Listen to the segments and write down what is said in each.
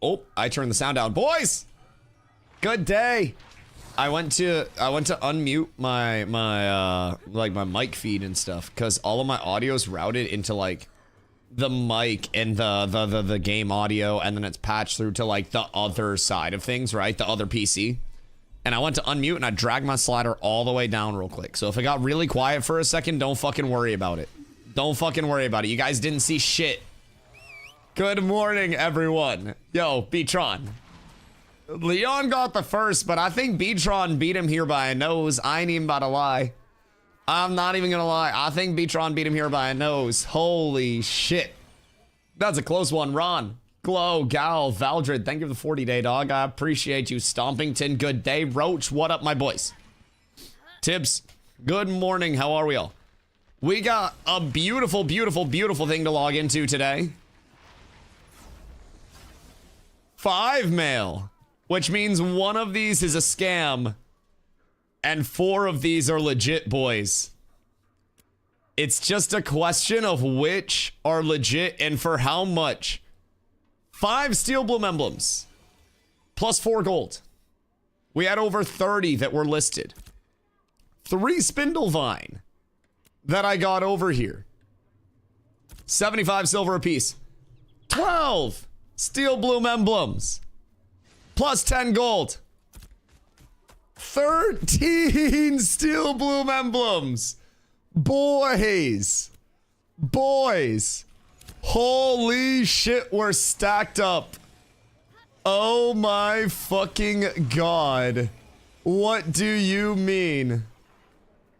Oh, I turned the sound down. Boys! Good day. I went to unmute my my mic feed and stuff because all of my audio is routed into like the mic and the game audio, and then it's patched through to like the other side of things, right? The other PC. And I went to unmute and I dragged my slider all the way down real quick. So if it got really quiet for a second, don't fucking worry about it. Don't fucking worry about it. You guys didn't see shit. Good morning, everyone. Yo, B-Tron. Leon got the first, but I think B-Tron beat him here by a nose. I ain't even about to lie. I'm not even gonna lie. I think B-Tron beat him here by a nose. Holy shit. That's a close one. Ron, Glow, Gal, Valdred, thank you for the 40-day, dog. I appreciate you. Stompington, good day. Roach, what up, my boys? Tibbs, good morning. How are we all? We got a beautiful, beautiful, beautiful thing to log into today. 5 mail. Which means one of these is a scam, and 4 of these are legit, boys. It's just a question of which are legit and for how much. 5 Steel Bloom emblems, plus 4 gold. We had over 30 that were listed. 3 Spindlevine that I got over here. 75 silver apiece. 12 Steel Bloom emblems. Plus 10 gold. 13 Steel Bloom emblems. Boys. Boys. Holy shit, we're stacked up. Oh my fucking god. What do you mean?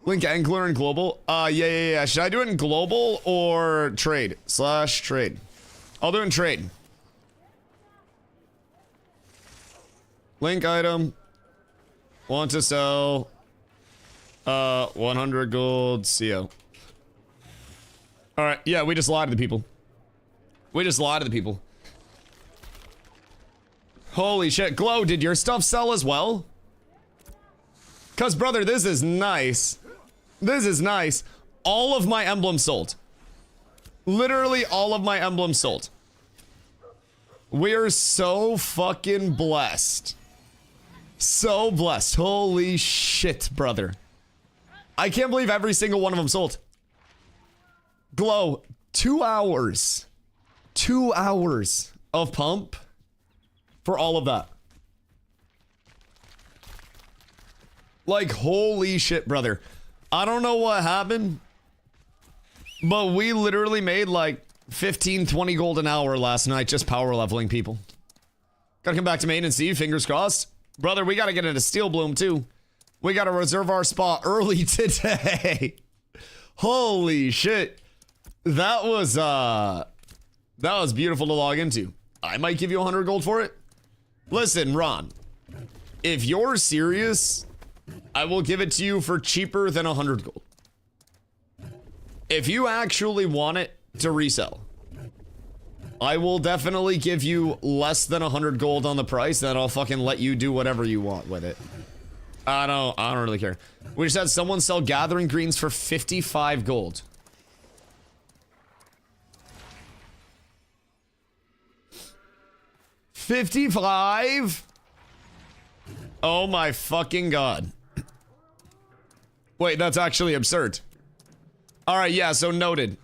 Link Angler and Global? Yeah. Should I do it in Global or Trade? /Trade. I'll do it in Trade. Link item. Want to sell. 100 gold. CO. Alright, yeah, we just lied to the people. We just lied to the people. Holy shit. Glow, did your stuff sell as well? Cause brother, this is nice. This is nice. All of my emblems sold. Literally all of my emblems sold. We're so fucking blessed. So blessed. Holy shit, brother. I can't believe every single one of them sold. Glow, 2 hours. 2 hours of pump for all of that. Like, holy shit, brother. I don't know what happened, but we literally made like 15, 20 gold an hour last night just power leveling people. Gotta come back to main and see, fingers crossed. Brother, we gotta get into Steel Bloom too. We gotta reserve our spot early today. Holy shit. That was beautiful to log into. I might give you 100 gold for it. Listen, Ron, if you're serious, I will give it to you for cheaper than 100 gold. If you actually want it to resell, I will definitely give you less than 100 gold on the price, then I'll fucking let you do whatever you want with it. I don't really care. We just had someone sell Gathering Greens for 55 gold. $55? Oh my fucking god. Wait, that's actually absurd. Alright, yeah, so noted.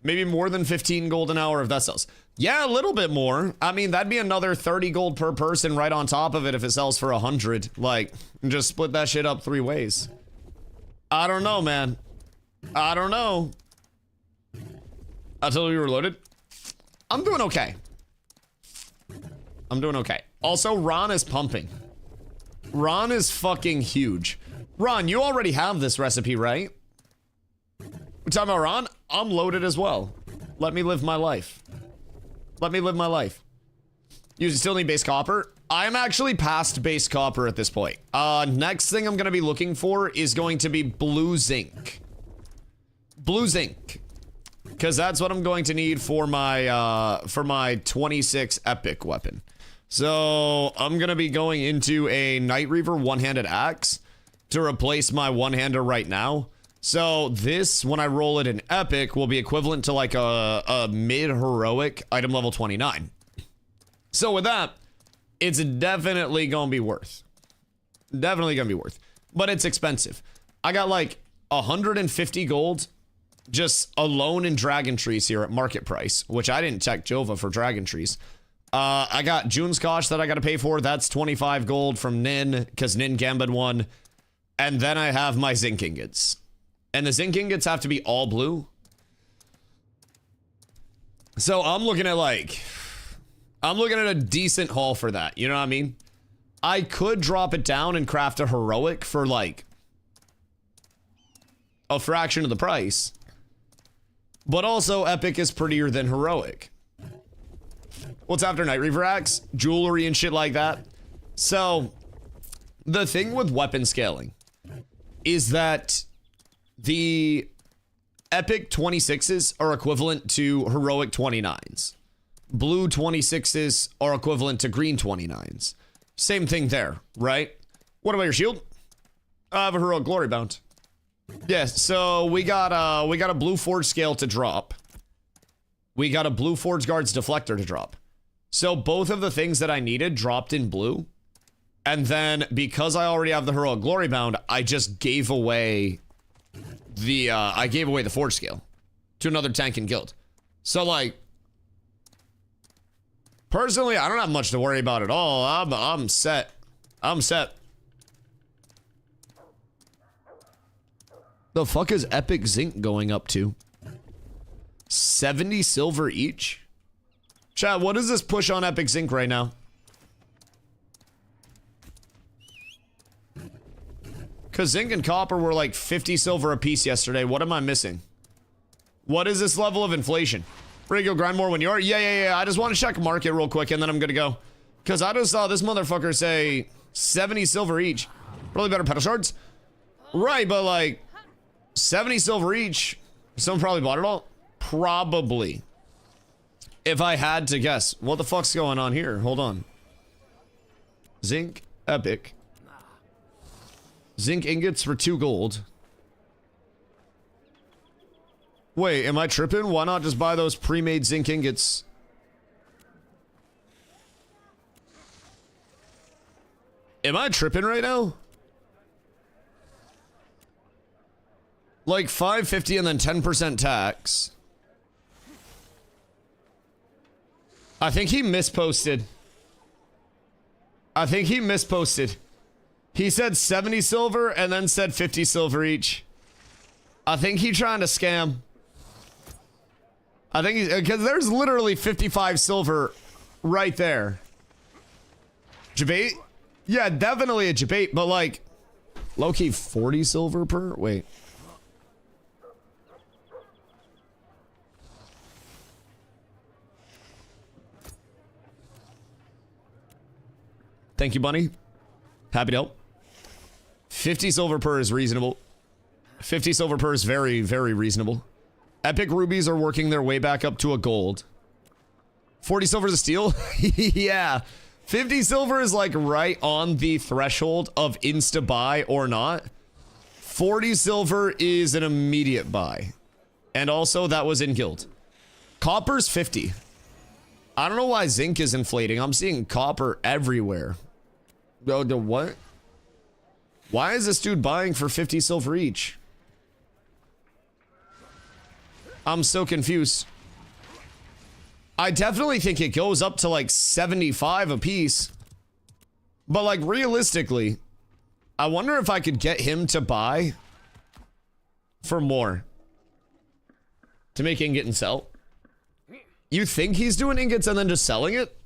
Maybe more than 15 gold an hour if that sells. Yeah, a little bit more. I mean, that'd be another 30 gold per person right on top of it if it sells for 100. Like, just split that shit up 3 ways. I don't know, man. I don't know. I told you we were loaded. I'm doing okay. I'm doing okay. Also, Ron is pumping. Ron is fucking huge. Ron, you already have this recipe, right? We're talking about Ron? I'm loaded as well. Let me live my life. Let me live my life. You still need base copper? I'm actually past base copper at this point. Next thing I'm gonna be looking for is going to be blue zinc. Blue zinc. Because that's what I'm going to need for my 26 epic weapon. So I'm gonna be going into a Night Reaver one-handed axe to replace my one-hander right now. So this, when I roll it in epic, will be equivalent to like a mid-heroic item level 29. So with that, it's definitely gonna be worth. Definitely gonna be worth. But it's expensive. I got like 150 gold just alone in dragon trees here at market price, which I didn't check Jova for dragon trees. I got June's Kosh that I gotta pay for. That's 25 gold from Nin, because Nin gambit one. And then I have my zinc ingots. And the zinc ingots have to be all blue. So I'm looking at a decent haul for that. You know what I mean? I could drop it down and craft a heroic for like a fraction of the price. But also epic is prettier than heroic. What's after Night Reaver Axe? Jewelry and shit like that. So the thing with weapon scaling is that the epic 26s are equivalent to heroic 29s. Blue 26s are equivalent to green 29s. Same thing there, right? What about your shield? I have a heroic glory bound. Yes, so we got a blue forge scale to drop. We got a blue forge guards deflector to drop. So both of the things that I needed dropped in blue. And then because I already have the heroic glory bound, I just gave away the forge scale to another tank in guild. So like, personally, I don't have much to worry about at all. I'm set. I'm set. The fuck is epic zinc going up to? 70 silver each? Chat, what is this push on epic zinc right now? Because zinc and copper were like 50 silver a piece yesterday. What am I missing? What is this level of inflation? Ready to go grind more when you are? Yeah. I just want to check market real quick and then I'm gonna go. Because I just saw this motherfucker say 70 silver each. Probably better pedal shards. Right, but like 70 silver each. Someone probably bought it all. Probably. If I had to guess. What the fuck's going on here? Hold on. Zinc, epic. Zinc ingots for 2 gold. Wait, am I tripping? Why not just buy those pre-made zinc ingots? Am I tripping right now? Like 550 and then 10% tax. I think he misposted. He said 70 silver and then said 50 silver each. I think he's trying to scam. I think he's, because there's literally 55 silver right there. Debate? Yeah, definitely a debate, but like low-key 40 silver per? Wait. Thank you, Bunny. Happy to help. 50 silver per is reasonable. 50 silver per is very, very reasonable. Epic rubies are working their way back up to a gold. 40 silver is a steal? Yeah. 50 silver is like right on the threshold of insta buy or not. 40 silver is an immediate buy. And also that was in guild. Copper's 50. I don't know why zinc is inflating. I'm seeing copper everywhere. Oh, the what? Why is this dude buying for 50 silver each? I'm so confused. I definitely think it goes up to like 75 a piece. But like realistically, I wonder if I could get him to buy for more. To make ingot and sell. You think he's doing ingots and then just selling it?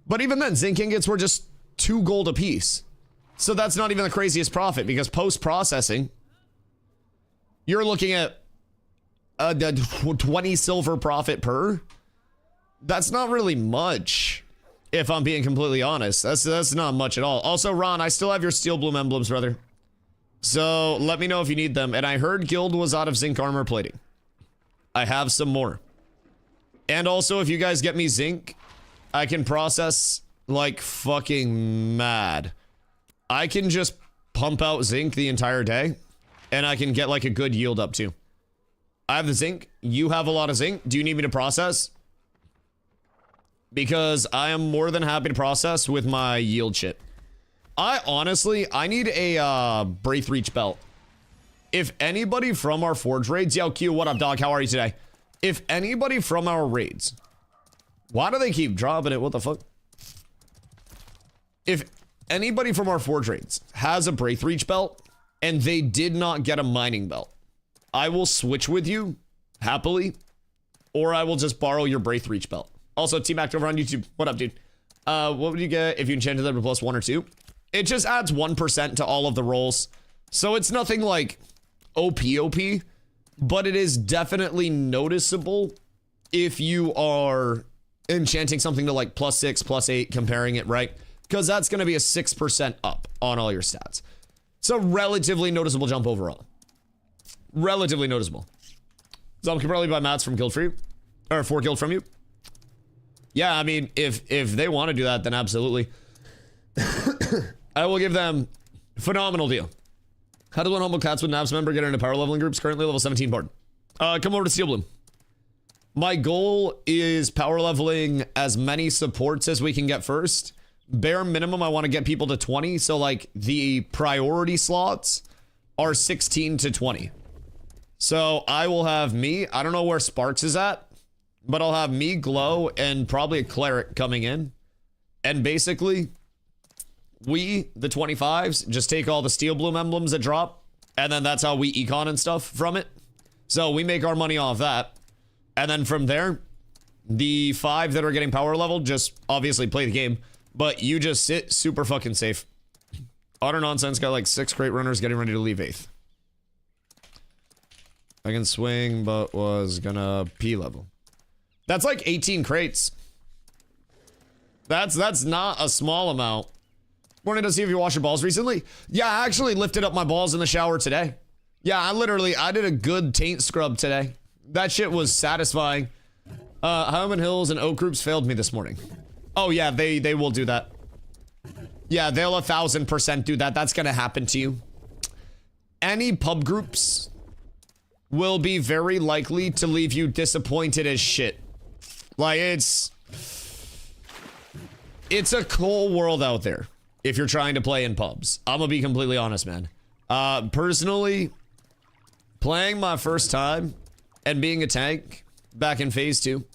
But even then, zinc ingots were just 2 gold a piece. So that's not even the craziest profit because post-processing, you're looking at a 20 silver profit per. That's not really much, if I'm being completely honest. That's not much at all. Also, Ron, I still have your steel bloom emblems, brother. So let me know if you need them. And I heard guild was out of zinc armor plating. I have some more. And also, if you guys get me zinc, I can process like fucking mad. I can just pump out zinc the entire day, and I can get like a good yield up too. I have the zinc. You have a lot of zinc. Do you need me to process? because I am more than happy to process with my yield shit. I need a Braith Reach belt. If anybody from our Forge raids, yo, Q, what up, dog? How are you today? If anybody from our raids, why do they keep dropping it? What the fuck? If anybody from our Forge raids has a Braith Reach belt and they did not get a mining belt, I will switch with you happily, or I will just borrow your Braith Reach belt. Also, T-Mac over on YouTube. What up, dude? What would you get if you enchanted them to +1 or 2? It just adds 1% to all of the rolls. So it's nothing like OP, but it is definitely noticeable if you are enchanting something to like +6, +8, comparing it, right? Because that's going to be a 6% up on all your stats. So relatively noticeable jump overall. Relatively noticeable. So I can probably buy mats from guild for you, or 4 guild from you. Yeah, I mean, if they want to do that, then absolutely. I will give them a phenomenal deal. How does one humble cats with Navs member get into power leveling groups? Currently level 17 board. Come over to Steel Bloom. My goal is power leveling as many supports as we can get first. Bare minimum, I want to get people to 20. So like the priority slots are 16 to 20. So I will have me. I don't know where Sparks is at, but I'll have me, Glow, and probably a cleric coming in. And basically, we, the 25s, just take all the Steel Bloom emblems that drop, and then that's how we econ and stuff from it. So we make our money off that. And then from there, the 5 that are getting power level just obviously play the game, but you just sit super fucking safe. Utter nonsense, got like 6 crate runners getting ready to leave 8th. I can swing, but was gonna P level. That's like 18 crates. That's not a small amount. Morning to see if you washed your balls recently. Yeah, I actually lifted up my balls in the shower today. Yeah, I did a good taint scrub today. That shit was satisfying. Hyman Hills and Oak Groups failed me this morning. Oh yeah, they will do that. Yeah, they'll 1000% do that. That's gonna happen to you. Any pub groups will be very likely to leave you disappointed as shit. Like, it's a cool world out there if you're trying to play in pubs. I'm gonna be completely honest, man. Personally, playing my first time and being a tank back in phase 2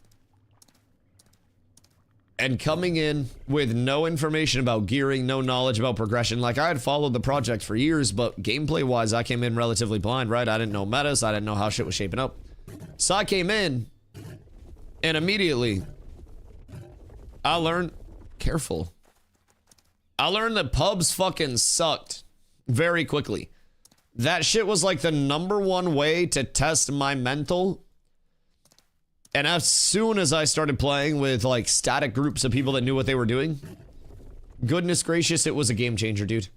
and coming in with no information about gearing, no knowledge about progression. Like, I had followed the project for years, but gameplay wise, I came in relatively blind, right? I didn't know metas, I didn't know how shit was shaping up. So I came in and immediately I learned, careful. I learned that pubs fucking sucked very quickly. That shit was like the #1 way to test my mental. And as soon as I started playing with like static groups of people that knew what they were doing, goodness gracious, it was a game changer, dude.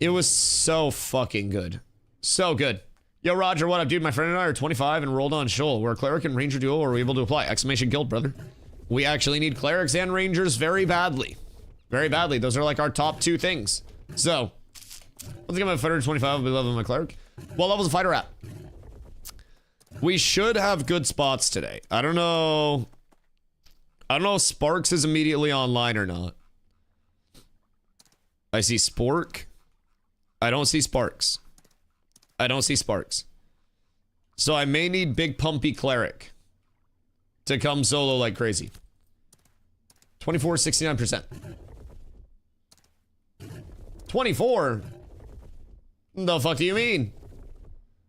It was so fucking good. So good. Yo, Roger, what up, dude? My friend and I are 25 and rolled on Shoal. We're a cleric and ranger duo. Are we able to apply? Exclamation guild, brother. We actually need clerics and rangers very badly. Very badly. Those are like our top 2 things. So, let's get my fighter to 25. I'll be leveling my cleric. What level is a fighter at? We should have good spots today. I don't know if Sparks is immediately online or not. I see Spork. I don't see Sparks. I don't see Sparks. So I may need Big Pumpy Cleric to come solo like crazy. 24, 69%. 24? The fuck do you mean?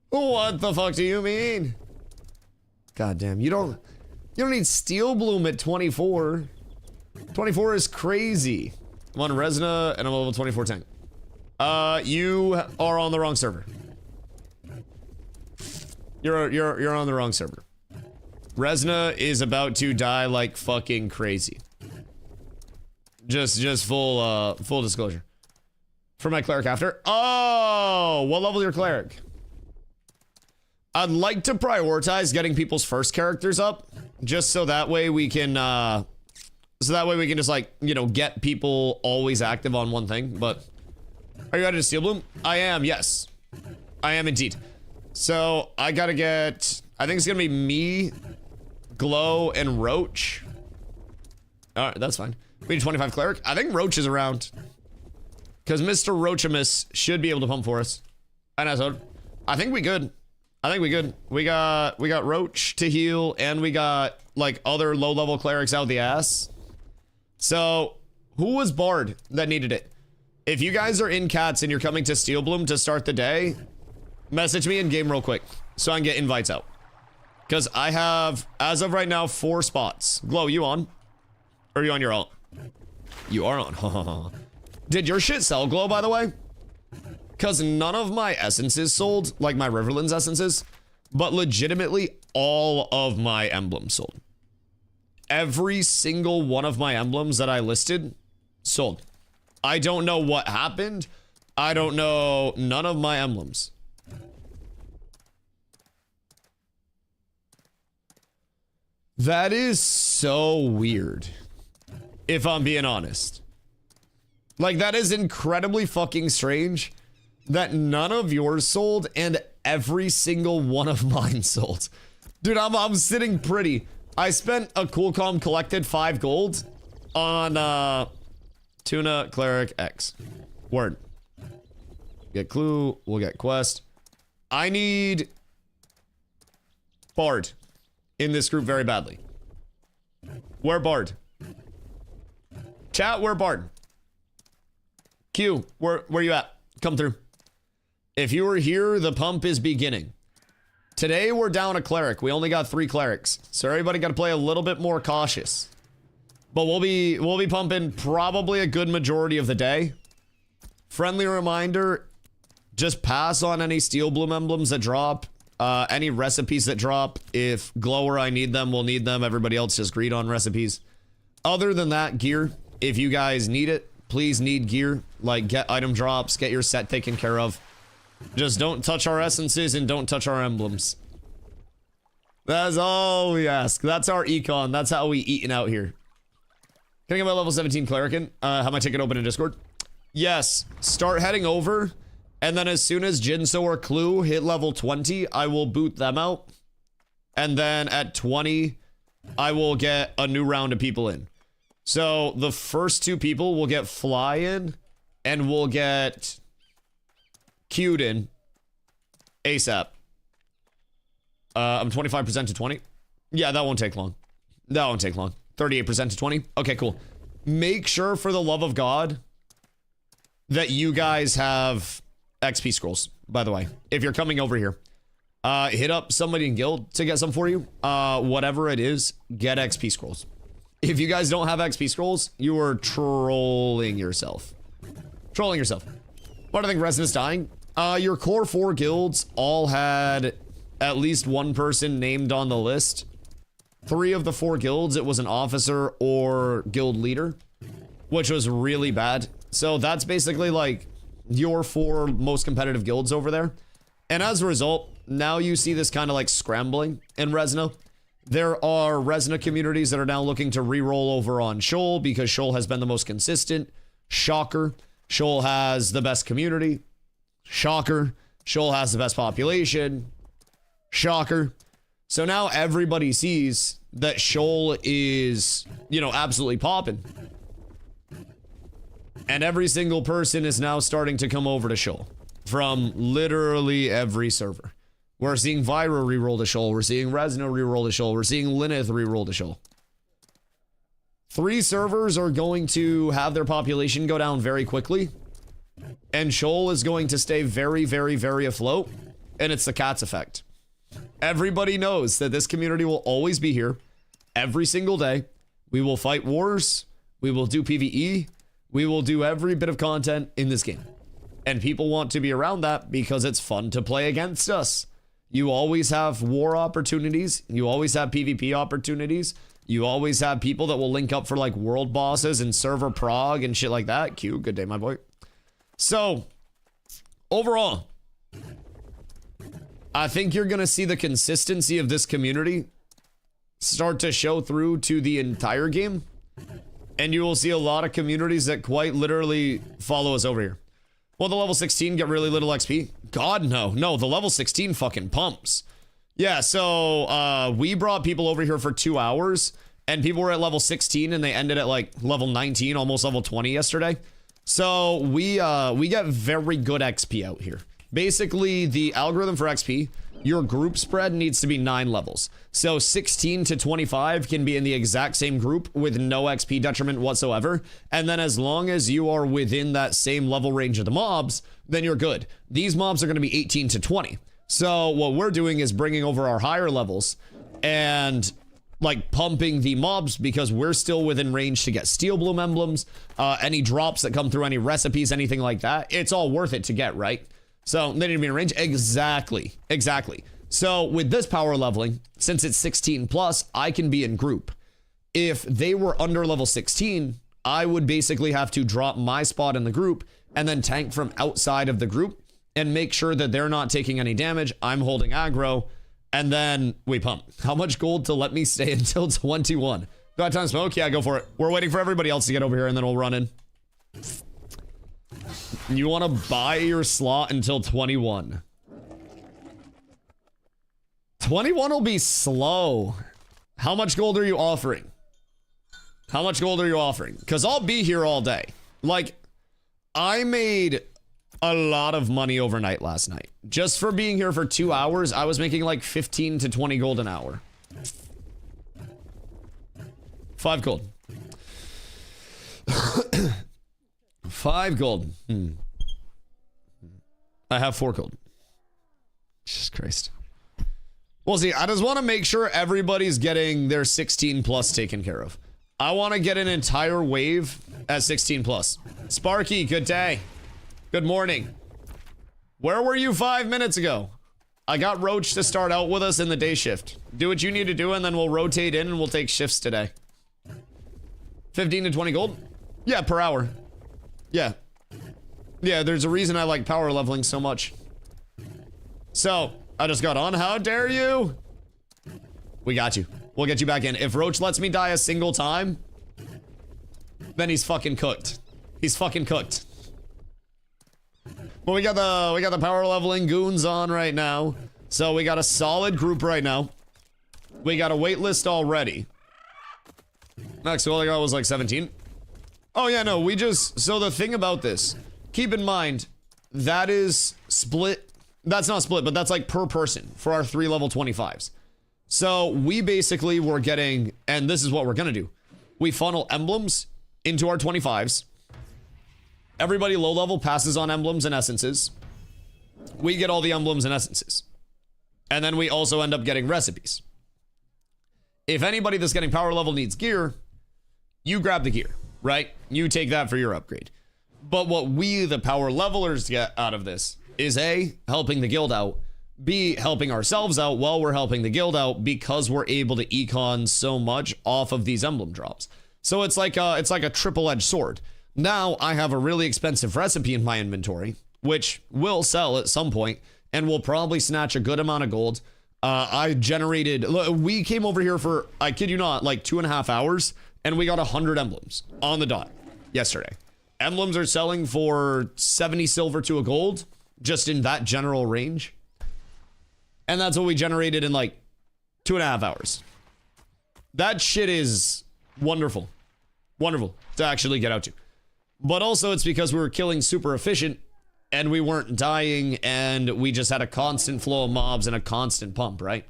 What the fuck do you mean? God damn, you don't need Steel Bloom at 24. 24 is crazy. I'm on Resna and I'm level 24 tank. You are on the wrong server. You're on the wrong server. Resna is about to die like fucking crazy. Just full disclosure. For my cleric after. Oh, what level is your cleric? I'd like to prioritize getting people's first characters up, just so that way we can just like, you know, get people always active on one thing. But are you ready to Steel Bloom? I am, yes. I am indeed. So I gotta get, I think it's gonna be me, Glow, and Roach. All right, that's fine. We need 25 cleric. I think Roach is around. Because Mr. Roachamus should be able to pump for us. And I think we good. I think we good. We got Roach to heal, and we got like other low-level clerics out the ass. So, who was Bard that needed it? If you guys are in Cats and you're coming to Steel Bloom to start the day, message me in game real quick so I can get invites out. Because I have, as of right now, 4 spots. Glow, you on? Or are you on your own? You are on. Did your shit sell, Glow, by the way? Because none of my essences sold, like my Riverlands essences, but legitimately all of my emblems sold. Every single one of my emblems that I listed sold. I don't know what happened. I don't know none of my emblems. That is so weird, if I'm being honest. Like, that is incredibly fucking strange that none of yours sold and every single one of mine sold. Dude, I'm sitting pretty. I spent a cool calm collected 5 gold on Tuna Cleric X. Word. Get clue, we'll get quest. I need Bard in this group very badly. Where Bard? Chat, where Bard? Q, where you at? Come through. If you were here, the pump is beginning. Today we're down a cleric. We only got 3 clerics, so everybody got to play a little bit more cautious. But we'll be pumping probably a good majority of the day. Friendly reminder: just pass on any Steel Bloom emblems that drop, any recipes that drop. If Glow or I need them, we'll need them. Everybody else just greed on recipes. Other than that, gear. If you guys need it, please need gear. Like, get item drops, get your set taken care of. Just don't touch our essences and don't touch our emblems. That's all we ask. That's our econ. That's how we eatin' out here. Can I get my level 17 cleric in? Have my ticket open in Discord? Yes. Start heading over. And then as soon as Jinso or Clue hit level 20, I will boot them out. And then at 20, I will get a new round of people in. So the first 2 people will get Fly in, and we'll get queued in ASAP. I'm 25% to 20. Yeah, that won't take long. That won't take long. 38% to 20. Okay, cool. Make sure, for the love of God, that you guys have XP scrolls, by the way. If you're coming over here, hit up somebody in guild to get some for you. Whatever it is, get XP scrolls. If you guys don't have XP scrolls, you are trolling yourself. Trolling yourself. What do I think Resinus dying? Your core 4 guilds all had at least 1 person named on the list. 3 of the 4 guilds, it was an officer or guild leader, which was really bad. So that's basically like your 4 most competitive guilds over there. And as a result, now you see this kind of like scrambling in Resna. There are Resna communities that are now looking to re-roll over on Shoal because Shoal has been the most consistent. Shocker. Shoal has the best community. Shocker. Shoal has the best population. Shocker. So now everybody sees that Shoal is, you know, absolutely popping. And every single person is now starting to come over to Shoal from literally every server. We're seeing Vyra reroll to Shoal. We're seeing Resno reroll to Shoal. We're seeing Lineth reroll to Shoal. 3 servers are going to have their population go down very quickly. And Shoal is going to stay very, very, very afloat. And it's the Cats effect. Everybody knows that this community will always be here. Every single day. We will fight wars. We will do PvE. We will do every bit of content in this game. And people want to be around that because it's fun to play against us. You always have war opportunities. You always have PvP opportunities. You always have people that will link up for like world bosses and server prog and shit like that. Q, good day, my boy. So, overall, I think you're going to see the consistency of this community start to show through to the entire game. And you will see a lot of communities that quite literally follow us over here. Will the level 16 get really little XP? God, no. No, the level 16 fucking pumps. Yeah, so we brought people over here for 2 hours, and people were at level 16 and they ended at like level 19, almost level 20 yesterday. So we get very good XP out here. Basically, the algorithm for XP, your group spread needs to be 9 levels. So 16 to 25 can be in the exact same group with no XP detriment whatsoever. And then as long as you are within that same level range of the mobs, then you're good. These mobs are going to be 18 to 20. So what we're doing is bringing over our higher levels and like pumping the mobs because we're still within range to get steel bloom emblems, any drops that come through, any recipes, anything like that. It's all worth it to get, right? So they need to be in range. Exactly. So with this power leveling, since it's 16 plus, I can be in group. If they were under level 16, I would basically have to drop my spot in the group and then tank from outside of the group and make sure that they're not taking any damage. I'm holding aggro, and then we pump. How much gold to let me stay until 21? Got time to smoke? Yeah, go for it. We're waiting for everybody else to get over here, and then we'll run in. You want to buy your slot until 21. 21 will be slow. How much gold are you offering? How much gold are you offering? Because I'll be here all day. Like, I made a lot of money overnight last night. Just for being here for 2 hours, I was making like 15 to 20 gold an hour. 5 gold. 5 gold. I have 4 gold. Jesus Christ. Well, see, I just want to make sure everybody's getting their 16 plus taken care of. I want to get an entire wave at 16 plus. Sparky, good day. Good morning. Where were you 5 minutes ago? I got Roach to start out with us in the day shift. Do what you need to do, and then we'll rotate in and we'll take shifts today. 15 to 20 gold? Yeah, per hour. Yeah. Yeah, there's a reason I like power leveling so much. So, I just got on. How dare you? We got you. We'll get you back in. If Roach lets me die a single time, then he's fucking cooked. He's fucking cooked. Well, we got the power leveling goons on right now. So we got a solid group right now. We got a wait list already. Max, all I got was like 17. Oh yeah, no, we just, so the thing about this, keep in mind, that is split. That's not split, but that's like per person for our 3 level 25s. So we basically were getting, and this is what we're gonna do. We funnel emblems into our 25s. Everybody low level passes on emblems and essences. We get all the emblems and essences. And then we also end up getting recipes. If anybody that's getting power level needs gear, you grab the gear, right? You take that for your upgrade. But what we, the power levelers, get out of this is A, helping the guild out, B, helping ourselves out while we're helping the guild out because we're able to econ so much off of these emblem drops. So it's like a triple-edged sword. Now I have a really expensive recipe in my inventory, which will sell at some point and will probably snatch a good amount of gold. We came over here for, I kid you not, like 2.5 hours, and we got 100 emblems on the dot yesterday. Emblems are selling for 70 silver to a gold, just in that general range. And that's what we generated in like 2.5 hours. That shit is wonderful. Wonderful to actually get out to. But also it's because we were killing super efficient and we weren't dying and we just had a constant flow of mobs and a constant pump, right?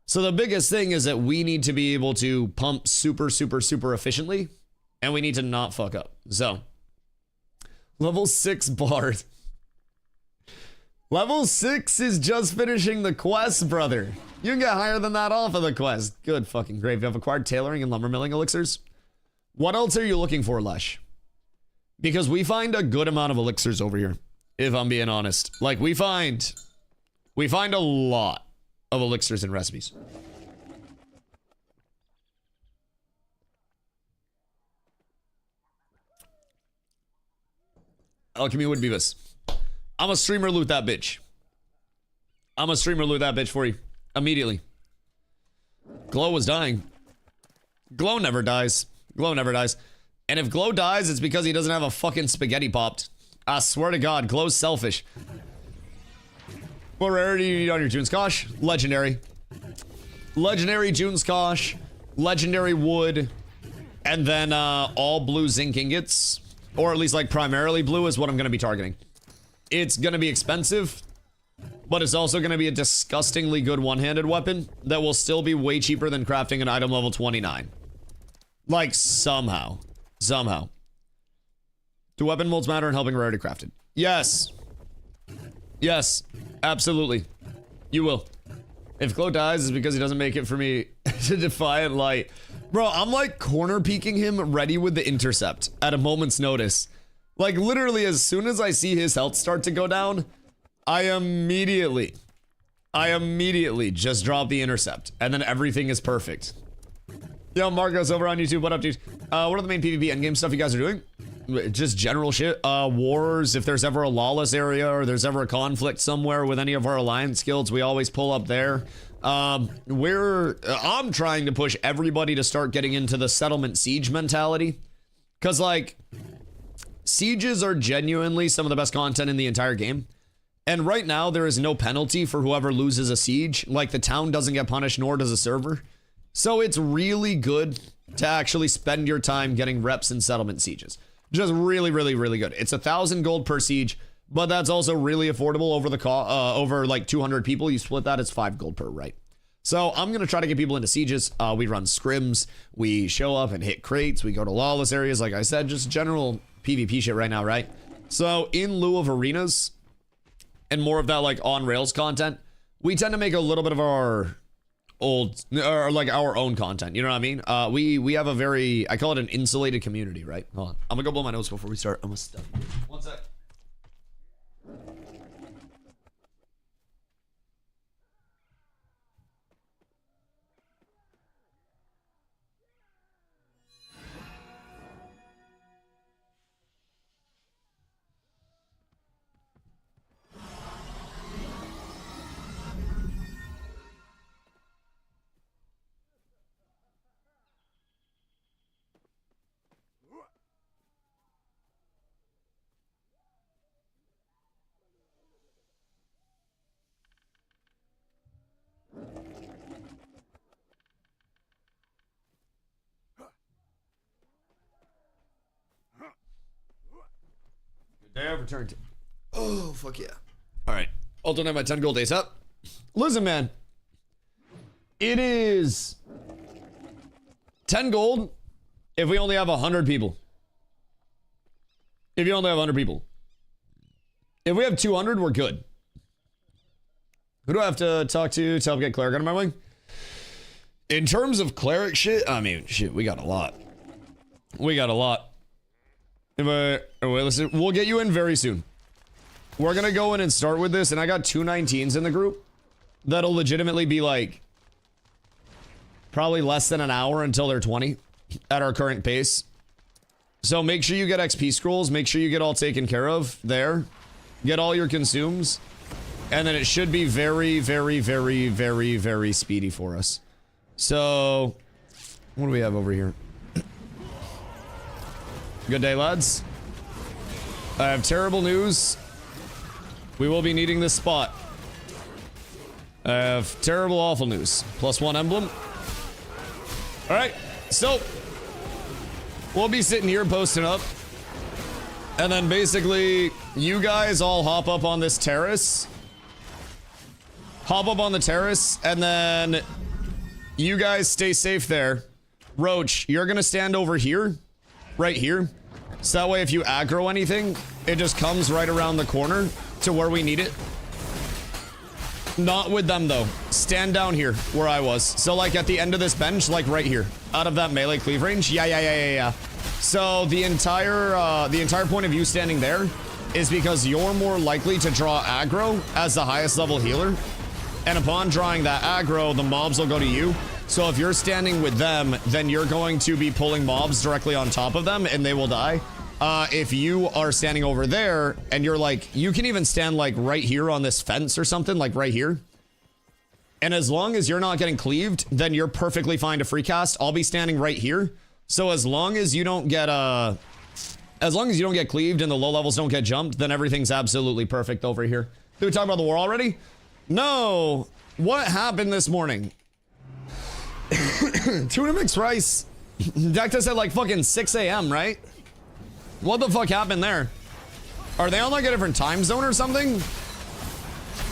So the biggest thing is that we need to be able to pump super efficiently and we need to not fuck up. So, level 6 Bard. Level 6 is just finishing the quest, brother. You can get higher than that off of the quest. Good fucking grave. You have acquired tailoring and lumber milling elixirs. What else are you looking for, Lesh? Because we find a good amount of elixirs over here, if I'm being honest. Like, we find a lot of elixirs and recipes. Alchemy would be this. I'm a streamer loot that bitch. I'm a streamer loot that bitch for you. Immediately. Glow was dying. Glow never dies. Glow never dies. And if Glow dies, it's because he doesn't have a fucking spaghetti popped. I swear to God, Glow's selfish. What rarity do you need on your June's Kosh? Legendary. Legendary June's Kosh. legendary wood, and then all blue zinc ingots, or at least like primarily blue is what I'm going to be targeting. It's going to be expensive, but it's also going to be a disgustingly good one-handed weapon that will still be way cheaper than crafting an item level 29. Like, somehow. Somehow. Do weapon molds matter in helping rarity crafted? Yes. Yes. Absolutely. You will. If Chloe dies, it's because he doesn't make it for me to Defiant Light. Bro, I'm like corner peeking him ready with the intercept at a moment's notice. Like, literally, as soon as I see his health start to go down, I immediately just drop the intercept, and then everything is perfect. Yo, Marcos over on YouTube, what up, dude? What are the main PvP endgame stuff you guys are doing? Just general shit. Wars, if there's ever a lawless area, or there's ever a conflict somewhere with any of our alliance guilds, we always pull up there. I'm trying to push everybody to start getting into the settlement siege mentality. Because, like, sieges are genuinely some of the best content in the entire game. And right now, there is no penalty for whoever loses a siege. Like, the town doesn't get punished, nor does a server. So it's really good to actually spend your time getting reps in settlement sieges. Just really, really, really good. It's 1,000 gold per siege, but that's also really affordable over the over like 200 people. You split that, it's 5 gold per, right? So I'm gonna try to get people into sieges. We run scrims, we show up and hit crates, we go to lawless areas, like I said, just general PvP shit right now, right? So in lieu of arenas and more of that like on rails content, we tend to make a little bit of our our own content, you know what I mean? We have a very, I call it an insulated community, right? Hold on, I'm gonna go blow my nose before we start. I'm gonna stop. One sec. Day I've returned to. Oh, fuck yeah. Alright. I'll donate my 10 gold days up. Listen, man. It is 10 gold if we only have 100 people. If you only have 100 people. If we have 200, we're good. Who do I have to talk to help get cleric under my wing? In terms of cleric shit, I mean, shit, we got a lot. We got a lot. Wait, listen, we'll get you in very soon. We're gonna go in and start with this, and I got 2 19s in the group. That'll legitimately be like probably less than an hour until they're 20 at our current pace. So make sure you get XP scrolls, make sure you get all taken care of there. Get all your consumes. And then it should be very, very, very, very, very speedy for us. So, what do we have over here? Good day, lads. I have terrible news. We will be needing this spot. I have terrible, awful news. +1 emblem. Alright, so we'll be sitting here posting up. And then basically, you guys all hop up on this terrace. Hop up on the terrace, and then you guys stay safe there. Roach, you're gonna stand over here. Right here. So that way if you aggro anything, it just comes right around the corner to where we need it. Not with them though. Stand down here where I was. So like at the end of this bench, like right here. Out of that melee cleave range. Yeah. So the entire point of you standing there is because you're more likely to draw aggro as the highest level healer. And upon drawing that aggro, the mobs will go to you. So if you're standing with them, then you're going to be pulling mobs directly on top of them and they will die. If you are standing over there and you're like, you can even stand like right here on this fence or something, like right here. And as long as you're not getting cleaved, then you're perfectly fine to free cast. I'll be standing right here. So as long as you don't get cleaved and the low levels don't get jumped, then everything's absolutely perfect over here. Did we talk about the war already? No. What happened this morning? Tuna mixed rice. Decta said like fucking 6 a.m., right? What the fuck happened there? Are they on like a different time zone or something?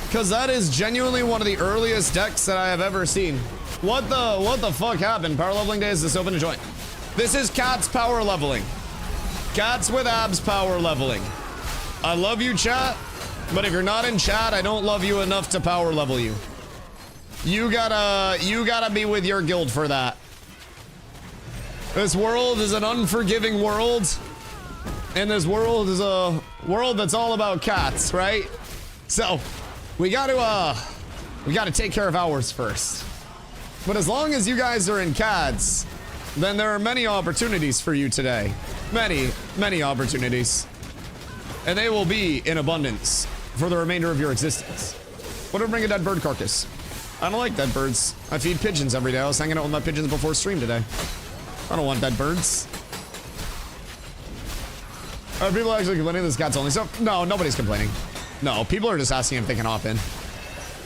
Because that is genuinely one of the earliest decks that I have ever seen. What the fuck happened? Power leveling day, is this open to join? This is Cats power leveling. Cats with abs power leveling. I love you, chat, but if you're not in chat, I don't love you enough to power level you. You gotta be with your guild for that. This world is an unforgiving world, and this world is a world that's all about cats, right? So we gotta take care of ours first. But as long as you guys are in cats, then there are many opportunities for you today. Many opportunities. And they will be in abundance for the remainder of your existence. What do I bring a dead bird carcass? I don't like dead birds. I feed pigeons every day. I was hanging out with my pigeons before stream today. I don't want dead birds. Are people actually complaining this cat's only? So, no, nobody's complaining. No, people are just asking if they can hop in.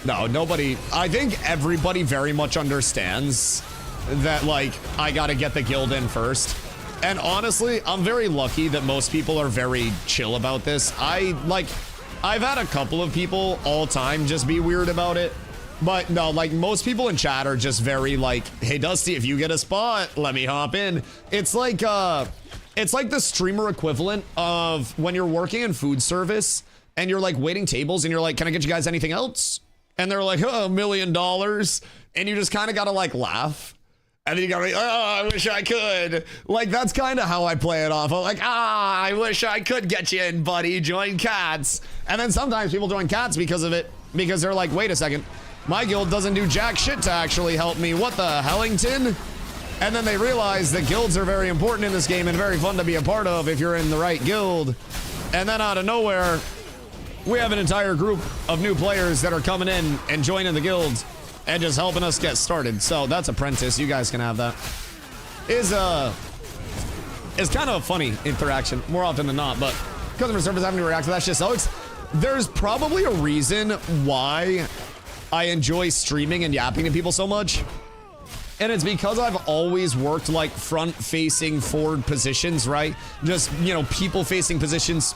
No, nobody. I think everybody very much understands that, like, I gotta get the guild in first. And honestly, I'm very lucky that most people are very chill about this. I've had a couple of people all time just be weird about it. But no, like most people in chat are just very like, hey Dusty, if you get a spot, let me hop in. It's like the streamer equivalent of when you're working in food service and you're like waiting tables and you're like, can I get you guys anything else? And they're like, oh, $1 million. And you just kind of gotta like laugh. And then you gotta be, oh, I wish I could. Like, that's kind of how I play it off. I'm like, I wish I could get you in, buddy. Join cats. And then sometimes people join cats because of it. Because they're like, wait a second. My guild doesn't do jack shit to actually help me. What the Hellington? And then they realize that guilds are very important in this game and very fun to be a part of if you're in the right guild. And then out of nowhere, we have an entire group of new players that are coming in and joining the guild and just helping us get started. So that's Apprentice. You guys can have that. Is kind of a funny interaction more often than not, but customer service having to react to that shit. So there's probably a reason why I enjoy streaming and yapping to people so much. And it's because I've always worked like front-facing forward positions, right? Just, you know, people-facing positions,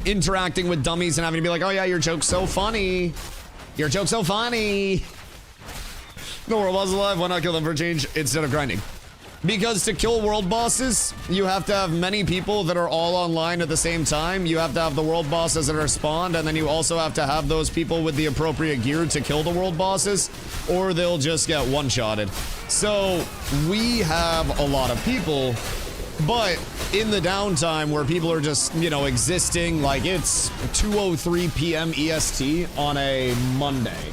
interacting with dummies and having to be like, oh yeah, your joke's so funny. Your joke's so funny. The world boss is alive, why not kill them for change instead of grinding? Because to kill world bosses, you have to have many people that are all online at the same time. You have to have the world bosses that are spawned, and then you also have to have those people with the appropriate gear to kill the world bosses, or they'll just get one-shotted. So we have a lot of people, but in the downtime where people are just, you know, existing, like it's 2:03 p.m. EST on a Monday.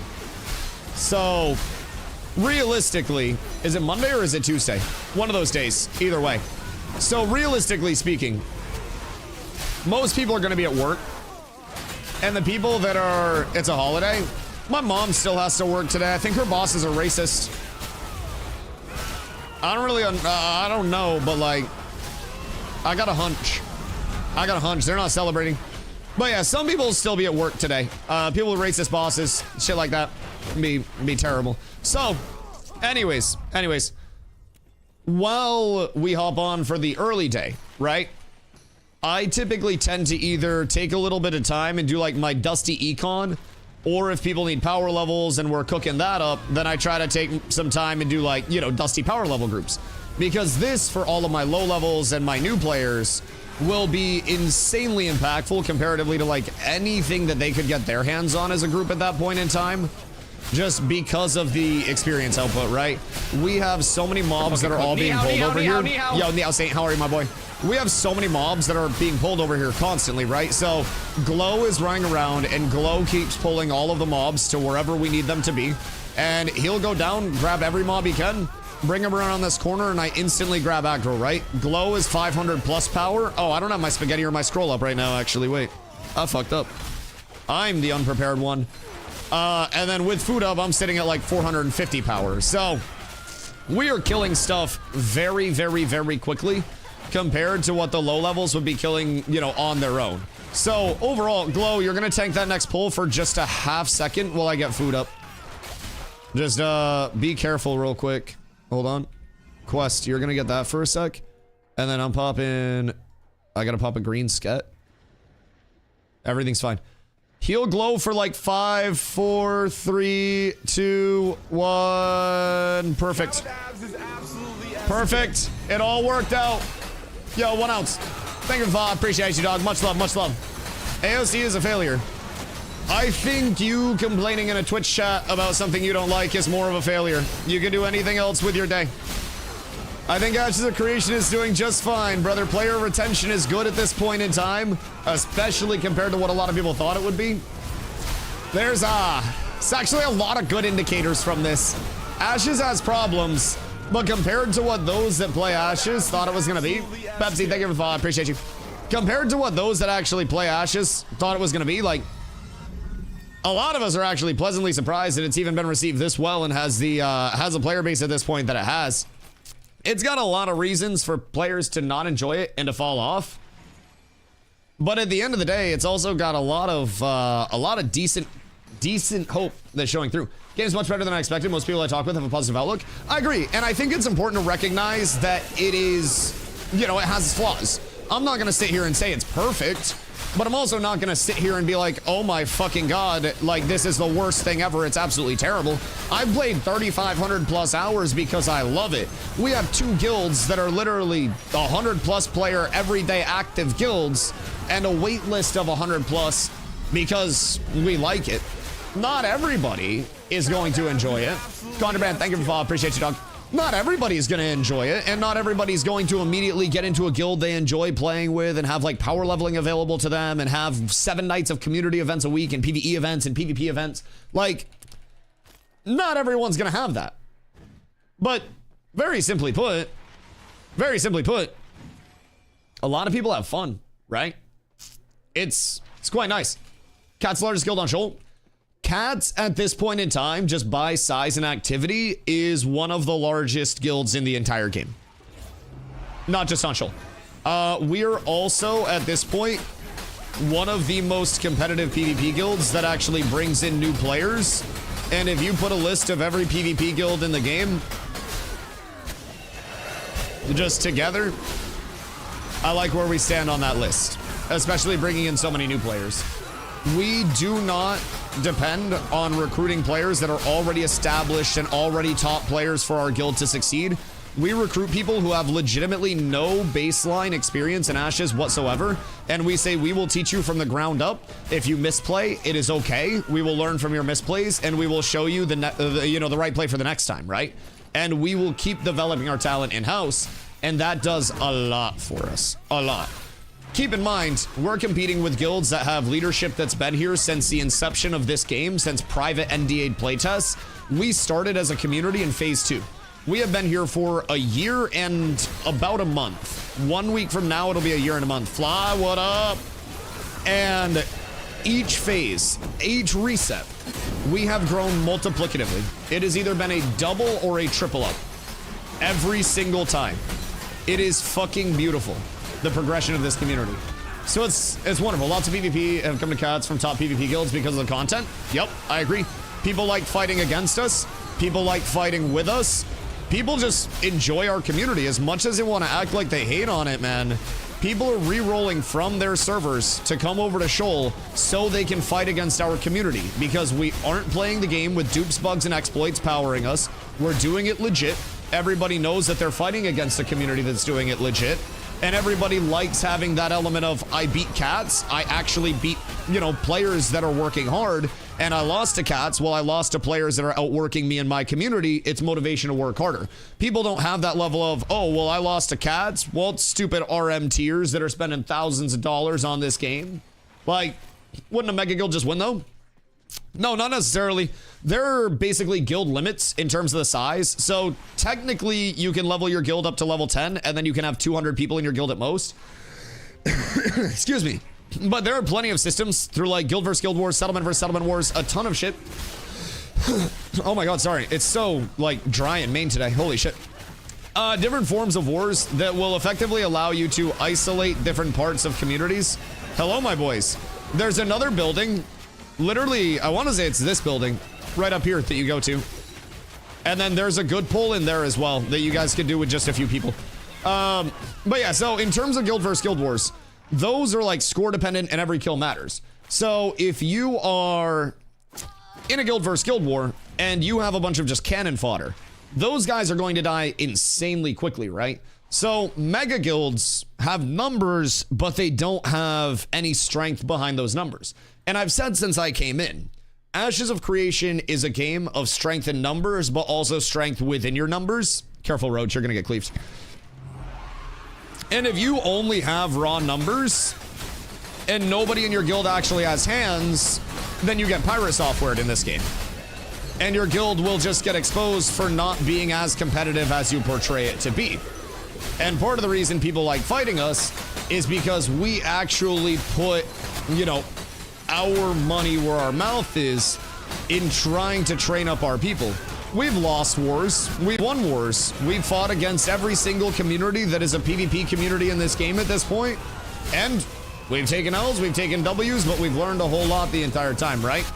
So realistically, is it Monday or is it Tuesday? One of those days, either way. So realistically speaking, most people are going to be at work, and the people that are, it's a holiday. My mom still has to work today. I think her bosses are racist. I don't know, but like, I got a hunch. They're not celebrating. But yeah, some people will still be at work today. People with racist bosses, shit like that, be terrible. So, anyways, while we hop on for the early day, right? I typically tend to either take a little bit of time and do like my Dusty Econ, or if people need power levels and we're cooking that up, then I try to take some time and do like, you know, Dusty power level groups. Because this, for all of my low levels and my new players, will be insanely impactful comparatively to like anything that they could get their hands on as a group at that point in time. Just because of the experience output, right? We have so many mobs that are all being pulled over here. Yo, Neil Saint, how are you, my boy? We have so many mobs that are being pulled over here constantly, right? So Glow is running around and Glow keeps pulling all of the mobs to wherever we need them to be. And he'll go down, grab every mob he can, bring him around this corner, and I instantly grab aggro, right? Glow is 500 plus power. Oh, I don't have my spaghetti or my scroll up right now, actually. Wait, I fucked up. I'm the unprepared one. And then with food up, I'm sitting at like 450 power. So we are killing stuff very, very, very quickly compared to what the low levels would be killing, you know, on their own. So overall, Glow, you're gonna tank that next pull for just a half second while I get food up. Just be careful real quick. Hold on. Quest, you're gonna get that for a sec. And then I'm popping... I gotta pop a green sket. Everything's fine. Heal glow for like 5, 4, 3, 2, 1. Perfect. Perfect. It all worked out. Yo, 1 ounce. Thank you for the follow. Appreciate you, dog. Much love, much love. AOC is a failure. I think you complaining in a Twitch chat about something you don't like is more of a failure. You can do anything else with your day. I think Ashes of Creation is doing just fine, brother. Player retention is good at this point in time, especially compared to what a lot of people thought it would be. There's it's actually a lot of good indicators from this. Ashes has problems, but compared to what those that play Ashes thought it was gonna be, Pepsi, thank you for the follow, I appreciate you. Compared to what those that actually play Ashes thought it was gonna be, like, a lot of us are actually pleasantly surprised that it's even been received this well and has a player base at this point that it has. It's got a lot of reasons for players to not enjoy it and to fall off. But at the end of the day, it's also got a lot of decent hope that's showing through. Game's much better than I expected. Most people I talk with have a positive outlook. I agree, and I think it's important to recognize that it is, you know, it has its flaws. I'm not gonna sit here and say it's perfect, but I'm also not gonna sit here and be like, oh my fucking god, like this is the worst thing ever, it's absolutely terrible. I've played 3,500 plus hours because I love it. We have 2 guilds that are literally 100 plus player everyday active guilds and a wait list of 100 plus because we like it. Not everybody is going to enjoy it. Contraband, thank you for following, appreciate you, dog. Not everybody is going to enjoy it, and not everybody's going to immediately get into a guild they enjoy playing with and have like power leveling available to them and have 7 nights of community events a week and PvE events and PvP events. Like, not everyone's going to have that. But very simply put, a lot of people have fun, right? It's quite nice. Cat's largest guild on Shoal. Cats at this point in time, just by size and activity, is one of the largest guilds in the entire game. Not just on Shoal. We're also, at this point, one of the most competitive PvP guilds that actually brings in new players. And if you put a list of every PvP guild in the game, just together, I like where we stand on that list. Especially bringing in so many new players. We do not depend on recruiting players that are already established and already top players for our guild to succeed. We recruit people who have legitimately no baseline experience in Ashes whatsoever, and we say we will teach you from the ground up. If you misplay, it is okay. We will learn from your misplays, and we will show you the right play for the next time, right? And we will keep developing our talent in-house, and that does a lot for us. A lot. Keep in mind, we're competing with guilds that have leadership that's been here since the inception of this game, since private NDA playtests. We started as a community in phase 2. We have been here for a year and about a month. 1 week from now, it'll be a year and a month. Fly, what up? And each phase, each reset, we have grown multiplicatively. It has either been a double or a triple up. Every single time. It is fucking beautiful. The progression of this community. So it's wonderful. Lots of PvP have come to Cats from top PvP guilds because of the content. Yep, I agree. People like fighting against us. People like fighting with us. People just enjoy our community as much as they want to act like they hate on it, man. People are re-rolling from their servers to come over to Shoal so they can fight against our community because we aren't playing the game with dupes, bugs, and exploits powering us. We're doing it legit. Everybody knows that they're fighting against a community that's doing it legit. And everybody likes having that element of, I beat Cats, I actually beat, you know, players that are working hard, and I lost to Cats, well, I lost to players that are outworking me in my community. It's motivation to work harder. People don't have that level of, oh, well, I lost to Cats. Well, it's stupid RM tiers that are spending thousands of dollars on this game. Like, wouldn't a mega guild just win, though? No, not necessarily. There are basically guild limits in terms of the size. So technically you can level your guild up to level 10 and then you can have 200 people in your guild at most. Excuse me. But there are plenty of systems through like guild versus guild wars, settlement versus settlement wars, a ton of shit. Oh my god, sorry. It's so like dry in Maine today. Holy shit. Different forms of wars that will effectively allow you to isolate different parts of communities. Hello, my boys. There's another building. Literally, I want to say it's this building right up here that you go to. And then there's a good pull in there as well that you guys can do with just a few people. But yeah, so in terms of guild versus guild wars, those are like score dependent and every kill matters. So if you are in a guild versus guild war and you have a bunch of just cannon fodder, those guys are going to die insanely quickly, right? So mega guilds have numbers, but they don't have any strength behind those numbers. And I've said since I came in, Ashes of Creation is a game of strength in numbers, but also strength within your numbers. Careful, Roach, you're gonna get cleaved. And if you only have raw numbers and nobody in your guild actually has hands, then you get pirate software in this game. And your guild will just get exposed for not being as competitive as you portray it to be. And part of the reason people like fighting us is because we actually put, you know, our money where our mouth is in trying to train up our people. We've lost wars, we've won wars, we've fought against every single community that is a PvP community in this game at this point, and we've taken L's, we've taken W's, but we've learned a whole lot the entire time, right?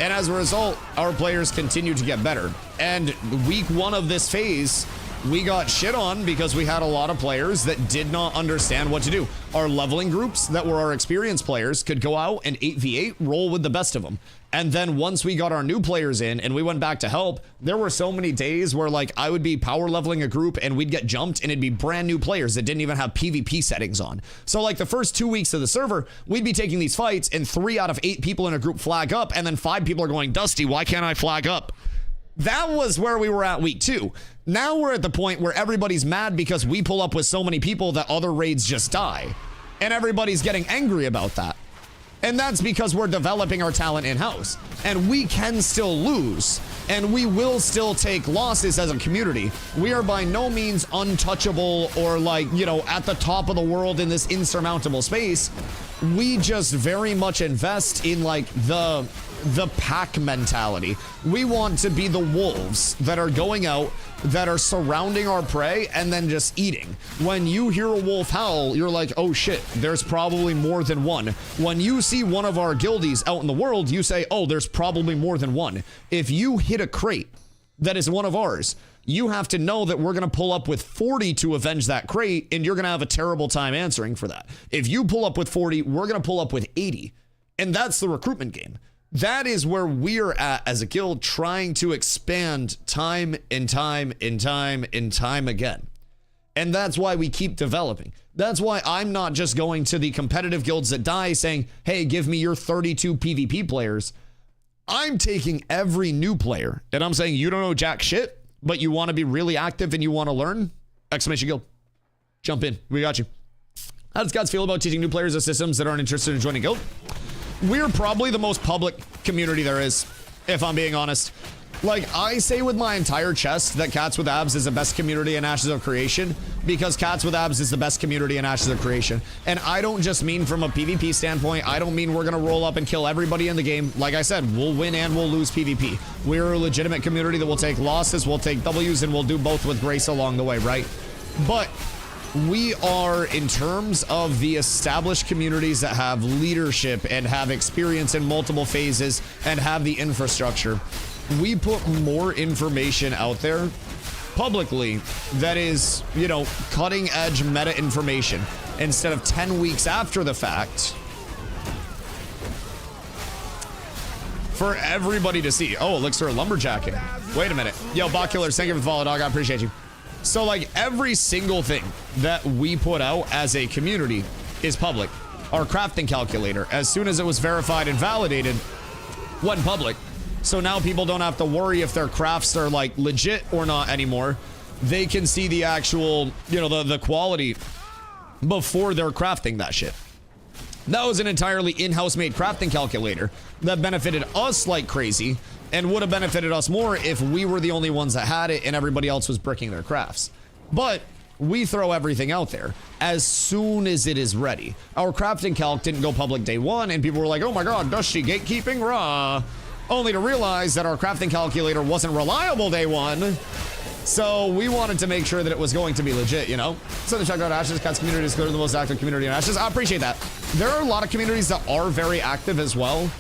And as a result, our players continue to get better. And week one of this phase, we got shit on because we had a lot of players that did not understand what to do. Our leveling groups that were our experienced players could go out and 8v8 roll with the best of them. And then once we got our new players in and we went back to help, there were so many days where like I would be power leveling a group and we'd get jumped and it'd be brand new players that didn't even have PvP settings on. So like the first 2 weeks of the server, we'd be taking these fights and 3 out of 8 people in a group flag up, and then 5 people are going, Dusty, why can't I flag up? That was where we were at week 2. Now we're at the point where everybody's mad because we pull up with so many people that other raids just die. And everybody's getting angry about that. And that's because we're developing our talent in-house. And we can still lose. And we will still take losses as a community. We are by no means untouchable or like, you know, at the top of the world in this insurmountable space. We just very much invest in like the pack mentality. We want to be the wolves that are going out, that are surrounding our prey and then just eating. When you hear a wolf howl, you're like, oh shit, there's probably more than one. When you see one of our guildies out in the world, you say, oh, there's probably more than one. If you hit a crate that is one of ours, you have to know that we're going to pull up with 40 to avenge that crate, and you're going to have a terrible time answering for that. If you pull up with 40, we're going to pull up with 80. And that's the recruitment game. That is where we're at as a guild, trying to expand time and time and time and time again. And that's why we keep developing. That's why I'm not just going to the competitive guilds that die saying, hey, give me your 32 PvP players. I'm taking every new player and I'm saying, you don't know jack shit, but you want to be really active and you want to learn? Exclamation guild. Jump in. We got you. How does Gods feel about teaching new players of systems that aren't interested in joining guild? We're probably the most public community there is, if I'm being honest. Like, I say with my entire chest that Cats with Abs is the best community in Ashes of Creation because Cats with Abs is the best community in Ashes of Creation. And I don't just mean from a PvP standpoint. I don't mean we're going to roll up and kill everybody in the game. Like I said, we'll win and we'll lose PvP. We're a legitimate community that will take losses, we'll take W's, and we'll do both with grace along the way, right? But we are, in terms of the established communities that have leadership and have experience in multiple phases and have the infrastructure, we put more information out there publicly that is, you know, cutting edge meta information instead of 10 weeks after the fact for everybody to see. Oh, Elixir lumberjacking. Wait a minute. Yo, Bot Killers, thank you for the follow, dog. I appreciate you. So like every single thing that we put out as a community is public. Our crafting calculator, as soon as it was verified and validated, went public. So now people don't have to worry if their crafts are like legit or not anymore. They can see the actual, you know, the quality before they're crafting that shit. That was an entirely in-house made crafting calculator that benefited us like crazy and would have benefited us more if we were the only ones that had it and everybody else was bricking their crafts. But we throw everything out there as soon as it is ready. Our crafting calc didn't go public day one and people were like, oh my god, Dusty gatekeeping, rah. Only to realize that our crafting calculator wasn't reliable day one. So we wanted to make sure that it was going to be legit, you know? So check out Ashes. Cats community is clearly the most active community in Ashes. I appreciate that. There are a lot of communities that are very active as well.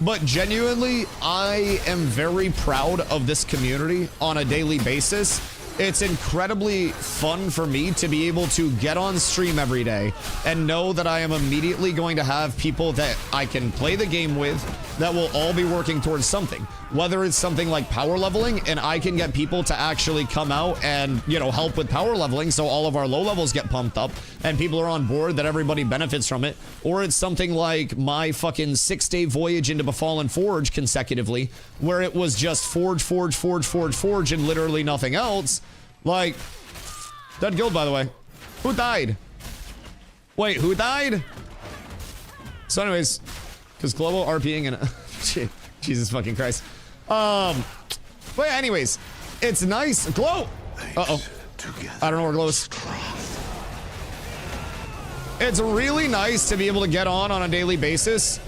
But genuinely, I am very proud of this community on a daily basis. It's incredibly fun for me to be able to get on stream every day and know that I am immediately going to have people that I can play the game with that will all be working towards something. Whether it's something like power leveling and I can get people to actually come out and, you know, help with power leveling so all of our low levels get pumped up and people are on board, that everybody benefits from it. Or it's something like my fucking 6-day voyage into Befallen Forge consecutively, where it was just forge, forge, forge, forge, forge, and literally nothing else. Like, dead guild, by the way. Who died? Wait, who died? So anyways, because global RPing and Jesus fucking Christ. But anyways, it's nice. Glow. Uh-oh. I don't know where Glow is. It's really nice to be able to get on a daily basis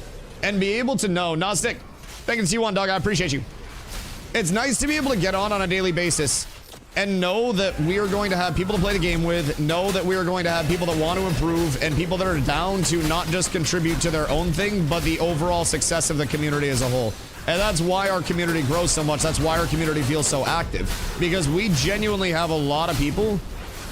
and be able to know. Gnostic, thank you to T1, dog. I appreciate you. It's nice to be able to get on a daily basis and know that we are going to have people to play the game with, know that we are going to have people that want to improve, and people that are down to not just contribute to their own thing, but the overall success of the community as a whole. And that's why our community grows so much. That's why our community feels so active. Because we genuinely have a lot of people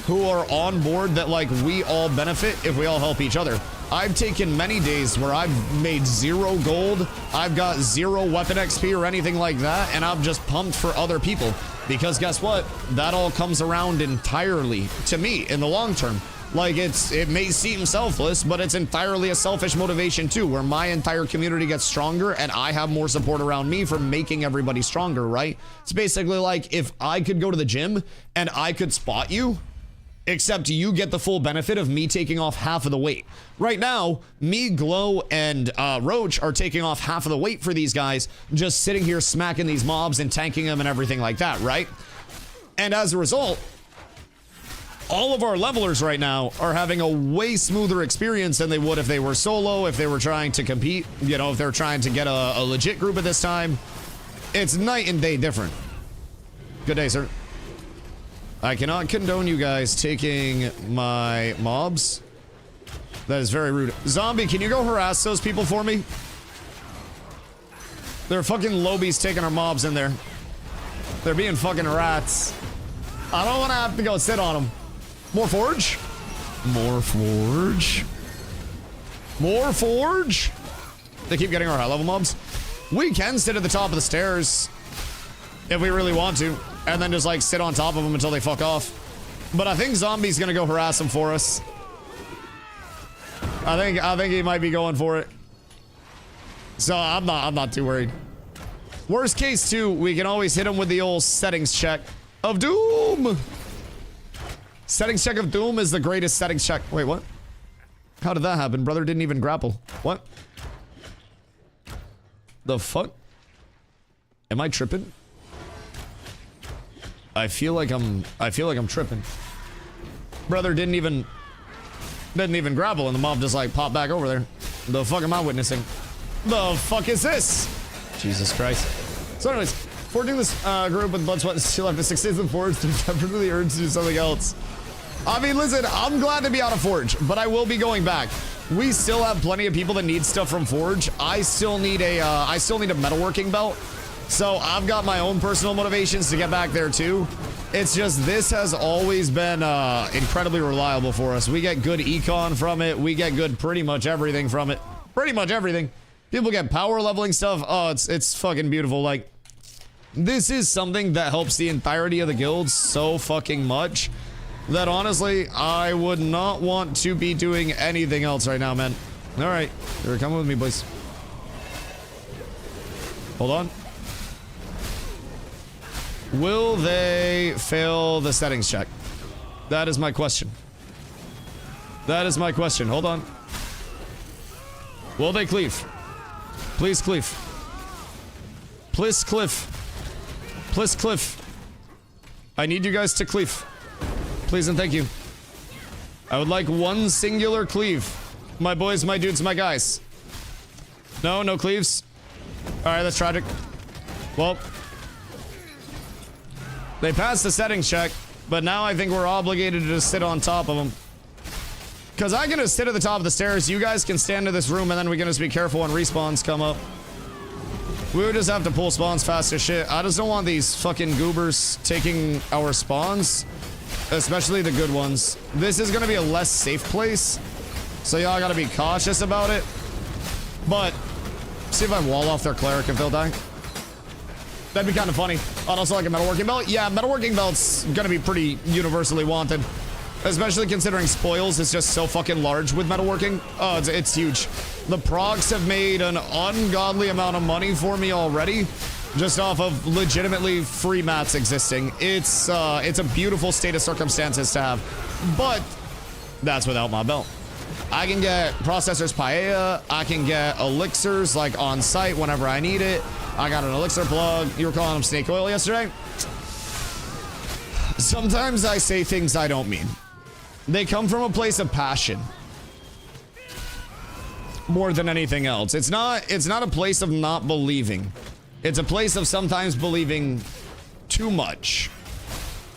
who are on board that, like, we all benefit if we all help each other. I've taken many days where I've made 0 gold, I've got 0 weapon XP or anything like that, and I've just pumped for other people. Because guess what? That all comes around entirely to me in the long term. Like, it may seem selfless, but it's entirely a selfish motivation too, where my entire community gets stronger and I have more support around me for making everybody stronger, right? It's basically like if I could go to the gym and I could spot you, except you get the full benefit of me taking off half of the weight. Right now, me, Glow, and Roach are taking off half of the weight for these guys, just sitting here smacking these mobs and tanking them and everything like that, right? And as a result, all of our levelers right now are having a way smoother experience than they would if they were solo, if they were trying to compete, you know, if they're trying to get a legit group at this time. It's night and day different. Good day, sir. I cannot condone you guys taking my mobs. That is very rude. Zombie, can you go harass those people for me? They're fucking lobies taking our mobs in there. They're being fucking rats. I don't want to have to go sit on them. More forge? More forge? More forge? They keep getting our high level mobs. We can sit at the top of the stairs if we really want to, and then just like sit on top of them until they fuck off. But I think Zombie's gonna go harass them for us. I think he might be going for it. So I'm not too worried. Worst case too, we can always hit him with the old settings check of doom. Settings check of doom is the greatest settings check. Wait, what? How did that happen? Brother didn't even grapple. What? The fuck? Am I tripping? I feel like I'm tripping. Brother didn't even grapple and the mob just like popped back over there. The fuck am I witnessing? The fuck is this? Jesus Christ. So anyways, forging this group with blood, sweat, and steel after 6 days of Forge to temporarily urge to do something else. I mean, listen, I'm glad to be out of Forge, but I will be going back. We still have plenty of people that need stuff from Forge. I still need a metalworking belt. So I've got my own personal motivations to get back there too. It's just this has always been incredibly reliable for us. We get good econ from it. We get good pretty much everything from it. Pretty much everything. People get power leveling stuff. Oh, it's fucking beautiful. Like, this is something that helps the entirety of the guild so fucking much that honestly, I would not want to be doing anything else right now, man. All right, you're coming with me, boys. Hold on. Will they fail the settings check? That is my question. That is my question. Hold on. Will they cleave? Please cleave. Please cliff. Please cliff. I need you guys to cleave. Please and thank you. I would like one singular cleave. My boys, my dudes, my guys. No, no cleaves. Alright, that's tragic. Well, they passed the settings check, but now I think we're obligated to just sit on top of them. Because I'm going to sit at the top of the stairs. You guys can stand in this room, and then we can just be careful when respawns come up. We would just have to pull spawns fast as shit. I just don't want these fucking goobers taking our spawns, especially the good ones. This is gonna be a less safe place, so y'all gotta be cautious about it. But see if I wall off their cleric if they'll die. That'd be kind of funny. I'd also like a metalworking belt. Yeah, metalworking belt's gonna be pretty universally wanted, especially considering spoils is just so fucking large with metalworking. Oh, it's huge. The procs have made an ungodly amount of money for me already, just off of legitimately free mats existing. It's a beautiful state of circumstances to have, but that's without my belt. I can get processors paella. I can get elixirs like on site whenever I need it. I got an elixir plug. You were calling them snake oil yesterday. Sometimes I say things I don't mean. They come from a place of passion more than anything else. It's not a place of not believing. It's a place of sometimes believing too much.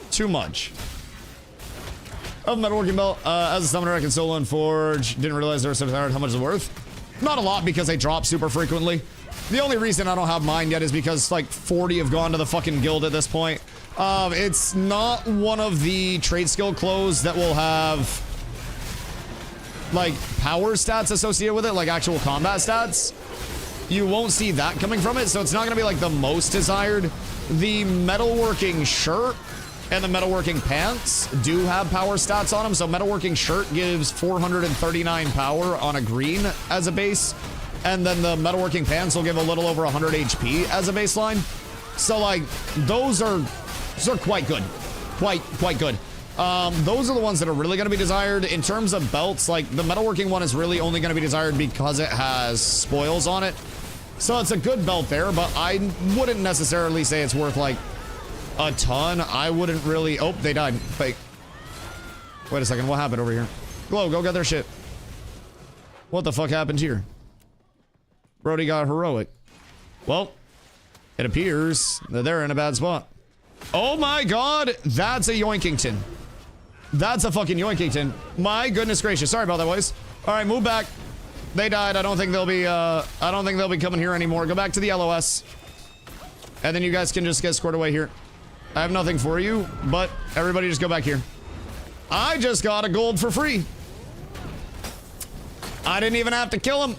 Too much. Of metalworking belt, as a summoner I can solo and forge. Didn't realize they were so tired. How much is it worth? Not a lot because they drop super frequently. The only reason I don't have mine yet is because like 40 have gone to the fucking guild at this point. It's not one of the trade skill clothes that will have like power stats associated with it, like actual combat stats. You won't see that coming from it, so it's not gonna be like the most desired. The metalworking shirt and the metalworking pants do have power stats on them. So metalworking shirt gives 439 power on a green as a base, and then the metalworking pants will give a little over 100 HP as a baseline. So like those are quite good, quite good. Those are the ones that are really going to be desired. In terms of belts, like the metalworking one is really only going to be desired because it has spoils on it. So it's a good belt there, but I wouldn't necessarily say it's worth like a ton. I wouldn't really. Oh, they died. Fake. Wait a second. What happened over here? Glow, go get their shit. What the fuck happened here? Brody got heroic. Well, it appears that they're in a bad spot. Oh my god, that's a Yoinkington. That's a fucking Yoinkington. My goodness gracious. Sorry about that, boys. All right, move back. They died. I don't think they'll be coming here anymore. Go back to the LOS. And then you guys can just get scored away here. I have nothing for you, but everybody just go back here. I just got a gold for free. I didn't even have to kill him.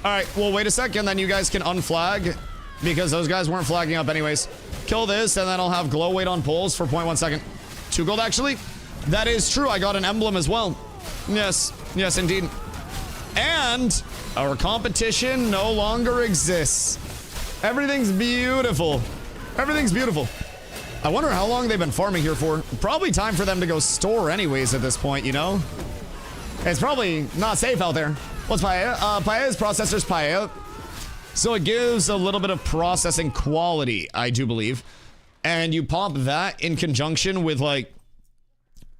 All right, well, wait a second. Then you guys can unflag because those guys weren't flagging up anyways. Kill this, and then I'll have glow weight on poles for 0.1 second. 2 gold, actually. That is true. I got an emblem as well. Yes, yes, indeed. And our competition no longer exists. Everything's beautiful. Everything's beautiful. I wonder how long they've been farming here for. Probably time for them to go store anyways at this point, you know? It's probably not safe out there. What's paella? Paella is processor's paella. So it gives a little bit of processing quality, I do believe. And you pop that in conjunction with like,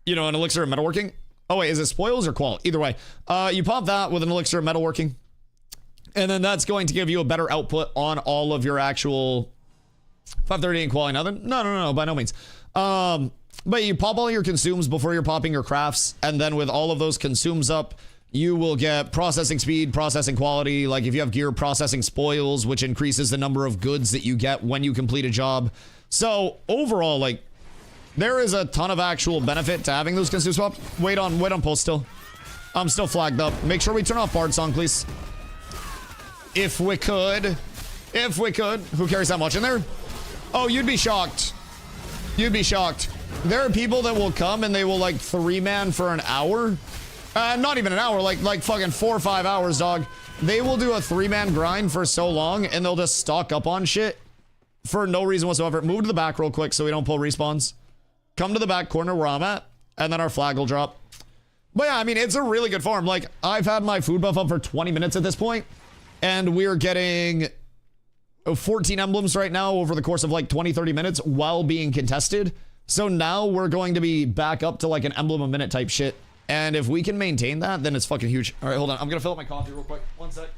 you know, an elixir of metalworking. Oh wait, is it spoils or qual? Either way. You pop that with an elixir of metalworking. And then that's going to give you a better output on all of your actual 538 and quality. Nothing? No, by no means. But you pop all your consumes before you're popping your crafts. And then with all of those consumes up, you will get processing speed, processing quality. Like if you have gear, processing spoils, which increases the number of goods that you get when you complete a job. So overall, like there is a ton of actual benefit to having those consume swap. Wait on pulse still. I'm still flagged up. Make sure we turn off Bard Song, please. If we could. If we could. Who carries that much in there? Oh, you'd be shocked. You'd be shocked. There are people that will come and they will like 3-man for an hour. Not even an hour, like fucking 4 or 5 hours, dog. They will do a 3-man grind for so long and they'll just stock up on shit for no reason whatsoever. Move to the back real quick so we don't pull respawns. Come to the back corner where I'm at, and then our flag will drop. But yeah, I mean, it's a really good farm. Like, I've had my food buff up for 20 minutes at this point, and we're getting 14 emblems right now over the course of like 20-30 minutes while being contested. So now we're going to be back up to like an emblem a minute type shit. And if we can maintain that, then it's fucking huge. All right, hold on. I'm going to fill up my coffee real quick. 1 sec.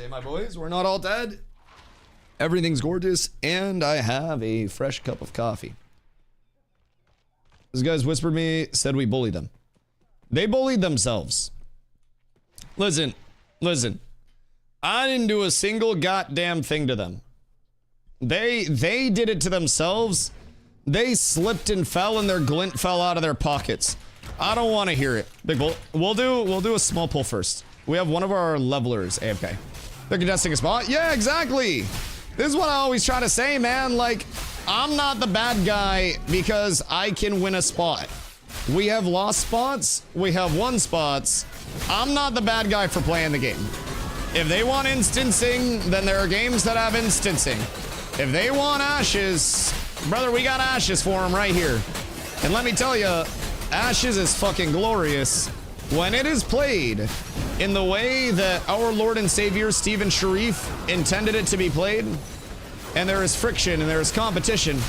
Thursday, my boys. We're not all dead. Everything's gorgeous, and I have a fresh cup of coffee. These guys whispered me, said we bullied them. They bullied themselves. Listen. I didn't do a single goddamn thing to them. They did it to themselves. They slipped and fell, and their glint fell out of their pockets. I don't want to hear it. Big bull. We'll do a small pull first. We have one of our levelers AFK. They're contesting a spot. Yeah, exactly. This is what I always try to say, man. Like, I'm not the bad guy because I can win a spot. We have lost spots. We have won spots. I'm not the bad guy for playing the game. If they want instancing, then there are games that have instancing. If they want ashes, brother, we got ashes for them right here. And let me tell you, ashes is fucking glorious when it is played in the way that our Lord and Savior Stephen Sharif intended it to be played, and there is friction and there is competition.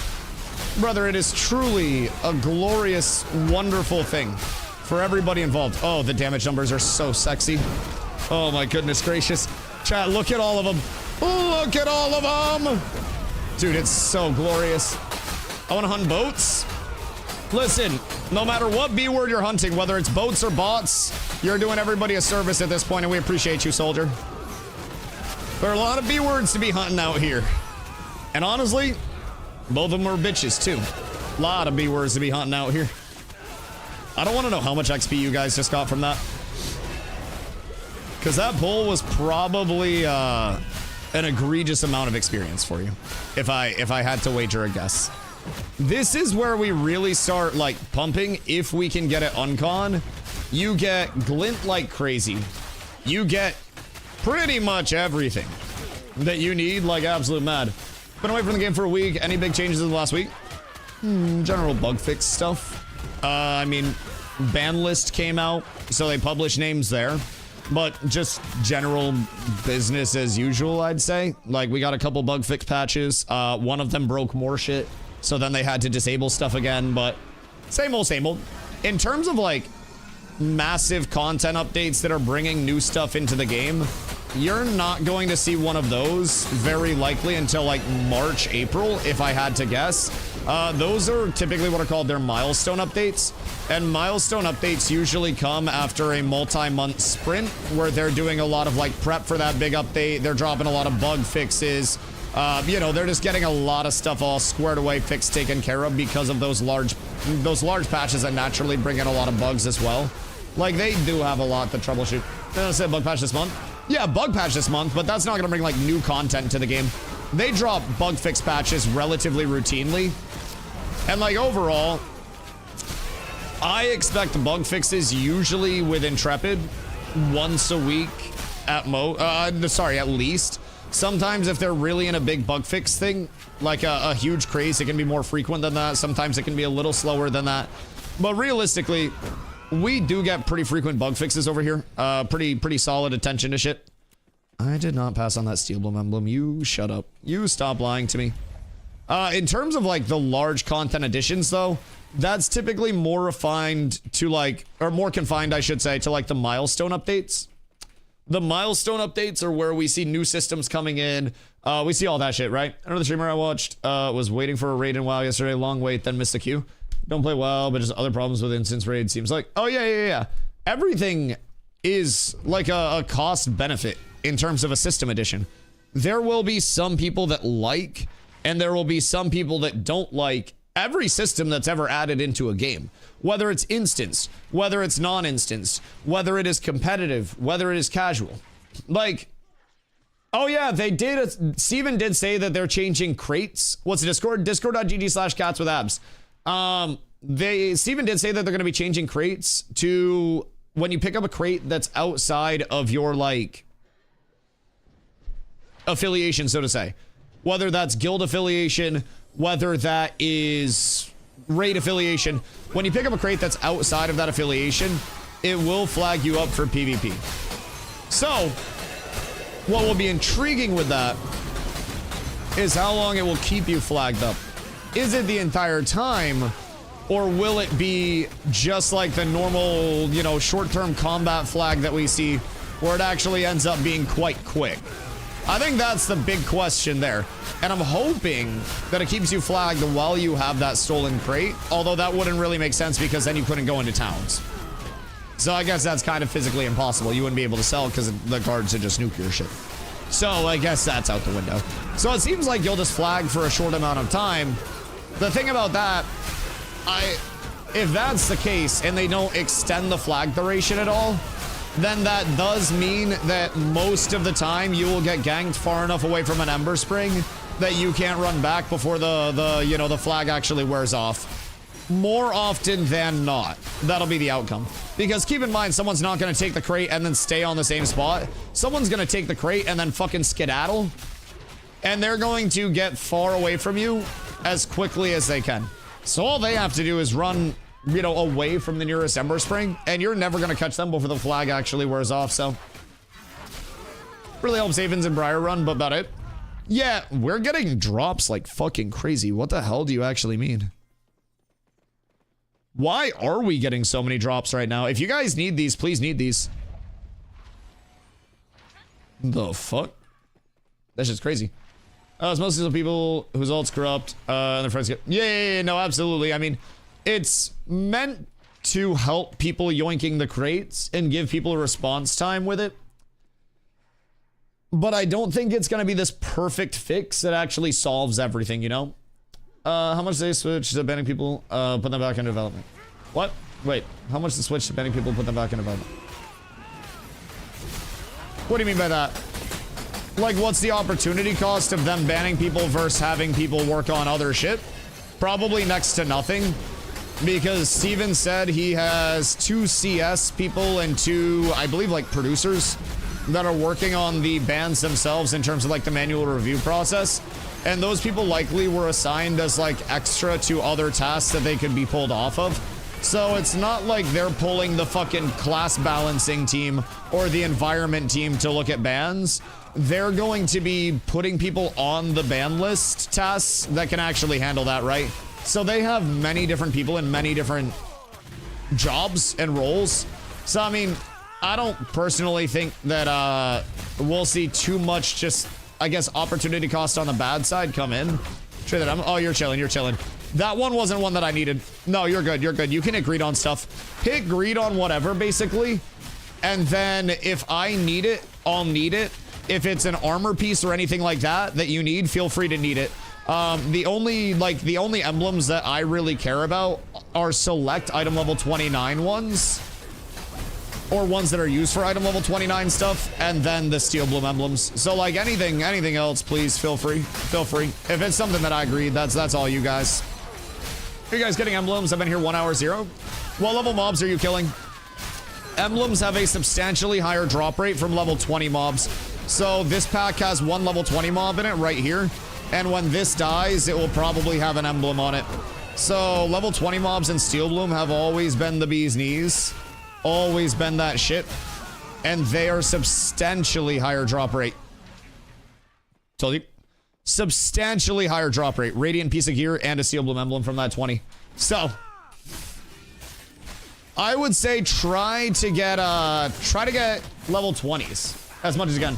Brother, it is truly a glorious, wonderful thing for everybody involved. Oh, the damage numbers are so sexy. Oh my goodness gracious. Chat, look at all of them. Look at all of them. Dude, it's so glorious. I want to hunt boats. Listen, no matter what B word you're hunting, whether it's boats or bots, you're doing everybody a service at this point, and we appreciate you, soldier. There are a lot of B words to be hunting out here. And honestly, both of them are bitches, too. A lot of B words to be hunting out here. I don't want to know how much XP you guys just got from that. Because that pull was probably an egregious amount of experience for you. If I had to wager a guess. This is where we really start, like, pumping. If we can get it uncon, you get glint like crazy. You get pretty much everything that you need, like absolute mad. Been away from the game for a week. Any big changes in the last week? General bug fix stuff. I mean, ban list came out, so they published names there. But just general business as usual, I'd say. Like, we got a couple bug fix patches. One of them broke more shit, so then they had to disable stuff again, but same old, same old. In terms of, like, massive content updates that are bringing new stuff into the game, you're not going to see one of those very likely until, like, March, April, if I had to guess. Those are typically what are called their milestone updates. And milestone updates usually come after a multi-month sprint where they're doing a lot of, like, prep for that big update. They're dropping a lot of bug fixes. You know, they're just getting a lot of stuff all squared away, fixed, taken care of because of those large patches that naturally bring in a lot of bugs as well. Like, they do have a lot to troubleshoot. I said bug patch this month. Yeah, bug patch this month, but that's not going to bring, like, new content to the game. They drop bug fix patches relatively routinely. And, like, overall, I expect bug fixes usually with Intrepid once a week at at least. Sometimes if they're really in a big bug fix thing, like a huge craze, it can be more frequent than that. Sometimes it can be a little slower than that. But realistically, we do get pretty frequent bug fixes over here. Pretty solid attention to shit. I did not pass on that Steel Bloom emblem. You shut up. You stop lying to me. In terms of, like, the large content additions, though, that's typically more refined to, like, or more confined, I should say, to, like, the milestone updates. The milestone updates are where we see new systems coming in. We see all that shit, right? Another streamer I watched was waiting for a raid in WoW yesterday. Long wait, then missed the queue. Don't play WoW, but just other problems with instance raid. Seems like, oh, yeah. Everything is like a cost benefit in terms of a system addition. There will be some people that like, and there will be some people that don't like every system that's ever added into a game. Whether it's instanced, whether it's non-instanced, whether it is competitive, whether it is casual. Like, oh yeah, they did, Steven did say that they're changing crates. What's the Discord? Discord.gg/catswithabs. Steven did say that they're going to be changing crates to when you pick up a crate that's outside of your, like, affiliation, so to say. Whether that's guild affiliation, whether that is raid affiliation, when you pick up a crate that's outside of that affiliation, it will flag you up for PvP. So, what will be intriguing with that is how long it will keep you flagged up. Is it the entire time, or will it be just like the normal, you know, short-term combat flag that we see where it actually ends up being quite quick? I think that's the big question there. And I'm hoping that it keeps you flagged while you have that stolen crate. Although that wouldn't really make sense because then you couldn't go into towns. So I guess that's kind of physically impossible. You wouldn't be able to sell because the guards would just nuke your shit. So I guess that's out the window. So it seems like you'll just flag for a short amount of time. The thing about that, if that's the case and they don't extend the flag duration at all, then that does mean that most of the time you will get ganked far enough away from an Ember Spring that you can't run back before the flag actually wears off. More often than not, that'll be the outcome. Because keep in mind, someone's not going to take the crate and then stay on the same spot. Someone's going to take the crate and then fucking skedaddle. And they're going to get far away from you as quickly as they can. So all they have to do is run, away from the nearest Ember Spring, and you're never going to catch them before the flag actually wears off, so. Really helps Avens and Briar run, but about it. Yeah, we're getting drops like fucking crazy. What the hell do you actually mean? Why are we getting so many drops right now? If you guys need these, please need these. The fuck? That shit's crazy. It's mostly the people whose ults corrupt, and their friends get... Yeah, no, absolutely. I mean, it's meant to help people yoinking the crates and give people a response time with it. But I don't think it's going to be this perfect fix that actually solves everything, How much do they switch to banning people, put them back in development? What? Wait, how much to switch to banning people, put them back in development? What do you mean by that? Like, what's the opportunity cost of them banning people versus having people work on other shit? Probably next to nothing. Because Steven said he has 2 CS people and 2, I believe, like, producers that are working on the bans themselves in terms of, like, the manual review process. And those people likely were assigned as, like, extra to other tasks that they could be pulled off of. So it's not like they're pulling the fucking class balancing team or the environment team to look at bans. They're going to be putting people on the ban list tasks that can actually handle that, right? So they have many different people in many different jobs and roles. So, I mean, I don't personally think that we'll see too much just... I guess opportunity cost on the bad side come in. Sure that oh, you're chilling, you're chilling. That one wasn't one that I needed. No, you're good, you're good. You can hit greed on stuff. Hit greed on whatever, basically. And then if I need it, I'll need it. If it's an armor piece or anything like that that you need, feel free to need it. The only emblems that I really care about are select item level 29 ones. Or ones that are used for item level 29 stuff, and then the Steel Bloom emblems. So, like, anything else, please, feel free. Feel free. If it's something that I agree, that's all you guys. Are you guys getting emblems? I've been here 1 hour 0. What level mobs are you killing? Emblems have a substantially higher drop rate from level 20 mobs. So, this pack has 1 level 20 mob in it right here. And when this dies, it will probably have an emblem on it. So, level 20 mobs and Steel Bloom have always been the bee's knees. Always been that shit. And they are substantially higher drop rate. Told you. Substantially higher drop rate. Radiant piece of gear and a Steel Bloom emblem from that 20. So I would say try to get level 20s as much as you can.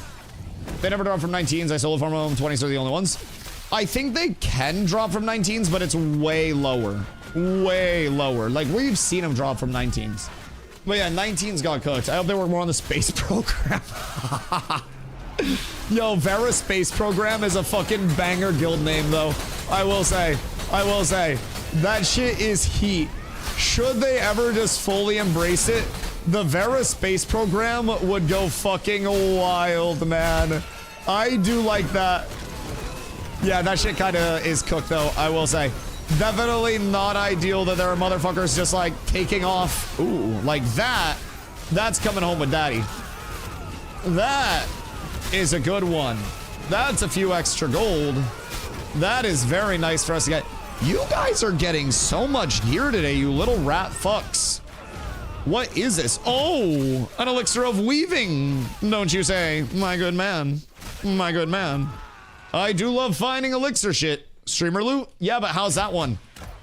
They never drop from 19s. I solo farm them. 20s are the only ones. I think they can drop from 19s, but it's way lower. Way lower. Like, we've seen them drop from 19s. But yeah, 19's got cooked. I hope they work more on the space program. Yo, Vera Space Program is a fucking banger guild name, though. I will say. That shit is heat. Should they ever just fully embrace it, the Vera Space Program would go fucking wild, man. I do like that. Yeah, that shit kind of is cooked, though, I will say. Definitely not ideal that there are motherfuckers just, like, taking off. Ooh, like that. That's coming home with daddy. That is a good one. That's a few extra gold. That is very nice for us to get. You guys are getting so much gear today, you little rat fucks. What is this? Oh, an elixir of weaving, don't you say, my good man. My good man. I do love finding elixir shit. Streamer loot? Yeah, but how's that one?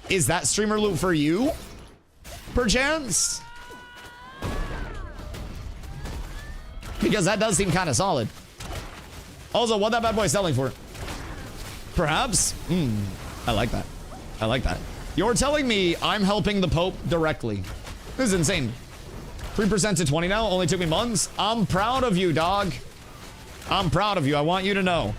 Is that streamer loot for you? Perchance? Because that does seem kind of solid. Also, what that bad boy selling for? Perhaps? I like that. I like that. You're telling me I'm helping the Pope directly. This is insane. 3% to 20 now. Only took me months. I'm proud of you, dog. I'm proud of you. I want you to know.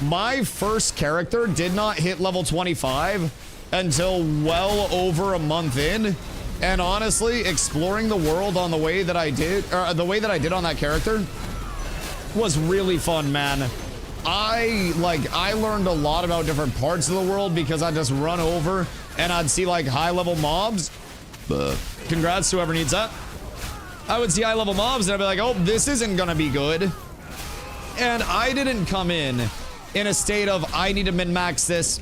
My first character did not hit level 25 until well over a month in. And honestly, exploring the world on the way that I did, or the way that I did on that character was really fun, man. I learned a lot about different parts of the world because I'd just run over and I'd see like high level mobs. Congrats to whoever needs that. I would see high level mobs and I'd be like, oh, this isn't gonna be good. And I didn't come in a state of, I need to min-max this.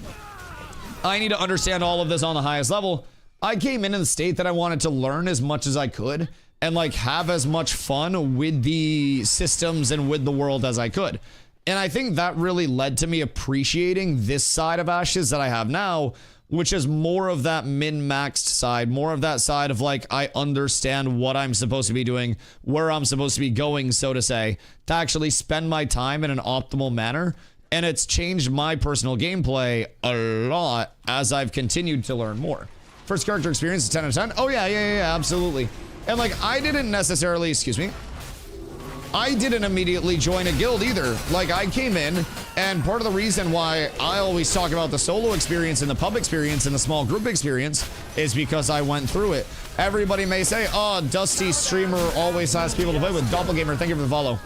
I need to understand all of this on the highest level. I came in the state that I wanted to learn as much as I could and like have as much fun with the systems and with the world as I could. And I think that really led to me appreciating this side of Ashes that I have now, which is more of that min-maxed side, more of that side of like, I understand what I'm supposed to be doing, where I'm supposed to be going, so to say, to actually spend my time in an optimal manner. And it's changed my personal gameplay a lot as I've continued to learn more. First character experience is 10 out of 10. Oh yeah, absolutely. And like, I didn't necessarily, I didn't immediately join a guild either. Like, I came in, and part of the reason why I always talk about the solo experience and the pub experience and the small group experience is because I went through it. Everybody may say, oh, Dusty Streamer always has people to play with. Doppelganger, thank you for the follow.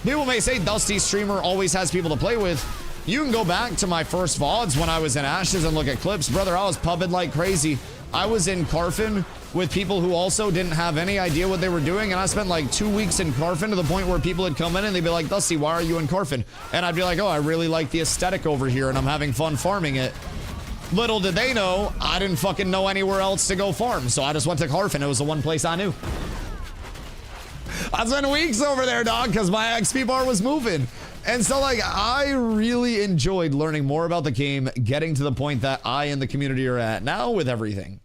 People may say Dusty Streamer always has people to play with. You can go back to my first VODs when I was in Ashes and look at clips. Brother, I was pubbing like crazy. I was in Carfin with people who also didn't have any idea what they were doing, and I spent like 2 weeks in Carfin to the point where people would come in and they'd be like, Dusty, why are you in Carfin? And I'd be like, oh, I really like the aesthetic over here and I'm having fun farming it. Little did they know, I didn't fucking know anywhere else to go farm, so I just went to Carfin. It was the one place I knew. I spent weeks over there, dog, because my XP bar was moving. And so, like, I really enjoyed learning more about the game, getting to the point that I and the community are at now with everything.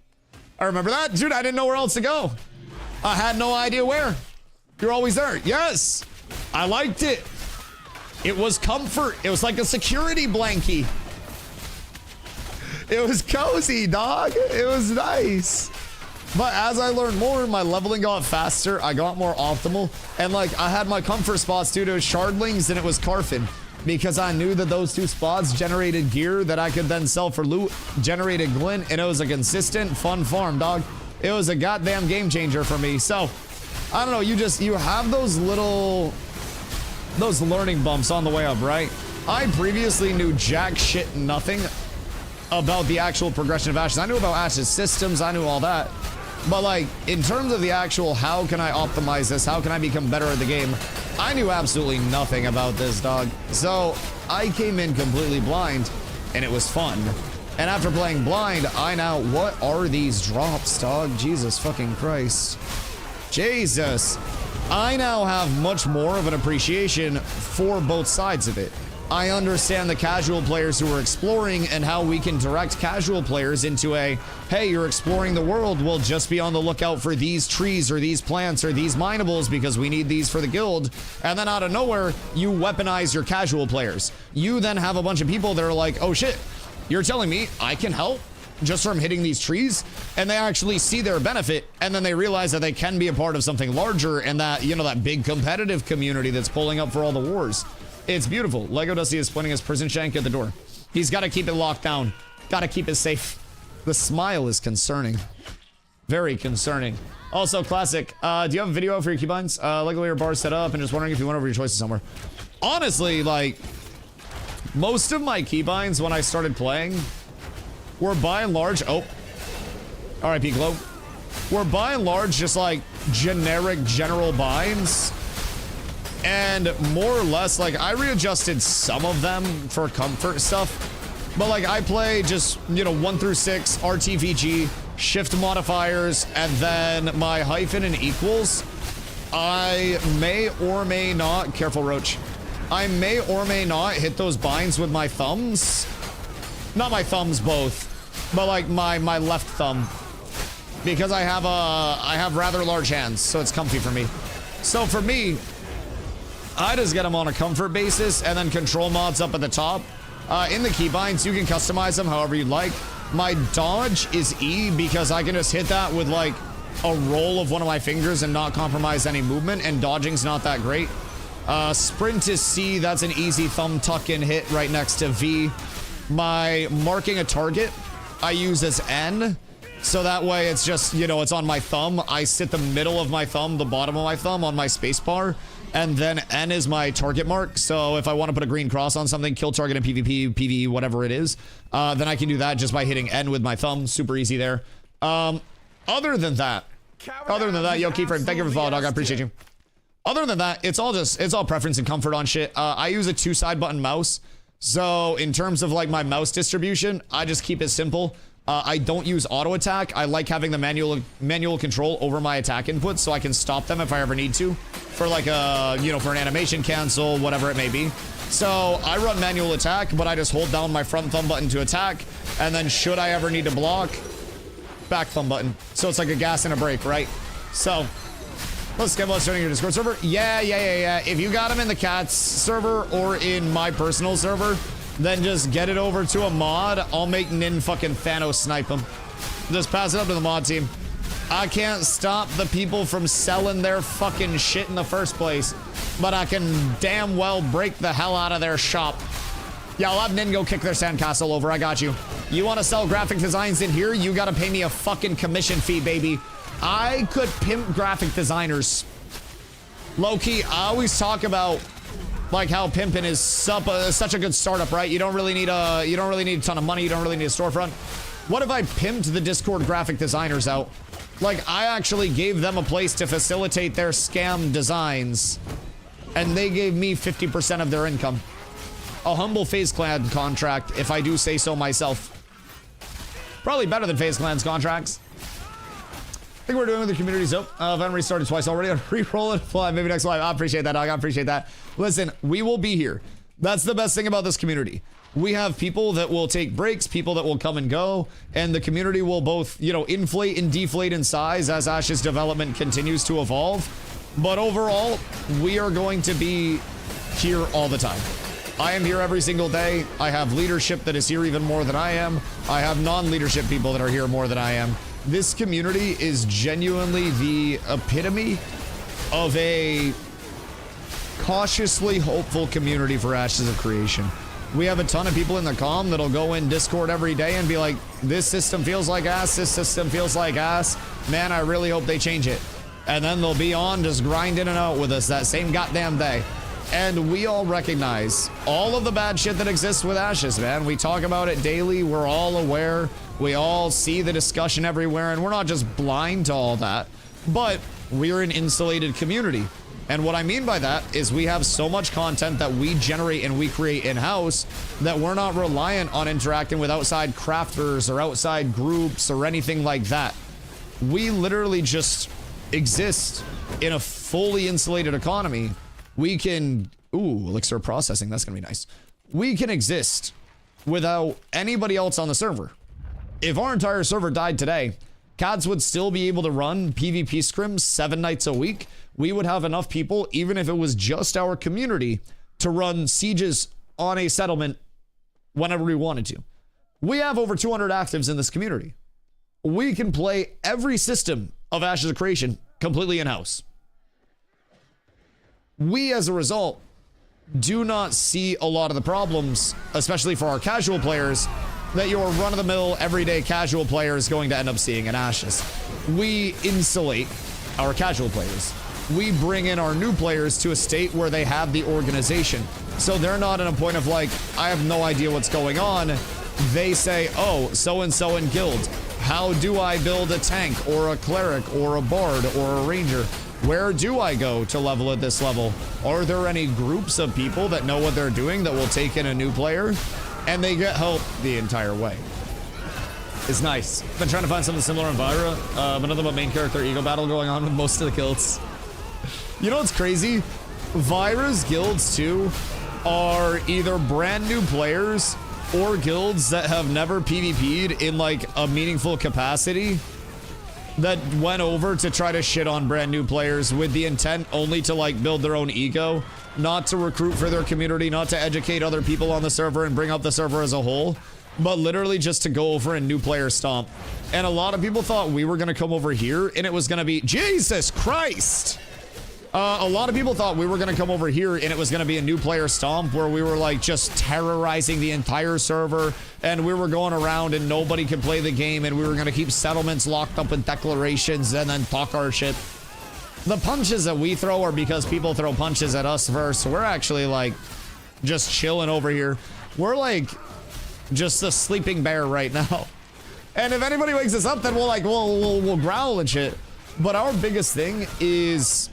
I remember that. Dude, I didn't know where else to go. I had no idea where. You're always there. Yes. I liked it. It was comfort. It was like a security blankie. It was cozy, dog. It was nice. But as I learned more, my leveling got faster. I got more optimal. And like, I had my comfort spots due to Shardlings and it was Carfin. Because I knew that those two spots generated gear that I could then sell for loot, generated glint, and it was a consistent, fun farm, dog. It was a goddamn game changer for me. So, I don't know, you have those learning bumps on the way up, right? I previously knew jack shit nothing about the actual progression of Ashes. I knew about Ashes systems, I knew all that. But like, in terms of the actual, how can I optimize this? How can I become better at the game? I knew absolutely nothing about this, dog. So I came in completely blind and it was fun. And after playing blind, what are these drops, dog? Jesus fucking Christ. Jesus. I now have much more of an appreciation for both sides of it. I understand the casual players who are exploring and how we can direct casual players into a, hey, you're exploring the world, well, just be on the lookout for these trees or these plants or these minables because we need these for the guild. And then out of nowhere, you weaponize your casual players. You then have a bunch of people that are like, oh shit, you're telling me I can help just from hitting these trees? And they actually see their benefit, and then they realize that they can be a part of something larger and that, you know, that big competitive community that's pulling up for all the wars. It's beautiful. Lego Dusty is pointing his prison shank at the door. He's got to keep it locked down. Got to keep it safe. The smile is concerning. Very concerning. Also, classic. Do you have a video for your keybinds? Like the way your bar's set up, and just wondering if you went over your choices somewhere. Honestly, like, most of my keybinds when I started playing were by and large, RIP Glow. Were by and large just like generic general binds. And more or less, like, I readjusted some of them for comfort stuff. But, like, I play just, you know, 1 through 6, RTVG, shift modifiers, and then my hyphen and equals. I may or may not, careful Roach, I may or may not hit those binds with my thumbs. Not my thumbs both, but, like, my left thumb. Because I have rather large hands, so it's comfy for me. So for me, I just get them on a comfort basis, and then control mods up at the top. In the keybinds, you can customize them however you'd like. My dodge is E because I can just hit that with like a roll of one of my fingers and not compromise any movement, and dodging's not that great. Sprint is C, that's an easy thumb tuck in hit right next to V. My marking a target, I use as N. So that way it's just, you know, it's on my thumb. I sit the middle of my thumb, the bottom of my thumb on my spacebar, and then N is my target mark. So if I want to put a green cross on something, kill target in PvP, PvE, whatever it is, then I can do that just by hitting N with my thumb. Super easy there. Other than that, yo, Keyframe, thank you for the follow, dog. I appreciate you. Other than that, it's all preference and comfort on shit. I use a 2-side button mouse. So in terms of like my mouse distribution, I just keep it simple. I don't use auto attack. I like having the manual control over my attack inputs so I can stop them if I ever need to for like a, you know, for an animation cancel, whatever it may be. So I run manual attack, but I just hold down my front thumb button to attack. And then should I ever need to block, back thumb button. So it's like a gas and a brake, right? So let's get starting your Discord server. Yeah. If you got them in the Cats server or in my personal server, then just get it over to a mod. I'll make Nin fucking Thanos snipe him. Just pass it up to the mod team. I can't stop the people from selling their fucking shit in the first place, but I can damn well break the hell out of their shop. Yeah, I'll have Nin go kick their sandcastle over. I got you. You want to sell graphic designs in here? You got to pay me a fucking commission fee, baby. I could pimp graphic designers. Low-key, I always talk about like how pimping is such a good startup, right? You don't really need a ton of money. You don't really need a storefront. What if I pimped the Discord graphic designers out? Like, I actually gave them a place to facilitate their scam designs, and they gave me 50% of their income. A humble FaZe Clan contract, if I do say so myself. Probably better than FaZe Clan's contracts. I think we're doing with the community soap. If I haven't restarted twice already, I'll re-roll it. Fly, maybe next live. I appreciate that, dog. I appreciate that. Listen, we will be here. That's the best thing about this community. We have people that will take breaks, people that will come and go, and the community will both, you know, inflate and deflate in size as Ash's development continues to evolve. But overall, we are going to be here all the time. I am here every single day. I have leadership that is here even more than I am. I have non-leadership people that are here more than I am. This community is genuinely the epitome of a cautiously hopeful community for Ashes of Creation. We have a ton of people in the comm that'll go in Discord every day and be like, this system feels like ass, this system feels like ass. Man, I really hope they change it. And then they'll be on just grinding it out with us that same goddamn day. And we all recognize all of the bad shit that exists with Ashes, man. We talk about it daily. We're all aware. We all see the discussion everywhere, and we're not just blind to all that, but we're an insulated community. And what I mean by that is we have so much content that we generate and we create in-house that we're not reliant on interacting with outside crafters or outside groups or anything like that. We literally just exist in a fully insulated economy. We can, elixir processing, that's gonna be nice. We can exist without anybody else on the server. If our entire server died today, Cads would still be able to run PvP scrims 7 nights a week. We would have enough people, even if it was just our community, to run sieges on a settlement whenever we wanted to. We have over 200 actives in this community. We can play every system of Ashes of Creation completely in-house. We, as a result, do not see a lot of the problems, especially for our casual players, that your run-of-the-mill, everyday casual player is going to end up seeing in Ashes. We insulate our casual players. We bring in our new players to a state where they have the organization. So they're not in a point of like, I have no idea what's going on. They say, oh, so-and-so in guild. How do I build a tank or a cleric or a bard or a ranger? Where do I go to level at this level? Are there any groups of people that know what they're doing that will take in a new player? And they get help the entire way. It's nice. Been trying to find something similar in Vyra, but nothing but main character ego battle going on with most of the guilds. You know what's crazy? Vyra's guilds too are either brand new players or guilds that have never PvP'd in like a meaningful capacity. that went over to try to shit on brand new players with the intent only to like build their own ego, not to recruit for their community, not to educate other people on the server and bring up the server as a whole, but literally just to go over and new player stomp. And a lot of people thought we were gonna come over here and it was gonna be, Jesus Christ! A lot of people thought we were gonna come over here and it was gonna be a new player stomp where we were like just terrorizing the entire server and we were going around and nobody could play the game and we were gonna keep settlements locked up with declarations and then talk our shit. The punches that we throw are because people throw punches at us first. So we're actually like just chilling over here. We're like just a sleeping bear right now. And if anybody wakes us up, then we'll growl and shit. But our biggest thing is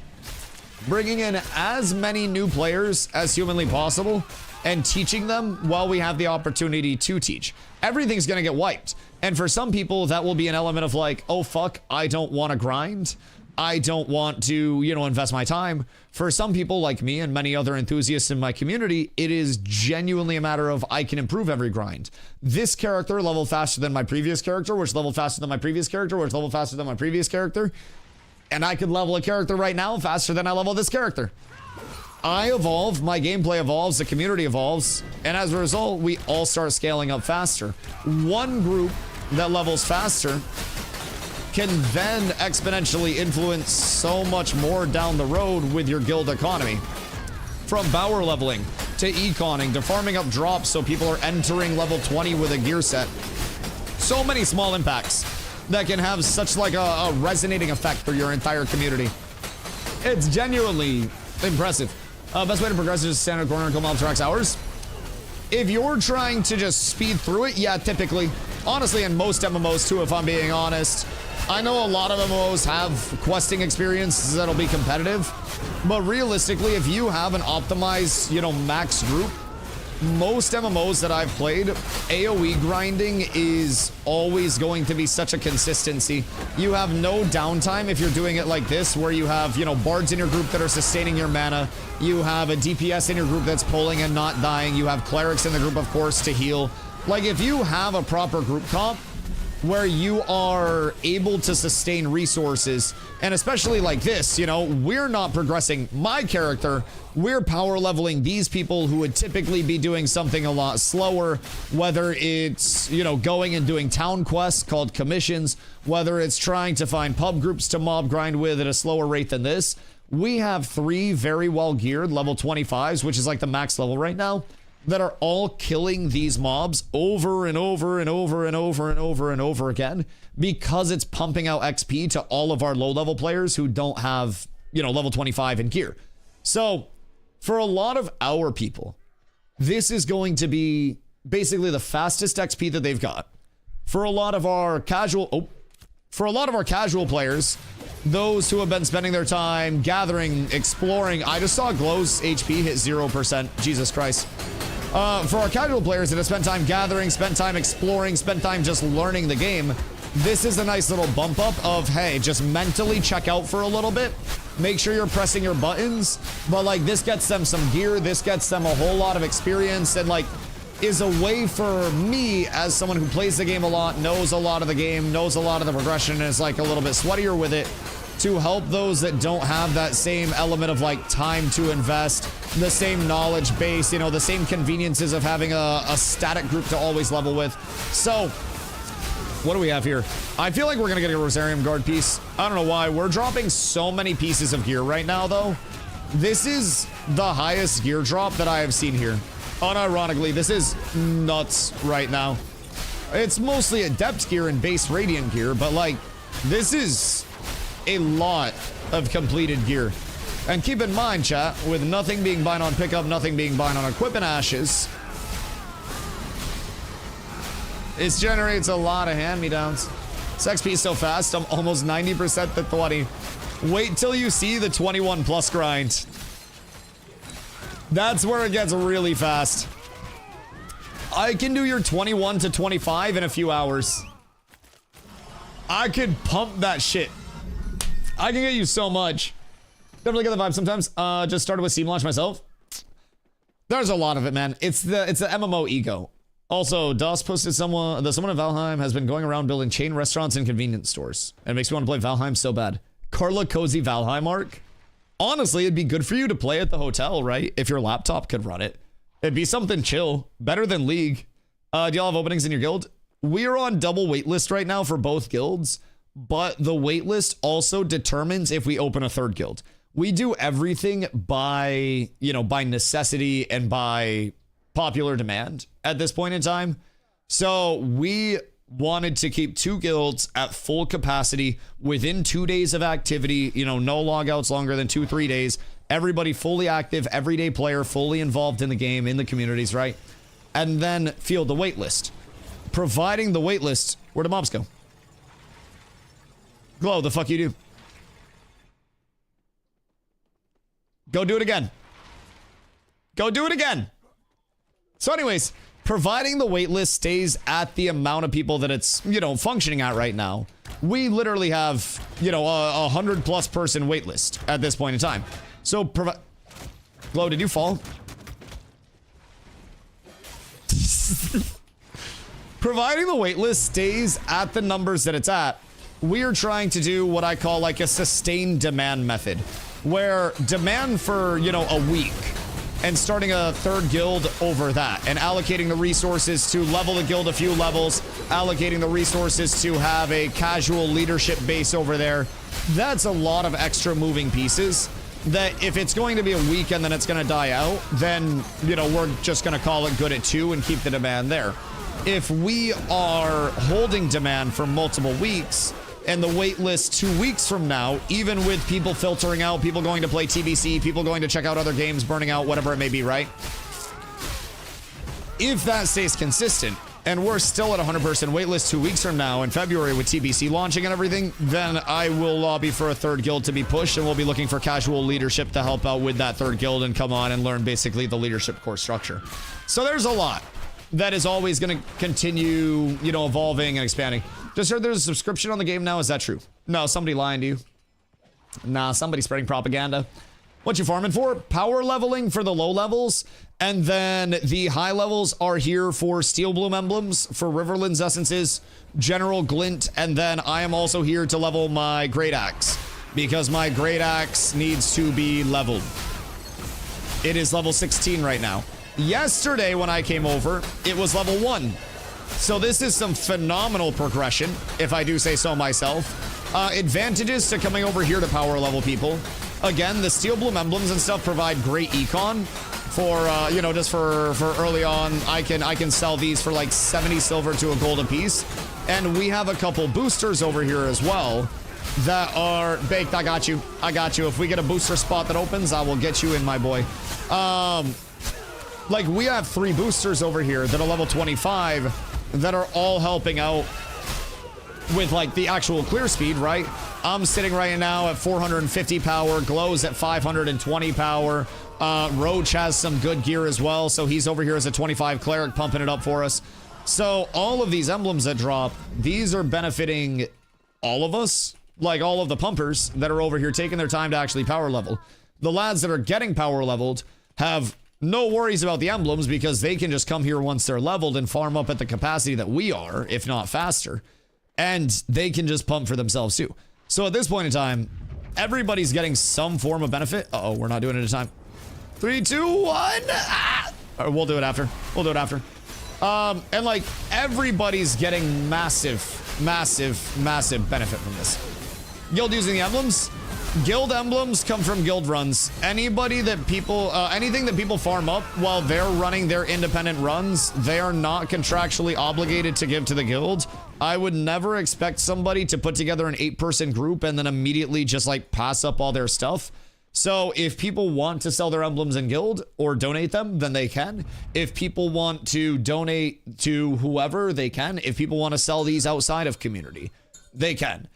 bringing in as many new players as humanly possible and teaching them while we have the opportunity to teach. Everything's gonna get wiped. And for some people, that will be an element of like, oh fuck, I don't want to grind. I don't want to, you know, invest my time. For some people like me and many other enthusiasts in my community, it is genuinely a matter of I can improve every grind. This character leveled faster than my previous character, which leveled faster than my previous character, which leveled faster than my previous character. And I could level a character right now faster than I level this character. I evolve, my gameplay evolves, the community evolves, and as a result, we all start scaling up faster. One group that levels faster can then exponentially influence so much more down the road with your guild economy. From power leveling, to econing, to farming up drops so people are entering level 20 with a gear set. So many small impacts that can have such like a resonating effect for your entire community. It's genuinely impressive. Best way to progress is just stand in a corner and kill mobs for X hours. If you're trying to just speed through it, yeah, typically. Honestly, in most MMOs too, if I'm being honest. I know a lot of MMOs have questing experiences that'll be competitive, but realistically, if you have an optimized, you know, max group, most MMOs that I've played, AoE grinding is always going to be such a consistency. You have no downtime if you're doing it like this, where you have, you know, bards in your group that are sustaining your mana. You have a DPS in your group that's pulling and not dying. You have clerics in the group, of course, to heal. Like, if you have a proper group comp where you are able to sustain resources, and especially like this, you know, we're not progressing my character, we're power leveling these people who would typically be doing something a lot slower, whether it's, you know, going and doing town quests called commissions, whether it's trying to find pub groups to mob grind with at a slower rate than this. We have 3 very well geared level 25s, which is like the max level right now, that are all killing these mobs over and over and over and over and over and over again because it's pumping out XP to all of our low-level players who don't have, you know, level 25 in gear. So, for a lot of our people, this is going to be basically the fastest XP that they've got. For a lot of our casual players, those who have been spending their time gathering, exploring. I just saw Glow's HP hit 0%. Jesus Christ. For our casual players that have spent time gathering, spent time exploring, spent time just learning the game, this is a nice little bump up of, hey, just mentally check out for a little bit. Make sure you're pressing your buttons. But like, this gets them some gear. This gets them a whole lot of experience, and like, is a way for me, as someone who plays the game a lot, knows a lot of the game, knows a lot of the progression, and is like a little bit sweatier with it, to help those that don't have that same element of like time to invest, the same knowledge base, you know, the same conveniences of having a static group to always level with. So, what do we have here? I feel like we're gonna get a Rosarium Guard piece. I don't know why. We're dropping so many pieces of gear right now, though. This is the highest gear drop that I have seen here. Unironically, this is nuts right now. It's mostly Adept gear and base Radiant gear, but like, this is a lot of completed gear. And keep in mind, chat, with nothing being bind on pickup, nothing being bind on equip and ashes, it generates a lot of hand-me-downs. This XP is so fast, I'm almost 90% to 20. Wait till you see the 21 plus grind. That's where it gets really fast. I can do your 21 to 25 in a few hours. I could pump that shit. I can get you so much. Definitely get the vibe sometimes. Just started with Steam Launch myself. There's a lot of it, man. It's the MMO ego. Also, Doss posted someone in Valheim has been going around building chain restaurants and convenience stores. And it makes me want to play Valheim so bad. Carla Cozy Valheim arc. Honestly, it'd be good for you to play at the hotel, right? If your laptop could run it. It'd be something chill. Better than League. Do y'all have openings in your guild? We're on double waitlist right now for both guilds. But the waitlist also determines if we open a third guild. We do everything by, by necessity and by popular demand at this point in time. So we wanted to keep 2 guilds at full capacity within 2 days of activity, no logouts longer than 2-3 days. Everybody fully active, everyday player, fully involved in the game, in the communities, right? And then field the waitlist. Providing the waitlist, where do mobs go? Glow, the fuck you do? Go do it again. Go do it again. So anyways, providing the waitlist stays at the amount of people that it's, functioning at right now. We literally have, a 100+ person waitlist at this point in time. So Glow, did you fall? Providing the waitlist stays at the numbers that it's at, we're trying to do what I call like a sustained demand method, where demand for, a week and starting a third guild over that and allocating the resources to level the guild a few levels, allocating the resources to have a casual leadership base over there. That's a lot of extra moving pieces that if it's going to be a week and then it's going to die out, then, we're just going to call it good at 2 and keep the demand there. If we are holding demand for multiple weeks and the wait list 2 weeks from now, even with people filtering out, people going to play TBC, people going to check out other games, burning out, whatever it may be, right? If that stays consistent and we're still at 100% waitlist 2 weeks from now in February with TBC launching and everything, then I will lobby for a third guild to be pushed, and we'll be looking for casual leadership to help out with that third guild and come on and learn basically the leadership core structure. So there's a lot that is always going to continue, evolving and expanding. Just heard there's a subscription on the game now. Is that true? No, somebody lying to you. Nah, somebody spreading propaganda. What you farming for? Power leveling for the low levels. And then the high levels are here for Steel Bloom emblems, for Riverlands essences, General Glint. And then I am also here to level my Great Axe, because my Great Axe needs to be leveled. It is level 16 right now. Yesterday when I came over, it was level 1. So this is some phenomenal progression, if I do say so myself. Advantages to coming over here to power level people. Again, the Steel Bloom emblems and stuff provide great econ for, just for early on. I can sell these for like 70 silver to a gold a piece. And we have a couple boosters over here as well that are baked. I got you. If we get a booster spot that opens, I will get you in, my boy. Like, we have 3 boosters over here that are level 25 that are all helping out with, like, the actual clear speed, right? I'm sitting right now at 450 power. Glow's at 520 power. Roach has some good gear as well, so he's over here as a 25 cleric pumping it up for us. So all of these emblems that drop, these are benefiting all of us, like all of the pumpers that are over here taking their time to actually power level. The lads that are getting power leveled have no worries about the emblems because they can just come here once they're leveled and farm up at the capacity that we are, if not faster. And they can just pump for themselves too. So at this point in time, everybody's getting some form of benefit. Uh-oh, we're not doing it at a time. 3, 2, 1. Ah! We'll do it after. And like, everybody's getting massive benefit from this. Guild using the emblems. Guild emblems come from guild runs. Anybody that people, anything that people farm up while they're running their independent runs, they are not contractually obligated to give to the guild. I would never expect somebody to put together an 8-person group and then immediately just like pass up all their stuff. So if people want to sell their emblems in guild or donate them, then they can. If people want to donate to whoever, they can. If people want to sell these outside of community, they can.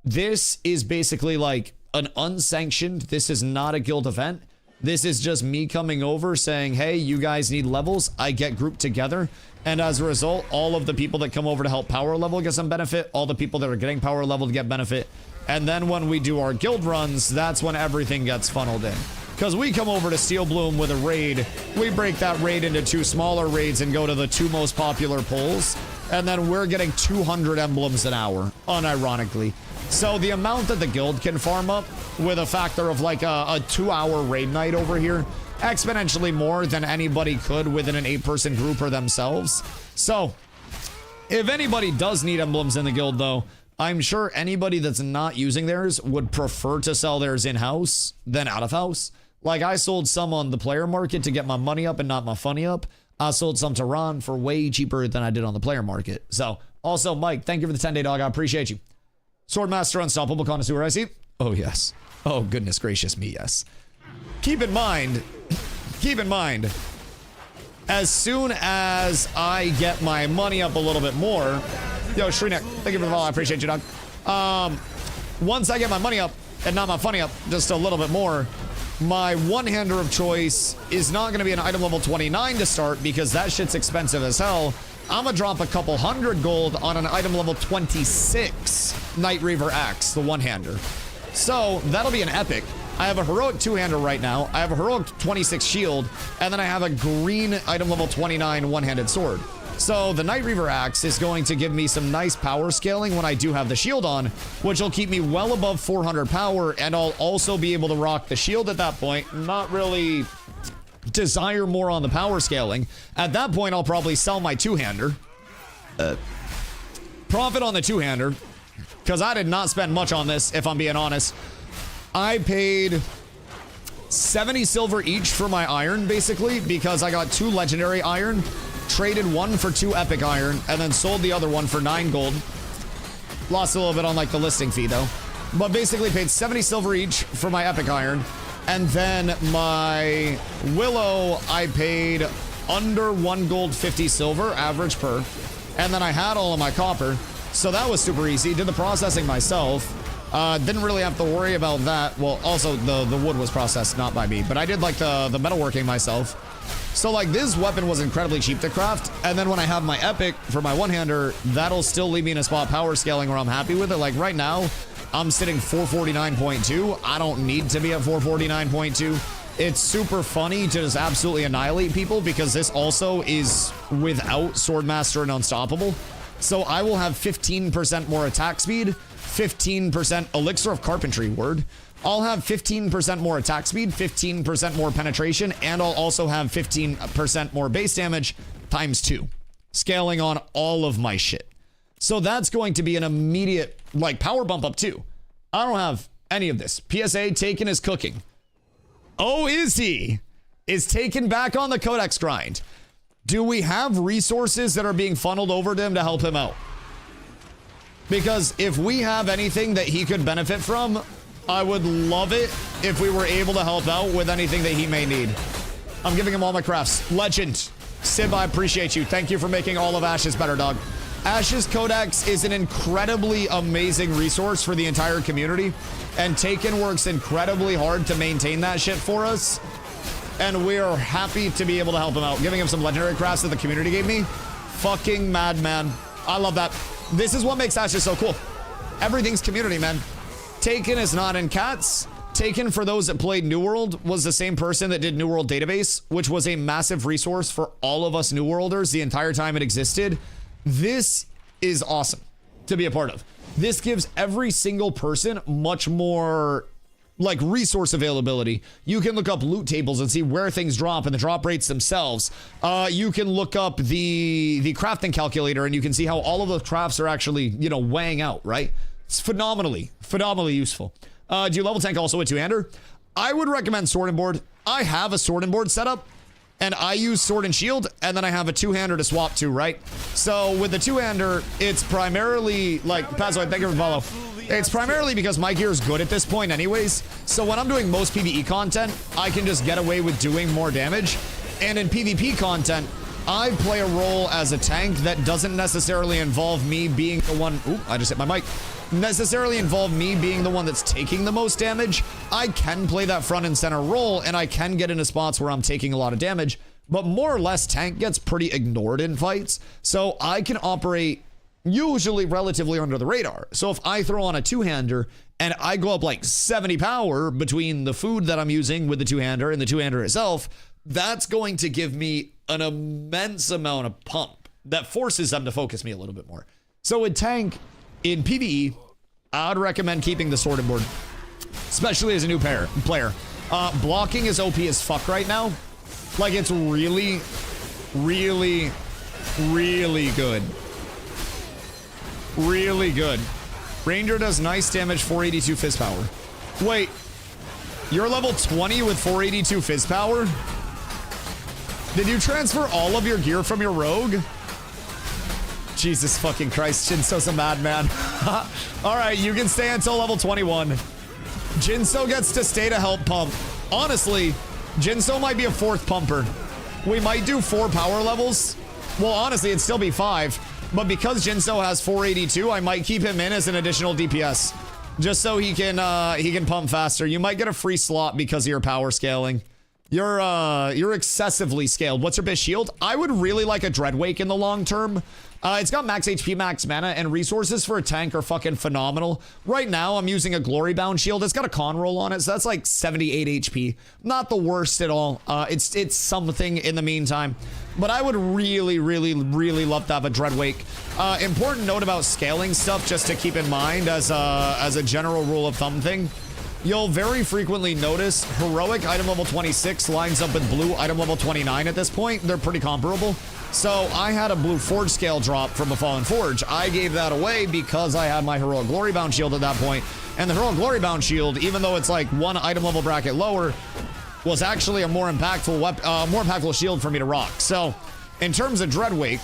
This is basically like an unsanctioned, this is not a guild event. This is just me coming over saying, hey, you guys need levels. I get grouped together. And as a result, all of the people that come over to help power level get some benefit. All the people that are getting power level to get benefit. And then when we do our guild runs, that's when everything gets funneled in. Because we come over to Steel Bloom with a raid, we break that raid into 2 smaller raids and go to the 2 most popular pulls, and then we're getting 200 emblems an hour, unironically. So the amount that the guild can farm up with a factor of like a 2-hour raid night over here, exponentially more than anybody could within an 8-person group or themselves. So if anybody does need emblems in the guild though, I'm sure anybody that's not using theirs would prefer to sell theirs in-house than out-of-house. Like, I sold some on the player market to get my money up and not my funny up. I sold some to Ron for way cheaper than I did on the player market. So, also, Mike, thank you for the 10-day dog. I appreciate you. Swordmaster Unstoppable Connoisseur, I see. Oh, yes. Oh, goodness gracious me, yes. Keep in mind, as soon as I get my money up a little bit more... Yo, Shrinek, thank you for the follow. I appreciate you, dog. Once I get my money up, and not my funny up, just a little bit more, my one-hander of choice is not going to be an item level 29 to start because that shit's expensive as hell. I'm going to drop a couple hundred gold on an item level 26 Night Reaver Axe, the one-hander. So that'll be an epic. I have a heroic two-hander right now. I have a heroic 26 shield, and then I have a green item level 29 one-handed sword. So the Night Reaver Axe is going to give me some nice power scaling when I do have the shield on, which will keep me well above 400 power, and I'll also be able to rock the shield at that point, not really desire more on the power scaling. At that point, I'll probably sell my two-hander. Profit on the two-hander, because I did not spend much on this, if I'm being honest. I paid 70 silver each for my iron, basically, because I got 2 legendary iron, traded 1 for 2 epic iron, and then sold the other one for 9 gold. Lost a little bit on like the listing fee though, but basically paid 70 silver each for my epic iron, and then my willow I paid under 1 gold 50 silver average per, and then I had all of my copper, so that was super easy. Did the processing myself. Didn't really have to worry about that. Well, also the wood was processed not by me, but I did like the metalworking myself. So like this weapon was incredibly cheap to craft, and then when I have my epic for my one-hander, that'll still leave me in a spot power scaling where I'm happy with it. Like right now, I'm sitting 449.2. I don't need to be at 449.2. It's super funny to just absolutely annihilate people because this also is without Swordmaster and Unstoppable. So I will have 15% more attack speed, 15% Elixir of Carpentry word. I'll have 15% more attack speed, 15% more penetration, and I'll also have 15% more base damage times 2. Scaling on all of my shit. So that's going to be an immediate, like, power bump up too. I don't have any of this. PSA, Taken is cooking. Oh, is he? Is Taken back on the Codex grind? Do we have resources that are being funneled over to him to help him out? Because if we have anything that he could benefit from, I would love it if we were able to help out with anything that he may need. I'm giving him all my crafts. Legend. Sib, I appreciate you. Thank you for making all of Ash's better, dog. Ash's Codex is an incredibly amazing resource for the entire community, and Taken works incredibly hard to maintain that shit for us, and we are happy to be able to help him out. Giving him some legendary crafts that the community gave me. Fucking madman. I love that. This is what makes Ashes so cool. Everything's community, man. Taken is not in cats. Taken, for those that played New World, was the same person that did New World Database, which was a massive resource for all of us New Worlders the entire time it existed. This is awesome to be a part of. This gives every single person much more, like, resource availability. You can look up loot tables and see where things drop and the drop rates themselves. You can look up the crafting calculator and you can see how all of the crafts are actually, you know, weighing out, right? It's phenomenally useful. Do you level tank also with two-hander? I would recommend Sword and Board. I have a Sword and Board setup, and I use Sword and Shield, and then I have a two-hander to swap to, right? So with the two-hander, it's primarily, like, Pazzoid, thank you for the follow. It's primarily because my gear is good at this point anyways, so when I'm doing most PvE content, I can just get away with doing more damage. And in PvP content, I play a role as a tank that doesn't necessarily involve me being the one... Ooh, I just hit my mic. Necessarily involve me being the one that's taking the most damage. I can play that front and center role, and I can get into spots where I'm taking a lot of damage, but more or less tank gets pretty ignored in fights, so I can operate usually relatively under the radar. So if I throw on a two-hander and I go up like 70 power between the food that I'm using with the two-hander and the two-hander itself, that's going to give me an immense amount of pump that forces them to focus me a little bit more. So with tank in PvE, I'd recommend keeping the sorted board, especially as a new player. Blocking is OP as fuck right now. Like, it's really, really, really good. Really good. Ranger does nice damage, 482 fizz power. Wait, you're level 20 with 482 fizz power? Did you transfer all of your gear from your rogue? Jesus fucking Christ, Jinso's a madman. All right, you can stay until level 21. Jinso gets to stay to help pump. Honestly, Jinso might be a fourth pumper. We might do 4 power levels. Well, honestly, it'd still be 5. But because Jinso has 482, I might keep him in as an additional DPS. Just so he can pump faster. You might get a free slot because of your power scaling. You're excessively scaled. What's your best shield? I would really like a Dreadwake in the long term. It's got max HP, max mana, and resources for a tank are fucking phenomenal. Right now, I'm using a Glory Bound shield. It's got a con roll on it, so that's like 78 HP. Not the worst at all. It's something in the meantime. But I would really, really, really love to have a Dreadwake. Important note about scaling stuff, just to keep in mind as a general rule of thumb thing. You'll very frequently notice heroic item level 26 lines up with blue item level 29 at this point. They're pretty comparable. So I had a blue forge scale drop from a fallen forge. I gave that away because I had my heroic glory bound shield at that point. And the heroic glory bound shield, even though it's like 1 item level bracket lower, was actually a more impactful shield for me to rock. So in terms of Dreadwake,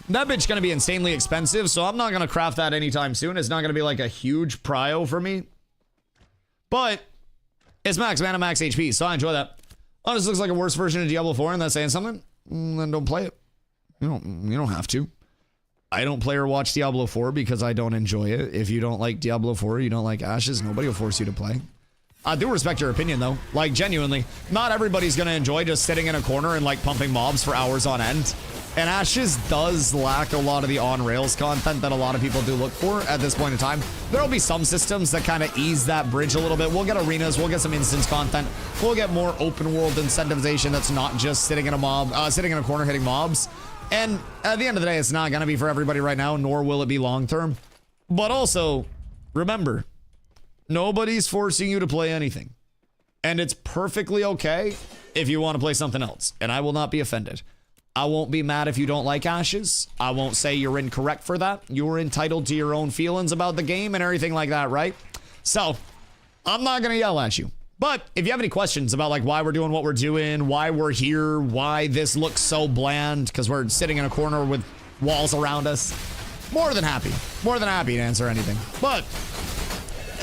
that bitch gonna be insanely expensive. So I'm not gonna craft that anytime soon. It's not gonna be like a huge prio for me. But it's max mana, max HP, so I enjoy that. Oh, this looks like a worse version of Diablo 4, and that's saying something? Then don't play it. You don't have to. I don't play or watch Diablo 4 because I don't enjoy it. If you don't like Diablo 4, you don't like Ashes, nobody will force you to play. I do respect your opinion, though. Like, genuinely, not everybody's gonna enjoy just sitting in a corner and, like, pumping mobs for hours on end. And Ashes does lack a lot of the on-rails content that a lot of people do look for at this point in time. There'll be some systems that kind of ease that bridge a little bit. We'll get arenas, we'll get some instance content, we'll get more open world incentivization that's not just sitting in a corner hitting mobs. And at the end of the day, it's not gonna be for everybody right now, nor will it be long term. But also, remember, nobody's forcing you to play anything. And it's perfectly okay if you want to play something else. And I will not be offended. I won't be mad if you don't like Ashes. I won't say you're incorrect for that. You're entitled to your own feelings about the game and everything like that, right? So, I'm not going to yell at you. But if you have any questions about like why we're doing what we're doing, why we're here, why this looks so bland, because we're sitting in a corner with walls around us, more than happy to answer anything. But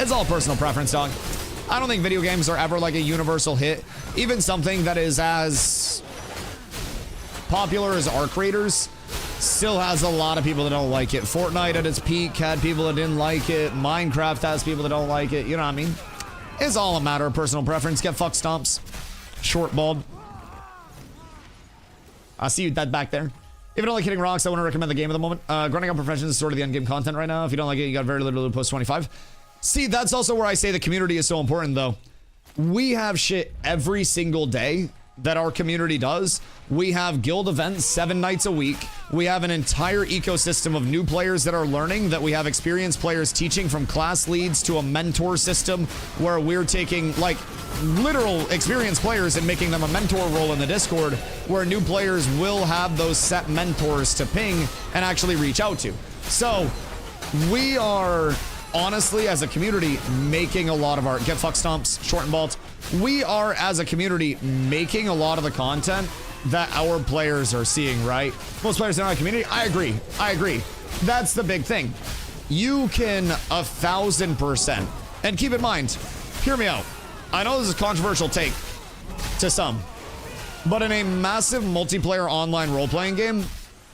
it's all personal preference, dog. I don't think video games are ever like a universal hit. Even something that is as popular as Arc Raiders still has a lot of people that don't like it. Fortnite at its peak had people that didn't like it. Minecraft has people that don't like it. You know what I mean? It's all a matter of personal preference. Get fuck stomps. Short bald. I see you dead back there. If you don't like hitting rocks, I want to recommend the game at the moment. Grinding on professions is sort of the end-game content right now. If you don't like it, you got very little to post 25. See, that's also where I say the community is so important, though. We have shit every single day that our community does. We have guild events 7 nights a week. We have an entire ecosystem of new players that are learning, that we have experienced players teaching, from class leads to a mentor system where we're taking like literal experienced players and making them a mentor role in the Discord, where new players will have those set mentors to ping and actually reach out to. So we are honestly, as a community, making a lot of our get fuck stomps, short and bald. We are, as a community, making a lot of the content that our players are seeing, right? Most players in our community, I agree. That's the big thing. You can 1000%, and keep in mind, hear me out. I know this is a controversial take to some, but in a massive multiplayer online role-playing game,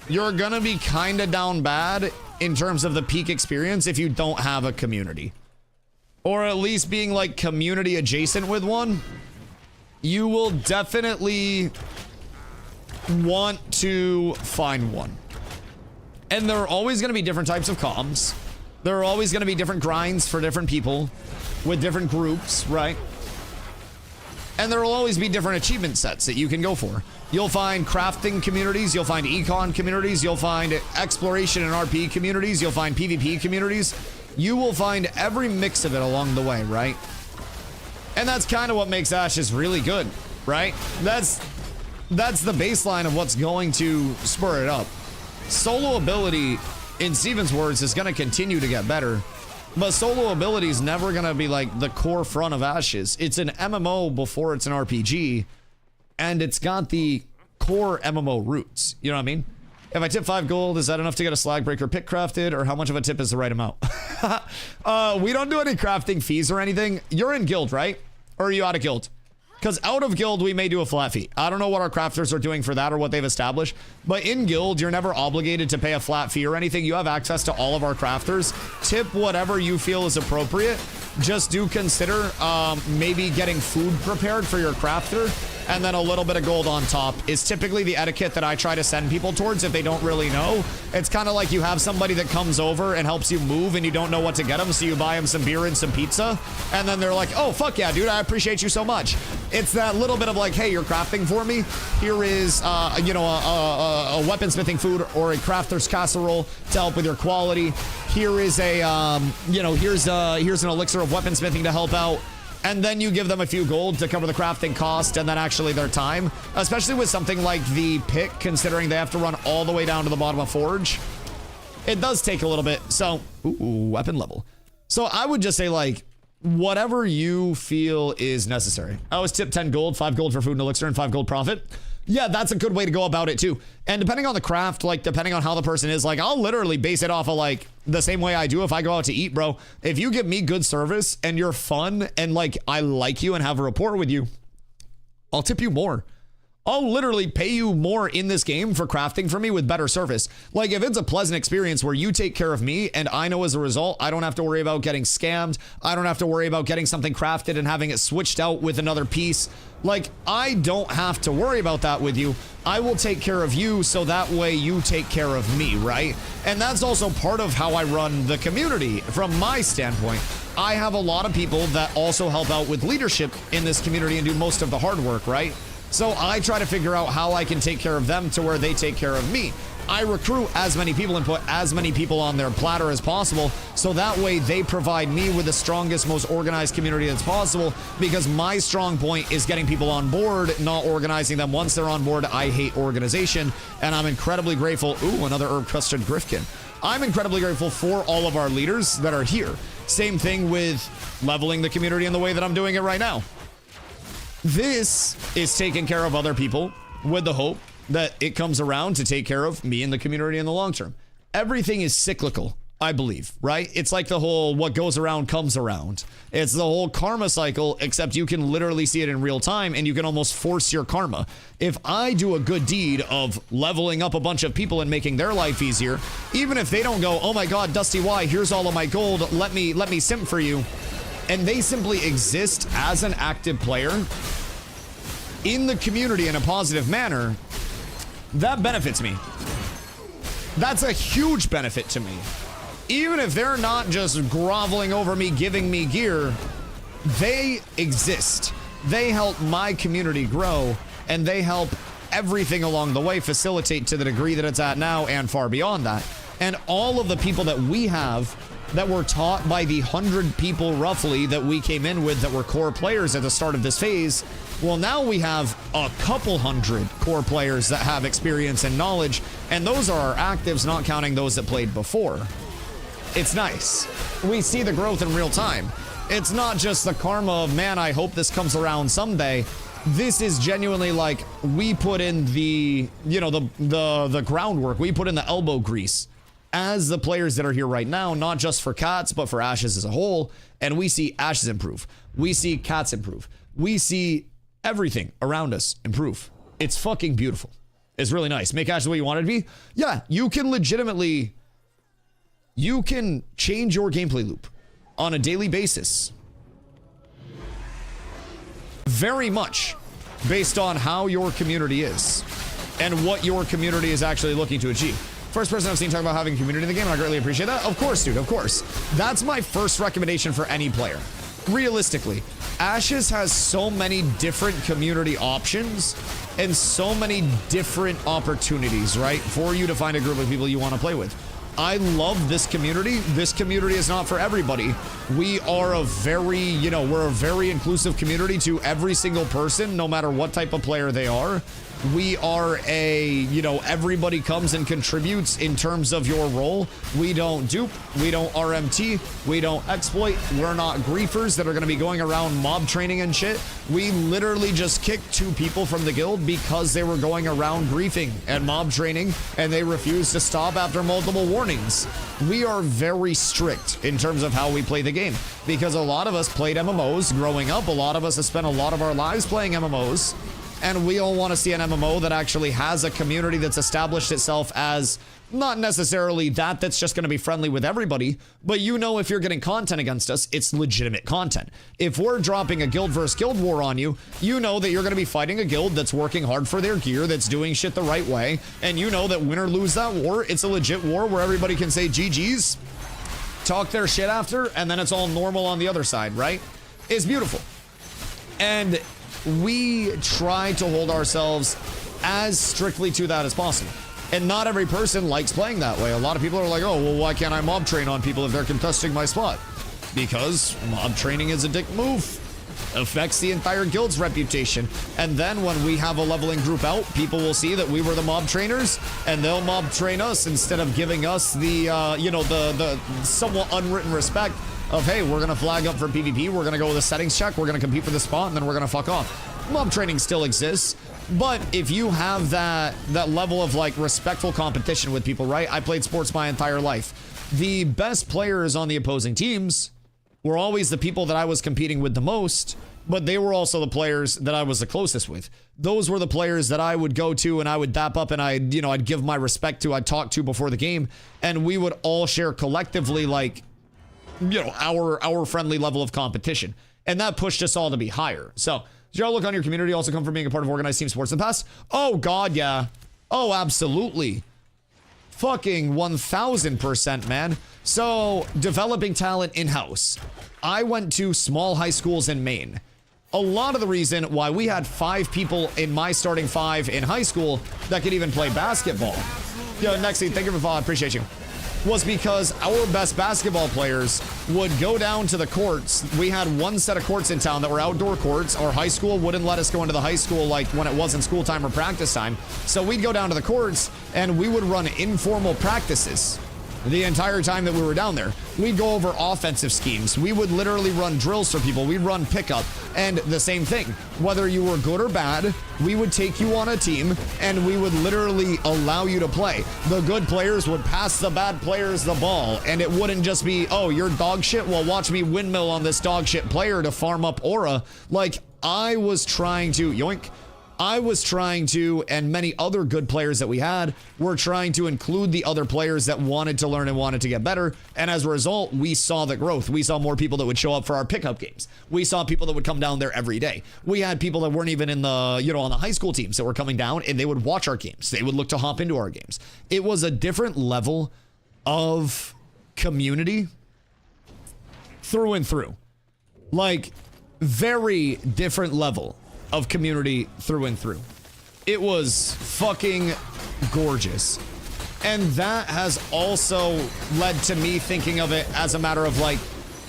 you're gonna be kinda down bad in terms of the peak experience if you don't have a community. Or at least being like community adjacent with one. You will definitely want to find one. And there are always going to be different types of comms. There are always going to be different grinds for different people with different groups, right? And there will always be different achievement sets that you can go for. You'll find crafting communities, you'll find econ communities, you'll find exploration and RP communities, you'll find PvP communities. You will find every mix of it along the way, right? And that's kind of what makes Ashes really good, right? That's the baseline of what's going to spur it up. Solo ability, in Steven's words, is going to continue to get better. But solo ability is never going to be like the core front of Ashes. It's an MMO before it's an RPG. And it's got the core MMO roots. You know what I mean? If I tip 5 gold, is that enough to get a slag breaker pick crafted? Or how much of a tip is the right amount? We don't do any crafting fees or anything. You're in guild, right? Or are you out of guild? Because out of guild, we may do a flat fee. I don't know what our crafters are doing for that or what they've established. But in guild, you're never obligated to pay a flat fee or anything. You have access to all of our crafters. Tip whatever you feel is appropriate. Just do consider maybe getting food prepared for your crafter. And then a little bit of gold on top is typically the etiquette that I try to send people towards if they don't really know. It's kind of like you have somebody that comes over and helps you move and you don't know what to get them, so you buy them some beer and some pizza. And then they're like, oh, fuck yeah, dude, I appreciate you so much. It's that little bit of like, hey, you're crafting for me. Here is, you know, a weaponsmithing food or a crafter's casserole to help with your quality. Here is a, you know, here's an elixir of weaponsmithing to help out. And then you give them a few gold to cover the crafting cost and then actually their time. Especially with something like the pick, considering they have to run all the way down to the bottom of Forge. It does take a little bit. So, ooh, weapon level. So I would just say, like, whatever you feel is necessary. I always tip 10 gold, 5 gold for food and elixir, and 5 gold profit. Yeah, that's a good way to go about it too. And depending on the craft, like depending on how the person is, like I'll literally base it off of like the same way I do if I go out to eat, bro. If you give me good service and you're fun and like I like you and have a rapport with you, I'll tip you more. I'll literally pay you more in this game for crafting for me with better service. Like if it's a pleasant experience where you take care of me and I know as a result, I don't have to worry about getting scammed. I don't have to worry about getting something crafted and having it switched out with another piece. Like I don't have to worry about that with you. I will take care of you so that way you take care of me, right? And that's also part of how I run the community from my standpoint. I have a lot of people that also help out with leadership in this community and do most of the hard work, right? So I try to figure out how I can take care of them to where they take care of me. I recruit as many people and put as many people on their platter as possible, so that way they provide me with the strongest, most organized community that's possible, because my strong point is getting people on board, not organizing them. Once they're on board, I hate organization, and I'm incredibly grateful. Ooh, another herb-crusted Griffkin. I'm incredibly grateful for all of our leaders that are here. Same thing with leveling the community in the way that I'm doing it right now. This is taking care of other people with the hope that it comes around to take care of me and the community in the long term. Everything is cyclical, I believe, right? It's like the whole what goes around comes around. It's the whole karma cycle, except you can literally see it in real time and you can almost force your karma. If I do a good deed of leveling up a bunch of people and making their life easier, even if they don't go, oh my God, DustyWhy, here's all of my gold, let me simp for you. And they simply exist as an active player in the community in a positive manner, that benefits me. That's a huge benefit to me. Even if they're not just groveling over me, giving me gear, they exist. They help my community grow, and they help everything along the way facilitate to the degree that it's at now and far beyond that. And all of the people that we have that were taught by the 100 people roughly that we came in with that were core players at the start of this phase, well, now we have a couple hundred core players that have experience and knowledge, and those are our actives, not counting those that played before. It's nice. We see the growth in real time. It's not just the karma of, man, I hope this comes around someday. This is genuinely like, we put in the, you know, the groundwork. We put in the elbow grease as the players that are here right now, not just for Cats, but for Ashes as a whole. And we see Ashes improve. We see Cats improve. We see everything around us improve. It's fucking beautiful. It's really nice. Make Ashes the way you want it to be. Yeah, you can legitimately, you can change your gameplay loop on a daily basis. Very much based on how your community is and what your community is actually looking to achieve. First person I've seen talk about having community in the game, and I greatly appreciate that. Of course, dude, of course. That's my first recommendation for any player. Realistically, Ashes has so many different community options and so many different opportunities, right, for you to find a group of people you want to play with. I love this community. This community is not for everybody. We are a very, we're a very inclusive community to every single person, no matter what type of player they are. We are a, everybody comes and contributes in terms of your role. We don't dupe. We don't RMT. We don't exploit. We're not griefers that are going to be going around mob training and shit. We literally just kicked 2 people from the guild because they were going around griefing and mob training, and they refused to stop after multiple warnings. We are very strict in terms of how we play the game because a lot of us played MMOs growing up. A lot of us have spent a lot of our lives playing MMOs. And we all want to see an MMO that actually has a community that's established itself as not necessarily that's just going to be friendly with everybody, but if you're getting content against us, it's legitimate content. If we're dropping a guild versus guild war on you, you know that you're going to be fighting a guild that's working hard for their gear, that's doing shit the right way, and you know that win or lose that war, it's a legit war where everybody can say GG's, talk their shit after, and then it's all normal on the other side, right? It's beautiful. And we try to hold ourselves as strictly to that as possible. And not every person likes playing that way. A lot of people are like, oh, well, why can't I mob train on people if they're contesting my spot? Because mob training is a dick move. Affects the entire guild's reputation. And then when we have a leveling group out, people will see that we were the mob trainers, and they'll mob train us instead of giving us the, the somewhat unwritten respect of, hey, we're going to flag up for PvP, we're going to go with a settings check, we're going to compete for the spot, and then we're going to fuck off. Mob training still exists, but if you have that level of, respectful competition with people, right? I played sports my entire life. The best players on the opposing teams were always the people that I was competing with the most, but they were also the players that I was the closest with. Those were the players that I would go to and I would dap up and I'd give my respect to, I'd talk to before the game, and we would all share collectively, our friendly level of competition. And that pushed us all to be higher. So, did y'all look on your community also come from being a part of organized team sports in the past? Oh, God, yeah. Oh, absolutely. Fucking 1000%, man. So, developing talent in-house. I went to small high schools in Maine. A lot of the reason why we had 5 people in my starting 5 in high school that could even play basketball. Yo, Nexy, thank you for following. I appreciate you. Was because our best basketball players would go down to the courts. We had one set of courts in town that were outdoor courts. Our high school wouldn't let us go into the high school when it wasn't school time or practice time. So we'd go down to the courts and we would run informal practices the entire time that we were down there. We'd go over offensive schemes. We would literally run drills for people. We'd run pickup. And the same thing, whether you were good or bad, we would take you on a team and we would literally allow you to play. The good players would pass the bad players the ball, and it wouldn't just be, oh, you're dog shit? Well, watch me windmill on this dog shit player to farm up aura. I was trying to, yoink. I was trying to, and many other good players that we had were trying to include the other players that wanted to learn and wanted to get better. And as a result, we saw the growth. We saw more people that would show up for our pickup games. We saw people that would come down there every day. We had people that weren't even in the, on the high school teams that were coming down, and they would watch our games. They would look to hop into our games. It was a different level of community through and through. Very different level of community through and through. It was fucking gorgeous. And that has also led to me thinking of it as a matter of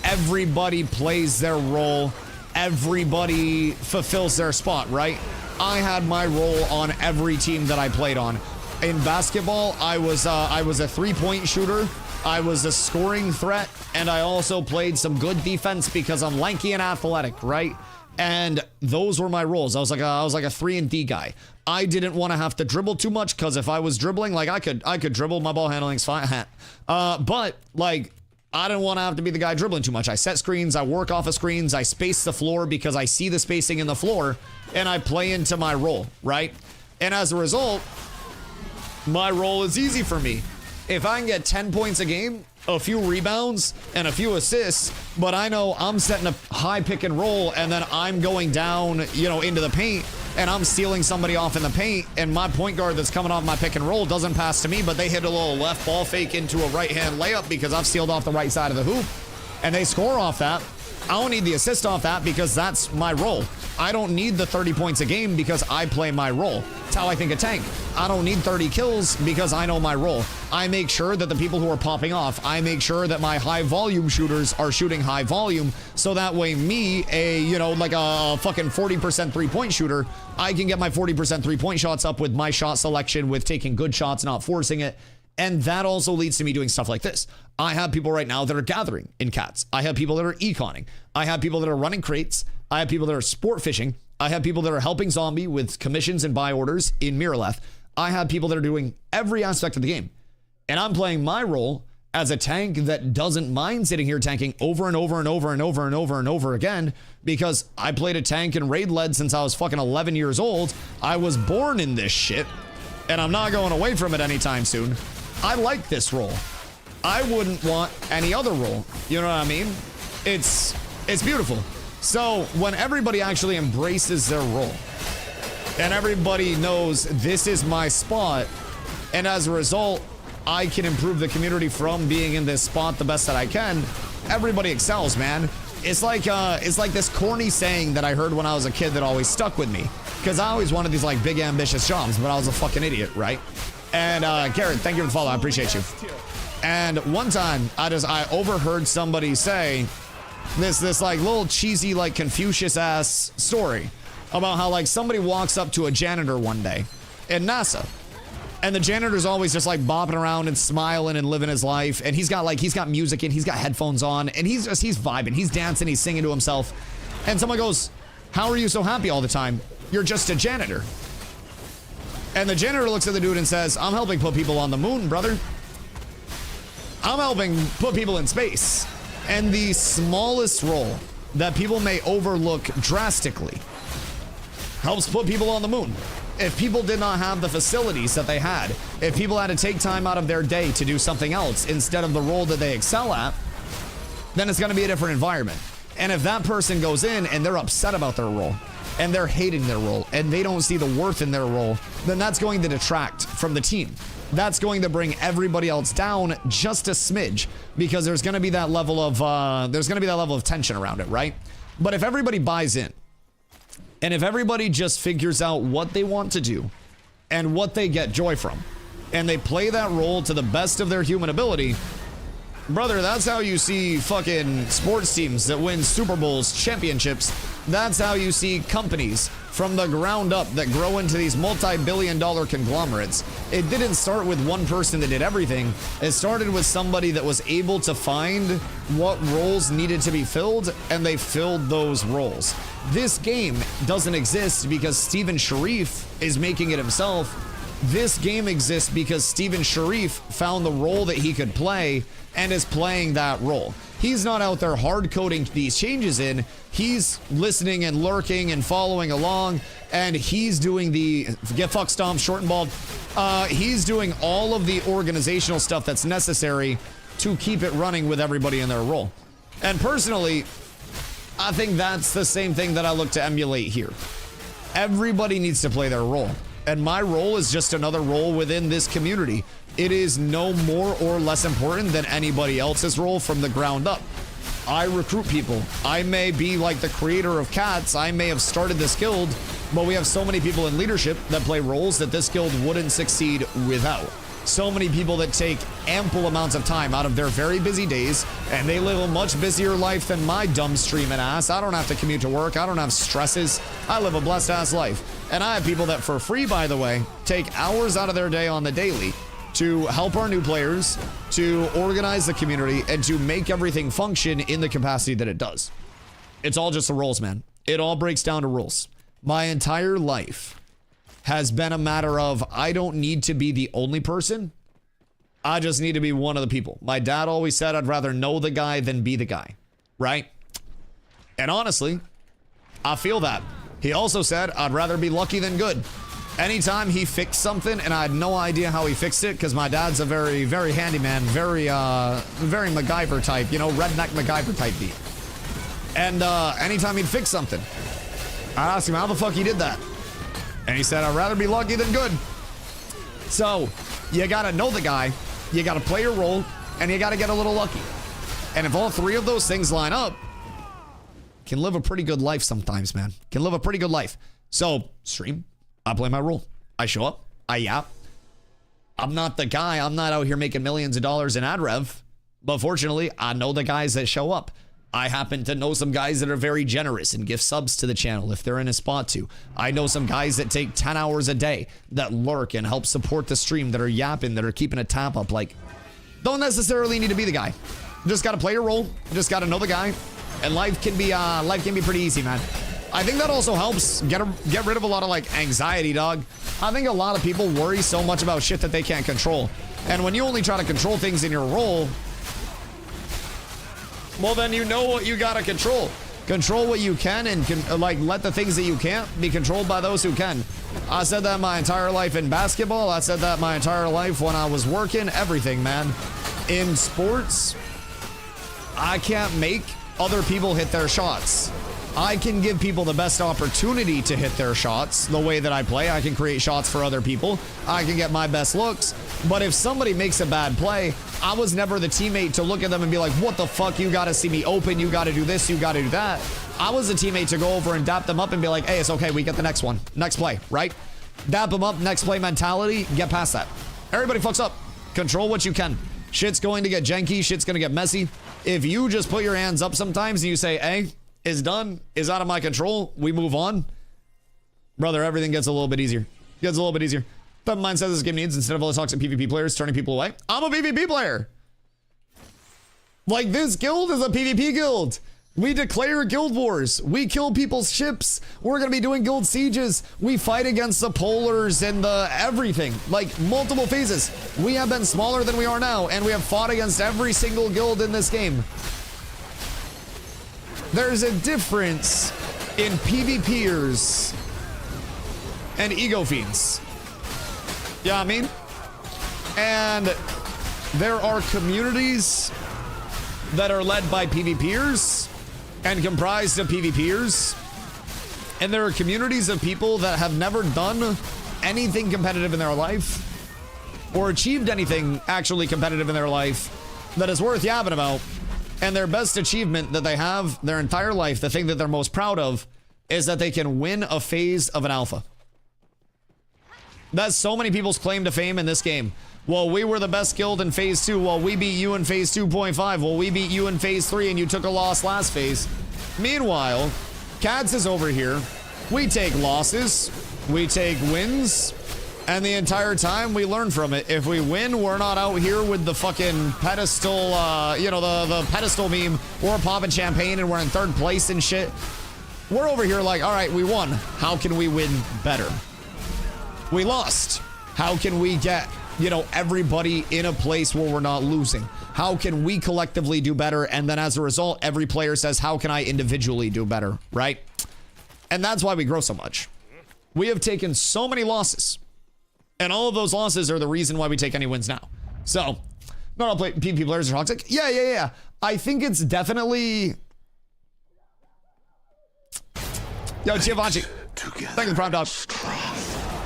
everybody plays their role, everybody fulfills their spot, right? I had my role on every team that I played on. In basketball, I was a three-point shooter, I was a scoring threat, and I also played some good defense because I'm lanky and athletic, right? And those were my roles. I was like a 3-and-D guy. I didn't want to have to dribble too much because if I was dribbling, I could dribble. My ball handling's fine. But I didn't want to have to be the guy dribbling too much. I set screens. I work off of screens. I space the floor because I see the spacing in the floor, and I play into my role, right? And as a result, my role is easy for me. If I can get 10 points a game, a few rebounds, and a few assists, but I know I'm setting a high pick and roll, and then I'm going down, into the paint, and I'm stealing somebody off in the paint, and my point guard that's coming off my pick and roll doesn't pass to me, but they hit a little left ball fake into a right-hand layup because I've sealed off the right side of the hoop, and they score off that. I don't need the assist off that because that's my role. I don't need the 30 points a game because I play my role. That's how I think a tank. I don't need 30 kills because I know my role. I make sure that the people who are popping off, I make sure that my high volume shooters are shooting high volume, so that way me, like a fucking 40% three-point shooter, I can get my 40% three-point shots up with my shot selection, with taking good shots, not forcing it. And that also leads to me doing stuff like this. I have people right now that are gathering in cats. I have people that are econing. I have people that are running crates. I have people that are sport fishing. I have people that are helping Zombie with commissions and buy orders in Miraleth. I have people that are doing every aspect of the game. And I'm playing my role as a tank that doesn't mind sitting here tanking over and over and over and over and over and over again, because I played a tank and raid led since I was fucking 11 years old. I was born in this shit, and I'm not going away from it anytime soon. I like this role. I wouldn't want any other role. You know what I mean? It's beautiful. So when everybody actually embraces their role and everybody knows this is my spot, and as a result, I can improve the community from being in this spot the best that I can, everybody excels, man. It's like this corny saying that I heard when I was a kid that always stuck with me, because I always wanted these like big ambitious jobs, but I was a fucking idiot, right? And Garrett, thank you for the follow. I appreciate you. And one time I overheard somebody say this like little cheesy, like Confucius ass story about how like somebody walks up to a janitor one day in NASA, and the janitor's always just like bopping around and smiling and living his life, and he's got music and he's got headphones on, and he's vibing, he's dancing, he's singing to himself. And someone goes, "How are you so happy all the time? You're just a janitor." And the janitor looks at the dude and says, "I'm helping put people on the moon, brother. I'm helping put people in space." And the smallest role that people may overlook drastically helps put people on the moon. If people did not have the facilities that they had, if people had to take time out of their day to do something else instead of the role that they excel at, then it's going to be a different environment. And if that person goes in and they're upset about their role, and they're hating their role, and they don't see the worth in their role, then that's going to detract from the team. That's going to bring everybody else down just a smidge, because there's going to be that level of tension around it, right? But if everybody buys in, and if everybody just figures out what they want to do and what they get joy from, and they play that role to the best of their human ability, brother, that's how you see fucking sports teams that win Super Bowls, championships. That's how you see companies from the ground up that grow into these multi-billion-dollar conglomerates. It didn't start with one person that did everything. It started with somebody that was able to find what roles needed to be filled, and they filled those roles. This game doesn't exist because Steven Sharif is making it himself. This game exists because Steven Sharif found the role that he could play and is playing that role. He's not out there hard coding these changes in. He's listening and lurking and following along, and he's doing the get fuck stomp, short and bald. He's doing all of the organizational stuff that's necessary to keep it running with everybody in their role. And personally, I think that's the same thing that I look to emulate here. Everybody needs to play their role, and my role is just another role within this community. It is no more or less important than anybody else's role from the ground up. I recruit people. I may be like the creator of cats. I may have started this guild, but we have so many people in leadership that play roles that this guild wouldn't succeed without. So many people that take ample amounts of time out of their very busy days, and they live a much busier life than my dumb streaming ass. I don't have to commute to work. I don't have stresses. I live a blessed ass life. And I have people that, for free, by the way, take hours out of their day on the daily to help our new players, to organize the community, and to make everything function in the capacity that it does. It's all just the rules, man. It all breaks down to rules. My entire life has been a matter of, I don't need to be the only person. I just need to be one of the people. My dad always said, I'd rather know the guy than be the guy, right? And honestly, I feel that. He also said, I'd rather be lucky than good. Anytime he fixed something and I had no idea how he fixed it, because my dad's a very, very handyman, very MacGyver type, you know, redneck MacGyver type beat. And anytime he'd fix something, I'd ask him how the fuck he did that. And he said, I'd rather be lucky than good. So you got to know the guy, you got to play your role, and you got to get a little lucky. And if all three of those things line up, can live a pretty good life sometimes, man. Can live a pretty good life. So stream, I play my role. I show up, I yap. I'm not the guy. I'm not out here making millions of dollars in ad rev. But fortunately, I know the guys that show up. I happen to know some guys that are very generous and give subs to the channel if they're in a spot to. I know some guys that take 10 hours a day that lurk and help support the stream, that are yapping, that are keeping a tab up. Like, don't necessarily need to be the guy. Just got to play your role. Just got to know the guy. And life can be pretty easy, man. I think that also helps get rid of a lot of like anxiety, dog. I think a lot of people worry so much about shit that they can't control. And when you only try to control things in your role, well, then you know what you gotta control. Control what you can and like let the things that you can't be controlled by those who can. I said that my entire life in basketball. I said that my entire life when I was working. Everything, man. In sports, I can't make other people hit their shots. I can give people the best opportunity to hit their shots. The way that I play, I can create shots for other people. I can get my best looks. But if somebody makes a bad play, I was never the teammate to look at them and be like, what the fuck, you gotta see me open, you gotta do this, you gotta do that. I was a teammate to go over and dap them up and be like, hey, it's okay, we get the next one. Next play, right? Dap them up, next play mentality, get past that. Everybody fucks up. Control what you can. Shit's going to get janky, shit's gonna get messy. If you just put your hands up sometimes and you say, hey, is done, is out of my control, we move on, brother, everything gets a little bit easier. Gets a little bit easier. But mine says this game needs, instead of all the toxic PvP players turning people away, I'm a PvP player. Like, this guild is a PvP guild. We declare guild wars. We kill people's ships. We're gonna be doing guild sieges. We fight against the polars and the everything. Like, multiple phases. We have been smaller than we are now, and we have fought against every single guild in this game. There's a difference in PvPers and ego fiends. Yeah, I mean? And there are communities that are led by PvPers and comprised of PvPers. And there are communities of people that have never done anything competitive in their life or achieved anything actually competitive in their life that is worth yapping about. And their best achievement that they have their entire life, the thing that they're most proud of, is that they can win a phase of an alpha. That's so many people's claim to fame in this game. Well, we were the best guild in phase 2. Well, we beat you in phase 2.5. Well, we beat you in phase 3 and you took a loss last phase. Meanwhile, Cats is over here. We take losses. We take wins. And the entire time we learn from it. If we win, we're not out here with the fucking pedestal, you know, the pedestal meme. We're popping champagne and we're in third place and shit. We're over here like, all right, we won. How can we win better? We lost. How can we get, you know, everybody in a place where we're not losing? How can we collectively do better? And then as a result, every player says, how can I individually do better, right? And that's why we grow so much. We have taken so many losses. And all of those losses are the reason why we take any wins now. So, not all PvP players are toxic. Yeah. I think it's definitely... Yo, Giovanni. Thank you for the prime dog.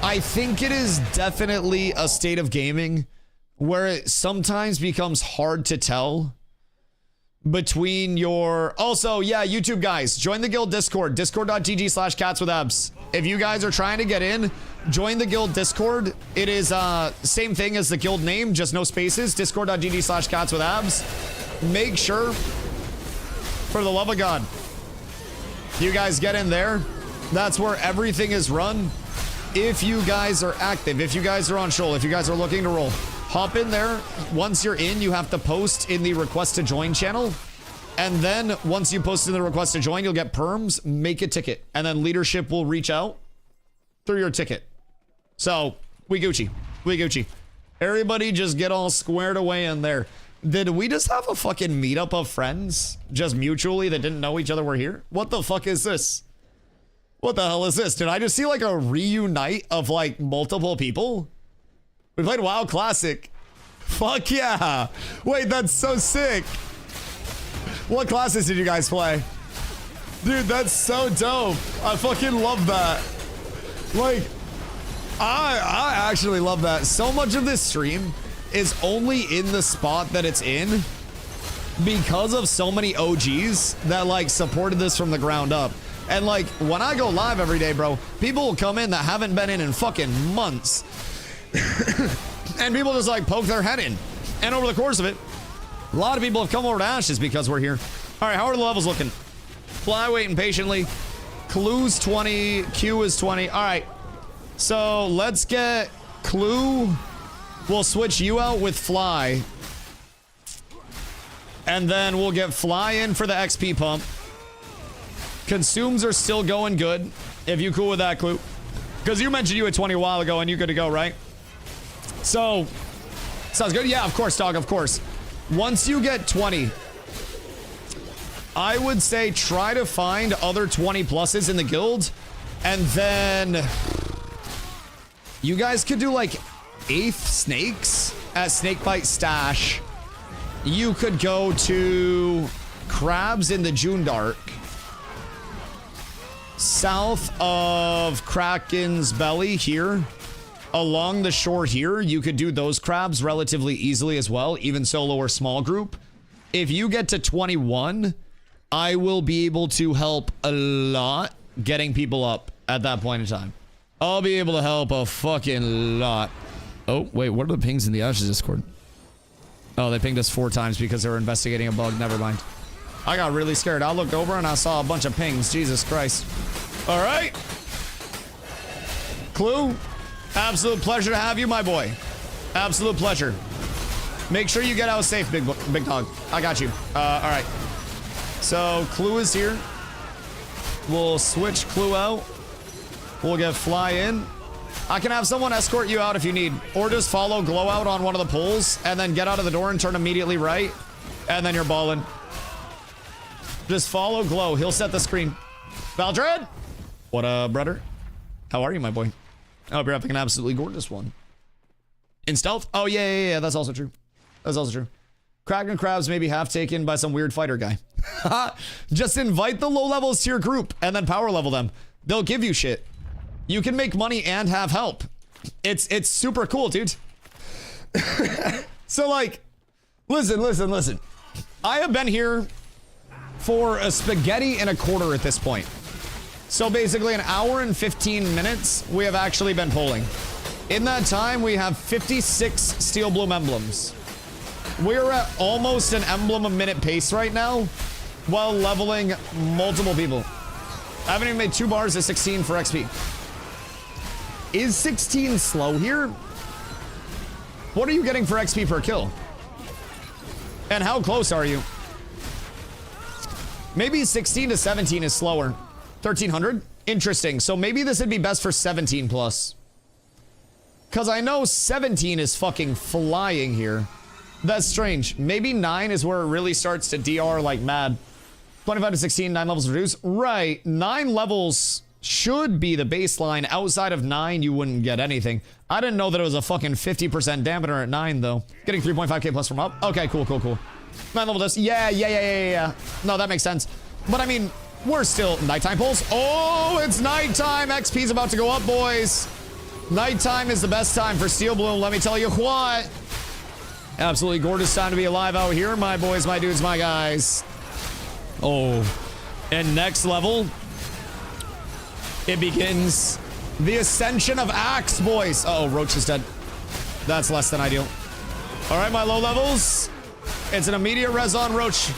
I think it is definitely a state of gaming where it sometimes becomes hard to tell between your... Also, yeah, YouTube guys, join the guild Discord. Discord.gg/catswithabs. If you guys are trying to get in, join the guild Discord. It is same thing as the guild name, just no spaces. Discord.gg/catswithabs. Make sure, for the love of God, you guys get in there. That's where everything is run. If you guys are active, if you guys are on shoal, if you guys are looking to roll, hop in there. Once you're in, you have to post in the request to join channel. And then once you post in the request to join, you'll get perms, make a ticket. And then leadership will reach out through your ticket. So we Gucci. Everybody just get all squared away in there. Did we just have a fucking meetup of friends just mutually that didn't know each other were here? What the fuck is this? What the hell is this? Did I just see like a reunite of like multiple people? We played WoW Classic. Fuck yeah. Wait, that's so sick. What classes did you guys play? Dude, that's so dope. I fucking love that. Like, I actually love that. So much of this stream is only in the spot that it's in because of so many OGs that like supported this from the ground up. And like when I go live every day, bro, people will come in that haven't been in fucking months. And people just like poke their head in. And over the course of it, a lot of people have come over to Ashes because we're here. All right, how are the levels looking? Fly waiting patiently. Clue's 20, Q is 20. All right, so let's get Clue. We'll switch you out with Fly. And then we'll get Fly in for the XP pump. Consumes are still going good. If you cool with that, Clue. Because you mentioned you had 20 a while ago and you good to go, right? So, sounds good. Yeah, of course, dog, of course. Once you get 20, I would say try to find other 20 pluses in the guild. And then you guys could do like 8th snakes at Snakebite Stash. You could go to Crabs in the June Dark. South of Kraken's Belly here. Along the shore here, you could do those crabs relatively easily as well, even solo or small group. If you get to 21, I will be able to help a lot getting people up at that point in time. I'll be able to help a fucking lot. Oh, wait, what are the pings in the Ashes Discord? Oh, they pinged us 4 times because they were investigating a bug. Never mind. I got really scared. I looked over and I saw a bunch of pings. Jesus Christ. All right. Clue, absolute pleasure to have you, my boy. Absolute pleasure. Make sure you get out safe, big dog. I got you. All right. So Clue is here. We'll switch Clue out. We'll get Fly in. I can have someone escort you out if you need, or just follow Glow out on one of the poles and then get out of the door and turn immediately right, and then you're balling. Just follow Glow. He'll set the screen. Valdred? What up, brother? How are you, my boy? I hope you're having an absolutely gorgeous one. In stealth? Oh, yeah. That's also true. That's also true. Kraken crabs may be half taken by some weird fighter guy. Just invite the low levels to your group and then power level them. They'll give you shit. You can make money and have help. It's super cool, dude. So, like, listen. I have been here for a spaghetti and a quarter at this point. So basically an hour and 15 minutes we have actually been polling. In that time, we have 56 Steel Bloom emblems. We're at almost an emblem a minute pace right now while leveling multiple people. I haven't even made 2 bars of 16 for XP. Is 16 slow here? What are you getting for XP per kill? And how close are you? Maybe 16 to 17 is slower. 1300? Interesting. So maybe this would be best for 17 plus. Because I know 17 is fucking flying here. That's strange. Maybe 9 is where it really starts to DR like mad. 25 to 16, 9 levels reduced. Right. 9 levels should be the baseline. Outside of 9, you wouldn't get anything. I didn't know that it was a fucking 50% dampener at 9, though. Getting 3.5k plus from up. Okay, cool. 9 level dust. Yeah. No, that makes sense. But I mean, we're still nighttime pulls. Oh, it's nighttime. XP's about to go up, boys. Nighttime is the best time for Steel Bloom. Let me tell you what. Absolutely gorgeous time to be alive out here, my boys, my dudes, my guys. Oh, and next level, it begins the ascension of Axe, boys. Uh-oh, Roach is dead. That's less than ideal. All right, my low levels. It's an immediate res on Roach.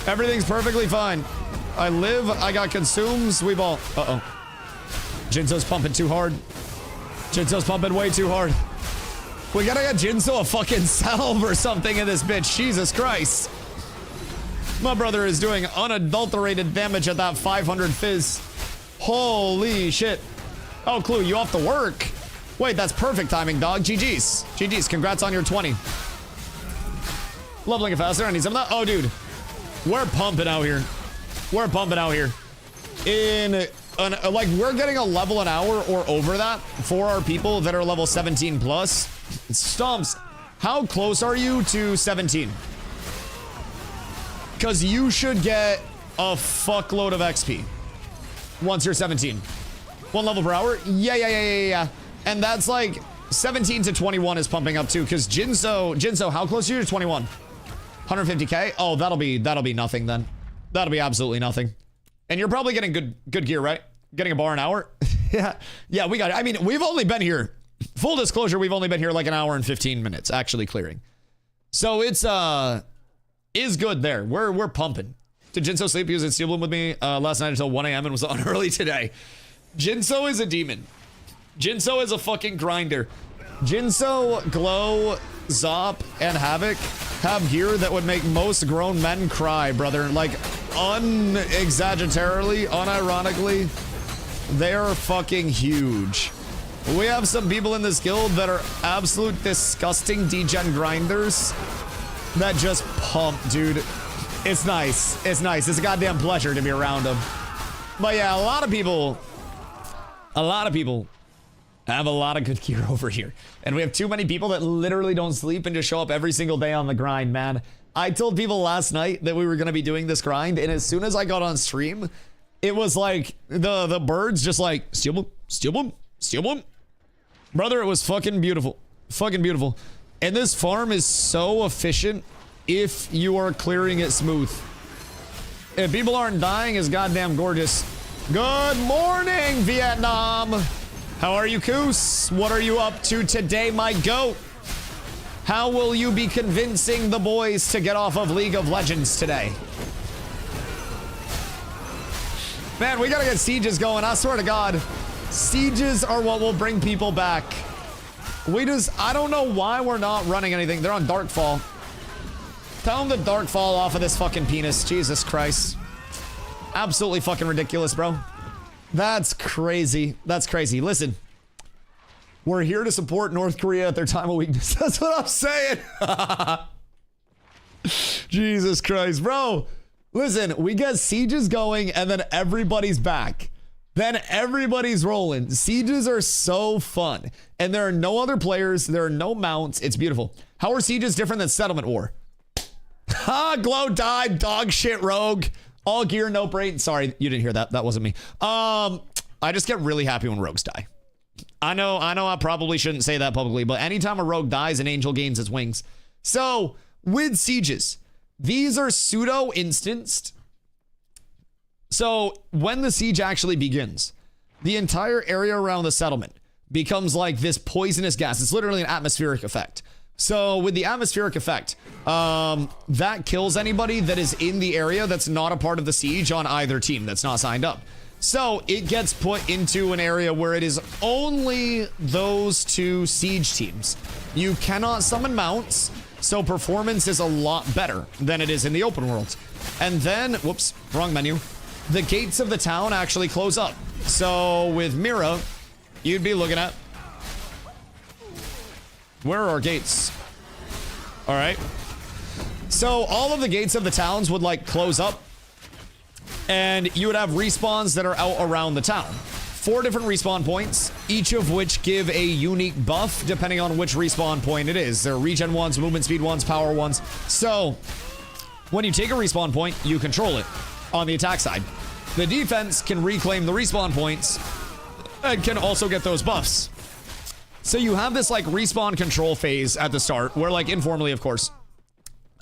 Everything's perfectly fine. I live, I got consumes, we ball. Uh-oh. Jinso's pumping too hard. Jinso's pumping way too hard. We gotta get Jinso a fucking salve or something in this bitch. Jesus Christ. My brother is doing unadulterated damage at that 500 fizz. Holy shit. Oh, Clue, you off to work? Wait, that's perfect timing, dog. GG's. Congrats on your 20. Leveling it faster. I need some of that. Oh, dude. We're pumping out here. Like, we're getting a level an hour or over that for our people that are level 17 plus. Stumps, how close are you to 17? Because you should get a fuckload of XP once you're 17. 1 level per hour? Yeah. And that's like 17 to 21 is pumping up too, because Jinso, how close are you to 21? 150k? Oh, that'll be nothing then. That'll be absolutely nothing. And you're probably getting good gear, right? Getting a bar an hour? Yeah, we got it. I mean, we've only been here, full disclosure, we've only been here like an hour and 15 minutes actually clearing. So it's is good there. We're pumping. Did Jinso sleep? He was in Steel Bloom with me last night until 1 a.m. and was on early today. Jinso is a demon. Jinso is a fucking grinder. Jinso, Glow, Zop, and Havoc have gear that would make most grown men cry, brother. Like, unexaggeratorily, unironically, they're fucking huge. We have some people in this guild that are absolute disgusting degen grinders that just pump, dude. It's nice. It's nice. It's a goddamn pleasure to be around them. But yeah, a lot of people have a lot of good gear over here. And we have too many people that literally don't sleep and just show up every single day on the grind, man. I told people last night that we were going to be doing this grind, and as soon as I got on stream, it was like the birds just like, Steel Bloom, Steel Bloom, Steel Bloom. Brother, it was fucking beautiful. Fucking beautiful. And this farm is so efficient if you are clearing it smooth. If people aren't dying, is goddamn gorgeous. Good morning, Vietnam. How are you, Koos? What are you up to today, my goat? How will you be convincing the boys to get off of League of Legends today? Man, we gotta get sieges going. I swear to God, sieges are what will bring people back. I don't know why we're not running anything. They're on Darkfall. Tell them to Darkfall off of this fucking penis. Jesus Christ. Absolutely fucking ridiculous, bro. That's crazy. That's crazy. Listen, we're here to support North Korea at their time of weakness. That's what I'm saying. Jesus Christ, bro. Listen, we get sieges going and then everybody's back. Then everybody's rolling. Sieges are so fun. And there are no other players. There are no mounts. It's beautiful. How are sieges different than Settlement War? Ha, Glow died, dog shit rogue. All gear, no brain. Sorry, you didn't hear that. That wasn't me. I just get really happy when rogues die. I know I probably shouldn't say that publicly, but anytime a rogue dies, an angel gains its wings. So, with sieges, these are pseudo-instanced. So, when the siege actually begins, the entire area around the settlement becomes like this poisonous gas. It's literally an atmospheric effect. So with the atmospheric effect, that kills anybody that is in the area that's not a part of the siege on either team that's not signed up. So it gets put into an area where it is only those two siege teams. You cannot summon mounts, so performance is a lot better than it is in the open world. And then, whoops, wrong menu. The gates of the town actually close up. So with Mira, you'd be looking at, where are our gates? All right. So all of the gates of the towns would like close up and you would have respawns that are out around the town. 4 different respawn points, each of which give a unique buff depending on which respawn point it is. There are regen ones, movement speed ones, power ones. So when you take a respawn point, you control it on the attack side. The defense can reclaim the respawn points and can also get those buffs. So you have this like respawn control phase at the start where like informally, of course,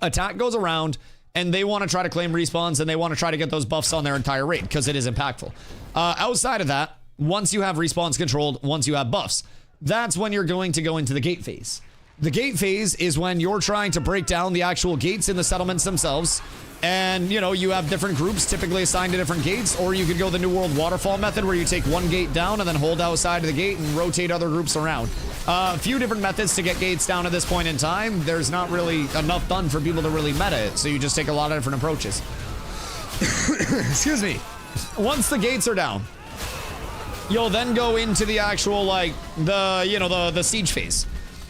attack goes around and they want to try to claim respawns and they want to try to get those buffs on their entire raid because it is impactful. Outside of that, once you have respawns controlled, once you have buffs, that's when you're going to go into the gate phase. The gate phase is when you're trying to break down the actual gates in the settlements themselves. And, you know, you have different groups typically assigned to different gates, or you could go the New World Waterfall method where you take one gate down and then hold outside of the gate and rotate other groups around. A few different methods to get gates down at this point in time. There's not really enough done for people to really meta it, so you just take a lot of different approaches. Excuse me. Once the gates are down, you'll then go into the actual, like, the siege phase.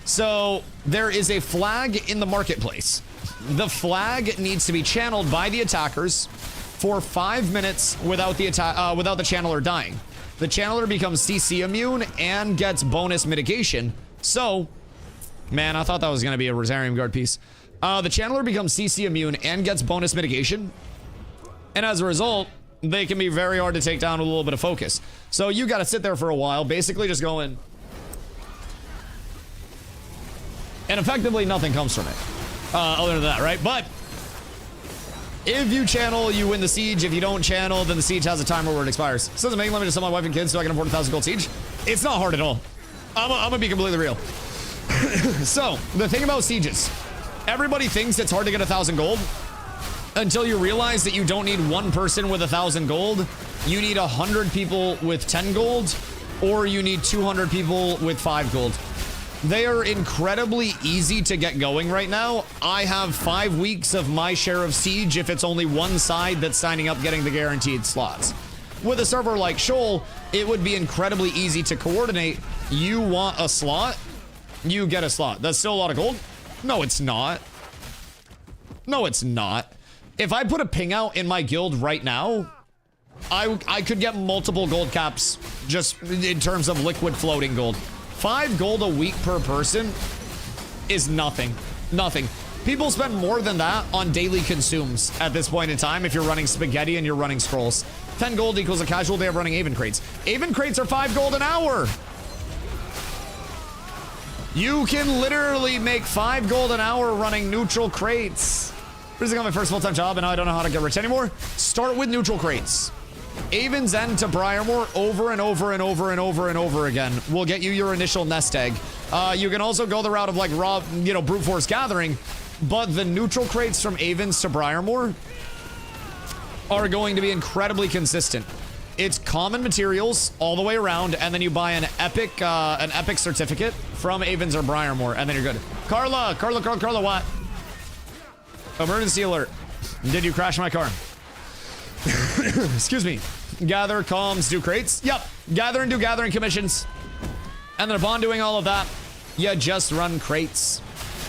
So there is a flag in the marketplace. The flag needs to be channeled by the attackers for 5 minutes without the channeler dying. The channeler becomes CC immune and gets bonus mitigation. So, man, I thought that was going to be a Rosarium Guard piece. The channeler becomes CC immune and gets bonus mitigation. And as a result, they can be very hard to take down with a little bit of focus. So you got to sit there for a while, basically just going, And effectively nothing comes from it. Other than that, right? But if you channel, you win the siege. If you don't channel, then the siege has a timer where it expires. So does it make money to sell my wife and kids so I can afford a 1,000 gold siege? It's not hard at all. I'm gonna be completely real. So, the thing about sieges, everybody thinks it's hard to get 1,000 gold until you realize that you don't need one person with 1,000 gold. You need 100 people with 10 gold, or you need 200 people with 5 gold. They are incredibly easy to get going right now. I have 5 weeks of my share of siege if it's only one side that's signing up getting the guaranteed slots. With a server like Shoal, it would be incredibly easy to coordinate. You want a slot, you get a slot. That's still a lot of gold? No, it's not. No, it's not. If I put a ping out in my guild right now, I could get multiple gold caps just in terms of liquid floating gold. 5 gold a week per person is nothing. Nothing. People spend more than that on daily consumes at this point in time if you're running spaghetti and you're running scrolls. 10 gold equals a casual day of running Aven crates. Aven crates are 5 gold an hour. You can literally make 5 gold an hour running neutral crates. This is my first full-time job and I don't know how to get rich anymore. Start with neutral crates. Aven's End to Briarmore over and over and over and over and over again will get you your initial nest egg. You can also go the route of like raw, brute force gathering, but the neutral crates from Avens to Briarmore are going to be incredibly consistent. It's common materials all the way around, and then you buy an epic certificate from Avens or Briarmore, and then you're good. Carla, what? Emergency alert. Did you crash my car? Excuse me. Gather, comms, do crates. Yep. Gather and do gathering commissions. And then upon doing all of that, you just run crates.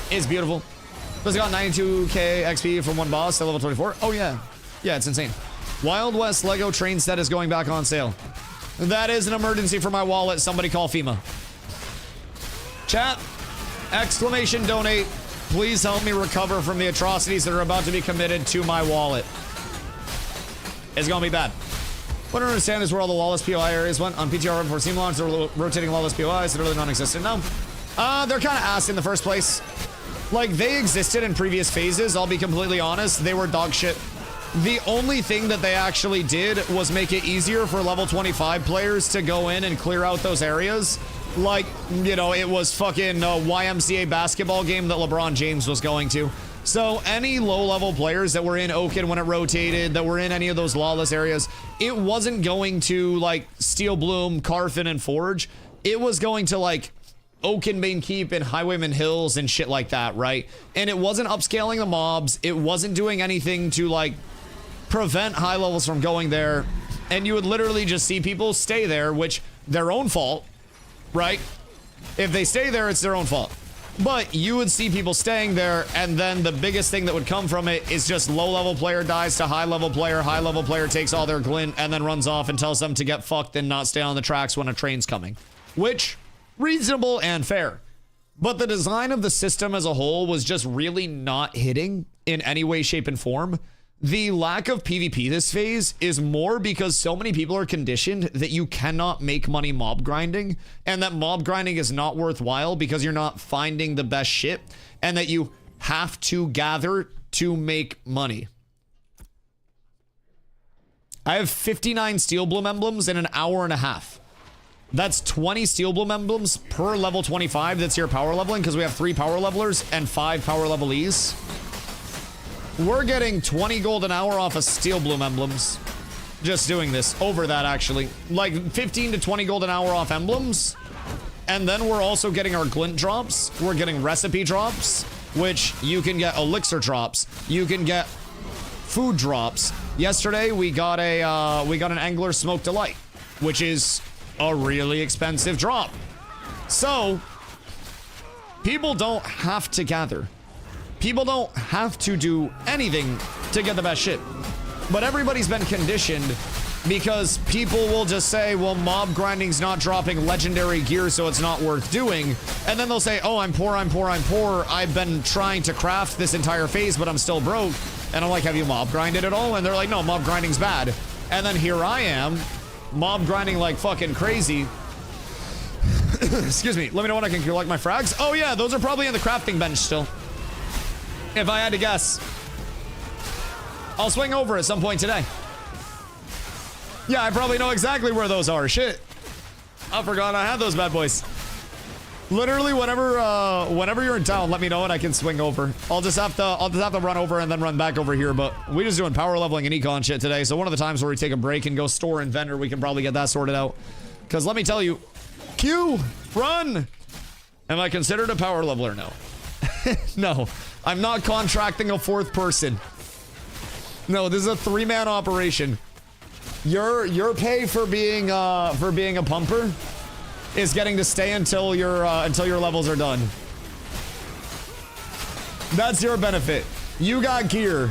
It's beautiful. Just got 92k XP from one boss at level 24. Oh, yeah. Yeah, it's insane. Wild West Lego train set is going back on sale. That is an emergency for my wallet. Somebody call FEMA. Chat. Exclamation donate. Please help me recover from the atrocities that are about to be committed to my wallet. It's gonna be bad. What I don't understand is where all the lawless POI areas went. On PTR before Steam launch, they were rotating lawless POIs that are really non-existent now. They're kind of ass in the first place. Like, they existed in previous phases, I'll be completely honest. They were dog shit. The only thing that they actually did was make it easier for level 25 players to go in and clear out those areas. Like, it was fucking a YMCA basketball game that LeBron James was going to. So any low-level players that were in Oaken when it rotated, that were in any of those lawless areas, it wasn't going to, like, Steel Bloom, Carfin, and Forge. It was going to, like, Oaken Main Keep and Highwayman Hills and shit like that, right? And it wasn't upscaling the mobs. It wasn't doing anything to, like, prevent high levels from going there. And you would literally just see people stay there, which, their own fault, right? If they stay there, it's their own fault. But you would see people staying there, and then the biggest thing that would come from it is just low-level player dies to high-level player takes all their glint, and then runs off and tells them to get fucked and not stay on the tracks when a train's coming. Which, reasonable and fair. But the design of the system as a whole was just really not hitting in any way, shape, and form. The lack of PvP this phase is more because so many people are conditioned that you cannot make money mob grinding, and that mob grinding is not worthwhile because you're not finding the best shit, and that you have to gather to make money. I have 59 Steel Bloom emblems in an hour and a half. That's 20 Steel Bloom emblems per level 25 that's your power leveling, because we have 3 power levelers and 5 power levelees. We're getting 20 gold an hour off of Steel Bloom emblems. Just doing this. Over that, actually. Like 15 to 20 gold an hour off emblems. And then we're also getting our glint drops. We're getting recipe drops, which you can get elixir drops. You can get food drops. Yesterday, we got an Angler Smoke Delight, which is a really expensive drop. So, people don't have to gather. People don't have to do anything to get the best shit. But everybody's been conditioned because people will just say, well, mob grinding's not dropping legendary gear, so it's not worth doing. And then they'll say, oh, I'm poor. I've been trying to craft this entire phase, but I'm still broke. And I'm like, have you mob grinded at all? And they're like, no, mob grinding's bad. And then here I am, mob grinding like fucking crazy. Excuse me. Let me know when I can collect my frags. Oh yeah, those are probably in the crafting bench still. If I had to guess. I'll swing over at some point today. Yeah, I probably know exactly where those are. Shit. I forgot I had those bad boys. Literally, whenever you're in town, let me know and I can swing over. I'll just have to run over and then run back over here. But we just doing power leveling and econ shit today. So one of the times where we take a break and go store and vendor, we can probably get that sorted out. Because let me tell you, Q, run. Am I considered a power leveler? No. No, I'm not contracting a fourth person. No, this is a 3-man operation. Your pay for being a pumper is getting to stay until your levels are done. That's your benefit. You got gear,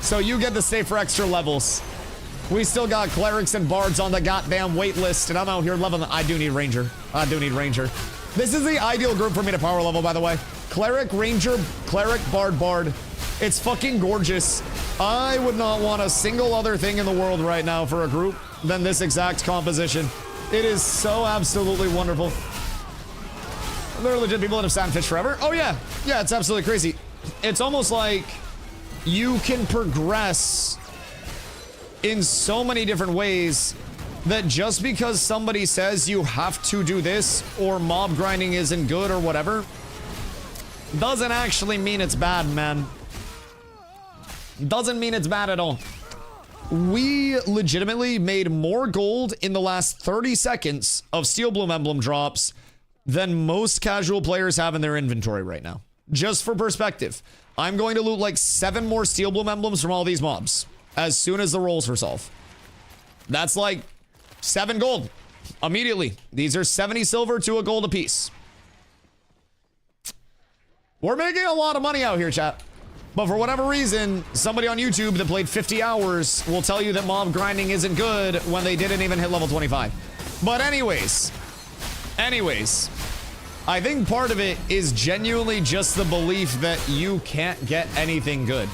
so you get to stay for extra levels. We still got clerics and bards on the goddamn wait list, and I'm out here leveling. I do need ranger. I do need ranger. This is the ideal group for me to power level, by the way. Cleric, ranger, cleric, bard. It's fucking gorgeous. I would not want a single other thing in the world right now for a group than this exact composition. It is so absolutely wonderful. There are legit people that have sandfish forever. Oh yeah. Yeah, it's absolutely crazy. It's almost like you can progress in so many different ways that just because somebody says you have to do this or mob grinding isn't good or whatever doesn't actually mean it's bad, man. Doesn't mean it's bad at all. We legitimately made more gold in the last 30 seconds of Steel Bloom Emblem drops than most casual players have in their inventory right now. Just for perspective, I'm going to loot like 7 more Steel Bloom Emblems from all these mobs as soon as the rolls resolve. That's like 7 gold immediately. These are 70 silver to a gold apiece. We're making a lot of money out here, chat. But for whatever reason, somebody on YouTube that played 50 hours will tell you that mob grinding isn't good when they didn't even hit level 25. But anyways, I think part of it is genuinely just the belief that you can't get anything good.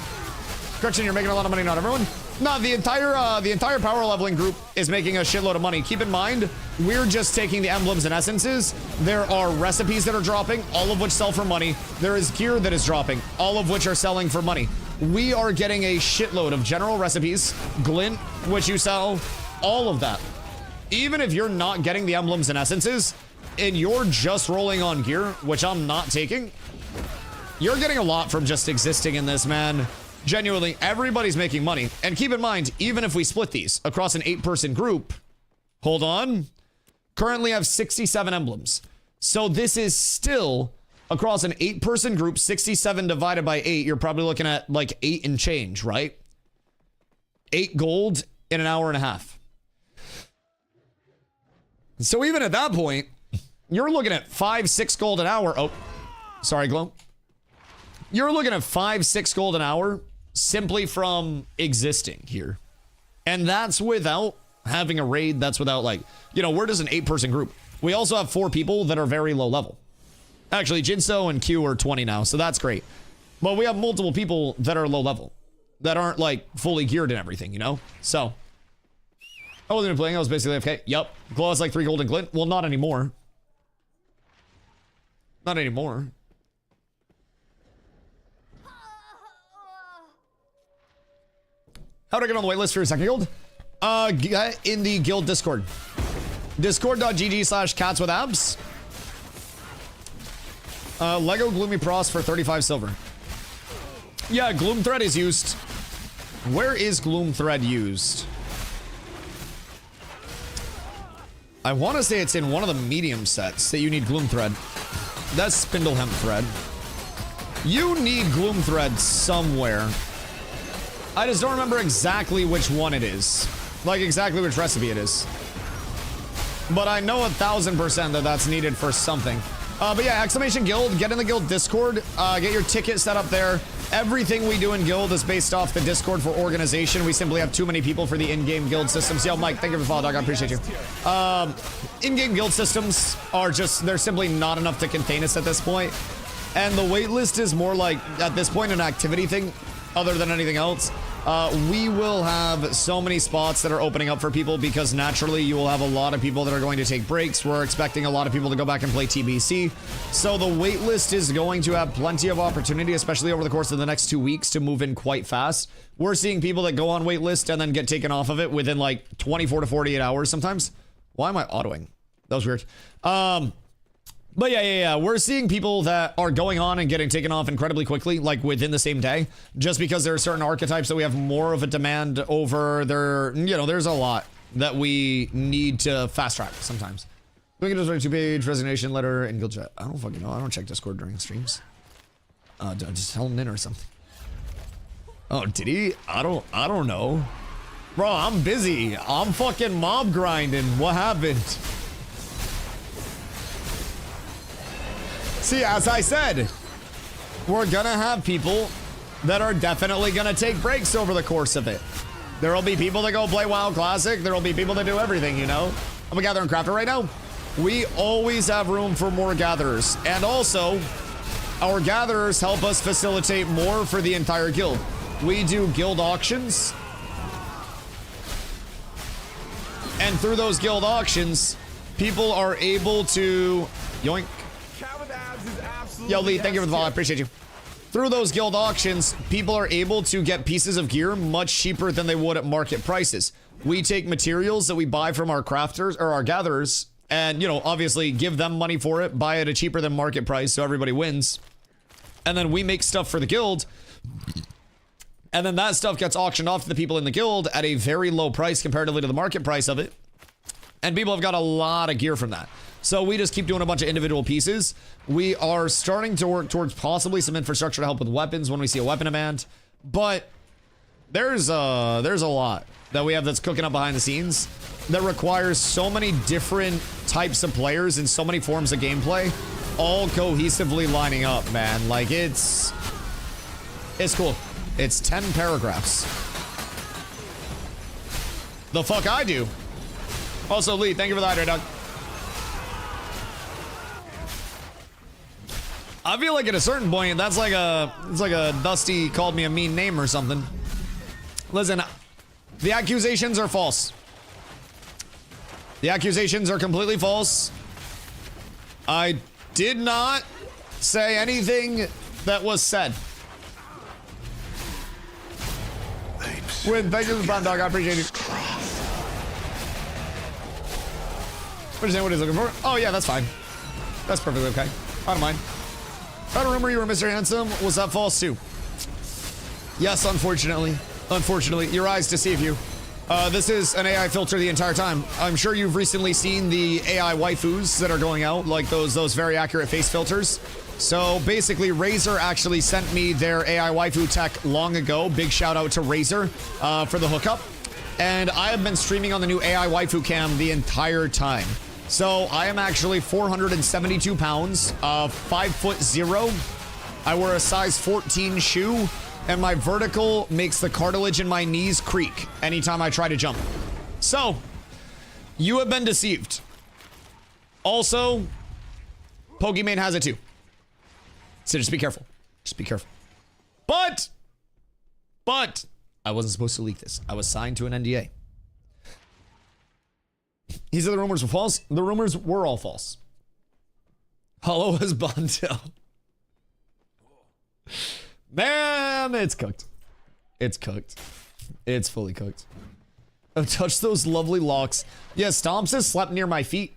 Correction, you're making a lot of money, not everyone. No, the entire power leveling group is making a shitload of money. Keep in mind, we're just taking the emblems and essences. There are recipes that are dropping, all of which sell for money. There is gear that is dropping, all of which are selling for money. We are getting a shitload of general recipes, glint, which you sell, all of that. Even if you're not getting the emblems and essences, and you're just rolling on gear, which I'm not taking, you're getting a lot from just existing in this, man. Genuinely, everybody's making money. And keep in mind, even if we split these across an 8-person group, hold on, currently have 67 emblems. So this is still across an 8-person group, 67 divided by 8, you're probably looking at like 8 and change, right? 8 gold in an hour and a half. So even at that point, you're looking at 5-6 gold an hour. Oh, sorry, Glow. You're looking at 5-6 gold an hour simply from existing here. And that's without having a raid. That's without, like, you know, we're just an 8-person group. We also have 4 people that are very low level. Actually, Jinso and Q are 20 now, so that's great. But we have multiple people that are low level, that aren't, like, fully geared and everything, you know? So, I wasn't even playing. I was basically AFK. Yup. Glow has like 3 golden glint. Well, not anymore. Not anymore. How to get on the waitlist for your second guild? Get in the guild Discord. Discord.gg/catswithabs. Lego Gloomy Pros for 35 silver. Yeah, Gloom Thread is used. Where is Gloom Thread used? I want to say it's in one of the medium sets that you need Gloom Thread. That's Spindle Hemp Thread. You need Gloom Thread somewhere. I just don't remember exactly which one it is. Like exactly which recipe it is. But I know 1000% that that's needed for something. But yeah, exclamation guild, get in the guild Discord, get your ticket set up there. Everything we do in guild is based off the Discord for organization. We simply have too many people for the in-game guild systems. Yo, Mike, thank you for the follow, dog. I appreciate you. In-game guild systems are just, they're simply not enough to contain us at this point. And the waitlist is more like, at this point, an activity thing other than anything else. we will have so many spots that are opening up for people because naturally you will have a lot of people that are going to take breaks. We're expecting a lot of people to go back and play TBC. So the wait list is going to have plenty of opportunity, especially over the course of the next 2 weeks, to move in quite fast. We're seeing people that go on wait list and then get taken off of it within like 24 to 48 hours sometimes. Why am I autoing? That was weird. But yeah, we're seeing people that are going on and getting taken off incredibly quickly, like within the same day, just because there are certain archetypes that we have more of a demand over. There's a lot that we need to fast track sometimes. We can just write a 2-page resignation letter and guild chat. I don't fucking know. I don't check Discord during streams. Just tell him in or something. Oh, did he? I don't know. Bro, I'm busy. I'm fucking mob grinding. What happened? See, as I said, we're gonna have people that are definitely gonna take breaks over the course of it. There'll be people that go play WoW Classic. There'll be people that do everything, you know? I'm a gatherer and crafter right now. We always have room for more gatherers. And also, our gatherers help us facilitate more for the entire guild. We do guild auctions. And through those guild auctions, people are able to... Yoink. Yo, Lee, thank you for the follow. I appreciate you. Through those guild auctions, people are able to get pieces of gear much cheaper than they would at market prices. We take materials that we buy from our crafters or our gatherers and, you know, obviously give them money for it, buy it at a cheaper than market price so everybody wins. And then we make stuff for the guild. And then that stuff gets auctioned off to the people in the guild at a very low price comparatively to the market price of it. And people have got a lot of gear from that. So we just keep doing a bunch of individual pieces. We are starting to work towards possibly some infrastructure to help with weapons when we see a weapon demand. But there's a lot that we have that's cooking up behind the scenes that requires so many different types of players and so many forms of gameplay all cohesively lining up, man. Like it's cool. It's 10 paragraphs. The fuck I do. Also, Lee, thank you for the hydrate, Doug. I feel like at a certain point, it's like a Dusty called me a mean name or something. Listen, the accusations are false. The accusations are completely false. I did not say anything that was said. Win, thank you for the brown dog. I appreciate it. What is he looking for? Oh yeah, that's fine. That's perfectly okay. I don't mind. I don't remember you were Mr. Handsome. Was that false too? Yes, unfortunately. Unfortunately, your eyes deceive you. This is an AI filter the entire time. I'm sure you've recently seen the AI waifus that are going out, like those very accurate face filters. So basically, Razer actually sent me their AI waifu tech long ago. Big shout out to Razer for the hookup. And I have been streaming on the new AI waifu cam the entire time. So I am actually 472 pounds, 5'0". I wear a size 14 shoe, and my vertical makes the cartilage in my knees creak anytime I try to jump. So, you have been deceived. Also, Pokimane has it too. So just be careful. Just be careful. But, I wasn't supposed to leak this. I was signed to an NDA. He said the rumors were false. The rumors were all false. Hollow as Bondell. Man, it's cooked. It's cooked. It's fully cooked. Oh, touch those lovely locks. Yeah, Stomps has slept near my feet.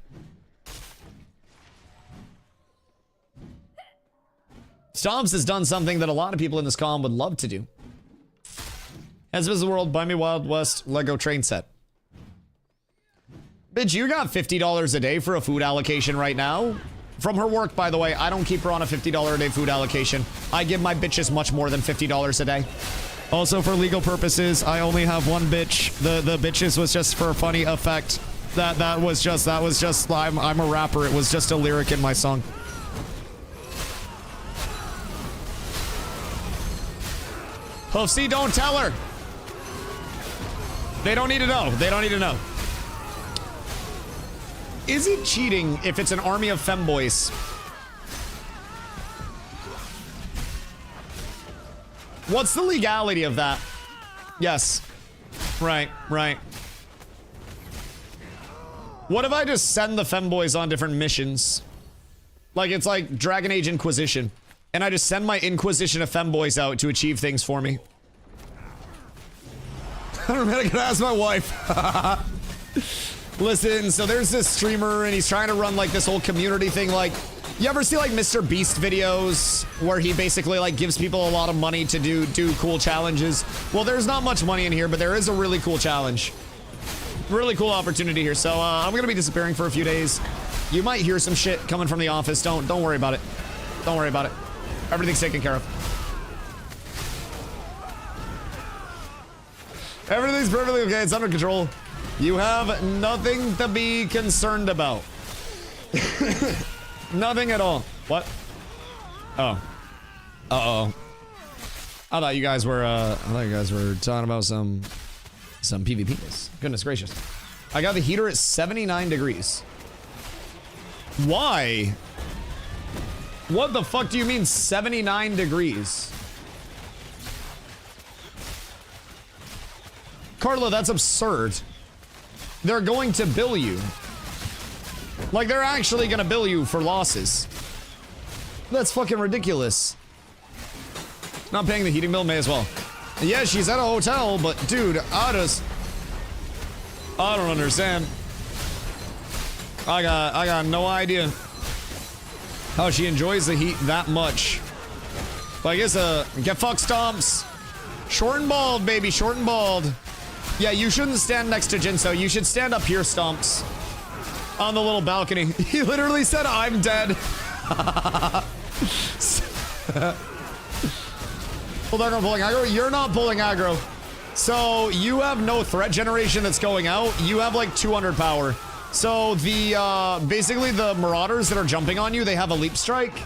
Stomps has done something that a lot of people in this column would love to do. As is the world, buy me Wild West Lego train set. Bitch, you got $50 a day for a food allocation right now. From her work, by the way, I don't keep her on a $50 a day food allocation. I give my bitches much more than $50 a day. Also, for legal purposes, I only have one bitch. The bitches was just for funny effect. That was just, I'm a rapper. It was just a lyric in my song. Hoofsy, don't tell her. They don't need to know. They don't need to know. Is it cheating if it's an army of femboys? What's the legality of that? Yes. Right, right. What if I just send the femboys on different missions? Like, it's like Dragon Age Inquisition. And I just send my Inquisition of femboys out to achieve things for me. I don't know, I gotta ask my wife. Listen, so there's this streamer and he's trying to run like this whole community thing. Like, you ever see like Mr. Beast videos where he basically like gives people a lot of money to do cool challenges? Well, there's not much money in here, but there is a really cool challenge. Really cool opportunity here. So I'm gonna be disappearing for a few days. You might hear some shit coming from the office. Don't worry about it. Don't worry about it. Everything's taken care of. Everything's perfectly okay. It's under control. You have nothing to be concerned about. Nothing at all. What? Oh. Uh-oh. I thought you guys were talking about some PvPs. Goodness gracious. I got the heater at 79 degrees. Why? What the fuck do you mean 79 degrees? Carla, that's absurd. They're going to bill you. Like, they're actually gonna bill you for losses. That's fucking ridiculous. Not paying the heating bill, may as well. Yeah, she's at a hotel, but dude, I don't understand. I got no idea how she enjoys the heat that much. But I guess, get fucked, Stomps. Short and bald, baby, short and bald. Yeah, you shouldn't stand next to Jinso. You should stand up here, Stomps. On the little balcony. He literally said, I'm dead. Hold on, I'm pulling aggro. You're not pulling aggro. So you have no threat generation that's going out. You have like 200 power. So the, basically the Marauders that are jumping on you, they have a leap strike.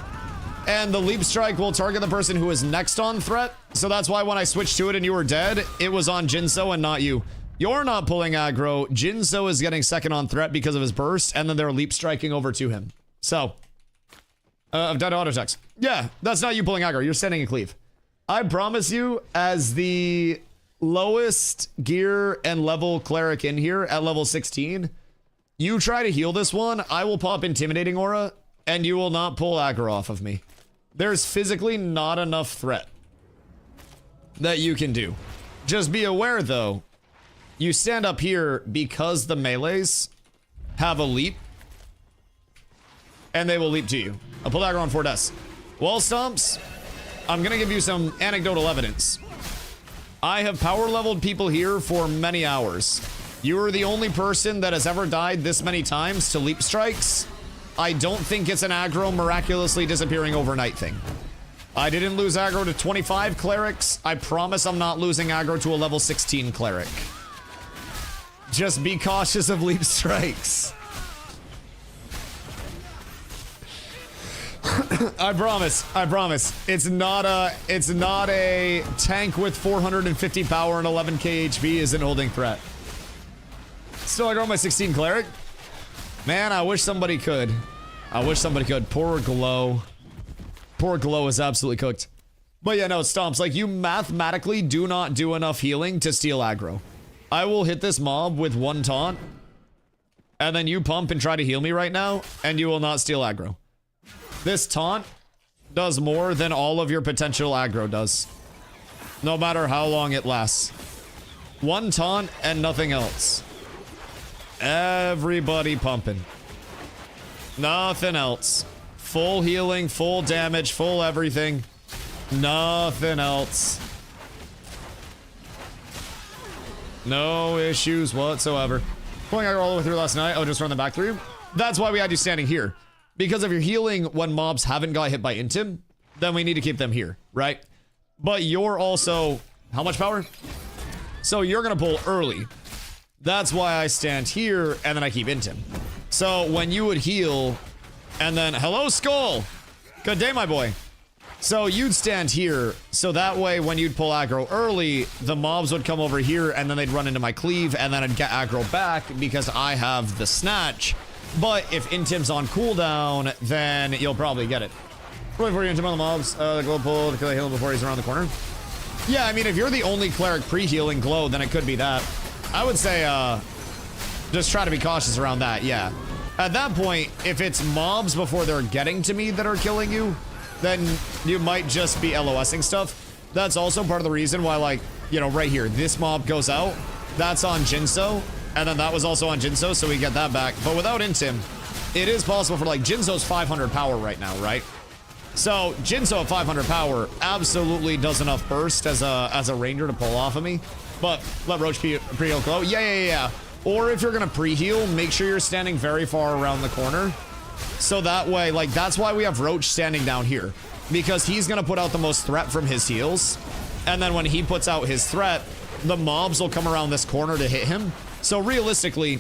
And the leap strike will target the person who is next on threat. So that's why when I switched to it and you were dead, it was on Jinso and not you. You're not pulling aggro. Jinso is getting second on threat because of his burst, and then they're leap striking over to him. So, I've done auto attacks. Yeah, that's not you pulling aggro. You're standing a cleave. I promise you, as the lowest gear and level cleric in here at level 16, you try to heal this one, I will pop Intimidating Aura, and you will not pull aggro off of me. There's physically not enough threat that you can do. Just be aware, though, you stand up here because the melees have a leap, and they will leap to you. I'll pull aggro on 4S. Wall Stomps, I'm gonna give you some anecdotal evidence. I have power leveled people here for many hours. You are the only person that has ever died this many times to leap strikes. I don't think it's an aggro miraculously disappearing overnight thing. I didn't lose aggro to 25 clerics. I promise I'm not losing aggro to a level 16 cleric. Just be cautious of leap strikes. I promise. It's not a tank with 450 power and 11k HP isn't holding threat. Still aggro my 16 cleric. Man, I wish somebody could. I wish somebody could. Poor Glow. Poor Glow is absolutely cooked. But yeah, no, Stomps, like, you mathematically do not do enough healing to steal aggro. I will hit this mob with one taunt, and then you pump and try to heal me right now, and you will not steal aggro. This taunt does more than all of your potential aggro does. No matter how long it lasts. One taunt and nothing else. Everybody pumping. Nothing else. Full healing, full damage, full everything. Nothing else. No issues whatsoever. Pulling aggro all the way through last night. Oh, just run them back through. That's why we had you standing here. Because if you're healing when mobs haven't got hit by Intim, then we need to keep them here, right? But you're also... How much power? So you're gonna pull early. That's why I stand here, and then I keep Intim. So when you would heal, and then... Hello, Skull! Good day, my boy. So you'd stand here, so that way when you'd pull aggro early, the mobs would come over here, and then they'd run into my cleave, and then I'd get aggro back, because I have the snatch. But if Intim's on cooldown, then you'll probably get it. Wait for you Intim on the mobs. The glow pull to kill a heal before he's around the corner. Yeah, I mean, if you're the only cleric pre-healing glow, then it could be that. I would say, just try to be cautious around that, yeah. At that point, if it's mobs before they're getting to me that are killing you, then you might just be LOSing stuff. That's also part of the reason why, like, you know, right here, this mob goes out. That's on Jinso, and then that was also on Jinso, so we get that back. But without Intim, it is possible for, like, Jinso's 500 power right now, right? So Jinso at 500 power absolutely does enough burst as a ranger to pull off of me. But let Roach pre-heal glow. Yeah. Or if you're gonna pre-heal, make sure you're standing very far around the corner. So that way, like, that's why we have Roach standing down here. Because he's gonna put out the most threat from his heals. And then when he puts out his threat, the mobs will come around this corner to hit him. So realistically,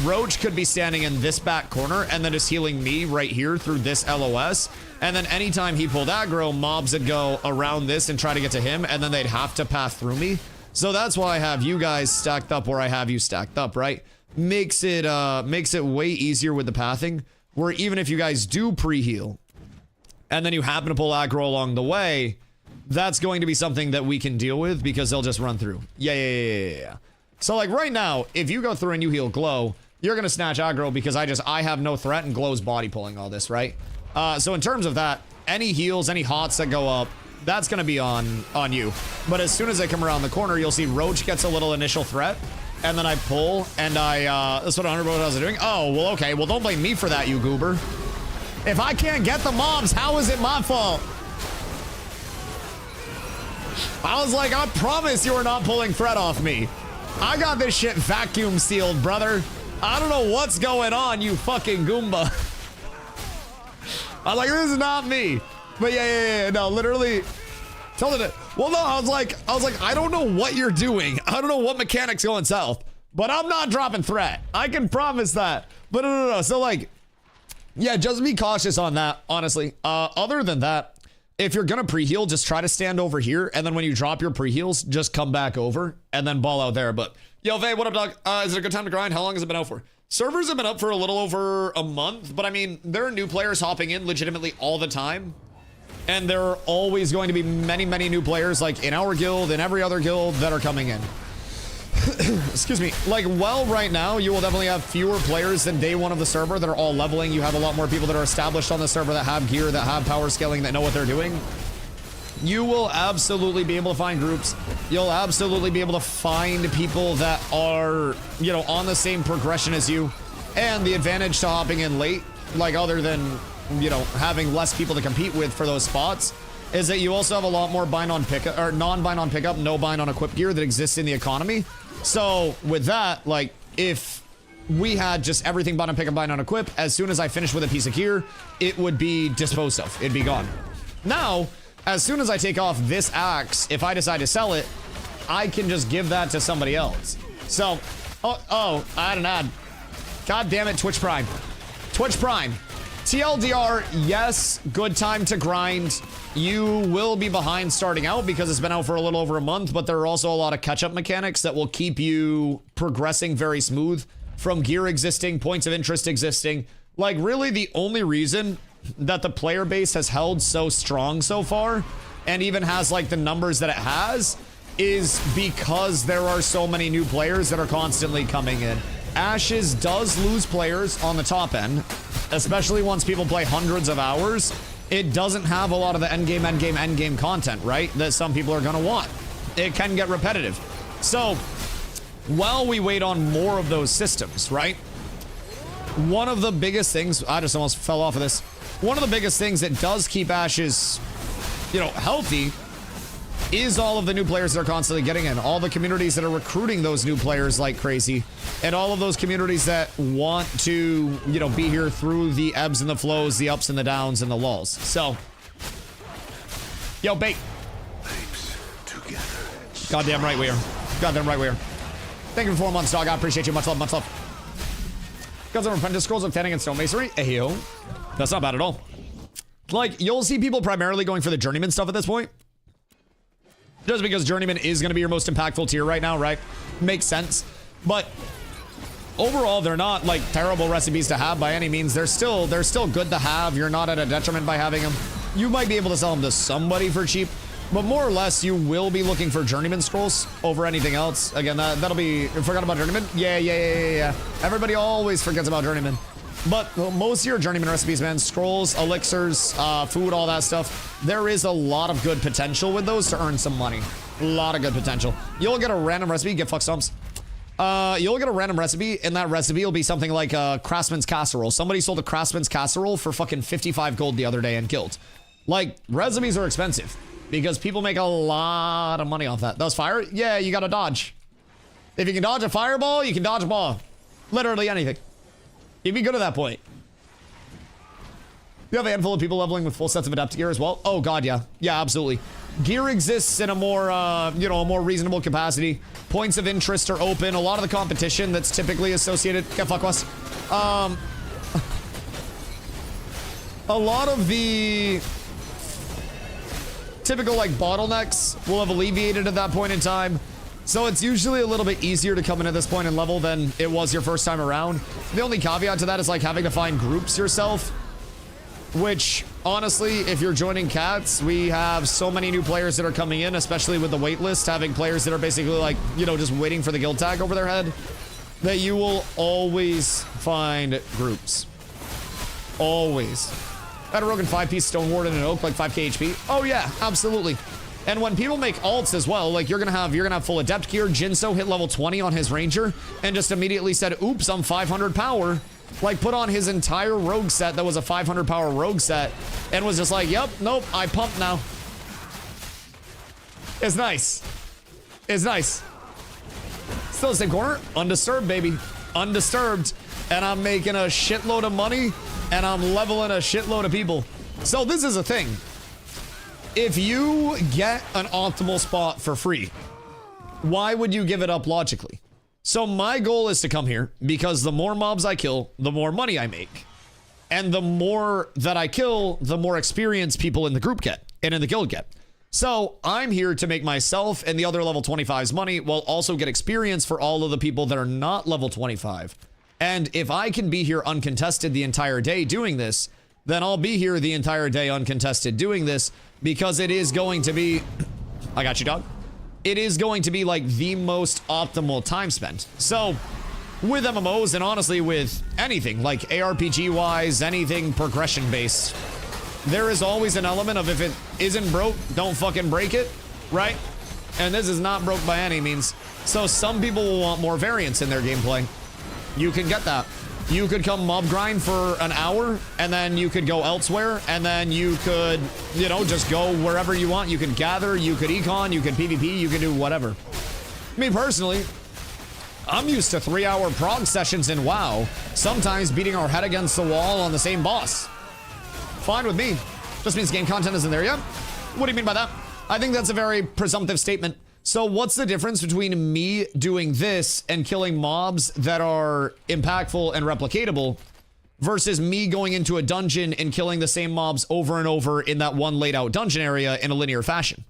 Roach could be standing in this back corner and then just healing me right here through this LOS. And then anytime he pulled aggro, mobs would go around this and try to get to him, and then they'd have to pass through me. So that's why I have you guys stacked up where I have you stacked up, right? Makes it way easier with the pathing, where even if you guys do pre-heal, and then you happen to pull aggro along the way, that's going to be something that we can deal with because they'll just run through. Yeah. So like right now, if you go through and you heal Glow, you're gonna snatch aggro because I have no threat and Glow's body pulling all this, right? So in terms of that, any heals, any hots that go up, that's gonna be on you. But as soon as I come around the corner, you'll see Roach gets a little initial threat, and then I pull, and that's what 100 was doing. Oh, well, okay, well, don't blame me for that, you goober. If I can't get the mobs, how is it my fault? I was like, I promise you are not pulling threat off me. I got this shit vacuum sealed, brother. I don't know what's going on, you fucking Goomba. I was like, this is not me. But yeah, no, literally. Tell it. Well, no, I was like, I don't know what you're doing. I don't know what mechanics going south, but I'm not dropping threat. I can promise that. But no. So like, yeah, just be cautious on that, honestly. Other than that, if you're gonna pre-heal, just try to stand over here, and then when you drop your pre-heals, just come back over and then ball out there. But yo, Vay, what up, dog? Is it a good time to grind? How long has it been out for? Servers have been up for a little over a month, but I mean, there are new players hopping in legitimately all the time. And there are always going to be many, many new players, like in our guild and every other guild, that are coming in. Excuse me. Like, well, right now, you will definitely have fewer players than day one of the server that are all leveling. You have a lot more people that are established on the server that have gear, that have power scaling, that know what they're doing. You will absolutely be able to find groups. You'll absolutely be able to find people that are, you know, on the same progression as you. And the advantage to hopping in late, like other than, you know, having less people to compete with for those spots, is that you also have a lot more bind on pickup, or non-bind on pickup, no bind on equip gear that exists in the economy. So with that, like, if we had just everything bind on pickup, bind on equip, as soon as I finish with a piece of gear, it would be disposed of. It'd be gone. Now, as soon as I take off this axe, if I decide to sell it, I can just give that to somebody else. So, oh, I had an ad. God damn it, Twitch Prime. Twitch Prime. TLDR, yes, good time to grind. You will be behind starting out because it's been out for a little over a month, but there are also a lot of catch-up mechanics that will keep you progressing very smooth from gear existing, points of interest existing. Like, really, the only reason that the player base has held so strong so far, and even has, like, the numbers that it has, is because there are so many new players that are constantly coming in. Ashes does lose players on the top end, especially once people play hundreds of hours. It doesn't have a lot of the endgame content, right? That some people are gonna want. It can get repetitive. So, while we wait on more of those systems, right? One of the biggest things, I just almost fell off of this. One of the biggest things that does keep Ashes, you know, healthy is all of the new players that are constantly getting in, all the communities that are recruiting those new players like crazy, and all of those communities that want to, you know, be here through the ebbs and the flows, the ups and the downs and the lulls. So, yo, bait. Goddamn right we are. Goddamn right we are. Thank you for 4 months, dog. I appreciate you. Much love, much love. Guys, I'm Apprentice Scrolls of Tanning and Stonemasonry. Ayo. That's not bad at all. Like, you'll see people primarily going for the Journeyman stuff at this point. Just because Journeyman is going to be your most impactful tier right now, right? Makes sense. But overall, they're not, like, terrible recipes to have by any means. They're still good to have. You're not at a detriment by having them. You might be able to sell them to somebody for cheap. But more or less, you will be looking for journeyman scrolls over anything else. Again, that'll be... Forgot about journeyman? Yeah. Everybody always forgets about journeyman. But most of your journeyman recipes, man, scrolls, elixirs, food, all that stuff, there is a lot of good potential with those to earn some money. A lot of good potential. You'll get a random recipe, get fuck stumps. You'll get a random recipe, and that recipe will be something like a craftsman's casserole. Somebody sold a craftsman's casserole for fucking 55 gold the other day and killed. Like, recipes are expensive because people make a lot of money off that. Those fire? Yeah, you gotta dodge. If you can dodge a fireball, you can dodge a ball. Literally anything. You'd be good at that point. You have a handful of people leveling with full sets of adaptive gear as well. Oh god, yeah. Yeah, absolutely. Gear exists in a more, you know, a more reasonable capacity. Points of interest are open. A lot of the competition that's typically associated... Get fuck us. A lot of the typical, like, bottlenecks will have alleviated at that point in time. So it's usually a little bit easier to come in at this point in level than it was your first time around. The only caveat to that is, like, having to find groups yourself. Which, honestly, if you're joining cats, we have so many new players that are coming in, especially with the wait list, having players that are basically like, you know, just waiting for the guild tag over their head, that you will always find groups. Always. Got a Rogan 5-piece Stone Ward and an Oak, like 5k HP. Oh yeah, absolutely. And when people make alts as well, like you're gonna have full adept gear. Jinso hit level 20 on his ranger and just immediately said, oops, I'm 500 power. Like, put on his entire rogue set that was a 500 power rogue set and was just like, yep, nope, I pumped now. It's nice. It's nice. Still the same corner. Undisturbed, baby. Undisturbed. And I'm making a shitload of money and I'm leveling a shitload of people. So this is a thing. If you get an optimal spot for free, why would you give it up logically? So my goal is to come here because the more mobs I kill, the more money I make. And the more that I kill, the more experience people in the group get and in the guild get. So I'm here to make myself and the other level 25s money while also get experience for all of the people that are not level 25. And if I can be here uncontested the entire day doing this, then I'll be here the entire day uncontested doing this because it is going to be... I got you, dog. It is going to be like the most optimal time spent. So with MMOs and honestly with anything like ARPG wise, anything progression based, there is always an element of if it isn't broke, don't fucking break it, right? And this is not broke by any means. So some people will want more variance in their gameplay. You can get that. You could come mob grind for an hour and then you could go elsewhere and then you could, you know, just go wherever you want. You could gather, you could econ, you could PvP, you could do whatever. Me personally, I'm used to 3-hour prog sessions in WoW, sometimes beating our head against the wall on the same boss. Fine with me. Just means game content isn't there yet. What do you mean by that? I think that's a very presumptive statement. So what's the difference between me doing this and killing mobs that are impactful and replicatable versus me going into a dungeon and killing the same mobs over and over in that one laid out dungeon area in a linear fashion?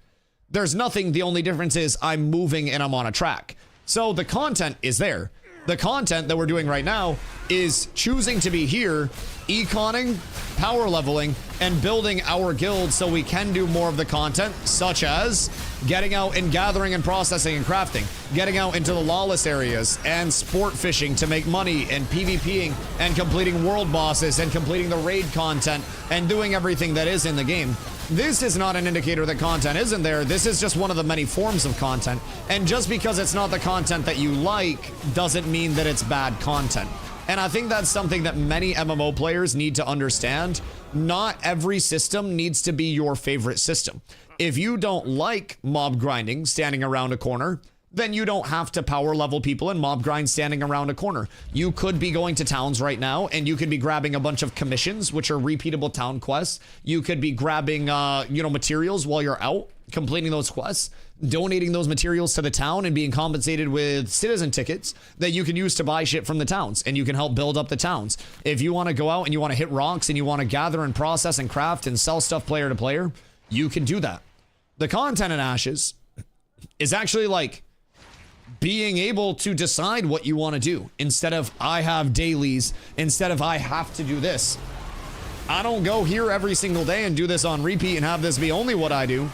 There's nothing. The only difference is I'm moving and I'm on a track. So the content is there. The content that we're doing right now is choosing to be here, econing, power leveling, and building our guild so we can do more of the content, such as getting out and gathering and processing and crafting, getting out into the lawless areas and sport fishing to make money and PvPing and completing world bosses and completing the raid content and doing everything that is in the game. This is not an indicator that content isn't there. This is just one of the many forms of content. And just because it's not the content that you like doesn't mean that it's bad content. And I think that's something that many MMO players need to understand. Not every system needs to be your favorite system. If you don't like mob grinding, standing around a corner, then you don't have to power level people and mob grind standing around a corner. You could be going to towns right now and you could be grabbing a bunch of commissions, which are repeatable town quests. You could be grabbing, you know, materials while you're out, completing those quests, donating those materials to the town and being compensated with citizen tickets that you can use to buy shit from the towns, and you can help build up the towns. If you want to go out and you want to hit rocks and you want to gather and process and craft and sell stuff player to player, you can do that. The content in Ashes is actually like being able to decide what you want to do instead of I have dailies, instead of I have to do this. I don't go here every single day and do this on repeat and have this be only what I do.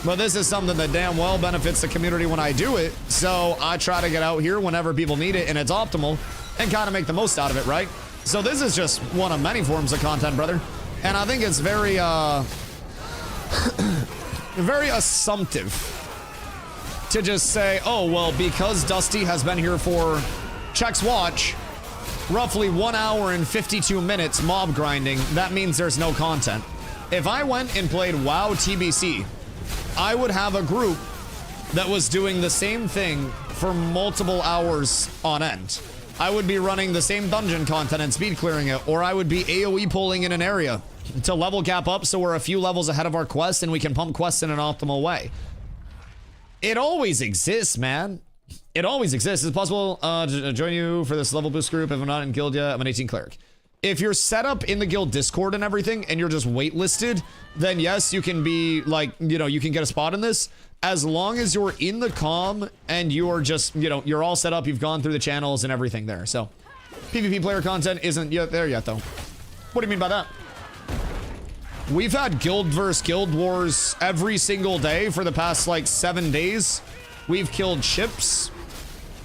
But this is something that damn well benefits the community when I do it. So I try to get out here whenever people need it and it's optimal and kind of make the most out of it, right? So this is just one of many forms of content, brother. And I think it's very, very assumptive to just say, oh, well, because Dusty has been here for, checks watch, roughly 1 hour and 52 minutes mob grinding, that means there's no content. If I went and played WoW TBC, I would have a group that was doing the same thing for multiple hours on end. I would be running the same dungeon content and speed clearing it, or I would be AoE pulling in an area to level cap up so we're a few levels ahead of our quest and we can pump quests in an optimal way. It always exists, man. It always exists. Is it possible to join you for this level boost group? If I'm not in guild yet, I'm an 18 cleric. If you're set up in the guild Discord and everything and you're just waitlisted, then yes, you can be like, you know, you can get a spot in this. As long as you're in the comm and you are just, you know, you're all set up, you've gone through the channels and everything there. So PvP player content isn't yet there yet, though. What do you mean by that? We've had guild versus guild wars every single day for the past like 7 days. We've killed ships.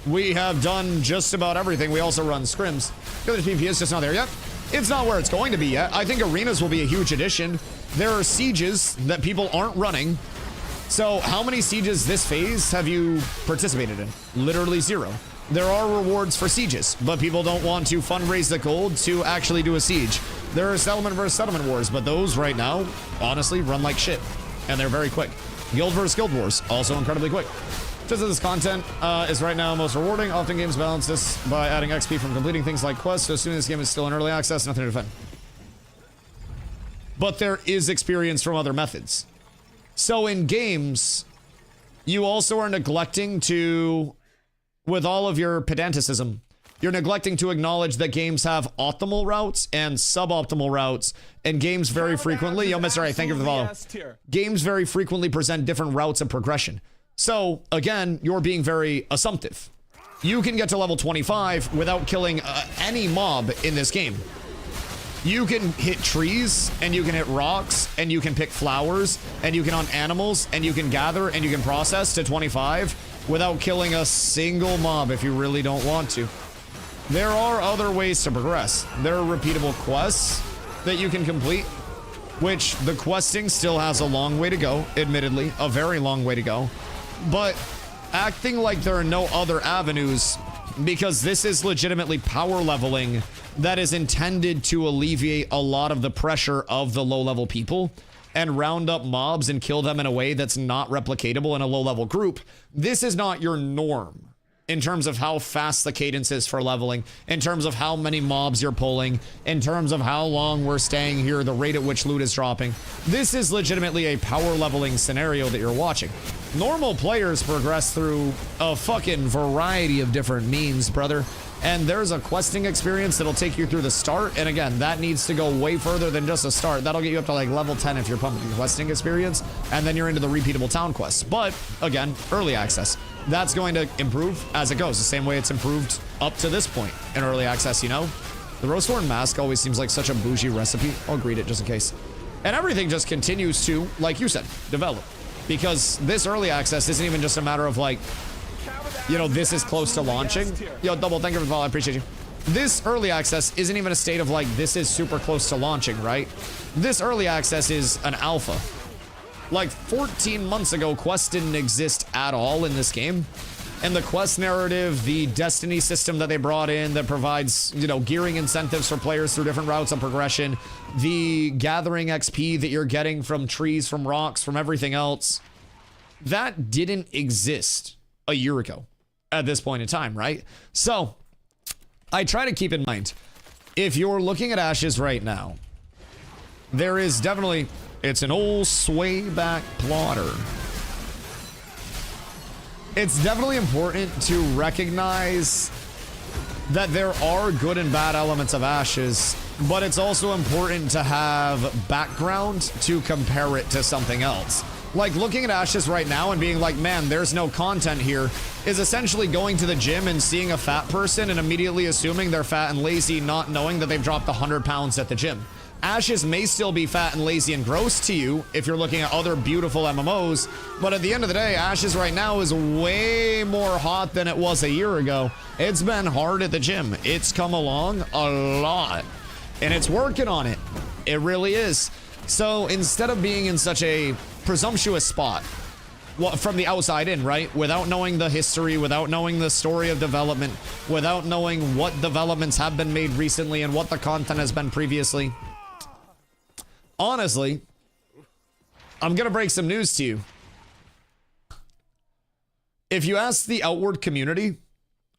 We have done just about everything. We also run scrims. The PvP is just not there yet. It's not where it's going to be yet. I think arenas will be a huge addition. There are sieges that people aren't running. So how many sieges this phase have you participated in? Literally 0. There are rewards for sieges, but people don't want to fundraise the gold to actually do a siege. There are settlement versus settlement wars, but those right now, honestly, run like shit. And they're very quick. Guild versus guild wars, also incredibly quick. Just as this content is right now most rewarding, often games balance this by adding XP from completing things like quests, so assuming this game is still in early access, nothing to defend. But there is experience from other methods. So in games, you also are neglecting to, with all of your pedanticism, you're neglecting to acknowledge that games have optimal routes and suboptimal routes, and games very frequently, yo, Mr. A, thank you for the follow. Games very frequently present different routes of progression. So again, you're being very assumptive. You can get to level 25 without killing any mob in this game. You can hit trees, and you can hit rocks, and you can pick flowers, and you can hunt animals, and you can gather, and you can process to 25 without killing a single mob if you really don't want to. There are other ways to progress. There are repeatable quests that you can complete, which the questing still has a long way to go, admittedly, a very long way to go. But acting like there are no other avenues, because this is legitimately power leveling that is intended to alleviate a lot of the pressure of the low-level people and round up mobs and kill them in a way that's not replicatable in a low-level group. This is not your norm in terms of how fast the cadence is for leveling, in terms of how many mobs you're pulling, in terms of how long we're staying here, the rate at which loot is dropping. This is legitimately a power leveling scenario that you're watching. Normal players progress through a fucking variety of different means, brother. And there's a questing experience that'll take you through the start. And again, that needs to go way further than just a start. That'll get you up to like level 10 if you're pumping questing experience. And then you're into the repeatable town quests. But again, early access. That's going to improve as it goes. The same way it's improved up to this point in early access, you know? The roast horn mask always seems like such a bougie recipe. I'll greet it just in case. And everything just continues to, like you said, develop. Because this early access isn't even just a matter of like, you know, this is close to launching. Yo, Double, thank you for the follow. I appreciate you. This early access isn't even a state of like, this is super close to launching, right? This early access is an alpha. Like 14 months ago, quests didn't exist at all in this game. And the quest narrative, the destiny system that they brought in that provides, you know, gearing incentives for players through different routes of progression, the gathering XP that you're getting from trees, from rocks, from everything else, that didn't exist a year ago at this point in time, right? So I try to keep in mind, if you're looking at Ashes right now, there is definitely, it's an old sway back plotter. It's definitely important to recognize that there are good and bad elements of Ashes, but it's also important to have background to compare it to something else. Like looking at Ashes right now and being like, man, there's no content here, is essentially going to the gym and seeing a fat person and immediately assuming they're fat and lazy, not knowing that they've dropped 100 pounds at the gym. Ashes may still be fat and lazy and gross to you if you're looking at other beautiful MMOs, but at the end of the day, Ashes right now is way more hot than it was a year ago. It's been hard at the gym. It's come along a lot, and it's working on it. It really is. So instead of being in such a presumptuous spot, from the outside in, right? Without knowing the history, without knowing the story of development, without knowing what developments have been made recently and what the content has been previously. Honestly, I'm gonna break some news to you. If you ask the Outward community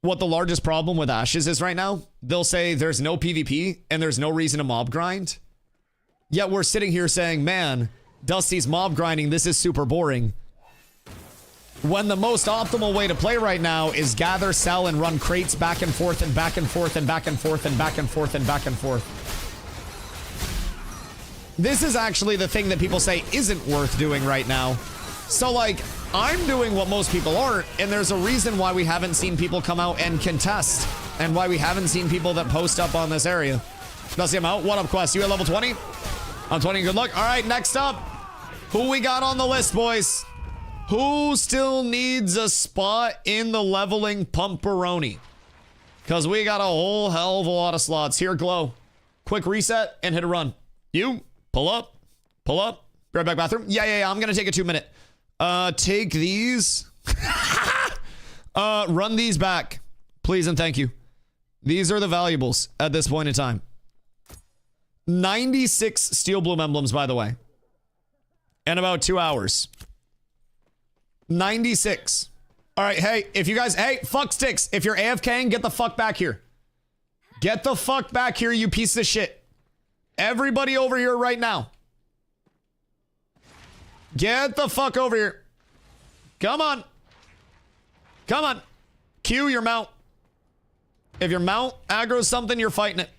what the largest problem with Ashes is right now, they'll say there's no PvP and there's no reason to mob grind. Yet we're sitting here saying, man, Dusty's mob grinding, this is super boring. When the most optimal way to play right now is gather, sell, and run crates back and forth and back and forth and back and forth and back and forth and back and forth. This is actually the thing that people say isn't worth doing right now. So, like, I'm doing what most people aren't, and there's a reason why we haven't seen people come out and contest, and why we haven't seen people that post up on this area. Dusty, I'm out. What up, Quest? You at level 20? I'm 20. Good luck. All right, next up. Who we got on the list, boys? Who still needs a spot in the leveling pumperoni? Because we got a whole hell of a lot of slots. Here, Glow. Quick reset and hit a run. You, pull up. Pull up. Be right back, bathroom. Yeah. I'm going to take a 2-minute. Take these. Run these back. Please and thank you. These are the valuables at this point in time. 96 Steel Bloom emblems, by the way. In about 2 hours. 96. All right, hey, if you guys, hey, fuck sticks. If you're AFKing, get the fuck back here. Get the fuck back here, you piece of shit. Everybody over here right now. Get the fuck over here. Come on. Come on. Q your mount. If your mount aggro's something, you're fighting it.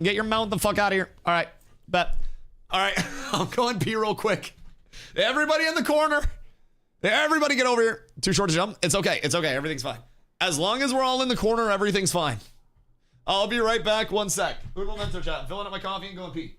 Get your mount the fuck out of here. All right, bet. All right, I'm going pee real quick. Everybody in the corner. Everybody get over here. Too short to jump. It's okay. It's okay. Everything's fine. As long as we're all in the corner, everything's fine. I'll be right back. 1 sec. Good memento chat. Filling up my coffee and going pee.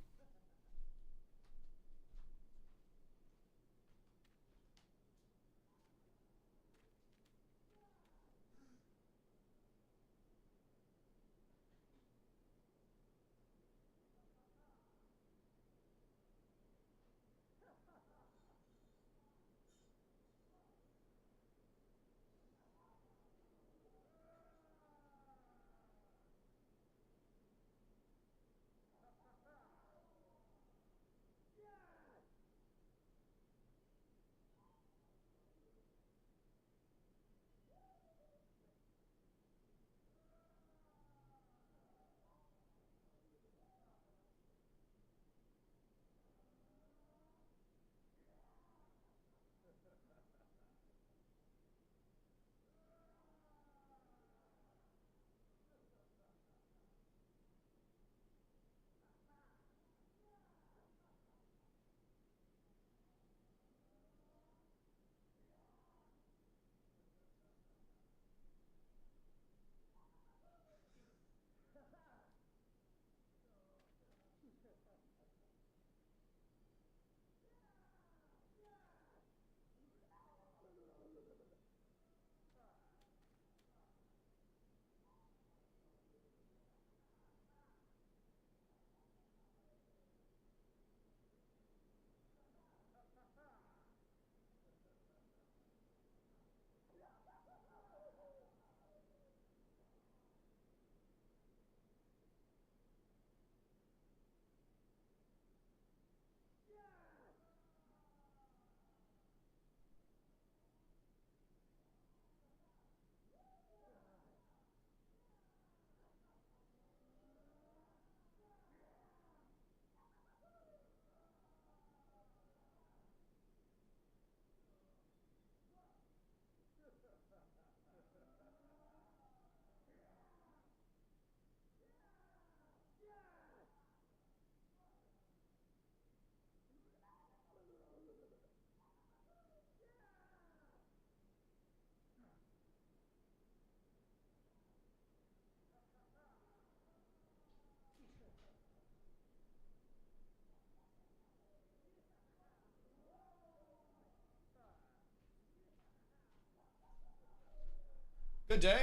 Good day.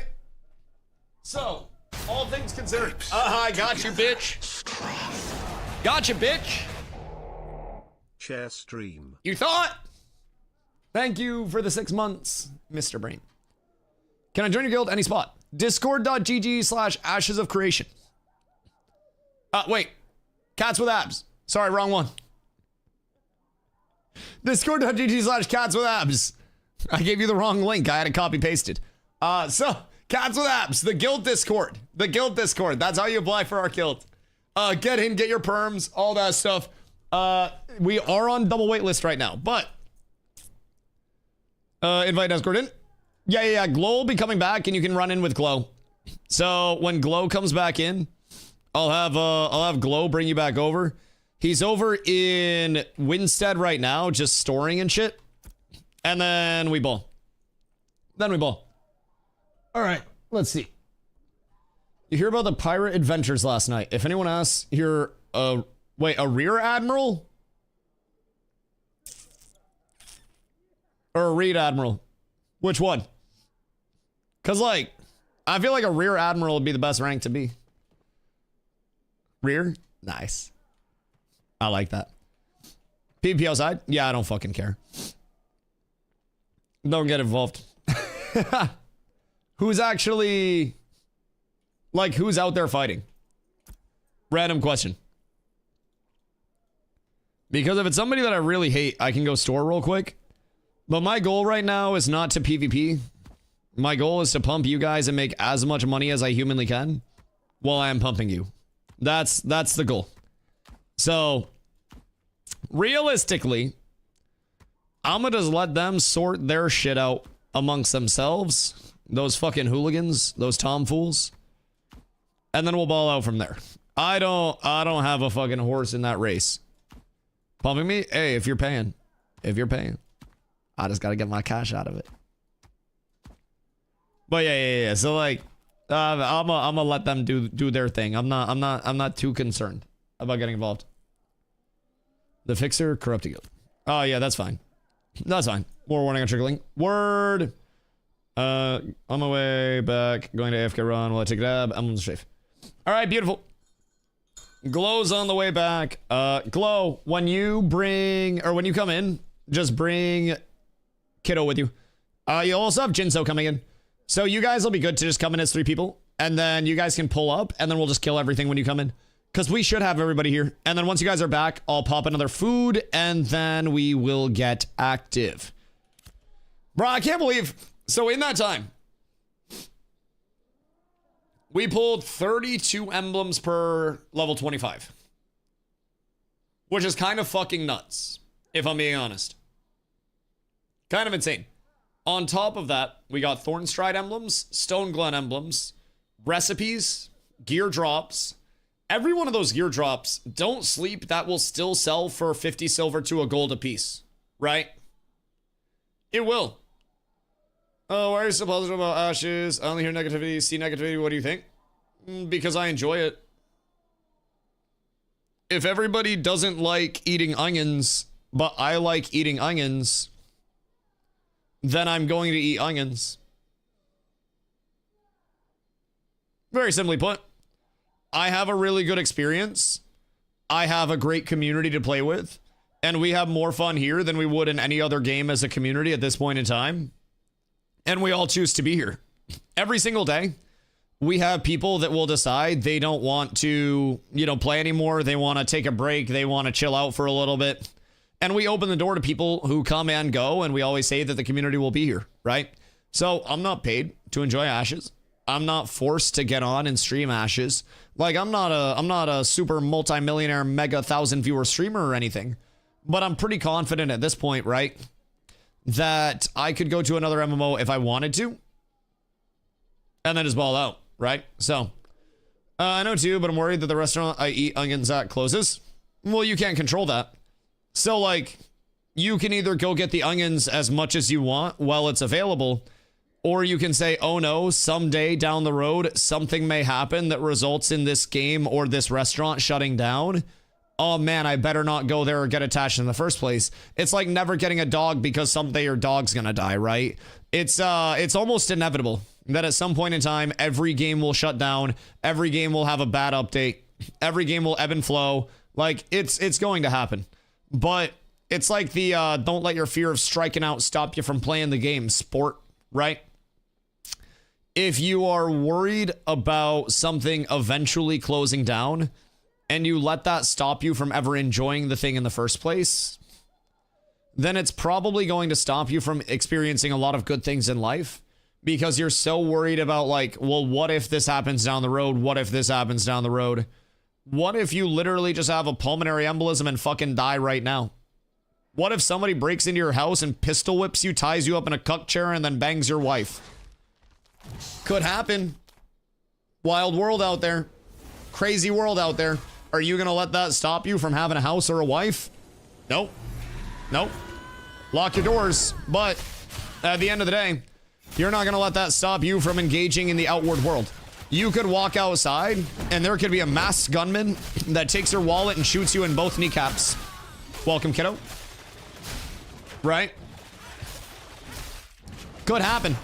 So, all things considered. I got you, bitch. Got you, bitch. Share stream. You thought? Thank you for the 6 months, Mr. Brain. Can I join your guild? Any spot. Discord.gg/Ashes of Creation. Wait. Cats with abs. Sorry, wrong one. Discord.gg/Cats with abs. I gave you the wrong link. I had it copy pasted. So, Cats with abs. The guild Discord. The guild Discord. That's how you apply for our guild. Get in, get your perms, all that stuff. We are on double wait list right now, but invite Discord in. Yeah. Glow will be coming back, and you can run in with Glow. So when Glow comes back in, I'll have Glow bring you back over. He's over in Winstead right now, just storing and shit. And then we ball. All right, let's see. You hear about the pirate adventures last night? If anyone asks, you're a rear admiral? Or a rear admiral? Which one? Because, like, I feel like a rear admiral would be the best rank to be. Rear? Nice. I like that. PvP outside? Yeah, I don't fucking care. Don't get involved. Who's actually... Like, who's out there fighting? Random question. Because if it's somebody that I really hate, I can go store real quick. But my goal right now is not to PvP. My goal is to pump you guys and make as much money as I humanly can while I am pumping you. That's the goal. So, realistically, I'm gonna just let them sort their shit out amongst themselves. Those fucking hooligans, those tomfools. And then we'll ball out from there. I don't have a fucking horse in that race. Pumping me? Hey, if you're paying. I just gotta get my cash out of it. But yeah. So like, I'm gonna let them do their thing. I'm not too concerned about getting involved. The fixer, corrupted guild. Oh yeah, that's fine. That's fine. More warning on trickling. Word. On my way back, going to AFK run while I take a dab. I'm on the strafe. All right, beautiful. Glow's on the way back. Glow, when you come in, just bring Kiddo with you. You also have Jinso coming in. So you guys will be good to just come in as 3 people. And then you guys can pull up, and then we'll just kill everything when you come in. Because we should have everybody here. And then once you guys are back, I'll pop another food, and then we will get active. Bro, I can't believe... So in that time, we pulled 32 emblems per level 25. Which is kind of fucking nuts, if I'm being honest. Kind of insane. On top of that, we got Thornstride emblems, Stone Glen emblems, recipes, gear drops. Every one of those gear drops, don't sleep, that will still sell for 50 silver to a gold apiece. Right? It will. Oh, why are you so positive about ashes? I only hear negativity, see negativity. What do you think? Because I enjoy it. If everybody doesn't like eating onions, but I like eating onions, then I'm going to eat onions. Very simply put, I have a really good experience. I have a great community to play with, and we have more fun here than we would in any other game as a community at this point in time. And we all choose to be here. Every single day, we have people that will decide they don't want to, play anymore. They want to take a break. They want to chill out for a little bit. And we open the door to people who come and go, and we always say that the community will be here, right? So I'm not paid to enjoy Ashes. I'm not forced to get on and stream Ashes. Like, I'm not a super multi-millionaire mega 1,000 viewer streamer or anything. But I'm pretty confident at this point, right, that I could go to another MMO if I wanted to, and then just ball out, right? So, I know too, but I'm worried that the restaurant I eat onions at closes. Well, you can't control that. So, like, you can either go get the onions as much as you want while it's available, or you can say, oh no, someday down the road, something may happen that results in this game or this restaurant shutting down. Oh man, I better not go there or get attached in the first place. It's like never getting a dog because someday your dog's gonna die, right? It's almost inevitable. that at some point in time, every game will shut down. Every game will have a bad update. Every game will ebb and flow. Like, it's going to happen. But it's like the don't let your fear of striking out stop you from playing the game sport, right? If you are worried about something eventually closing down and you let that stop you from ever enjoying the thing in the first place, then it's probably going to stop you from experiencing a lot of good things in life because you're so worried about like, well, what if this happens down the road? What if this happens down the road? What if you literally just have a pulmonary embolism and fucking die right now? What if somebody breaks into your house and pistol whips you, ties you up in a cuck chair, and then bangs your wife? Could happen. Wild world out there. Crazy world out there. Are you gonna let that stop you from having a house or a wife? Nope. Nope. Lock your doors. But at the end of the day, you're not gonna let that stop you from engaging in the outward world. You could walk outside and there could be a masked gunman that takes your wallet and shoots you in both kneecaps. Welcome, kiddo. Right? Could happen.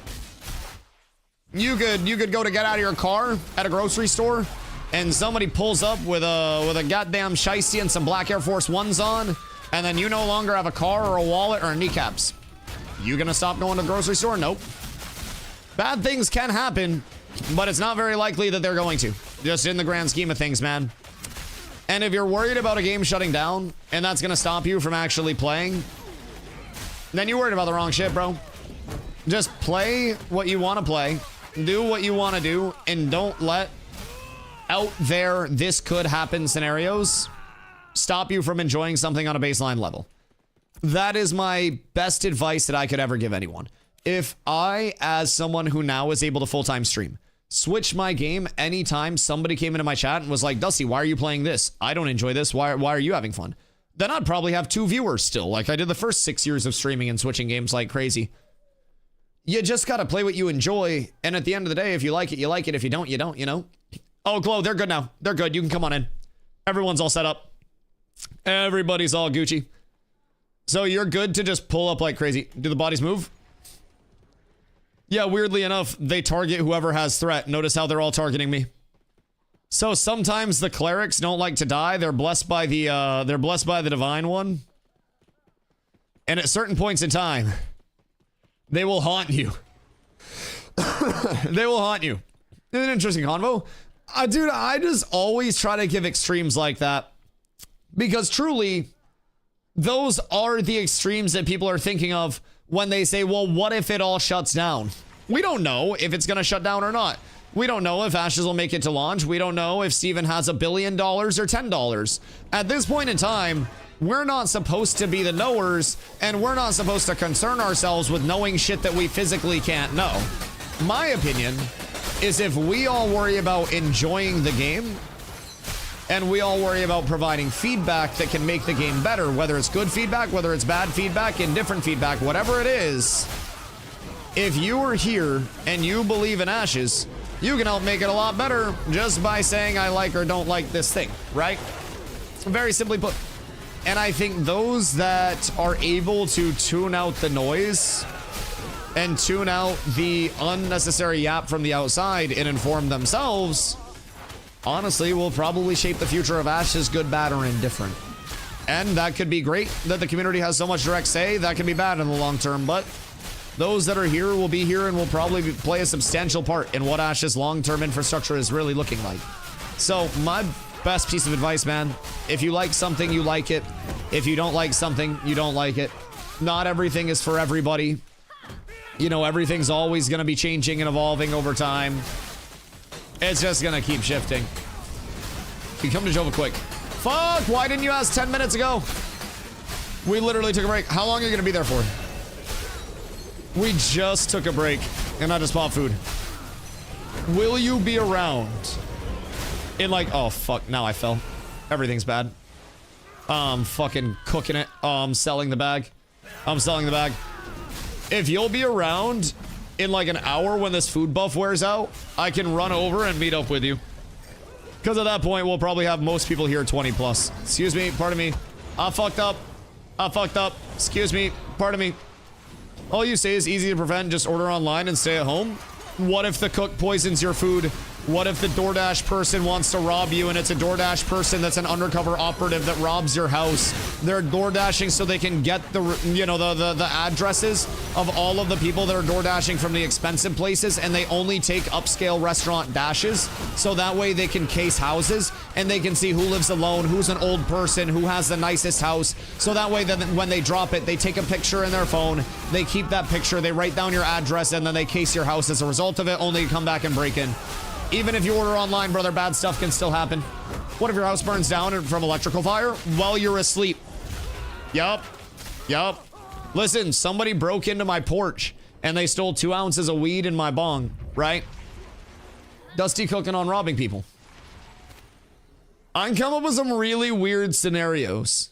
You could go to get out of your car at a grocery store and somebody pulls up with a goddamn shiesty and some black Air Force Ones on, and then you no longer have a car or a wallet or kneecaps. You gonna stop going to the grocery store? Nope. Bad things can happen, but it's not very likely that they're going to. Just in the grand scheme of things, man. And if you're worried about a game shutting down and that's gonna stop you from actually playing, then you're worried about the wrong shit, bro. Just play what you want to play. Do what you want to do, and don't let out there this could happen scenarios stop you from enjoying something on a baseline level. That is my best advice that I could ever give anyone. If I, as someone who now is able to full-time stream, switch my game anytime somebody came into my chat and was like, Dusty, why are you playing this? I don't enjoy this. Why are you having fun? Then I'd probably have 2 viewers still, like I did the first 6 years of streaming and switching games like crazy. You just gotta play what you enjoy, and at the end of the day, if you like it, you like it. If you don't, you don't, you know? Oh, Glow, they're good now. They're good. You can come on in. Everyone's all set up. Everybody's all Gucci. So you're good to just pull up like crazy. Do the bodies move? Yeah, weirdly enough, they target whoever has threat. Notice how they're all targeting me. So sometimes the clerics don't like to die. They're blessed by the divine one. And at certain points in time, they will haunt you. They will haunt you. It's an interesting convo. Dude, I just always try to give extremes like that. Because truly, those are the extremes that people are thinking of when they say, well, what if it all shuts down? We don't know if it's going to shut down or not. We don't know if Ashes will make it to launch. We don't know if Steven has $1 billion or $10. At this point in time, we're not supposed to be the knowers, and we're not supposed to concern ourselves with knowing shit that we physically can't know. My opinion is if we all worry about enjoying the game, and we all worry about providing feedback that can make the game better, whether it's good feedback, whether it's bad feedback, indifferent feedback, whatever it is, if you are here and you believe in Ashes, you can help make it a lot better just by saying I like or don't like this thing, right? Very simply put. And I think those that are able to tune out the noise and tune out the unnecessary yap from the outside and inform themselves, honestly, will probably shape the future of Ashes, good, bad, or indifferent. And that could be great that the community has so much direct say. That can be bad in the long term, but those that are here will be here and will probably play a substantial part in what Ashes' long-term infrastructure is really looking like. So my best piece of advice, man, if you like something, you like it. If you don't like something, you don't like it. Not everything is for everybody. You know, everything's always going to be changing and evolving over time. It's just going to keep shifting. You come to Jova quick. Fuck, why didn't you ask 10 minutes ago? We literally took a break. How long are you going to be there for? We just took a break and I just bought food. Will you be around in like, oh fuck, now I fell. Everything's bad. Fucking cooking it. I'm selling the bag. I'm selling the bag. If you'll be around in like an hour when this food buff wears out, I can run over and meet up with you. Because at that point, we'll probably have most people here 20 plus. Excuse me, pardon me. I fucked up. I fucked up. Excuse me, pardon me. All you say is easy to prevent, just order online and stay at home. What if the cook poisons your food? What if the DoorDash person wants to rob you and it's a DoorDash person that's an undercover operative that robs your house? They're DoorDashing so they can get the, you know, the addresses of all of the people that are DoorDashing from the expensive places, and they only take upscale restaurant dashes, so that way they can case houses and they can see who lives alone, who's an old person, who has the nicest house, so that way then when they drop it, they take a picture in their phone, they keep that picture, they write down your address, and then they case your house as a result of it, only to come back and break in. Even if you order online, brother, bad stuff can still happen. What if your house burns down from electrical fire while you're asleep? Yup. Yup. Listen, somebody broke into my porch and they stole 2 ounces of weed in my bong, right? Dusty cooking on robbing people. I can come up with some really weird scenarios.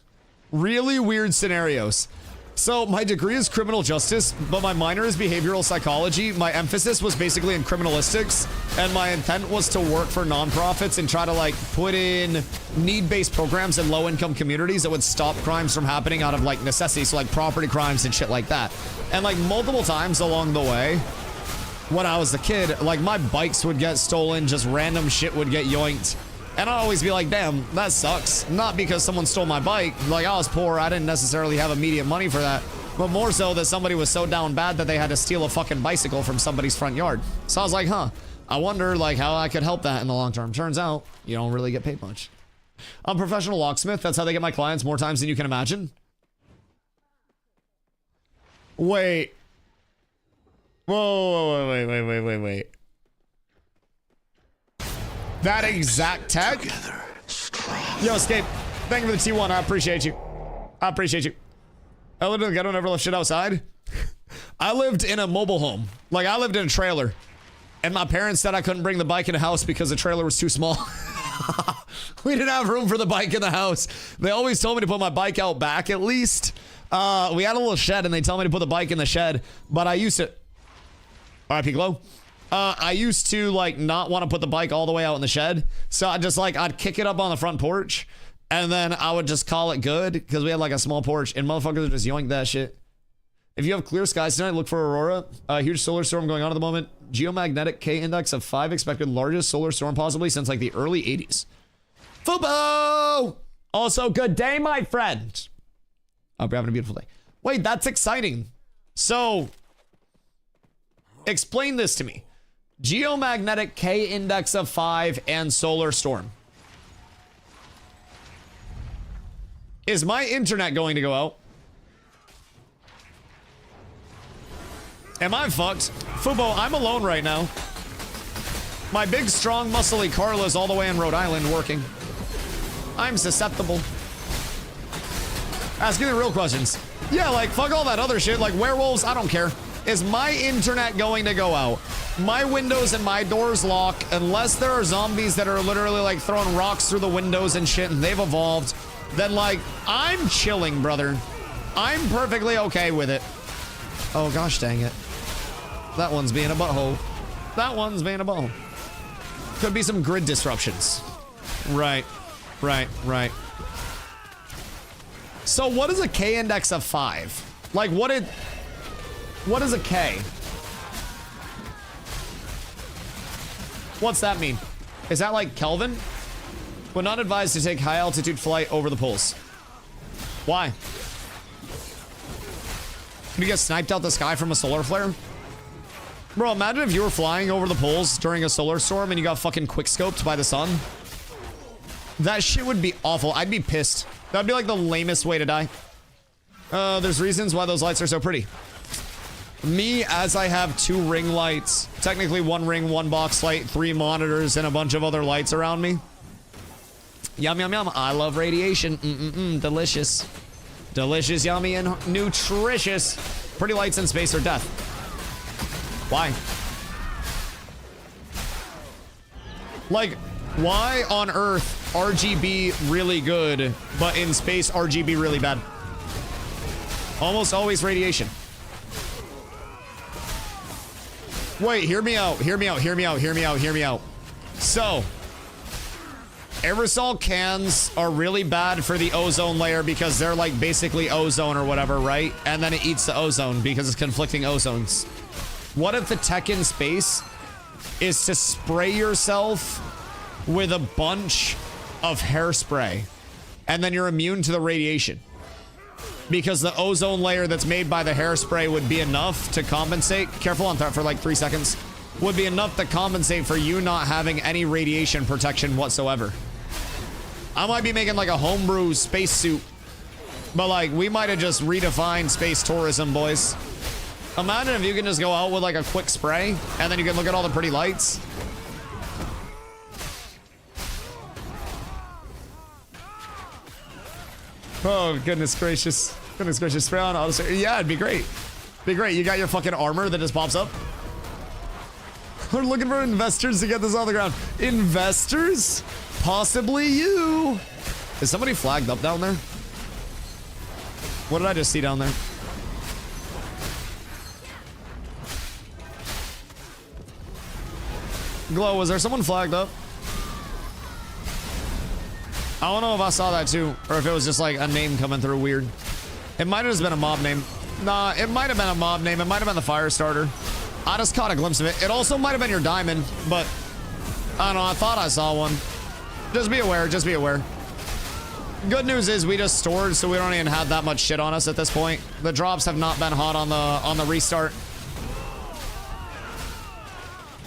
Really weird scenarios. So my degree is criminal justice, but my minor is behavioral psychology. My emphasis was basically in criminalistics, and my intent was to work for nonprofits and try to like put in need-based programs in low-income communities that would stop crimes from happening out of like necessity, so like property crimes and shit like that. And like multiple times along the way, when I was a kid, like my bikes would get stolen, just random shit would get yoinked. And I'd always be like, damn, that sucks. Not because someone stole my bike. Like, I was poor. I didn't necessarily have immediate money for that. But more so that somebody was so down bad that they had to steal a fucking bicycle from somebody's front yard. So I was like, huh, I wonder, like, how I could help that in the long term. Turns out, you don't really get paid much. I'm a professional locksmith. That's how they get my clients more times than you can imagine. Wait. Whoa, wait. That exact tag? Yo, Escape. Thank you for the T1. I appreciate you. I lived in the ghetto, never left shit outside. I lived in a mobile home. Like, I lived in a trailer. And my parents said I couldn't bring the bike in the house because the trailer was too small. We didn't have room for the bike in the house. They always told me to put my bike out back at least. We had a little shed and they told me to put the bike in the shed. But I used to... RIP Glow. I used to like not want to put the bike all the way out in the shed. So I just like, I'd kick it up on the front porch and then I would just call it good because we had like a small porch and motherfuckers would just yoink that shit. If you have clear skies tonight, look for aurora. Huge solar storm going on at the moment. Geomagnetic K index of 5 expected, largest solar storm possibly since like the early 80s. Fubo! Also, good day, my friend. Hope you're having a beautiful day. Wait, that's exciting. So, explain this to me. Geomagnetic K index of 5 and solar storm. Is my internet going to go out? Am I fucked? Fubo, I'm alone right now. My big, strong, muscly Carla's all the way in Rhode Island working. I'm susceptible. Asking the real questions. Yeah, like, fuck all that other shit. Like, werewolves, I don't care. Is my internet going to go out? My windows and my doors lock unless there are zombies that are literally like throwing rocks through the windows and shit and they've evolved. Then like, I'm chilling, brother. I'm perfectly okay with it. Oh gosh dang it. That one's being a butthole. That one's being a butthole. Could be some grid disruptions. Right. So what is a K index of 5? Like what is a K? What's that mean? Is that like Kelvin? Would not advise to take high altitude flight over the poles. Why? Can you get sniped out the sky from a solar flare? Bro, imagine if you were flying over the poles during a solar storm and you got fucking quickscoped by the sun. That shit would be awful. I'd be pissed. That'd be like the lamest way to die. There's reasons why those lights are so pretty. Me, as I have 2 ring lights, technically 1 ring, 1 box light, 3 monitors, and a bunch of other lights around me. Yum, yum, yum. I love radiation. Delicious. Delicious, yummy, and nutritious. Pretty lights in space are death. Why? Like, why on Earth RGB really good, but in space RGB really bad? Almost always radiation. Wait, hear me out. So, aerosol cans are really bad for the ozone layer because they're like basically ozone or whatever, right? And then it eats the ozone because it's conflicting ozones. What if the tech in space is to spray yourself with a bunch of hairspray, and then you're immune to the radiation. Because the ozone layer that's made by the hairspray would be enough to compensate. Careful on that for like 3 seconds. Would be enough to compensate for you not having any radiation protection whatsoever. I might be making like a homebrew spacesuit, but like we might have just redefined space tourism, boys. Imagine if you can just go out with like a quick spray and then you can look at all the pretty lights. Oh, goodness gracious. Goodness gracious. Spray on auto. Yeah, it'd be great. Be great. You got your fucking armor that just pops up. We're looking for investors to get this on the ground. Investors? Possibly you. Is somebody flagged up down there? What did I just see down there? Glow, was there someone flagged up? I don't know if I saw that too, or if it was just like a name coming through weird. It might have just been a mob name. Nah, it might have been a mob name. It might have been the fire starter. I just caught a glimpse of it. It also might have been your diamond, but I don't know. I thought I saw one. Just be aware. Just be aware. Good news is we just stored, so we don't even have that much shit on us at this point. The drops have not been hot on the restart.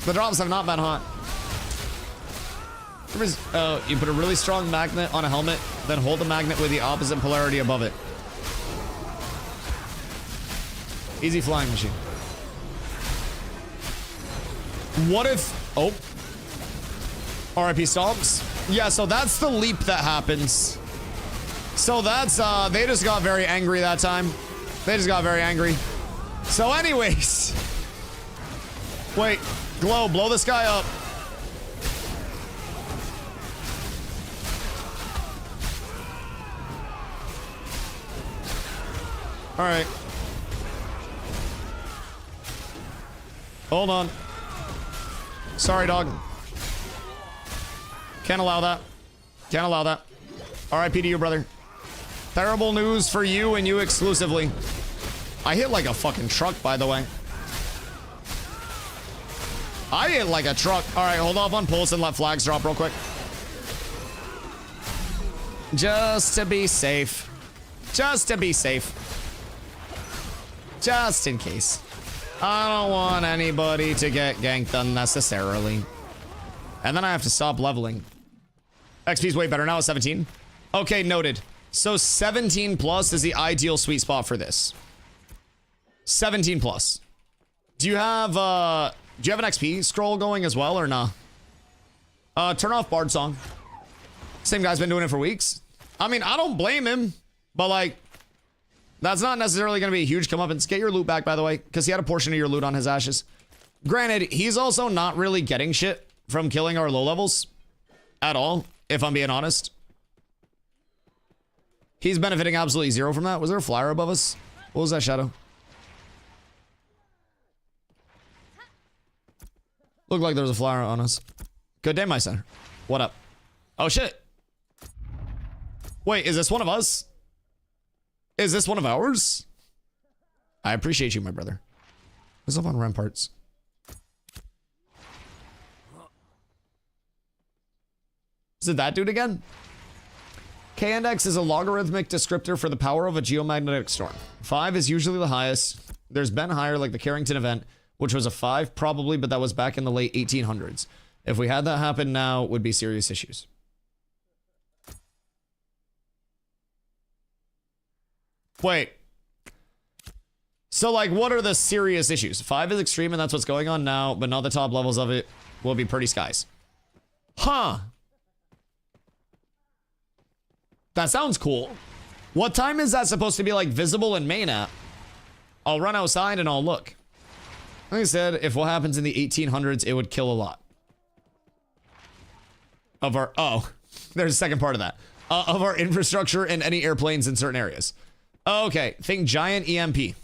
The drops have not been hot. You put a really strong magnet on a helmet, then hold the magnet with the opposite polarity above it. Easy flying machine. What if... Oh. RIP Stomps. Yeah, so that's the leap that happens. So that's, they just got very angry that time. They just got very angry. So anyways. Wait. Glow, blow this guy up. All right. Hold on. Sorry, dog. Can't allow that. Can't allow that. RIP to you, brother. Terrible news for you and you exclusively. I hit like a fucking truck, by the way. I hit like a truck. All right, hold off on pulse and let flags drop real quick. Just to be safe. Just to be safe. Just in case. I don't want anybody to get ganked unnecessarily. And then I have to stop leveling. XP's way better now at 17. Okay, noted. So 17 plus is the ideal sweet spot for this. 17 plus. Do you have an XP scroll going as well or nah? Turn off Bard Song. Same guy's been doing it for weeks. I mean, I don't blame him, but like, that's not necessarily going to be a huge comeuppance. Get your loot back, by the way, because he had a portion of your loot on his ashes. Granted, he's also not really getting shit from killing our low levels at all, if I'm being honest. He's benefiting absolutely zero from that. Was there a flyer above us? What was that shadow? Looked like there was a flyer on us. Good day, my center. What up? Oh, shit. Wait, is this one of us? Is this one of ours? I appreciate you, my brother. What's up on ramparts? Is it that dude again? K-index is a logarithmic descriptor for the power of a geomagnetic storm. 5 is usually the highest. There's been higher, like the Carrington event, which was a 5 probably, but that was back in the late 1800s. If we had that happen now, it would be serious issues. Wait. So, like, what are the serious issues? 5 is extreme, and that's what's going on now, but not the top levels of it will be pretty skies. Huh. That sounds cool. What time is that supposed to be, like, visible in main app? I'll run outside and I'll look. Like I said, if what happens in the 1800s, it would kill a lot. Of our... Oh, there's a second part of that. Of our infrastructure and any airplanes in certain areas. Okay, think giant EMP.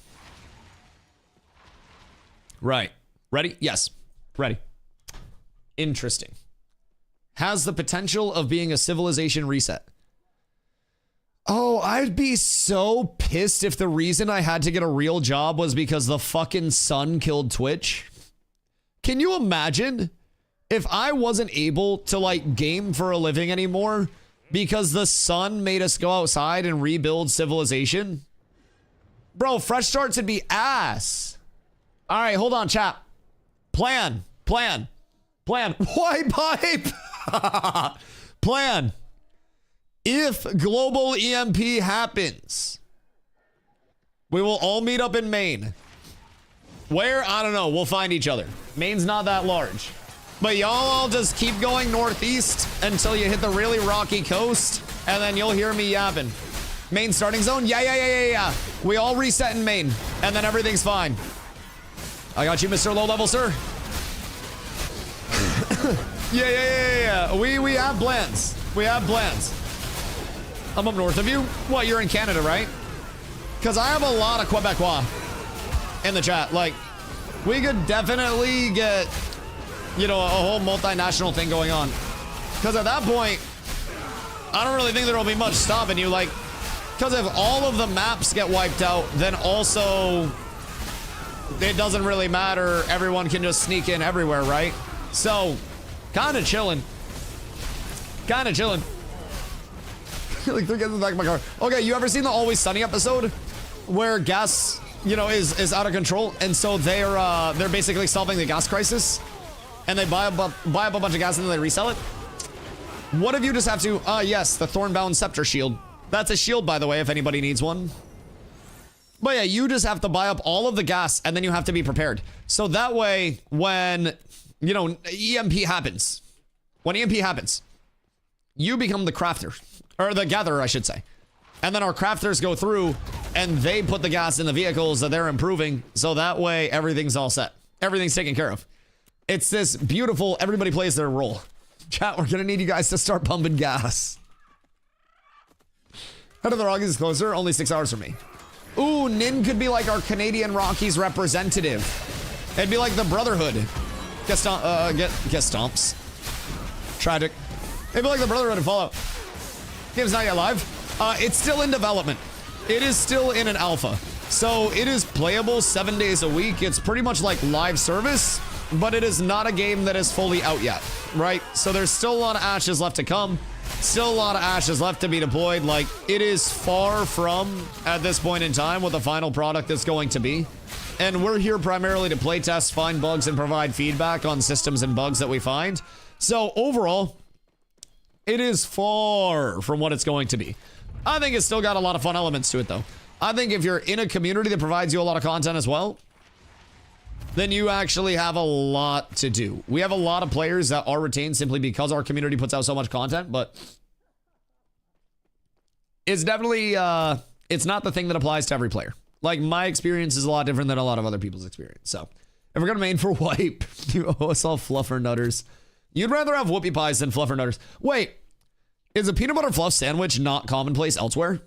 Right. Ready? Yes. Ready. Interesting. Has the potential of being a civilization reset. Oh, I'd be so pissed if the reason I had to get a real job was because the fucking sun killed Twitch. Can you imagine if I wasn't able to like game for a living anymore because the sun made us go outside and rebuild civilization? Bro, fresh starts would be ass. All right, hold on, chat. Plan. White pipe. Plan. If global EMP happens, we will all meet up in Maine. Where? I don't know. We'll find each other. Maine's not that large. But y'all all just keep going northeast until you hit the really rocky coast, and then you'll hear me yapping. Maine starting zone? Yeah. We all reset in Maine, and then everything's fine. I got you, Mr. Low Level, sir. Yeah. We have plans. I'm up north of you. What, you're in Canada, right? Because I have a lot of Quebecois in the chat. Like, we could definitely get, you know, a whole multinational thing going on. Because at that point, I don't really think there will be much stopping you. Like, because if all of the maps get wiped out, then also it doesn't really matter. Everyone can just sneak in everywhere, right? So, kind of chilling. Like, they're getting in the back of my car. Okay, you ever seen the Always Sunny episode where gas, you know, is out of control, and so they're basically solving the gas crisis, and they buy up a bunch of gas and then they resell it? What if you just have to? Yes, the Thornbound Scepter Shield. That's a shield, by the way, if anybody needs one. But yeah, you just have to buy up all of the gas, and then you have to be prepared. So that way, when, you know, EMP happens, you become the crafter, or the gatherer, I should say. And then our crafters go through, and they put the gas in the vehicles that they're improving, so that way everything's all set. Everything's taken care of. It's this beautiful, everybody plays their role. Chat, we're gonna need you guys to start pumping gas. Head of the Rockies is closer, only 6 hours from me. Ooh, Nin could be like our Canadian Rockies representative. It'd be like the Brotherhood. Get stomps. Tragic. It'd be like the Brotherhood in Fallout. Game's not yet live. It's still in development. It is still in an alpha. So it is playable 7 days a week. It's pretty much like live service, but it is not a game that is fully out yet, right? So there's still a lot of ashes left to come. Still a lot of ashes left to be deployed. Like, it is far from, at this point in time, what the final product is going to be. And we're here primarily to play test, find bugs, and provide feedback on systems and bugs that we find. So overall, it is far from what it's going to be. I think it's still got a lot of fun elements to it, though. I think if you're in a community that provides you a lot of content as well, then you actually have a lot to do. We have a lot of players that are retained simply because our community puts out so much content, but it's definitely, it's not the thing that applies to every player. Like, my experience is a lot different than a lot of other people's experience. So, if we're going to main for wipe, you owe us all fluffer nutters. You'd rather have whoopie pies than fluffer nutters. Wait, is a peanut butter fluff sandwich not commonplace elsewhere?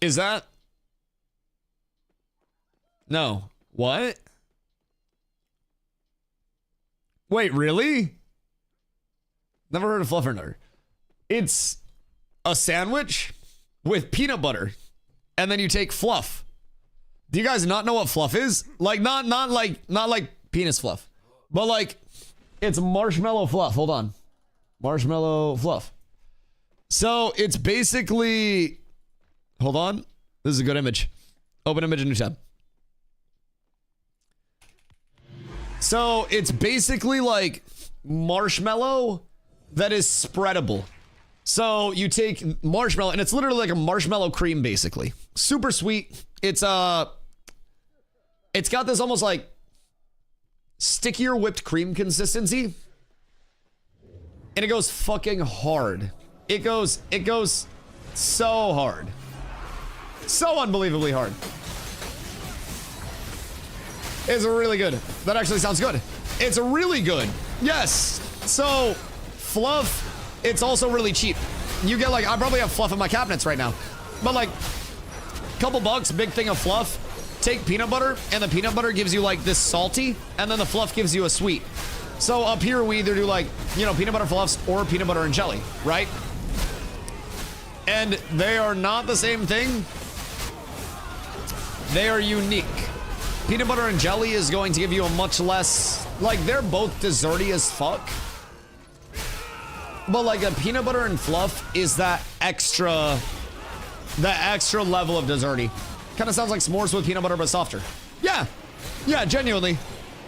Is that? No. What? Wait, really? Never heard of fluffer nutter. It's a sandwich with peanut butter, and then you take fluff. Do you guys not know what fluff is? Like, not like penis fluff, but like, it's marshmallow fluff. Hold on. Marshmallow fluff. So it's basically, hold on. This is a good image. Open image in new tab. So it's basically like marshmallow that is spreadable. So you take marshmallow, and it's literally like a marshmallow cream, basically. Super sweet. It's got this almost like stickier whipped cream consistency, and it goes fucking hard. It goes so hard, so unbelievably hard. It's really good. That actually sounds good. It's really good. Yes. So fluff. It's also really cheap. You get like, I probably have fluff in my cabinets right now, but like, couple bucks, big thing of fluff. Take peanut butter, and the peanut butter gives you like this salty, and then the fluff gives you a sweet. So up here we either do like, you know, peanut butter fluffs or peanut butter and jelly, right? And they are not the same thing, They are unique. Peanut butter and jelly is going to give you a much less, like, they're both desserty as fuck. But like a peanut butter and fluff is that extra level of desserty. Kind of sounds like s'mores with peanut butter, but softer. Yeah, genuinely.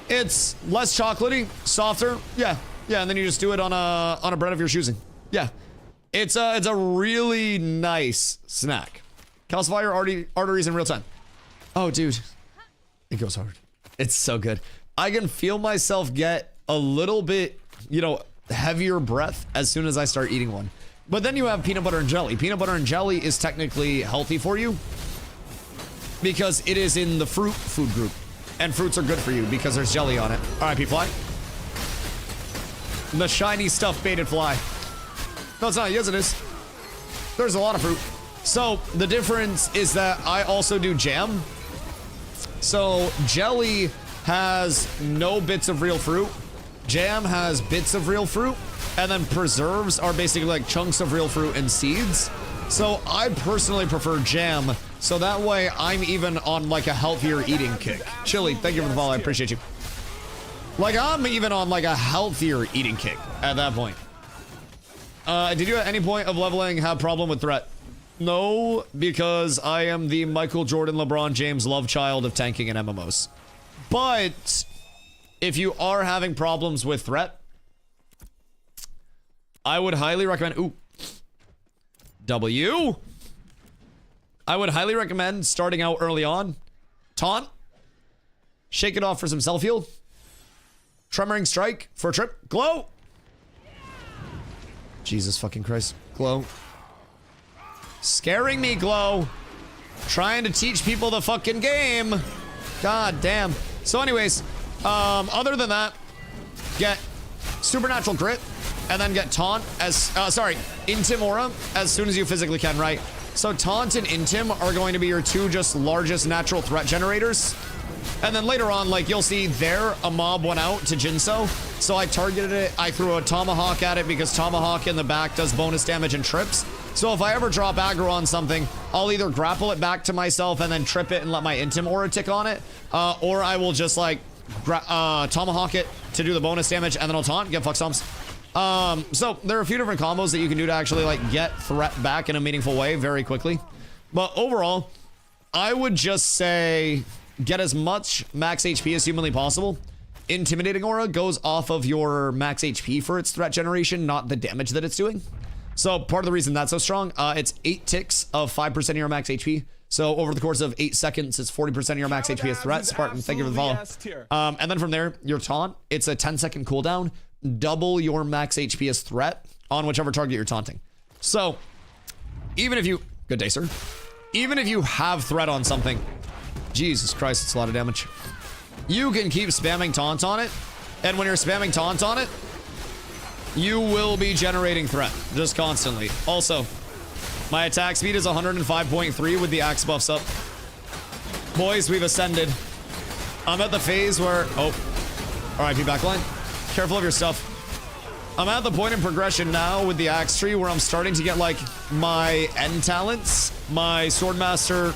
It's less chocolatey, softer. Yeah, and then you just do it on a bread of your choosing. Yeah, it's a really nice snack. Calcify your arteries in real time. Oh, dude, it goes hard. It's so good. I can feel myself get a little bit, you know, heavier breath as soon as I start eating one. But then you have peanut butter and jelly. Peanut butter and jelly is technically healthy for you because it is in the fruit food group. And fruits are good for you because there's jelly on it. Alright, fly. The shiny stuffed baited fly. No, it's not. Yes, it is. There's a lot of fruit. So the difference is that I also do jam. So jelly has no bits of real fruit. Jam has bits of real fruit, and then preserves are basically like chunks of real fruit and seeds. So I personally prefer jam, so that way I'm even on like a healthier eating kick. Chili, thank you for the follow, I appreciate you. Like I'm even on like a healthier eating kick at that point. Did you at any point of leveling have problem with threat? No, because I am the Michael Jordan, LeBron James love child of tanking and MMOs. But if you are having problems with threat, I would highly recommend, I would highly recommend starting out early on. Taunt. Shake it off for some self-heal. Tremoring strike for a trip. Glow. Jesus fucking Christ. Glow. Scaring me, Glow. Trying to teach people the fucking game. God damn. So anyways, other than that, get supernatural grit and then get taunt as, intim aura as soon as you physically can, right? So taunt and intim are going to be your two just largest natural threat generators. And then later on, like you'll see there, a mob went out to Jinso. So I targeted it. I threw a tomahawk at it because tomahawk in the back does bonus damage and trips. So if I ever drop aggro on something, I'll either grapple it back to myself and then trip it and let my intim aura tick on it. Or I will just like tomahawk it to do the bonus damage and then I'll taunt, get fuck stomps. So there are a few different combos that you can do to actually like get threat back in a meaningful way very quickly. But overall, I would just say get as much max HP as humanly possible. Intimidating aura goes off of your max HP for its threat generation, not the damage that it's doing. So part of the reason that's so strong, it's 8 ticks of 5% of your max HP. So over the course of 8 seconds, it's 40% of your max HP as threat. Spartan, thank you for the follow. And then from there, your taunt, it's a 10-second cooldown. Double your max HP as threat on whichever target you're taunting. So even if you, good day, sir. Even if you have threat on something, Jesus Christ, it's a lot of damage. You can keep spamming taunt on it. And when you're spamming taunt on it, you will be generating threat just constantly. Also, my attack speed is 105.3 with the axe buffs up. Boys, we've ascended. I'm at the phase where, RIP backline. Careful of your stuff. I'm at the point in progression now with the axe tree where I'm starting to get like my end talents, my swordmaster,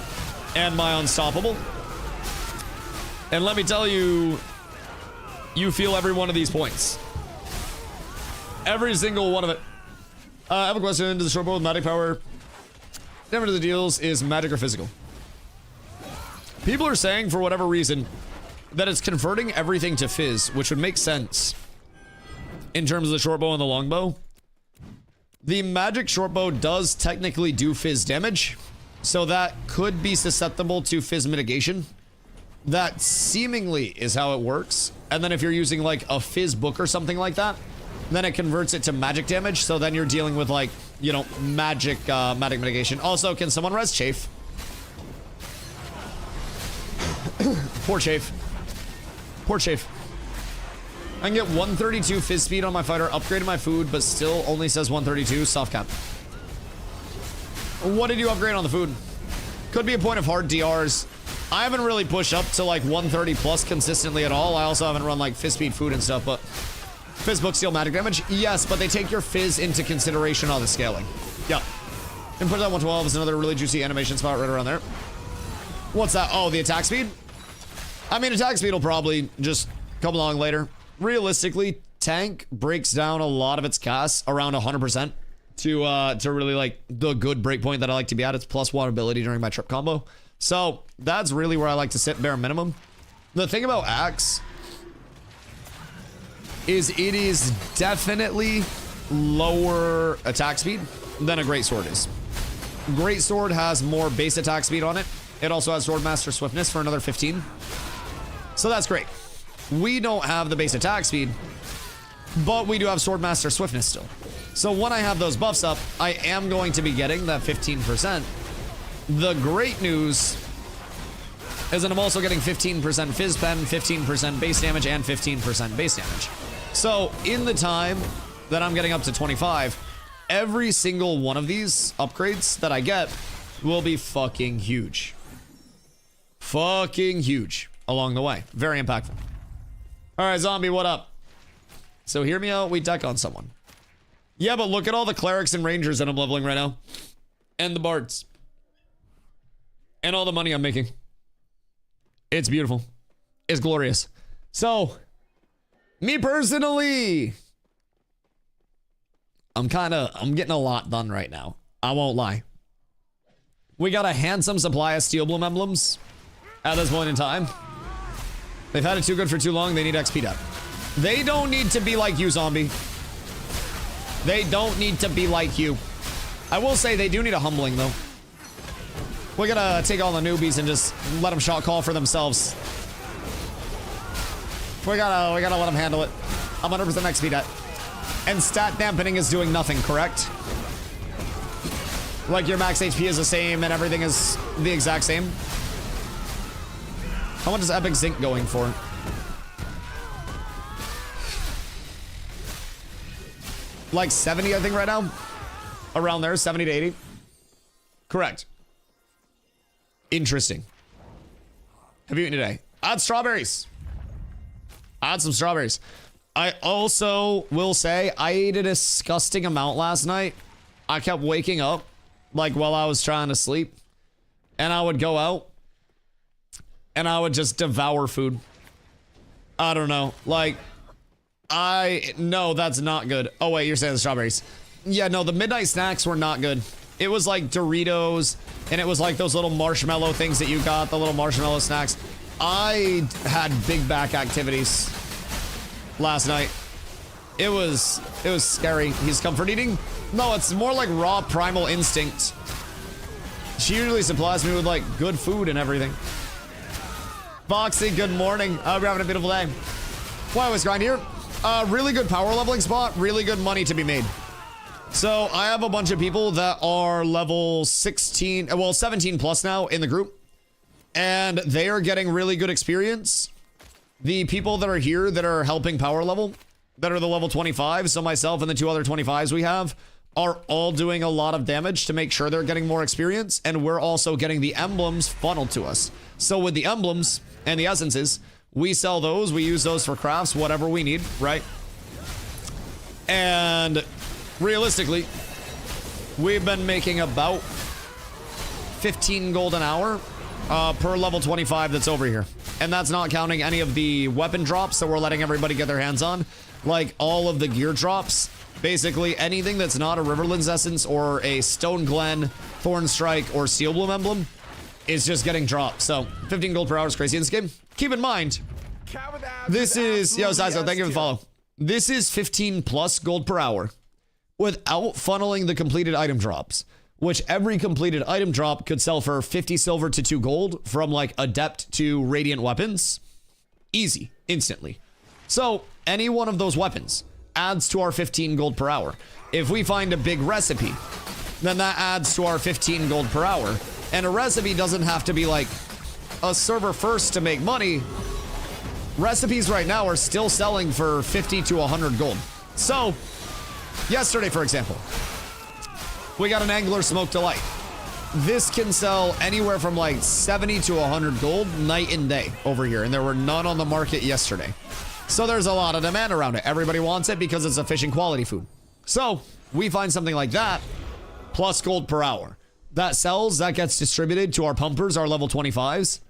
and my unstoppable. And let me tell you, you feel every one of these points. Every single one of it. I have a question. Does the short bow with magic power? Never to the deals is magic or physical. People are saying for whatever reason that it's converting everything to fizz, which would make sense in terms of the short bow and the long bow. The magic short bow does technically do fizz damage, so that could be susceptible to fizz mitigation. That seemingly is how it works. And then if you're using like a fizz book or something like that, then it converts it to magic damage. So then you're dealing with like, you know, magic mitigation. Also, can someone res Chafe? Poor Chafe. Poor Chafe. I can get 132 fizz speed on my fighter, upgraded my food, but still only says 132 soft cap. What did you upgrade on the food? Could be a point of hard DRs. I haven't really pushed up to like 130 plus consistently at all. I also haven't run like fizz speed food and stuff, but fizz book steal magic damage? Yes, but they take your fizz into consideration on the scaling. Yeah. Input that 112 is another really juicy animation spot right around there. What's that? Oh, the attack speed? I mean, attack speed will probably just come along later. Realistically, tank breaks down a lot of its casts around 100% to really like the good breakpoint that I like to be at. It's +1 ability during my trip combo. So that's really where I like to sit bare minimum. The thing about Axe is it is definitely lower attack speed than a Greatsword is. Greatsword has more base attack speed on it. It also has Swordmaster Swiftness for another 15. So that's great. We don't have the base attack speed, but we do have Swordmaster Swiftness still. So when I have those buffs up, I am going to be getting that 15%. The great news is that I'm also getting 15% Fizz Pen, 15% base damage, and 15% base damage. So in the time that I'm getting up to 25, every single one of these upgrades that I get will be fucking huge. Fucking huge along the way. Very impactful. All right, zombie, what up? So hear me out, we deck on someone. Yeah, but look at all the clerics and rangers that I'm leveling right now. And the bards. And all the money I'm making. It's beautiful. It's glorious. So, me personally, I'm getting a lot done right now. I won't lie. We got a handsome supply of Steel Bloom emblems at this point in time. They've had it too good for too long. They need XP up. They don't need to be like you, zombie. They don't need to be like you. I will say they do need a humbling, though. We gotta take all the newbies and just let them shot call for themselves. We gotta let them handle it. I'm 100% XP debt. And stat dampening is doing nothing, correct? Like your max HP is the same and everything is the exact same. How much is Epic Zinc going for? Like 70, I think, right now. Around there, 70 to 80. Correct. Interesting. Have you eaten today? I had strawberries. I had some strawberries. I also will say I ate a disgusting amount last night. I kept waking up, like, while I was trying to sleep. And I would go out. And I would just devour food. I don't know. Like, no, that's not good. Oh, wait, you're saying the strawberries. Yeah, no, the midnight snacks were not good. It was like Doritos, and it was like those little marshmallow things that you got, the little marshmallow snacks. I had big back activities last night. It was scary. He's comfort eating? No, it's more like raw primal instinct. She usually supplies me with like good food and everything. Boxy, good morning. I hope you're having a beautiful day. Why was grind here? Really good power leveling spot, really good money to be made. So I have a bunch of people that are level 16, well, 17 plus now in the group. And they are getting really good experience. The people that are here that are helping power level, that are the level 25, so myself and the 2 other 25s we have, are all doing a lot of damage to make sure they're getting more experience. And we're also getting the emblems funneled to us. So with the emblems and the essences, we sell those, we use those for crafts, whatever we need, right? And realistically, we've been making about 15 gold an hour per level 25 that's over here. And that's not counting any of the weapon drops that we're letting everybody get their hands on. Like all of the gear drops. Basically anything that's not a Riverlands essence or a Stone Glen, Thorn Strike, or Steel Bloom emblem is just getting dropped. So 15 gold per hour is crazy in this game. Keep in mind, this is, yo, Sizo, thank you for the follow. This is 15 plus gold per hour without funneling the completed item drops, which every completed item drop could sell for 50 silver to 2 gold from like adept to radiant weapons. Easy, instantly. So any one of those weapons adds to our 15 gold per hour. If we find a big recipe, then that adds to our 15 gold per hour. And a recipe doesn't have to be like a server first to make money. Recipes right now are still selling for 50 to 100 gold. So, yesterday, for example, we got an Angler Smoke Delight. This can sell anywhere from like 70 to 100 gold night and day over here. And there were none on the market yesterday. So there's a lot of demand around it. Everybody wants it because it's a fishing quality food. So we find something like that plus gold per hour. that sells, that gets distributed to our pumpers, our level 25s.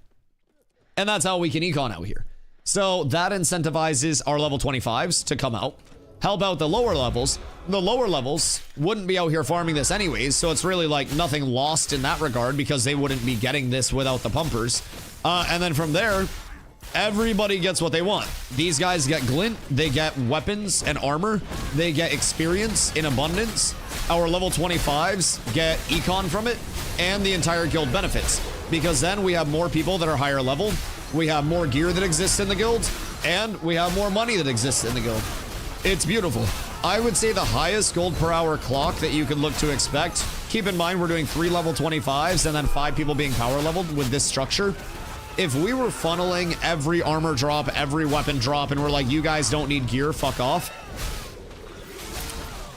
And that's how we can econ out here. So that incentivizes our level 25s to come out, help out the lower levels. The lower levels wouldn't be out here farming this anyways, so it's really like nothing lost in that regard because they wouldn't be getting this without the pumpers. And then from there, everybody gets what they want. These guys get glint, they get weapons and armor, they get experience in abundance. Our level 25s get econ from it, and the entire guild benefits. Because then we have more people that are higher level, we have more gear that exists in the guild, and we have more money that exists in the guild. It's beautiful. I would say the highest gold per hour clock that you can look to expect. Keep in mind we're doing 3 level 25s and then 5 people being power leveled with this structure. If we were funneling every armor drop, every weapon drop, and we're like, you guys don't need gear, fuck off.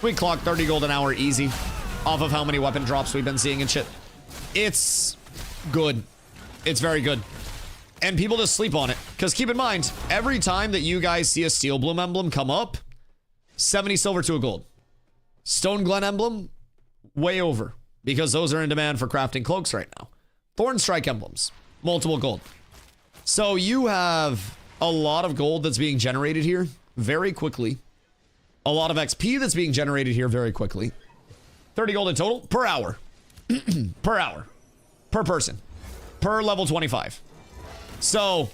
We clock 30 gold an hour easy off of how many weapon drops we've been seeing and shit. It's good. It's very good. And people just sleep on it. Because keep in mind, every time that you guys see a Steel Bloom emblem come up, 70 silver to a gold. Stone Glen emblem, way over. Because those are in demand for crafting cloaks right now. Thorn Strike emblems, multiple gold. So you have a lot of gold that's being generated here very quickly. A lot of XP that's being generated here very quickly. 30 gold in total per hour. Per hour. Per person. Per level 25. So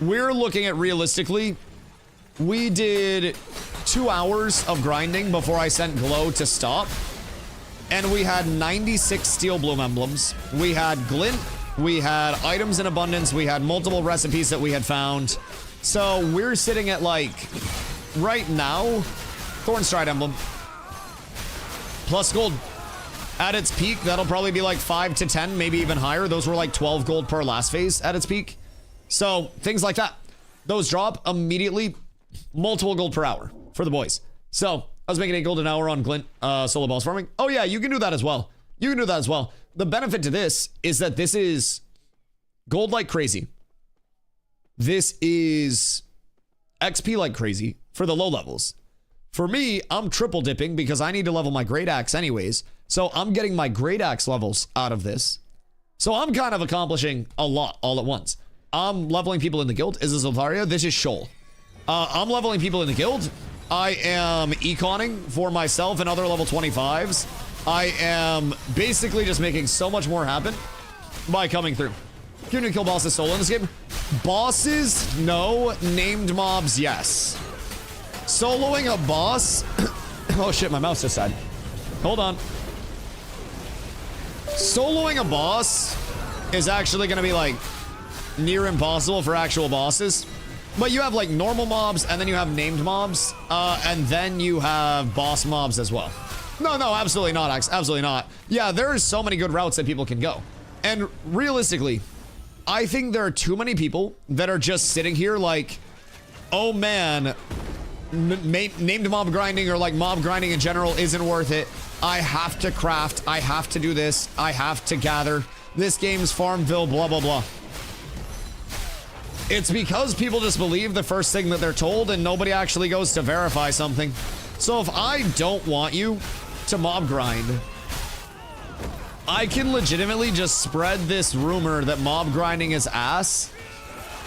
we're looking at realistically, we did 2 hours of grinding before I sent Glow to stop. And we had 96 Steel Bloom emblems. We had glint. We had items in abundance. We had multiple recipes that we had found. So we're sitting at like, right now, Thorn Stride emblem. Plus gold. At its peak, that'll probably be like 5 to 10, maybe even higher. Those were like 12 gold per last phase at its peak. So things like that. Those drop immediately, multiple gold per hour for the boys. So I was making 8 gold an hour on glint solo boss farming. Oh yeah, you can do that as well. You can do that as well. The benefit to this is that this is gold like crazy. This is XP like crazy for the low levels. For me, I'm triple dipping because I need to level my great axe anyways. So I'm getting my great axe levels out of this. So I'm kind of accomplishing a lot all at once. I'm leveling people in the guild. Is this Lotharia? This is Shoal. I'm leveling people in the guild. I am econing for myself and other level 25s. I am basically just making so much more happen by coming through. Can you kill bosses solo in this game? Bosses, no. Named mobs, yes. Soloing a boss. Oh shit, my mouse just died. Hold on. Soloing a boss is actually going to be like near impossible for actual bosses. But you have like normal mobs, and then you have named mobs, and then you have boss mobs as well. No, absolutely not, X. Absolutely not. Yeah, there are so many good routes that people can go. And realistically, I think there are too many people that are just sitting here like, oh man, named mob grinding or like mob grinding in general isn't worth it. I have to craft. I have to do this. I have to gather. This game's Farmville, blah, blah, blah. It's because people just believe the first thing that they're told and nobody actually goes to verify something. So if I don't want you to mob grind, I can legitimately just spread this rumor that mob grinding is ass.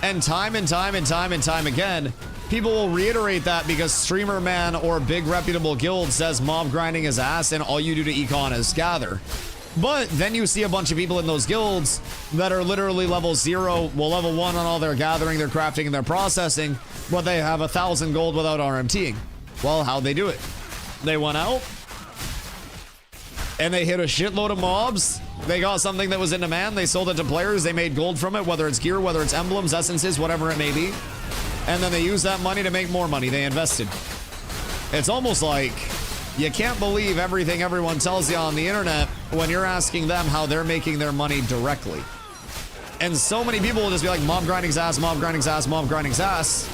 And time again, people will reiterate that because Streamer Man or big reputable guild says mob grinding is ass and all you do to econ is gather. But then you see a bunch of people in those guilds that are literally level 0, well, level 1 on all their gathering, their crafting, and their processing, but they have 1,000 gold without RMTing. Well, how'd they do it? They went out, and they hit a shitload of mobs. They got something that was in demand. They sold it to players. They made gold from it, whether it's gear, whether it's emblems, essences, whatever it may be. And then they used that money to make more money. They invested. It's almost like you can't believe everything everyone tells you on the internet when you're asking them how they're making their money directly. And so many people will just be like, mob grinding's ass, mob grinding's ass, mob grinding's ass.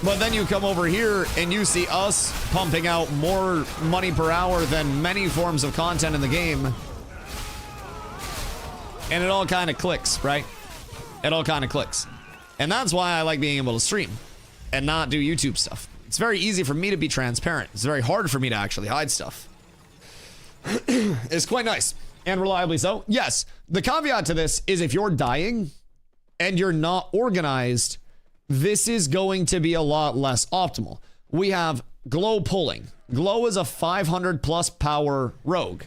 But then you come over here and you see us pumping out more money per hour than many forms of content in the game. And it all kind of clicks, right? It all kind of clicks. And that's why I like being able to stream and not do YouTube stuff. It's very easy for me to be transparent. It's very hard for me to actually hide stuff. It's quite nice. And reliably so. Yes. The caveat to this is if you're dying and you're not organized, this is going to be a lot less optimal. We have Glow pulling. Glow is a 500 plus power rogue.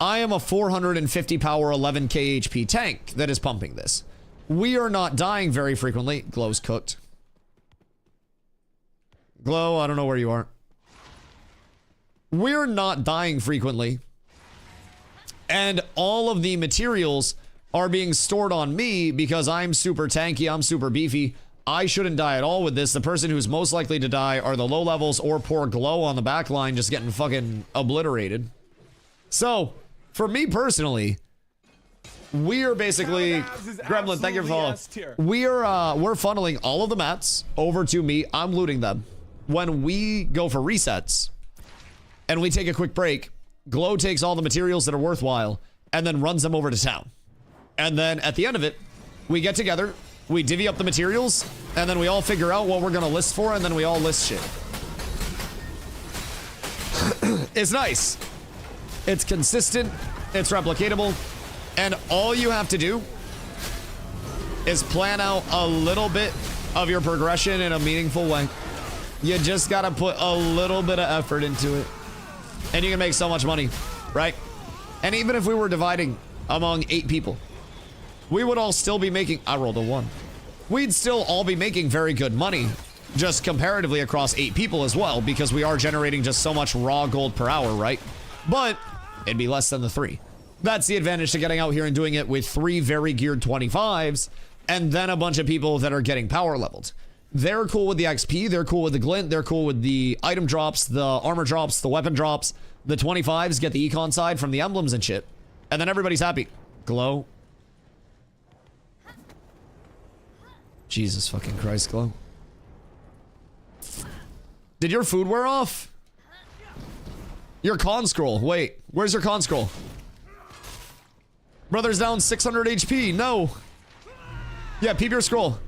I am a 450 power 11k HP tank that is pumping this. We are not dying very frequently. Glow's cooked. Glow, I don't know where you are. We're not dying frequently. And all of the materials are being stored on me because I'm super tanky, I'm super beefy. I shouldn't die at all with this. The person who's most likely to die are the low levels or poor Glow on the back line just getting fucking obliterated. So, for me personally, we are basically... Gremlin, thank you for following. We're funneling all of the mats over to me. I'm looting them. When we go for resets and we take a quick break, Glow takes all the materials that are worthwhile and then runs them over to town. And then at the end of it, we get together, we divvy up the materials, and then we all figure out what we're gonna list for, and then we all list shit. It's nice. It's consistent, it's replicatable, and all you have to do is plan out a little bit of your progression in a meaningful way. You just gotta put a little bit of effort into it. And you can make so much money, right? And even if we were dividing among 8 people, we would all still be making... I rolled a 1. We'd still all be making very good money, just comparatively across 8 people as well, because we are generating just so much raw gold per hour, right? But it'd be less than the 3. That's the advantage to getting out here and doing it with 3 very geared 25s, and then a bunch of people that are getting power leveled. They're cool with the XP, they're cool with the glint, they're cool with the item drops, the armor drops, the weapon drops. The 25s get the econ side from the emblems and shit. And then everybody's happy. Glow. Jesus fucking Christ, Glow. Did your food wear off? Your con scroll. Wait, where's your con scroll? Brother's down 600 HP. No. Yeah, peep your scroll.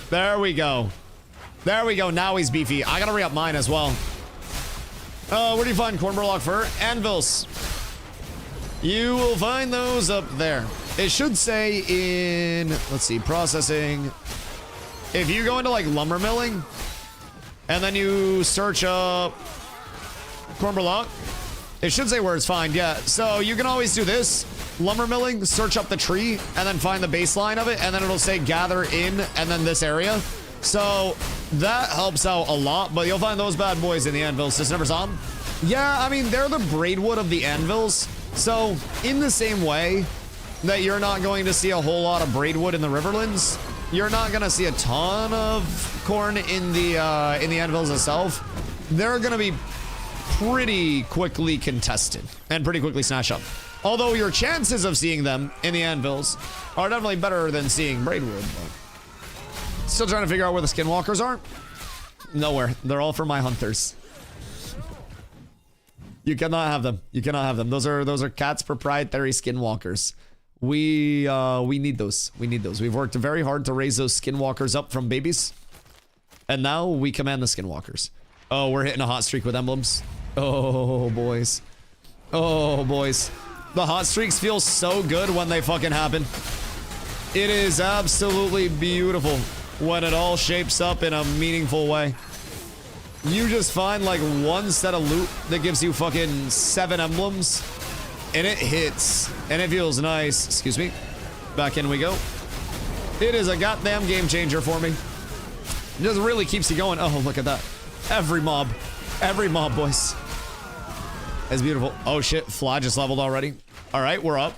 There we go. There we go. Now he's beefy. I gotta re-up mine as well. Where do you find corn burlock fur? Anvils. You will find those up there. It should say in... Let's see. Processing. If you go into, like, lumber milling, and then you search up corn burlock, it should say where it's found. Yeah. So you can always do this. Lumber milling, search up the tree, and then find the baseline of it, and then it'll say gather in, and then this area. So that helps out a lot, but you'll find those bad boys in the anvils. Just never saw them? Yeah, I mean, they're the braidwood of the anvils. So in the same way that you're not going to see a whole lot of braidwood in the Riverlands, you're not going to see a ton of corn in the anvils itself. They're going to be pretty quickly contested and pretty quickly snatched up. Although your chances of seeing them in the anvils are definitely better than seeing braidwood. But still trying to figure out where the skinwalkers are. Nowhere. They're all for my hunters. You cannot have them. You cannot have them. Those are Cat's proprietary skinwalkers. We need those. We need those. We've worked very hard to raise those skinwalkers up from babies. And now we command the skinwalkers. Oh, we're hitting a hot streak with emblems. Oh, boys. Oh, boys. The hot streaks feel so good when they fucking happen. It is absolutely beautiful when it all shapes up in a meaningful way. You just find like one set of loot that gives you fucking 7 emblems, and it hits, and it feels nice. Excuse me. Back in we go. It is a goddamn game changer for me. It just really keeps you going. Oh, look at that. Every mob, boys. It's beautiful. Oh shit, Fly just leveled already. All right, we're up.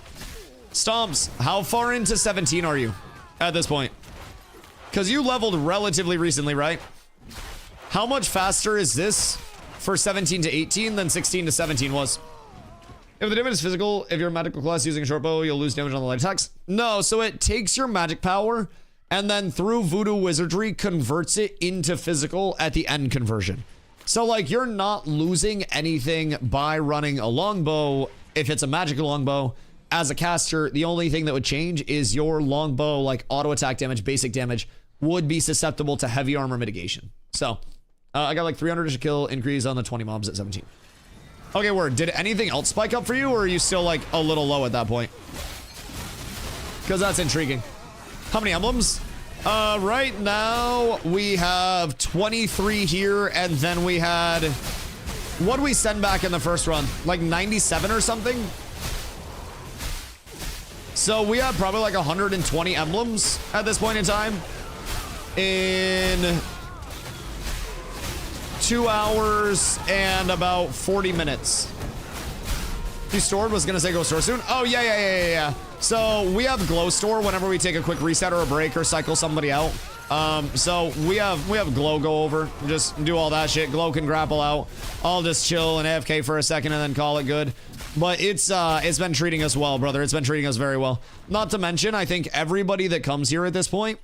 Stomps, how far into 17 are you at this point? Because you leveled relatively recently, right? How much faster is this for 17 to 18 than 16 to 17 was? If the damage is physical, if you're a magical class using a short bow, you'll lose damage on the light attacks. No, so it takes your magic power and then through voodoo wizardry converts it into physical at the end conversion. So like you're not losing anything by running a longbow if it's a magical longbow. As a caster, the only thing that would change is your longbow, like auto attack damage, basic damage, would be susceptible to heavy armor mitigation. So I got like 300 to kill increase on the 20 mobs at 17. Okay, word. Did anything else spike up for you, or are you still like a little low at that point? Because that's intriguing. How many emblems? Right now we have 23 here, and then we had, what did we send back in the first run? Like 97 or something? So we have probably like 120 emblems at this point in time. In 2 hours and about 40 minutes. You stored? Was gonna say go store soon. Oh yeah. So we have glow store whenever we take a quick reset or a break or cycle somebody out. So we have glow go over. Just do all that shit. Glow can grapple out. I'll just chill and AFK for a second and then call it good. But it's been treating us well, brother. It's been treating us very well. Not to mention, I think everybody that comes here at this point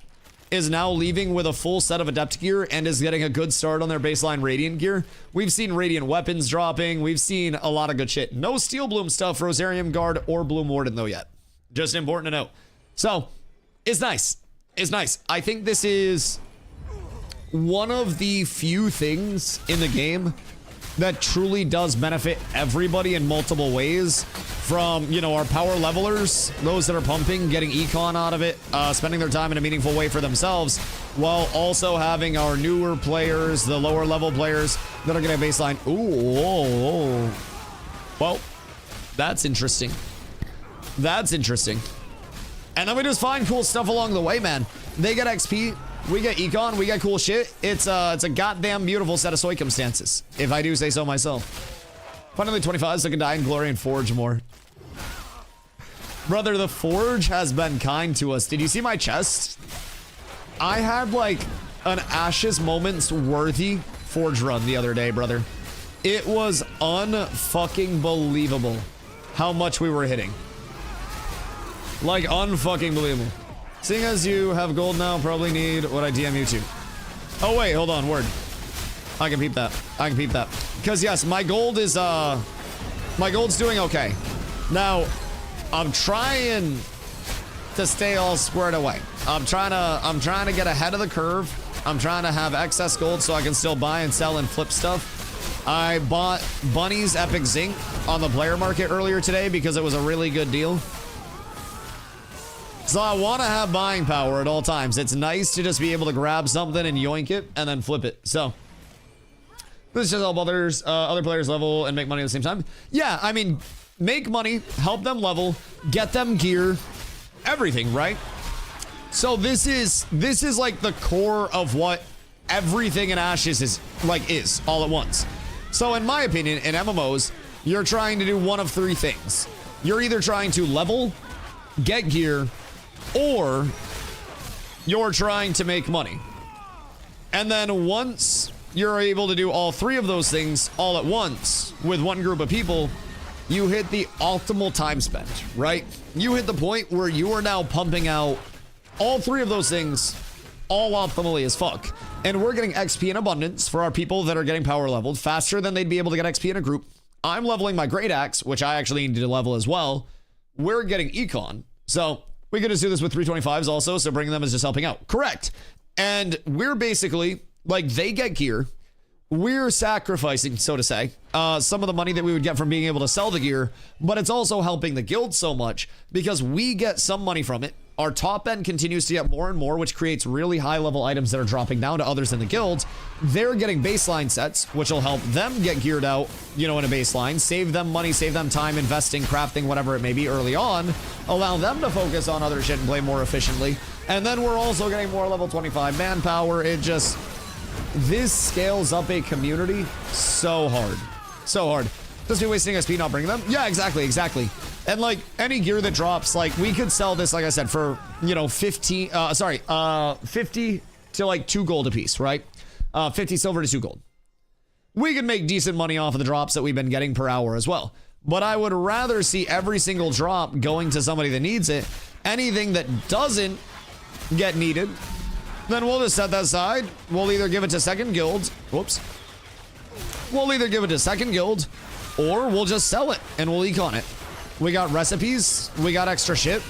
is now leaving with a full set of Adept gear and is getting a good start on their baseline Radiant gear. We've seen Radiant weapons dropping. We've seen a lot of good shit. No Steel Bloom stuff, Rosarium Guard, or Bloom Warden though yet. Just important to note. So, it's nice. It's nice. I think this is one of the few things in the game that truly does benefit everybody in multiple ways. From, you know, our power levelers, those that are pumping, getting econ out of it, spending their time in a meaningful way for themselves, while also having our newer players, the lower level players that are getting a baseline. Ooh. Well, that's interesting. That's interesting. And then we just find cool stuff along the way, man. They get XP, we get econ, we get cool shit. It's a goddamn beautiful set of circumstances, if I do say so myself. Finally 25, so I can die in glory and forge more. Brother, the forge has been kind to us. Did you see my chest? I had like an Ashes Moments worthy forge run the other day, brother. It was unfucking believable how much we were hitting. Like unfucking believable. Seeing as you have gold now, probably need what I DM you to. Oh wait, hold on, word. I can peep that. I can peep that. Because yes, my gold is my gold's doing okay. Now, I'm trying to stay all squared away. I'm trying to get ahead of the curve. I'm trying to have excess gold so I can still buy and sell and flip stuff. I bought Bunny's Epic Zinc on the player market earlier today because it was a really good deal. So I want to have buying power at all times. It's nice to just be able to grab something and yoink it and then flip it. So this just help other players level and make money at the same time. Yeah, I mean, make money, help them level, get them gear, everything, right? So this is like the core of what everything in Ashes is all at once. So in my opinion, in MMOs, you're trying to do one of three things. You're either trying to level, get gear, or you're trying to make money. And then once you're able to do all three of those things all at once with one group of people, you hit the optimal time spent, right? You hit the point where you are now pumping out all three of those things all optimally as fuck. And we're getting XP in abundance for our people that are getting power leveled faster than they'd be able to get XP in a group. I'm leveling my Great Axe, which I actually need to level as well. We're getting econ. So we could just do this with 325s also, so bringing them is just helping out. Correct. And we're basically, like, they get gear. We're sacrificing, so to say, some of the money that we would get from being able to sell the gear, but it's also helping the guild so much because we get some money from it. Our top end continues to get more and more, which creates really high level items that are dropping down to others in the guild. They're getting baseline sets, which will help them get geared out, you know, in a baseline, save them money, save them time, investing, crafting, whatever it may be early on, allow them to focus on other shit and play more efficiently. And then we're also getting more level 25 manpower. This scales up a community so hard. So hard. Just be wasting XP not bringing them? Yeah, exactly. And like any gear that drops, like we could sell this, like I said, for, you know, 50 to like 2 gold a piece, right? 50 silver to 2 gold. We could make decent money off of the drops that we've been getting per hour as well. But I would rather see every single drop going to somebody that needs it. Anything that doesn't get needed, then we'll just set that aside. We'll either give it to second guild. Whoops. We'll either give it to second guild or we'll just sell it and we'll econ it. We got recipes. We got extra shit.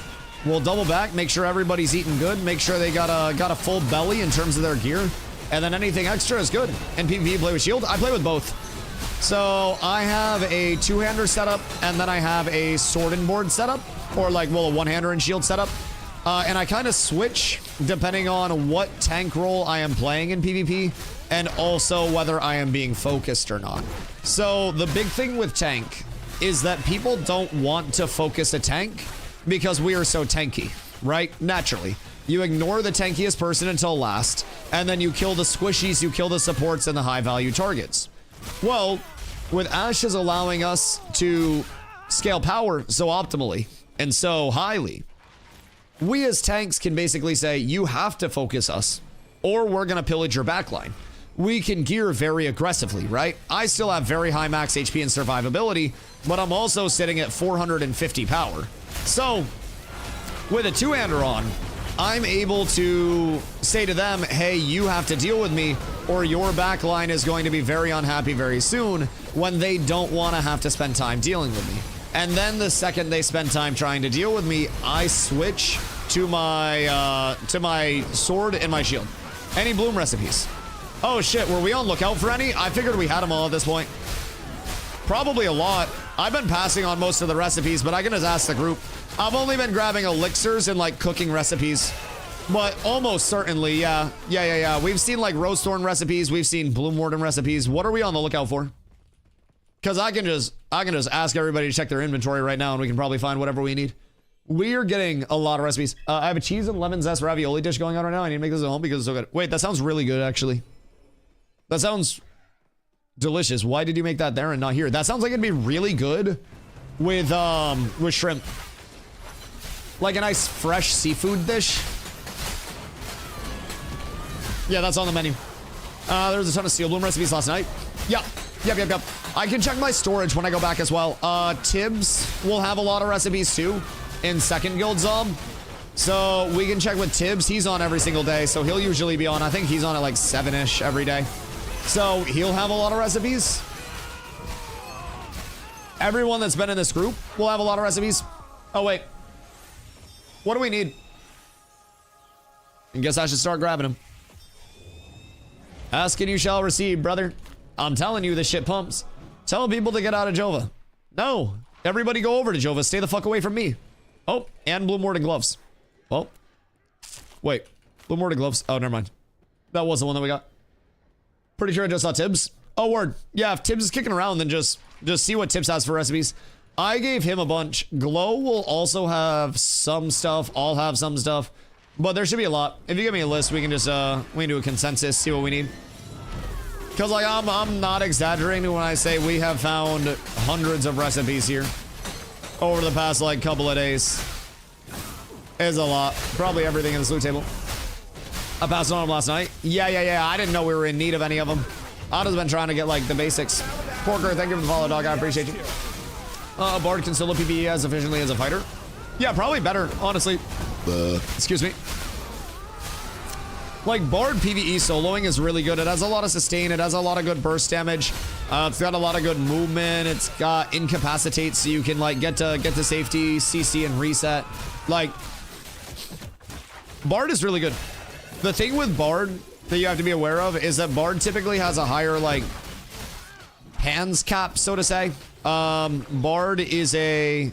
We'll double back, make sure everybody's eating good, make sure they got a full belly in terms of their gear. And then anything extra is good. And PvP, play with shield. I play with both. So I have a two-hander setup, and then I have a sword and board setup, or like, well, a one-hander and shield setup. And I kind of switch depending on what tank role I am playing in PvP, and also whether I am being focused or not. So the big thing with tank is that people don't want to focus a tank because we are so tanky, right? Naturally. You ignore the tankiest person until last, and then you kill the squishies, you kill the supports, and the high-value targets. Well, with Ashes allowing us to scale power so optimally and so highly, we as tanks can basically say, you have to focus us, or we're going to pillage your backline. We can gear very aggressively, right? I still have very high max HP and survivability, but I'm also sitting at 450 power. So, with a two-hander on, I'm able to say to them, hey, you have to deal with me, or your backline is going to be very unhappy very soon, when they don't want to have to spend time dealing with me. And then the second they spend time trying to deal with me, I switch to my sword and my shield. Any bloom recipes? Oh shit, were we on lookout for any? I figured we had them all at this point. Probably a lot. I've been passing on most of the recipes, but I can just ask the group. I've only been grabbing elixirs and like cooking recipes, but almost certainly, yeah. We've seen like roast thorn recipes. We've seen bloom warden recipes. What are we on the lookout for? Because I can just ask everybody to check their inventory right now, and we can probably find whatever we need. We are getting a lot of recipes. I have a cheese and lemon zest ravioli dish going on right now. I need to make this at home because it's so good. Wait, that sounds really good, actually. That sounds delicious. Why did you make that there and not here? That sounds like it'd be really good with shrimp. Like a nice fresh seafood dish. Yeah, that's on the menu. There was a ton of steel bloom recipes last night. Yep. I can check my storage when I go back as well. Tibbs will have a lot of recipes too in second guild zob. So we can check with Tibbs. He's on every single day, so he'll usually be on. I think he's on at like 7-ish every day. So he'll have a lot of recipes. Everyone that's been in this group will have a lot of recipes. Oh, wait. What do we need? I guess I should start grabbing them. Ask and you shall receive, brother. I'm telling you, this shit pumps. Tell people to get out of Jova. No. Everybody go over to Jova. Stay the fuck away from me. Oh, and Bloom Warden gloves. Well. Wait. Bloom Warden gloves. Oh, never mind. That was the one that we got. Pretty sure I just saw Tibbs. Oh, word. Yeah, if Tibbs is kicking around, then just see what Tibbs has for recipes. I gave him a bunch. Glow will also have some stuff. I'll have some stuff. But there should be a lot. If you give me a list, we can just, we can do a consensus, see what we need. Because, like, I'm not exaggerating when I say we have found hundreds of recipes here over the past, like, couple of days. It's a lot. Probably everything in the loot table. I passed on them last night. Yeah. I didn't know we were in need of any of them. I've just been trying to get, like, the basics. Porker, thank you for the follow, dog. I appreciate you. A bard can still PvE as efficiently as a fighter. Yeah, probably better, honestly. Excuse me. Like, bard PvE soloing is really good. It has a lot of sustain. It has a lot of good burst damage. It's got a lot of good movement. It's got incapacitate, so you can, like, get to safety, CC, and reset. Like, bard is really good. The thing with bard that you have to be aware of is that bard typically has a higher, like, hands cap, so to say. Bard is a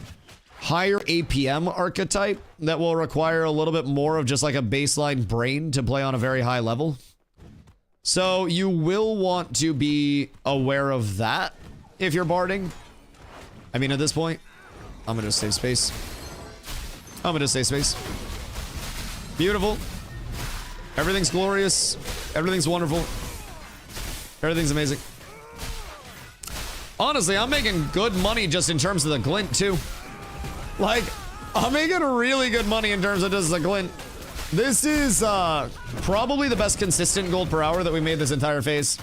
higher APM archetype that will require a little bit more of just like a baseline brain to play on a very high level. So you will want to be aware of that if you're barding. I mean, at this point, I'm gonna just save space. Beautiful. Everything's glorious. Everything's wonderful. Everything's amazing. Honestly, I'm making good money just in terms of the glint, too. Like, I'm making really good money in terms of just the glint. This is probably the best consistent gold per hour that we made this entire phase.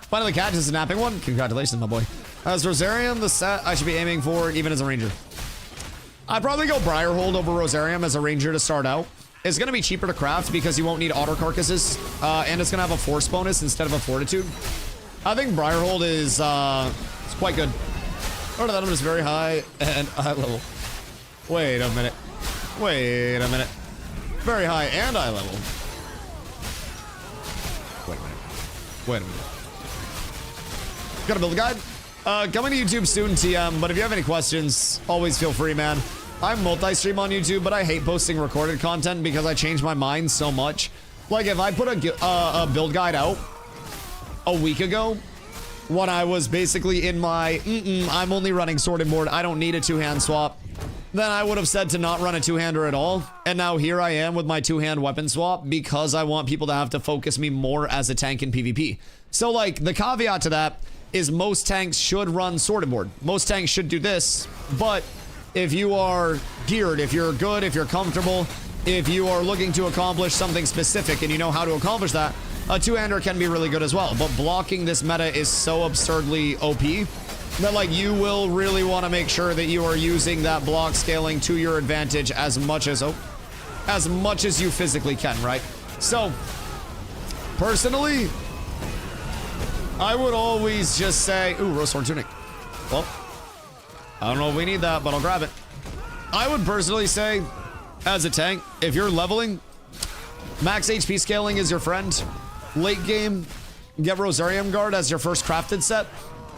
Finally, Cat is a napping one. Congratulations, my boy. As Rosarium, the set I should be aiming for even as a ranger. I'd probably go Briarhold over Rosarium as a ranger to start out. It's going to be cheaper to craft because you won't need auto carcasses, and it's going to have a force bonus instead of a fortitude. I think Briarhold is it's quite good. Order that I'm just very high and high level. Wait a minute. Very high and high level. Wait a minute. Gotta build a guide. Coming to YouTube soon, TM, but if you have any questions, always feel free, man. I multi-stream on YouTube, but I hate posting recorded content because I change my mind so much. Like, if I put a build guide out a week ago, when I was basically in my, I'm only running sword and board, I don't need a two-hand swap, then I would have said to not run a two-hander at all. And now here I am with my two-hand weapon swap because I want people to have to focus me more as a tank in PvP. So, like, the caveat to that is most tanks should run sword and board. Most tanks should do this, but if you are geared, if you're good, if you're comfortable, if you are looking to accomplish something specific and you know how to accomplish that, a two-hander can be really good as well. But blocking this meta is so absurdly OP that, like, you will really want to make sure that you are using that block scaling to your advantage as much as you physically can, right? So, personally, I would always just say, ooh, rose sword tunic. Well, I don't know if we need that, but I'll grab it. I would personally say, as a tank, if you're leveling, max HP scaling is your friend. Late game, get Rosarium Guard as your first crafted set.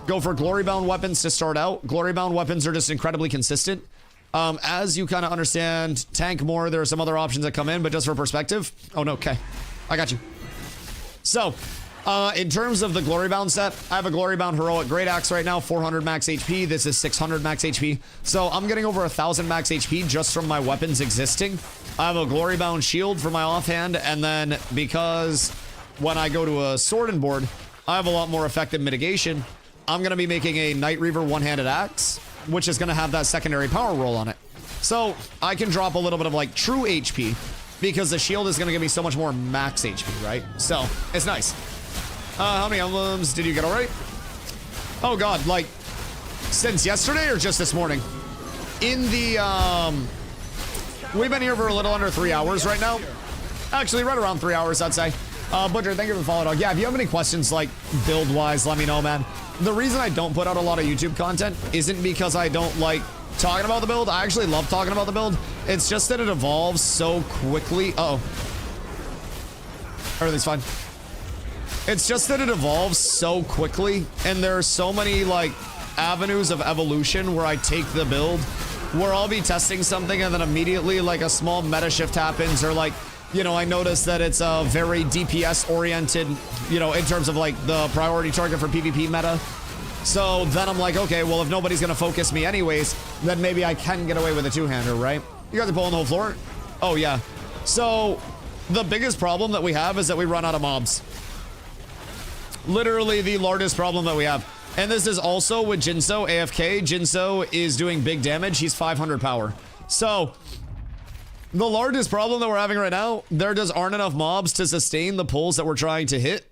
Go for glory-bound weapons to start out. Glory-bound weapons are just incredibly consistent. As you kind of understand tank more, there are some other options that come in, but just for perspective. Oh, no, okay. I got you. So, in terms of the glory-bound set, I have a glory-bound heroic great axe right now, 400 max HP. This is 600 max HP. So I'm getting over 1,000 max HP just from my weapons existing. I have a glory-bound shield for my offhand, and then because when I go to a sword and board, I have a lot more effective mitigation. I'm going to be making a Night Reaver one-handed axe, which is going to have that secondary power roll on it. So I can drop a little bit of like true HP because the shield is going to give me so much more max HP, right? So it's nice. How many emblems did you get already? Oh God, like since yesterday or just this morning? In the, we've been here for a little under 3 hours right now. Actually, right around 3 hours, I'd say. Butcher, thank you for the follow, dog. Yeah, if you have any questions, like, build-wise, let me know, man. The reason I don't put out a lot of YouTube content isn't because I don't like talking about the build. I actually love talking about the build. It's just that it evolves so quickly. Uh-oh. Everything's fine. It's just that it evolves so quickly, and there are so many, like, avenues of evolution where I take the build, where I'll be testing something, and then immediately, like, a small meta shift happens, or, like, you know, I notice that it's a very DPS oriented, you know, in terms of like the priority target for PvP meta. So then I'm like, okay, well, if nobody's going to focus me anyways, then maybe I can get away with a two-hander, right? You guys are pulling the whole floor? Oh, yeah. So the biggest problem that we have is that we run out of mobs. Literally the largest problem that we have. And this is also with Jinso AFK. Jinso is doing big damage. He's 500 power. So the largest problem that we're having right now, there just aren't enough mobs to sustain the pulls that we're trying to hit.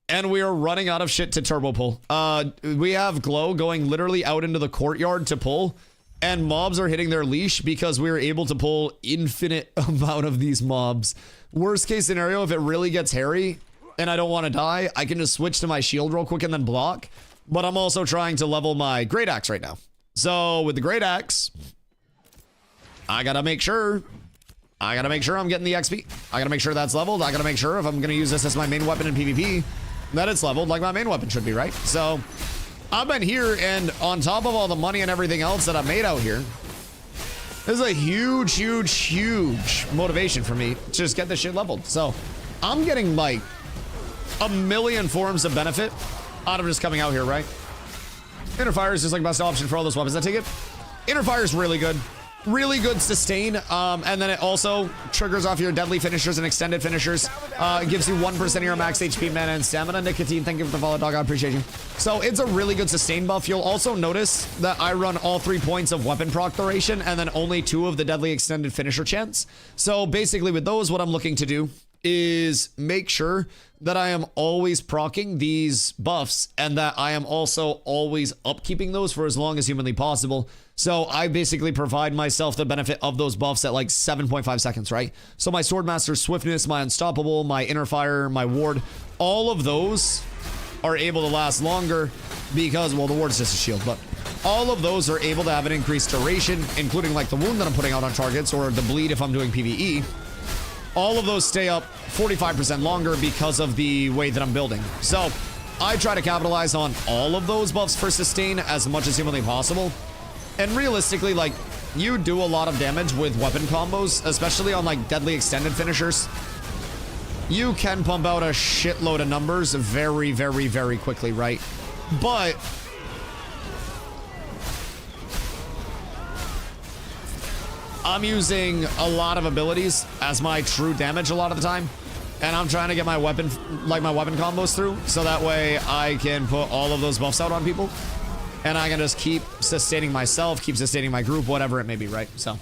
And we are running out of shit to turbo pull. We have Glow going literally out into the courtyard to pull. And mobs are hitting their leash because we are able to pull infinite amount of these mobs. Worst case scenario, if it really gets hairy and I don't want to die, I can just switch to my shield real quick and then block. But I'm also trying to level my great axe right now. So with the great axe, I gotta make sure I'm getting the XP. I gotta make sure that's leveled. I gotta make sure if I'm gonna use this as my main weapon in PvP, that it's leveled like my main weapon should be, right? So I've been here, and on top of all the money and everything else that I've made out here, this is a huge, huge, huge motivation for me to just get this shit leveled. So I'm getting like a million forms of benefit out of just coming out here, right? Inner Fire is just like best option for all those weapons. I take it. Inner Fire is really good. Really good sustain, and then it also triggers off your deadly finishers and extended finishers. It gives you 1% of your max HP, mana, and stamina. Nicotine, thank you for the follow, dog. I appreciate you. So it's a really good sustain buff. You'll also notice that I run all 3 points of weapon proc duration and then only 2 of the deadly extended finisher chance. So basically with those, what I'm looking to do is make sure that I am always proccing these buffs and that I am also always upkeeping those for as long as humanly possible. So I basically provide myself the benefit of those buffs at like 7.5 seconds, right? So my Swordmaster Swiftness, my Unstoppable, my Inner Fire, my Ward, all of those are able to last longer because, well, the Ward's just a shield, but all of those are able to have an increased duration, including like the wound that I'm putting out on targets or the bleed if I'm doing PvE. All of those stay up 45% longer because of the way that I'm building. So I try to capitalize on all of those buffs for sustain as much as humanly possible. And realistically, like, you do a lot of damage with weapon combos, especially on like deadly extended finishers. You can pump out a shitload of numbers very, very, very quickly, right? But I'm using a lot of abilities as my true damage a lot of the time. And I'm trying to get my weapon, like my weapon combos through, so that way I can put all of those buffs out on people. And I can just keep sustaining myself, keep sustaining my group, whatever it may be, right? So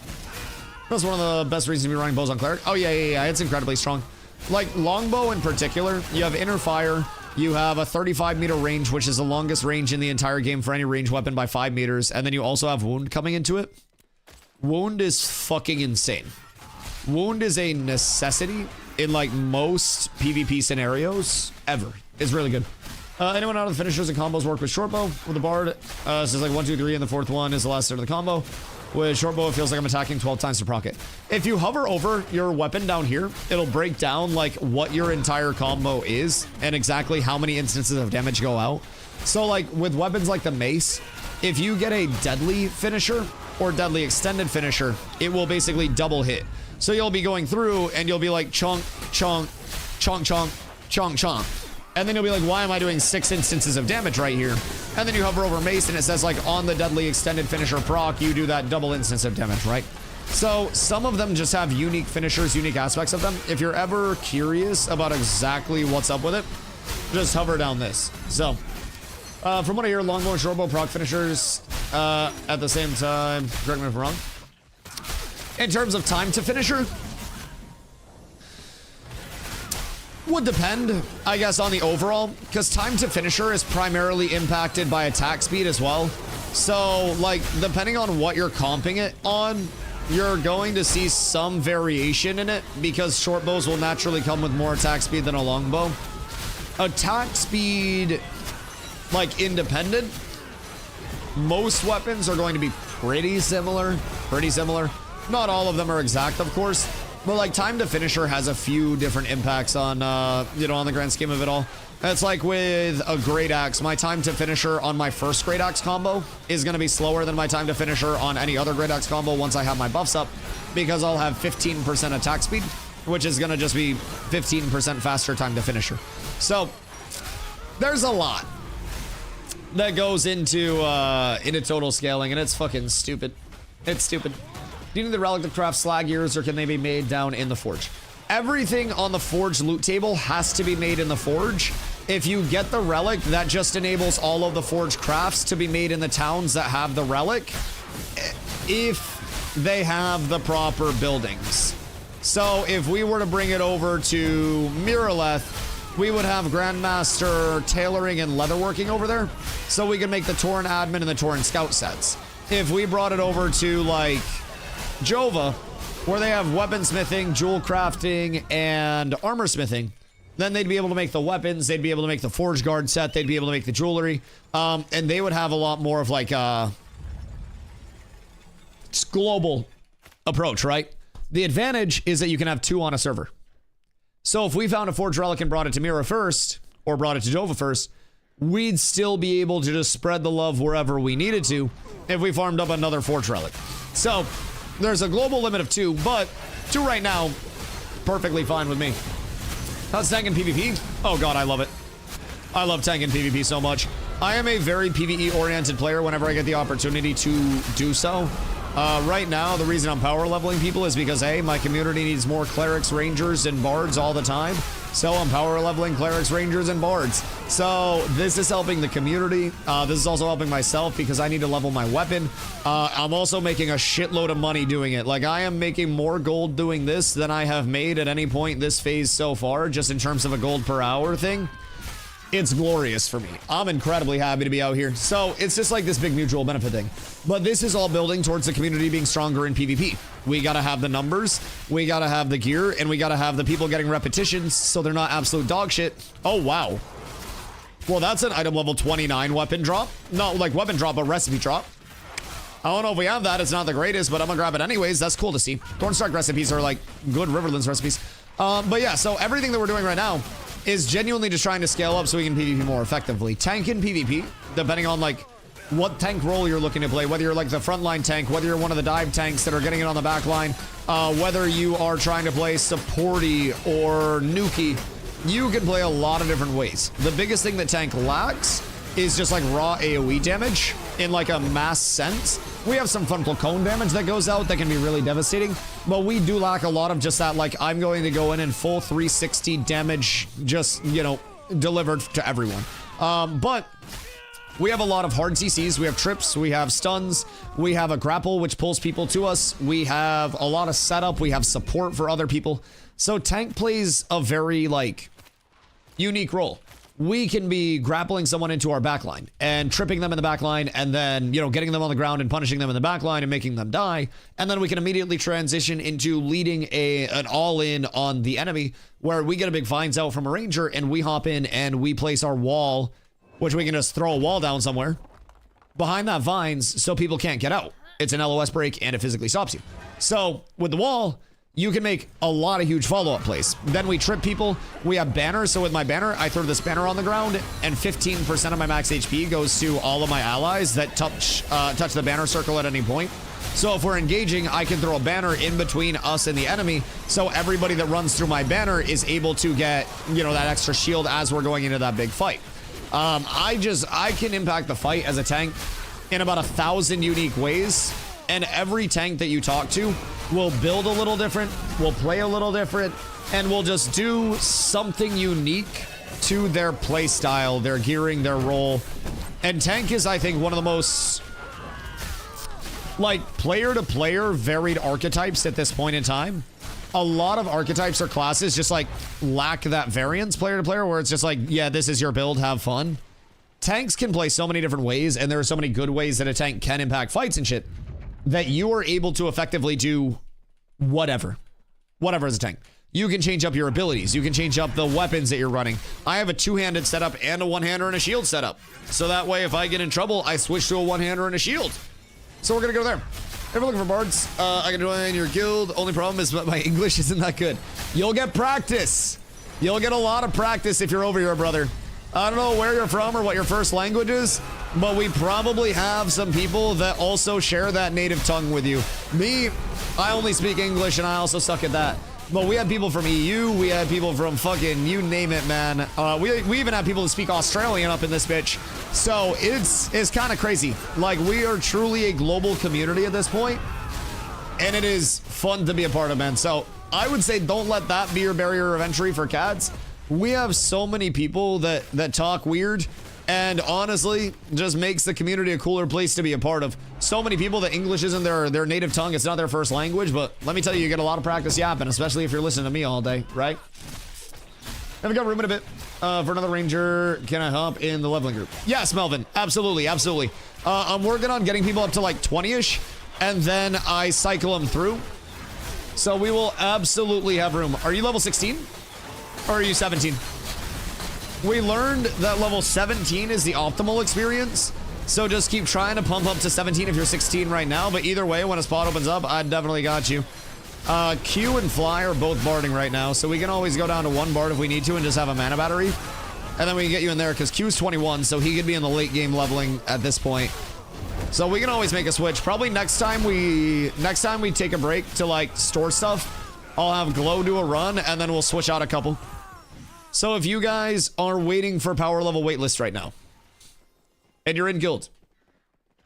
that's one of the best reasons to be running bows on cleric. Oh yeah, it's incredibly strong. Like longbow in particular, you have inner fire, you have a 35-meter range, which is the longest range in the entire game for any ranged weapon by 5 meters, and then you also have wound coming into it. Wound is fucking insane. Wound is a necessity in like most PvP scenarios ever. It's really good. Anyone out of the finishers and combos work with shortbow with the bard? So it's like 1, 2, 3, and the fourth one is the last turn of the combo. With shortbow, it feels like I'm attacking 12 times to proc it. If you hover over your weapon down here, it'll break down like what your entire combo is and exactly how many instances of damage go out. So like with weapons like the mace, if you get a deadly finisher or deadly extended finisher, it will basically double hit. So you'll be going through and you'll be like chunk, chunk, chunk, chunk, chunk, chunk. And then you'll be like, why am I doing 6 instances of damage right here? And then you hover over mace and it says like on the deadly extended finisher proc, you do that double instance of damage, right? So some of them just have unique finishers, unique aspects of them. If you're ever curious about exactly what's up with it, just hover down this. So from what I hear, longbow and shortbow proc finishers at the same time. Correct me if I'm wrong. In terms of time to finisher, would depend, I guess, on the overall, because time to finisher is primarily impacted by attack speed as well. So, like, depending on what you're comping it on, you're going to see some variation in it, because short bows will naturally come with more attack speed than a longbow. Attack speed, like, independent, most weapons are going to be pretty similar. Not all of them are exact, of course. But like time to finisher has a few different impacts on, you know, on the grand scheme of it all. It's like with a great axe, my time to finisher on my first great axe combo is going to be slower than my time to finisher on any other great axe combo once I have my buffs up, because I'll have 15% attack speed, which is going to just be 15% faster time to finisher. So there's a lot that goes into total scaling, and it's fucking stupid. It's stupid. Do you need the relic to craft slag gears, or can they be made down in the forge? Everything on the forge loot table has to be made in the forge. If you get the relic, that just enables all of the forge crafts to be made in the towns that have the relic, if they have the proper buildings. So if we were to bring it over to Miraleth, we would have Grandmaster tailoring and leatherworking over there, so we can make the Tauren admin and the Tauren scout sets. If we brought it over to like Jova, where they have weaponsmithing, jewel crafting, and armor smithing, then they'd be able to make the weapons, they'd be able to make the forge guard set, they'd be able to make the jewelry, and they would have a lot more of like a global approach, right? The advantage is that you can have 2 on a server. So if we found a forge relic and brought it to Mira first, or brought it to Jova first, we'd still be able to just spread the love wherever we needed to if we farmed up another forge relic. So there's a global limit of 2, but 2 right now, perfectly fine with me. How's tank in PvP? Oh god, I love it. I love tank in PvP so much. I am a very PvE-oriented player whenever I get the opportunity to do so. Right now, the reason I'm power leveling people is because, A, my community needs more clerics, rangers, and bards all the time. So I'm power leveling clerics, rangers, and bards. So this is helping the community. This is also helping myself because I need to level my weapon. I'm also making a shitload of money doing it. Like, I am making more gold doing this than I have made at any point this phase so far, just in terms of a gold per hour thing. It's glorious for me. I'm incredibly happy to be out here. So it's just like this big mutual benefit thing. But this is all building towards the community being stronger in PvP. We gotta have the numbers, we gotta have the gear, and we gotta have the people getting repetitions so they're not absolute dog shit. Oh, wow. Well, that's an item level 29 weapon drop. Not like weapon drop, but recipe drop. I don't know if we have that. It's not the greatest, but I'm gonna grab it anyways. That's cool to see. Thornstark recipes are like good Riverlands recipes. But yeah, so everything that we're doing right now is genuinely just trying to scale up so we can PvP more effectively. Tank and PvP, depending on like what tank role you're looking to play, whether you're like the frontline tank, whether you're one of the dive tanks that are getting it on the back line, whether you are trying to play supporty or nuki, you can play a lot of different ways. The biggest thing that tank lacks is just like raw AoE damage in like a mass sense. We have some frontal cone damage that goes out that can be really devastating, but we do lack a lot of just that, like, I'm going to go in and full 360 damage, just, you know, delivered to everyone. But we have a lot of hard CCs, we have trips, we have stuns, we have a grapple which pulls people to us, we have a lot of setup, we have support for other people. So tank plays a very, like, unique role. We can be grappling someone into our backline and tripping them in the backline and then, you know, getting them on the ground and punishing them in the backline and making them die. And then we can immediately transition into leading an all-in on the enemy where we get a big vines out from a ranger and we hop in and we place our wall, which we can just throw a wall down somewhere behind that vines so people can't get out. It's an LOS break and it physically stops you. So with the wall, you can make a lot of huge follow-up plays. Then we trip people. We have banners. So with my banner, I throw this banner on the ground and 15% of my max HP goes to all of my allies that touch the banner circle at any point. So if we're engaging, I can throw a banner in between us and the enemy. So everybody that runs through my banner is able to get, you know, that extra shield as we're going into that big fight. I can impact the fight as a tank in about 1,000 unique ways. And every tank that you talk to will build a little different, will play a little different, and will just do something unique to their play style, their gearing, their role. And tank is, I think, one of the most, like, player-to-player varied archetypes at this point in time. A lot of archetypes or classes just, like, lack that variance player-to-player, where it's just like, yeah, this is your build, have fun. Tanks can play so many different ways, and there are so many good ways that a tank can impact fights and shit, that you are able to effectively do whatever as a tank. You can change up your abilities. You can change up the weapons that you're running. I have a two-handed setup and a one-hander and a shield setup. So that way, if I get in trouble, I switch to a one-hander and a shield. So we're gonna go there. If you're looking for bards, I can join your guild. Only problem is my English isn't that good. You'll get practice. You'll get a lot of practice if you're over here, brother. I don't know where you're from or what your first language is, but we probably have some people that also share that native tongue with you. Me, I only speak English and I also suck at that. But we have people from EU, we have people from fucking, you name it, man. We even have people that speak Australian up in this bitch. So it's kind of crazy. Like, we are truly a global community at this point, and it is fun to be a part of, man. So I would say don't let that be your barrier of entry for cats. We have so many people that talk weird, and honestly, just makes the community a cooler place to be a part of. So many people that English isn't their native tongue, it's not their first language, but let me tell you, you get a lot of practice yapping, especially if you're listening to me all day, right? Have we got room in a bit for another ranger? Can I hop in the leveling group? Yes, Melvin, absolutely, absolutely. I'm working on getting people up to like 20-ish, and then I cycle them through. So we will absolutely have room. Are you level 16? Or are you 17? We learned that level 17 is the optimal experience, so just keep trying to pump up to 17 if you're 16 right now, but either way, when a spot opens up, I definitely got you. Q and Fly are both barding right now, so we can always go down to one bard if we need to and just have a mana battery, and then we can get you in there, because Q's 21, so he could be in the late game leveling at this point. So we can always make a switch. Probably next time we take a break to, like, store stuff, I'll have Glow do a run, and then we'll switch out a couple. So if you guys are waiting for power level waitlist right now, and you're in guild,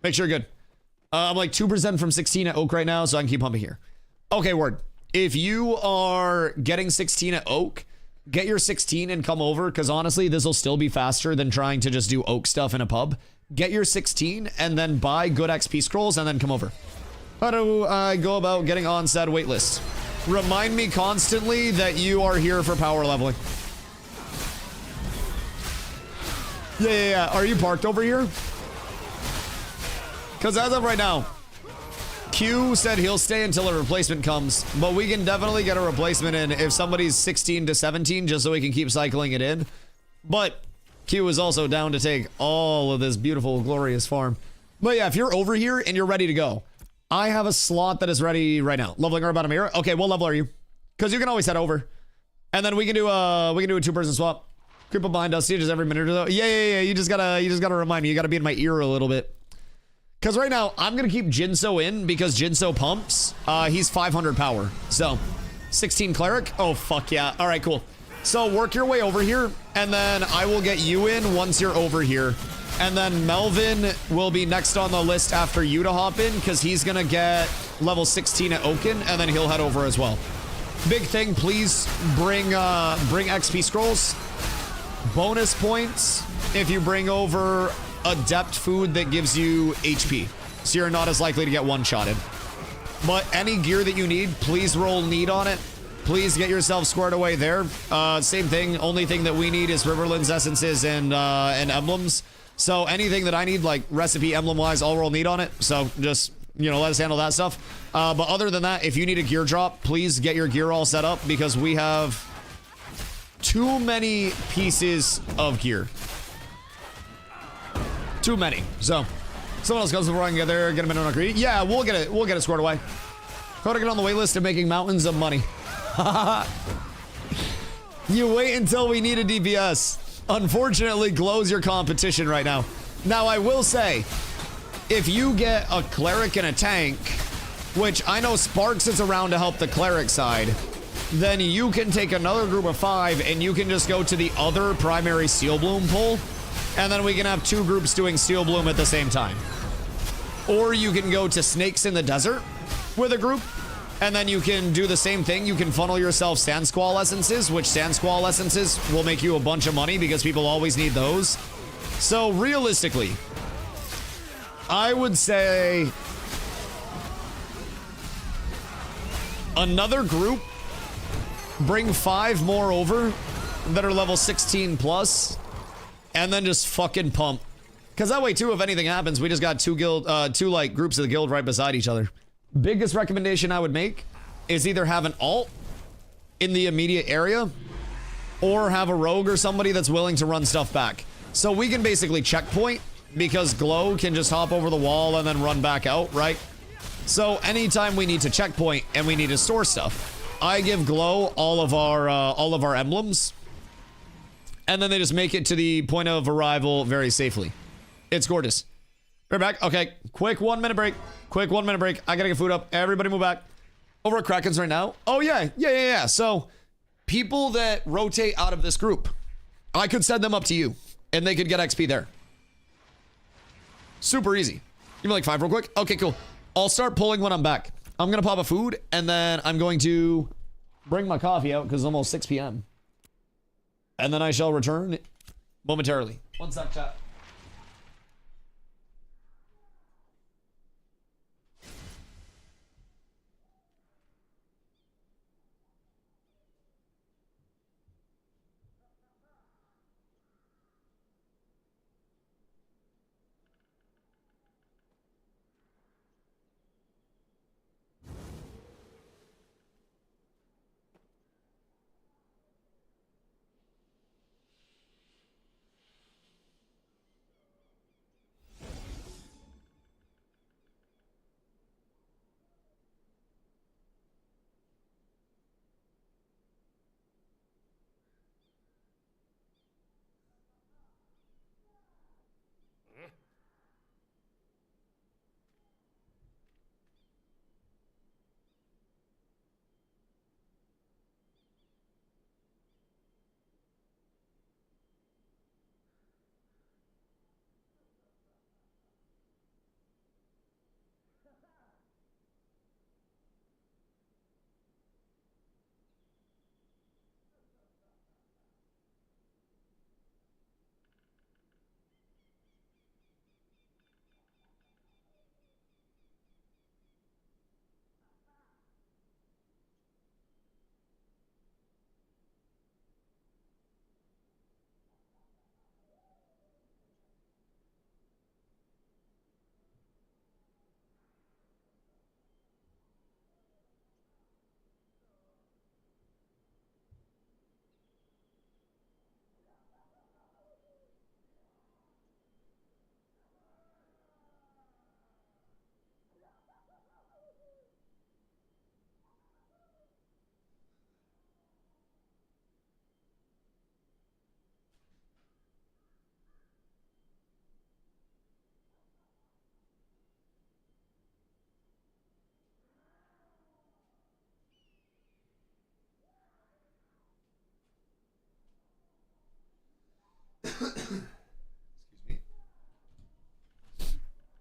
make sure you're good. I'm like 2% from 16 at Oak right now, so I can keep pumping here. Okay, word. If you are getting 16 at Oak, get your 16 and come over, because honestly, this will still be faster than trying to just do Oak stuff in a pub. Get your 16 and then buy good XP scrolls and then come over. How do I go about getting on said waitlist? Remind me constantly that you are here for power leveling. Yeah. Are you parked over here? Because as of right now, Q said he'll stay until a replacement comes, but we can definitely get a replacement in if somebody's 16 to 17, just so we can keep cycling it in. But Q is also down to take all of this beautiful, glorious farm. But yeah, if you're over here and you're ready to go, I have a slot that is ready right now. Leveling her about a mirror. Okay, what level are you? Because you can always head over, and then we can do a two-person swap. Creep up behind Dusty just every minute or so. Yeah. You just gotta remind me. You gotta be in my ear a little bit. Because right now, I'm gonna keep Jinso in because Jinso pumps. He's 500 power. So, 16 cleric. Oh, fuck yeah. All right, cool. So work your way over here, and then I will get you in once you're over here. And then Melvin will be next on the list after you to hop in, because he's gonna get level 16 at Oaken, and then he'll head over as well. Big thing, please bring XP scrolls. Bonus points if you bring over adept food that gives you HP, so you're not as likely to get one-shotted. But any gear that you need, please roll need on it. Please get yourself squared away there. Same thing. Only thing that we need is Riverland's essences and emblems. So anything that I need, like recipe emblem-wise, I'll roll need on it. So just, you know, let us handle that stuff. But other than that, if you need a gear drop, please get your gear all set up because we have too many pieces of gear. Too many. So someone else goes before I can get there. Get them in on a greedy. Yeah, we'll get it squared away. How to get on the wait list of making mountains of money. You wait until we need a DPS. Unfortunately, Glow's your competition right now. Now, I will say, if you get a cleric and a tank, which I know Sparks is around to help the cleric side, then you can take another group of 5 and you can just go to the other primary Steel Bloom pull, and then we can have 2 groups doing Steel Bloom at the same time. Or you can go to Snakes in the Desert with a group, and then you can do the same thing. You can funnel yourself Sand Squall essences, which Sand Squall essences will make you a bunch of money because people always need those. So realistically, I would say another group, bring 5 more over that are level 16 plus, and then just fucking pump. Because that way too, if anything happens, we just got two like groups of the guild right beside each other. Biggest recommendation I would make is either have an alt in the immediate area or have a rogue or somebody that's willing to run stuff back. So we can basically checkpoint because Glow can just hop over the wall and then run back out, right? So anytime we need to checkpoint and we need to store stuff, I give Glow all of our emblems, and then they just make it to the point of arrival very safely. It's gorgeous. We're back. Okay, quick 1 minute break. Quick 1 minute break. I gotta get food up. Everybody move back. Over at Kraken's right now. Oh, yeah. So, people that rotate out of this group, I could send them up to you, and they could get XP there. Super easy. Give me like 5 real quick. Okay, cool. I'll start pulling when I'm back. I'm gonna pop a food, and then I'm going to bring my coffee out, because it's almost 6 p.m. And then I shall return momentarily. 1 sec, chat.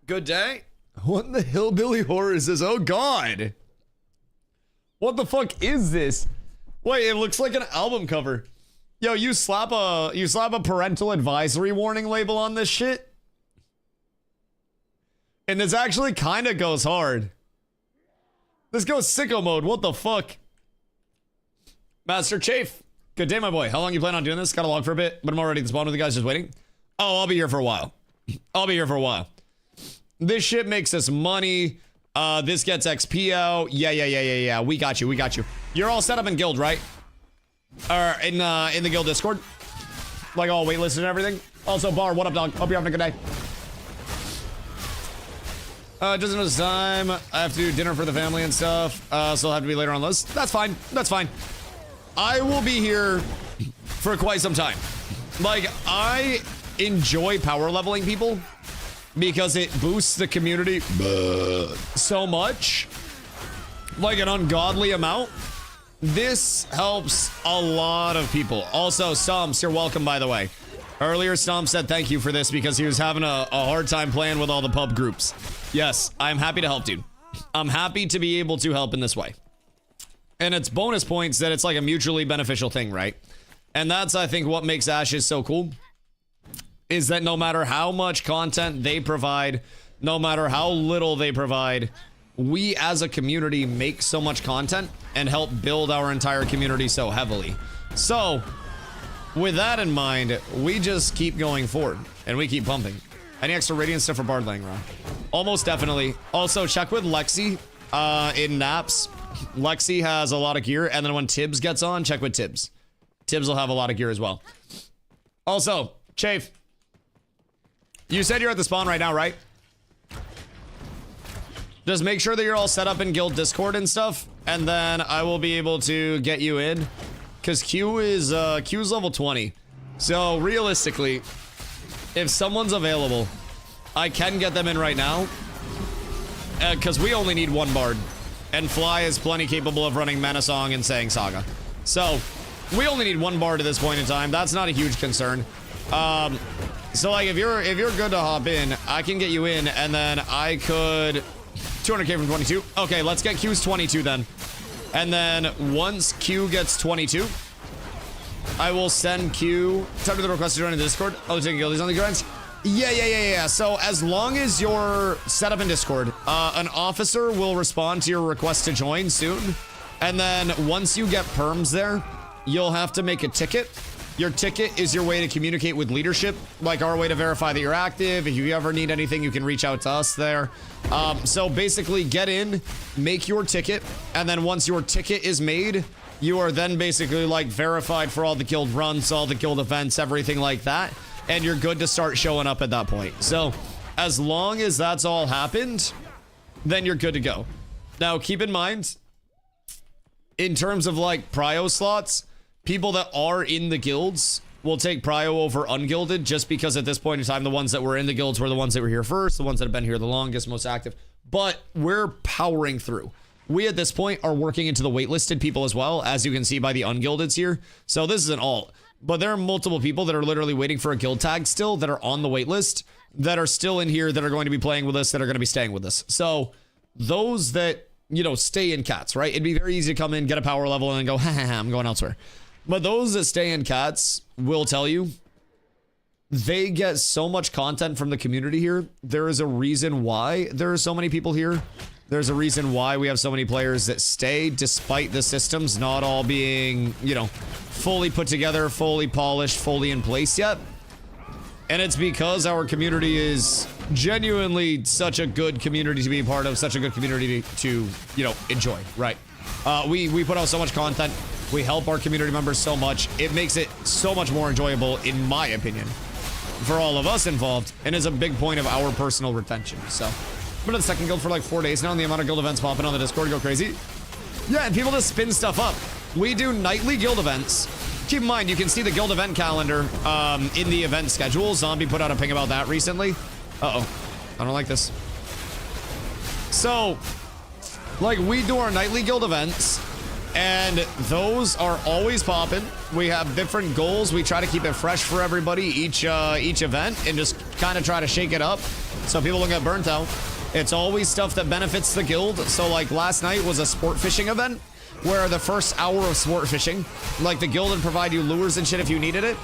Good day. What in the hillbilly horror is this? Oh God. What the fuck is this? Wait, it looks like an album cover. Yo, you slap a parental advisory warning label on this shit? And this actually kind of goes hard. This goes sicko mode. What the fuck? Master Chafe. Good day, my boy. How long you plan on doing this? Gotta log for a bit, but I'm already at the spawn with the guys just waiting. Oh, I'll be here for a while. I'll be here for a while. This shit makes us money. This gets XP out. Yeah. We got you. We got you. You're all set up in guild, right? Or in the guild Discord? Like all waitlisted and everything? Also, Bar, what up, dog? Hope you're having a good day. Just enough time. I have to do dinner for the family and stuff. So I'll have to be later on this. That's fine. That's fine. I will be here for quite some time. Like, I enjoy power leveling people because it boosts the community so much. Like an ungodly amount. This helps a lot of people. Also, Stomps, you're welcome, by the way. Earlier, Stomp said thank you for this because he was having a hard time playing with all the pub groups. Yes, I'm happy to help, dude. I'm happy to be able to help in this way. And it's bonus points that it's like a mutually beneficial thing, right? And that's, I think, what makes Ashes so cool. Is that no matter how much content they provide, no matter how little they provide, we as a community make so much content and help build our entire community so heavily. So, with that in mind, we just keep going forward and we keep pumping. Any extra radiant stuff for Bard Langra? Almost definitely. Also, check with Lexi in Naps. Lexi has a lot of gear, and then when Tibbs gets on, check with Tibbs. Tibbs will have a lot of gear as well. Also, Chafe, you said you're at the spawn right now, right? Just make sure that you're all set up in guild Discord and stuff, and then I will be able to get you in. Because Q's level 20. So realistically, if someone's available, I can get them in right now. Because we only need one bard. And Fly is plenty capable of running Menasong and saying Saga. So, we only need one bard at this point in time. That's not a huge concern. So like if you're good to hop in, I can get you in, and then I could 200k from 22. Okay, let's get Q's 22 then. And then once Q gets 22, I will send Q. Type to the request to join the Discord. Oh, taking guildies on the grants. Yeah. So as long as you're set up in Discord, an officer will respond to your request to join soon. And then once you get perms there, you'll have to make a ticket. Your ticket is your way to communicate with leadership, like our way to verify that you're active. If you ever need anything, you can reach out to us there. So basically get in, make your ticket, and then once your ticket is made, you are then basically like verified for all the guild runs, all the guild events, everything like that. And you're good to start showing up at that point. So as long as that's all happened, then you're good to go. Now keep in mind, in terms of like prio slots, people that are in the guilds will take prio over ungilded, just because at this point in time, the ones that were in the guilds were the ones that were here first, the ones that have been here the longest, most active. But we're powering through. We at this point are working into the waitlisted people as well, as you can see by the ungildeds here. So this is an alt. But there are multiple people that are literally waiting for a guild tag still that are on the waitlist, that are still in here, that are going to be playing with us, that are going to be staying with us. So those that, you know, stay in cats, right? It'd be very easy to come in, get a power level, and then go, I'm going elsewhere. But those that stay in cats will tell you, they get so much content from the community here. There is a reason why there are so many people here. There's a reason why we have so many players that stay despite the systems not all being, you know, fully put together, fully polished, fully in place yet. And it's because our community is genuinely such a good community to be a part of, such a good community to, you know, enjoy, right? We put out so much content. We help our community members so much. It makes it so much more enjoyable, in my opinion, for all of us involved, and is a big point of our personal retention. So, I've been in the second guild for like 4 days now, and the amount of guild events popping on the Discord go crazy. Yeah, and people just spin stuff up. We do nightly guild events. Keep in mind, you can see the guild event calendar in the event schedule. Zombie put out a ping about that recently. Uh-oh. I don't like this. So, like, we do our nightly guild events, And those are always popping. We have different goals. We try to keep it fresh for everybody each event and just kind of try to shake it up so people don't get burnt out. It's always stuff that benefits the guild. So like last night was a sport fishing event where the first hour of sport fishing, like the guild would provide you lures and shit if you needed it.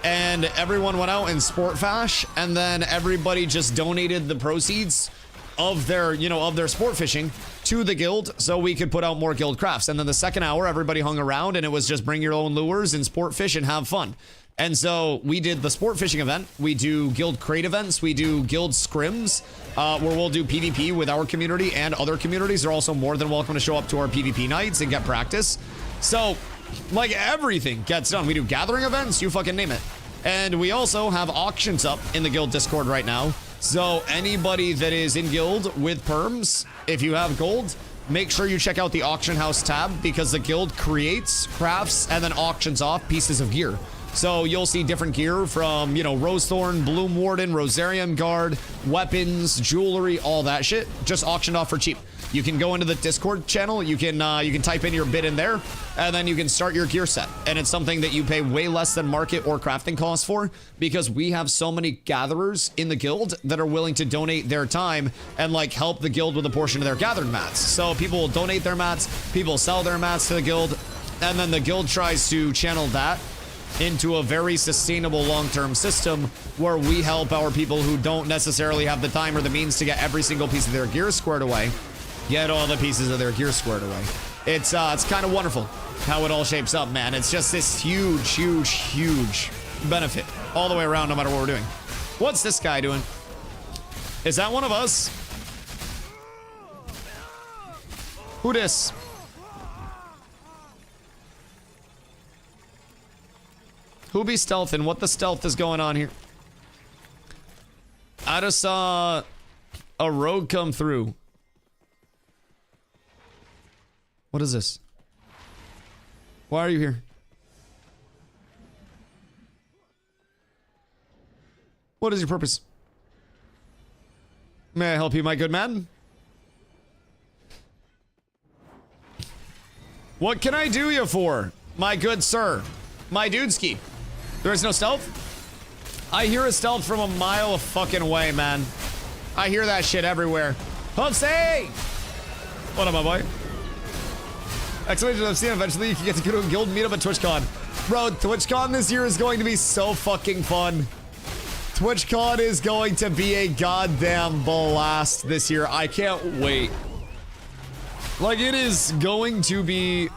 And everyone went out and sport fash, and then everybody just donated the proceeds of their, of their sport fishing to the guild so we could put out more guild crafts. And then the second hour, everybody hung around and it was just bring your own lures and sport fish and have fun. And so we did the sport fishing event. We do guild crate events. We do guild scrims where we'll do PvP with our community and other communities. They're also more than welcome to show up to our PvP nights and get practice. So like everything gets done. We do gathering events, you fucking name it. And we also have auctions up in the guild Discord right now. So anybody that is in guild with perms, if you have gold, make sure you check out the auction house tab because the guild creates, crafts, and then auctions off pieces of gear. So you'll see different gear from, Rosethorn, Bloom Warden, Rosarium Guard, weapons, jewelry, all that shit, just auctioned off for cheap. You can go into the Discord channel, you can type in your bid in there, and then you can start your gear set. And it's something that you pay way less than market or crafting costs for because we have so many gatherers in the guild that are willing to donate their time and like help the guild with a portion of their gathered mats. So people will donate their mats, people sell their mats to the guild, and then the guild tries to channel that into a very sustainable long-term system where we help our people who don't necessarily have the time or the means to get every single piece of their gear squared away, get all the pieces of their gear squared away. It's kind of wonderful how it all shapes up, man. It's just this huge, huge, huge benefit all the way around no matter what we're doing. What's this guy doing? Is that one of us? Who dis? Who be stealthing? What the stealth is going on here? I just saw a rogue come through. What is this? Why are you here? What is your purpose? May I help you, my good man? What can I do you for, my good sir? My dudeski. There is no stealth? I hear a stealth from a mile of fucking way, man. I hear that shit everywhere. Hoofsy! What up, my boy? Exclamation of seen. Eventually you can get to go to a guild meetup at TwitchCon. Bro, TwitchCon this year is going to be so fucking fun. TwitchCon is going to be a goddamn blast this year. I can't wait. Like, it is going to be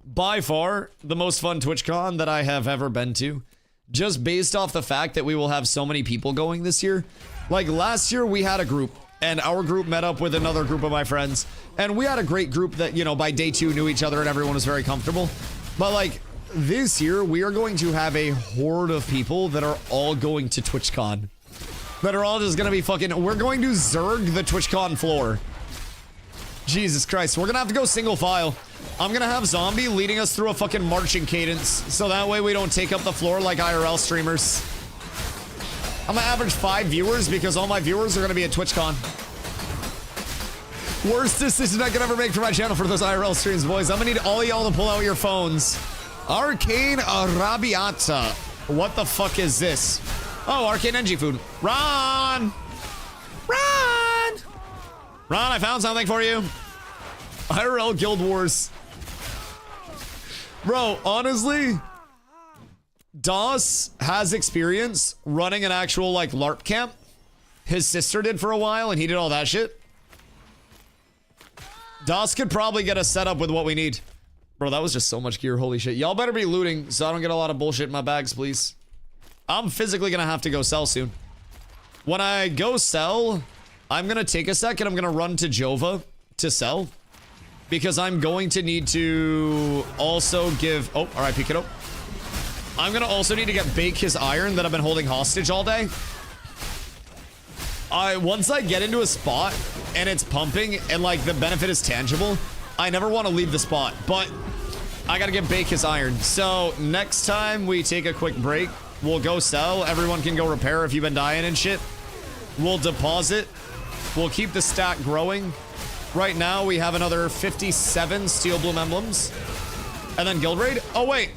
by far the most fun TwitchCon that I have ever been to. Just based off the fact that we will have so many people going this year. Like, last year we had a group, and our group met up with another group of my friends, and we had a great group that, by day 2 knew each other and everyone was very comfortable. But like, this year we are going to have a horde of people that are all going to TwitchCon. That are all just gonna be fucking, we're going to Zerg the TwitchCon floor. Jesus Christ, we're gonna have to go single file. I'm gonna have Zombie leading us through a fucking marching cadence, so that way we don't take up the floor like IRL streamers. I'm gonna average 5 viewers because all my viewers are gonna be at TwitchCon. Worst decision I could ever make for my channel for those IRL streams, boys. I'm gonna need all y'all to pull out your phones. Arcane Arabiata. What the fuck is this? Oh, Arcane NG food. Ron! Ron! Ron, I found something for you. IRL Guild Wars. Bro, honestly, DOS has experience running an actual, like, LARP camp. His sister did for a while, and he did all that shit. DOS could probably get us set up with what we need. Bro, that was just so much gear. Holy shit. Y'all better be looting so I don't get a lot of bullshit in my bags, please. I'm physically gonna have to go sell soon. When I go sell, I'm gonna take a sec and I'm gonna run to Jova to sell. Because I'm going to need to also give... Oh, alright, Kiddo. I'm gonna also need to get Bake his iron that I've been holding hostage all day. Once I get into a spot and it's pumping and like the benefit is tangible, I never want to leave the spot, but I gotta get Bake his iron. So next time we take a quick break, we'll go sell. Everyone can go repair if you've been dying and shit. We'll deposit. We'll keep the stack growing. Right now, we have another 57 Steel Bloom Emblems. And then Guild Raid? Oh, wait.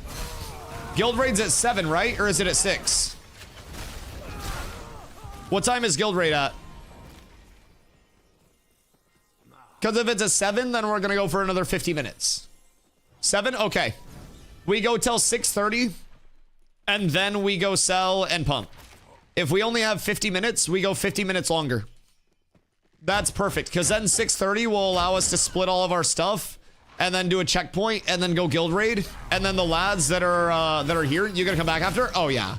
Guild Raid's at 7, right? Or is it at 6? What time is Guild Raid at? Because if it's a 7, then we're going to go for another 50 minutes. 7? Okay. We go till 6:30, and then we go sell and pump. If we only have 50 minutes, we go 50 minutes longer. That's perfect, because then 6:30 will allow us to split all of our stuff, and then do a checkpoint, and then go Guild Raid, and then the lads that are here, you gonna come back after? Oh, yeah.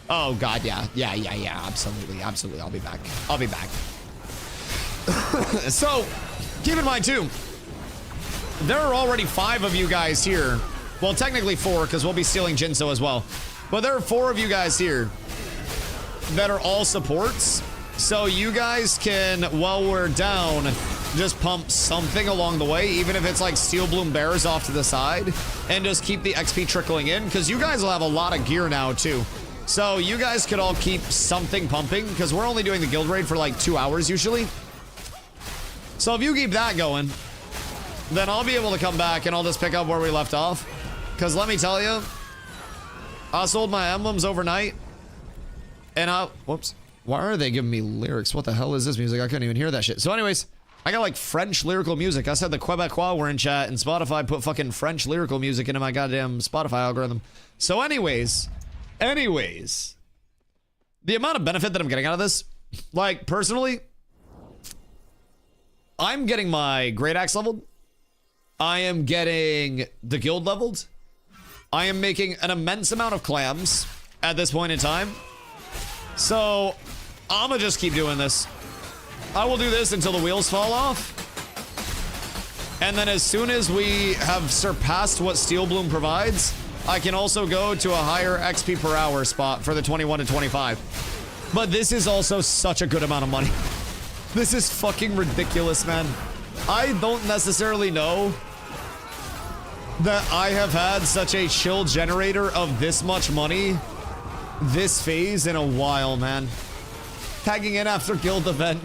Oh, God, yeah. Yeah, absolutely, absolutely. I'll be back. I'll be back. So, keep in mind, too, there are already 5 of you guys here. Well, technically 4, because we'll be stealing Jinso as well. But there are 4 of you guys here that are all supports. So you guys can, while we're down, just pump something along the way, even if it's like Steel Bloom Bears off to the side, and just keep the XP trickling in, because you guys will have a lot of gear now, too. So you guys could all keep something pumping, because we're only doing the Guild Raid for like 2 hours usually. So if you keep that going, then I'll be able to come back and I'll just pick up where we left off. Because let me tell you, I sold my emblems overnight, and whoops. Why are they giving me lyrics? What the hell is this music? I couldn't even hear that shit. So anyways, I got like French lyrical music. I said the Quebecois were in chat, and Spotify put fucking French lyrical music into my goddamn Spotify algorithm. So anyways, the amount of benefit that I'm getting out of this, like personally, I'm getting my Great Axe leveled. I am getting the guild leveled. I am making an immense amount of clams at this point in time. So, I'm gonna just keep doing this. I will do this until the wheels fall off. And then as soon as we have surpassed what Steel Bloom provides, I can also go to a higher XP per hour spot for the 21 to 25. But this is also such a good amount of money. This is fucking ridiculous, man. I don't necessarily know that I have had such a chill generator of this much money this phase in a while, man. Tagging in after guild event.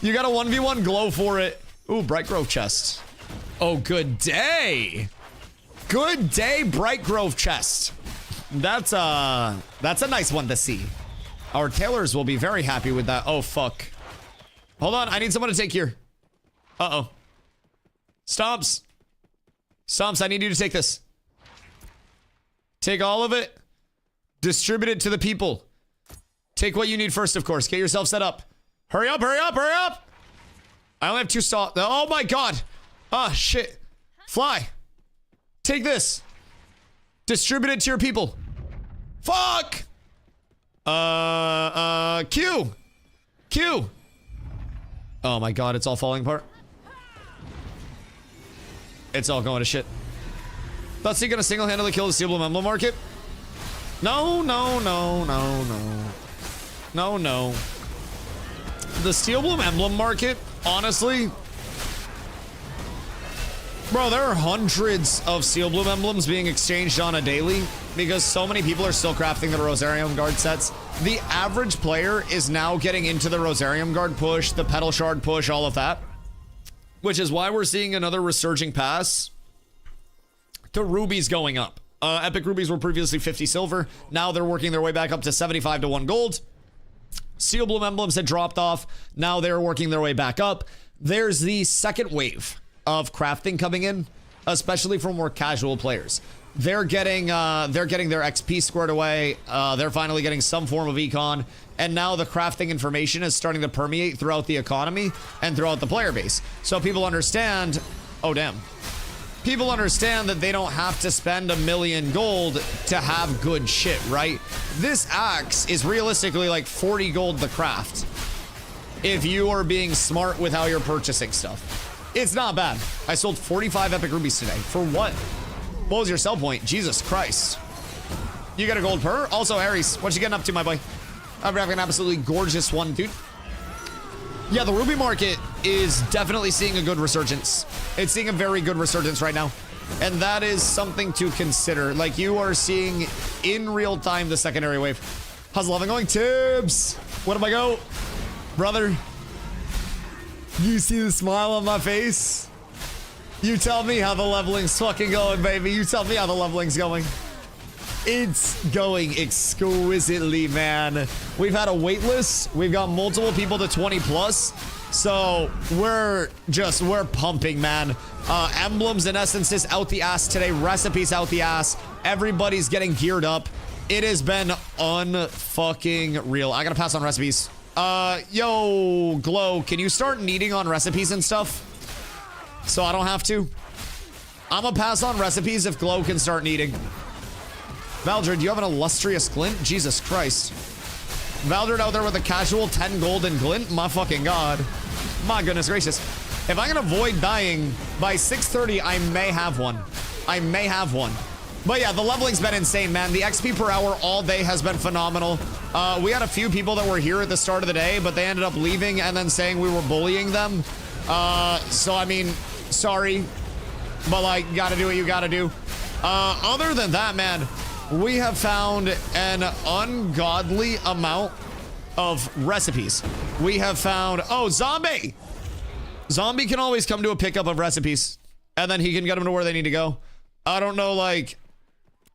You got a 1v1 glow for it. Ooh, Bright Grove chest. Oh, good day. Good day, Bright Grove chest. That's a nice one to see. Our tailors will be very happy with that. Oh, fuck. Hold on, I need someone to take here. Uh-oh. Stomps. Stomps, I need you to take this. Take all of it. Distribute it to the people. Take what you need first, of course. Get yourself set up. Hurry up, hurry up, hurry up! I only have 2 stalls. Oh my god! Ah, shit. Fly. Take this. Distribute it to your people. Fuck! Q! Q! Oh my god, it's all falling apart. It's all going to shit. Thought he gonna single-handedly kill the Steel Bloom Emblem market? No, no, no, no, no. No, no. The Steel Bloom Emblem market, honestly... Bro, there are hundreds of Steel Bloom Emblems being exchanged on a daily because so many people are still crafting the Rosarium Guard sets. The average player is now getting into the Rosarium Guard push, the Petal Shard push, all of that. Which is why we're seeing another resurging pass to rubies going up. Epic rubies were previously 50 silver. Now they're working their way back up to 75 to 1 gold. Steel Bloom Emblems had dropped off. Now they're working their way back up. There's the second wave of crafting coming in, especially for more casual players. They're getting their XP squared away. They're finally getting some form of econ, and now the crafting information is starting to permeate throughout the economy and throughout the player base. So people understand, oh damn. People understand that they don't have to spend 1 million gold to have good shit, right? This axe is realistically like 40 gold to craft if you are being smart with how you're purchasing stuff. It's not bad. I sold 45 epic rubies today. For what? What was your sell point? Jesus Christ. You got a gold per? Also, Aries, what you getting up to, my boy? I'm having an absolutely gorgeous one, dude. Yeah, the ruby market is definitely seeing a good resurgence. It's seeing a very good resurgence right now. And that is something to consider. Like, you are seeing in real time the secondary wave. How's the loving going? Tibbs! What am I go? Brother. You see the smile on my face? You tell me how the leveling's fucking going, baby. You tell me how the leveling's going. It's going exquisitely, man. We've had a wait list. We've got multiple people to 20 plus. So we're pumping, man. Emblems and essences out the ass today. Recipes out the ass. Everybody's getting geared up. It has been unfucking real. I gotta pass on recipes. Yo, Glow, can you start needing on recipes and stuff? So I don't have to. I'm gonna pass on recipes if Glow can start needing. Valdred, do you have an illustrious glint? Jesus Christ. Valdred out there with a casual 10 golden glint? My fucking god. My goodness gracious. If I can avoid dying by 6:30, I may have one. I may have one. But yeah, the leveling's been insane, man. The XP per hour all day has been phenomenal. We had a few people that were here at the start of the day, but they ended up leaving and then saying we were bullying them. So I mean, sorry. But like, you gotta do what you gotta do. Other than that, man, we have found an ungodly amount of recipes. We have found, oh, Zombie! Zombie can always come to a pickup of recipes, and then he can get them to where they need to go. I don't know, like,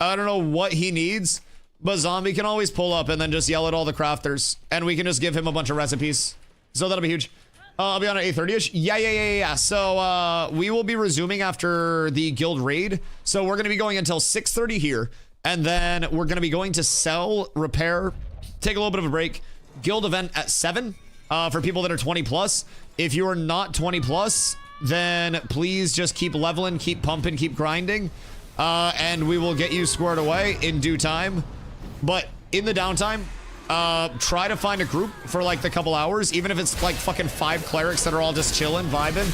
I don't know what he needs, but Zombie can always pull up and then just yell at all the crafters, and we can just give him a bunch of recipes. So that'll be huge. I'll be on at 8:30ish. Yeah. So we will be resuming after the guild raid. So we're going to be going until 6:30 here. And then we're going to be going to sell, repair, take a little bit of a break. Guild event at 7 for people that are 20 plus. If you are not 20 plus, then please just keep leveling, keep pumping, keep grinding. And we will get you squared away in due time. But in the downtime, try to find a group for like the couple hours, even if it's like fucking 5 clerics that are all just chilling, vibing.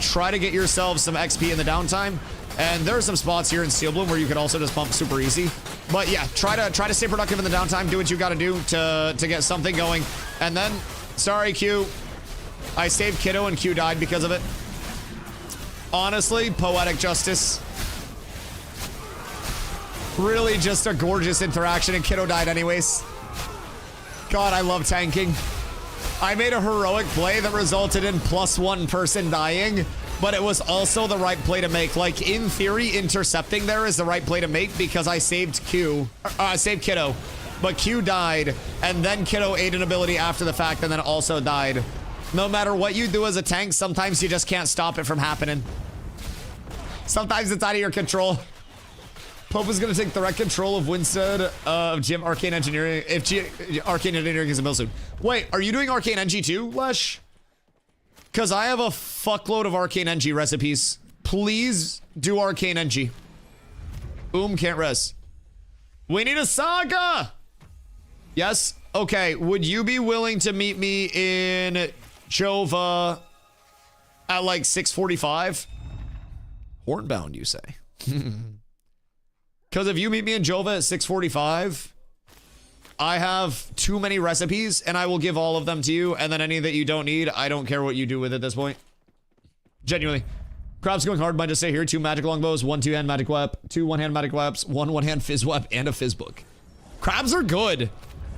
Try to get yourself some XP in the downtime. And there are some spots here in Steel Bloom where you could also just pump super easy. But yeah, try to stay productive in the downtime. Do what you got to do to get something going. And then, sorry, Q. I saved Kiddo and Q died because of it. Honestly, poetic justice. Really just a gorgeous interaction, and Kiddo died anyways. God, I love tanking. I made a heroic play that resulted in +1 person dying, but it was also the right play to make. Like, in theory, intercepting there is the right play to make because I saved saved Kiddo. But Q died, and then Kiddo ate an ability after the fact and then also died. No matter what you do as a tank, sometimes you just can't stop it from happening. Sometimes it's out of your control. Pope is going to take direct control of Winstead of GM Arcane Engineering if Arcane Engineering is a mill soon. Wait, are you doing Arcane Engie too, Lesh? Because I have a fuckload of Arcane Engie recipes. Please do Arcane Engie. Can't res. We need a saga! Yes? Okay, would you be willing to meet me in Jova at like 6:45? Hornbound, you say? Because if you meet me in Jova at 6:45, I have too many recipes, and I will give all of them to you, and then any that you don't need, I don't care what you do with at this point. Genuinely. Crab's going hard, might just stay here. 2 magic longbows, 1 2-hand magic web, 2 1-hand magic webs, 1 1-hand fizz web, and a fizz book. Crabs are good.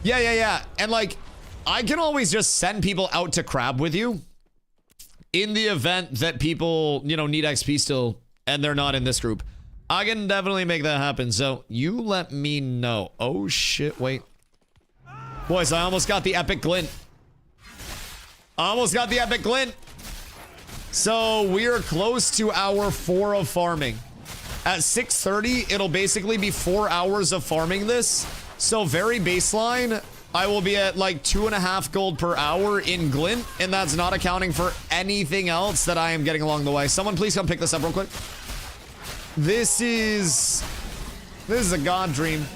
Yeah. And like, I can always just send people out to crab with you in the event that people, you know, need XP still, and they're not in this group. I can definitely make that happen, so you let me know. Oh shit, wait. Boys, I almost got the epic glint. So we are close to hour 4 of farming. At 6:30, it'll basically be 4 hours of farming this. So very baseline, I will be at like 2.5 gold per hour in glint, and that's not accounting for anything else that I am getting along the way. Someone please come pick this up real quick. This is a god dream.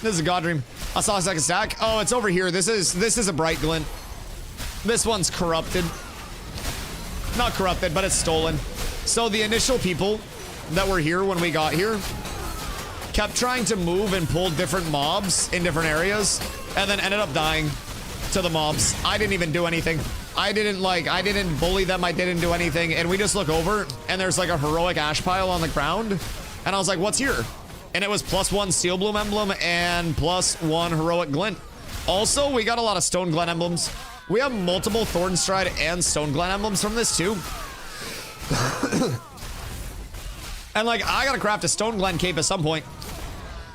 This is a god dream. I saw a second stack. Oh, it's over here. This is a bright glint. This one's corrupted. Not corrupted, but it's stolen. So the initial people that were here when we got here kept trying to move and pull different mobs in different areas, and then ended up dying to the mobs. I didn't even do anything. I didn't bully them. I didn't do anything. And we just look over, and there's like a heroic ash pile on the ground. And I was like, what's here? And it was +1 Steel Bloom emblem and +1 heroic glint. Also, we got a lot of stone glint emblems. We have multiple Thornstride and Stoneglen emblems from this too. And like, I gotta craft a Stoneglen cape at some point.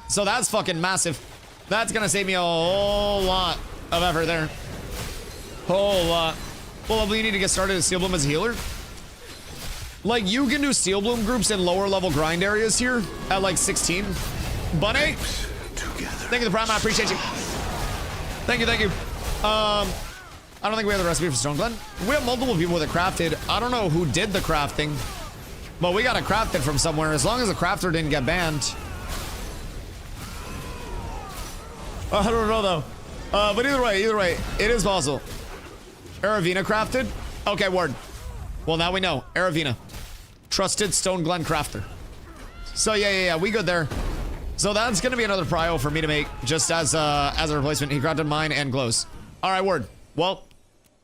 So that's fucking massive. That's gonna save me a whole lot of effort there. Whole lot. Well, we need to get started with Steel Bloom as a healer. Like, you can do Steel Bloom groups in lower level grind areas here at like 16. Bunny, thank you the prime, I appreciate you. Thank you, thank you. I don't think we have the recipe for Stoneglen. We have multiple people that crafted. I don't know who did the crafting, but we gotta craft it from somewhere. As long as the crafter didn't get banned. I don't know though. But either way, it is possible. Aravina crafted? Okay, word. Well, now we know. Aravina. Trusted Stoneglen crafter. So yeah, we good there. So that's gonna be another prio for me to make, just as a replacement. He crafted mine and glows. All right, word. Well,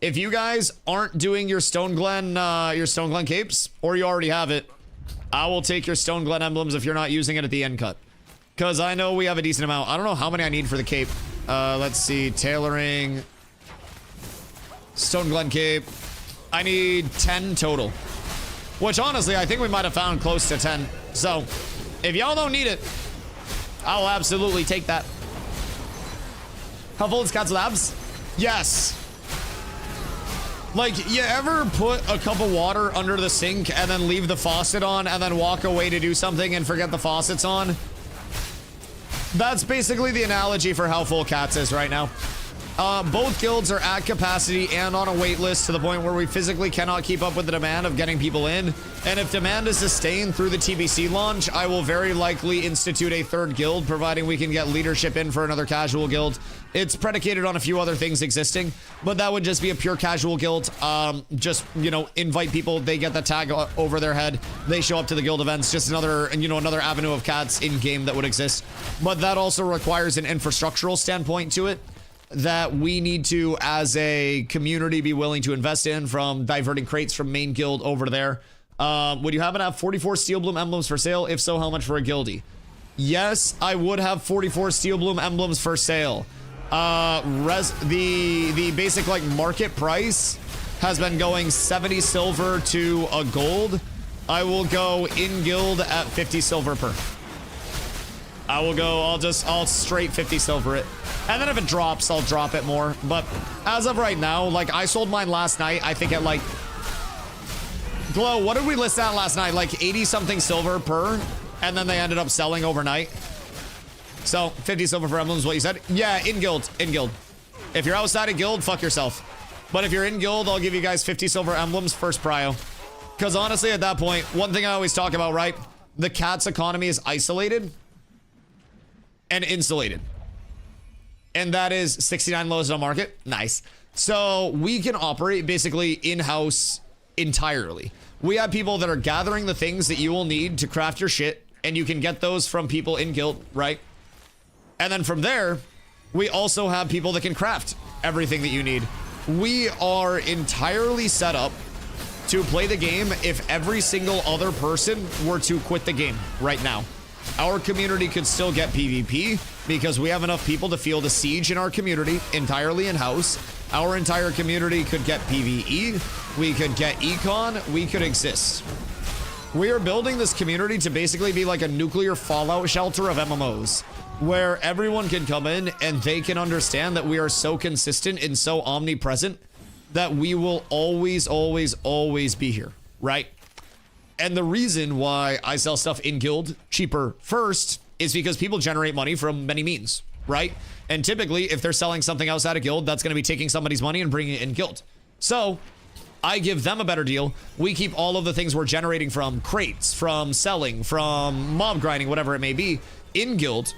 if you guys aren't doing your Stoneglen capes, or you already have it, I will take your Stoneglen emblems if you're not using it at the end cut. Because I know we have a decent amount. I don't know how many I need for the cape. Let's see. Tailoring. Stoneglen cape. I need 10 total. Which, honestly, I think we might have found close to 10. So, if y'all don't need it, I'll absolutely take that. How full is Cat's Labs? Yes. Like, you ever put a cup of water under the sink and then leave the faucet on and then walk away to do something and forget the faucet's on? That's basically the analogy for how full Cats is right now. Both guilds are at capacity and on a wait list to the point where we physically cannot keep up with the demand of getting people in. And if demand is sustained through the TBC launch, I will very likely institute a third guild, providing we can get leadership in for another casual guild. It's predicated on a few other things existing, but that would just be a pure casual guild. Just, you know, invite people, they get the tag over their head, they show up to the guild events, just another, you know, another avenue of Cats in game that would exist. But that also requires an infrastructural standpoint to it that we need to, as a community, be willing to invest in, from diverting crates from main guild over there. Would you happen to have 44 Steel Bloom emblems for sale? If so, how much for a guildie? Yes, I would have 44 Steel Bloom emblems for sale. The basic like market price has been going 70 silver to a gold. I will go in guild at 50 silver per. I will go, I'll straight 50 silver it. And then if it drops, I'll drop it more. But as of right now, like, I sold mine last night, I think at like, Glow, what did we list at last night? Like 80 something silver per, and then they ended up selling overnight. So 50 silver for emblems, what you said? Yeah, in guild. If you're outside of guild, fuck yourself. But if you're in guild, I'll give you guys 50 silver emblems first prio. Because honestly, at that point, one thing I always talk about, right? The Cats economy is isolated and insulated. And that is 69 lowest on market. Nice. So we can operate basically in-house entirely. We have people that are gathering the things that you will need to craft your shit, and you can get those from people in guild, right? And then from there, we also have people that can craft everything that you need. We are entirely set up to play the game if every single other person were to quit the game right now. Our community could still get PvP because we have enough people to field a siege in our community entirely in-house. Our entire community could get PvE, we could get econ, we could exist. We are building this community to basically be like a nuclear fallout shelter of MMOs, where everyone can come in and they can understand that we are so consistent and so omnipresent that we will always, always, always be here, right? And the reason why I sell stuff in guild cheaper first is because people generate money from many means, right? And typically, if they're selling something outside of guild, that's going to be taking somebody's money and bringing it in guild. So I give them a better deal. We keep all of the things we're generating from crates, from selling, from mob grinding, whatever it may be, in guild.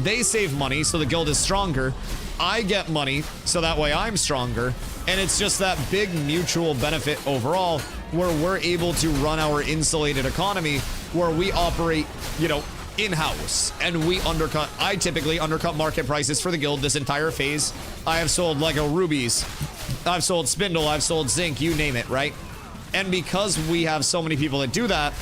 They save money, so the guild is stronger. I get money, so that way I'm stronger. And it's just that big mutual benefit overall, where we're able to run our insulated economy, where we operate, you know, in-house, and we undercut. I typically undercut market prices for the guild this entire phase. I have sold Lego rubies, I've sold spindle, I've sold zinc, you name it, right? And because we have so many people that do that,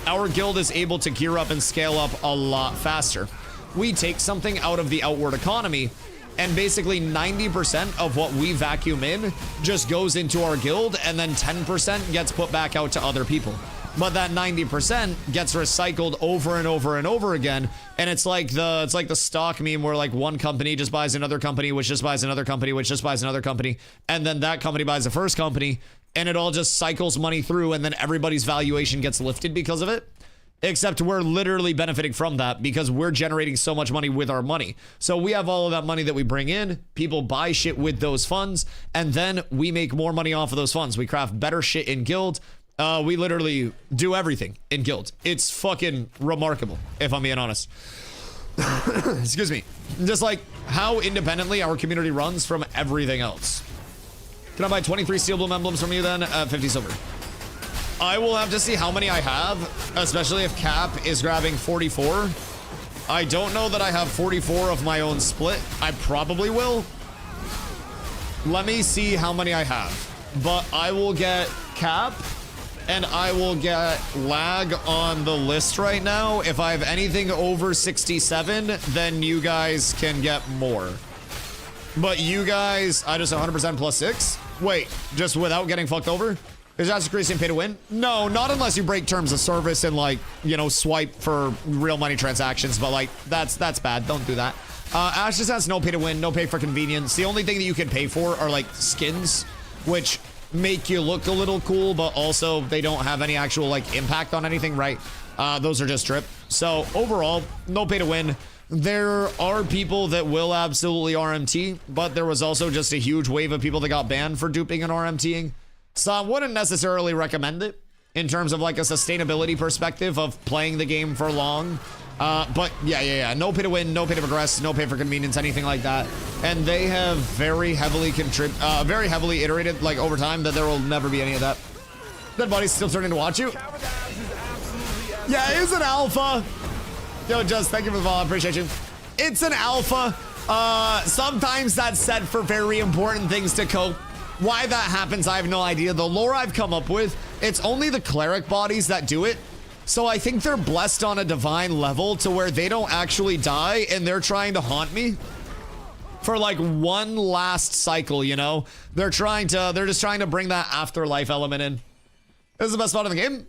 our guild is able to gear up and scale up a lot faster. We take something out of the outward economy, and basically 90% of what we vacuum in just goes into our guild, and then 10% gets put back out to other people. But that 90% gets recycled over and over and over again, and it's like the stock meme where like one company just buys another company, which just buys another company, which just buys another company, and then that company buys the first company, and it all just cycles money through, and then everybody's valuation gets lifted because of it. Except we're literally benefiting from that because we're generating so much money with our money. So we have all of that money that we bring in, people buy shit with those funds, and then we make more money off of those funds. We craft better shit in guild. We literally do everything in guild. It's fucking remarkable, if I'm being honest. Excuse me. Just like how independently our community runs from everything else. Can I buy 23 Steel Bloom emblems from you then? 50 silver. I will have to see how many I have, especially if Cap is grabbing 44. I don't know that I have 44 of my own split. I probably will. Let me see how many I have. But I will get Cap, and I will get lag on the list right now. If I have anything over 67, then you guys can get more. But you guys, I just 100% plus 6? Wait, just without getting fucked over? Is that increasing pay to win? No, not unless you break terms of service and like, you know, swipe for real money transactions, but like that's bad. Don't do that. Ash just has no pay to win, no pay for convenience. The only thing that you can pay for are like skins, which make you look a little cool, but also they don't have any actual like impact on anything, right? Those are just drip. So overall, no pay to win. There are people that will absolutely RMT, but there was also just a huge wave of people that got banned for duping and RMTing. So I wouldn't necessarily recommend it in terms of like a sustainability perspective of playing the game for long. But yeah. No pay to win, no pay to progress, no pay for convenience, anything like that. And they have very heavily iterated like over time that there will never be any of that. Dead body's still turning to watch you. Yeah, it's an alpha. Yo, Just, thank you for the follow. I appreciate you. It's an alpha. Sometimes that's set for very important things to cope. Why that happens, I have no idea. The lore I've come up with, it's only the cleric bodies that do it. So I think they're blessed on a divine level to where they don't actually die and they're trying to haunt me for like one last cycle, you know? They're just trying to bring that afterlife element in. This is the best spot in the game.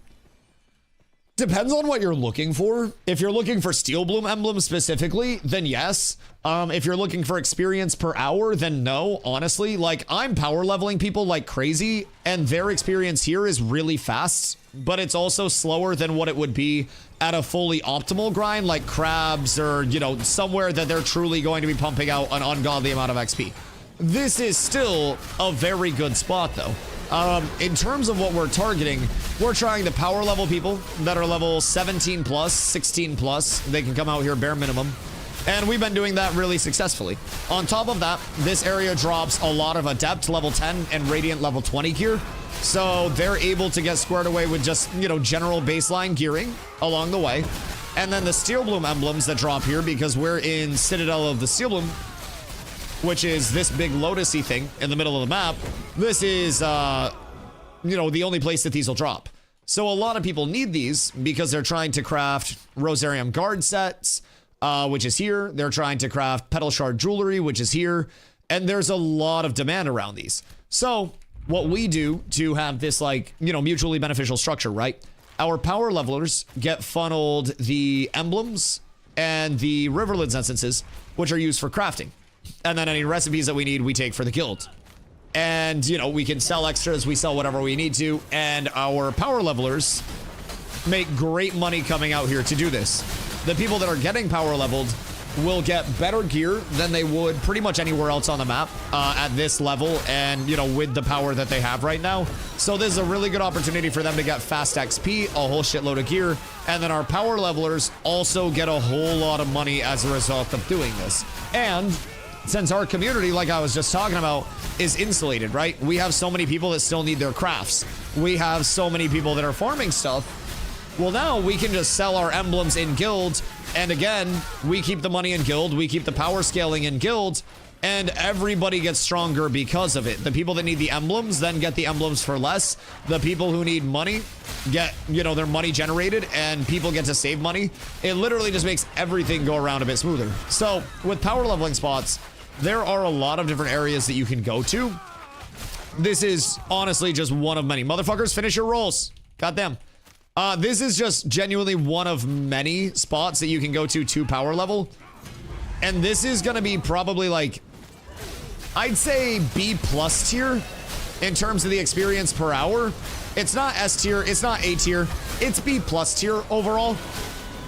Depends on what you're looking for. If you're looking for Steel Bloom emblems specifically, then yes. If you're looking for experience per hour, then no, honestly. Like, I'm power leveling people like crazy, and their experience here is really fast, but it's also slower than what it would be at a fully optimal grind, like crabs or, you know, somewhere that they're truly going to be pumping out an ungodly amount of XP. This is still a very good spot, though. In terms of what we're targeting, we're trying to power level people that are level 17 plus, 16 plus. They can come out here bare minimum. And we've been doing that really successfully. On top of that, this area drops a lot of Adept level 10 and Radiant level 20 gear. So they're able to get squared away with just, you know, general baseline gearing along the way. And then the Steel Bloom emblems that drop here, because we're in Citadel of the Steel Bloom, which is this big lotus-y thing in the middle of the map. This is, you know, the only place that these will drop. So a lot of people need these because they're trying to craft Rosarium guard sets, which is here. They're trying to craft Petal Shard jewelry, which is here. And there's a lot of demand around these. So what we do to have this, like, you know, mutually beneficial structure, right? Our power levelers get funneled the emblems and the Riverlands essences, which are used for crafting. And then any recipes that we need, we take for the guild. And, you know, we can sell extras, we sell whatever we need to, and our power levelers make great money coming out here to do this. The people that are getting power leveled will get better gear than they would pretty much anywhere else on the map at this level and, you know, with the power that they have right now. So this is a really good opportunity for them to get fast XP, a whole shitload of gear, and then our power levelers also get a whole lot of money as a result of doing this. And since our community, like I was just talking about, is insulated, right? We have so many people that still need their crafts. We have so many people that are farming stuff. Well, now we can just sell our emblems in guild. And again, we keep the money in guild. We keep the power scaling in guild. And everybody gets stronger because of it. The people that need the emblems then get the emblems for less. The people who need money get, you know, their money generated, and people get to save money. It literally just makes everything go around a bit smoother. So with power leveling spots, there are a lot of different areas that you can go to. This is honestly just one of many. Motherfuckers, finish your rolls. Goddamn. This is just genuinely one of many spots that you can go to power level. And this is gonna be probably like, I'd say B+ tier in terms of the experience per hour. It's not S tier, it's not A tier, it's B+ tier overall.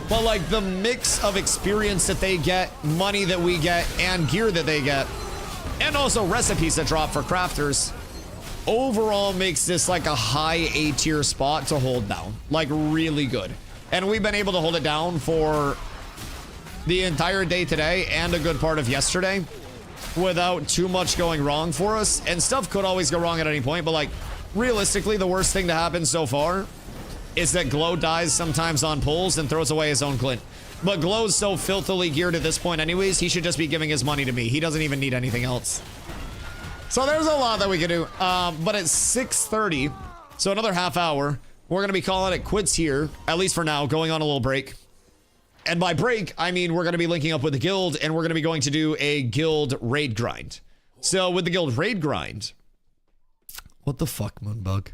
But like the mix of experience that they get, money that we get, and gear that they get, and also recipes that drop for crafters, overall makes this like a high A tier spot to hold down. Like really good. And we've been able to hold it down for the entire day today and a good part of yesterday without too much going wrong for us. And stuff could always go wrong at any point, but like realistically, the worst thing to happen so far is that Glow dies sometimes on pulls and throws away his own Clint. But Glow's so filthily geared at this point anyways, he should just be giving his money to me. He doesn't even need anything else. So there's a lot that we can do. But it's 6:30, so another half hour. We're going to be calling it quits here, at least for now, going on a little break. And by break, I mean we're going to be linking up with the guild, and we're going to be going to do a guild raid grind. So with the guild raid grind... What the fuck, Moonbug?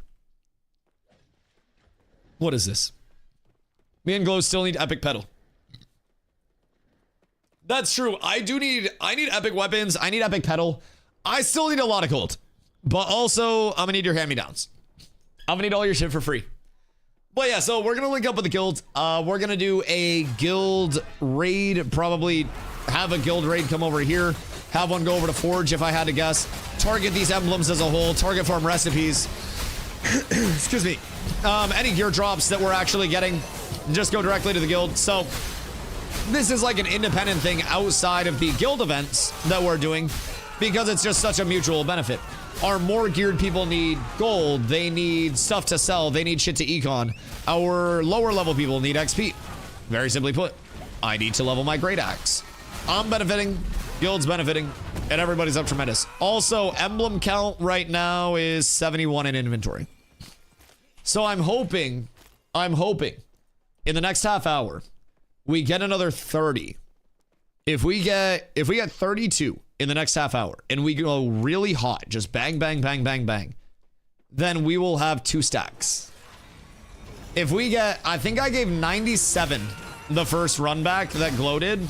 What is this? Me and Glow still need epic pedal. That's true. I need epic weapons. I need epic pedal. I still need a lot of gold. But also, I'm gonna need your hand-me-downs. I'm gonna need all your shit for free. But yeah, so we're gonna link up with the guild. We're gonna do a guild raid. Probably have a guild raid come over here. Have one go over to Forge if I had to guess. Target these emblems as a whole. Target farm recipes. Excuse me. Any gear drops that we're actually getting, just go directly to the guild. So this is like an independent thing outside of the guild events that we're doing because it's just such a mutual benefit. Our more geared people need gold. They need stuff to sell. They need shit to econ. Our lower level people need XP. Very simply put, I need to level my great axe. I'm benefiting, guild's benefiting, and everybody's up tremendous. Also, emblem count right now is 71 in inventory. So I'm hoping in the next half hour, we get another 30. If we get 32 in the next half hour and we go really hot, just bang, bang, bang, bang, bang, then we will have 2 stacks. If we get, I think I gave 97 the first run back that Glow did.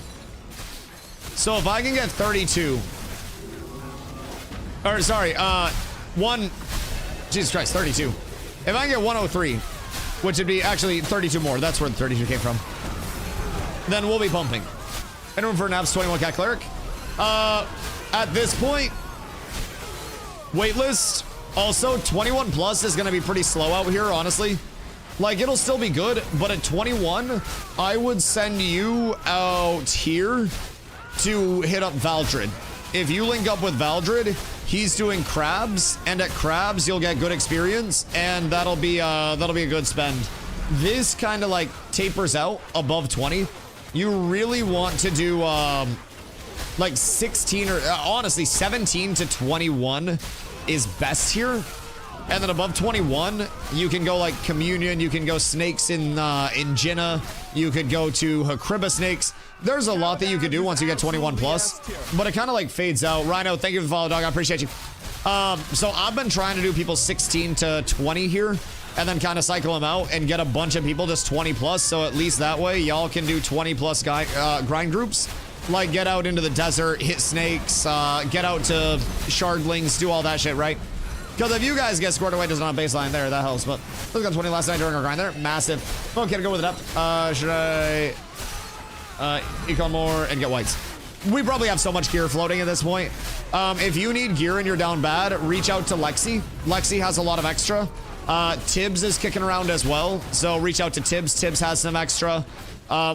So if I can get 32, or sorry, Jesus Christ, 32. If I can get 103, which would be actually 32 more, that's where the 32 came from, then we'll be pumping. And room for Nav's 21 cat cleric. At this point, waitlist. Also, 21 plus is going to be pretty slow out here, honestly. Like, it'll still be good, but at 21, I would send you out here to hit up Valdred. If you link up with Valdred, he's doing crabs, and at crabs you'll get good experience, and that'll be a good spend. This kind of like tapers out above 20. You really want to do like 16 or honestly 17 to 21 is best here. And then above 21, you can go like Communion, you can go Snakes in Jinnah, you could go to Hakriba Snakes. There's a lot that you could do once you get 21 plus, but it kind of like fades out. Rhino, thank you for the follow, dog. I appreciate you. So I've been trying to do people 16 to 20 here, and then kind of cycle them out and get a bunch of people just 20 plus. So at least that way, y'all can do 20 plus grind groups. Like get out into the desert, hit snakes, get out to shardlings, do all that shit, right? Because if you guys get scored away just on a baseline there, that helps. But let's go 20 last night during our grind there. Massive. Okay, to go with it up. Should I econ more and get whites? We probably have so much gear floating at this point. If you need gear and you're down bad, reach out to Lexi. Lexi has a lot of extra. Tibbs is kicking around as well, so reach out to Tibbs. Tibbs has some extra.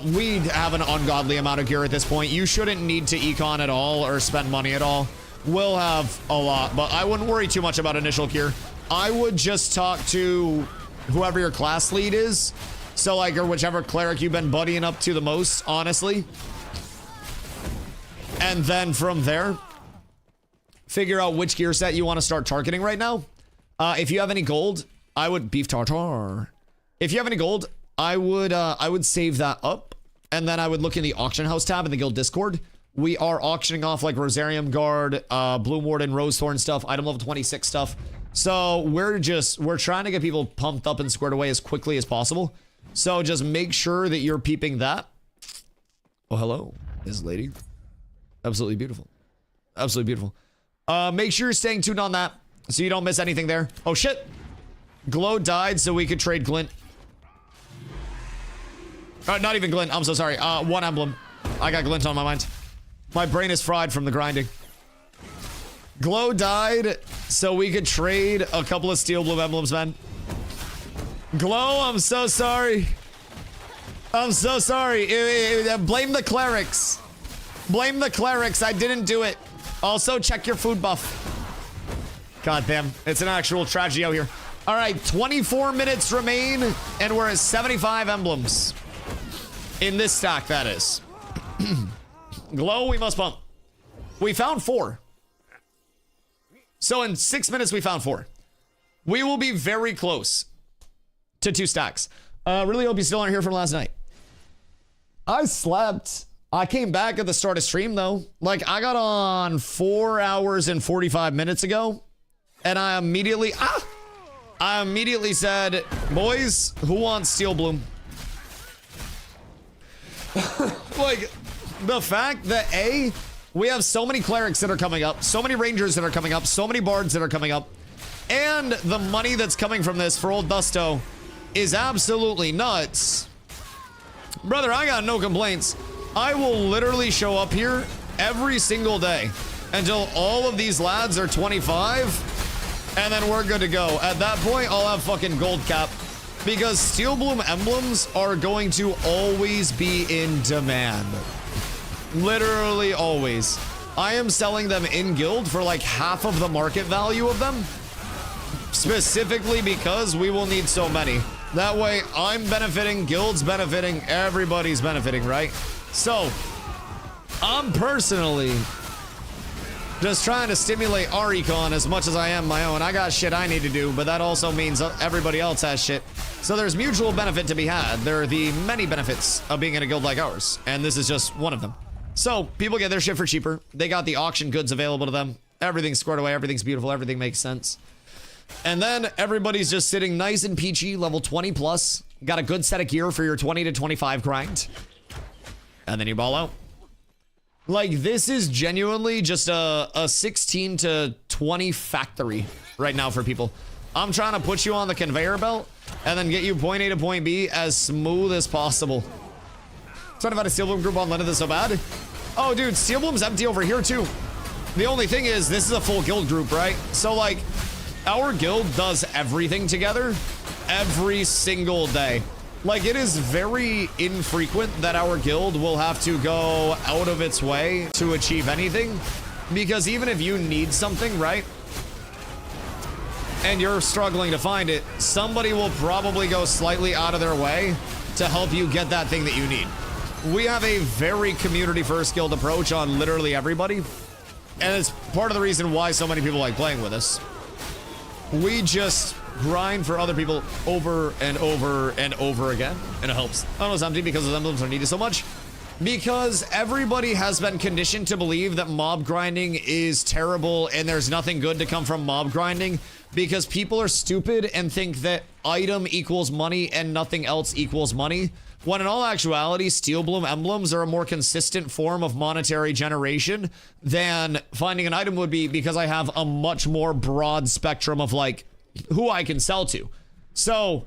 We have an ungodly amount of gear at this point. You shouldn't need to econ at all or spend money at all. We'll have a lot, but I wouldn't worry too much about initial gear. I would just talk to whoever your class lead is. So like, or whichever cleric you've been buddying up to the most, honestly. And then from there, figure out which gear set you want to start targeting right now. If you have any gold, I would beef tartar. If you have any gold, I would save that up, and then I would look in the auction house tab in the guild Discord we are auctioning off like Rosarium Guard, Bloom Warden, Rosethorn stuff, item level 26 stuff. So we're trying to get people pumped up and squared away as quickly as possible. So just make sure that you're peeping that. Oh, hello, this lady. Absolutely beautiful. Absolutely beautiful. Make sure you're staying tuned on that so you don't miss anything there. Oh shit. Glow died so we could trade Glint. Not even Glint, I'm so sorry. One emblem. I got Glint on my mind. My brain is fried from the grinding. Glow died so we could trade a couple of Steel Bloom emblems, man. Glow, I'm so sorry. I'm so sorry. Blame the clerics. Blame the clerics. I didn't do it. Also, check your food buff. God damn. It's an actual tragedy out here. All right, 24 minutes remain, and we're at 75 emblems. In this stack, that is. Glow, we must pump. We found 4. So in 6 minutes, we found 4. We will be very close to 2 stacks. Really hope you still aren't here from last night. I slept. I came back at the start of stream, though. Like, I got on 4 hours and 45 minutes ago, and I immediately said, boys, who wants Steel Bloom? Like, the fact that we have so many clerics that are coming up, so many rangers that are coming up, so many bards that are coming up, and the money that's coming from this for old Dusto is absolutely nuts. Brother, I got no complaints. I will literally show up here every single day until all of these lads are 25, and then we're good to go. At that point, I'll have fucking gold cap, because Steel Bloom emblems are going to always be in demand. Literally always. I am selling them in guild for like half of the market value of them, specifically because we will need so many. That way I'm benefiting, guild's benefiting, everybody's benefiting, right? So I'm personally just trying to stimulate our econ as much as I am my own. I got shit I need to do, but that also means everybody else has shit. So there's mutual benefit to be had. There are the many benefits of being in a guild like ours, and this is just one of them. So people get their shit for cheaper. They got the auction goods available to them. Everything's squared away. Everything's beautiful. Everything makes sense. And then everybody's just sitting nice and peachy, level 20 plus. Got a good set of gear for your 20 to 25 grind. And then you ball out. Like, this is genuinely just a 16 to 20 factory right now for people. I'm trying to put you on the conveyor belt and then get you point A to point B as smooth as possible. Trying to find a Steel Bloom group on London that's so bad. Oh, dude, Steel Bloom's empty over here, too. The only thing is, this is a full guild group, right? So, like, our guild does everything together every single day. Like, it is very infrequent that our guild will have to go out of its way to achieve anything. Because even if you need something, right? And you're struggling to find it, somebody will probably go slightly out of their way to help you get that thing that you need. We have a very community-first guild approach on literally everybody. And it's part of the reason why so many people like playing with us. We just grind for other people over and over and over again. And it helps. I don't know, it's empty because those emblems are needed so much. Because everybody has been conditioned to believe that mob grinding is terrible and there's nothing good to come from mob grinding. Because people are stupid and think that item equals money and nothing else equals money. When in all actuality, Steel Bloom emblems are a more consistent form of monetary generation than finding an item would be, because I have a much more broad spectrum of like who I can sell to. So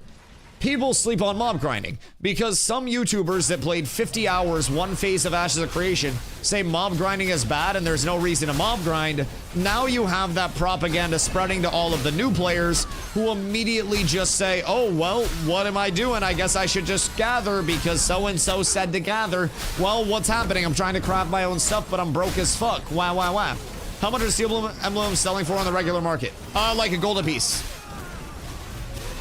people sleep on mob grinding because some YouTubers that played 50 hours one phase of Ashes of Creation say mob grinding is bad and there's no reason to mob grind. Now you have that propaganda spreading to all of the new players who immediately just say, oh, well, what am I doing? I guess I should just gather because so-and-so said to gather. Well, what's happening? I'm trying to craft my own stuff, but I'm broke as fuck. Wow, wow, wow. How much are Steel Bloom emblems selling for on the regular market? Like a gold a piece.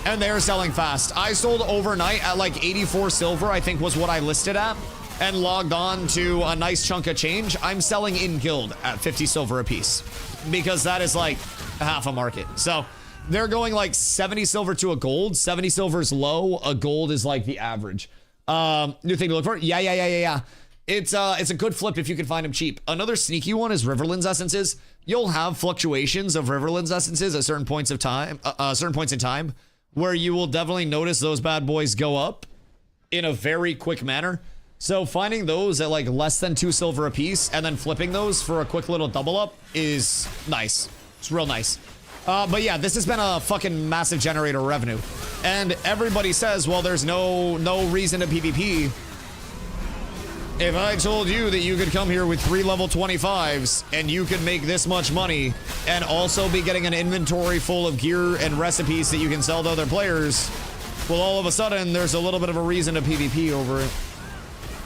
And they're selling fast. I sold overnight at like 84 silver, I think was what I listed at, and logged on to a nice chunk of change. I'm selling in guild at 50 silver a piece because that is like half a market. So they're going like 70 silver to a gold. 70 silver is low. A gold is like the average. New thing to look for? Yeah. It's a good flip if you can find them cheap. Another sneaky one is Riverlands essences. You'll have fluctuations of Riverlands essences at certain points of time, certain points in time, where you will definitely notice those bad boys go up in a very quick manner. So finding those at like less than 2 silver a piece and then flipping those for a quick little double up is nice. It's real nice. But yeah, this has been a fucking massive generator of revenue. And everybody says, well, there's no reason to PvP. If I told you that you could come here with 3 level 25s and you could make this much money and also be getting an inventory full of gear and recipes that you can sell to other players, well, all of a sudden, there's a little bit of a reason to PvP over it.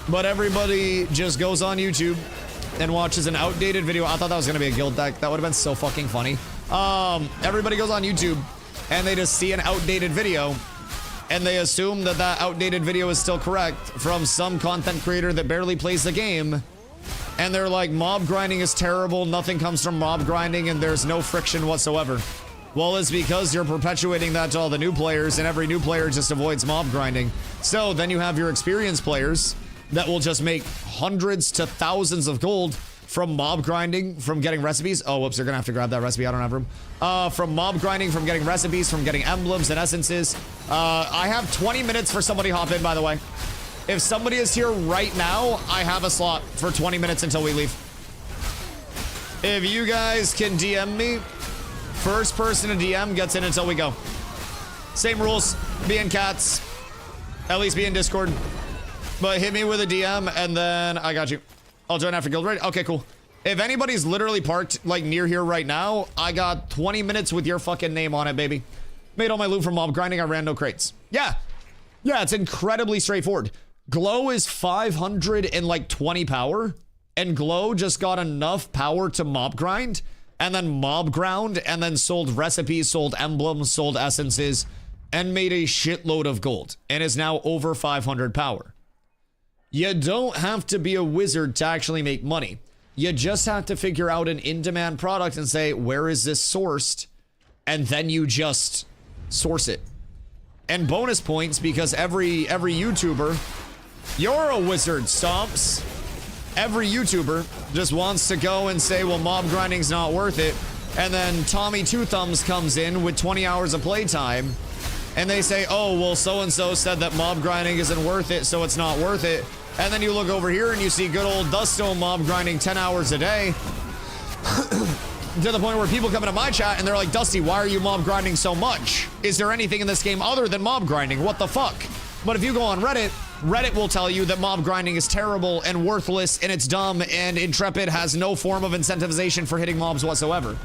But everybody just goes on YouTube and watches an outdated video. I thought that was going to be a guild deck. That would have been so fucking funny. Everybody goes on YouTube and they just see an outdated video and they assume that that outdated video is still correct from some content creator that barely plays the game. And they're like, mob grinding is terrible. Nothing comes from mob grinding and there's no friction whatsoever. Well, it's because you're perpetuating that to all the new players and every new player just avoids mob grinding. So then you have your experienced players that will just make hundreds to thousands of gold from mob grinding, from getting recipes. Oh, whoops, they're gonna have to grab that recipe. I don't have room. From mob grinding, from getting recipes, from getting emblems and essences. I have 20 minutes for somebody hop in, by the way. If somebody is here right now, I have a slot for 20 minutes until we leave. If you guys can DM me, first person to DM gets in until we go. Same rules, be in cats, at least be in Discord. But hit me with a DM and then I got you. I'll join after guild raid. Okay, cool. If anybody's literally parked like near here right now, I got 20 minutes with your fucking name on it, baby. Made all my loot from mob grinding. I ran no crates. Yeah, it's incredibly straightforward. Glow is 520 power, and Glow just got enough power to mob grind, and then mob ground, and then sold recipes, sold emblems, sold essences, and made a shitload of gold, and is now over 500 power. You don't have to be a wizard to actually make money. You just have to figure out an in-demand product and say, where is this sourced? And then you just source it. And bonus points because every YouTuber, you're a wizard, Stomps. Every YouTuber just wants to go and say, well, mob grinding's not worth it. And then Tommy Two Thumbs comes in with 20 hours of playtime. And they say, oh, well, so-and-so said that mob grinding isn't worth it, so it's not worth it. And then you look over here and you see good old Dusto mob grinding 10 hours a day. To the point where people come into my chat and they're like, Dusty, why are you mob grinding so much? Is there anything in this game other than mob grinding? What the fuck? But if you go on Reddit, Reddit will tell you that mob grinding is terrible and worthless and it's dumb and Intrepid has no form of incentivization for hitting mobs whatsoever.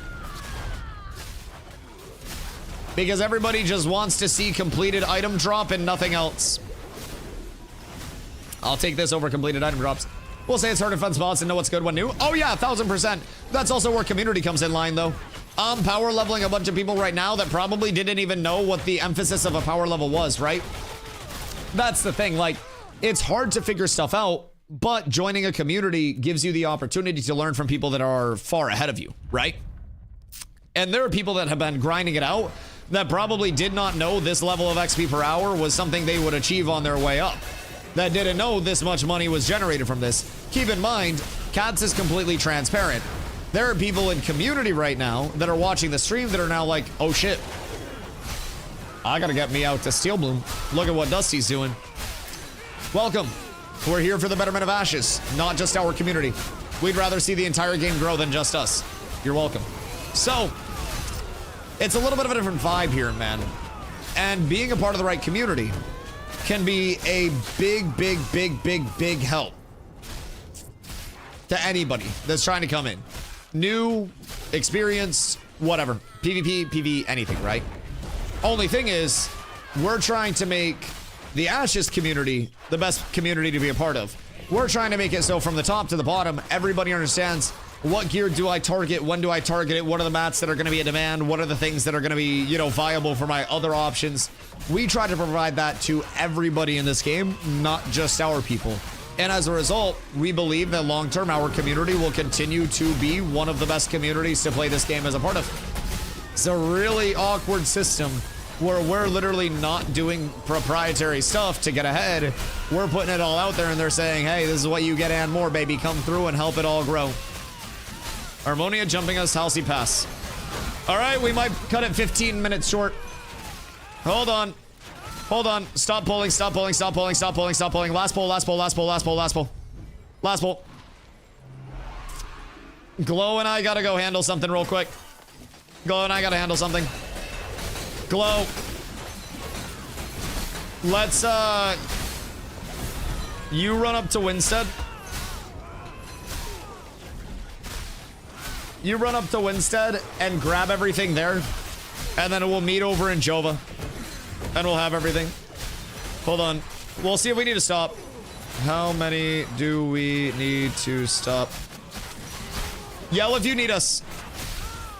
Because everybody just wants to see completed item drop and nothing else. I'll take this over completed item drops. We'll say it's hard to find spots and know what's good when new. Oh yeah, 1000%. That's also where community comes in line though. I'm power leveling a bunch of people right now that probably didn't even know what the emphasis of a power level was, right? That's the thing, like, it's hard to figure stuff out, but joining a community gives you the opportunity to learn from people that are far ahead of you, right? And there are people that have been grinding it out that probably did not know this level of XP per hour was something they would achieve on their way up. That didn't know this much money was generated from this. Keep in mind, Cats is completely transparent. There are people in community right now that are watching the stream that are now like, oh shit, I gotta get me out to Steel Bloom. Look at what Dusty's doing. Welcome. We're here for the betterment of Ashes, not just our community. We'd rather see the entire game grow than just us. You're welcome. So, it's a little bit of a different vibe here, man. And being a part of the right community can be a big help to anybody that's trying to come in. New, experienced, whatever. PvP, PvE, anything, right? Only thing is, we're trying to make the Ashes community the best community to be a part of. We're trying to make it so from the top to the bottom, everybody understands what gear do I target, when do I target it, what are the mats that are going to be in demand, what are the things that are going to be, you know, viable for my other options. We try to provide that to everybody in this game, not just our people. And as a result, we believe that long-term our community will continue to be one of the best communities to play this game as a part of. It's a really awkward system where we're literally not doing proprietary stuff to get ahead. We're putting it all out there and they're saying, hey, this is what you get and more, baby. Come through and help it all grow. Harmonia jumping us, Halsey pass. All right, we might cut it 15 minutes short. Hold on. Hold on. Stop pulling, stop pulling, stop pulling, stop pulling, stop pulling. Last pull, last pull, last pull, last pull, last pull. Last pull. Glow and I gotta go handle something real quick. Glow and I gotta handle something. Glow. Let's, you run up to Winstead. You run up to Winstead and grab everything there. And then we'll meet over in Jova. And we'll have everything. Hold on. We'll see if we need to stop. How many do we need to stop? Yell if you need us.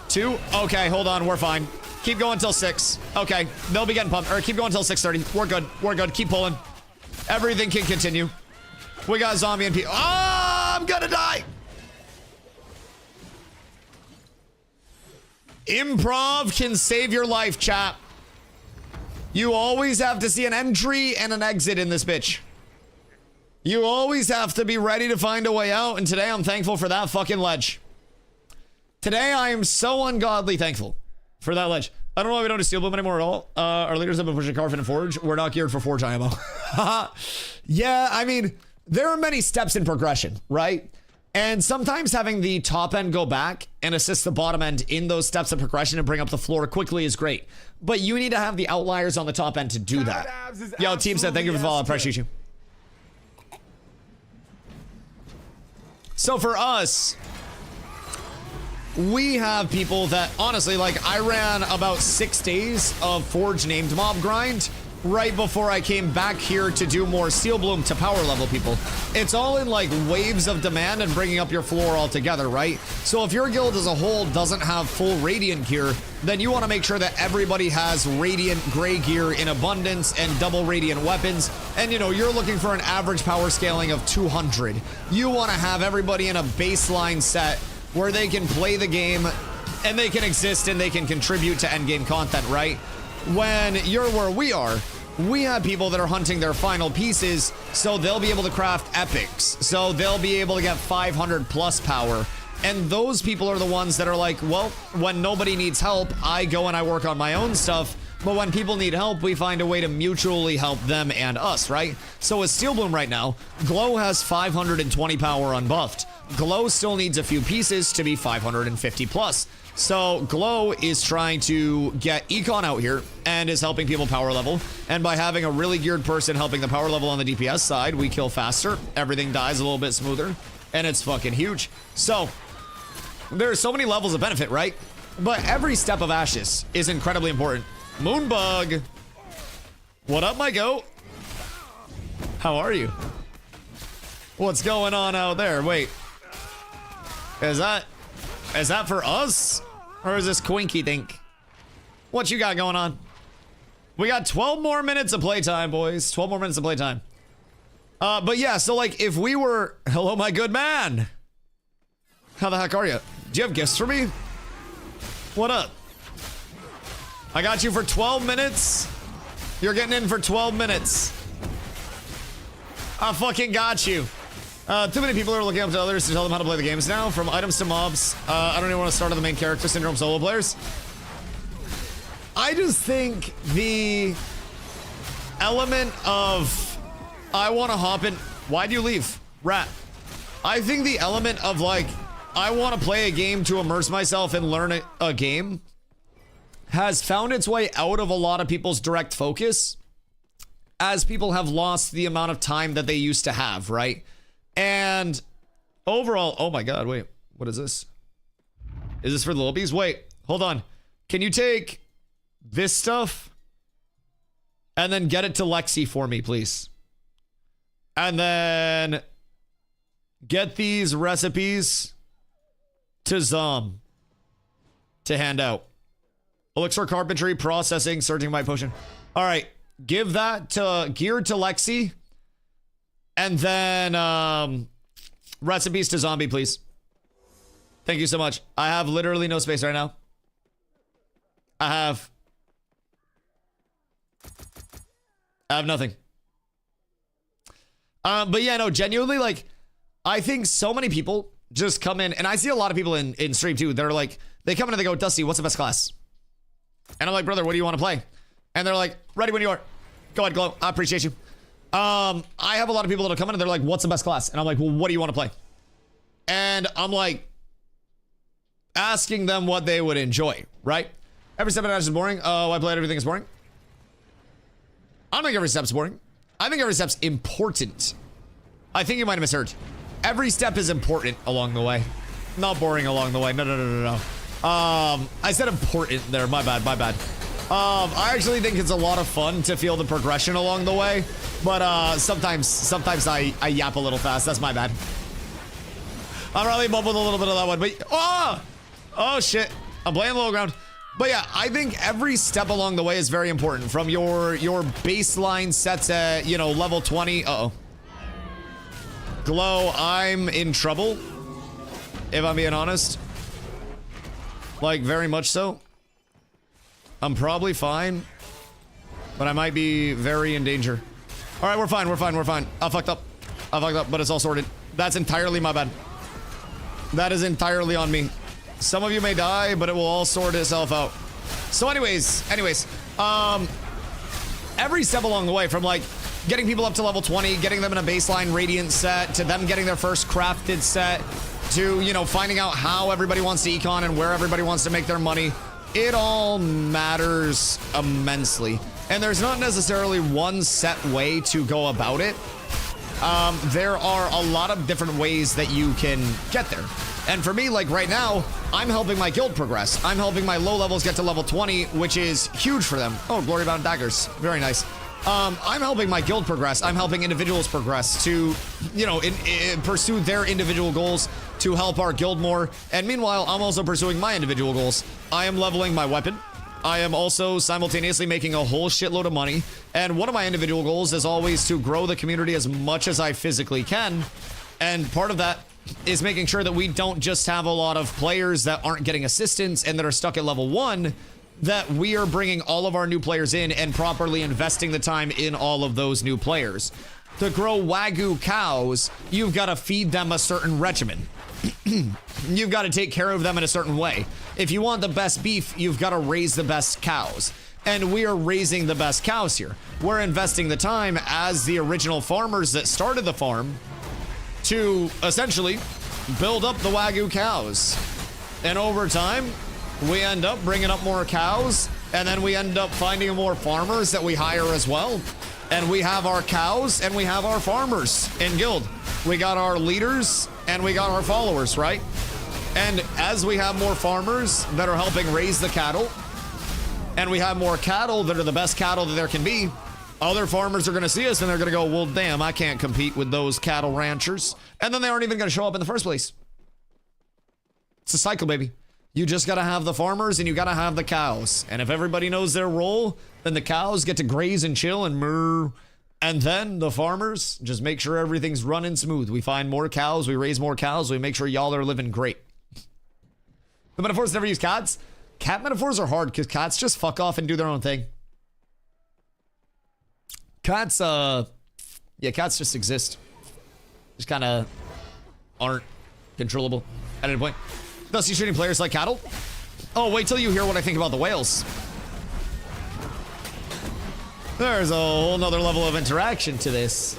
2? Okay, hold on. We're fine. Keep going till 6. Okay, they'll be getting pumped. Or keep going till 6:30. We're good. We're good. Keep pulling. Everything can continue. We got zombie and people. Oh, I'm gonna die. Improv can save your life, chat. You always have to see an entry and an exit in this bitch. You always have to be ready to find a way out, and today I'm thankful for that fucking ledge. Today I am so ungodly thankful for that ledge. I don't know why we don't do Steel Bloom anymore at all. Our leaders have been pushing Carfin and Forge. We're not geared for Forge IMO. Yeah, I mean, there are many steps in progression, right? And sometimes having the top end go back and assist the bottom end in those steps of progression and bring up the floor quickly is great. But you need to have the outliers on the top end to do that. Yo, team said, thank you for the follow. I appreciate you. So for us, we have people that honestly, like, I ran about 6 days of Forge named mob grind right before I came back here to do more Steel Bloom to power level people. It's all in like waves of demand and bringing up your floor altogether, right? So if your guild as a whole doesn't have full Radiant gear, then you want to make sure that everybody has Radiant gray gear in abundance and double Radiant weapons. And you know, you're looking for an average power scaling of 200. You want to have everybody in a baseline set where they can play the game and they can exist and they can contribute to endgame content, right? When you're where we have people that are hunting their final pieces, so they'll be able to craft epics. So they'll be able to get 500 plus power. And those people are the ones that are like, well, when nobody needs help, I go and I work on my own stuff. But when people need help, we find a way to mutually help them and us, right? So with Steel Bloom right now, Glow has 520 power unbuffed. Glow still needs a few pieces to be 550 plus. So Glow is trying to get Econ out here and is helping people power level. And by having a really geared person helping the power level on the DPS side, we kill faster. Everything dies a little bit smoother. And it's fucking huge. So there's so many levels of benefit, right? But every step of Ashes is incredibly important. Moonbug. What up, my goat? How are you? What's going on out there? Wait. Is that for us? Or is this Quinky Dink? What you got going on? We got 12 more minutes of playtime, boys. 12 more minutes of playtime. But yeah, so like if we were... Hello, my good man. How the heck are you? Do you have gifts for me? What up? I got you for 12 minutes. You're getting in for 12 minutes. I fucking got you. Too many people are looking up to others to tell them how to play the games now. From items to mobs. I don't even want to start on the main character syndrome solo players. I just think the element of I want to hop in. Why'd you leave? Rat. I think the element of like I want to play a game to immerse myself and learn a game has found its way out of a lot of people's direct focus as people have lost the amount of time that they used to have, right? And overall, oh my god, wait, what is this? Is this for the lobbies? Wait, hold on. Can you take this stuff and then get it to Lexi for me, please? And then get these recipes to Zom to hand out. Elixir carpentry, processing, searching my potion. All right, give that to geared to Lexi. And then recipes to Zombie, please. Thank you so much. I have literally no space right now. I have I have nothing. But yeah, no, genuinely, like, I think so many people just come in, and I see a lot of people in stream too. They're like, they come in and they go, Dusty, what's the best class? And I'm like, brother, what do you want to play? And they're like, ready when you are. Go ahead, Glow. I appreciate you. I have a lot of people that'll come in and they're like, what's the best class? And I'm like, well, what do you want to play? And I'm like, asking them what they would enjoy, right? Every step of is boring. Oh, I played everything is boring. I don't think every step's boring. I think every step's important. I think you might have misheard. Every step is important along the way. Not boring along the way. No. I said important there. My bad. I actually think it's a lot of fun to feel the progression along the way. But sometimes I yap a little fast. That's my bad. I probably mumbled a little bit of that one. But oh shit. I'm playing low ground. But yeah, I think every step along the way is very important. From your baseline sets at, you know, level 20. Uh-oh. Glow, I'm in trouble. If I'm being honest. Like, very much so. I'm probably fine. But I might be very in danger. Alright, we're fine. I fucked up, but it's all sorted. That's entirely my bad. That is entirely on me. Some of you may die, but it will all sort itself out. So anyways, every step along the way, from like getting people up to level 20, getting them in a baseline radiant set, to them getting their first crafted set, to, you know, finding out how everybody wants to econ and where everybody wants to make their money, it all matters immensely. And there's not necessarily one set way to go about it. There are a lot of different ways that you can get there. And for me, like right now, I'm helping my guild progress. I'm helping my low levels get to level 20, which is huge for them. Oh, Glory Bound Daggers. Very nice. I'm helping my guild progress. I'm helping individuals progress to, you know, pursue their individual goals to help our guild more. And meanwhile, I'm also pursuing my individual goals. I am leveling my weapon. I am also simultaneously making a whole shitload of money. And one of my individual goals is always to grow the community as much as I physically can. And part of that is making sure that we don't just have a lot of players that aren't getting assistance and that are stuck at level 1, that we are bringing all of our new players in and properly investing the time in all of those new players. To grow Wagyu cows, you've got to feed them a certain regimen. You've got to take care of them in a certain way. If you want the best beef, you've got to raise the best cows. And we are raising the best cows here. We're investing the time as the original farmers that started the farm to essentially build up the Wagyu cows. And over time, we end up bringing up more cows, and then we end up finding more farmers that we hire as well. And we have our cows and we have our farmers in guild. We got our leaders and we got our followers, right? And as we have more farmers that are helping raise the cattle, and we have more cattle that are the best cattle that there can be, other farmers are going to see us and they're going to go, well, damn, I can't compete with those cattle ranchers. And then they aren't even going to show up in the first place. It's a cycle, baby. You just got to have the farmers and you got to have the cows. And if everybody knows their role, then the cows get to graze and chill and moo. And then the farmers just make sure everything's running smooth. We find more cows, we raise more cows, we make sure y'all are living great. The metaphors never use cats. Cat metaphors are hard because cats just fuck off and do their own thing. Cats, cats just exist. Just kind of aren't controllable at any point. Thus, you treating players like cattle? Oh, wait till you hear what I think about the whales. There's a whole nother level of interaction to this.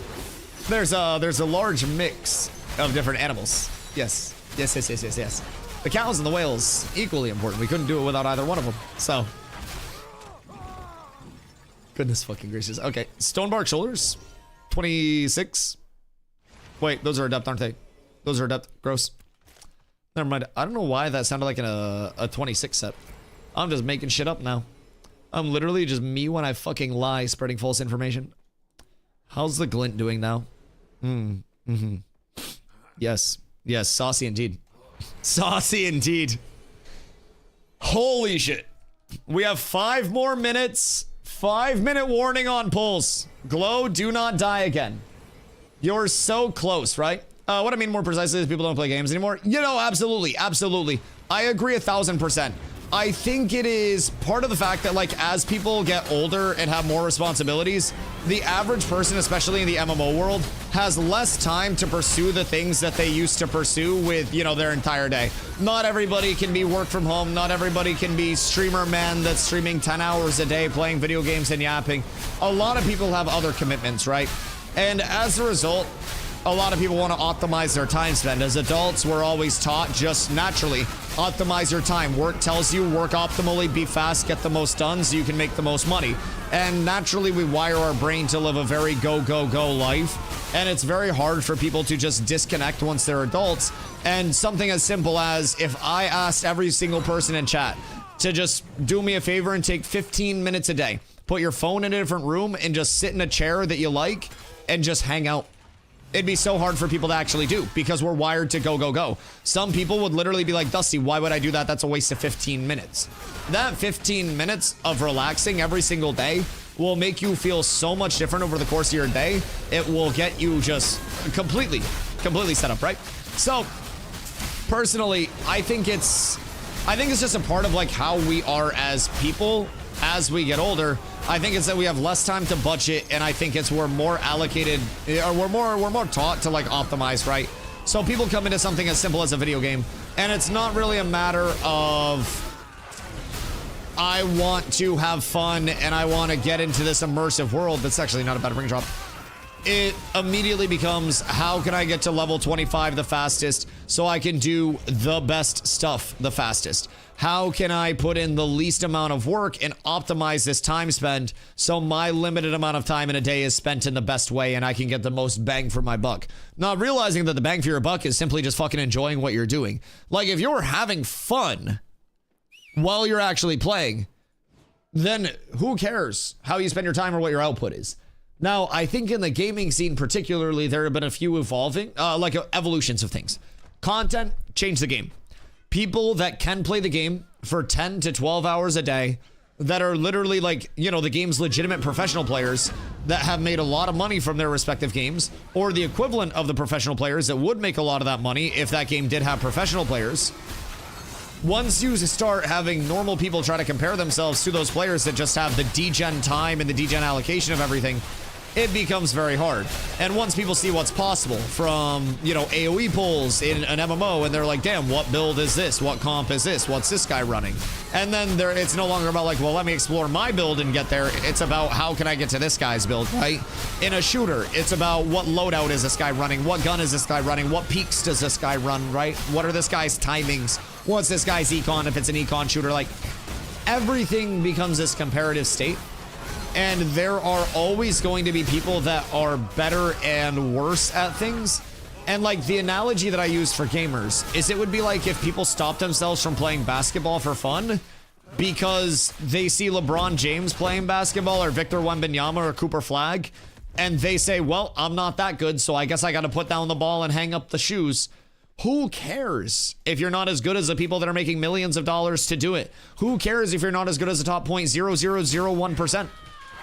There's a large mix of different animals. Yes. The cows and the whales, equally important. We couldn't do it without either one of them. So. Goodness fucking gracious. Okay, Stonebark Shoulders. 26. Wait, those are adept, aren't they? Those are adept. Gross. Never mind. I don't know why that sounded like a 26 set. I'm just making shit up now. I'm literally just me when I fucking lie, spreading false information. How's the glint doing now? Yes. Yes, saucy indeed. Saucy indeed. Holy shit. We have 5 more minutes. 5-minute warning on pulse. Glow, do not die again. You're so close, right? What I mean more precisely is people don't play games anymore. You know, absolutely. I agree 1000%. I think it is part of the fact that, like, as people get older and have more responsibilities, the average person, especially in the MMO world, has less time to pursue the things that they used to pursue with, you know, their entire day. Not everybody can be work from home. Not everybody can be streamer man that's streaming 10 hours a day playing video games and yapping. A lot of people have other commitments, right? And as a result, a lot of people want to optimize their time spent. As adults, we're always taught just naturally, optimize your time. Work tells you work optimally, be fast, get the most done so you can make the most money. And naturally, we wire our brain to live a very go, go, go life. And it's very hard for people to just disconnect once they're adults. And something as simple as if I asked every single person in chat to just do me a favor and take 15 minutes a day, put your phone in a different room and just sit in a chair that you like and just hang out. It'd be so hard for people to actually do because we're wired to go, go, go. Some people would literally be like, Dusty, why would I do that? That's a waste of 15 minutes. That 15 minutes of relaxing every single day will make you feel so much different over the course of your day. It will get you just completely set up, right? So personally, I think it's just a part of like how we are as people as we get older. I think it's that we have less time to budget, and I think it's we're more allocated, or we're more taught to like optimize, right? So people come into something as simple as a video game, and it's not really a matter of I want to have fun and I want to get into this immersive world. That's actually not a bad ring drop. It immediately becomes, how can I get to level 25 the fastest so I can do the best stuff the fastest? How can I put in the least amount of work and optimize this time spent so my limited amount of time in a day is spent in the best way and I can get the most bang for my buck? Not realizing that the bang for your buck is simply just fucking enjoying what you're doing. Like, if you're having fun while you're actually playing, then who cares how you spend your time or what your output is? Now, I think in the gaming scene particularly, there have been a few evolving, evolutions of things. Content, change the game. People that can play the game for 10 to 12 hours a day, that are literally like, you know, the game's legitimate professional players that have made a lot of money from their respective games, or the equivalent of the professional players that would make a lot of that money if that game did have professional players. Once you start having normal people try to compare themselves to those players that just have the degen time and the degen allocation of everything, it becomes very hard. And once people see what's possible from, you know, AoE polls in an MMO, and they're like, damn, what build is this? What comp is this? What's this guy running? And then it's no longer about like, well, let me explore my build and get there. It's about how can I get to this guy's build, right? In a shooter, it's about what loadout is this guy running? What gun is this guy running? What peaks does this guy run, right? What are this guy's timings? What's this guy's econ if it's an econ shooter? Like, everything becomes this comparative state. And there are always going to be people that are better and worse at things. And like the analogy that I use for gamers is it would be like if people stopped themselves from playing basketball for fun because they see LeBron James playing basketball or Victor Wembanyama or Cooper Flagg, and they say, well, I'm not that good, so I guess I got to put down the ball and hang up the shoes. Who cares if you're not as good as the people that are making millions of dollars to do it? Who cares if you're not as good as the top 0.0001%?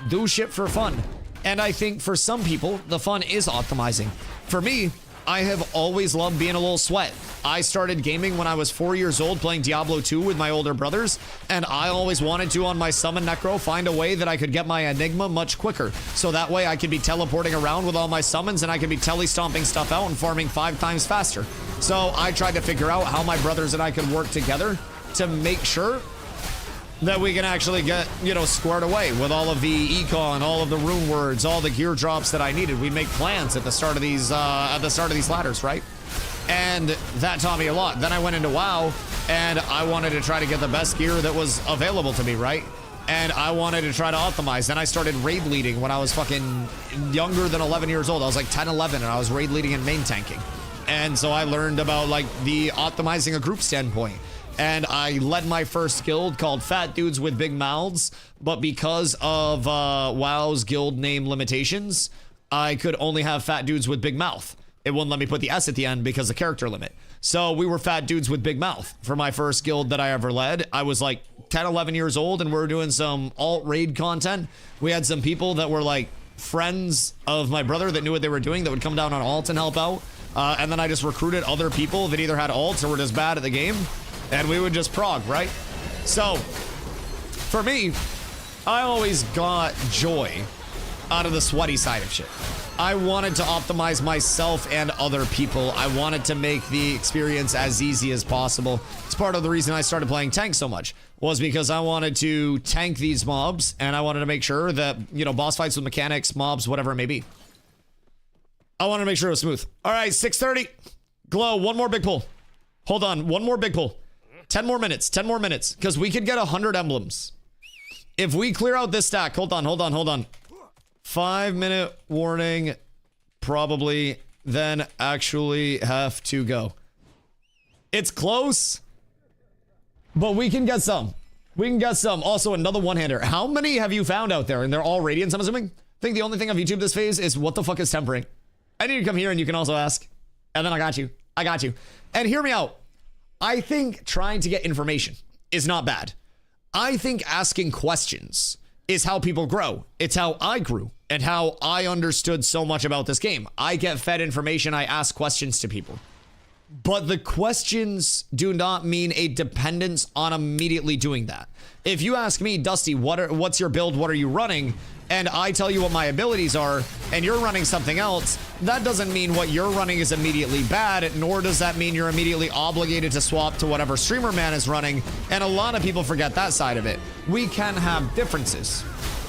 Do shit for fun. And I think for some people, the fun is optimizing. For me, I have always loved being a little sweat. I started gaming when I was 4 years old playing Diablo 2 with my older brothers, and I always wanted to, on my Summon Necro, find a way that I could get my Enigma much quicker. So that way I could be teleporting around with all my summons and I could be tele-stomping stuff out and farming 5 times faster. So I tried to figure out how my brothers and I could work together to make sure that we can actually get, you know, squared away with all of the econ, all of the rune words, all the gear drops that I needed. We make plans at the start of these ladders, right? And that taught me a lot. Then I went into WoW, and I wanted to try to get the best gear that was available to me, right? And I wanted to try to optimize. Then I started raid leading when I was fucking younger than 11 years old. I was like 10, 11, and I was raid leading and main tanking. And so I learned about like the optimizing a group standpoint. And I led my first guild called Fat Dudes with Big Mouths, but because of WoW's guild name limitations, I could only have Fat Dudes with Big Mouth. It wouldn't let me put the S at the end because of character limit. So we were Fat Dudes with Big Mouth for my first guild that I ever led. I was like 10, 11 years old, and we were doing some alt raid content. We had some people that were like friends of my brother that knew what they were doing that would come down on alt and help out. And then I just recruited other people that either had alts or were just bad at the game. And we would just prog, right? So, for me, I always got joy out of the sweaty side of shit. I wanted to optimize myself and other people. I wanted to make the experience as easy as possible. It's part of the reason I started playing tank so much, was because I wanted to tank these mobs, and I wanted to make sure that, you know, boss fights with mechanics, mobs, whatever it may be. I wanted to make sure it was smooth. All right, 6:30. Glow, one more big pull. Hold on, one more big pull. 10 more minutes, 10 more minutes, because we could get 100 emblems. If we clear out this stack, hold on. 5-minute warning, probably, then actually have to go. It's close, but we can get some. We can get some. Also, another one-hander. How many have you found out there? And they're all Radiants, I'm assuming? I think the only thing I've YouTubed this phase is what the fuck is tempering? I need to come here and you can also ask. And then I got you. I got you. And hear me out. I think trying to get information is not bad. I think asking questions is how people grow. It's how I grew and how I understood so much about this game. I get fed information. I ask questions to people. But the questions do not mean a dependence on immediately doing that. If you ask me, Dusty, what's your build? What are you running? And I tell you what my abilities are, and you're running something else, that doesn't mean what you're running is immediately bad, nor does that mean you're immediately obligated to swap to whatever streamer man is running. And a lot of people forget that side of it. We can have differences.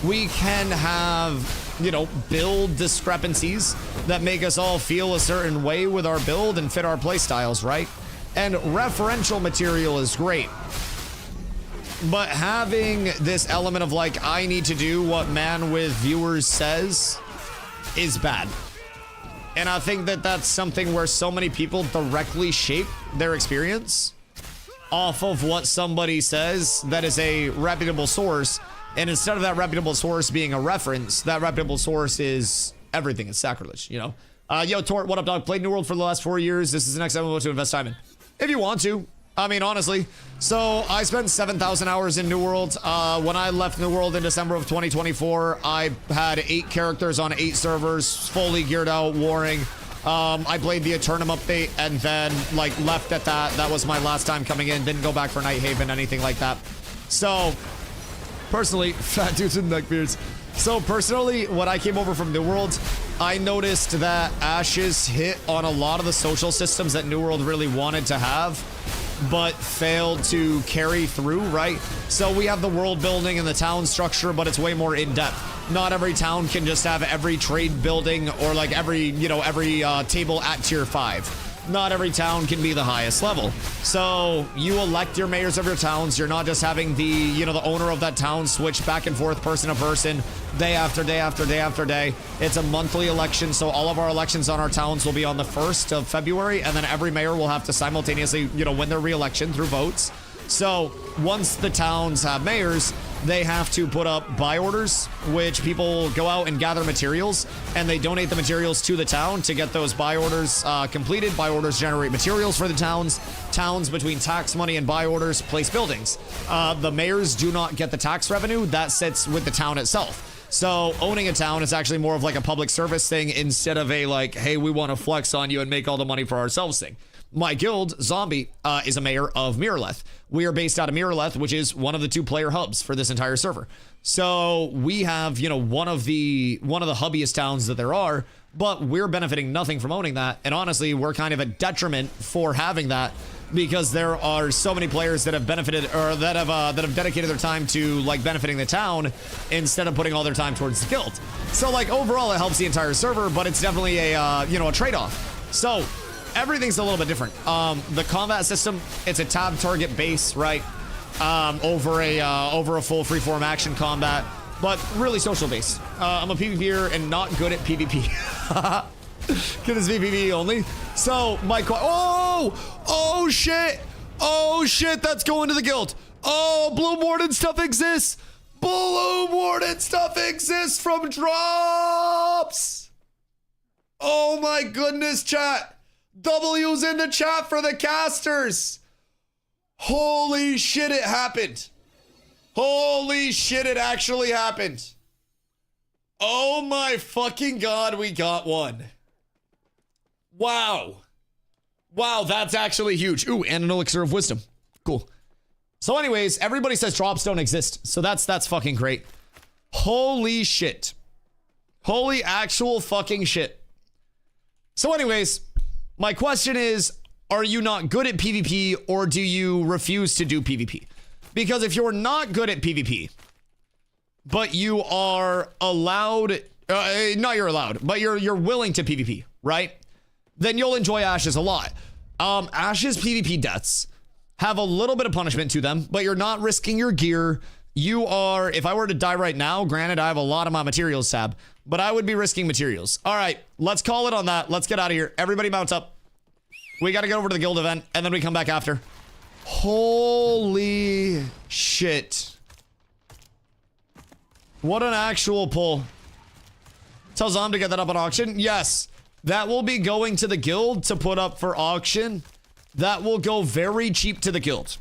We can have, you know, build discrepancies that make us all feel a certain way with our build and fit our play styles, right? And referential material is great. But having this element of like, I need to do what man with viewers says is bad. And I think that that's something where so many people directly shape their experience off of what somebody says that is a reputable source. And instead of that reputable source being a reference, that reputable source is everything. It's sacrilege, you know? Yo, Tort, what up, dog? Played New World for the last 4 years. This is the next MMO to invest time in. If you want to. I mean, honestly. So, I spent 7,000 hours in New World. When I left New World in December of 2024, I had 8 characters on 8 servers, fully geared out, warring. I played the Eternum update and then, like, left at that. That was my last time coming in. Didn't go back for Night Haven, anything like that. So, personally, fat dudes with neckbeards. So personally, when I came over from New World, I noticed that Ashes hit on a lot of the social systems that New World really wanted to have, but failed to carry through, right? So we have the world building and the town structure, but it's way more in-depth. Not every town can just have every trade building or like every table at tier 5. Not every town can be the highest level. So you elect your mayors of your towns. You're not just having the owner of that town switch back and forth person to person day after day after day after day. It's a monthly election. So all of our elections on our towns will be on the 1st of February. And then every mayor will have to simultaneously, win their re-election through votes. So once the towns have mayors, they have to put up buy orders, which people go out and gather materials, and they donate the materials to the town to get those buy orders completed. Buy orders generate materials for the towns. Towns, between tax money and buy orders, place buildings. The mayors do not get the tax revenue. That sits with the town itself. So owning a town is actually more of like a public service thing instead of a like, hey, we want to flex on you and make all the money for ourselves thing. My guild, Zombie, is a mayor of Miraleth. We are based out of Miraleth, which is one of the 2-player hubs for this entire server. So we have, one of the hubbiest towns that there are, but we're benefiting nothing from owning that. And honestly, we're kind of a detriment for having that because there are so many players that have benefited or that have dedicated their time to like benefiting the town instead of putting all their time towards the guild. So like overall, it helps the entire server, but it's definitely a trade-off. So everything's a little bit different. The combat system, it's a tab target base, right? Over a full freeform action combat, but really social base. I'm a PvPer and not good at PvP. Because it's PvP only. So my oh shit, that's going to the guild. Oh, Bloom Warden stuff exists. Bloom Warden stuff exists from drops. Oh my goodness, chat. W's in the chat for the casters. Holy shit, it happened. Holy shit, it actually happened. Oh my fucking god, we got one. Wow. Wow, that's actually huge. Ooh, and an elixir of wisdom. Cool. So anyways, everybody says drops don't exist. So that's fucking great. Holy shit. Holy actual fucking shit. So anyways, my question is, are you not good at PvP or do you refuse to do PvP? Because if you're not good at PvP, but you are allowed, not you're allowed, but you're willing to PvP, right? Then you'll enjoy Ashes a lot. Ashes PvP deaths have a little bit of punishment to them, but you're not risking your gear. You are, if I were to die right now, granted I have a lot of my materials tab, but I would be risking materials. All right, let's call it on that. Let's get out of here. Everybody mount up. We got to get over to the guild event and then we come back after. Holy shit. What an actual pull. Tell Zom to get that up on auction. Yes, that will be going to the guild to put up for auction. That will go very cheap to the guild.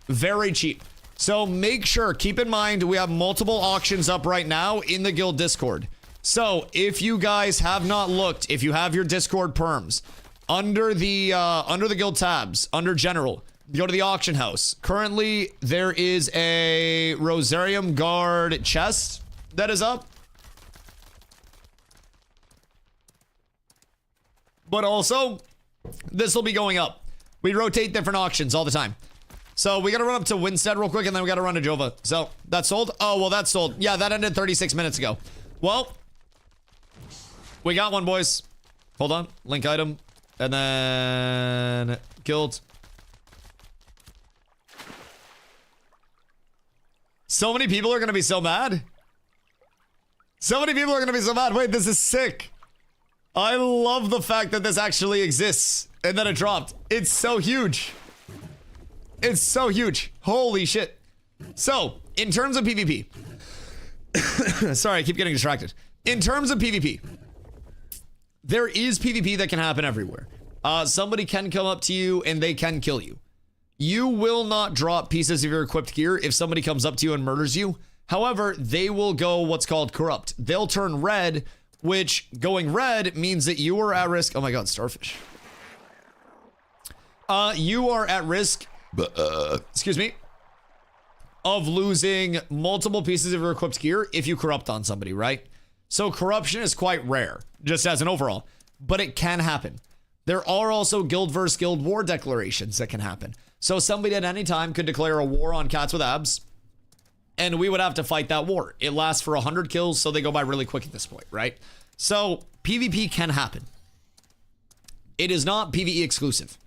Very cheap. So make sure, keep in mind, we have multiple auctions up right now in the guild Discord. So if you guys have not looked, if you have your Discord perms, under the guild tabs, under general, go to the auction house. Currently, there is a Rosarium Guard chest that is up. But also, this will be going up. We rotate different auctions all the time. So we got to run up to Winstead real quick and then we got to run to Jova. So that's sold. Oh, well, that's sold. Yeah, that ended 36 minutes ago. Well, we got one, boys. Hold on. Link item. And then guild. So many people are going to be so mad. So many people are going to be so mad. Wait, this is sick. I love the fact that this actually exists and then it dropped. It's so huge. It's so huge. Holy shit. So, in terms of PvP. Sorry, I keep getting distracted. In terms of PvP. There is PvP that can happen everywhere. Somebody can come up to you and they can kill you. You will not drop pieces of your equipped gear if somebody comes up to you and murders you. However, they will go what's called corrupt. They'll turn red, which going red means that you are at risk. Oh my god, starfish. You are at risk, excuse me, of losing multiple pieces of your equipped gear if you corrupt on somebody, right? So corruption is quite rare, just as an overall, but it can happen. There are also guild versus guild war declarations that can happen. So somebody at any time could declare a war on cats with abs, and we would have to fight that war. It lasts for 100 kills, so they go by really quick at this point, right? So PvP can happen. It is not PvE exclusive,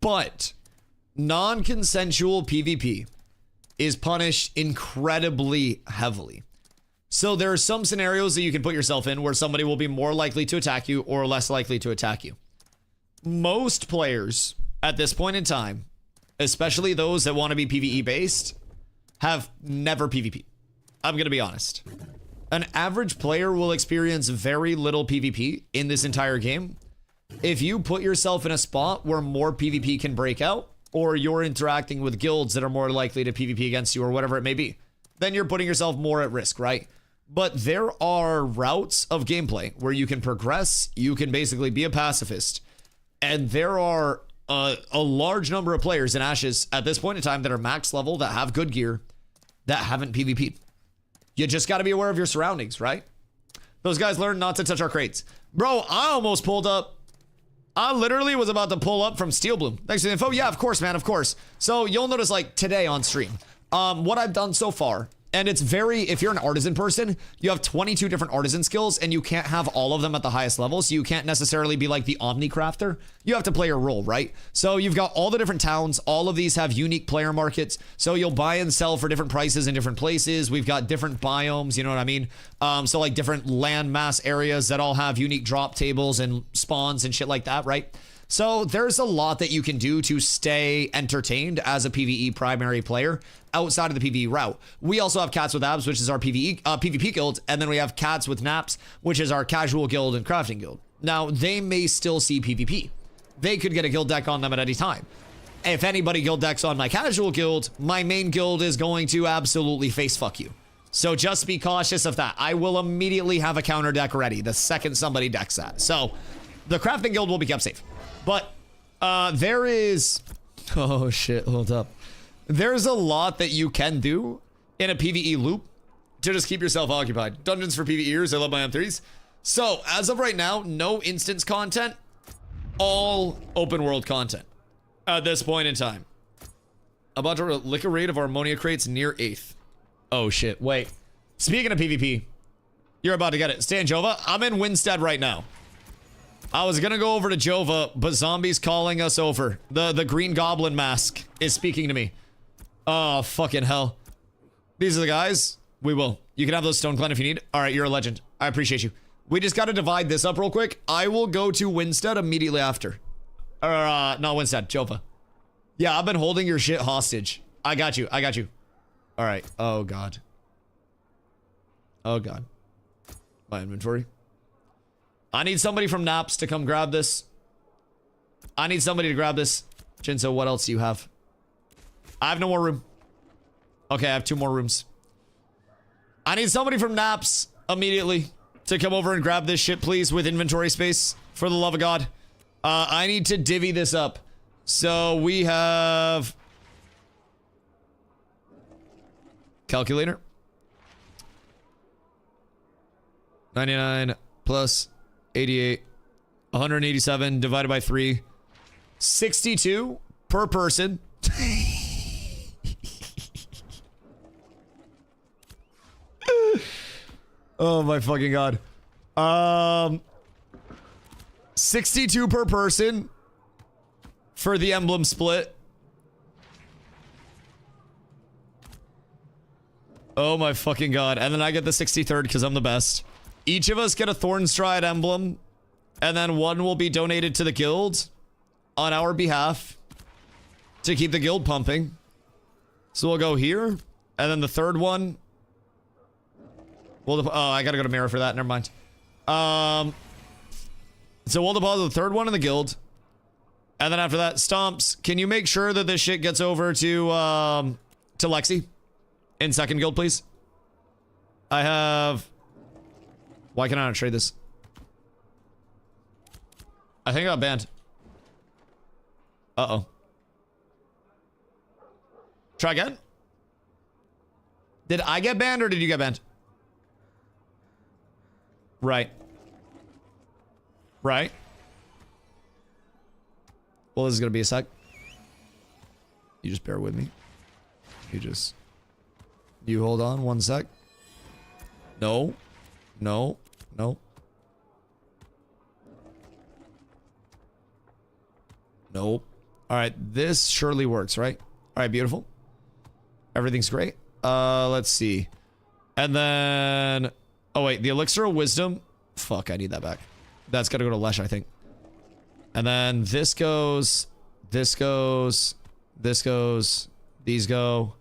but non-consensual PvP is punished incredibly heavily. So there are some scenarios that you can put yourself in where somebody will be more likely to attack you or less likely to attack you. Most players at this point in time, especially those that want to be PvE based, have never PvP. I'm going to be honest. An average player will experience very little PvP in this entire game. If you put yourself in a spot where more PvP can break out, or you're interacting with guilds that are more likely to PvP against you or whatever it may be, then you're putting yourself more at risk, right? But there are routes of gameplay where you can progress, you can basically be a pacifist, and there are a large number of players in Ashes at this point in time that are max level, that have good gear, that haven't PvP'd. You just got to be aware of your surroundings, right? Those guys learned not to touch our crates. Bro, I almost pulled up. I literally was about to pull up from Steel Bloom. Thanks for the info. Yeah, of course, man, of course. So you'll notice, like, today on stream, what I've done so far, and it's very, if you're an artisan person, you have 22 different artisan skills, and you can't have all of them at the highest level, so you can't necessarily be like the Omni Crafter. You have to play your role, right? So you've got all the different towns. All of these have unique player markets, so you'll buy and sell for different prices in different places. We've got different biomes, you know what I mean? So like different land mass areas that all have unique drop tables and spawns and shit like that, right? So there's a lot that you can do to stay entertained as a PvE primary player outside of the PvE route. We also have Cats with Abs, which is our PvP guild, and then we have Cats with Naps, which is our casual guild and crafting guild. Now, they may still see PvP. They could get a guild deck on them at any time. If anybody guild decks on my casual guild, my main guild is going to absolutely face fuck you. So just be cautious of that. I will immediately have a counter deck ready the second somebody decks that. So the crafting guild will be kept safe. But there is... Oh, shit. Hold up. there's a lot that you can do in a PvE loop to just keep yourself occupied. Dungeons for PvEers, I love my M3s. So, as of right now, no instance content, all open world content at this point in time. About to lick a raid of ammonia crates near 8th. Oh shit, wait. Speaking of PvP, you're about to get it. Stay in Jova. I'm in Winstead right now. I was gonna go over to Jova, but zombies calling us over. The green goblin mask is speaking to me. Oh, fucking hell. These are the guys. We will. You can have those stone clan if you need. All right, you're a legend. I appreciate you. We just got to divide this up real quick. I will go to Winstead immediately after. Not Winstead, Jova. Yeah, I've been holding your shit hostage. I got you. I got you. All right. Oh, God. Oh, God. My inventory. I need somebody from Naps to come grab this. I need somebody to grab this. Jinso, what else do you have? I have no more room. Okay, I have 2 more rooms. I need somebody from Naps immediately to come over and grab this shit, please, with inventory space. For the love of God. I need to divvy this up. So we have... Calculator. 99 plus 88. 187 divided by 3. 62 per person. Oh my fucking God. 62 per person for the emblem split. Oh my fucking God. And then I get the 63rd because I'm the best. Each of us get a Thornstride emblem, and then 1 will be donated to the guild on our behalf to keep the guild pumping. So we'll go here, and then the 3rd one. Oh, I gotta go to Mirror for that. Never mind. So we'll deposit the 3rd one in the guild. And then after that, Stomps, can you make sure that this shit gets over to Lexi in 2nd guild, please? I have... Why can I not trade this? I think I got banned. Uh-oh. Try again? Did I get banned or did you get banned? Right. Right. Well, this is gonna be a sec. You just bear with me. You hold on 1 sec. No. No. No. Nope. Alright, this surely works, right? Alright, beautiful. Everything's great. Let's see. And then... Oh, wait. The Elixir of Wisdom. Fuck, I need that back. That's gotta go to Lesh, I think. And then this goes... This goes... This goes... These go.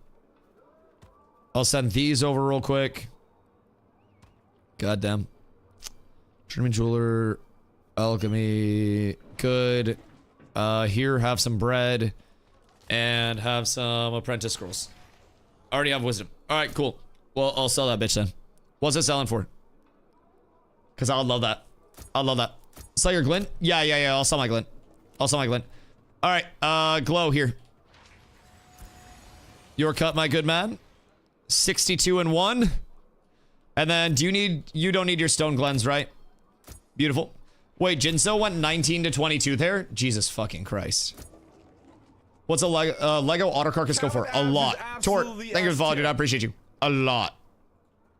I'll send these over real quick. Goddamn. German Jeweler. Alchemy. Good. Here, have some bread. And have some apprentice scrolls. Already have wisdom. Alright, cool. Well, I'll sell that bitch then. What's it selling for? Because I'll love that. I'll love that. Sell your glint? Yeah. I'll sell my glint. I'll sell my glint. Alright, glow here. Your cut, my good man. 62 and 1. And then, you don't need your stone glens, right? Beautiful. Wait, Jinso went 19 to 22 there? Jesus fucking Christ. What's a Lego auto carcass go for? A lot. Tort, thank you for the follow, dude. I appreciate you. A lot.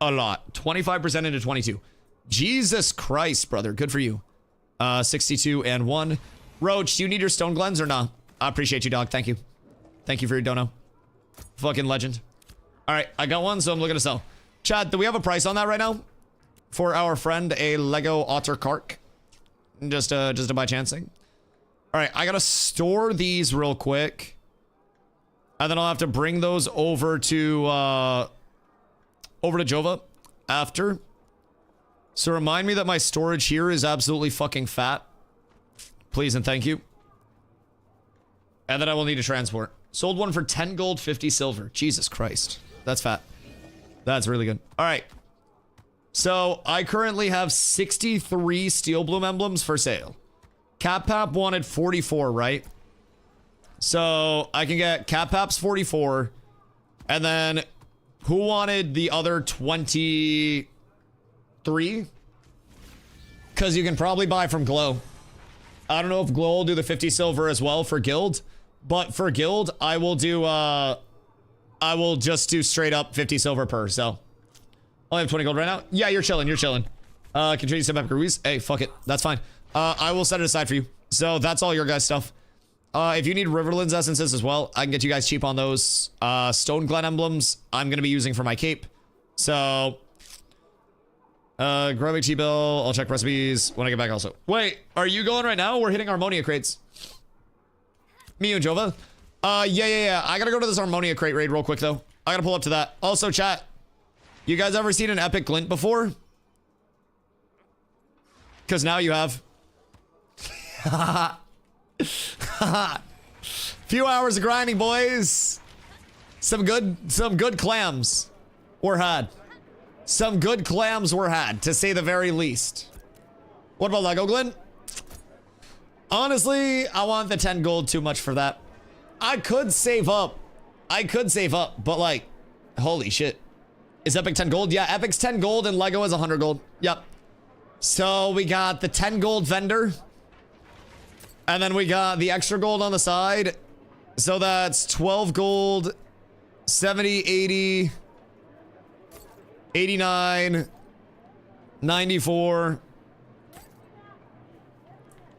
A lot. 25% into 22. Jesus Christ, brother. Good for you. 62 and 1. Roach, do you need your stone glens or nah? I appreciate you, dog. Thank you. Thank you for your dono. Fucking legend. Alright, I got one, so I'm looking to sell. Chad, do we have a price on that right now? For our friend, a Lego Otter Kark? Just by chancing. Alright, I gotta store these real quick. And then I'll have to bring those over to Jova after. So remind me that my storage here is absolutely fucking fat. Please and thank you. And then I will need to transport. Sold one for 10 gold, 50 silver. Jesus Christ. That's fat. That's really good. Alright. So, I currently have 63 Steel Bloom emblems for sale. Cap wanted 44, right? So I can get Cat Paps 44. And then who wanted the other 23? Because you can probably buy from Glow. I don't know if Glow will do the 50 silver as well for guild. But for guild, I will do, I will just do straight up 50 silver per, so. Only have 20 gold right now? Yeah, you're chilling, you're chilling. Contribute some epic rubies. Hey, fuck it. That's fine. I will set it aside for you. So that's all your guys' stuff. If you need Riverlands essences as well, I can get you guys cheap on those. Stone Glen emblems, I'm gonna be using for my cape. So, grab HT bill, I'll check recipes when I get back also. Wait, are you going right now? We're hitting Harmonia crates. Me and Jova? Yeah. I gotta go to this Harmonia crate raid real quick though. I gotta pull up to that. Also, chat, you guys ever seen an epic glint before? Because now you have. Few hours of grinding, boys. Some good clams were had. Some good clams were had, to say the very least. What about Lego Glint? Honestly, I want the 10 gold too much for that. I could save up. But like, holy shit. Is Epic 10 gold? Yeah, Epic's 10 gold and Lego is 100 gold. Yep. So we got the 10 gold vendor. And then we got the extra gold on the side. So that's 12 gold, 70, 80, 89, 94.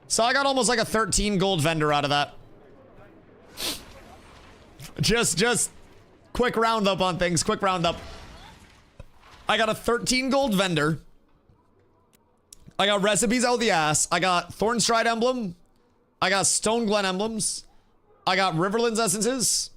So I got almost like a 13 gold vendor out of that. Just quick roundup on things, quick roundup. I got a 13 gold vendor. I got recipes out the ass. I got Thornstride emblem. I got Stone Glen emblems. I got Riverlands essences.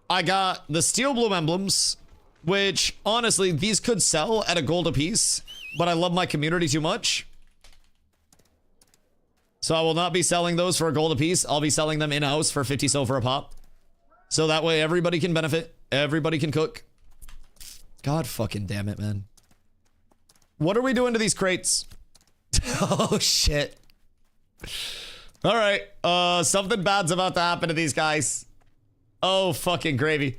I got the Steel Bloom emblems, which honestly, these could sell at a gold a piece, but I love my community too much. So I will not be selling those for a gold a piece. I'll be selling them in-house for 50 silver a pop. So that way everybody can benefit. Everybody can cook. God fucking damn it, man. What are we doing to these crates? Oh, shit. All right. Something bad's about to happen to these guys. Oh, fucking gravy.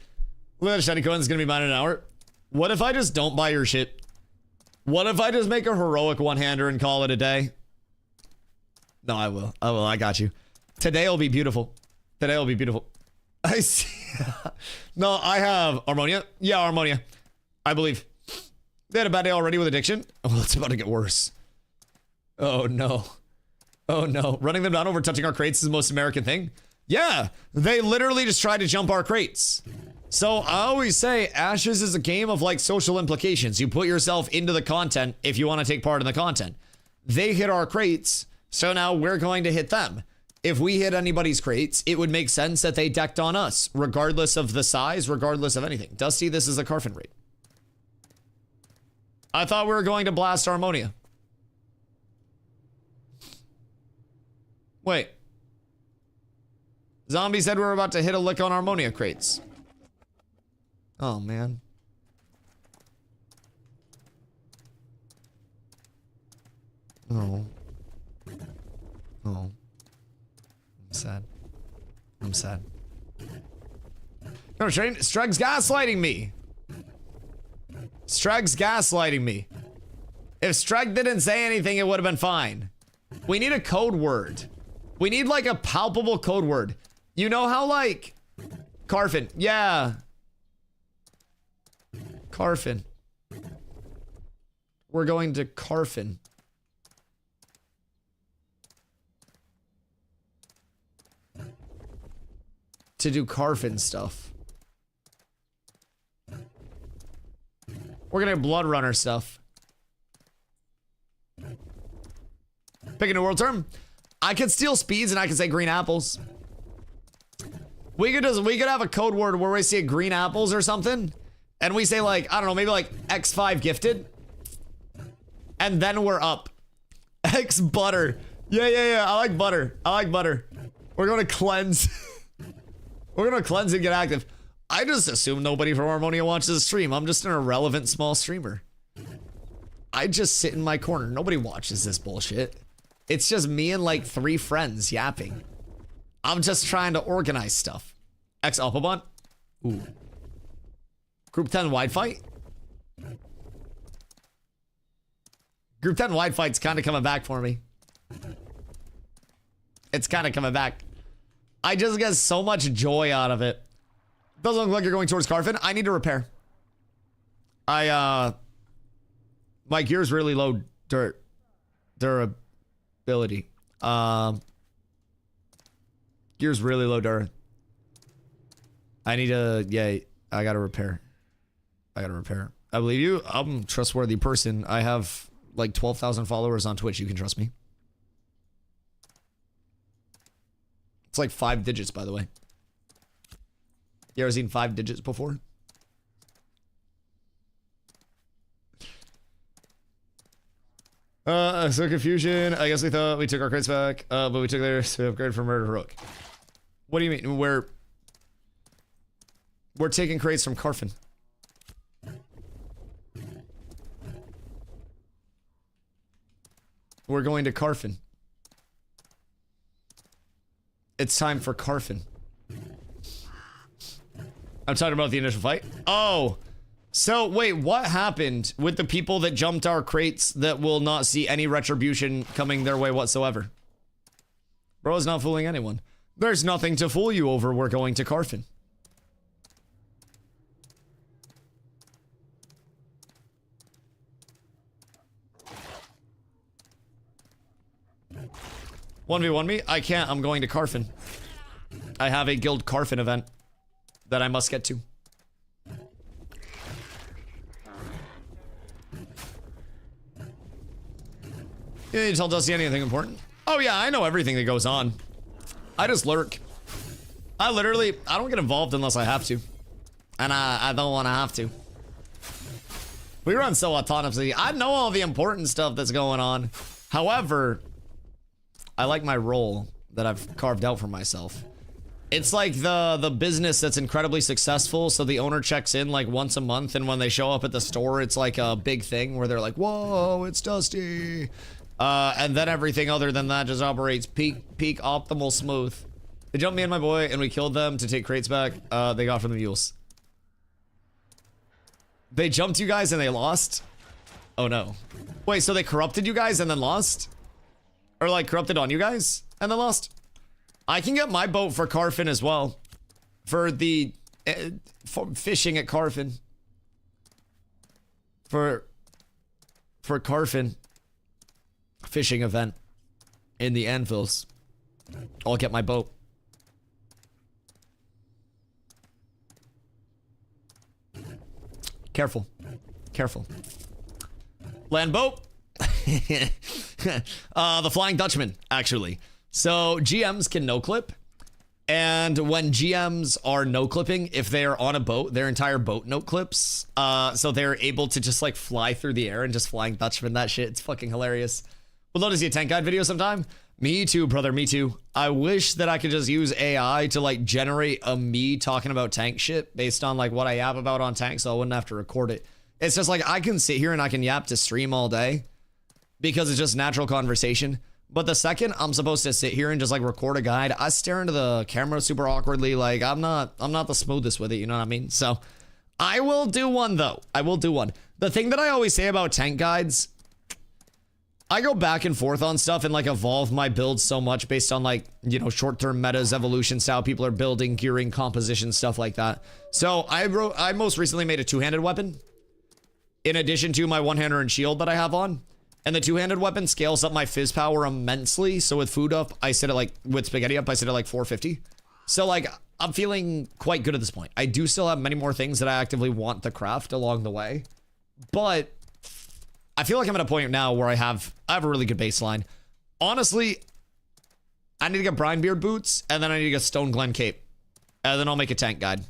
Look at the shiny coin. It's gonna be mine in an hour. What if I just don't buy your shit? What if I just make a heroic one-hander and call it a day? No, I will. I got you. Today will be beautiful. Today will be beautiful. I see. No, I have Harmonia. Yeah, Harmonia. I believe. They had a bad day already with addiction. Oh, it's about to get worse. Oh, no. Oh, no. Running them down over touching our crates is the most American thing. Yeah, they literally just tried to jump our crates. So I always say Ashes is a game of like social implications. You put yourself into the content if you want to take part in the content. They hit our crates, so now we're going to hit them. If we hit anybody's crates, it would make sense that they decked on us, regardless of the size, regardless of anything. Dusty, this is a Carfin raid. I thought we were going to blast Harmonia. Wait. Zombie said we were about to hit a lick on Harmonia crates. Oh, man. Oh. Oh. I'm sad. I'm sad. No, train. Strug's gaslighting me. Strug's gaslighting me. If Strug didn't say anything, it would have been fine. We need a code word. We need like a palpable code word. You know how like Carfin. Yeah. Carfin. We're going to Carfin. To do Carfin stuff. We're gonna Blood Runner stuff. Pick a new world term. I could steal speeds and I could say green apples. We could have a code word where we say green apples or something. And we say like, I don't know, maybe like X5 gifted. And then we're up. X butter. Yeah. I like butter. We're gonna cleanse. We're gonna cleanse and get active. I just assume nobody from Harmonia watches the stream. I'm just an irrelevant small streamer. I just sit in my corner. Nobody watches this bullshit. It's just me and like 3 friends yapping. I'm just trying to organize stuff. X Alphabot. Ooh. Group 10 wide fight. Group 10 wide fight's kind of coming back for me. It's kind of coming back. I just get so much joy out of it. Doesn't look like you're going towards Carfin. I need to repair. My gear's really low durability. Gear's really low dur. I need to, yeah, I gotta repair. I believe you. I'm a trustworthy person. I have like 12,000 followers on Twitch. You can trust me. It's like 5 digits, by the way. You ever seen 5 digits before? So confusion. I guess we thought we took our crates back, but we took theirs to upgrade from Murder Rook. What do you mean? We're taking crates from Carfin. We're going to Carfin. It's time for Carfin. I'm talking about the initial fight. Oh, so wait, what happened with the people that jumped our crates that will not see any retribution coming their way whatsoever? Bro is not fooling anyone. There's nothing to fool you over. We're going to Carfin. One v one me? I can't. I'm going to Carfin. I have a guild Carfin event that I must get to. You need to tell Dusty anything important? Oh yeah, I know everything that goes on. I just lurk. I don't get involved unless I have to. And I don't want to have to. We run so autonomously. I know all the important stuff that's going on. However, I like my role that I've carved out for myself. It's like the business that's incredibly successful, so the owner checks in like once a month, and when they show up at the store, it's like a big thing where they're like, whoa, it's Dusty. And then everything other than that just operates peak optimal smooth. They jumped me and my boy, and we killed them to take crates back. They got from the mules. They jumped you guys and they lost? Oh no. Wait, so they corrupted you guys and then lost? Or like corrupted on you guys and then lost? I can get my boat for Carfin as well. For the for fishing at Carfin. For Carfin fishing event in the anvils. I'll get my boat. Careful. Careful. Land boat. The Flying Dutchman, actually. So GMs can no clip, and when GMs are no clipping, if they are on a boat, their entire boat no clips. So they're able to just like fly through the air and just Flying Dutchman that shit. It's fucking hilarious. Would love to see a tank guide video sometime. Me too, brother, me too. I wish that I could just use AI to like generate a me talking about tank shit based on like what I yap about on tank, so I wouldn't have to record it. It's just like I can sit here and I can yap to stream all day because it's just natural conversation. But the second I'm supposed to sit here and just like record a guide, I stare into the camera super awkwardly. Like I'm not the smoothest with it, you know what I mean? So I will do one though. I will do one. The thing that I always say about tank guides, I go back and forth on stuff and like evolve my build so much based on like, you know, short-term metas, evolution style, people are building, gearing, composition, stuff like that. So I most recently made a two-handed weapon in addition to my one-hander and shield that I have on. And the two-handed weapon scales up my fizz power immensely. So with food up, I sit at like, with spaghetti up, I sit at like 450. So like, I'm feeling quite good at this point. I do still have many more things that I actively want to craft along the way. But I feel like I'm at a point now where I have a really good baseline. Honestly, I need to get Brinebeard boots, and then I need to get Stone Glen cape. And then I'll make a tank guide.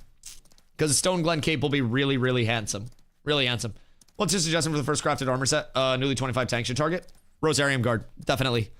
Because Stone Glen cape will be really, really handsome. Really handsome. What's your suggestion for the first crafted armor set? Newly 25 tank should target. Rosarium Guard, definitely.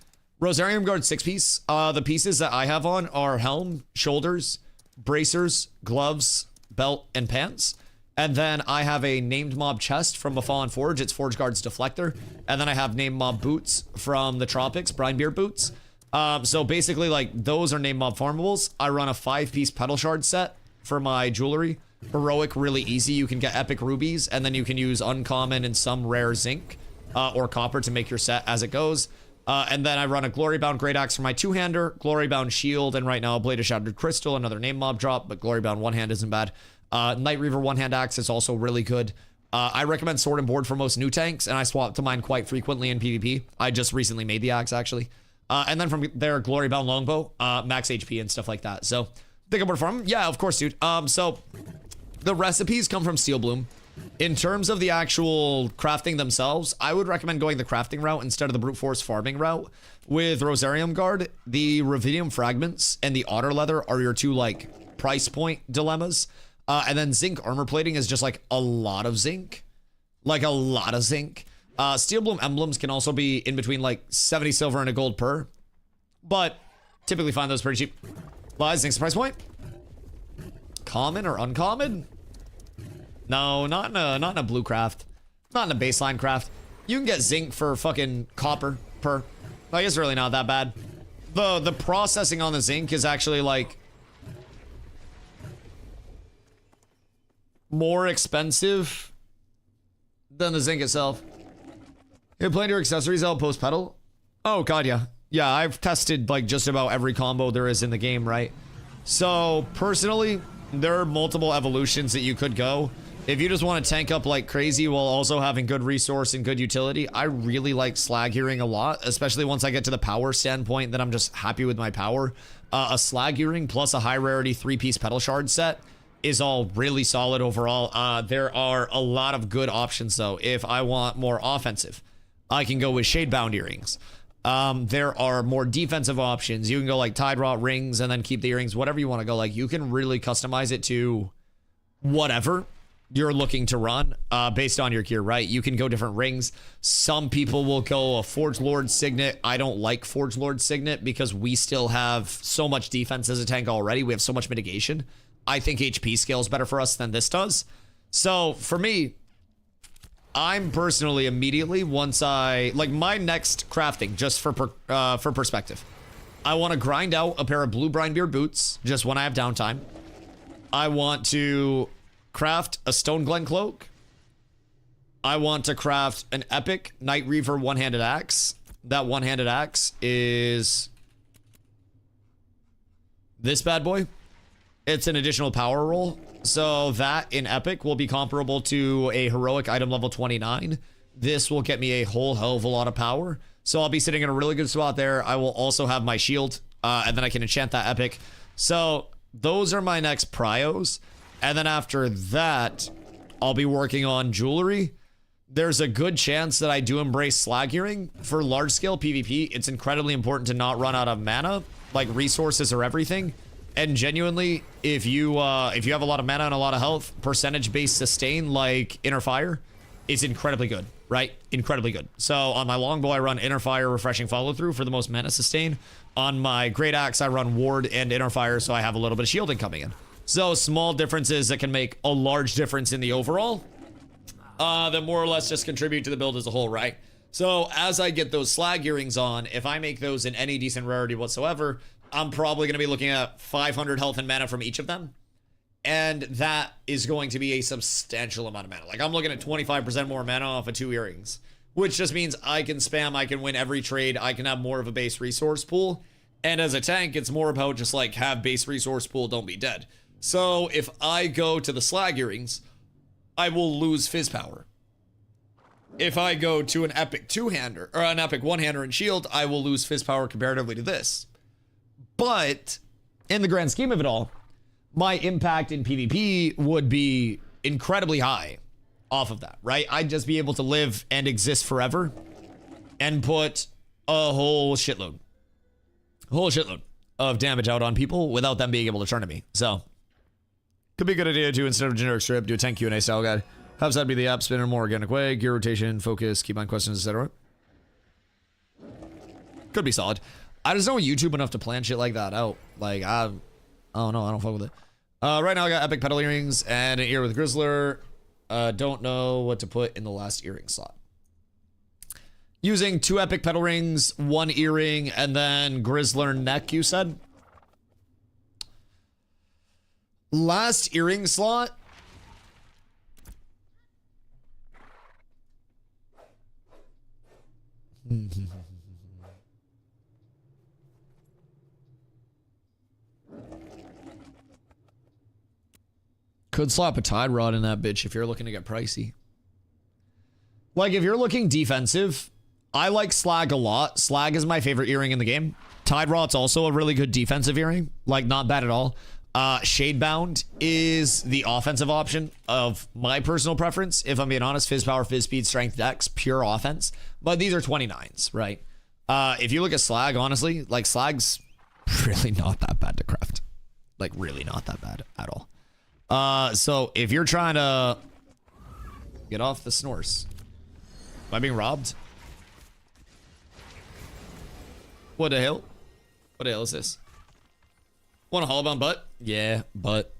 Rosarium Guard 6-piece. The pieces that I have on are helm, shoulders, bracers, gloves, belt, and pants. And then I have a named mob chest from a Fallen Forge. It's Forge Guard's Deflector. And then I have named mob boots from the Tropics, Brinebeard boots. So basically, like, those are named mob farmables. I run a 5-piece Petal Shard set for my jewelry. Heroic, really easy. You can get epic rubies, and then you can use uncommon and some rare zinc or copper to make your set as it goes. And then I run a Glory Bound Great Axe for my two-hander, Glory Bound Shield, and right now a Blade of Shattered Crystal, another name mob drop, but Glory Bound one-hand isn't bad. Night Reaver one-hand axe is also really good. I recommend Sword and Board for most new tanks, and I swap to mine quite frequently in PvP. I just recently made the axe, actually. And then from there, Glory Bound Longbow, max HP and stuff like that. So, think about it from? Yeah, of course, dude. So, the recipes come from Steel Bloom. In terms of the actual crafting themselves, I would recommend going the crafting route instead of the brute force farming route. With Rosarium Guard, the Ruvidium Fragments and the Otter Leather are your two, like, price point dilemmas. And then zinc armor plating is just like a lot of zinc. Like a lot of zinc. Steel Bloom emblems can also be in between like 70 silver and a gold per. But typically find those pretty cheap. Lies, zinc's the price point? Common or uncommon? No, not in a blue craft. Not in a baseline craft. You can get zinc for fucking copper per. Like, it's really not that bad. The processing on the zinc is actually like more expensive than the zinc itself. You plan your accessories out post pedal? Oh god, yeah. Yeah, I've tested like just about every combo there is in the game, right? So personally, there are multiple evolutions that you could go. If you just want to tank up like crazy while also having good resource and good utility, I really like Slag Earring a lot, especially once I get to the power standpoint that I'm just happy with my power. A Slag Earring plus a high rarity 3-piece Petal Shard set is all really solid overall. There are a lot of good options though. If I want more offensive, I can go with Shadebound Earrings. There are more defensive options. You can go like Tide Rot rings and then keep the earrings, whatever you want to go. Like, you can really customize it to whatever you're looking to run based on your gear, right? You can go different rings. Some people will go a Forge Lord Signet. I don't like Forge Lord Signet because we still have so much defense as a tank already. We have so much mitigation. I think HP scales better for us than this does. So for me, I'm personally immediately, once I like my next crafting, just for perspective, I want to grind out a pair of blue Brinebeard boots just when I have downtime. I want to craft a Stone Glen cloak. I want to craft an epic Night Reaver one-handed axe. That one-handed axe is this bad boy. It's an additional power roll. So that in epic will be comparable to a heroic item level 29. This will get me a whole hell of a lot of power. So I'll be sitting in a really good spot there. I will also have my shield, and then I can enchant that epic. So those are my next prios. And then after that, I'll be working on jewelry. There's a good chance that I do embrace Slag Earring. For large scale PvP, it's incredibly important to not run out of mana. Like, resources are everything. And genuinely, if you have a lot of mana and a lot of health, percentage-based sustain like Inner Fire is incredibly good, right? Incredibly good. So on my longbow, I run Inner Fire, Refreshing Follow-Through for the most mana sustain. On my Great Axe, I run Ward and Inner Fire, so I have a little bit of shielding coming in. So small differences that can make a large difference in the overall, that more or less just contribute to the build as a whole, right? So as I get those Slag Earrings on, if I make those in any decent rarity whatsoever, I'm probably going to be looking at 500 health and mana from each of them. And that is going to be a substantial amount of mana. Like, I'm looking at 25% more mana off of 2 earrings, which just means I can spam, I can win every trade, I can have more of a base resource pool. And as a tank, it's more about just like, have base resource pool, don't be dead. So if I go to the Slag Earrings, I will lose Fizz power. If I go to an epic two-hander, or an epic one-hander and shield, I will lose Fizz power comparatively to this. But in the grand scheme of it all, my impact in PvP would be incredibly high off of that, right? I'd just be able to live and exist forever and put a whole shitload of damage out on people without them being able to turn to me. So, could be a good idea to, instead of a generic strip, do a 10 Q&A style guide. Have that be the app, spin in a more organic way, gear rotation, focus, keep on questions, etc. Could be solid. I just know YouTube enough to plan shit like that out. Like, I don't know, I don't fuck with it. Right now I got epic Petal Earrings and an ear with Grizzler. Don't know what to put in the last earring slot. Using 2 epic petal rings, 1 earring, and then Grizzler neck, you said? Last earring slot? Could slap a Tide Rod in that bitch if you're looking to get pricey. Like, if you're looking defensive, I like Slag a lot. Slag is my favorite earring in the game. Tide Rod's also a really good defensive earring. Like, not bad at all. Shadebound is the offensive option of my personal preference. If I'm being honest, Fizz Power, Fizz Speed, Strength, Dex, pure offense. But these are 29s, right? If you look at Slag, honestly, like, Slag's really not that bad to craft. Like, really not that bad at all. So if you're trying to get off the snores. Am I being robbed? What the hell? What the hell is this? Want a hollowbound butt? Yeah, but.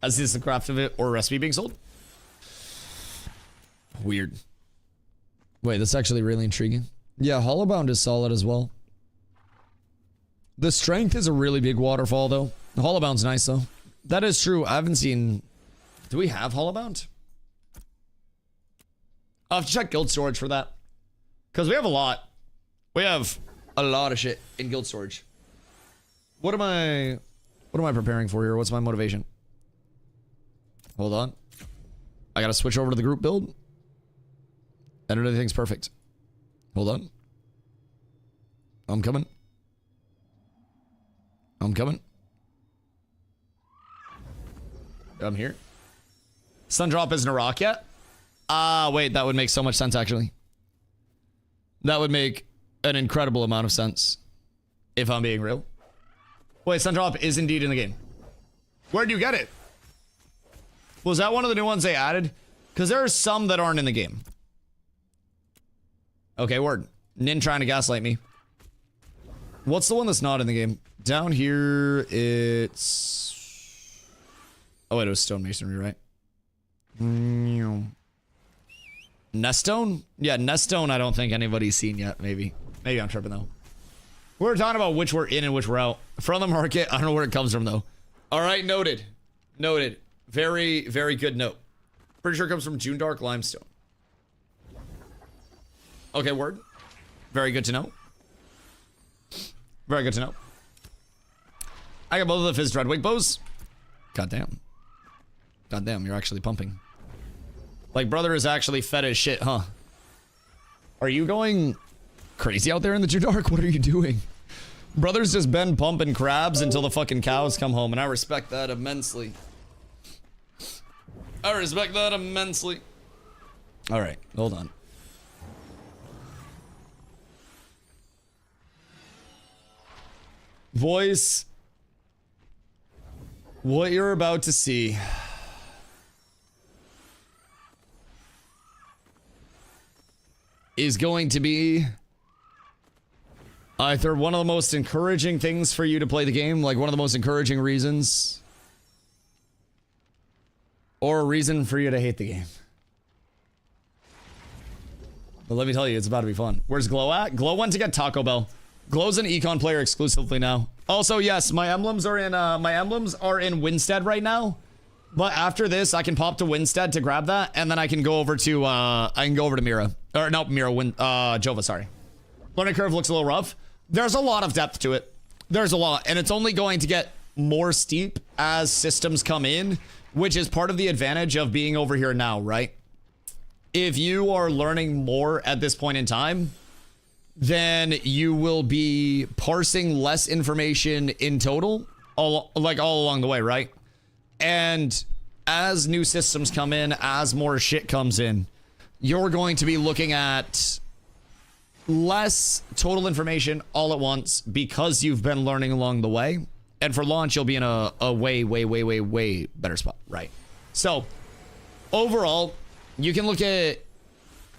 Is this the craft of it or a recipe being sold? Weird. Wait, that's actually really intriguing. Yeah, hollowbound is solid as well. The strength is a really big waterfall though. The hollowbound's nice though. That is true. I haven't seen. Do we have hollowbound? I'll have to check guild storage for that. Because we have a lot. We have a lot of shit in guild storage. What am I preparing for here? What's my motivation? Hold on. I gotta switch over to the group build. And everything's perfect. Hold on. I'm coming. I'm here. Sundrop isn't a rock yet? Wait, that would make so much sense actually. That would make an incredible amount of sense. If I'm being real. Wait, Sundrop is indeed in the game. Where'd you get it? Was that one of the new ones they added? Because there are some that aren't in the game. Okay, word. Nin trying to gaslight me. What's the one that's not in the game? Down here, it's... Oh, wait, it was stonemasonry, right? Neststone? Yeah, Neststone I don't think anybody's seen yet, maybe. Maybe I'm tripping, though. We're talking about which we're in and which we're out. From the market, I don't know where it comes from, though. All right, noted. Noted. Very, very good note. Pretty sure it comes from June Dark Limestone. Okay, word. Very good to know. Very good to know. I got both of the Fizz Dreadwig bows. Goddamn. Goddamn, you're actually pumping. Like, brother is actually fed as shit, huh? Are you going crazy out there in the June Dark? What are you doing? Brother's just been pumping crabs until the fucking cows come home, and I respect that immensely. I respect that immensely. All right, hold on. Voice, what you're about to see is going to be either one of the most encouraging things for you to play the game, like one of the most encouraging reasons, or a reason for you to hate the game. But let me tell you, it's about to be fun. Where's Glow at? Glow went to get Taco Bell. Glow's an econ player exclusively now. Also, yes, my emblems are in Winstead right now. But after this, I can pop to Winstead to grab that, and then I can go over to Mira. Or no, Mira, Jova, sorry. Learning curve looks a little rough. There's a lot of depth to it. There's a lot, and it's only going to get more steep as systems come in, which is part of the advantage of being over here now, right? If you are learning more at this point in time, then you will be parsing less information in total, all along the way, right? And as new systems come in, as more shit comes in, you're going to be looking at less total information all at once because you've been learning along the way. And for launch, you'll be in a way better spot, right? So overall, you can look at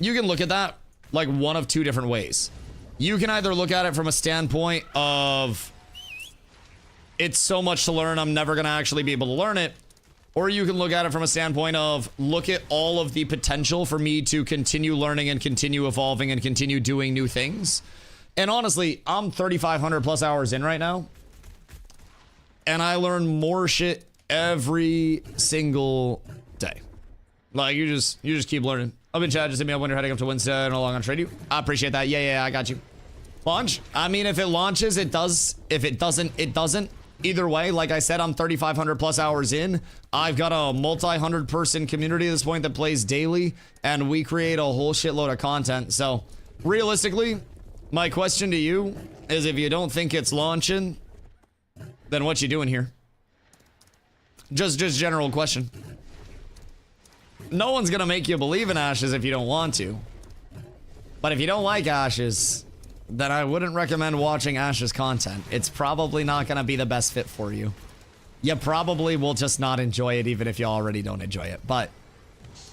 that like one of two different ways. You can either look at it from a standpoint of it's so much to learn, I'm never going to actually be able to learn it. Or you can look at it from a standpoint of, look at all of the potential for me to continue learning and continue evolving and continue doing new things. And honestly, I'm 3,500 plus hours in right now. And I learn more shit every single day. Like, you just keep learning. I've been chatting, just hit me up when you're heading up to Winston and along on trade you. I appreciate that. Yeah, I got you. Launch? I mean, if it launches, it does. If it doesn't, it doesn't. Either way, like I said, I'm 3,500 plus hours in. I've got a multi-100 person community at this point that plays daily, and we create a whole shitload of content. So, realistically, my question to you is, if you don't think it's launching, then what you doing here? Just general question. No one's gonna make you believe in Ashes if you don't want to. But if you don't like Ashes, then I wouldn't recommend watching Ashes content. It's probably not gonna be the best fit for you. You probably will just not enjoy it, even if you already don't enjoy it. But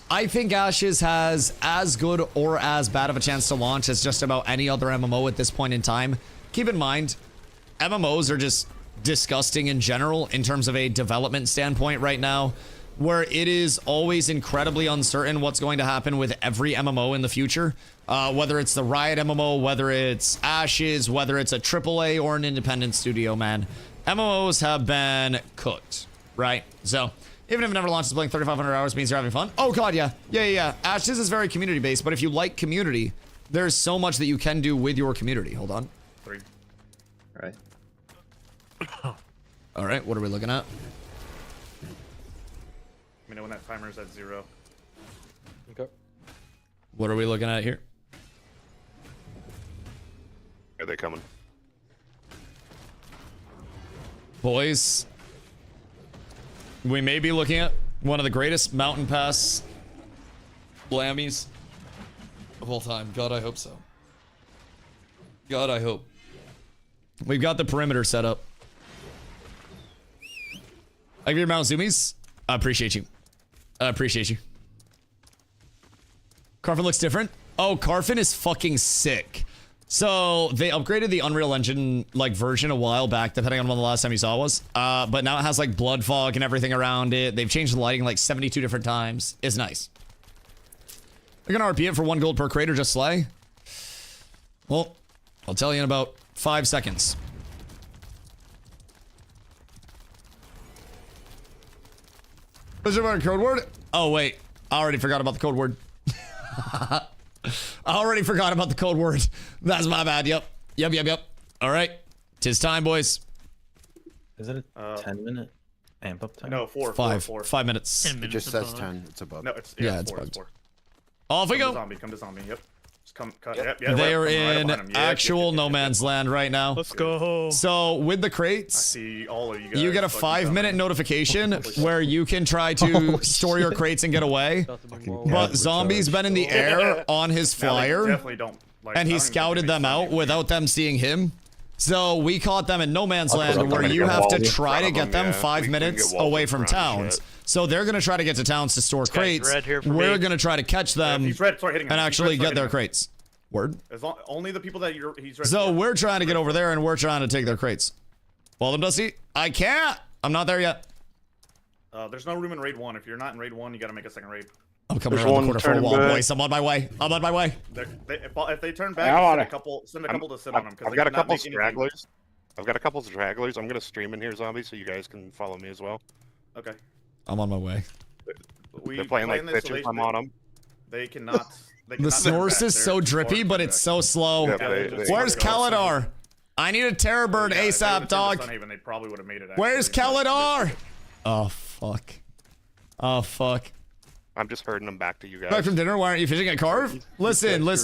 I think Ashes has as good or as bad of a chance to launch as just about any other MMO at this point in time. Keep in mind, MMOs are just disgusting in general in terms of a development standpoint right now, where it is always incredibly uncertain what's going to happen with every MMO in the future. Whether it's the Riot MMO, whether it's Ashes, whether it's a AAA or an independent studio, man. MMOs have been cooked, right? So, even if it never launches, playing 3,500 hours means you're having fun. Oh god, yeah. Yeah. Ashes is very community-based, but if you like community, there's so much that you can do with your community. Hold on. 3. All right. All right, what are we looking at? Let me know when that timer's at 0. Okay. What are we looking at here? Are they coming? Boys, we may be looking at one of the greatest mountain pass blammies of all time. God, I hope so. God, I hope. We've got the perimeter set up. I give you Mount Zoomies. I appreciate you. I appreciate you. Carfin looks different. Oh, Carfin is fucking sick. So they upgraded the Unreal Engine like version a while back, depending on when the last time you saw it was. But now it has like blood fog and everything around it. They've changed the lighting like 72 different times. It's nice. They're gonna RP it for 1 gold per crate or just slay. Well, I'll tell you in about 5 seconds. What's your code word? Oh wait, I already forgot about the code word. I already forgot about the code word. That's my bad. Yep. All right, 'tis time, boys. Is it a 10-minute amp up time? No, 4. 5 4. 5 minutes. 10 minutes. It just says above. 10. It's above. No, it's Yeah, 4. it's It's bugged. 4. Off we go. Come to zombie. Yep. Just come. Cut. Yep. Yep. They are right in behind him. Yep, actual no man's land right now. Let's go. So with the I crates, see all of you guys. you get a fucking 5-minute coming. notification where you can try to store your crates and get away. But Zombie's been in the air on his Now, they flyer, definitely don't. Like, and I he don't even think scouted it them makes out sense. without them seeing him. So we caught them in no man's I'll put land up where them you and have to get try to walls. get them Yeah, 5 we can minutes get walls away in from front and towns. shit. So they're going to try to get to towns to store guy's crates. red here for We're me. going to try to catch Yeah, them if he's red, start hitting him. and If he's actually red, start get their hitting him. crates. Word? As long, only the people that he's red. So for. we're trying to get over there and we're trying to take their crates. Well, them Dusty, I can't. I'm not there yet. There's no room in raid 1. If you're not in raid 1, you gotta make a second raid. I'm coming There's around the one corner for a turning wall, back. boys. I'm on my way. I'm on my way. If they turn back, I want send a couple to sit on them. I've got a couple stragglers. I've got a couple stragglers. I'm gonna stream in here, zombie, so you guys can follow me as well. Okay. I'm on my way. They're playing like this, bitches. I'm on them. They cannot. They The cannot turn source back. is so They're drippy, far but too it's back. so slow. Yeah, Where's Kaladar? I need a terror bird Yeah, if they ASAP, would've turned to dog. Sunhaven, they probably would have made it. Where's actually. Kaladar? Oh, fuck. Oh, fuck. I'm just herding them back to you Back guys. from dinner? Why aren't you fishing at Carve? Listen. We're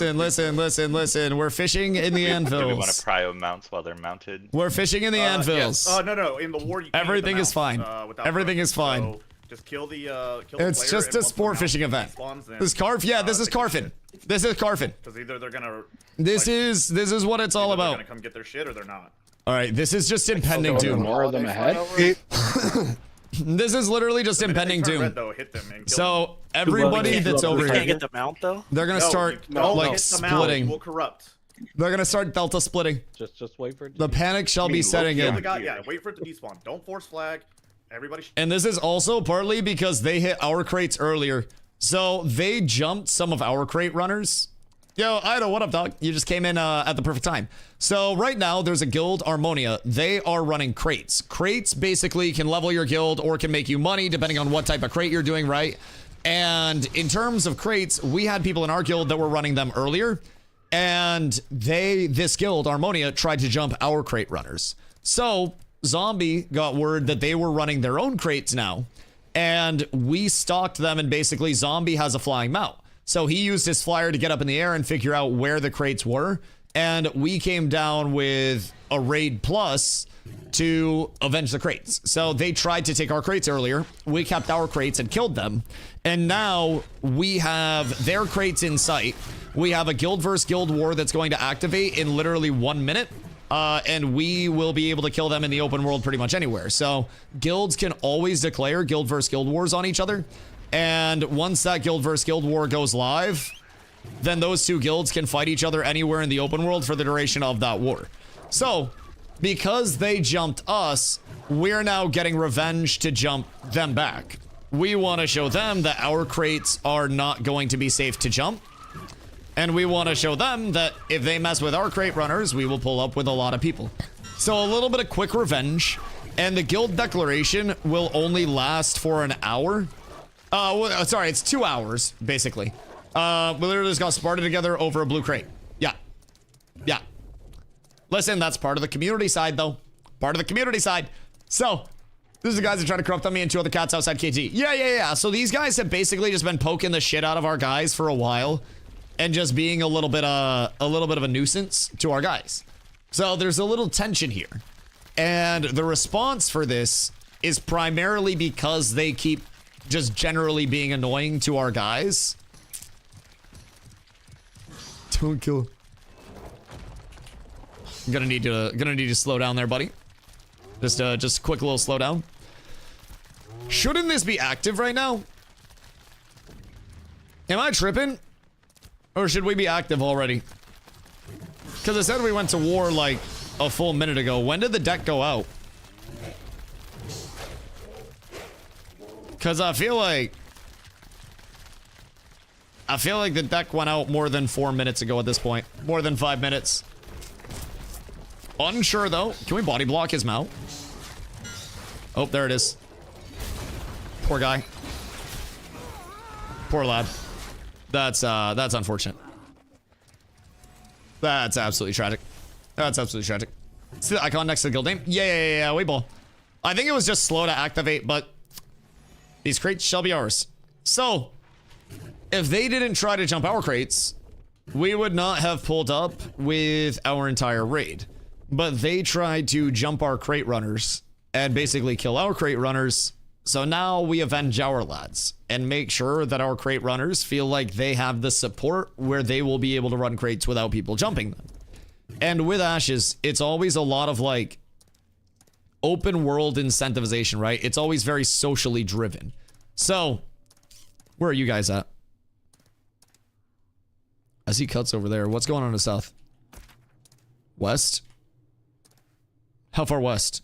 fishing in the Do we want to anvils. prio mounts while they're mounted? We're fishing in the anvils. Yes. No. In the war, you can't Everything get is them out, fine. without Everything is fine. So just kill the. Kill the It's player, just and a once sport the fishing mount event. spawns, then, This is Carve? Yeah, this is take their Carfin. shit. This is Carfin. Because either they're gonna. This is what it's all either they're about. gonna come get their shit or they're not. All right, this is just impending Are there doom. more of them ahead? This is literally just The minute impending they turn doom. red, though, hit them and kill them. So everybody can't that's go up over the Can't here, get the mount though. they're gonna No, start you don't like hit them out, you splitting. will corrupt. They're gonna start delta splitting. Just wait for it. The panic shall be setting Kill the in. guy, yeah, wait for it to despawn. Don't force flag. Everybody. And this is also partly because they hit our crates earlier. So they jumped some of our crate runners. Yo, Ido, what up, dog? You just came in at the perfect time. So right now, there's a guild, Harmonia. They are running crates. Crates basically can level your guild or can make you money depending on what type of crate you're doing, right? And in terms of crates, we had people in our guild that were running them earlier. And this guild, Harmonia, tried to jump our crate runners. So Zombie got word that they were running their own crates now. And we stalked them, and basically Zombie has a flying mount. So he used his flyer to get up in the air and figure out where the crates were. And we came down with a raid plus to avenge the crates. So they tried to take our crates earlier. We kept our crates and killed them. And now we have their crates in sight. We have a guild versus guild war that's going to activate in literally 1 minute. And we will be able to kill them in the open world pretty much anywhere. So guilds can always declare guild versus guild wars on each other. And once that guild versus guild war goes live, then those two guilds can fight each other anywhere in the open world for the duration of that war. So because they jumped us, we're now getting revenge to jump them back. We want to show them that our crates are not going to be safe to jump. And we want to show them that if they mess with our crate runners, we will pull up with a lot of people. So a little bit of quick revenge. And the guild declaration will only last for an hour. Sorry, it's 2 hours, basically. We literally just got Sparta together over a blue crate. Yeah. Yeah. Listen, that's part of the community side, though. Part of the community side. So, this is the guys that try to corrupt on me and 2 other cats outside KT. Yeah. So these guys have basically just been poking the shit out of our guys for a while. And just being a little bit of a nuisance to our guys. So there's a little tension here. And the response for this is primarily because they keep just generally being annoying to our guys. Don't kill him. I'm gonna need to slow down there, buddy. Just a quick little slowdown. Shouldn't this be active right now? Am I tripping? Or should we be active already? Because I said we went to war like a full minute ago. When did the deck go out? Because I feel like the deck went out more than 4 minutes ago at this point. More than 5 minutes. Unsure though. Can we body block his mount? Oh, there it is. Poor guy. Poor lad. That's unfortunate. That's absolutely tragic. That's absolutely tragic. See the icon next to the guild name? Yeah, we ball. I think it was just slow to activate, but these crates shall be ours. So, if they didn't try to jump our crates, we would not have pulled up with our entire raid. But they tried to jump our crate runners and basically kill our crate runners. So now we avenge our lads and make sure that our crate runners feel like they have the support where they will be able to run crates without people jumping them. And with Ashes, it's always a lot of like open world incentivization, right? It's always very socially driven. So, where are you guys at? I see cuts over there. What's going on in the south? West? How far west?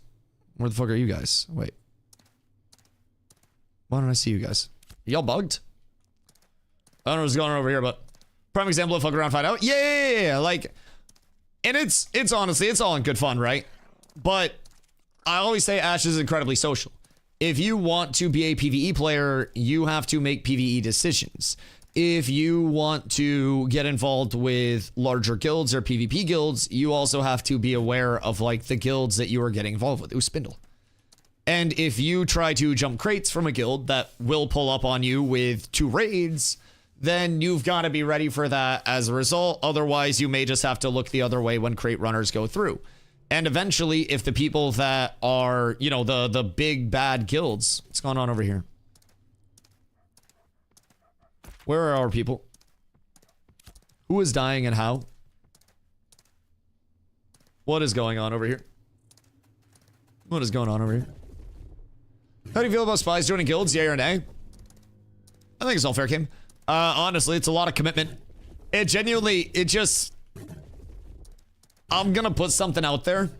Where the fuck are you guys? Wait. Why don't I see you guys? Y'all bugged? I don't know what's going on over here, but prime example of fuck around, find out. Yeah. Like, and it's honestly, it's all in good fun, right? But I always say Ash is incredibly social. If you want to be a PvE player, you have to make PvE decisions. If you want to get involved with larger guilds or PvP guilds, you also have to be aware of like the guilds that you are getting involved with. Ooh, Spindle. And if you try to jump crates from a guild that will pull up on you with 2 raids, then you've got to be ready for that as a result. Otherwise, you may just have to look the other way when crate runners go through. And eventually, if the people that are, you know, the big bad guilds, what's going on over here? Where are our people? Who is dying and how? What is going on over here? What is going on over here? How do you feel about spies joining guilds? Yay or nay? I think it's all fair, Kim. Honestly, it's a lot of commitment. It genuinely, it just... I'm gonna put something out there.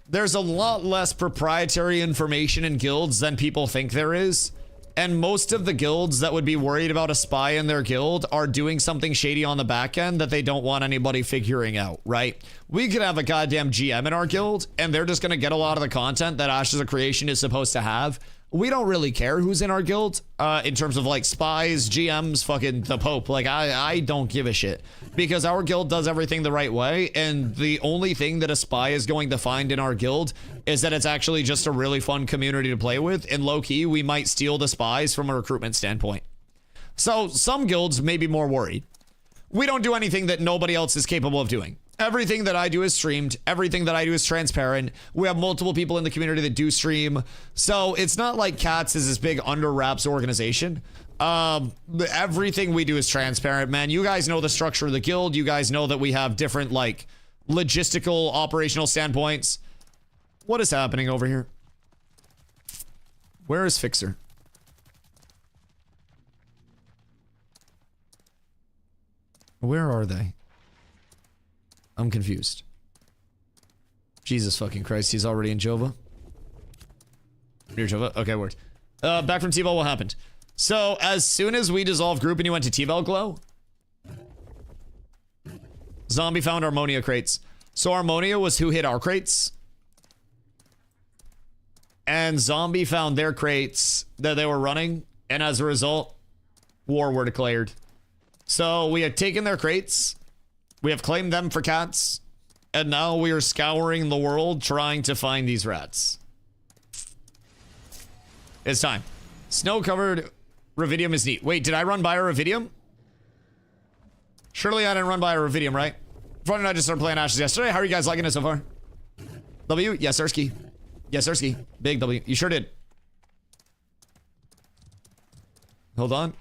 there's a lot less proprietary information in guilds than people think there is. And most of the guilds that would be worried about a spy in their guild are doing something shady on the back end that they don't want anybody figuring out, right? We could have a goddamn GM in our guild, and they're just gonna get a lot of the content that Ashes of Creation is supposed to have. We don't really care who's in our guild in terms of like spies, GMs, fucking the Pope. Like I don't give a shit because our guild does everything the right way. And the only thing that a spy is going to find in our guild is that it's actually just a really fun community to play with. And low key, we might steal the spies from a recruitment standpoint. So some guilds may be more worried. We don't do anything that nobody else is capable of doing. Everything that I do is streamed. Everything that I do is transparent. We have multiple people in the community that do stream. So it's not like Cats is this big under wraps organization. Everything we do is transparent, man. You guys know the structure of the guild. You guys know that we have different like logistical operational standpoints. What is happening over here? Where is Fixer? Where are they? I'm confused. Jesus fucking Christ, he's already in Jova. Near Jova? Okay, worked. Back from T-Bell, what happened? So, as soon as we dissolved group and you went to T-Bell Glow, Zombie found Harmonia crates. So Harmonia was who hit our crates. And Zombie found their crates that they were running. And as a result, war were declared. So we had taken their crates. We have claimed them for Cats, and now we are scouring the world trying to find these rats. It's time. Snow-covered Ruvidium is neat. Wait, did I run by a Ruvidium? Surely I didn't run by a Ruvidium, right? Front and I just started playing Ashes yesterday. How are you guys liking it so far? W? Yes, Sirski. Yes, Sirski. Big W. You sure did. Hold on.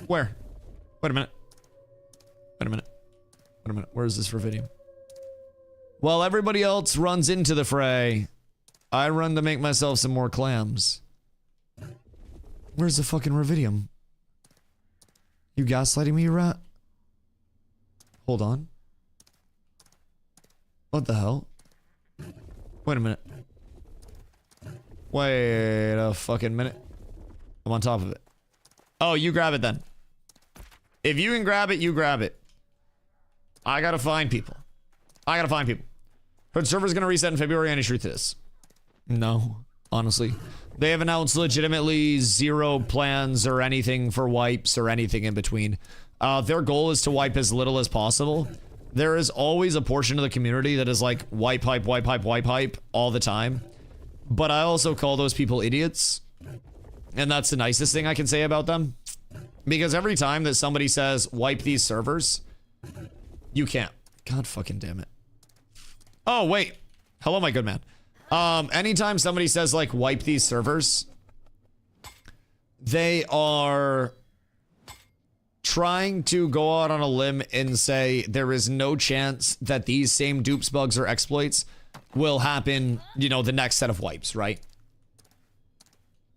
Where? Wait a minute. Wait a minute. Wait a minute. Where is this Ruvidium? While everybody else runs into the fray, I run to make myself some more clams. Where's the fucking Ruvidium? You gaslighting me, you rat? Hold on. What the hell? Wait a minute. Wait a fucking minute. I'm on top of it. Oh, you grab it then. If you can grab it, you grab it. I gotta find people. I gotta find people. Heard server's gonna reset in February. Any truth to this? No, honestly. They have announced legitimately zero plans or anything for wipes or anything in between. Their goal is to wipe as little as possible. There is always a portion of the community that is like wipe hype, wipe hype, wipe hype all the time. But I also call those people idiots. And that's the nicest thing I can say about them. Because every time that somebody says wipe these servers, you can't. God fucking damn it. Oh, wait. Hello, my good man. Anytime somebody says, like, wipe these servers, they are trying to go out on a limb and say there is no chance that these same dupes, bugs, or exploits will happen, you know, the next set of wipes, right?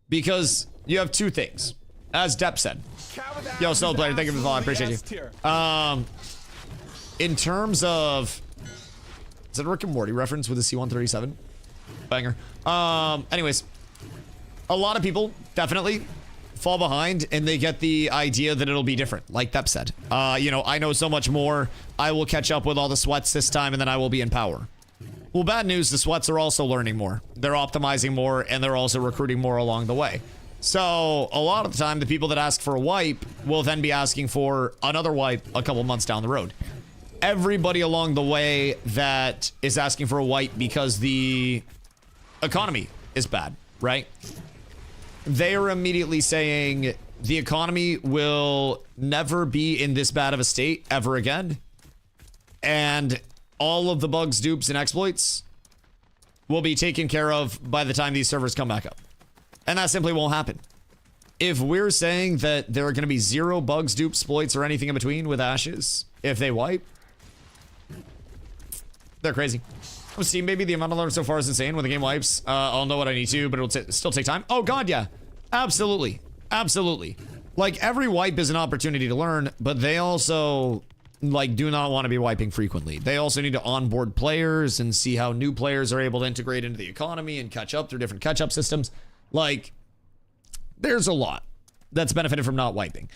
Because you have two things. As Depp said. Yo, Snow Player, thank you for the follow. I appreciate you. In terms of... Is it a Rick and Morty reference with a C-137? Banger. Anyways. A lot of people, definitely, fall behind and they get the idea that it'll be different, like Depp said. You know, I know so much more. I will catch up with all the sweats this time and then I will be in power. Well, bad news, the sweats are also learning more. They're optimizing more and they're also recruiting more along the way. So, a lot of the time, the people that ask for a wipe will then be asking for another wipe a couple months down the road. Everybody along the way that is asking for a wipe because the economy is bad, right? They are immediately saying the economy will never be in this bad of a state ever again. And all of the bugs, dupes, and exploits will be taken care of by the time these servers come back up. And that simply won't happen. If we're saying that there are going to be zero bugs, dupes, exploits, or anything in between with Ashes, if they wipe, they're crazy. I'm Steam, baby. The amount I learned so far is insane. When the game wipes, I'll know what I need to, but it'll still take time. Oh, God, yeah. Absolutely. Absolutely. Like, every wipe is an opportunity to learn, but they also like do not want to be wiping frequently. They also need to onboard players and see how new players are able to integrate into the economy and catch up through different catch-up systems. Like, there's a lot that's benefited from not wiping.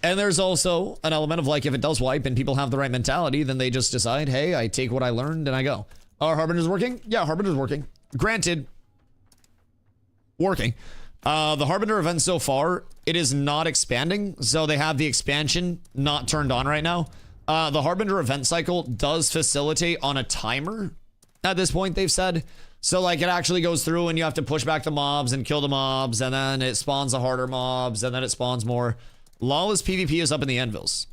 And there's also an element of like, if it does wipe and people have the right mentality, then they just decide, hey, I take what I learned and I go. Are Harbinger's working? Yeah, Harbinger's working. Granted, working. The Harbinger event so far, it is not expanding. So they have the expansion not turned on right now. The Harbinger event cycle does facilitate on a timer at this point, they've said. So like it actually goes through and you have to push back the mobs and kill the mobs, and then it spawns the harder mobs, and then it spawns more. Lawless PvP is up in the anvils.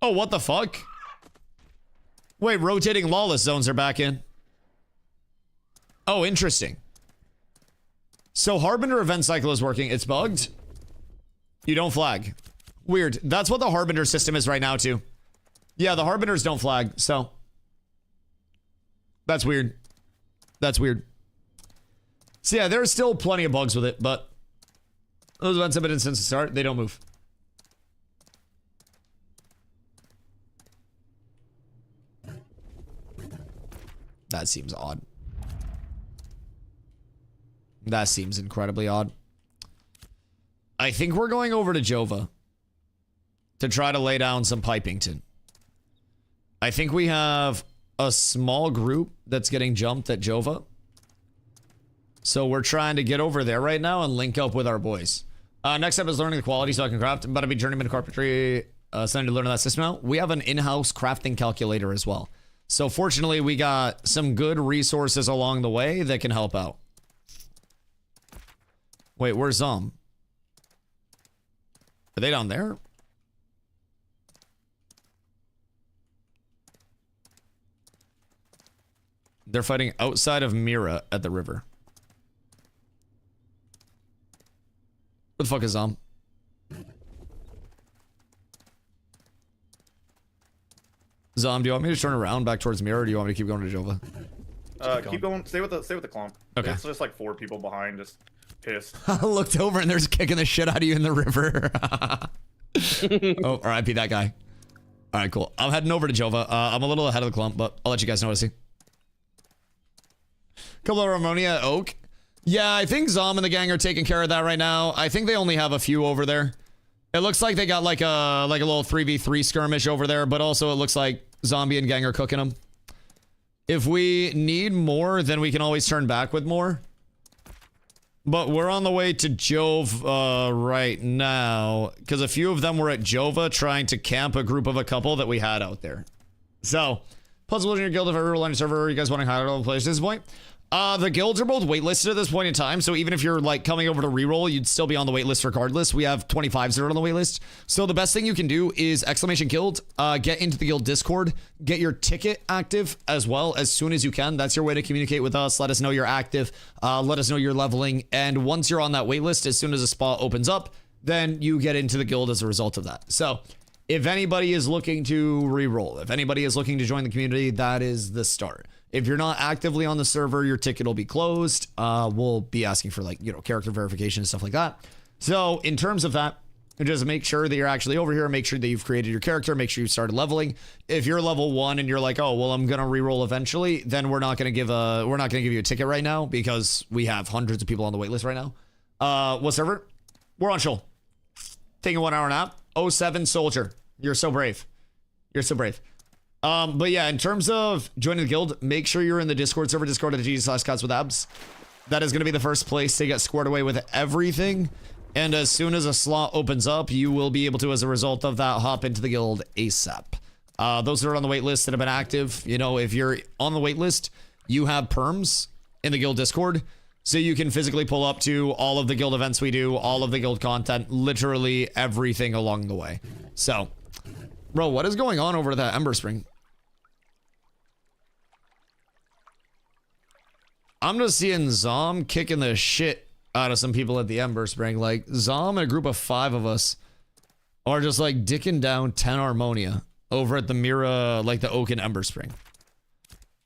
Oh, what the fuck? Wait, rotating lawless zones are back in. Oh, interesting. So Harbinger event cycle is working. It's bugged. You don't flag. Weird. That's what the Harbinger system is right now too. Yeah, the Harbingers don't flag, so. That's weird. That's weird. So yeah, there's still plenty of bugs with it, but those events have been in since the start. They don't move. That seems odd. That seems incredibly odd. I think we're going over to Jova to try to lay down some Pipington. I think we have a small group that's getting jumped at Jova. So we're trying to get over there right now and link up with our boys. Next up is learning the quality so I can craft. I'm about to be journeyman carpentry. Starting to learn that system now. We have an in-house crafting calculator as well. So fortunately, we got some good resources along the way that can help out. Wait, where's Are they down there? They're fighting outside of Mira at the river. Where the fuck is Zom? Zom, do you want me to turn around back towards Mira, or do you want me to keep going to Jova? Keep going. Stay with the clump. Okay. It's just like 4 people behind, just pissed. I looked over and there's kicking the shit out of you in the river. Oh, RIP that guy. All right, cool. I'm heading over to Jova. I'm a little ahead of the clump, but I'll let you guys know what I see. Couple of ammonia at Oak. Yeah, I think Zom and the gang are taking care of that right now. I think they only have a few over there. It looks like they got like a little 3v3 skirmish over there, but also it looks like Zombie and gang are cooking them. If we need more, then we can always turn back with more. But we're on the way to Jove right now, because a few of them were at Jova trying to camp a group of a couple that we had out there. So, puzzle in your guild if I reroll on your server, you guys want to hide all the players at this point? The guilds are both waitlisted at this point in time, so even if you're like coming over to reroll, you'd still be on the waitlist regardless. We have 25s that are on the waitlist. So the best thing you can do is exclamation guild, get into the guild Discord, get your ticket active as well as soon as you can. That's your way to communicate with us. Let us know you're active. Let us know you're leveling. And once you're on that waitlist, as soon as a spot opens up, then you get into the guild as a result of that. So if anybody is looking to reroll, if anybody is looking to join the community, that is the start. If you're not actively on the server, your ticket will be closed. We'll be asking for like, character verification and stuff like that. So in terms of that, just make sure that you're actually over here. Make sure that you've created your character. Make sure you started leveling. If you're level 1 and you're like, oh, well, I'm going to reroll eventually, then we're not going to give you a ticket right now because we have hundreds of people on the waitlist right now. What server? We're on Shoal. Taking a 1 hour nap. 07 Soldier. You're so brave. You're so brave. But yeah, in terms of joining the guild, make sure you're in the Discord server, discord.gg/cots with abs. That is going to be the first place to get squared away with everything. And as soon as a slot opens up, you will be able to, as a result of that, hop into the guild ASAP. Those that are on the wait list that have been active, if you're on the wait list, you have perms in the guild Discord. So you can physically pull up to all of the guild events we do, all of the guild content, literally everything along the way. So, bro, what is going on over to that Ember Spring? I'm just seeing Zom kicking the shit out of some people at the Ember Spring. Like, Zom and a group of 5 of us are just, like, dicking down 10 Harmonia over at the Mira, like, the Oak and Ember Spring.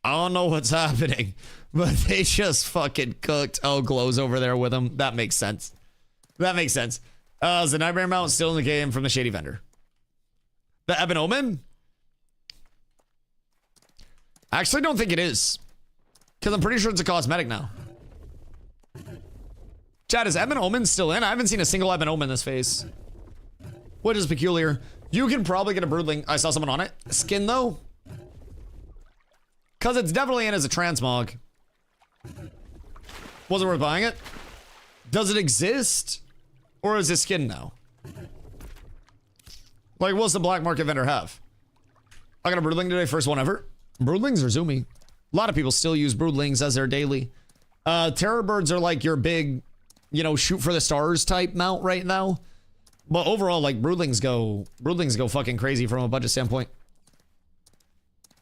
I don't know what's happening, but they just fucking cooked. Oh, Glow's over there with them. That makes sense. That makes sense. Is the Nightmare Mount still in the game from the Shady Vendor? The Ebon Omen? I actually don't think it is. Because I'm pretty sure it's a cosmetic now. Chad, is Ebon Omen still in? I haven't seen a single Ebon Omen in this phase. What is peculiar? You can probably get a Broodling. I saw someone on it. Skin, though? Because it's definitely in as a transmog. Was it worth buying it? Does it exist? Or is it skin now? Like, what's the black market vendor have? I got a Broodling today, first one ever. Broodlings are zoomy. A lot of people still use Broodlings as their daily. Terror Birds are like your big, you know, shoot for the stars type mount right now. But overall, like, Broodlings go fucking crazy from a budget standpoint.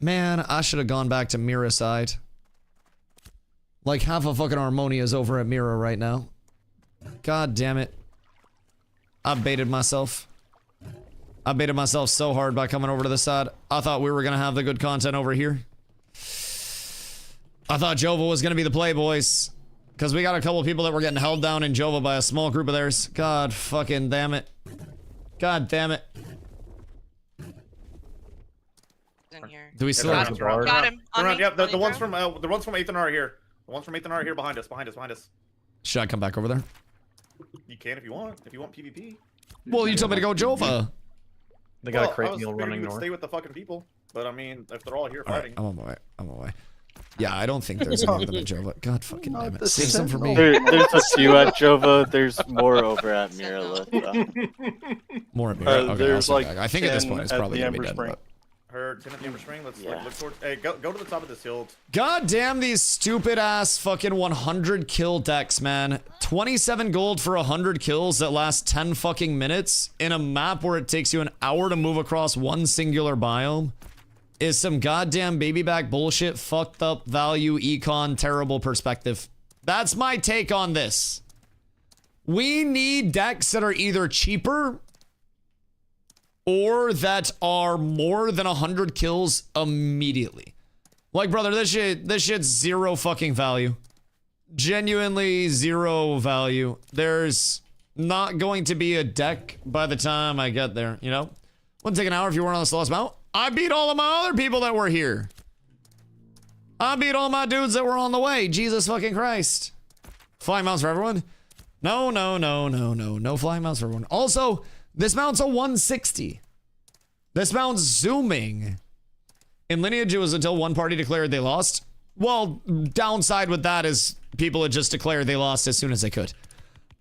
Man, I should have gone back to Mira side. Like, half of fucking Harmonia is over at Mira right now. God damn it. I baited myself. I baited myself so hard by coming over to this side. I thought we were gonna have the good content over here. I thought Jova was gonna be the play, boys. Because we got a couple of people that were getting held down in Jova by a small group of theirs. God fucking damn it. God damn it. In here. Do we still have Got the bar? Got him. On me, Yeah, on the me, ones bro. from the ones from 8th and R are here. The ones from 8th and R are here behind us. Should I come back over there? You can if you want. If you want PvP. Well, you told me to go Jova. They got a I crate was meal figuring running you would north. stay with the fucking people. But I mean, if they're all here All right, fighting. I'm on my way. I'm on my way. Yeah, I don't think there's any of them at Jova. God fucking damn it. the Save some for me. There's a few at Jova. There's more over at Mirala. More at Mira. Okay, I'll there's stay like back. I think at this 10 point it's at probably the gonna be Ember dead. Spring. But... Her 10 at the Ember Spring. Let's Yeah. like, look towards. Hey, go to the top of this hill. God damn these stupid ass fucking 100 kill decks, man. 27 gold for 100 kills that last 10 fucking minutes in a map where it takes you an hour to move across one singular biome is some goddamn baby back bullshit, fucked up value, econ, terrible perspective. That's my take on this. We need decks that are either cheaper or that are more than 100 kills immediately. Like, brother, this shit's zero fucking value. Genuinely zero value. There's not going to be a deck by the time I get there, you know? Wouldn't take an hour if you weren't on the slowest mount. I beat all of my other people that were here. I beat all my dudes that were on the way. Jesus fucking Christ. Flying mounts for everyone? No, no, no, no, no. No flying mounts for everyone. Also, this mount's a 160. This mount's zooming. In Lineage, it was until one party declared they lost. Well, downside with that is people had just declared they lost as soon as they could.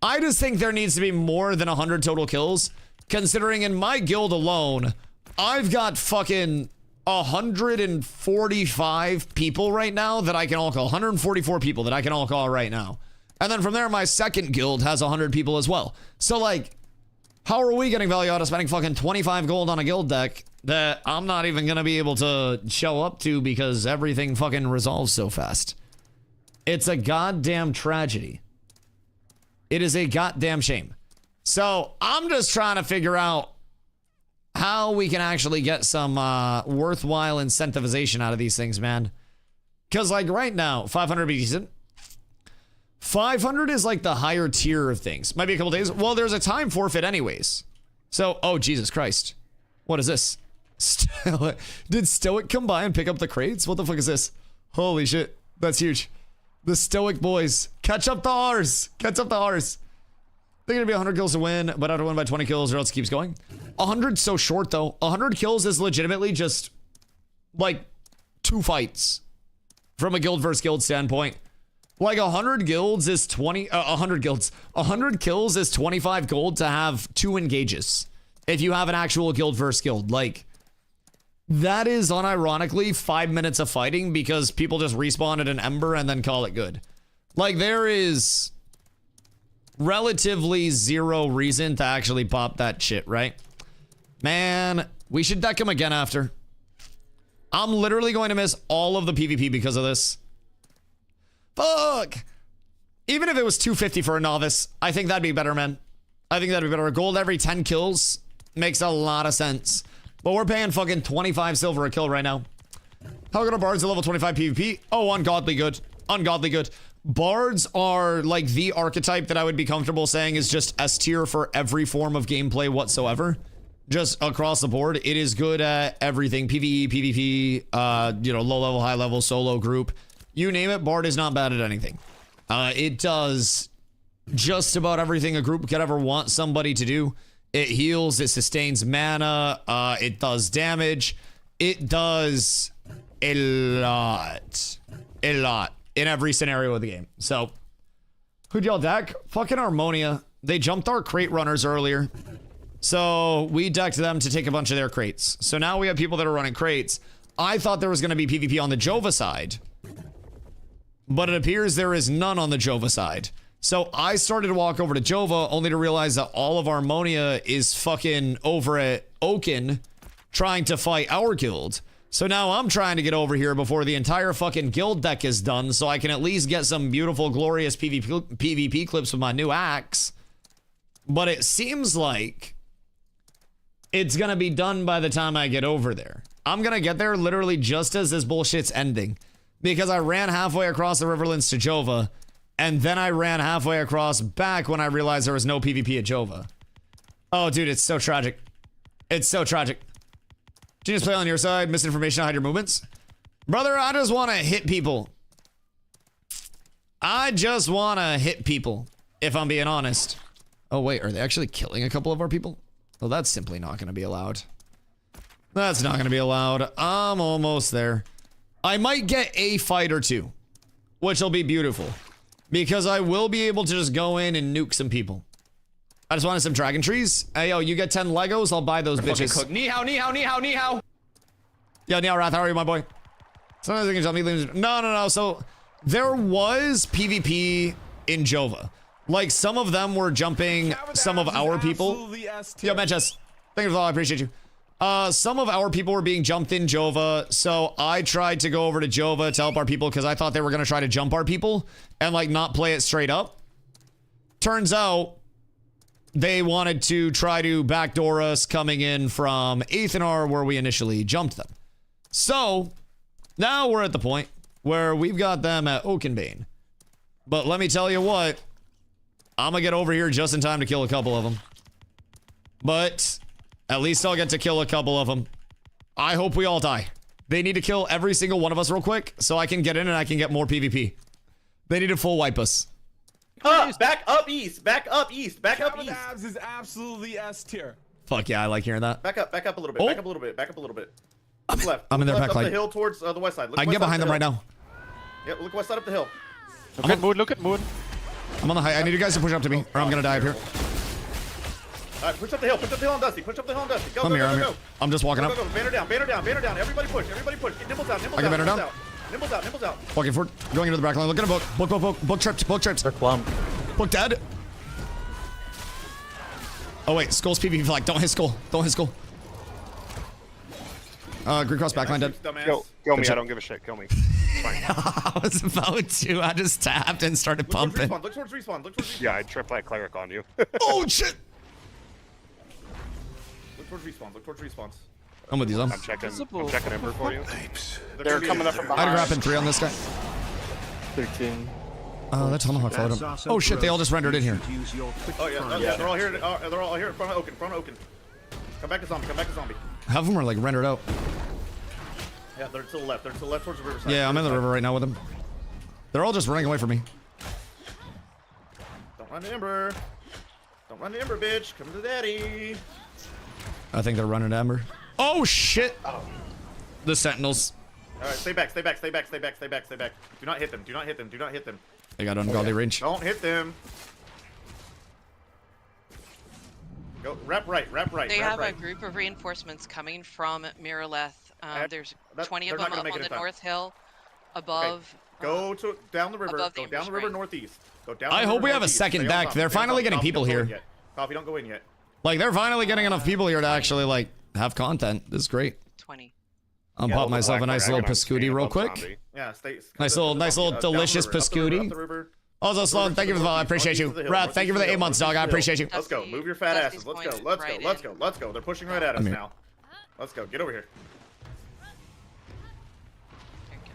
I just think there needs to be more than 100 total kills, considering in my guild alone, I've got fucking 145 people right now that I can all call. 144 people that I can all call right now. And then from there, my second guild has 100 people as well. So, like, how are we getting value out of spending fucking 25 gold on a guild deck that I'm not even going to be able to show up to because everything fucking resolves so fast? It's a goddamn tragedy. It is a goddamn shame. So, I'm just trying to figure out how we can actually get some worthwhile incentivization out of these things, man. Because, like, right now, 500 would be decent. 500 is like the higher tier of things. Might be a couple days. Well, there's a time forfeit anyways. So, oh, Jesus Christ. What is this? Did Stoic come by and pick up the crates? What the fuck is this? Holy shit. That's huge. The Stoic boys. Catch up the R's. Catch up the R's. They're gonna be 100 kills to win, but I have to win by 20 kills or else it keeps going. 100's so short though. 100 kills is legitimately just like 2 fights from a guild versus guild standpoint. Like 100 guilds is 100 kills is 25 gold to have 2 engages. If you have an actual guild versus guild, like that is unironically 5 minutes of fighting because people just respawn at an ember and then call it good. Like there is relatively zero reason to actually pop that shit, right? Man, we should deck him again after. I'm literally going to miss all of the PvP because of this. Fuck! Even if it was 250 for a novice, I think that'd be better, man. I think that'd be better. Gold every 10 kills makes a lot of sense. But we're paying fucking 25 silver a kill right now. How good are bards at level 25 PvP? Oh, ungodly good. Ungodly good. Bards are like the archetype that I would be comfortable saying is just S tier for every form of gameplay whatsoever. just across the board. It is good at everything. PvE, PvP, low level, high level, solo, group. You name it, Bard is not bad at anything. It does just about everything a group could ever want somebody to do. It heals, it sustains mana, it does damage. It does a lot in every scenario of the game. So, who'd y'all deck? Fucking Harmonia. They jumped our crate runners earlier. So, we decked them to take a bunch of their crates. So now we have people that are running crates. I thought there was going to be PvP on the Jova side. But it appears there is none on the Jova side. So I started to walk over to Jova only to realize that all of Harmonia is fucking over at Oaken trying to fight our guild. So now I'm trying to get over here before the entire fucking guild deck is done so I can at least get some beautiful, glorious PvP clips with my new axe. But it seems like it's gonna be done by the time I get over there. I'm gonna get there literally just as this bullshit's ending. Because I ran halfway across the Riverlands to Jova, and then I ran halfway across back when I realized there was no PvP at Jova. Oh, dude, it's so tragic. It's so tragic. Genius play on your side, misinformation, hide your movements. Brother, I just want to hit people. I just want to hit people, if I'm being honest. Oh, wait, are they actually killing a couple of our people? Well, that's simply not going to be allowed. That's not going to be allowed. I'm almost there. I might get a fight or two, which will be beautiful. Because I will be able to just go in and nuke some people. I just wanted some dragon trees. Hey, yo, you get 10 Legos, I'll buy those bitches. Ni hao, ni hao, ni hao, ni hao. Yo, Neil Wrath, how are you, my boy? Sometimes you can tell me. No. So, there was PvP in Jova. Like, some of them were jumping some of our people. Yo, Manchester, thank you for the follow, I appreciate you. Some of our people were being jumped in Jova, so I tried to go over to Jova to help our people because I thought they were going to try to jump our people and, like, not play it straight up. Turns out, they wanted to try to backdoor us coming in from Aethanar where we initially jumped them. So, now we're at the point where we've got them at Oakenbane. But let me tell you what, I'm going to get over here just in time to kill a couple of them. But at least I'll get to kill a couple of them. I hope we all die. They need to kill every single one of us real quick so I can get in and I can get more PvP. They need to full wipe us. Back up east, back up east, back up east. Abs is absolutely S tier. Fuck yeah, I like hearing that. Back up a little bit, Oh. back up a little bit, back up a little bit. I'm in their back up line. the hill towards the west side. Look I can get behind them right now. Yep, look west side up the hill. Look at Moon, look at Moon. I'm on the high. I need you guys to push up to me or I'm gonna die up here. Alright, push up the hill on Dusty, push up the hill on Dusty. Go, I'm go, here, go, I'm go, here. go. I'm just walking up. Go. Banner down, banner down, banner down. Everybody push, Get Nimbles out, Nimbles I can banner down. Nimbles out, Nimbles out. Walking forward. Going into the back line. Look at a book. Book trips. They're clump. Book dead. Oh wait, Skull's PvP flag. Don't hit Skull. Green Cross backline dead. Dumbass. Kill me, I don't give a shit. Kill me. It's fine. I was about to. I just tapped and started pumping. Look towards respawn. Yeah, I tripped that cleric on you. Oh shit! Look towards respawns. I'm with you, Zom. I'm checking Ember for you. They're coming up from I had a behind. grab in 3 on this guy. 13. That Tomahawk followed him. Oh shit, they all just rendered in here. Oh yeah, they're all here. They're all here in front of Oaken. Come back to zombie. Half of them are like rendered out. Yeah, they're to the left. Towards the riverside. Yeah, I'm in the river right now with them. They're all just running away from me. Don't run to Ember. Bitch. Come to daddy. I think they're running to Ember. Oh shit! The Sentinels. Alright, stay back. Do not hit them. They got ungodly range. Don't hit them. Go, wrap right. They have a group of reinforcements coming from Miraleth. There's 20 of they're them not gonna up make on it the in time. North Hill, above. Go down the river. above the Go down the English river Ring. northeast. I hope we have a second deck. They're finally getting people here. Coffee, don't go in yet. Like, they're finally getting enough people here to actually, like, have content. This is great. 20. I'll pop myself a nice little pascuti real quick. Yeah, stay. Nice little delicious pascuti. Also, Sloan, thank you for the follow. I appreciate you. Rad, thank you for the 8 months, dog. I appreciate you. Let's go. Move your fat asses. Let's go. They're pushing right at us now. Let's go. Get over here.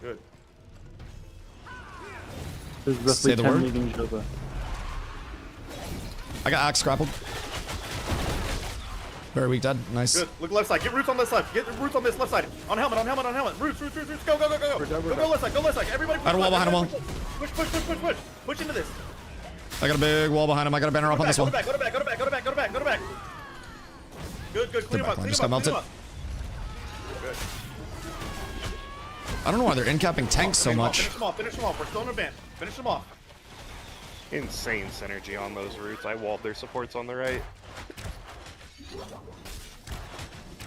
Good. There's roughly Say the 10 word. leaving Jova. I got axe grappled. Very weak, dead. Nice. Good. Look left side. Get roots on this side. Get roots on this left side. On helmet, on helmet, on helmet. Roots, roots, roots, roots. Go, go, go, go, go. Go left side, go left side. Everybody push. I had a wall behind him. Push, push, push, push, push. Push into this. I got a big wall behind him. I got a banner up on this Go one. to back, go to back, go to back, go to back, go to back, go to back. Good, good. Clean him up, clean him up, clean him up. Good. I don't know why they're in-capping tanks so much. Finish them off, finish them off. We're still in advance. Finish them off. Insane synergy on those routes. I walled their supports on the right.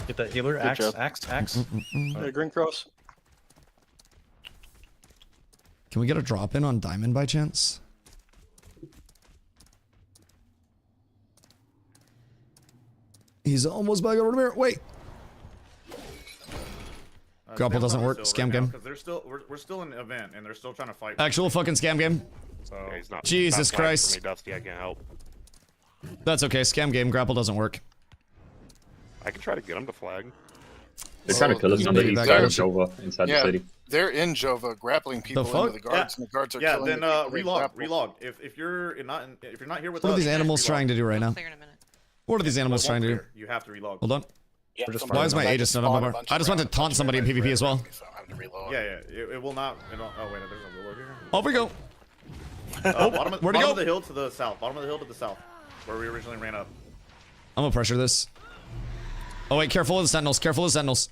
Get that healer. Axe, job. axe. Green cross. Can we get a drop in on Diamond by chance? He's almost back over to mirror. Wait. Grapple doesn't work. Scam game. Because they're still, we're still in the event, and they're still trying to fight. Actual fucking scam game. So Yeah, he's not, Jesus not flagged Christ. For me, Dusty, I can't help. That's okay. Scam game. Grapple doesn't work. I can try to get him to flag. They're trying to kill us you on know the the east back side door. of Jova inside the city. They're in Jova, grappling people fuck? into the guards, and the guards are yeah, killing then the people they relog, grapple. relog. If you're not here with What us, are these animals relog. trying to do right now? Clear in a minute. What are these animals trying to do? You have to relog. Hold on. Yeah, Why is my Aegis not on my bar? I just want to taunt somebody in PvP as well. So I have to reload. Yeah, yeah. It will not. Oh wait, there's a reload here. Off we go. Bottom where'd he go? of the hill to the south. Bottom of the hill to the south, where we originally ran up. I'm gonna pressure this. Oh wait, careful of the sentinels. Careful of the sentinels.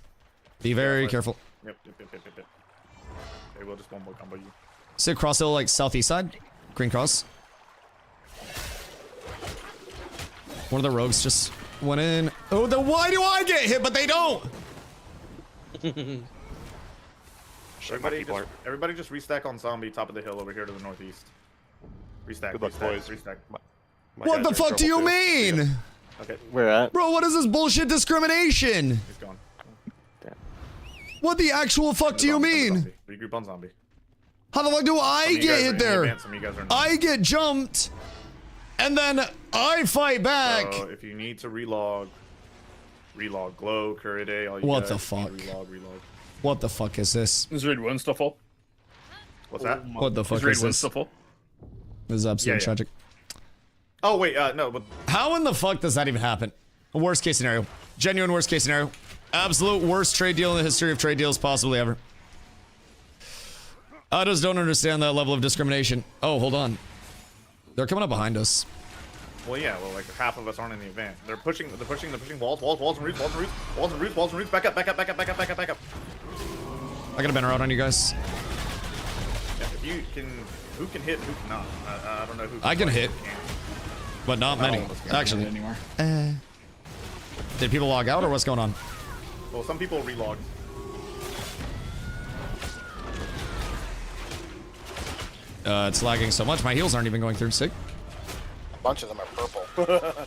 Be very careful. Yep. Okay, we'll just one more combo you. Sit cross hill like southeast side. Green cross. One of the rogues just went in. Oh, then why do I get hit but they don't? Everybody just restack on zombie top of the hill over here to the northeast. Restack. Good luck, boys. Restack. My What guys the are in fuck do you trouble, too. mean? Okay, Where at? Bro, what is this bullshit discrimination? he's gone. What the actual fuck do you mean? Regroup on zombie. How the fuck do I Some of you get guys are hit in the there? advance, some of you guys are not. I get jumped, and then I fight back. So if you need to relog, glow, Curide, all you What guys, the fuck? Relog. What the fuck is this? Is raid 1 still full? What's that? What the fuck Is raid is 1 this? still full? This is absolutely Yeah. tragic. Oh wait, no, but How in the fuck does that even happen? Worst case scenario. Genuine worst case scenario. Absolute worst trade deal in the history of trade deals possibly ever. I just don't understand that level of discrimination. Oh, hold on. They're coming up behind us. well, yeah, well, like half of us aren't in the event. They're pushing walls and roots. Back up. I got a banner out on you guys. Yeah, if you can, who can hit, who cannot. I don't know who. I can hit, but not many. Actually. Did people log out or what's going on? Well, some people relog. It's lagging so much. My heals aren't even going through. Sick. A bunch of them are purple.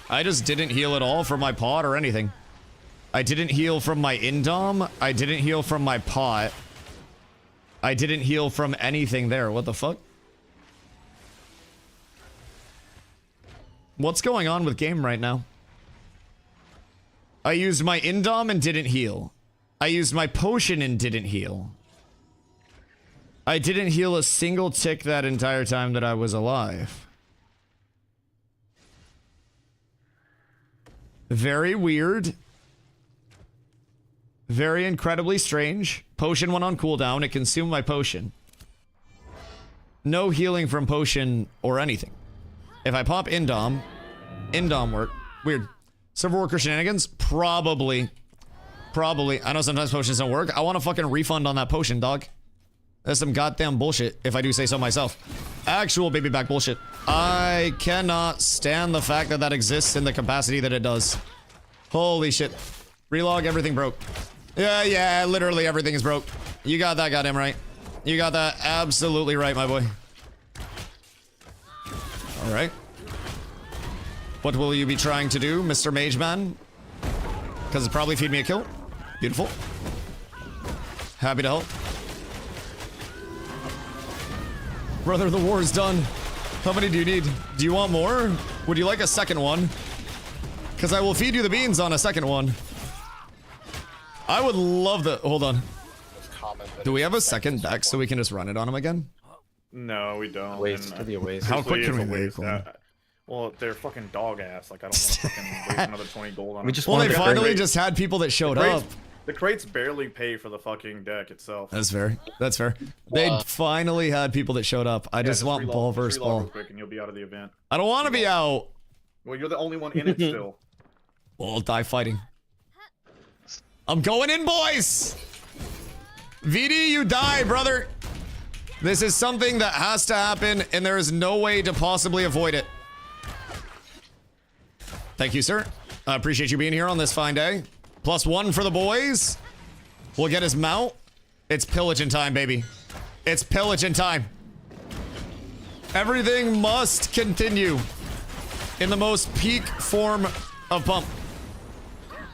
I just didn't heal at all from my pot or anything. I didn't heal from my indom. I didn't heal from my pot. I didn't heal from anything there. What the fuck? What's going on with game right now? I used my indom and didn't heal. I used my potion and didn't heal. I didn't heal a single tick that entire time that I was alive. Very weird. Very incredibly strange. Potion went on cooldown. It consumed my potion. No healing from potion or anything. If I pop indom work. Weird. Server worker shenanigans? Probably. I know sometimes potions don't work. I want a fucking refund on that potion, dog. That's some goddamn bullshit, if I do say so myself. Actual baby back bullshit. I cannot stand the fact that that exists in the capacity that it does. Holy shit. Relog, everything broke. Yeah, literally everything is broke. You got that goddamn right. You got that absolutely right, my boy. Alright. What will you be trying to do, Mr. Mage Man? Because it probably feed me a kill. Beautiful. Happy to help. Brother, the war is done. How many do you need? Do you want more? Would you like a second one? Because I will feed you the beans on a second one. I would love the... Hold on. Do we have a second deck so we can just run it on him again? No, we don't. Waste and, to be a waste. How usually quick can it's we a make waste. one? Well, they're fucking dog ass. Like I don't want to fucking waste another 20 gold on We them. just Well, they wanted to finally create- just had people that showed crates, up. The crates barely pay for the fucking deck itself. That's fair. That's fair. They finally had people that showed up. I just want reload- ball just versus reload real ball. quick and you'll be out of the event. I don't want to be out. Well, you're the only one in it still. Well, I'll die fighting. I'm going in, boys. VD, you die, brother. This is something that has to happen, and there is no way to possibly avoid it. Thank you, sir. I appreciate you being here on this fine day. +1 for the boys. We'll get his mount. It's pillaging time, baby. It's pillaging time. Everything must continue in the most peak form of pump.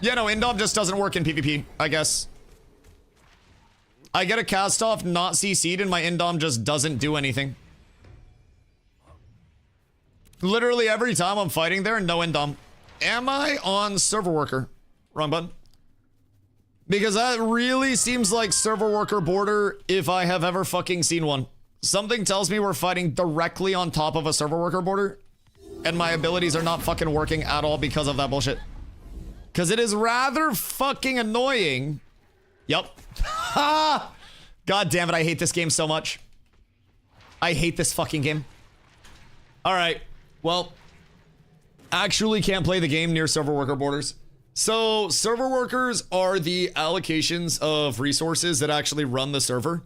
Yeah, no, Indom just doesn't work in PvP, I guess. I get a cast off not CC'd and my Indom just doesn't do anything. Literally every time I'm fighting there, no Indom. Am I on server worker? Wrong button. Because that really seems like server worker border if I have ever fucking seen one. Something tells me we're fighting directly on top of a server worker border. And my abilities are not fucking working at all because of that bullshit. Because it is rather fucking annoying. Yup. Ha! God damn it, I hate this game so much. I hate this fucking game. Alright, well, actually can't play the game near server worker borders. So, server workers are the allocations of resources that actually run the server.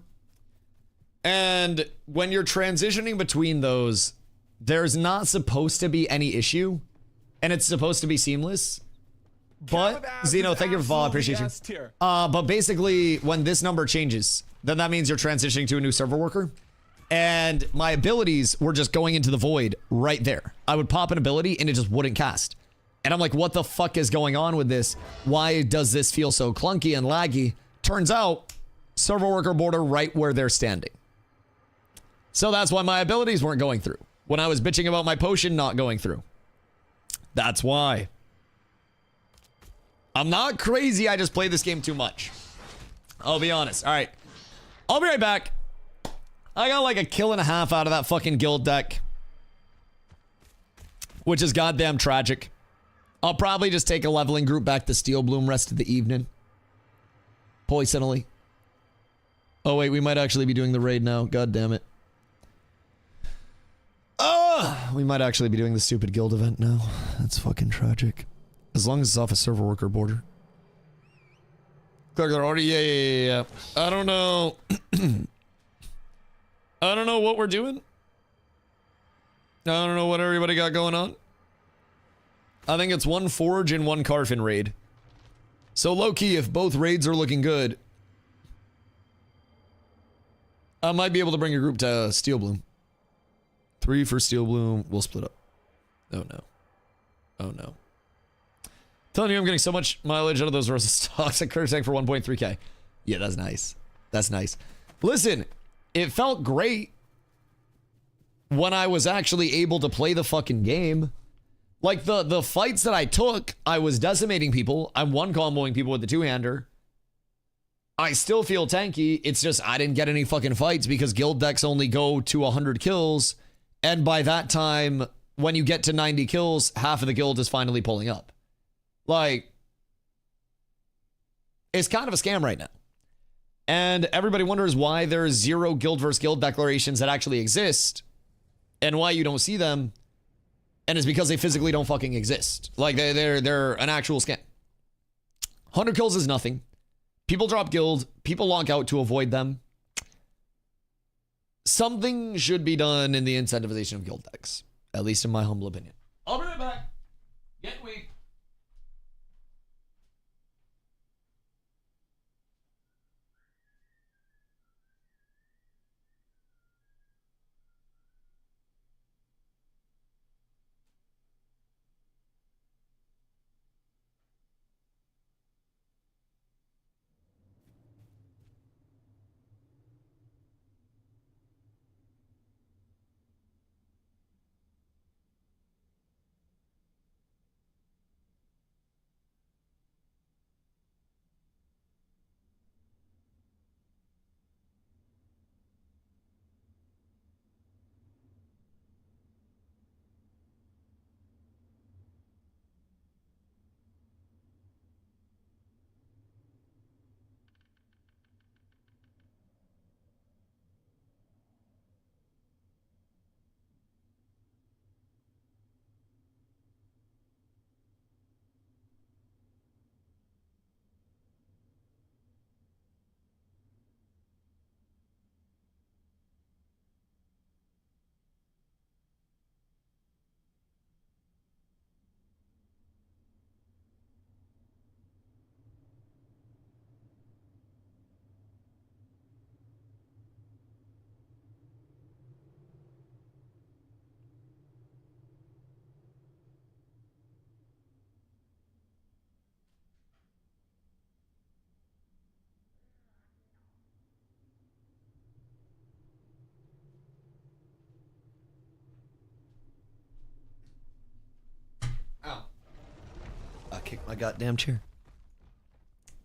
And when you're transitioning between those, there's not supposed to be any issue. And it's supposed to be seamless. But, Zeno, thank you for following, appreciate you. But basically, when this number changes, then that means you're transitioning to a new server worker. And my abilities were just going into the void right there. I would pop an ability and it just wouldn't cast. And I'm like, what the fuck is going on with this? Why does this feel so clunky and laggy? Turns out, server worker border right where they're standing. So that's why my abilities weren't going through. When I was bitching about my potion not going through. That's why. I'm not crazy, I just play this game too much. I'll be honest. Alright. I'll be right back. I got like a kill and a half out of that fucking guild deck. Which is goddamn tragic. I'll probably just take a leveling group back to Steel Bloom rest of the evening. Poisonally. Oh wait, we might actually be doing the raid now. God damn it. We might actually be doing the stupid guild event now. That's fucking tragic. As long as it's off a server worker border. Clark, they're already, yeah. I don't know. I don't know what we're doing. I don't know what everybody got going on. I think it's one Forge and one Carfin raid. So low-key, if both raids are looking good, I might be able to bring a group to Steel Bloom. 3 for Steel Bloom. We'll split up. Oh no. Oh no. Telling you I'm getting so much mileage out of those Rosa stocks at Curtis for 1.3k. Yeah, that's nice. That's nice. Listen, it felt great when I was actually able to play the fucking game. Like the fights that I took, I was decimating people. I'm one comboing people with the two-hander. I still feel tanky. It's just I didn't get any fucking fights because guild decks only go to 100 kills. And by that time, when you get to 90 kills, half of the guild is finally pulling up. Like, it's kind of a scam right now. And everybody wonders why there's 0 guild versus guild declarations that actually exist and why you don't see them. And it's because they physically don't fucking exist. Like, they're an actual scam. 100 kills is nothing. People drop guild. People log out to avoid them. Something should be done in the incentivization of guild decks. At least in my humble opinion. I'll be right back. Get weak. my goddamn chair.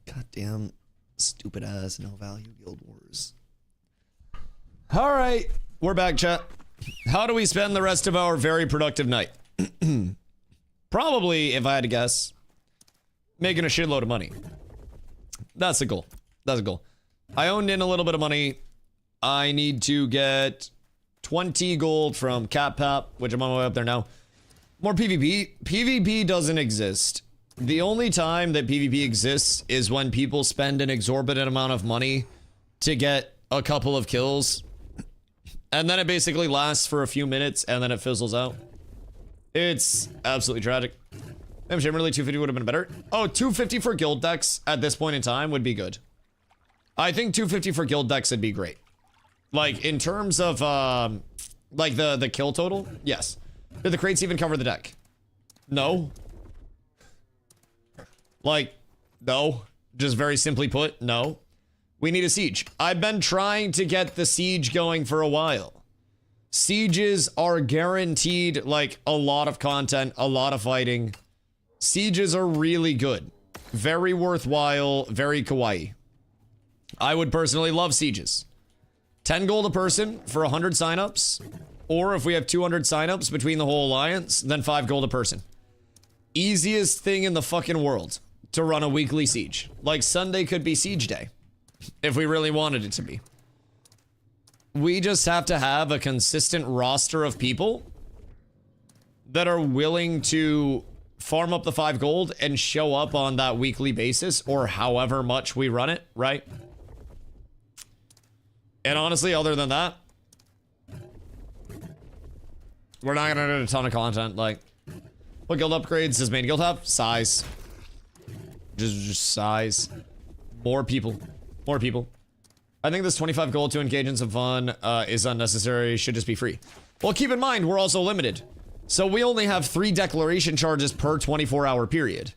Goddamn stupid ass no value Guild Wars. All right, we're back, chat. How do we spend the rest of our very productive night? Probably, if I had to guess, making a shitload of money. That's the goal. That's the goal. I owned in a little bit of money. I need to get 20 gold from CapPap, which I'm on my way up there now. More PvP. PvP doesn't exist. The only time that PvP exists is when people spend an exorbitant amount of money to get a couple of kills. And then it basically lasts for a few minutes and then it fizzles out. It's absolutely tragic. Damn shame, really 250 would have been better. Oh, 250 for guild decks at this point in time would be good. I think 250 for guild decks would be great. Like, in terms of, like the kill total, yes. Did the crates even cover the deck? No. Like, no. Just very simply put, no. We need a siege. I've been trying to get the siege going for a while. Sieges are guaranteed, like, a lot of content, a lot of fighting. Sieges are really good. Very worthwhile, very kawaii. I would personally love sieges. 10 gold a person for 100 signups. Or if we have 200 signups between the whole alliance, then 5 gold a person. Easiest thing in the fucking world to run a weekly siege. Like, Sunday could be siege day. If we really wanted it to be. We just have to have a consistent roster of people that are willing to farm up the 5 gold and show up on that weekly basis or however much we run it, right? And honestly, other than that, we're not gonna do a ton of content. Like, what guild upgrades does main guild have? Size. Just size. More people. More people. I think this 25 gold to engage in some fun is unnecessary. Should just be free. Well, keep in mind, we're also limited. So we only have 3 declaration charges per 24-hour period.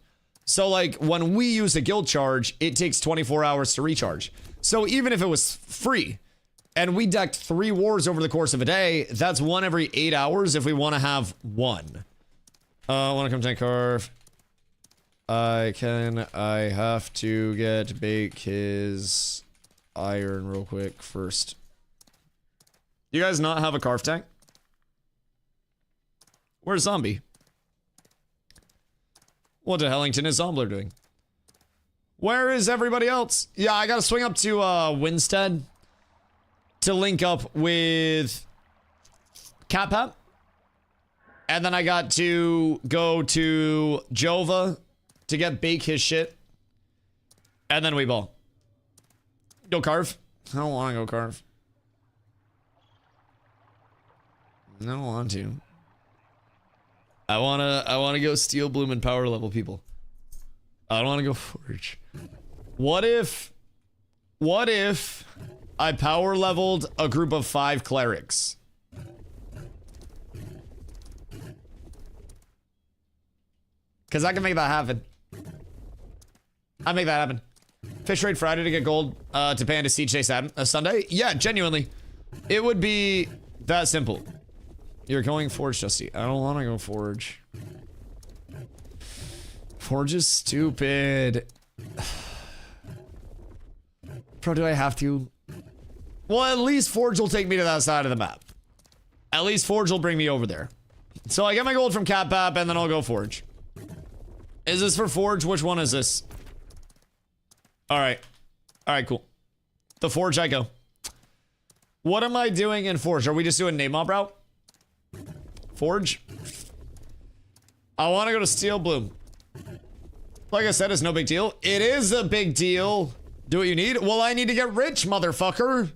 So, like, when we use a guild charge, it takes 24 hours to recharge. So even if it was free, and we decked 3 wars over the course of a day, that's 1 every 8 hours if we want to have 1. Want to come tank carve? I have to get bake his iron real quick first. You guys not have a carve tank? Where's Zombie? What the Hellington is Zombler doing? Where is everybody else? Yeah, I gotta swing up to Winstead to link up with CapPap. And then I got to go to Jova to get bake his shit. And then we ball. Go carve. I don't want to go carve. I don't want to. I wanna go Steel Bloom and power level people. I don't want to go Forge. What if I power leveled a group of 5 clerics? Because I can make that happen. I make that happen. Fish trade Friday to get gold to pay into Siege Day Sunday? Yeah, genuinely. It would be that simple. You're going Forge, Justy. I don't want to go Forge. Forge is stupid. Bro, do I have to? Well, at least Forge will take me to that side of the map. At least Forge will bring me over there. So I get my gold from CapPap and then I'll go Forge. Is this for Forge? Which one is this? Alright. Alright, cool. The Forge I go. What am I doing in Forge? Are we just doing name mob route? Forge? I want to go to Steel Bloom. Like I said, it's no big deal. It is a big deal. Do what you need? Well, I need to get rich, motherfucker.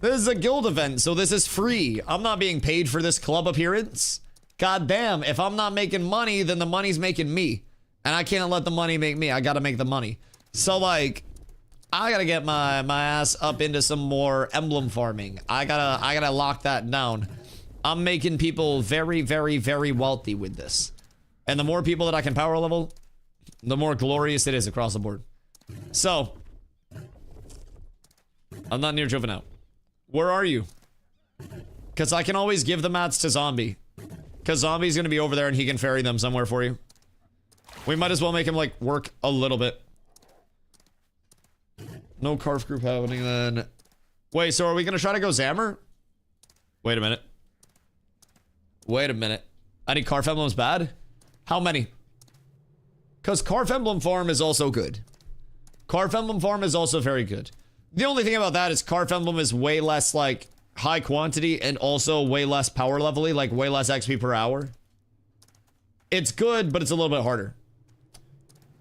This is a guild event, so this is free. I'm not being paid for this club appearance. God damn, if I'm not making money, then the money's making me. And I can't let the money make me. I gotta make the money. So, like, I gotta get my ass up into some more emblem farming. I gotta lock that down. I'm making people very, very, very wealthy with this. And the more people that I can power level, the more glorious it is across the board. So, I'm not near Jova now. Where are you? Because I can always give the mats to Zombie. Because Zombie's going to be over there and he can ferry them somewhere for you. We might as well make him like work a little bit. No Carf group happening then. Wait, so are we gonna try to go Zammer? Wait a minute. Wait a minute. I need Carf Emblems bad? How many? Because Carf Emblem Farm is also good. Carf Emblem Farm is also very good. The only thing about that is Carf Emblem is way less like high quantity and also way less power level-y, like way less XP per hour. It's good, but it's a little bit harder.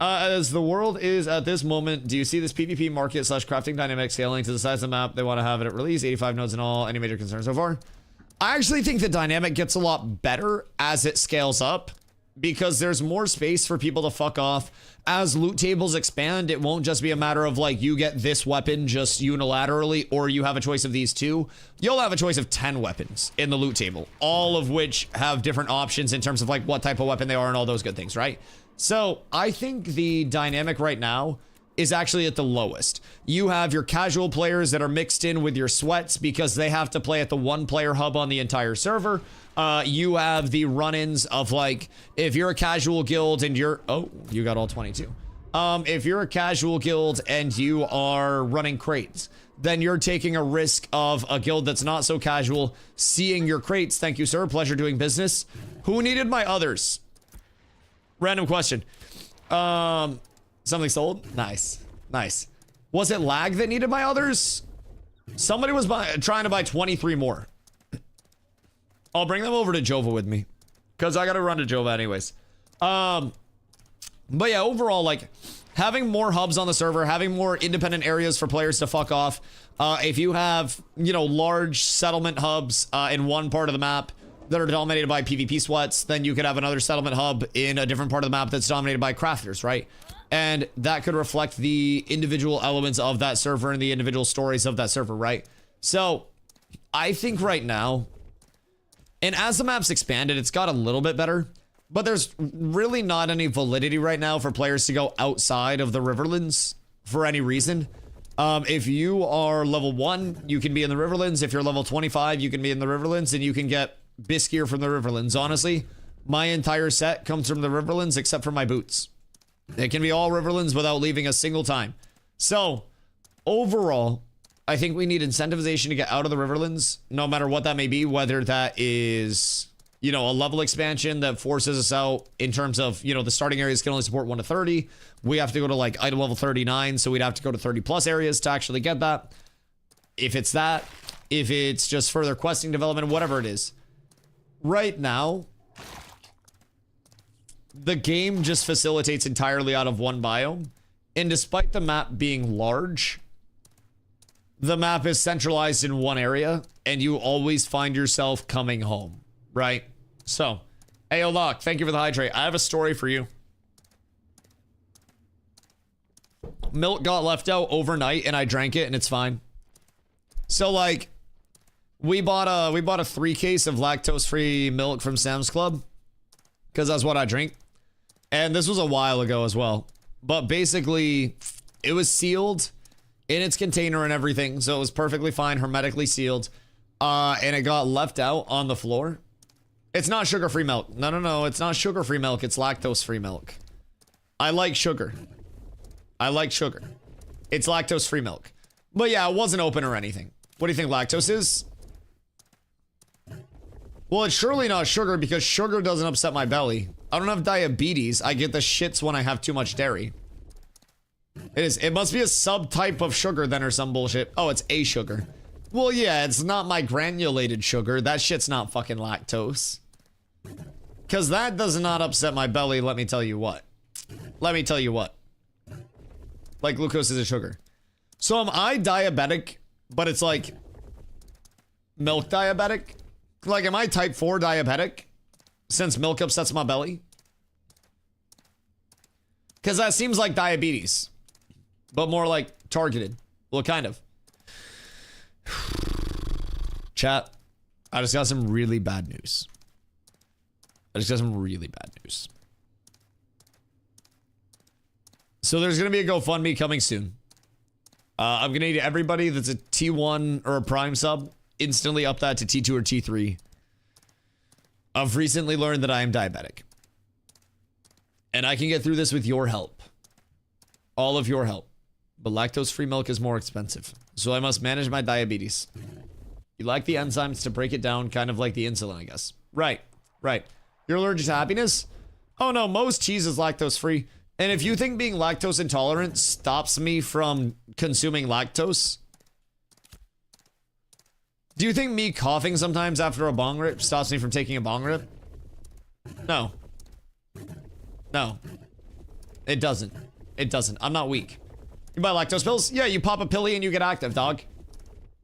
As the world is at this moment, do you see this PvP market / crafting dynamic scaling to the size of the map they want to have it at release? 85 nodes in all. Any major concerns so far? I actually think the dynamic gets a lot better as it scales up because there's more space for people to fuck off. As loot tables expand, it won't just be a matter of like you get this weapon just unilaterally or you have a choice of these two. You'll have a choice of 10 weapons in the loot table, all of which have different options in terms of like what type of weapon they are and all those good things, right? So I think the dynamic right now is actually at the lowest. You have your casual players that are mixed in with your sweats because they have to play at the one player hub on the entire server. You have the run-ins of like, if you're a casual guild and you're, oh, you got all 22. If you're a casual guild and you are running crates, then you're taking a risk of a guild that's not so casual seeing your crates. Thank you, sir. Pleasure doing business. Who needed my others? Random question. Something sold? Nice. Nice. Was it lag that needed my others? Somebody was trying to buy 23 more. I'll bring them over to Jova with me. Because I got to run to Jova anyways. But yeah, overall, like, having more hubs on the server, having more independent areas for players to fuck off. If you have, you know, large settlement hubs in one part of the map that are dominated by PvP sweats, then you could have another settlement hub in a different part of the map that's dominated by crafters, right? And that could reflect the individual elements of that server and the individual stories of that server, right? So I think right now, and as the map's expanded, it's got a little bit better, but there's really not any validity right now for players to go outside of the Riverlands for any reason. If you are level 1, you can be in the Riverlands. If you're level 25, you can be in the Riverlands and you can get Bisgear from the Riverlands. Honestly, my entire set comes from the Riverlands except for my boots. It can be all Riverlands without leaving a single time. So, overall, I think we need incentivization to get out of the Riverlands, no matter what that may be, whether that is, you know, a level expansion that forces us out in terms of, you know, the starting areas can only support 1 to 30. We have to go to like item level 39, so we'd have to go to 30 plus areas to actually get that. If it's that, if it's just further questing development, whatever it is. Right now, the game just facilitates entirely out of one biome. And despite the map being large, the map is centralized in one area, and you always find yourself coming home, right? So, hey, Olak, thank you for the hydrate. I have a story for you. Milk got left out overnight, and I drank it, and it's fine. So, like, we bought a 3 case of lactose-free milk from Sam's Club, because that's what I drink. And this was a while ago as well. But basically, it was sealed in its container and everything, so it was perfectly fine, hermetically sealed. And it got left out on the floor. It's not sugar-free milk. No, it's not sugar-free milk. It's lactose-free milk. I like sugar. I like sugar. It's lactose-free milk. But yeah, it wasn't open or anything. What do you think lactose is? Well, it's surely not sugar because sugar doesn't upset my belly. I don't have diabetes. I get the shits when I have too much dairy. It is. It must be a subtype of sugar then or some bullshit. Oh, it's a sugar. Well, yeah, it's not my granulated sugar. That shit's not fucking lactose. Because that does not upset my belly, let me tell you what. Let me tell you what. Like, glucose is a sugar. So am I diabetic, but it's like milk diabetic? Like, am I type 4 diabetic since milk upsets my belly? Because that seems like diabetes, but more like targeted. Well, kind of. Chat, I just got some really bad news. So there's going to be a GoFundMe coming soon. I'm going to need everybody that's a T1 or a Prime sub instantly up that to T2 or T3. I've recently learned that I am diabetic. And I can get through this with your help. All of your help. But lactose-free milk is more expensive. So I must manage my diabetes. You like the enzymes to break it down, kind of like the insulin, I guess. Right, right. You're allergic to happiness? Oh no, most cheese is lactose-free. And if you think being lactose intolerant stops me from consuming lactose, do you think me coughing sometimes after a bong rip stops me from taking a bong rip? No. No. It doesn't. It doesn't. I'm not weak. You buy lactose pills? Yeah, you pop a pilly and you get active, dog.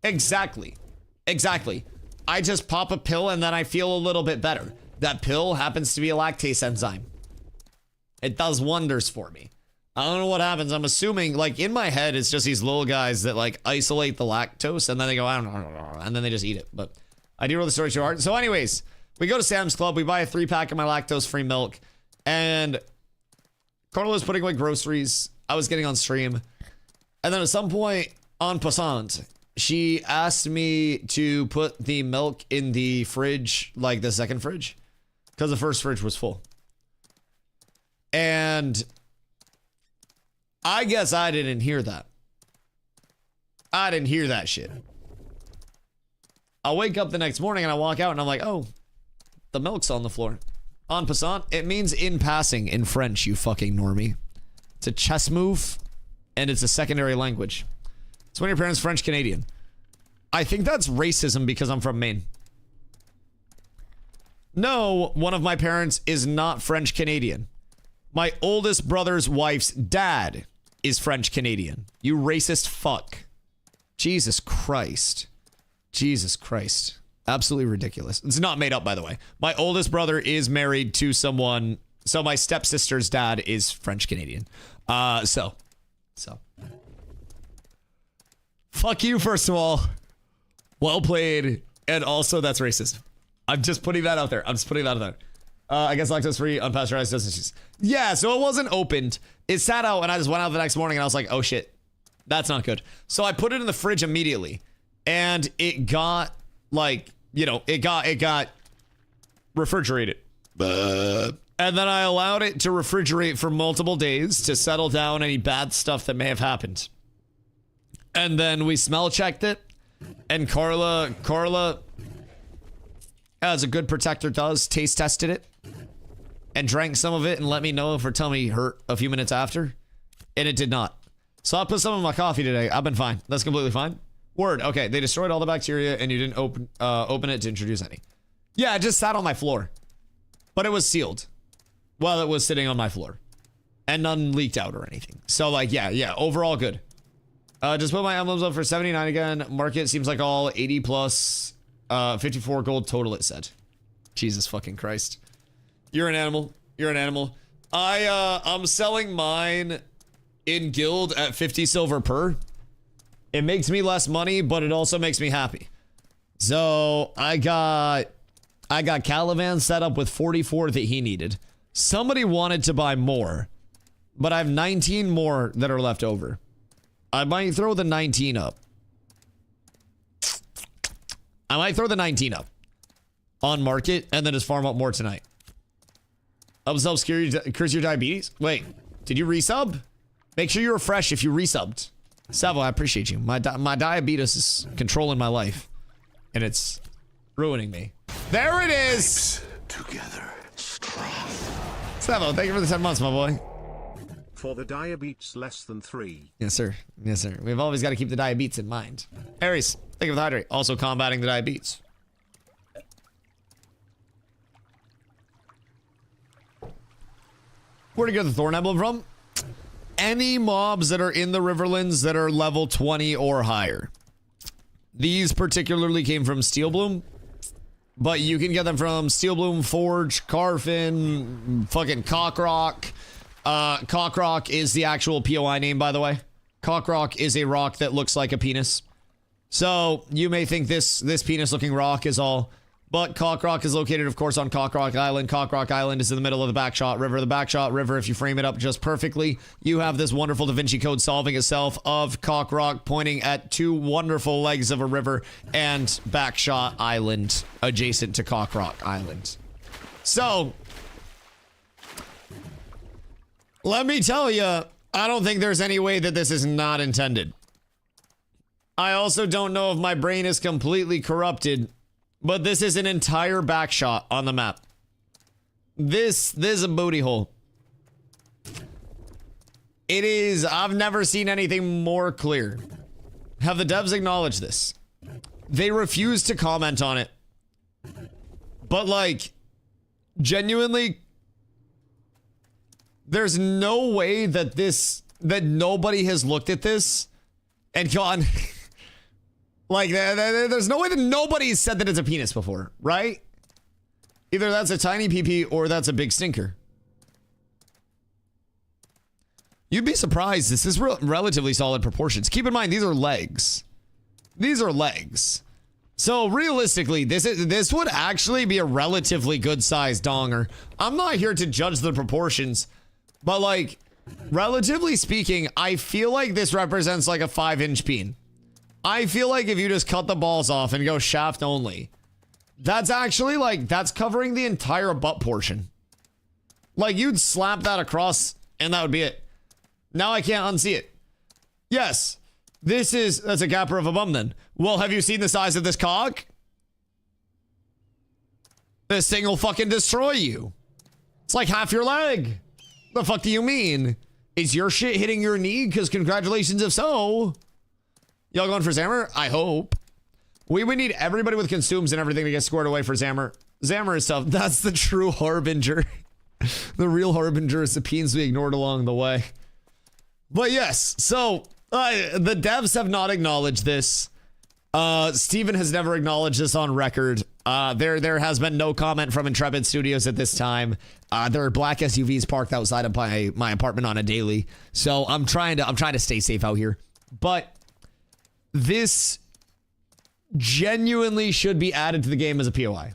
Exactly. Exactly. I just pop a pill and then I feel a little bit better. That pill happens to be a lactase enzyme. It does wonders for me. I don't know what happens. I'm assuming, like, in my head, it's just these little guys that, like, isolate the lactose and then they go, I don't know, and then they just eat it. But I do roll the story too hard. So anyways, we go to Sam's Club. We buy a 3-pack of my lactose-free milk. And Carla was putting away groceries. I was getting on stream. And then at some point, en passant, she asked me to put the milk in the fridge, like the second fridge, because the first fridge was full. And I guess I didn't hear that. I didn't hear that shit. I wake up the next morning and I walk out and I'm like, oh, the milk's on the floor. En passant, it means in passing in French, you fucking normie. It's a chess move and it's a secondary language. It's when your parents French Canadian. I think that's racism because I'm from Maine. No, one of my parents is not French Canadian. My oldest brother's wife's dad is French Canadian. You racist fuck. Jesus Christ. Jesus Christ. Absolutely ridiculous. It's not made up, by the way. My oldest brother is married to someone. So my stepsister's dad is French Canadian. So. Fuck you, first of all. Well played. And also, that's racist. I'm just putting that out there. I'm just putting that out there. I guess lactose-free, unpasteurized doesn't cheese. Yeah, so it wasn't opened. It sat out, and I just went out the next morning, and I was like, oh shit, that's not good. So I put it in the fridge immediately, and it got, like, you know, it got refrigerated. And then I allowed it to refrigerate for multiple days to settle down any bad stuff that may have happened. And then we smell checked it, and Carla, as a good protector does, taste tested it and drank some of it and let me know if her tummy hurt a few minutes after, and it did not. So I put some in my coffee today. I've been fine. That's completely fine. Word. Okay, they destroyed all the bacteria and you didn't open it to introduce any. Yeah, it just sat on my floor, but it was sealed while it was sitting on my floor and none leaked out or anything. So like, yeah, overall good. Just put my emblems up for 79 again. Market seems like all 80 plus 54 gold total, it said. Jesus fucking Christ. You're an animal. You're an animal. I'm selling mine in guild at 50 silver per. It makes me less money, but it also makes me happy. So I got Calivan set up with 44 that he needed. Somebody wanted to buy more, but I have 19 more that are left over. I might throw the 19 up. I might throw the 19 up on market and then just farm up more tonight. Upsell cures your diabetes? Wait, did you resub? Make sure you refresh if you resubbed. Savo, I appreciate you. My diabetes is controlling my life and it's ruining me. There it is. Together, strong. Savo, thank you for the 10 months, my boy. For the diabetes less than 3. Yes, sir. Yes, sir. We've always got to keep the diabetes in mind. Aries, thank you for the hydrate. Also combating the diabetes. Where to get the Thorn Emblem from? Any mobs that are in the Riverlands that are level 20 or higher. These particularly came from Steelbloom, but you can get them from Steelbloom, Forge, Carfin, fucking Cockrock. Cockrock is the actual POI name, by the way. Cockrock is a rock that looks like a penis. So you may think this penis looking rock is all, but Cockrock is located, of course, on Cockrock Island. Cockrock Island is in the middle of the Backshot River. The Backshot River, if you frame it up just perfectly, you have this wonderful Da Vinci Code solving itself of Cockrock pointing at two wonderful legs of a river and Backshot Island adjacent to Cockrock Island. So Let me tell you, I don't think there's any way that this is not intended. I also don't know if my brain is completely corrupted, but this is an entire back shot on the map. This is a booty hole. It is. I've never seen anything more clear. Have the devs acknowledged this? They refuse to comment on it. But like, genuinely, there's no way that that nobody has looked at this and gone, like, there's no way that nobody's said that it's a penis before, right? Either that's a tiny PP or that's a big stinker. You'd be surprised. This is relatively solid proportions. Keep in mind, these are legs. These are legs. So realistically, this would actually be a relatively good sized donger. I'm not here to judge the proportions, but like, relatively speaking, I feel like this represents like a 5-inch peen. I feel like if you just cut the balls off and go shaft only, that's actually like, that's covering the entire butt portion. Like you'd slap that across and that would be it. Now I can't unsee it. Yes, that's a gapper of a bum then. Well, have you seen the size of this cock? This thing will fucking destroy you. It's like half your leg. The fuck do you mean? Is your shit hitting your knee? Because congratulations if so. Y'all going for Zammer? I hope. We would need everybody with consumes and everything to get scored away for Zammer. Zammer is tough. That's the true harbinger. The real harbinger is the peens we ignored along the way. But yes, so the devs have not acknowledged this. Steven has never acknowledged this on record. There has been no comment from Intrepid Studios at this time. There are black SUVs parked outside of my apartment on a daily. So I'm trying to stay safe out here. But this genuinely should be added to the game as a POI.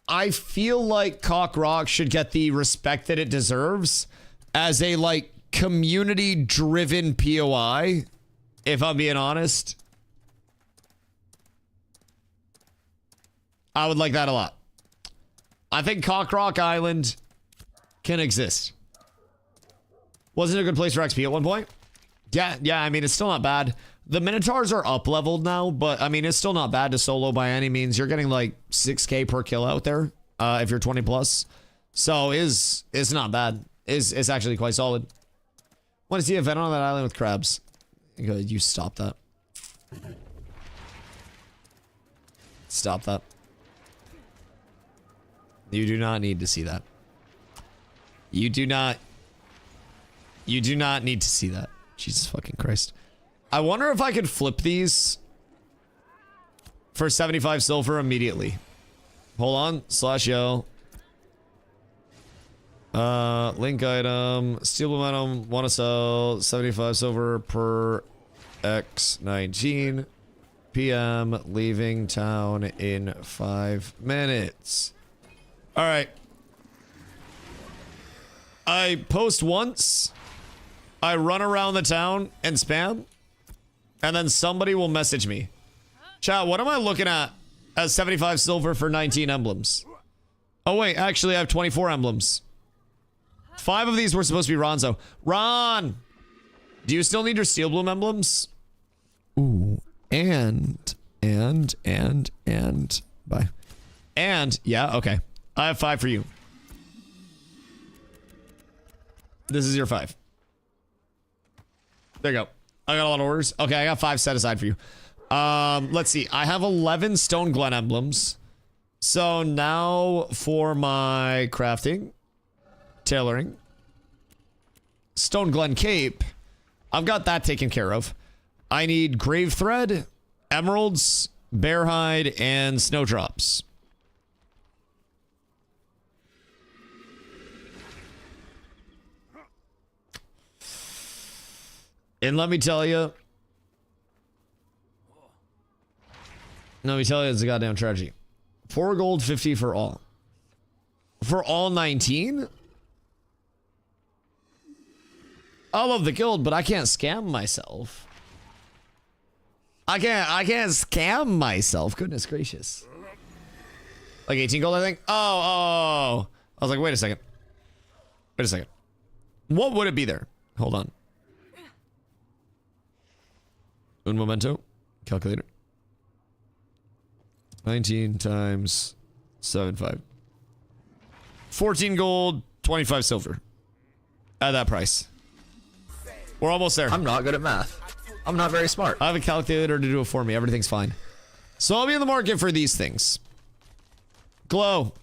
I feel like Cock Rock should get the respect that it deserves as a like community driven POI, if I'm being honest. I would like that a lot. I think Cock Rock Island can exist. Wasn't it a good place for XP at one point? Yeah, I mean, it's still not bad. The Minotaurs are up leveled now, but I mean, it's still not bad to solo by any means. You're getting like 6k per kill out there if you're 20 plus. So it's not bad. It's actually quite solid. Want to see a event on that island with crabs? You stop that. Stop that. You do not need to see that. You do not need to see that. Jesus fucking Christ. I wonder if I could flip these for 75 silver immediately. Hold on. /yo. Link item. Steel momentum. Want to sell 75 silver per X19 PM. Leaving town in 5 minutes. All right. I post once. I run around the town and spam. And then somebody will message me. Chat, what am I looking at as 75 silver for 19 emblems? Oh, wait. Actually, I have 24 emblems. 5 of these were supposed to be Ronzo. Ron! Do you still need your Steel Bloom emblems? Ooh. And. Bye. And. Yeah, okay. I have 5 for you. This is your 5. There you go. I got a lot of orders. Okay, I got 5 set aside for you. Let's see. I have 11 Stone Glen emblems. So now for my crafting, tailoring, Stone Glen Cape, I've got that taken care of. I need Grave Thread, Emeralds, Bear Hide, and Snowdrops. And let me tell you, it's a goddamn tragedy. 4 gold, 50 for all. For all 19? I love the guild, but I can't scam myself. I can't scam myself. Goodness gracious. Like 18 gold, I think. Oh. I was like, wait a second. Wait a second. What would it be there? Hold on. Un momento. Calculator. 19 times 7.5. 14 gold, 25 silver. At that price. We're almost there. I'm not good at math. I'm not very smart. I have a calculator to do it for me. Everything's fine. So I'll be in the market for these things. Glow.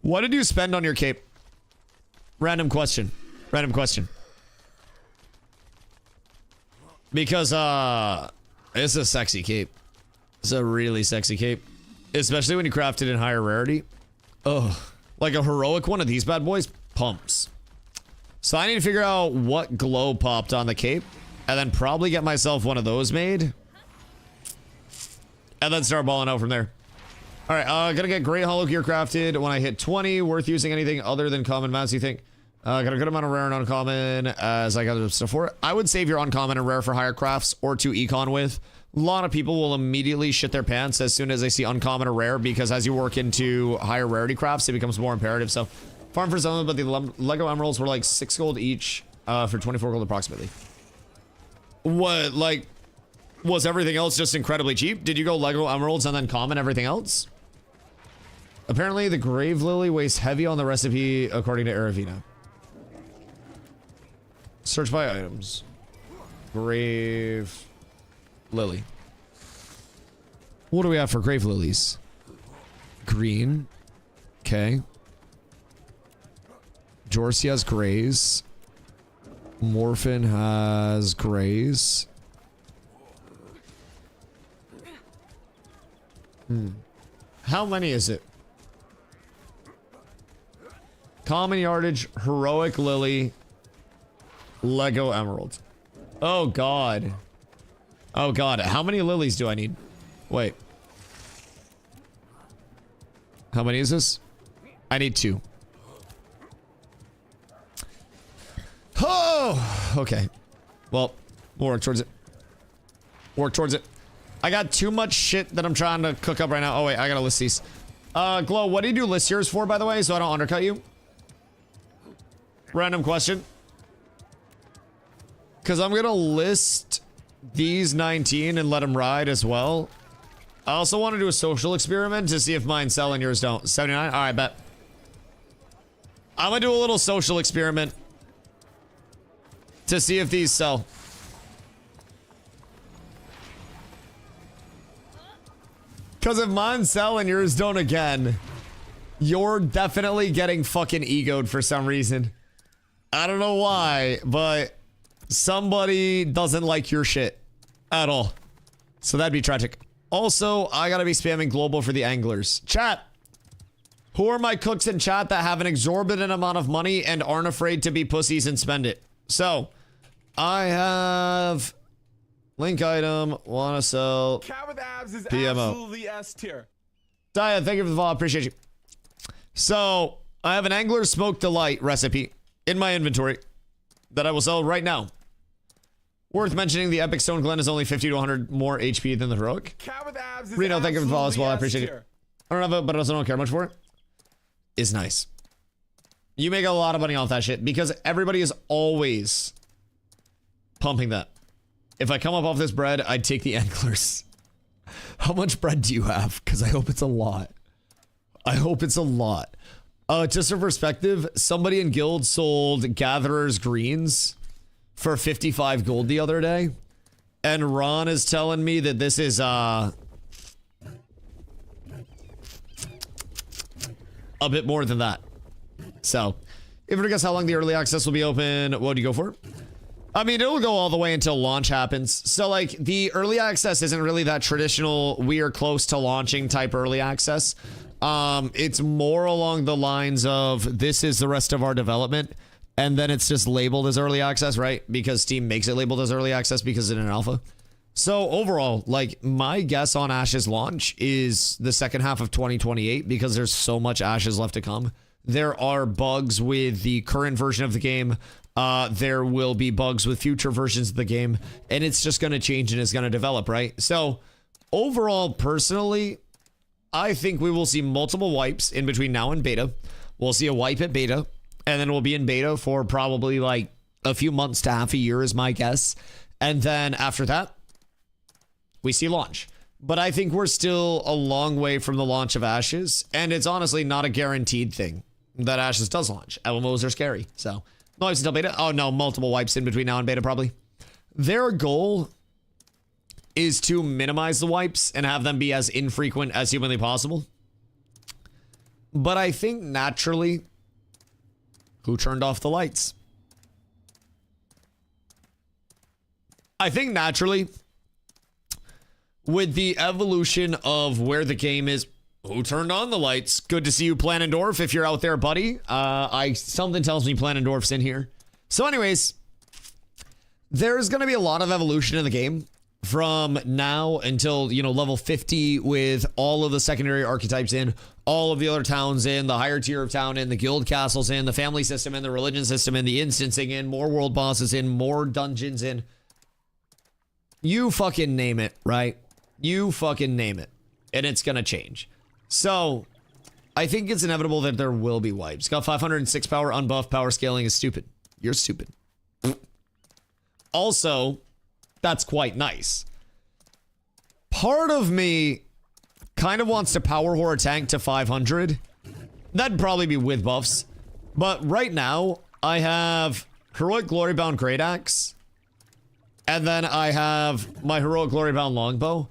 What did you spend on your cape? Random question. Random question. Because, it's a sexy cape. It's a really sexy cape. Especially when you craft it in higher rarity. Ugh. Like a heroic one of these bad boys pumps. So I need to figure out what glow popped on the cape. And then probably get myself one of those made. And then start balling out from there. Alright, gonna get great hollow gear crafted when I hit 20. Worth using anything other than common mounts, you think? Got a good amount of rare and uncommon as I got stuff for it. I would save your uncommon and rare for higher crafts or to econ with. A lot of people will immediately shit their pants as soon as they see uncommon or rare because as you work into higher rarity crafts, it becomes more imperative. So, farm for some, but the Lego emeralds were like 6 gold each for 24 gold approximately. What, like, was everything else just incredibly cheap? Did you go Lego emeralds and then common everything else? Apparently, the Grave Lily weighs heavy on the recipe according to Aravina. Search by items. Grave Lily. What do we have for Grave Lilies? Green. Okay. Jorsey has grays. Morphin has grays. How many is it? Common yardage, heroic lily, Lego emerald. Oh god. Oh god, how many lilies do I need? Wait. How many is this? I need 2. Oh, okay. Well, we'll work towards it. Work towards it. I got too much shit that I'm trying to cook up right now. Oh wait, I gotta list these. Glow, what do you do list yours for, by the way, so I don't undercut you? Random question. Because I'm gonna list these 19 and let them ride as well. I also want to do a social experiment to see if mine sell and yours don't. 79? Alright, bet. I'm gonna do a little social experiment to see if these sell. Because if mine sell and yours don't again, you're definitely getting fucking egoed for some reason. I don't know why, but somebody doesn't like your shit at all. So that'd be tragic. Also, I gotta be spamming global for the anglers. Chat. Who are my cooks in chat that have an exorbitant amount of money and aren't afraid to be pussies and spend it? So, I have link item, wanna sell Cat with abs is PMO. absolutely S tier. Daya, thank you for the follow. Appreciate you. So, I have an Angler's Smoke Delight recipe in my inventory that I will sell right now. Worth mentioning, the Epic Stone Glen is only 50 to 100 more HP than the Heroic. Cat with abs is Reno, thank you for the follow as well. I appreciate tier. it. I don't have it, but I also don't care much for it. It's nice. You make a lot of money off that shit because everybody is always pumping that. If I come up off this bread, I'd take the Anglers. How much bread do you have? Because I hope it's a lot. I hope it's a lot. Just for perspective, somebody in Guild sold Gatherer's Greens for 55 gold the other day. And Ron is telling me that this is, a bit more than that. So, if you were to guess how long the early access will be open, what would you go for? I mean, it'll go all the way until launch happens. So, like, the early access isn't really that traditional, we are close to launching type early access. It's more along the lines of, this is the rest of our development, and then it's just labeled as early access, right? Because Steam makes it labeled as early access because it's in an alpha. So, overall, like, my guess on Ash's launch is the second half of 2028 because there's so much Ashes left to come. There are bugs with the current version of the game. There will be bugs with future versions of the game, and it's just going to change and it's going to develop, right? So, overall, personally, I think we will see multiple wipes in between now and beta. We'll see a wipe at beta. and then we'll be in beta for probably like a few months to half a year is my guess. And then after that, we see launch. But I think we're still a long way from the launch of Ashes, and it's honestly not a guaranteed thing that Ashes does launch. LMOs are scary, so no wipes until beta. Oh no, multiple wipes in between now and beta probably. Their goal is to minimize the wipes and have them be as infrequent as humanly possible. But I think naturally, who turned off the lights? I think naturally, with the evolution of where the game is, who turned on the lights? Good to see you, Planendorf, if you're out there, buddy. Something tells me Planendorf's in here. So anyways, there's going to be a lot of evolution in the game from now until, you know, level 50 with all of the secondary archetypes in, all of the other towns in, the higher tier of town in, the guild castles in, the family system in, the religion system in, the instancing in, more world bosses in, more dungeons in. You fucking name it, right? You fucking name it. And it's gonna change. So, I think it's inevitable that there will be wipes. Got 506 power, unbuffed, power scaling is stupid. You're stupid. Also, that's quite nice. Part of me kind of wants to power whore a tank to 500. That'd probably be with buffs. But right now, I have Heroic Glorybound Great Axe. And then I have my Heroic Glorybound Longbow.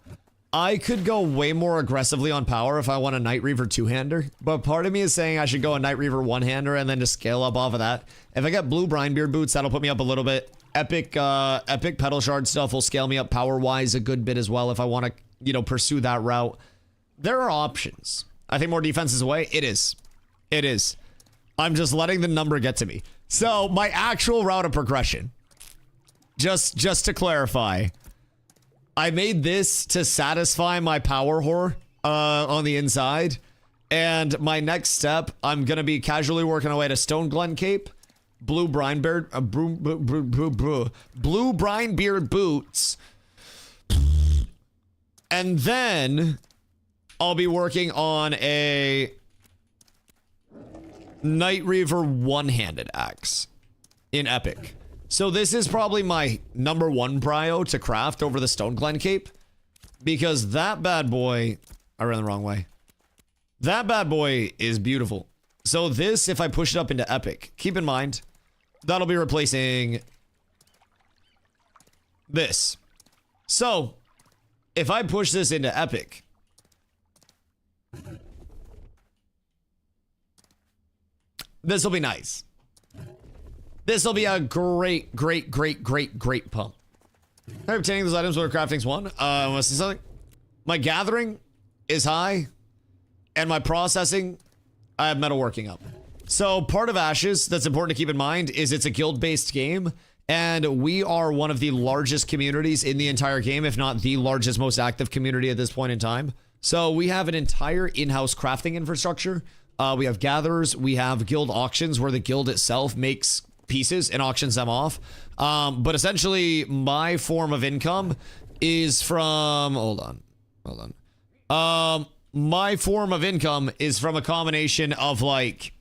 I could go way more aggressively on power if I want a Night Reaver two-hander. But part of me is saying I should go a Night Reaver one-hander and then just scale up off of that. If I get blue Brinebeard boots, that'll put me up a little bit. Epic Petal Shard stuff will scale me up power-wise a good bit as well if I want to, you know, pursue that route. There are options. I think more defense is away. It is. It is. I'm just letting the number get to me. So, my actual route of progression. Just to clarify, I made this to satisfy my power whore on the inside. And my next step, I'm going to be casually working away to Stone Glen Cape, blue Brinebeard, blue Brinebeard boots. And then I'll be working on a Night Reaver one-handed axe in Epic. So this is probably my #1 prio to craft over the Stone Glen Cape. Because that bad boy... I ran the wrong way. That bad boy is beautiful. So this, if I push it up into Epic, keep in mind, that'll be replacing this. So, if I push this into Epic... this will be nice. This will be a great pump. I'm obtaining those items where crafting's one. Want to see something? My gathering is high, and my processing, I have metalworking up. So part of Ashes that's important to keep in mind is it's a guild-based game, and we are one of the largest communities in the entire game, if not the largest, most active community at this point in time. So we have an entire in-house crafting infrastructure. We have gatherers, we have guild auctions where the guild itself makes pieces and auctions them off. But essentially, my form of income is from... Hold on. My form of income is from a combination of, like,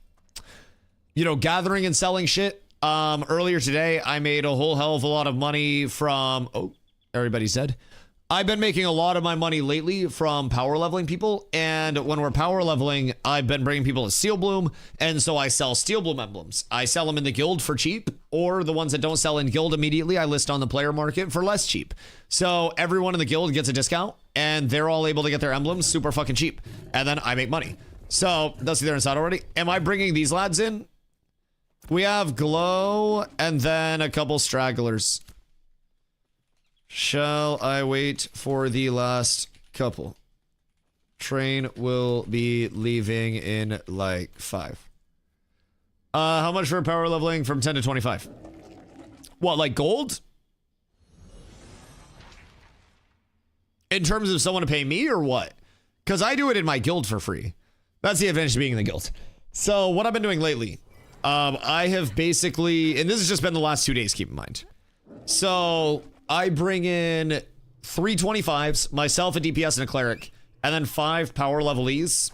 you know, gathering and selling shit. Earlier today, I made a whole hell of a lot of money from... Oh, everybody's dead. I've been making a lot of my money lately from power leveling people, and when we're power leveling, I've been bringing people to Steel Bloom, and so I sell Steel Bloom emblems. I sell them in the guild for cheap, or the ones that don't sell in guild immediately, I list on the player market for less cheap. So everyone in the guild gets a discount, and they're all able to get their emblems super fucking cheap, and then I make money. So, Dusty, they're inside already. Am I bringing these lads in? We have Glow, and then a couple stragglers. Shall I wait for the last couple? Train will be leaving in like 5. How much for power leveling from 10 to 25? What, like gold? In terms of someone to pay me or what? Because I do it in my guild for free. That's the advantage of being in the guild. So what I've been doing lately, I have basically, and this has just been the last 2 days, keep in mind. So I bring in 3 25s, myself, a DPS, and a cleric, and then 5 power level E's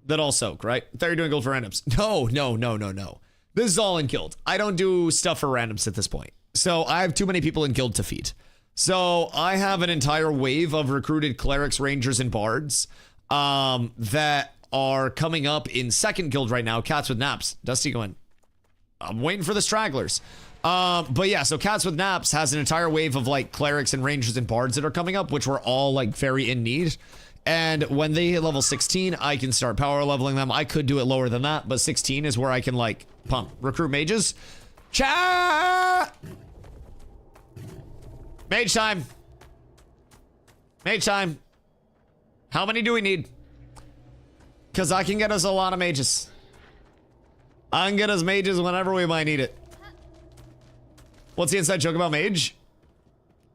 that all soak, right? I thought you were doing gold for randoms. No. This is all in guild. I don't do stuff for randoms at this point. So I have too many people in guild to feed. So I have an entire wave of recruited clerics, rangers, and bards that are coming up in second guild right now. Cats with naps. Dusty going, I'm waiting for the stragglers. But yeah, so Cats with Naps has an entire wave of like clerics and rangers and bards that are coming up, which we're all like very in need. And when they hit level 16, I can start power leveling them. I could do it lower than that, but 16 is where I can like pump recruit mages. Chat! Mage time. Mage time. How many do we need? Because I can get us a lot of mages. I can get us mages whenever we might need it. What's the inside joke about mage?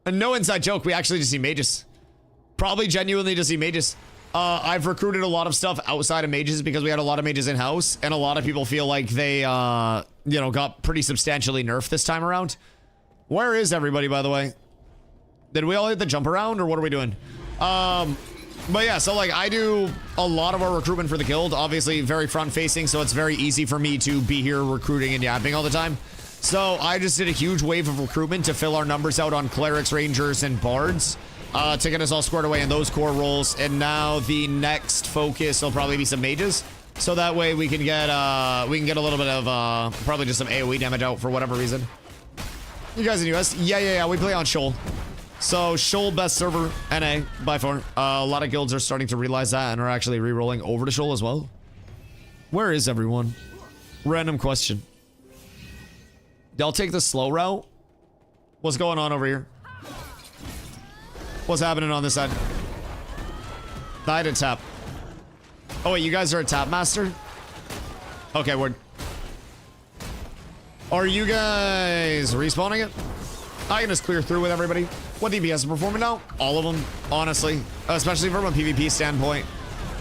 No inside joke. We actually just see mages. Probably genuinely just see mages. I've recruited a lot of stuff outside of mages because we had a lot of mages in-house, and a lot of people feel like they, you know, got pretty substantially nerfed this time around. Where is everybody, by the way? Did we all hit the jump around, or what are we doing? But yeah, so like I do a lot of our recruitment for the guild, obviously very front-facing, so it's very easy for me to be here recruiting and yapping all the time. So I just did a huge wave of recruitment to fill our numbers out on clerics, rangers, and bards to get us all squared away in those core roles. And now the next focus will probably be some mages, so that way we can get a little bit of probably just some AoE damage out for whatever reason. You guys in US? Yeah. We play on Shoal. So Shoal best server NA by far. A lot of guilds are starting to realize that and are actually re-rolling over to Shoal as well. Where is everyone? Random question. Y'all take the slow route? What's going on over here? What's happening on this side? I had a tap. Oh wait, you guys are a tap master? Okay, word. Are you guys respawning it? I can just clear through with everybody. What DPS is performing now? All of them, honestly. Especially from a PvP standpoint.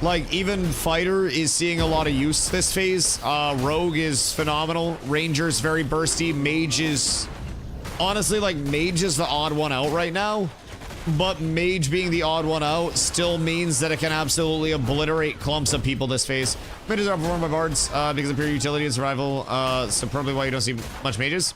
Like, even Fighter is seeing a lot of use this phase. Rogue is phenomenal. Ranger's very bursty. Mage is... Honestly, like, Mage is the odd one out right now. But Mage being the odd one out still means that it can absolutely obliterate clumps of people this phase. Mages are performed by bards because of pure utility and survival. So probably why you don't see much mages.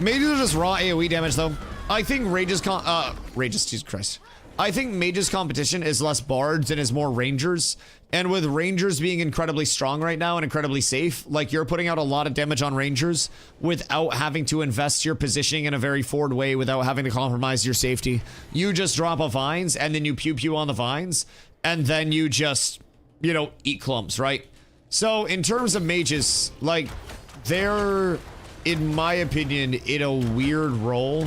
Mages are just raw AoE damage, though. I think Jesus Christ. I think mages competition is less bards and is more rangers. And with rangers being incredibly strong right now and incredibly safe, like you're putting out a lot of damage on rangers without having to invest your positioning in a very forward way, without having to compromise your safety. You just drop a vines and then you pew on the vines and then you just, you know, eat clumps, right? So in terms of mages, like they're, in my opinion, in a weird role.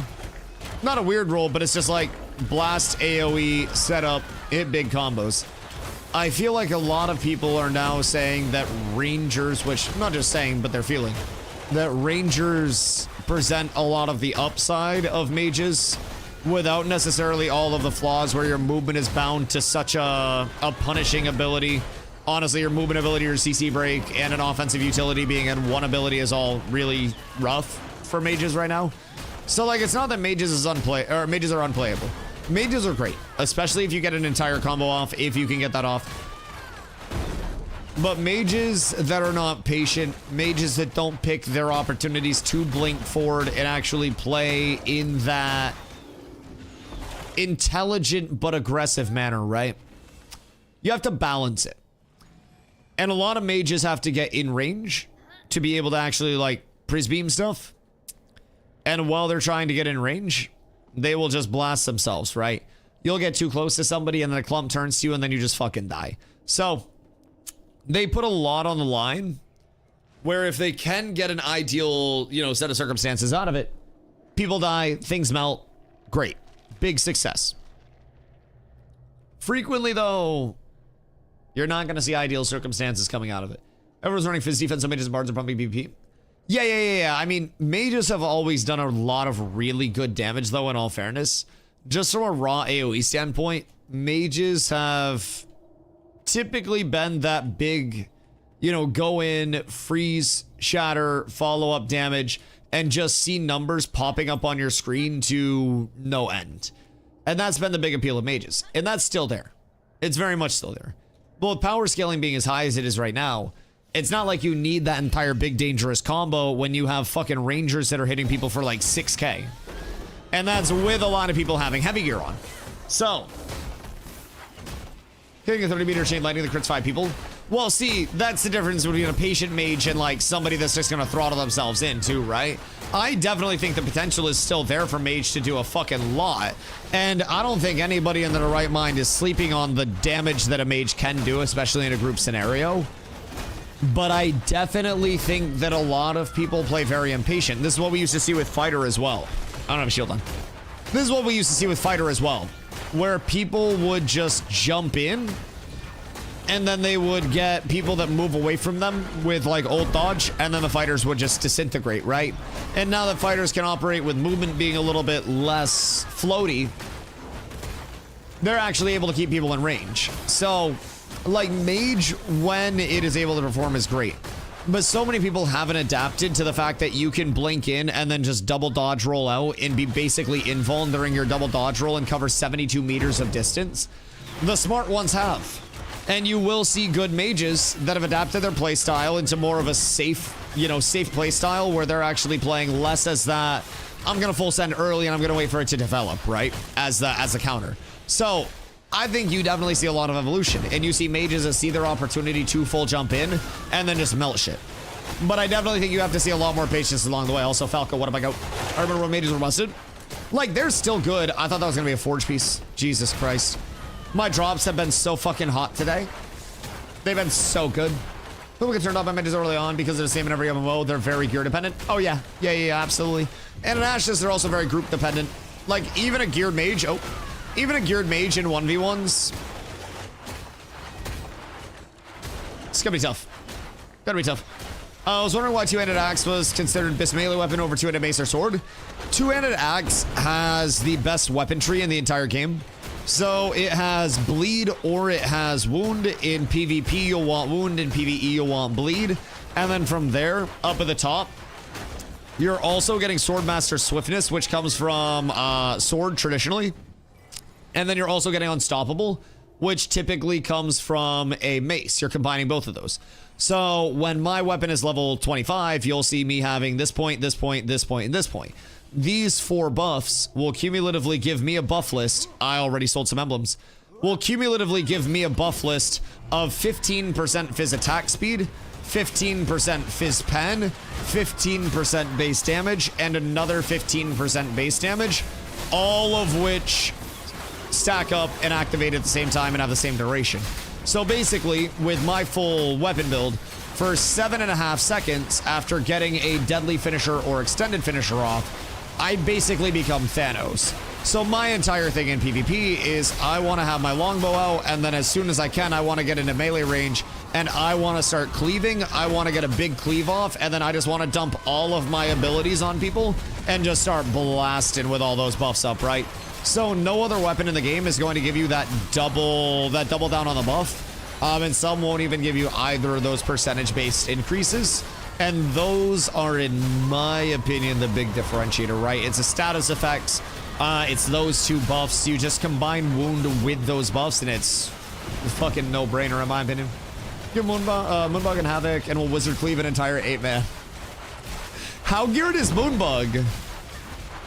Not a weird role, but it's just like blast AoE, setup, hit big combos. I feel like a lot of people are now saying that rangers, which I'm not just saying, but they're feeling, that rangers present a lot of the upside of mages without necessarily all of the flaws, where your movement is bound to such a punishing ability. Honestly, your movement ability, your CC break, and an offensive utility being in one ability is all really rough for mages right now. So like, it's not that mages are unplayable. Mages are great, especially if you get an entire combo off, if you can get that off. But mages that are not patient, mages that don't pick their opportunities to blink forward and actually play in that intelligent but aggressive manner, right? You have to balance it. And a lot of mages have to get in range to be able to actually like prisbeam stuff. And while they're trying to get in range, they will just blast themselves, right? You'll get too close to somebody and then a clump turns to you and then you just fucking die. So they put a lot on the line, where if they can get an ideal, you know, set of circumstances out of it, people die, things melt, great. Big success. Frequently though, you're not going to see ideal circumstances coming out of it. Everyone's running phys defense, so mages and bards are pumping PvP. Yeah. I mean, mages have always done a lot of really good damage, though, in all fairness. Just from a raw AoE standpoint, mages have typically been that big, you know, go in, freeze, shatter, follow-up damage, and just see numbers popping up on your screen to no end. And that's been the big appeal of mages. And that's still there. It's very much still there. But with power scaling being as high as it is right now, It's not like you need that entire big dangerous combo when you have fucking rangers that are hitting people for like 6k. And that's with a lot of people having heavy gear on. So, hitting a 30-meter chain lightning that crits 5 people. Well, see, that's the difference between a patient mage and like somebody that's just gonna throttle themselves in too, right? I definitely think the potential is still there for mage to do a fucking lot. And I don't think anybody in their right mind is sleeping on the damage that a mage can do, especially in a group scenario. But I definitely think that a lot of people play very impatient. This is what we used to see with Fighter as well. I don't have a shield on. This is what we used to see with Fighter as well, where people would just jump in and then they would get people that move away from them with like ult dodge, and then the fighters would just disintegrate, right? And now that fighters can operate with movement being a little bit less floaty, they're actually able to keep people in range. So, like, mage, when it is able to perform, is great. But so many people haven't adapted to the fact that you can blink in and then just double dodge roll out and be basically invuln during your double dodge roll and cover 72 meters of distance. The smart ones have. And you will see good mages that have adapted their playstyle into more of a safe, you know, safe playstyle where they're actually playing less as that, I'm gonna full send early and I'm gonna wait for it to develop, right? As a counter. So, I think you definitely see a lot of evolution, and you see mages that see their opportunity to full jump in and then just melt shit. But I definitely think you have to see a lot more patience along the way. Also, Falco, what about go? I remember when mages were busted. Like, they're still good. I thought that was gonna be a forge piece. Jesus Christ. My drops have been so fucking hot today. They've been so good. People get turned off by mages early on because they're the same in every MMO. They're very gear dependent. Oh yeah, yeah, absolutely. And in Ashes, they're also very group dependent. Like, even a geared mage, even a geared mage in 1v1s. It's gonna be tough. Gotta be tough. I was wondering why two-handed axe was considered best melee weapon over two-handed mace or sword. Two-handed axe has the best weaponry in the entire game. So it has bleed or it has wound. In PvP, you'll want wound. In PvE, you'll want bleed. And then from there, up at the top, you're also getting Swordmaster Swiftness, which comes from sword traditionally. And then you're also getting Unstoppable, which typically comes from a mace. You're combining both of those. So when my weapon is level 25, you'll see me having this point, this point, this point, and this point. These 4 buffs will cumulatively give me a buff list. I already sold some emblems. Will cumulatively give me a buff list of 15% fizz attack speed, 15% fizz pen, 15% base damage, and another 15% base damage, all of which stack up and activate at the same time and have the same duration. So basically, with my full weapon build, for 7.5 seconds after getting a deadly finisher or extended finisher off, I basically become Thanos. So my entire thing in PvP is I want to have my longbow out, and then as soon as I can, I want to get into melee range, and I want to start cleaving. I want to get a big cleave off, and then I just want to dump all of my abilities on people and just start blasting with all those buffs up, right? So no other weapon in the game is going to give you that double down on the buff. And some won't even give you either of those percentage-based increases. And those are, in my opinion, the big differentiator, right? It's a status effects. It's those 2 buffs. You just combine wound with those buffs, and it's a fucking no-brainer, in my opinion. Give Moonbug and Havoc, and we'll Wizard Cleave an entire 8-man. How geared is Moonbug?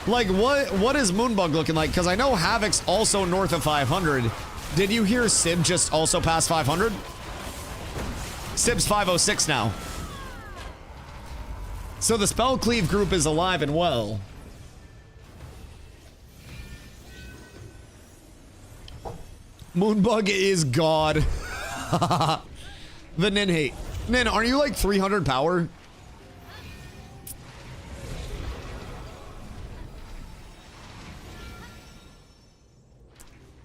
Like, what is Moonbug looking like? Because I know Havoc's also north of 500. Did you hear Sib just also passed 500? Sib's 506 now. So the Spell Cleave group is alive and well. Moonbug is God. The Nin hate. Nin, are you like 300 power?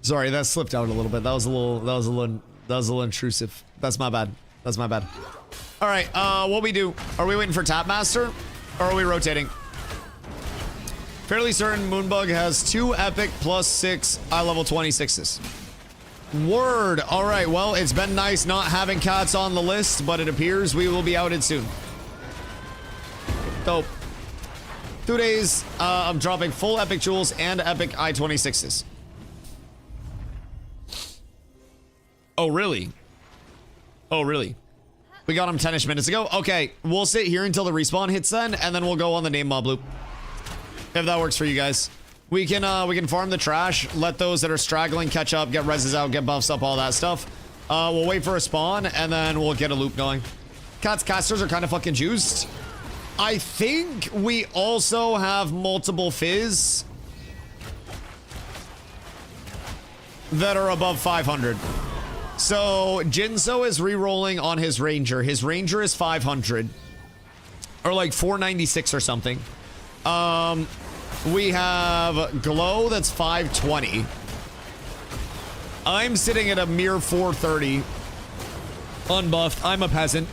Sorry, that slipped out a little bit. That was a little intrusive. That's my bad. That's my bad. All right, what we do? Are we waiting for Tapmaster, or are we rotating? Fairly certain Moonbug has 2 epic plus 6 level 26s. Word. All right, well, it's been nice not having cats on the list, but it appears we will be outed soon. Dope. 2 days, I'm dropping full epic jewels and epic I-26s. Oh, really? Oh, really? We got him 10-ish minutes ago. Okay, we'll sit here until the respawn hits then, and then we'll go on the name mob loop. If that works for you guys. We can farm the trash, let those that are straggling catch up, get reses out, get buffs up, all that stuff. We'll wait for a spawn, and then we'll get a loop going. Cat's casters are kind of fucking juiced. I think we also have multiple fizz that are above 500. So Jinso is re-rolling on his Ranger. His Ranger is 500. Or like 496 or something. We have Glow that's 520. I'm sitting at a mere 430. Unbuffed. I'm a peasant.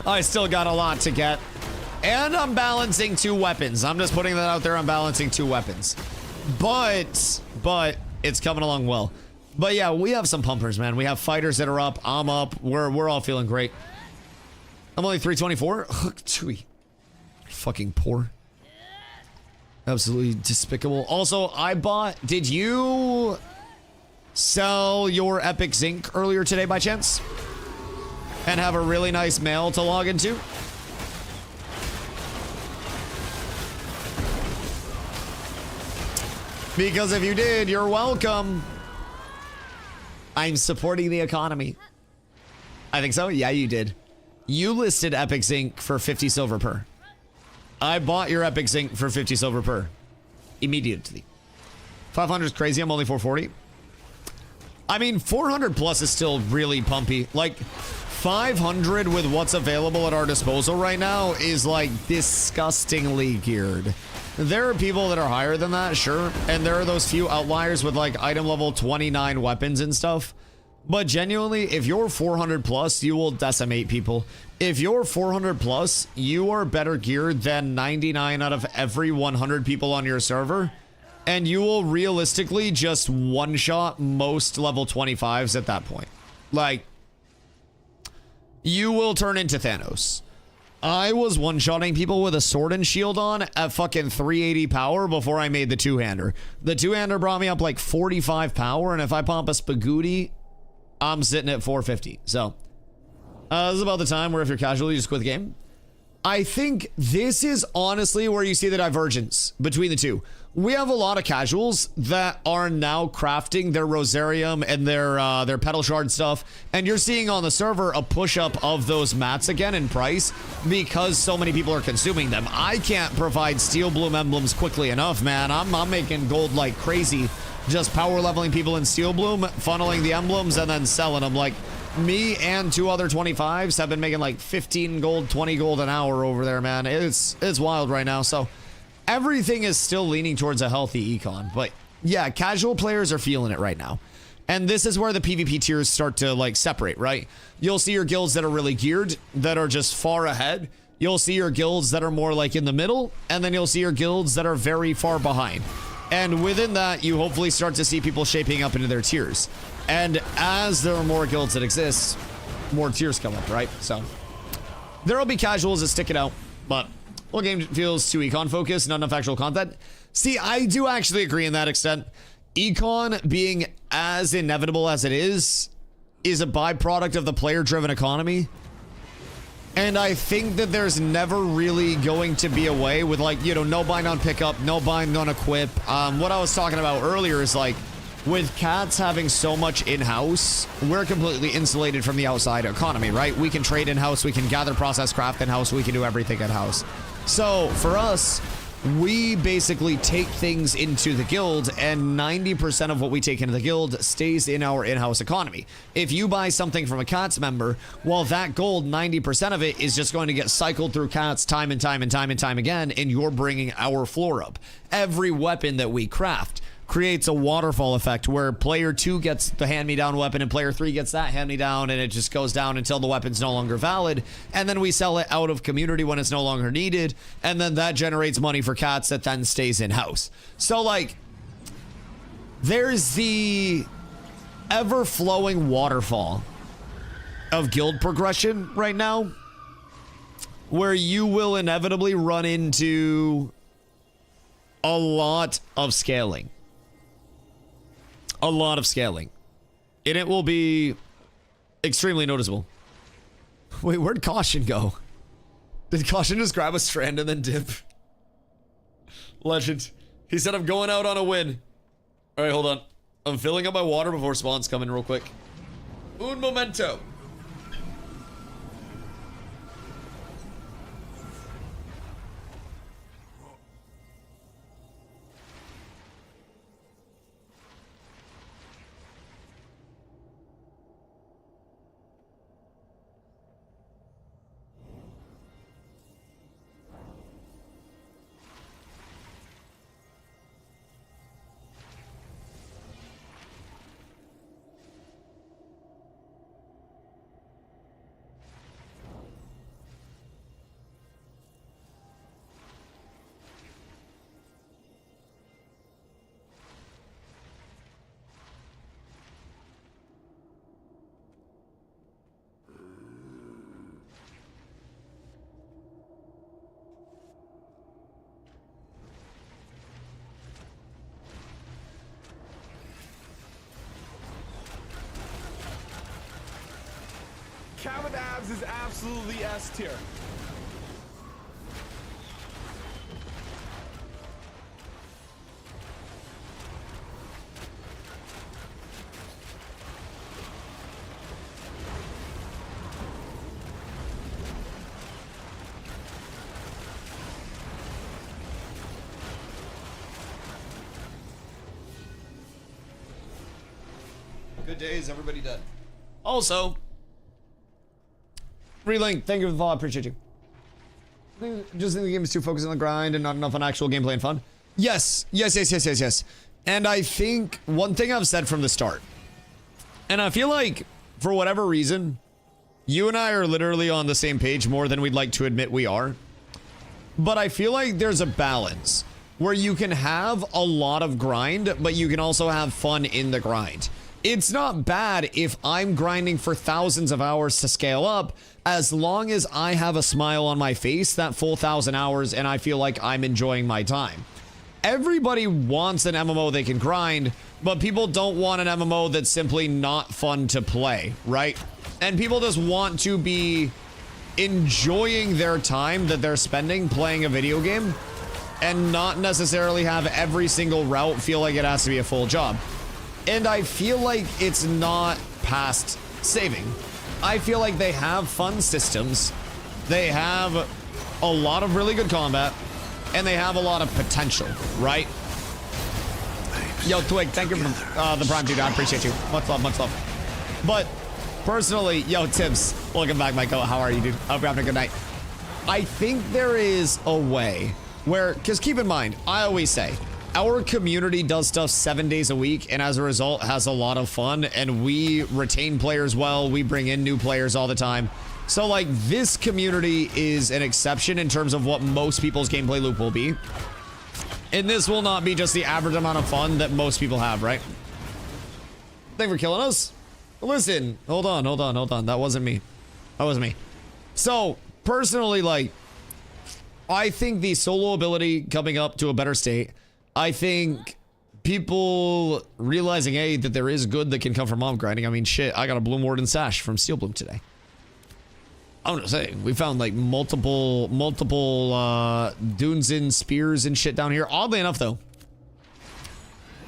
I still got a lot to get. And I'm balancing 2 weapons. I'm just putting that out there. I'm balancing 2 weapons. But it's coming along well. But yeah, we have some pumpers, man. We have fighters that are up. I'm up. We're all feeling great. I'm only 324. Chewy. Fucking poor. Absolutely despicable. Also, I bought... Did you sell your Epic Zinc earlier today by chance? And have a really nice mail to log into? Because if you did, you're welcome. I'm supporting the economy. I think so. Yeah, you did. You listed Epic Zinc for 50 silver per. I bought your Epic Zinc for 50 silver per. Immediately. 500 is crazy. I'm only 440. I mean, 400 plus is still really pumpy. Like, 500 with what's available at our disposal right now is like disgustingly geared. There are people that are higher than that, sure. And there are those few outliers with like item level 29 weapons and stuff. But genuinely, if you're 400 plus, you will decimate people. If you're 400 plus, you are better geared than 99 out of every 100 people on your server. And you will realistically just one-shot most level 25s at that point. Like, you will turn into Thanos. I was one-shotting people with a sword and shield on at fucking 380 power before I made the two-hander. The two-hander brought me up like 45 power, and if I pump a Spagooty, I'm sitting at 450. So, this is about the time where if you're casual, you just quit the game. I think this is honestly where you see the divergence between the two. We have a lot of casuals that are now crafting their Rosarium and their Petal Shard stuff, and you're seeing on the server a push-up of those mats again in price because so many people are consuming them. I can't provide Steel Bloom emblems quickly enough, man. I'm making gold like crazy, just power leveling people in Steel Bloom, funneling the emblems, and then selling them. Like, me and 2 other 25s have been making like 15 gold, 20 gold an hour over there, man. It's wild right now, so... Everything is still leaning towards a healthy econ, but yeah, casual players are feeling it right now. And this is where the PvP tiers start to like separate, right? You'll see your guilds that are really geared, that are just far ahead. You'll see your guilds that are more like in the middle, and then you'll see your guilds that are very far behind. And within that, you hopefully start to see people shaping up into their tiers. And as there are more guilds that exist, more tiers come up, right? So there'll be casuals that stick it out, but... Well, game feels too econ focused, not enough actual content. See, I do actually agree in that extent. Econ being as inevitable as it is a byproduct of the player-driven economy. And I think that there's never really going to be a way with like, you know, no bind on pickup, no bind on equip. What I was talking about earlier is like, with cats having so much in-house, we're completely insulated from the outside economy, right? We can trade in-house, we can gather, process, craft in-house, we can do everything in-house. So for us, we basically take things into the guild, and 90% of what we take into the guild stays in our in-house economy. If you buy something from a Cats member, well, that gold, 90% of it is just going to get cycled through Cats time and time and time and time again, and you're bringing our floor up. Every weapon that we craft creates a waterfall effect where player 2 gets the hand-me-down weapon and player 3 gets that hand-me-down, and it just goes down until the weapon's no longer valid, and then we sell it out of community when it's no longer needed, and then that generates money for Cats that then stays in-house. So like, there's the ever-flowing waterfall of guild progression right now where you will inevitably run into a lot of scaling. A lot of scaling. And it will be extremely noticeable. Wait, where'd Caution go? Did Caution just grab a strand and then dip? Legend. He said, I'm going out on a win. All right, hold on. I'm filling up my water before spawns come in real quick. Un momento. Cat with abs is absolutely S tier. Good days, everybody dead. Also, Relink, thank you for the follow. I appreciate you. Just think the game is too focused on the grind and not enough on actual gameplay and fun. Yes. And I think one thing I've said from the start, and I feel like for whatever reason, you and I are literally on the same page more than we'd like to admit we are. But I feel like there's a balance where you can have a lot of grind, but you can also have fun in the grind. It's not bad if I'm grinding for thousands of hours to scale up, as long as I have a smile on my face that full 1,000 hours and I feel like I'm enjoying my time. Everybody wants an MMO they can grind, but people don't want an MMO that's simply not fun to play, right? And people just want to be enjoying their time that they're spending playing a video game and not necessarily have every single route feel like it has to be a full job. And I feel like it's not past saving. I feel like they have fun systems. They have a lot of really good combat. And they have a lot of potential, right? Yo, Twig, thank you for the Prime, dude. I appreciate you. Much love, much love. But personally, yo, Tibbs, welcome back, Michael. How are you, dude? I hope you're having a good night. I think there is a way where, because keep in mind, I always say, our community does stuff 7 days a week, and as a result has a lot of fun, and we retain players well. We bring in new players all the time. So like this community is an exception in terms of what most people's gameplay loop will be. And this will not be just the average amount of fun that most people have, right? Thank you for killing us. Listen, hold on. That wasn't me. That wasn't me. So personally, like, I think the solo ability coming up to a better state, I think people realizing, hey, that there is good that can come from mob grinding. I mean, shit, I got a Bloom Warden Sash from Steel Bloom today. I'm gonna say, we found like multiple Dunes in spears and shit down here. Oddly enough, though,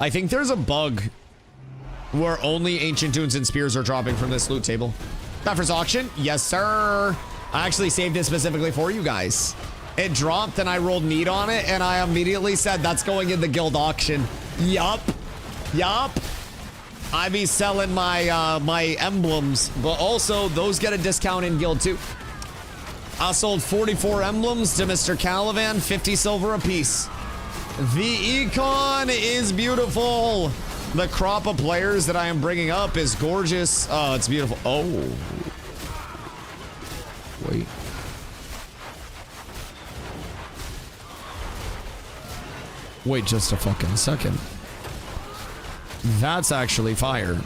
I think there's a bug where only ancient Dunes and spears are dropping from this loot table. Buffer's auction? Yes, sir. I actually saved it specifically for you guys. It dropped and I rolled need on it and I immediately said that's going in the guild auction. Yup. I be selling my my emblems, but also those get a discount in guild too. I sold 44 emblems to Mr. Calivan, 50 silver a piece. The econ is beautiful. The crop of players that I am bringing up is gorgeous. Oh, it's beautiful. Oh. Wait. Wait just a fucking second. That's actually fire.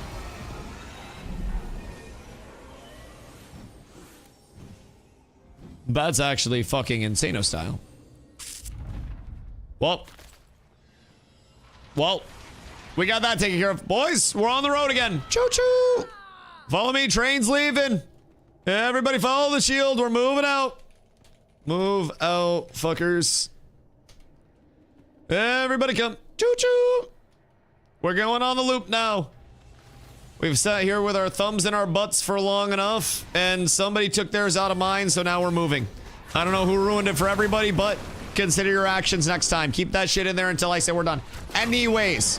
That's actually fucking Insano style. Well, we got that taken care of. Boys, we're on the road again. Choo-choo. Follow me, train's leaving. Everybody follow the shield. We're moving out. Move out, fuckers. Everybody come. Choo-choo. We're going on the loop now. We've sat here with our thumbs in our butts for long enough, and somebody took theirs out of mine, so now we're moving. I don't know who ruined it for everybody, but consider your actions next time. Keep that shit in there until I say we're done. Anyways,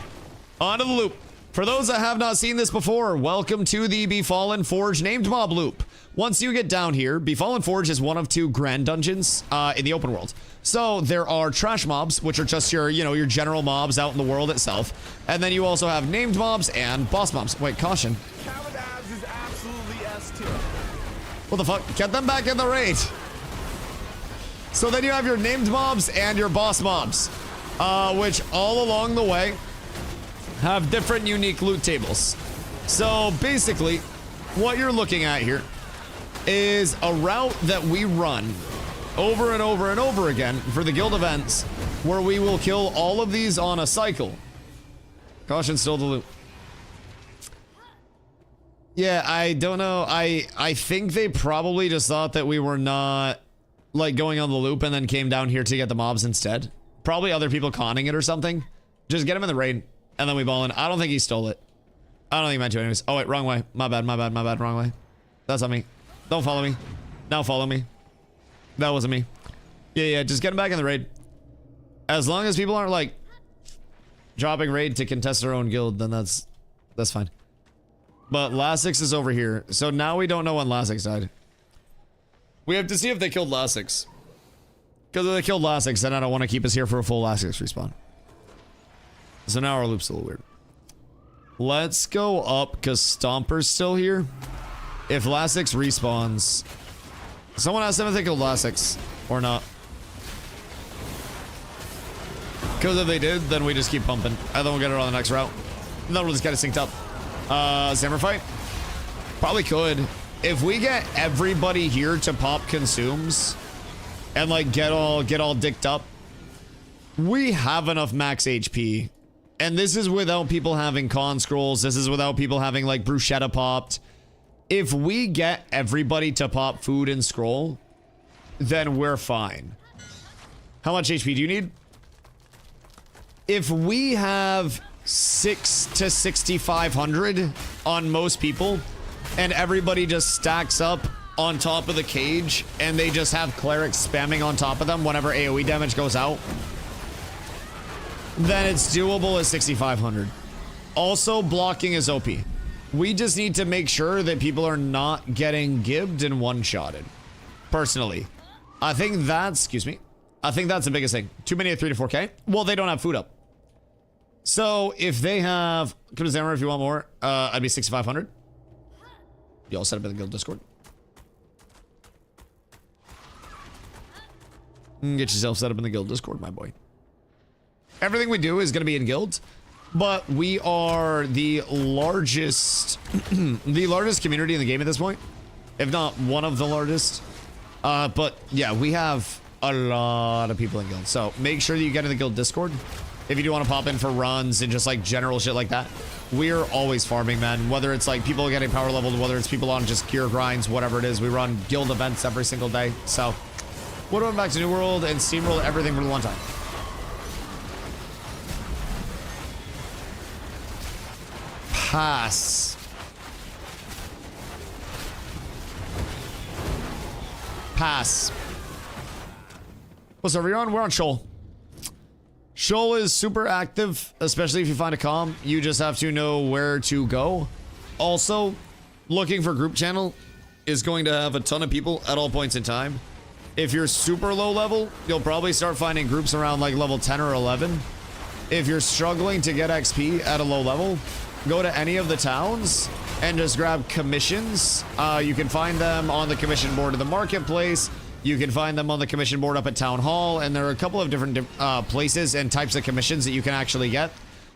on to the loop. For those that have not seen this before, welcome to the Befallen Forge named mob loop. Once you get down here, Befallen Forge is one of 2 grand dungeons in the open world. So there are trash mobs, which are just your, you know, your general mobs out in the world itself. And then you also have named mobs and boss mobs. Wait, caution. Cabinabs is absolutely S tier. What the fuck? Get them back in the raid. So then you have your named mobs and your boss mobs, which all along the way have different unique loot tables. So basically, what you're looking at here is a route that we run over and over and over again for the guild events, where we will kill all of these on a cycle. Caution, still the loot. Yeah, I don't know. I think they probably just thought that we were not like going on the loop and then came down here to get the mobs instead. Probably other people conning it or something. Just get him in the raid and then we ball in. I don't think he stole it. I don't think he meant to anyways. Oh wait, wrong way. My bad, wrong way. That's on me. Don't follow me. Now follow me. That wasn't me. Yeah, just get him back in the raid. As long as people aren't like dropping raid to contest their own guild, then that's fine. But Lasix is over here. So now we don't know when Lasix died. We have to see if they killed Lasix. Because if they killed Lasix, then I don't want to keep us here for a full Lasix respawn. So now our loop's a little weird. Let's go up because Stomper's still here. If Lasix respawns, someone asked them if they killed Lasix or not. Because if they did, then we just keep pumping. And then we'll get it on the next route. And then we'll just get it synced up. Zimmer fight? Probably could. If we get everybody here to pop consumes and like get all dicked up, we have enough max HP. And this is without people having con scrolls. This is without people having like bruschetta popped. If we get everybody to pop food and scroll, then we're fine. How much HP do you need? If we have 6 to 6,500 on most people, and everybody just stacks up on top of the cage, and they just have clerics spamming on top of them whenever AoE damage goes out, then it's doable at 6,500. Also, blocking is OP. We just need to make sure that people are not getting gibbed and one-shotted. Personally, I think that's, I think that's the biggest thing. Too many at 3 to 4K? Well, they don't have food up. So if they have, come to Xamarin if you want more, I'd be 6,500. Y'all set up in the guild Discord. Get yourself set up in the guild Discord, my boy. Everything we do is going to be in guild, but we are the largest, the largest community in the game at this point, if not one of the largest. But yeah, we have a lot of people in guild, so make sure that you get in the guild Discord. If you do want to pop in for runs and just like general shit like that, we're always farming, man. Whether it's like people getting power leveled, whether it's people on just gear grinds, whatever it is, we run guild events every single day. So we're going back to New World and steamroll everything for the one time. Pass. Pass. What's over here on? We're on Shoal. Shoal is super active, especially if you find a comm. You just have to know where to go. Also, looking for group channel is going to have a ton of people at all points in time. If you're super low level, you'll probably start finding groups around like level 10 or 11. If you're struggling to get XP at a low level, go to any of the towns and just grab commissions. You can find them on the commission board of the marketplace. You can find them on the commission board up at Town Hall, and there are a couple of different places and types of commissions that you can actually get.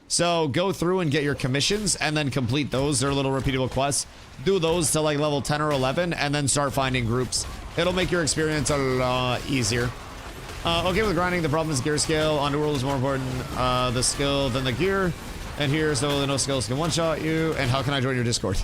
So go through and get your commissions and then complete those. They're little repeatable quests. Do those to like level 10 or 11 and then start finding groups. It'll make your experience a lot easier. Okay with grinding, the problem is gear scale. Underworld is more important, the skill than the gear. And here, so no skills can one-shot you. And how can I join your Discord?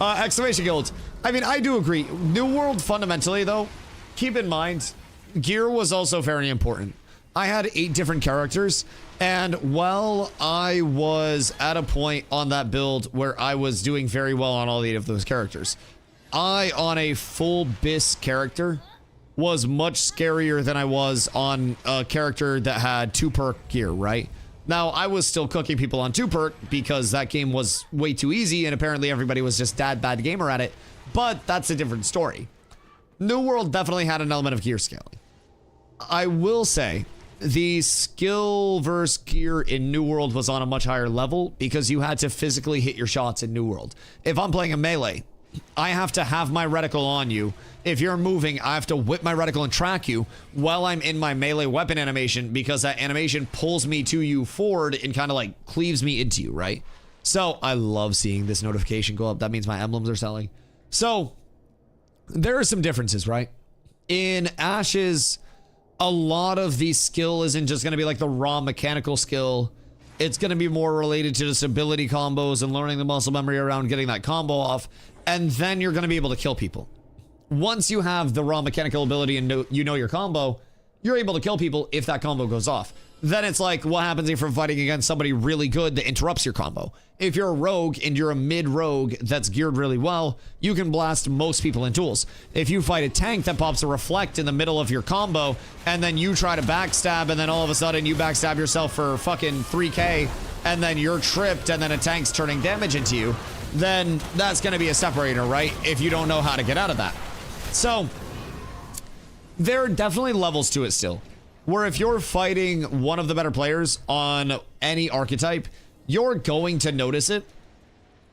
Exclamation Guild. I mean, I do agree. New World, fundamentally, though, keep in mind, gear was also very important. I had 8 different characters, and while I was at a point on that build where I was doing very well on all 8 of those characters, I, on a full BIS character, was much scarier than I was on a character that had 2 perk gear, right? Now, I was still cooking people on 2 perk because that game was way too easy, and apparently everybody was just bad gamer at it, but that's a different story. New World definitely had an element of gear scaling. I will say, the skill versus gear in New World was on a much higher level because you had to physically hit your shots in New World. If I'm playing a melee, I have to have my reticle on you. If you're moving, I have to whip my reticle and track you while I'm in my melee weapon animation because that animation pulls me to you forward and kind of like cleaves me into you, right? So I love seeing this notification go up. That means my emblems are selling. So there are some differences, right? In Ashes, a lot of the skill isn't just going to be like the raw mechanical skill. It's going to be more related to just ability combos and learning the muscle memory around getting that combo off. And then you're going to be able to kill people. Once you have the raw mechanical ability and you know your combo, you're able to kill people if that combo goes off. Then it's like, what happens if you're fighting against somebody really good that interrupts your combo? If you're a rogue and you're a mid-rogue that's geared really well, you can blast most people in tools. If you fight a tank that pops a reflect in the middle of your combo, and then you try to backstab, and then all of a sudden you backstab yourself for fucking 3k, and then you're tripped, and then a tank's turning damage into you, then that's going to be a separator, right? If you don't know how to get out of that. So, there are definitely levels to it still. Where if you're fighting one of the better players on any archetype, you're going to notice it.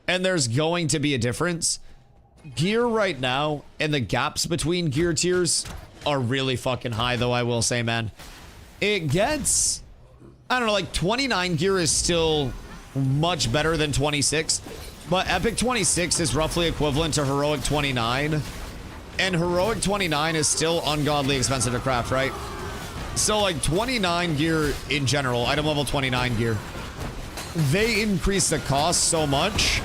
And there's going to be a difference. Gear right now and the gaps between gear tiers are really fucking high, though, I will say, man. It gets, I don't know, like 29 gear is still much better than 26. But Epic 26 is roughly equivalent to Heroic 29. And Heroic 29 is still ungodly expensive to craft, right? So like 29 gear in general, item level 29 gear, they increase the cost so much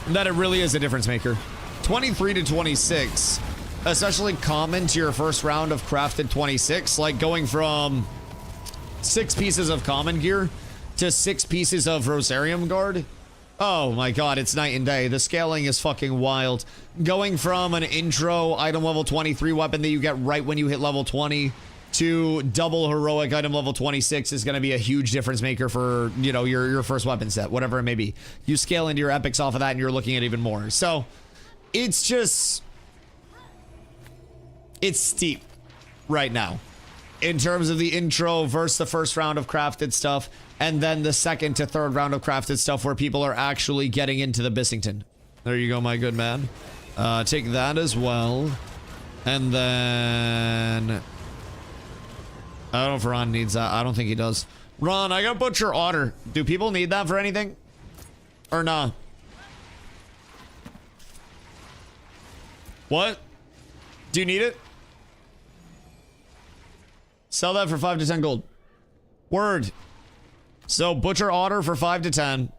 that it really is a difference maker. 23 to 26, especially common to your first round of crafted 26, like going from 6 pieces of common gear to 6 pieces of Rosarium Guard. Oh my god, it's night and day. The scaling is fucking wild. Going from an intro item level 23 weapon that you get right when you hit level 20 to double heroic item level 26 is going to be a huge difference maker for, you know, your first weapon set, whatever it may be. You scale into your epics off of that and you're looking at even more. So it's just, it's steep right now in terms of the intro versus the first round of crafted stuff, and then the second to third round of crafted stuff where people are actually getting into the Bissington. There you go, my good man. Take that as well. And then I don't know if Ron needs that. I don't think he does. Ron, I got Butcher Otter. Do people need that for anything? Or nah? What? Do you need it? Sell that for 5 to 10 gold. Word. So Butcher Otter for 5 to 10.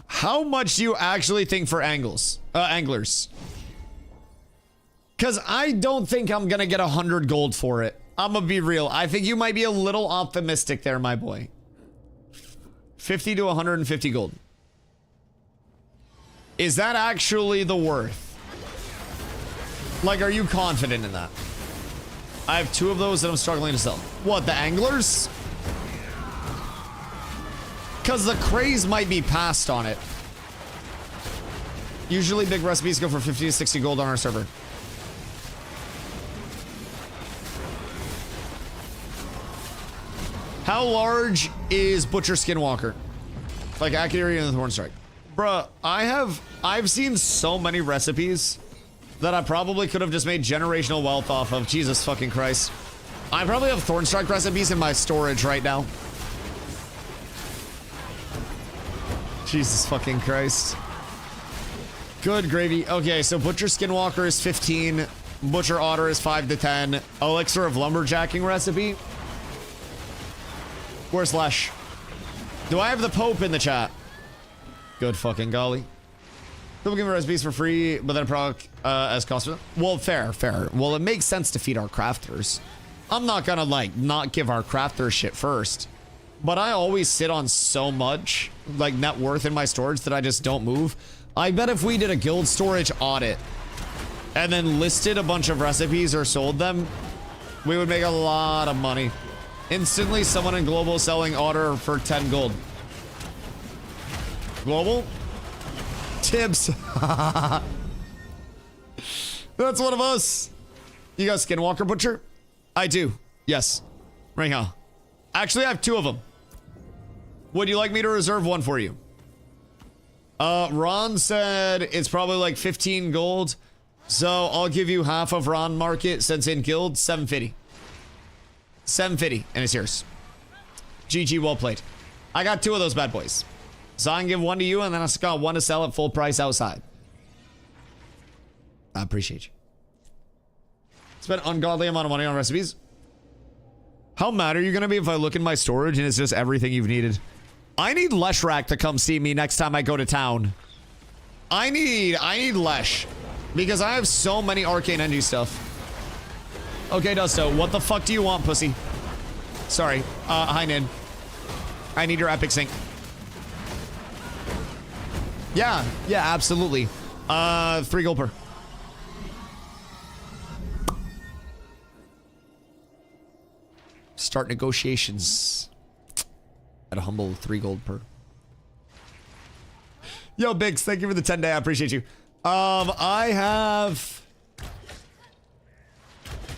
How much do you actually think for anglers? Because I don't think I'm going to get 100 gold for it. I'm going to be real. I think you might be a little optimistic there, my boy. 50 to 150 gold. Is that actually the worth? Like, are you confident in that? I have 2 of those that I'm struggling to sell. What, the anglers? Because the craze might be passed on it. Usually big recipes go for 50 to 60 gold on our server. How large is Butcher Skinwalker? Like Akiri and the Thorn Strike. Bruh, I've seen so many recipes that I probably could have just made generational wealth off of. Jesus fucking Christ. I probably have Thorn Strike recipes in my storage right now. Jesus fucking Christ. Good gravy. Okay, so Butcher Skinwalker is 15. Butcher Otter is 5 to 10. Elixir of Lumberjacking recipe. Where's Lesh? Do I have the Pope in the chat? Good fucking golly. People give me recipes for free, but then product as cost for them. Well, fair. Well, it makes sense to feed our crafters. I'm not gonna like not give our crafters shit first, but I always sit on so much like net worth in my storage that I just don't move. I bet if we did a guild storage audit and then listed a bunch of recipes or sold them, we would make a lot of money. Instantly, someone in global selling order for 10 gold. Global? Tibbs. That's one of us. You got Skinwalker Butcher? I do. Yes. Right now. Actually, I have 2 of them. Would you like me to reserve one for you? Ron said it's probably like 15 gold. So I'll give you half of Ron Market since in guild, 750. 750 and it's yours. GG, well played. I got 2 of those bad boys. So I can give one to you and then I got one to sell at full price outside. I appreciate you. Spent ungodly amount of money on recipes. How mad are you gonna be if I look in my storage and it's just everything you've needed? I need Leshrak to come see me next time I go to town. I need Lesh. Because I have so many arcane NG stuff. Okay, Dusto, what the fuck do you want, pussy? Sorry. Hi, Nin. I need your epic sync. Yeah, absolutely. 3 gold per. Start negotiations at a humble 3 gold per. Yo, Biggs, thank you for the 10-day. I appreciate you. I have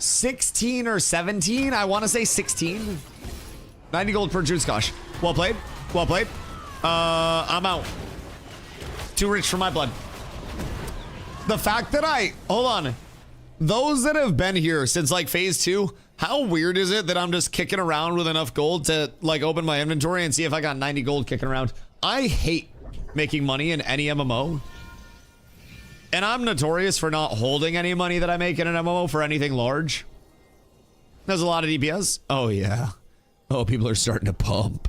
16 or 17. I want to say 16. 90 gold per juice gosh. Well played. Well played. I'm out. Too rich for my blood. The fact that hold on. Those that have been here since like phase 2, how weird is it that I'm just kicking around with enough gold to like open my inventory and see if I got 90 gold kicking around? I hate making money in any MMO. And I'm notorious for not holding any money that I make in an MMO for anything large. There's a lot of DPS. Oh, yeah. Oh, people are starting to pump.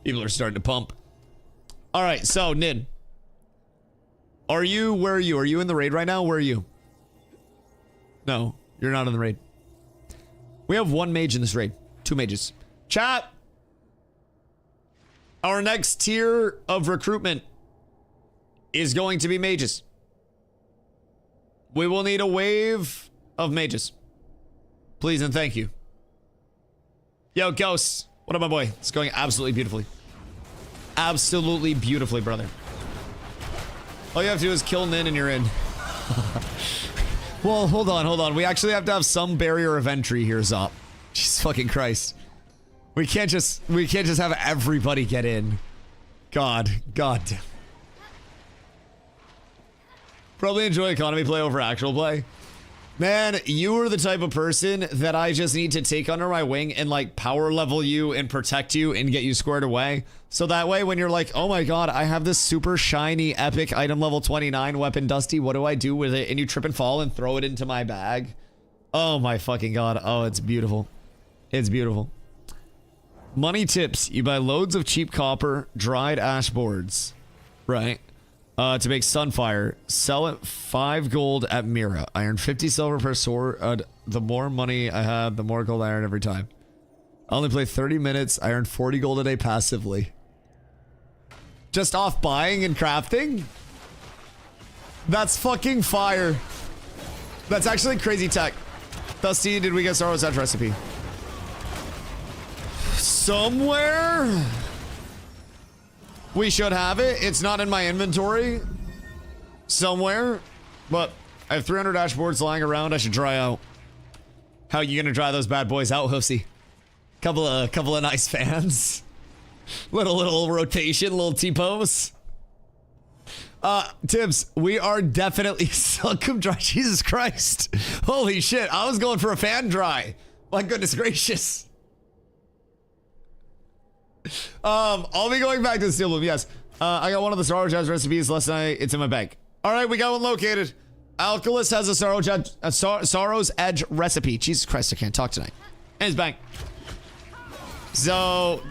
People are starting to pump. All right, so, Nid. Where are you? Are you in the raid right now? Where are you? No, you're not in the raid. We have 1 mage in this raid. 2 mages. Chat! Our next tier of recruitment is going to be mages. We will need a wave of mages. Please and thank you. Yo, Ghost. What up, my boy? It's going absolutely beautifully. Absolutely beautifully, brother. All you have to do is kill Nin and you're in. Well, hold on. We actually have to have some barrier of entry here, Zop. Jesus fucking Christ. We can't just have everybody get in. God. Probably enjoy economy play over actual play. Man, you are the type of person that I just need to take under my wing and like power level you and protect you and get you squared away. So that way when you're like, oh my god, I have this super shiny epic item level 29 weapon, Dusty, what do I do with it? And you trip and fall and throw it into my bag. Oh my fucking god. Oh, it's beautiful. It's beautiful. Money tips. You buy loads of cheap copper, dried ash boards. Right. To make Sunfire. Sell it 5 gold at Mira. I earn 50 silver per sword. The more money I have, the more gold I earn every time. I only play 30 minutes. I earn 40 gold a day passively. Just off buying and crafting? That's fucking fire. That's actually crazy tech. Dusty, did we get Sorrow's Edge recipe? Somewhere? We should have it. It's not in my inventory. Somewhere. But I have 300 dashboards lying around. I should dry out. How are you gonna dry those bad boys out, Hussy? Couple of nice fans. Little rotation, little T-pose. Tibbs, we are definitely Silcum dry. Jesus Christ. Holy shit. I was going for a fan dry. My goodness gracious. I'll be going back to the Steel Bloom, yes. I got one of the Sorrow's Edge recipes last night. It's in my bag. All right, we got one located. Alkalus has a Sorrow's Edge recipe. Jesus Christ, I can't talk tonight. In his bank. So,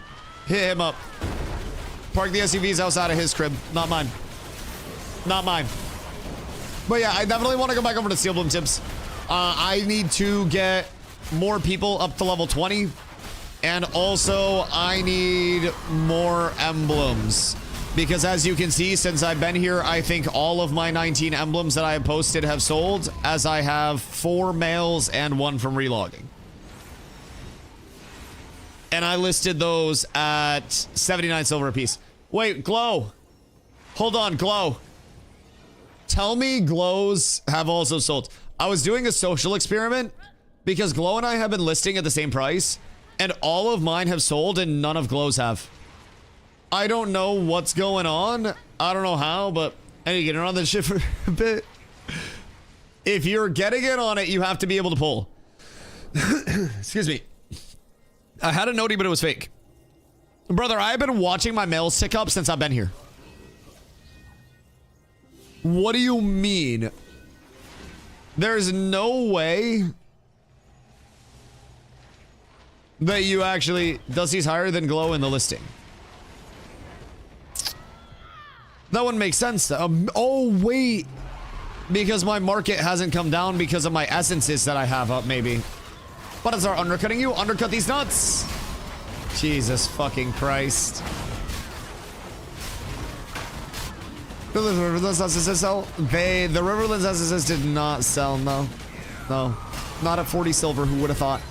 hit him up. Park the SUVs outside of his crib. Not mine. Not mine. But yeah, I definitely want to go back over to Steel Bloom tips. I need to get more people up to level 20. And also, I need more emblems. Because as you can see, since I've been here, I think all of my 19 emblems that I have posted have sold, as I have 4 males and 1 from relogging. And I listed those at 79 silver apiece. Wait, Glow. Hold on, Glow. Tell me glows have also sold. I was doing a social experiment because Glow and I have been listing at the same price, and all of mine have sold and none of Glow's have. I don't know what's going on. I don't know how, but I need to get in on this shit for a bit. If you're getting in on it, you have to be able to pull. Excuse me. I had a noti, but it was fake. Brother, I've been watching my mails tick up since I've been here. What do you mean? There's no way that you actually... Dusty's higher than Glow in the listing. That wouldn't make sense. Oh, wait. Because my market hasn't come down because of my essences that I have up, maybe. What is our undercutting you? Undercut these nuts. Jesus fucking Christ. The Riverlands SSS sell? The Riverlands SSS did not sell, no. No. Not at 40 silver, who would have thought?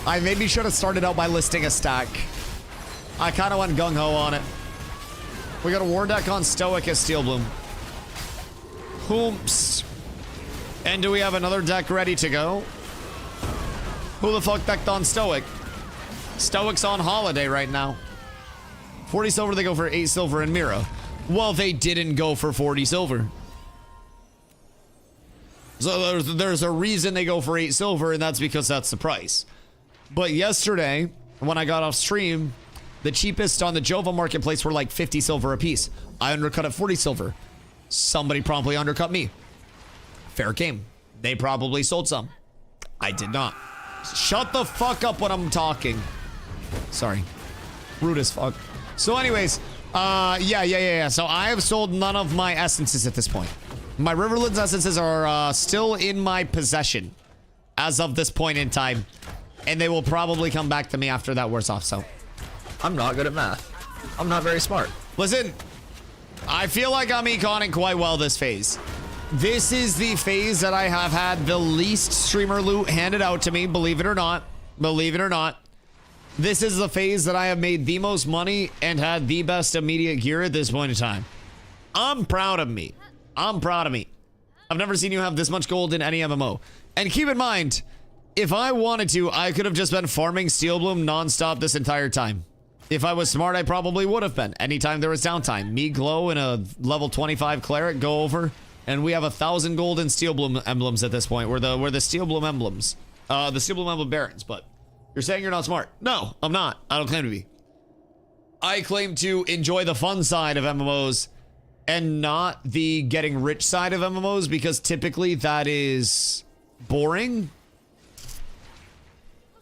I maybe should have started out by listing a stack. I kind of went gung-ho on it. We got a war deck on Stoic as Steel Bloom. Whoops. And do we have another deck ready to go? Who the fuck decked on Stoic? Stoic's on holiday right now. 40 silver, they go for 8 silver in Mira. Well, they didn't go for 40 silver. So there's a reason they go for 8 silver, and that's because that's the price. But yesterday, when I got off stream, the cheapest on the Jova marketplace were like 50 silver a piece. I undercut at 40 silver. Somebody promptly undercut me. Fair game. They probably sold some. I did not. Shut the fuck up when I'm talking. Sorry. Rude as fuck. So anyways, yeah. So I have sold none of my essences at this point. My Riverlands essences are still in my possession as of this point in time. And they will probably come back to me after that wears off, so. I'm not good at math. I'm not very smart. Listen, I feel like I'm econing quite well this phase. This is the phase that I have had the least streamer loot handed out to me, believe it or not. Believe it or not. This is the phase that I have made the most money and had the best immediate gear at this point in time. I'm proud of me. I'm proud of me. I've never seen you have this much gold in any MMO. And keep in mind, if I wanted to, I could have just been farming Steel Bloom nonstop this entire time. If I was smart, I probably would have been. Anytime there was downtime. Me, Glow, and a level 25 cleric go over, and we have 1,000 gold in Steel Bloom emblems at this point. We're the Steel Bloom emblems. The Steel Bloom emblem barons, but you're saying you're not smart. No, I'm not. I don't claim to be. I claim to enjoy the fun side of MMOs and not the getting rich side of MMOs, because typically that is boring.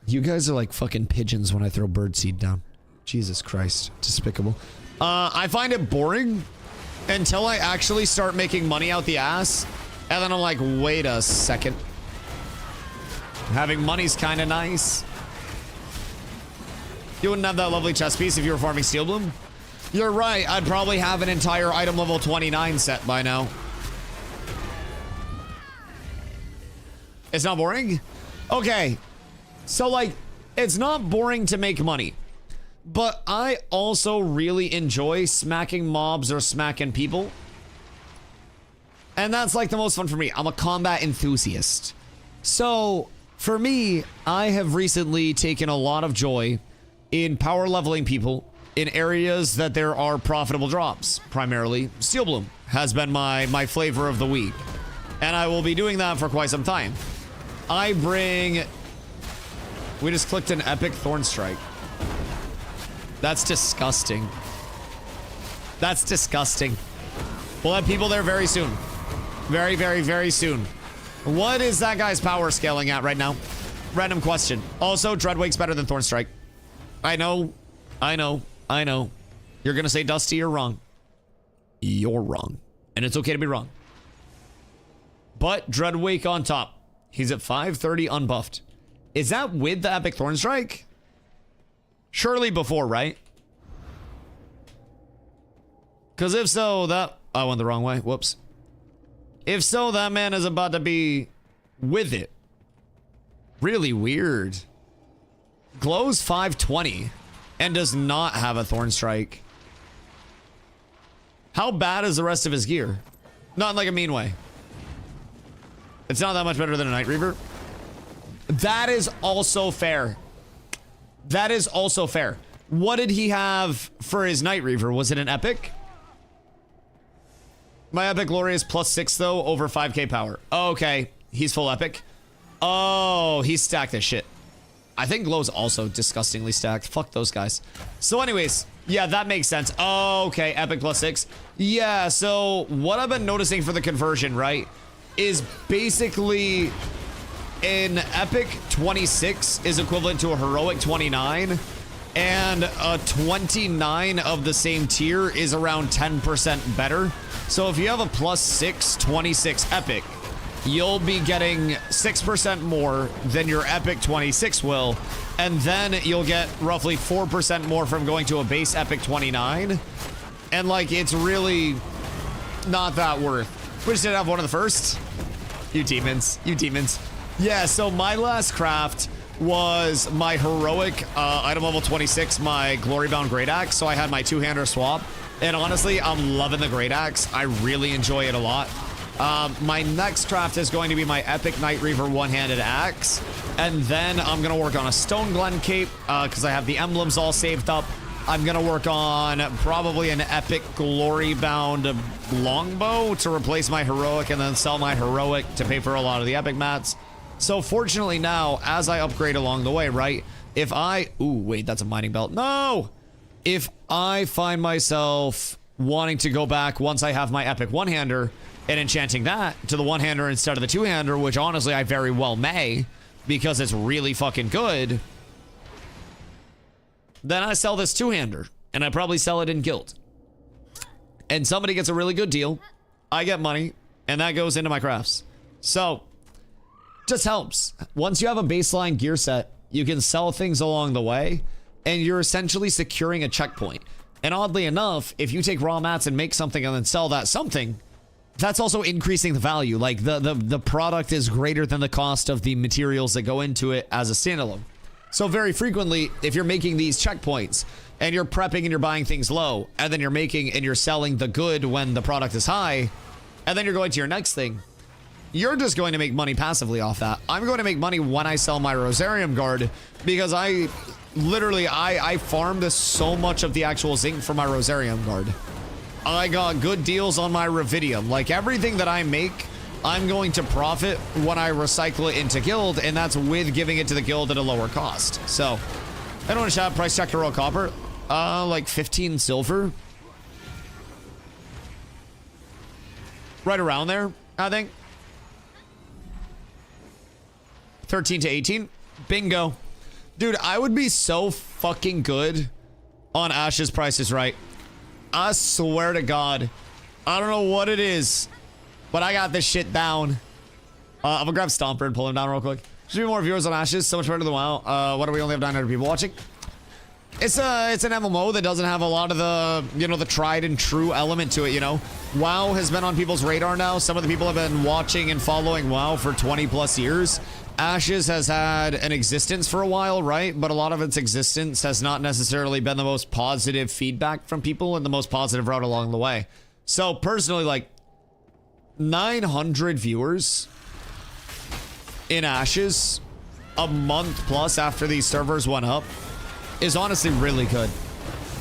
You guys are like fucking pigeons when I throw birdseed down. Jesus Christ. Despicable. I find it boring until I actually start making money out the ass. And then I'm like, wait a second. Having money's kind of nice. You wouldn't have that lovely chest piece if you were farming Steel Bloom. You're right. I'd probably have an entire item level 29 set by now. It's not boring? Okay. So, like, it's not boring to make money. But I also really enjoy smacking mobs or smacking people. And that's like the most fun for me. I'm a combat enthusiast. So, for me, I have recently taken a lot of joy in power leveling people in areas that there are profitable drops. Primarily, Steel Bloom has been my flavor of the week. And I will be doing that for quite some time. I bring... We just clicked an epic Thorn Strike. That's disgusting. That's disgusting. We'll have people there very soon. Very, very, very soon. What is that guy's power scaling at right now? Random question. Also, Dreadwake's better than Thorn Strike. I know. You're gonna say Dusty, you're wrong. You're wrong. And it's okay to be wrong. But Dreadwake on top. He's at 530 unbuffed. Is that with the Epic Thorn Strike? Surely before, right? Because if so, that... I went the wrong way. Whoops. If so, that man is about to be with it. Really weird. Glows 520 and does not have a Thorn Strike. How bad is the rest of his gear? Not in like a mean way. It's not that much better than a Night Reaver. That is also fair. That is also fair. What did he have for his Night Reaver? Was it an epic? My epic glory is +6 though, over 5k power. Okay, he's full epic. Oh, he stacked this shit. I think Glow's also disgustingly stacked. Fuck those guys. So anyways, yeah, that makes sense. Oh, okay, epic +6. Yeah, so what I've been noticing for the conversion, right, is basically an epic 26 is equivalent to a heroic 29, and a 29 of the same tier is around 10% better. So if you have a +6 26 epic, you'll be getting 6% more than your epic 26 will, and then you'll get roughly 4% more from going to a base epic 29, and like it's really not that worth. We just didn't have one of the first. You demons, you demons. Yeah, so my last craft was my heroic item level 26, my glory bound great axe. So I had my two-hander swap, and honestly I'm loving the great axe. I really enjoy it a lot. My next craft is going to be my epic Night Reaver one-handed axe, and then I'm gonna work on a Stone Glen cape because I have the emblems all saved up. I'm gonna work on probably an epic glory bound longbow to replace my heroic, and then sell my heroic to pay for a lot of the epic mats. So fortunately now, as I upgrade along the way, right, if I... Ooh, wait, that's a mining belt. No! If I find myself wanting to go back once I have my epic one-hander and enchanting that to the one-hander instead of the two-hander, which honestly I very well may, because it's really fucking good, then I sell this two-hander, and I probably sell it in guild. And somebody gets a really good deal, I get money, and that goes into my crafts. So... just helps. Once you have a baseline gear set, you can sell things along the way, and you're essentially securing a checkpoint. And oddly enough, if you take raw mats and make something and then sell that something, that's also increasing the value. Like the product is greater than the cost of the materials that go into it as a standalone. So very frequently, if you're making these checkpoints and you're prepping and you're buying things low, and then you're making and you're selling the good when the product is high, and then you're going to your next thing, you're just going to make money passively off that. I'm going to make money when I sell my Rosarium Guard, because I literally, I farmed so much of the actual zinc for my Rosarium Guard. I got good deals on my Revidium. Like everything that I make, I'm going to profit when I recycle it into guild, and that's with giving it to the guild at a lower cost. So, I don't want to shout price check to roll copper. Like 15 silver. Right around there, I think. 13 to 18. Bingo. Dude, I would be so fucking good on Ash's Price is Right. I swear to God. I don't know what it is, but I got this shit down. I'm gonna grab Stomper and pull him down real quick. Should be more viewers on Ashes. So much better than WoW. What do we only have 900 people watching? It's an MMO that doesn't have a lot of the, you know, the tried and true element to it, you know. WoW has been on people's radar now. Some of the people have been watching and following WoW for 20 plus years. Ashes has had an existence for a while, right? But a lot of its existence has not necessarily been the most positive feedback from people and the most positive route along the way. So personally, like 900 viewers in Ashes a month plus after these servers went up is honestly really good.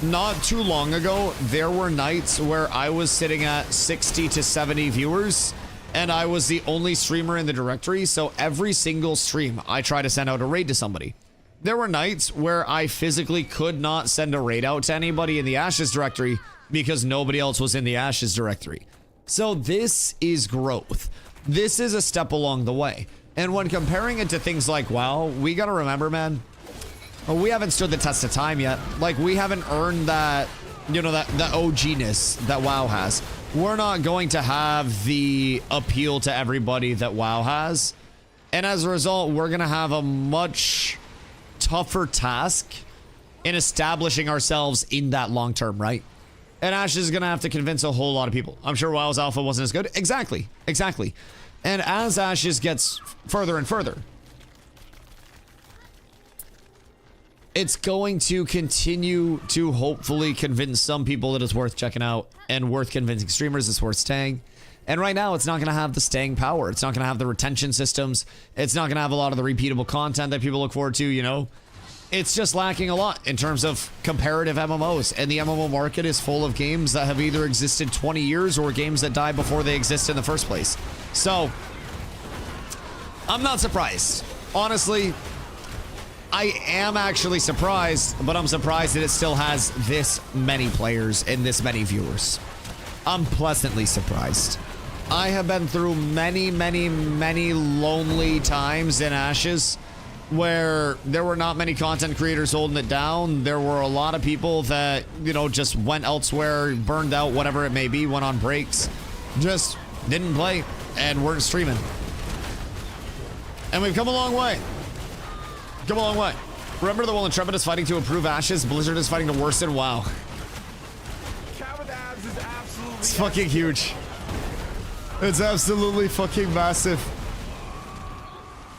Not too long ago, there were nights where I was sitting at 60 to 70 viewers, and I was the only streamer in the directory, so every single stream, I try to send out a raid to somebody. There were nights where I physically could not send a raid out to anybody in the Ashes directory because nobody else was in the Ashes directory. So this is growth. This is a step along the way. And when comparing it to things like WoW, we gotta remember, man, we haven't stood the test of time yet. Like, we haven't earned that, you know, that OG-ness that WoW has. we're not going to have the appeal to everybody that WoW has. And as a result, we're going to have a much tougher task in establishing ourselves in that long term, right? And Ash is going to have to convince a whole lot of people. I'm sure WoW's alpha wasn't as good. Exactly. Exactly. And as Ashes gets further and further, it's going to continue to hopefully convince some people that it's worth checking out and worth convincing streamers it's worth staying. And right now, it's not going to have the staying power. It's not going to have the retention systems. It's not going to have a lot of the repeatable content that people look forward to, you know? It's just lacking a lot in terms of comparative MMOs. And the MMO market is full of games that have either existed 20 years or games that died before they exist in the first place. So, I'm not surprised. Honestly, I am actually surprised, but I'm surprised that it still has this many players and this many viewers. I'm pleasantly surprised. I have been through many, many, many lonely times in Ashes where there were not many content creators holding it down. There were a lot of people that, you know, just went elsewhere, burned out, whatever it may be, went on breaks, just didn't play and weren't streaming. And we've come a long way. Come a long way. Remember that while Intrepid is fighting to improve Ashes, Blizzard is fighting to worsen WoW. It's fucking huge. It's absolutely fucking massive.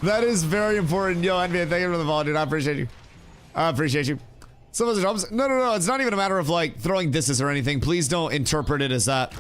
That is very important. Yo, NBA, thank you for the follow, dude. I appreciate you. I appreciate you. Some of the jobs. No. It's not even a matter of like throwing disses or anything. Please don't interpret it as that.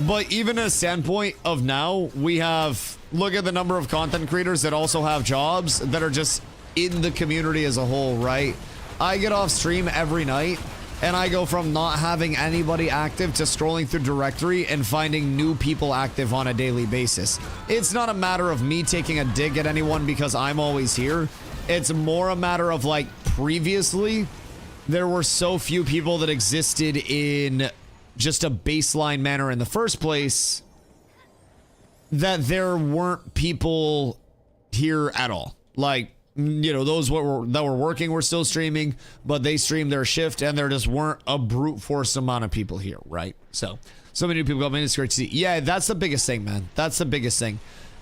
But even a standpoint of now, we have, look at the number of content creators that also have jobs that are just in the community as a whole, right? I get off stream every night and I go from not having anybody active to scrolling through directory and finding new people active on a daily basis. It's not a matter of me taking a dig at anyone because I'm always here. It's more a matter of like previously, there were so few people that existed in just a baseline manner in the first place that there weren't people here at all. Like, you know, those that were working were still streaming, but they streamed their shift and there just weren't a brute force amount of people here, right? So many new people coming in, it's great to see. Yeah, that's the biggest thing, man. That's the biggest thing.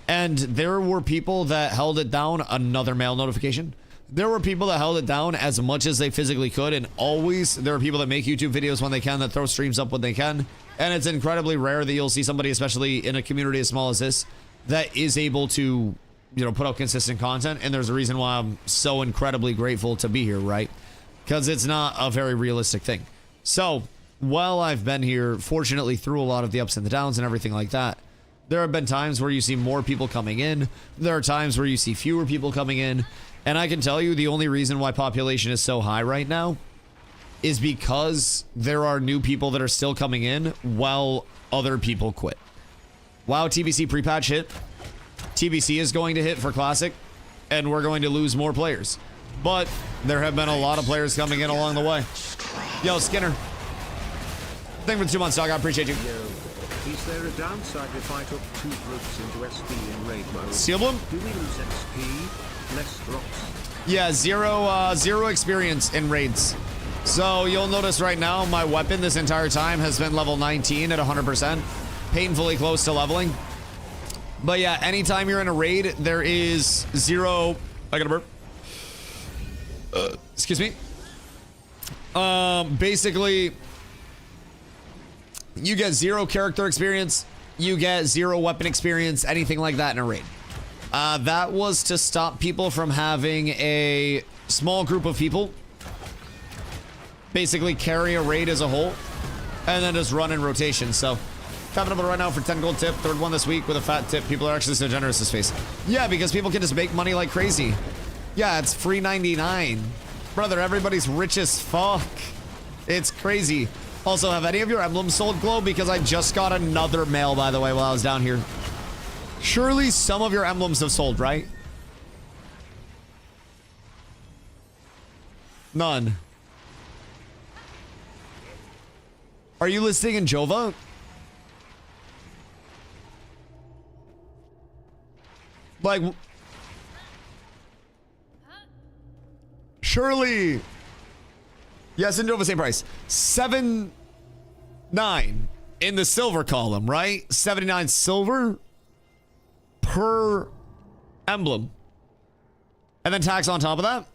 And there were people that held it down, another mail notification. There were people that held it down as much as they physically could, and always there are people that make YouTube videos when they can, that throw streams up when they can. And it's incredibly rare that you'll see somebody, especially in a community as small as this, that is able to, you know, put out consistent content. And there's a reason why I'm so incredibly grateful to be here, right? Because it's not a very realistic thing. So while I've been here, fortunately through a lot of the ups and the downs and everything like that, there have been times where you see more people coming in. There are times where you see fewer people coming in. And I can tell you the only reason why population is so high right now is because there are new people that are still coming in while other people quit. WoW TBC pre-patch hit. TBC is going to hit for Classic, and we're going to lose more players. But there have been a lot of players coming in along the way. Yo, Skinner. Thank you for 2 months, dog. I appreciate you. Is there a downside if I took 2 groups into SP in raid mode? Steelblum? Do we lose XP? Less drops? Yeah, zero experience in raids. So you'll notice right now my weapon this entire time has been level 19 at 100%. Painfully close to leveling. But yeah, anytime you're in a raid, there is zero... I got a burp. Excuse me. Basically, you get 0 character experience. You get 0 weapon experience, anything like that in a raid. That was to stop people from having a small group of people basically carry a raid as a whole and then just run in rotation. So tapping up right now for 10 gold tip, 3rd one this week with a fat tip. People are actually so generous this face. Yeah, because people can just make money like crazy. Yeah, it's free 99. Brother, everybody's rich as fuck. It's crazy. Also, have any of your emblems sold, Glow? Because I just got another mail, by the way, while I was down here. Surely some of your emblems have sold, right? None. Are you listing in Jova? Like... Surely... Yes, in Jova, same price. 7.9 in the silver column, right? 79 silver per emblem. And then tax on top of that.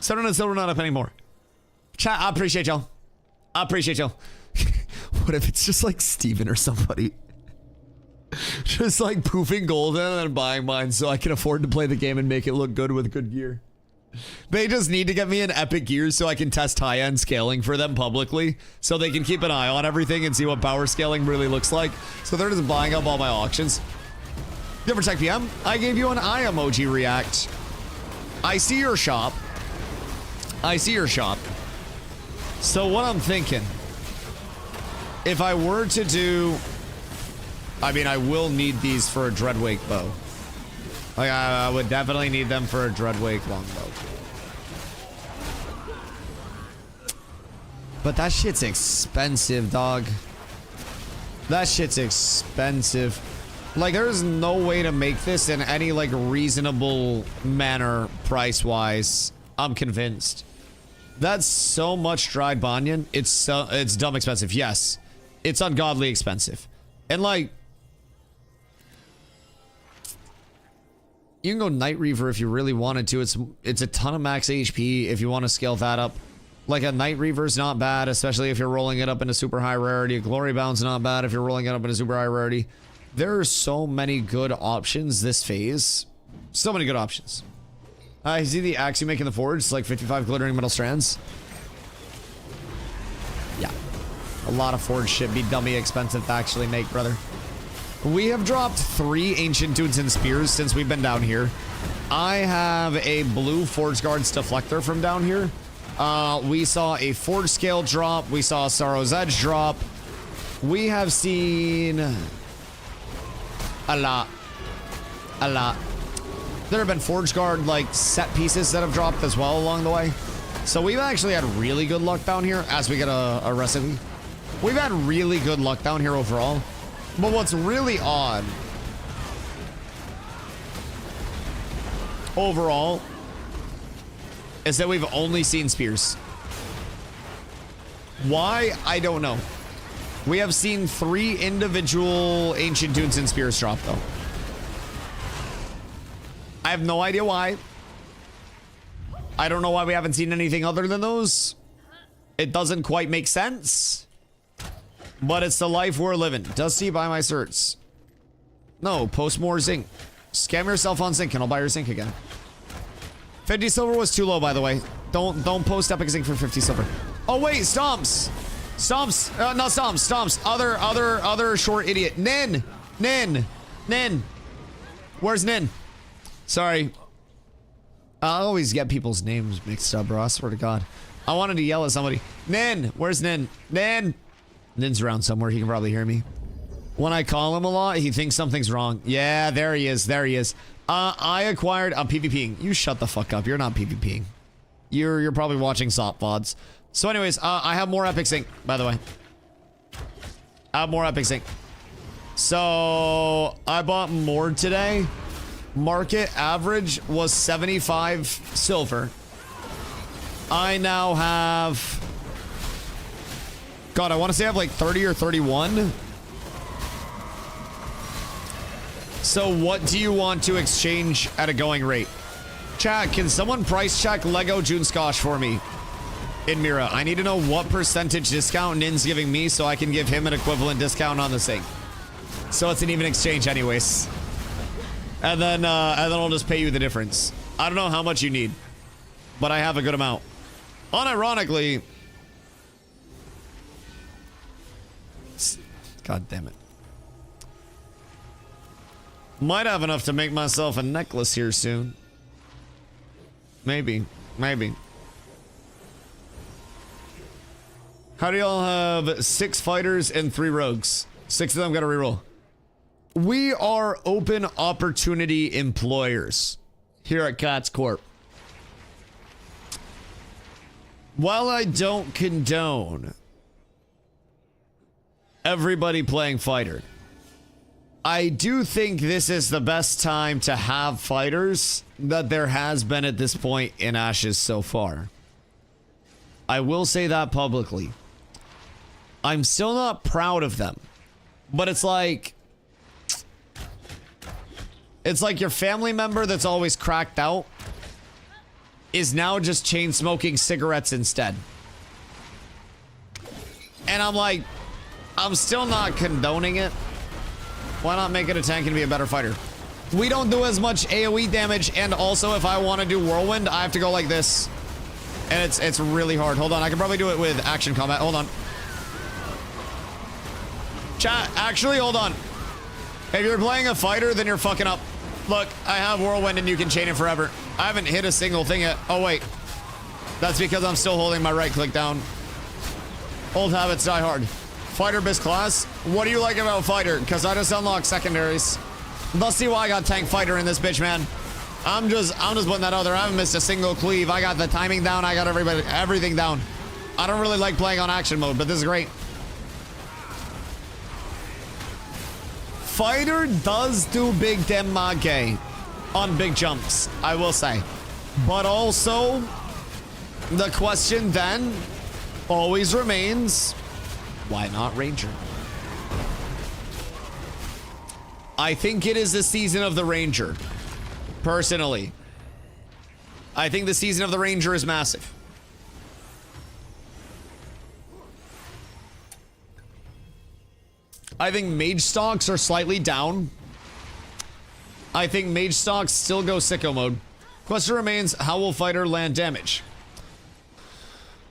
700 silver, not a penny more. Chat, I appreciate y'all. I appreciate y'all. What if it's just like Steven or somebody? Just like poofing gold and then buying mine so I can afford to play the game and make it look good with good gear. They just need to get me an epic gear so I can test high-end scaling for them publicly so they can keep an eye on everything and see what power scaling really looks like. So they're just buying up all my auctions. Different Tech PM, I gave you an eye emoji react. I see your shop. I see your shop. So what I'm thinking, if I were to do, I mean, I will need these for a Dreadwake bow. Like, I would definitely need them for a Dreadwake longbow. But that shit's expensive, dog. That shit's expensive. Like, there's no way to make this in any, like, reasonable manner price-wise. I'm convinced. That's so much dried banyan. It's dumb expensive. Yes. It's ungodly expensive. And, like, you can go Night Reaver if you really wanted to. It's a ton of max HP if you want to scale that up. Like, a Night Reaver's not bad, especially if you're rolling it up into super high rarity. A Glory Bound's not bad if you're rolling it up into super high rarity. There are so many good options this phase. So many good options. I see the axe you make in the forge. It's like 55 glittering metal strands. Yeah. A lot of forge shit be dummy expensive to actually make, brother. We have dropped 3 Ancient Dudes and Spears since we've been down here. I have a blue Forge Guards Deflector from down here. We saw a Forge Scale drop. We saw a Sorrow's Edge drop. We have seen a lot. A lot. There have been Forge Guard, like, set pieces that have dropped as well along the way. So we've actually had really good luck down here as we get a recipe. We've had really good luck down here overall. But what's really odd overall is that we've only seen spears. Why? I don't know. We have seen 3 individual Ancient Dudes and Spears drop, though. I have no idea why. I don't know why we haven't seen anything other than those. It doesn't quite make sense. But it's the life we're living. Dusty, buy my certs. No, post more zinc. Scam yourself on zinc and I'll buy your zinc again. 50 silver was too low, by the way. Don't post epic zinc for 50 silver. Oh wait, Stomps. Stomps. Not Stomps. Stomps. Other short idiot. Nin. Where's Nin? Sorry. I always get people's names mixed up, bro. I swear to God. I wanted to yell at somebody. Nin. Where's Nin? Nin. Nin's around somewhere. He can probably hear me. When I call him a lot, he thinks something's wrong. Yeah, there he is. There he is. I acquired... I'm PvPing. You shut the fuck up. You're not PvPing. You're probably watching SOP VODs. So anyways, I have more epic zinc, by the way. I have more epic zinc. So I bought more today. Market average was 75 silver. I now have... God, I want to say I have like 30 or 31. So what do you want to exchange at a going rate? Chat, can someone price check Lego June Scotch for me in Mira? I need to know what percentage discount Nin's giving me so I can give him an equivalent discount on the sink. So it's an even exchange anyways. And then I'll just pay you the difference. I don't know how much you need, but I have a good amount. Unironically... God damn it. Might have enough to make myself a necklace here soon. Maybe. How do y'all have 6 fighters and 3 rogues? 6 of them gotta reroll. We are open opportunity employers here at Cats Corp. While I don't condone everybody playing fighter, I do think this is the best time to have fighters that there has been at this point in Ashes so far. I will say that publicly. I'm still not proud of them. But it's like your family member that's always cracked out is now just chain smoking cigarettes instead. And I'm like, I'm still not condoning it. Why not make it a tank and be a better fighter? We don't do as much AoE damage, and also if I want to do whirlwind, I have to go like this. And it's really hard. Hold on, I can probably do it with action combat. Hold on. Chat, actually, hold on. If you're playing a fighter, then you're fucking up. Look, I have whirlwind and you can chain it forever. I haven't hit a single thing yet. Oh, wait. That's because I'm still holding my right click down. Old habits die hard. Fighter best class. What do you like about fighter? Because I just unlocked secondaries. DustyWhy got tank fighter in this bitch, man. I'm just putting that out there. I haven't missed a single cleave. I got the timing down. I got everything down. I don't really like playing on action mode, but this is great. Fighter does do big damage on big jumps, I will say. But also, the question then always remains, why not Ranger? I think it is the season of the Ranger. Personally. I think the season of the Ranger is massive. I think mage stocks are slightly down. I think mage stocks still go sicko mode. Question remains, how will fighter land damage?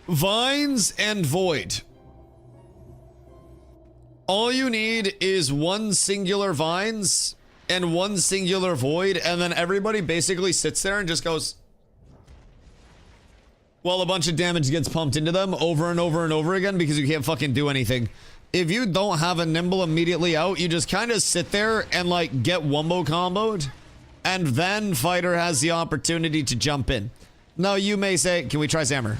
Vines and void. All you need is one singular vines and one singular void, and then everybody basically sits there and just goes, well, a bunch of damage gets pumped into them over and over and over again because you can't fucking do anything. If you don't have a nimble immediately out, you just kind of sit there and like get wombo comboed, and then fighter has the opportunity to jump in. Now you may say, can we try Zammer?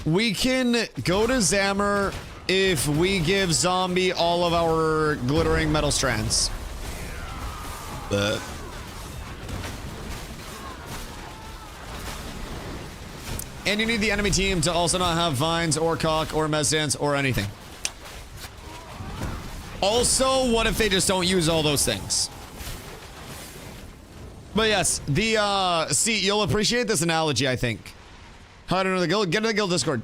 We can go to Zammer if we give Zombie all of our glittering metal strands. And you need the enemy team to also not have vines or cock or mezzans or anything. Also, what if they just don't use all those things? But yes, see, you'll appreciate this analogy, I think. How to know the guild? Get in the guild Discord.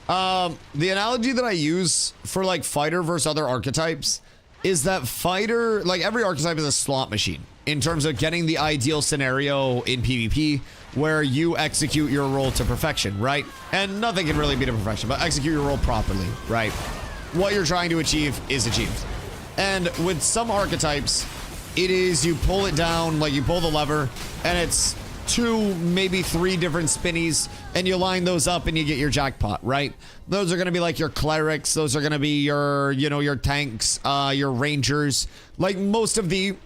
The analogy that I use for like fighter versus other archetypes is that fighter, like every archetype is a slot machine in terms of getting the ideal scenario in PvP where you execute your role to perfection, right? And nothing can really be to perfection, but execute your role properly, right? What you're trying to achieve is achieved. And with some archetypes, it is you pull it down, like you pull the lever, and it's 2, maybe 3 different spinnies, and you line those up and you get your jackpot, right? Those are going to be like your clerics. Those are going to be your, you know, your tanks, your rangers, like most of the,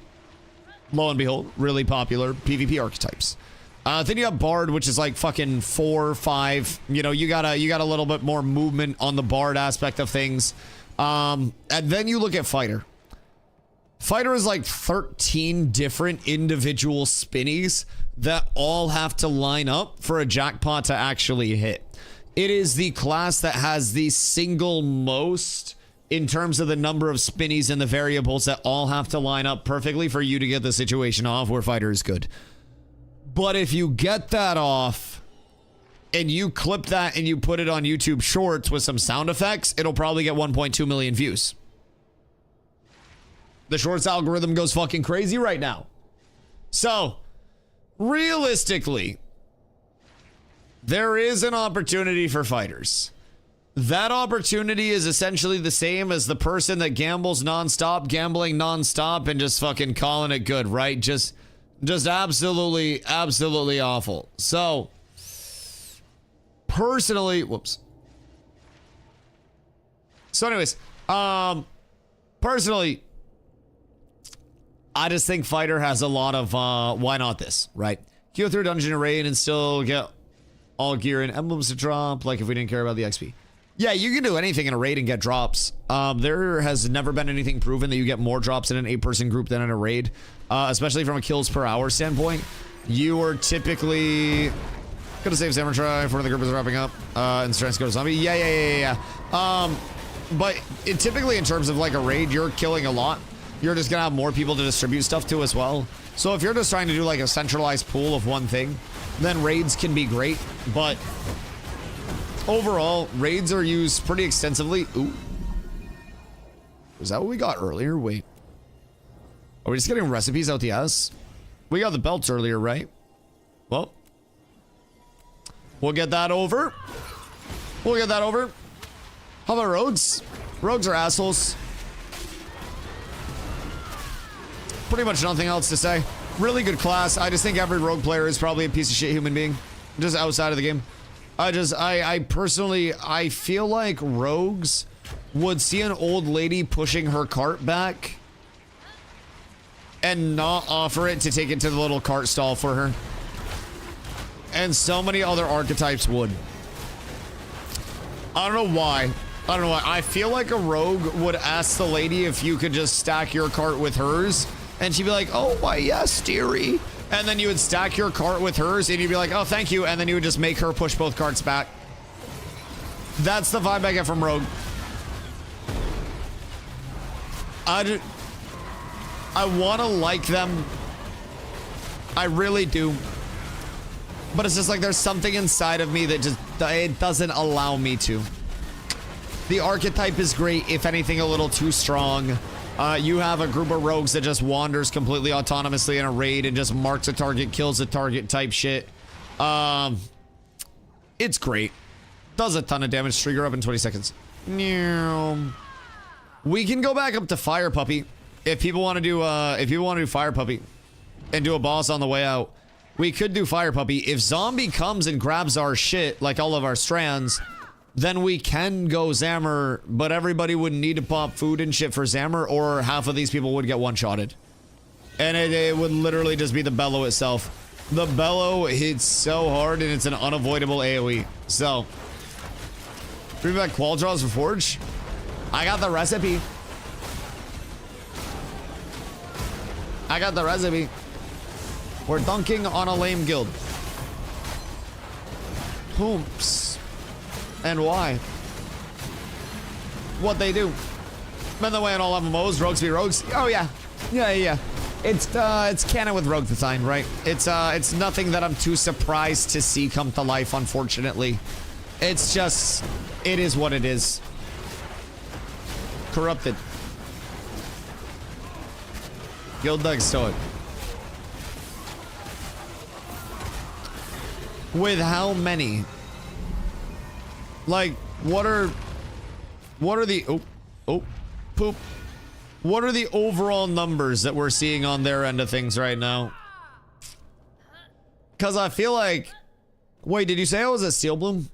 lo and behold, really popular PvP archetypes. Then you have Bard, which is like fucking 4 or 5. You know, you got a little bit more movement on the Bard aspect of things. And then you look at Fighter. Fighter is like 13 different individual spinnies that all have to line up for a jackpot to actually hit. It is the class that has the single most in terms of the number of spinnies and the variables that all have to line up perfectly for you to get the situation off where Fighter is good. But if you get that off and you clip that and you put it on YouTube Shorts with some sound effects, it'll probably get 1.2 million views. The Shorts algorithm goes fucking crazy right now. So, realistically, there is an opportunity for fighters. That opportunity is essentially the same as the person that gambles nonstop, gambling nonstop, and just fucking calling it good, right? Just absolutely awful. So, personally, whoops. So anyways, personally, I just think Fighter has a lot of, why not this, right? You go through a dungeon and raid and still get all gear and emblems to drop, like if we didn't care about the XP. Yeah, you can do anything in a raid and get drops. There has never been anything proven that you get more drops in an 8-person group than in a raid, especially from a kills per hour standpoint. You are typically Gonna save Samurai try for the group is wrapping up. And strengths go to zombie. Yeah. But typically in terms of like a raid, you're killing a lot. You're just gonna have more people to distribute stuff to as well. So if you're just trying to do like a centralized pool of one thing, then raids can be great. But overall, raids are used pretty extensively. Ooh. Is that what we got earlier? Wait. Are we just getting recipes out the ass? We got the belts earlier, right? Well. We'll get that over. We'll get that over. How about rogues? Rogues are assholes. Pretty much nothing else to say. Really good class. I just think every rogue player is probably a piece of shit human being. Just outside of the game. I personally, I feel like rogues would see an old lady pushing her cart back and not offer it to take it to the little cart stall for her. And so many other archetypes would. I don't know why. I feel like a rogue would ask the lady if you could just stack your cart with hers. And she'd be like, oh, why, yes, dearie. And then you would stack your cart with hers and you'd be like, oh, thank you. And then you would just make her push both carts back. That's the vibe I get from rogue. I want to like them. I really do. But it's just like there's something inside of me that just, it doesn't allow me to. The archetype is great, if anything, a little too strong. You have a group of rogues that just wanders completely autonomously in a raid and just marks a target, kills a target type shit. It's great. Does a ton of damage. Trigger up in 20 seconds. We can go back up to Fire Puppy if people want to do Fire Puppy and do a boss on the way out. We could do Fire Puppy. If Zombie comes and grabs our shit, like all of our strands, then we can go Zammer, but everybody would need to pop food and shit for Zammer, or half of these people would get one-shotted. And it would literally just be the Bellow itself. The Bellow hits so hard, and it's an unavoidable AoE. So, bring back Qual Draws for Forge. I got the recipe. We're dunking on a lame guild. Whoops. And why? What they do. By the way, in all MMOs, rogues be rogues. Oh yeah. Yeah. It's canon with rogue design, right? It's nothing that I'm too surprised to see come to life, unfortunately. It's just, it is what it is. Corrupted. Guild Doug Stoic. With how many? Like, what are the poop? What are the overall numbers that we're seeing on their end of things right now? Cause I feel like, wait, did you say I was a Steel Bloom?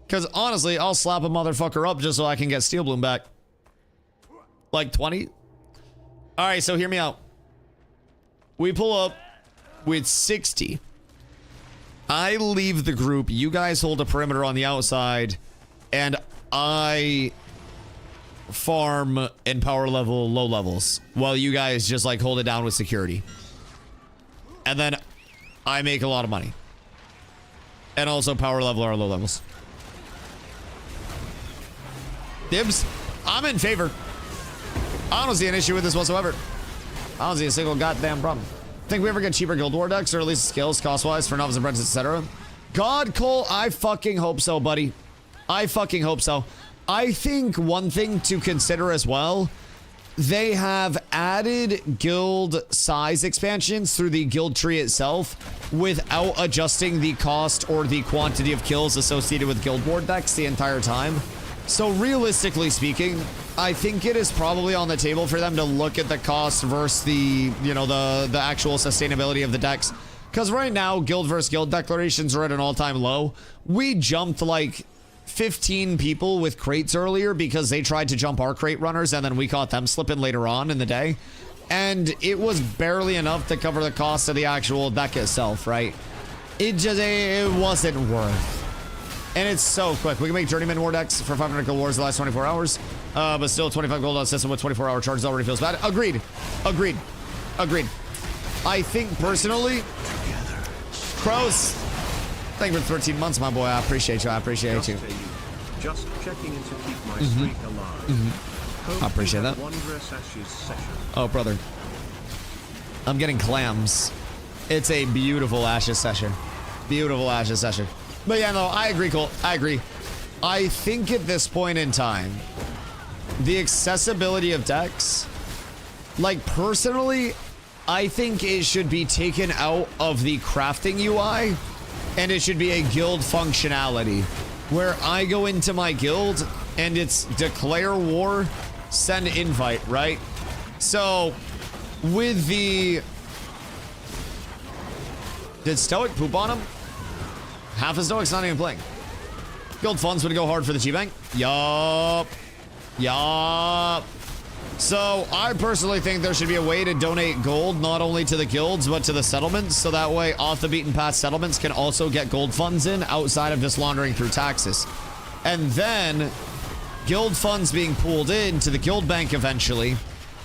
Cause honestly, I'll slap a motherfucker up just so I can get Steel Bloom back. Like 20? All right, so hear me out. We pull up with 60. I leave the group, you guys hold a perimeter on the outside, and I farm and power level low levels while you guys just like hold it down with security. And then I make a lot of money. And also power level our low levels. Dibs, I'm in favor. I don't see an issue with this whatsoever. I don't see a single goddamn problem. Think we ever get cheaper Guild War decks, or at least skills cost-wise for novice apprentices, etc.? God, Cole, I fucking hope so, buddy. I fucking hope so. I think one thing to consider as well, they have added guild size expansions through the guild tree itself without adjusting the cost or the quantity of kills associated with Guild War decks the entire time. So realistically speaking, I think it is probably on the table for them to look at the cost versus the, you know, the actual sustainability of the decks. Because right now, guild versus guild declarations are at an all-time low. We jumped like 15 people with crates earlier because they tried to jump our crate runners and then we caught them slipping later on in the day. And it was barely enough to cover the cost of the actual deck itself, right? It wasn't worth. And it's so quick. We can make Journeyman War decks for 500 Guild Wars the last 24 hours. But still 25 gold on a system with 24-hour charges already feels bad. Agreed. I think personally, Crows. Thank you for 13 months, my boy. I appreciate you. I appreciate you. Just checking in to keep my streak alive. I appreciate that. Wondrous Ashes session. Oh, brother. I'm getting clams. It's a beautiful Ashes session. Beautiful Ashes session. But yeah, no, I agree, Cole. I agree. I think at this point in time, the accessibility of decks, like personally, I think it should be taken out of the crafting UI and it should be a guild functionality where I go into my guild and it's declare war, send invite, right? So with the... Did Stoic poop on him? Half of Stoic's not even playing. Guild funds would go hard for the G-Bank. Yup. Yup. So I personally think there should be a way to donate gold not only to the guilds but to the settlements, so that way off the beaten path settlements can also get gold funds in outside of just laundering through taxes. And then guild funds being pooled into the guild bank eventually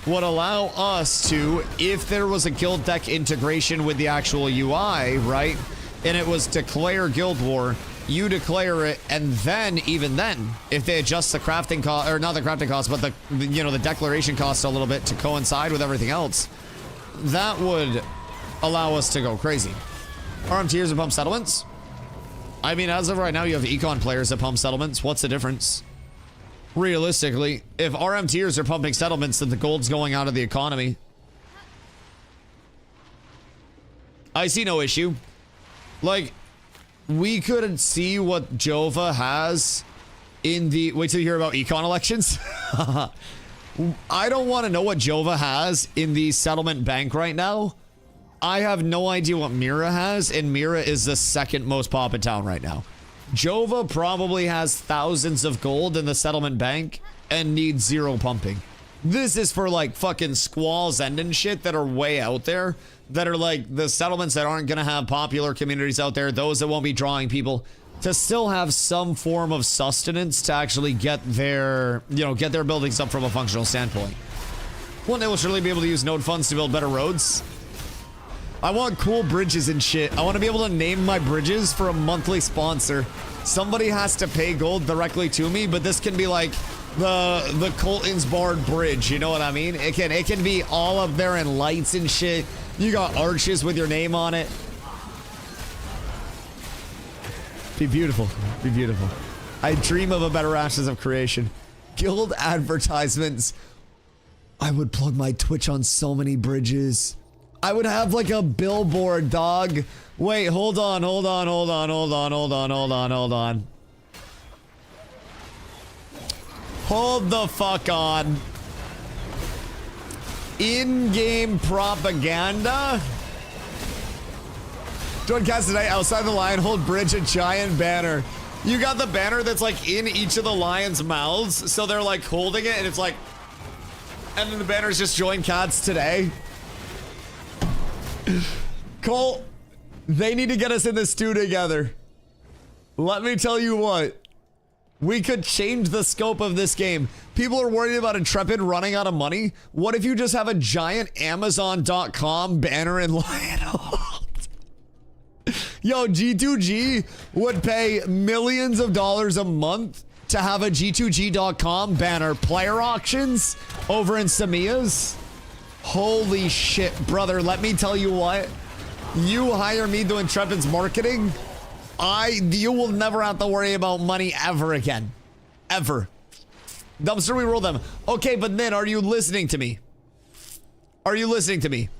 would allow us to, if there was a guild deck integration with the actual UI, right, and it was declare guild war, you declare it, and then, even then, if they adjust the crafting cost, or not the crafting cost, but the, you know, the declaration cost a little bit to coincide with everything else, that would allow us to go crazy. RM tiers and pump settlements? I mean, as of right now, you have econ players that pump settlements. What's the difference? Realistically, if RM tiers are pumping settlements, then the gold's going out of the economy. I see no issue. Like, we couldn't see what Jova has in the... Wait till you hear about econ elections. I don't want to know what Jova has in the settlement bank right now. I have no idea what Mira has, and Mira is the second most pop in town right now. Jova probably has thousands of gold in the settlement bank and needs 0 pumping. This is for like fucking Squall's End and shit that are way out there, that are like the settlements that aren't gonna have popular communities out there, those that won't be drawing people, to still have some form of sustenance to actually get their, you know, get their buildings up from a functional standpoint. One day we'll surely be able to use node funds to build better roads. I want cool bridges and shit. I want to be able to name my bridges for a monthly sponsor. Somebody has to pay gold directly to me, but this can be like the Colton's Bard Bridge, you know what I mean? It can be all up there in lights and shit. You got arches with your name on it. Be beautiful. Be beautiful. I dream of a better Ashes of Creation. Guild advertisements. I would plug my Twitch on so many bridges. I would have like a billboard, dog. Wait, hold on. Hold the fuck on. In-game propaganda? Join cast tonight outside the Lionhold Bridge, a giant banner. You got the banner that's like in each of the lions' mouths, so they're like holding it and it's like, and then the banner's just join cats today. Cole, they need to get us in the stew together. Let me tell you what. We could change the scope of this game. People are worried about Intrepid running out of money. What if you just have a giant Amazon.com banner in Lionhold? Yo, G2G would pay millions of dollars a month to have a G2G.com banner. Player auctions over in Samia's. Holy shit, brother. Let me tell you what. You hire me to Intrepid's marketing, you will never have to worry about money ever again. Ever. Dumpster, we roll them. Okay, but then are you listening to me? Are you listening to me?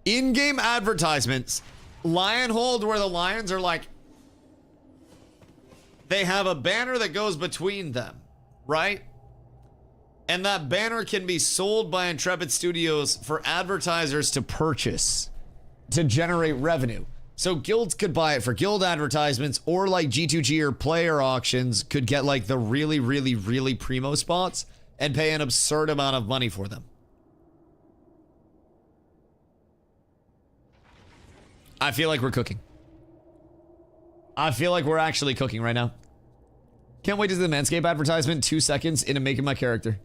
In-game advertisements. Lionhold, where the lions are like, they have a banner that goes between them, right? And that banner can be sold by Intrepid Studios for advertisers to purchase to generate revenue. So guilds could buy it for guild advertisements, or like G2G or player auctions could get like the really, really, really primo spots and pay an absurd amount of money for them. I feel like we're cooking. I feel like we're actually cooking right now. Can't wait to see the Manscaped advertisement. 2 seconds into making my character.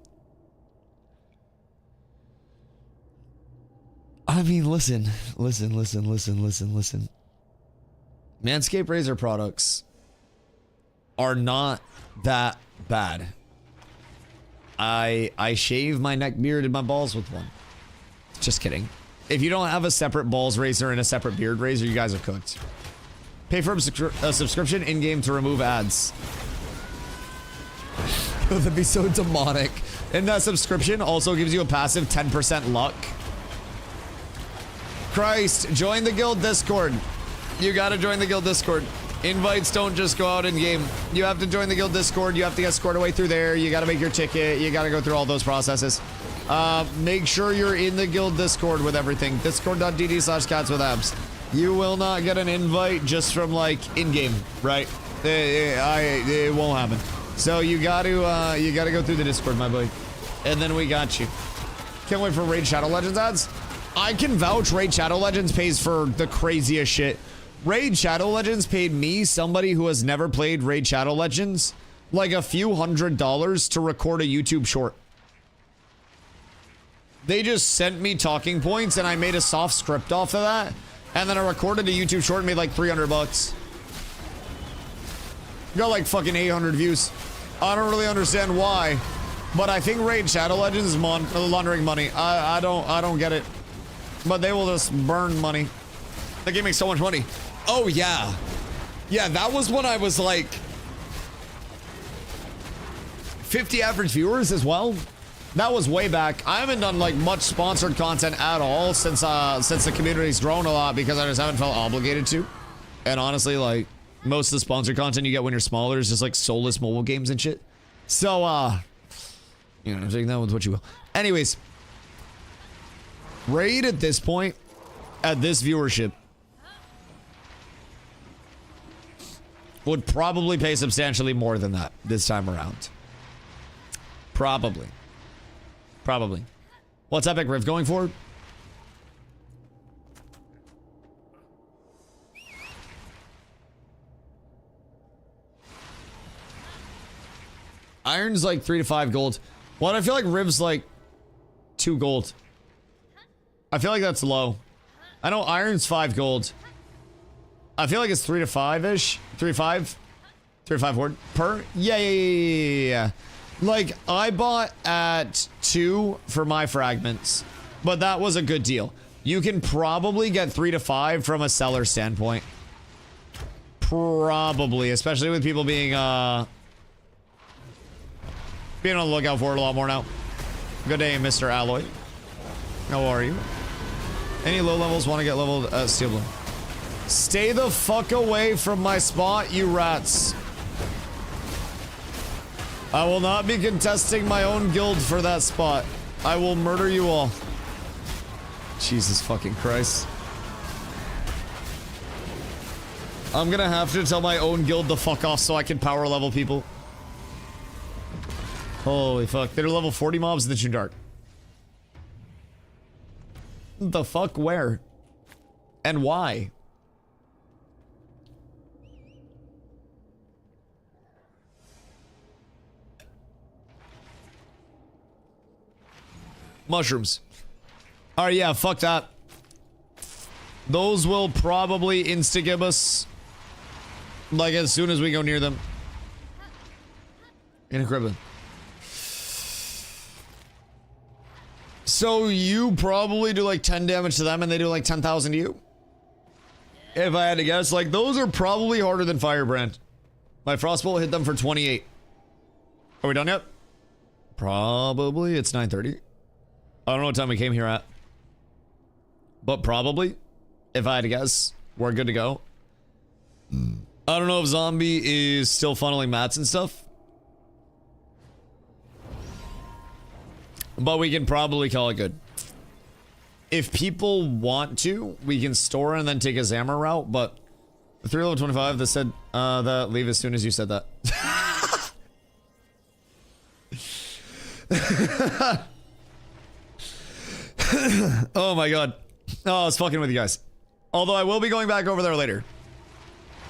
I mean, listen. Manscaped razor products are not that bad. I shave my neck, beard, and my balls with one. Just kidding. If you don't have a separate balls razor and a separate beard razor, you guys are cooked. Pay for a subscription in-game to remove ads. That'd be so demonic. And that subscription also gives you a passive 10% luck. Christ, join the guild Discord. You gotta join the guild Discord. Invites don't just go out in game. You have to join the guild Discord. You have to get scored away through there. You gotta make your ticket. You gotta go through all those processes. Make sure you're in the guild Discord with everything. Discord.gg/catswithabs. You will not get an invite just from like in-game, right? It won't happen. So you gotta go through the Discord, my boy. And then we got you. Can't wait for Raid Shadow Legends ads. I can vouch Raid Shadow Legends pays for the craziest shit. Raid Shadow Legends paid me, somebody who has never played Raid Shadow Legends, like a few $100 to record a YouTube short. They just sent me talking points and I made a soft script off of that. And then I recorded a YouTube short and made like 300 bucks. Got like fucking 800 views. I don't really understand why, but I think Raid Shadow Legends is laundering money. I don't get it. But they will just burn money. That game makes so much money. Oh yeah. Yeah, that was when I was like 50 average viewers as well. That was way back. I haven't done like much sponsored content at all since the community's grown a lot because I just haven't felt obligated to. And honestly, like most of the sponsored content you get when you're smaller is just like soulless mobile games and shit. So you know, take that with what you will. Anyways, Raid at this point, at this viewership, would probably pay substantially more than that this time around. Probably. What's Epic Rift going for? Iron's like 3 to 5 gold. Well, I feel like Riv's like 2 gold. I feel like that's low. I know Iron's 5 gold. I feel like it's 3 to 5-ish. 3 to 5? 3 to 5 horde per? Yeah. Like, I bought at 2 for my fragments, but that was a good deal. You can probably get 3 to 5 from a seller standpoint. Probably, especially with people being on the lookout for it a lot more now. Good day, Mr. Alloy. How are you? Any low levels want to get leveled Steel Bloom? Stay the fuck away from my spot, you rats. I will not be contesting my own guild for that spot. I will murder you all. Jesus fucking Christ. I'm gonna have to tell my own guild to fuck off so I can power level people. Holy fuck. They're level 40 mobs in the June Dark. The fuck? Where? And why? Mushrooms. Alright, yeah, fuck that. Those will probably insta-gib us. Like, as soon as we go near them. In a crib. So you probably do like 10 damage to them and they do like 10,000 to you? If I had to guess, like those are probably harder than Firebrand. My Frostbolt hit them for 28. Are we done yet? Probably. It's 9:30. I don't know what time we came here at. But probably, if I had to guess, we're good to go. I don't know if Zombie is still funneling mats and stuff. But we can probably call it good. If people want to, we can store and then take a Zammer route, but the 3 level 25 that said that leave as soon as you said that. Oh my god. Oh, I was fucking with you guys. Although I will be going back over there later.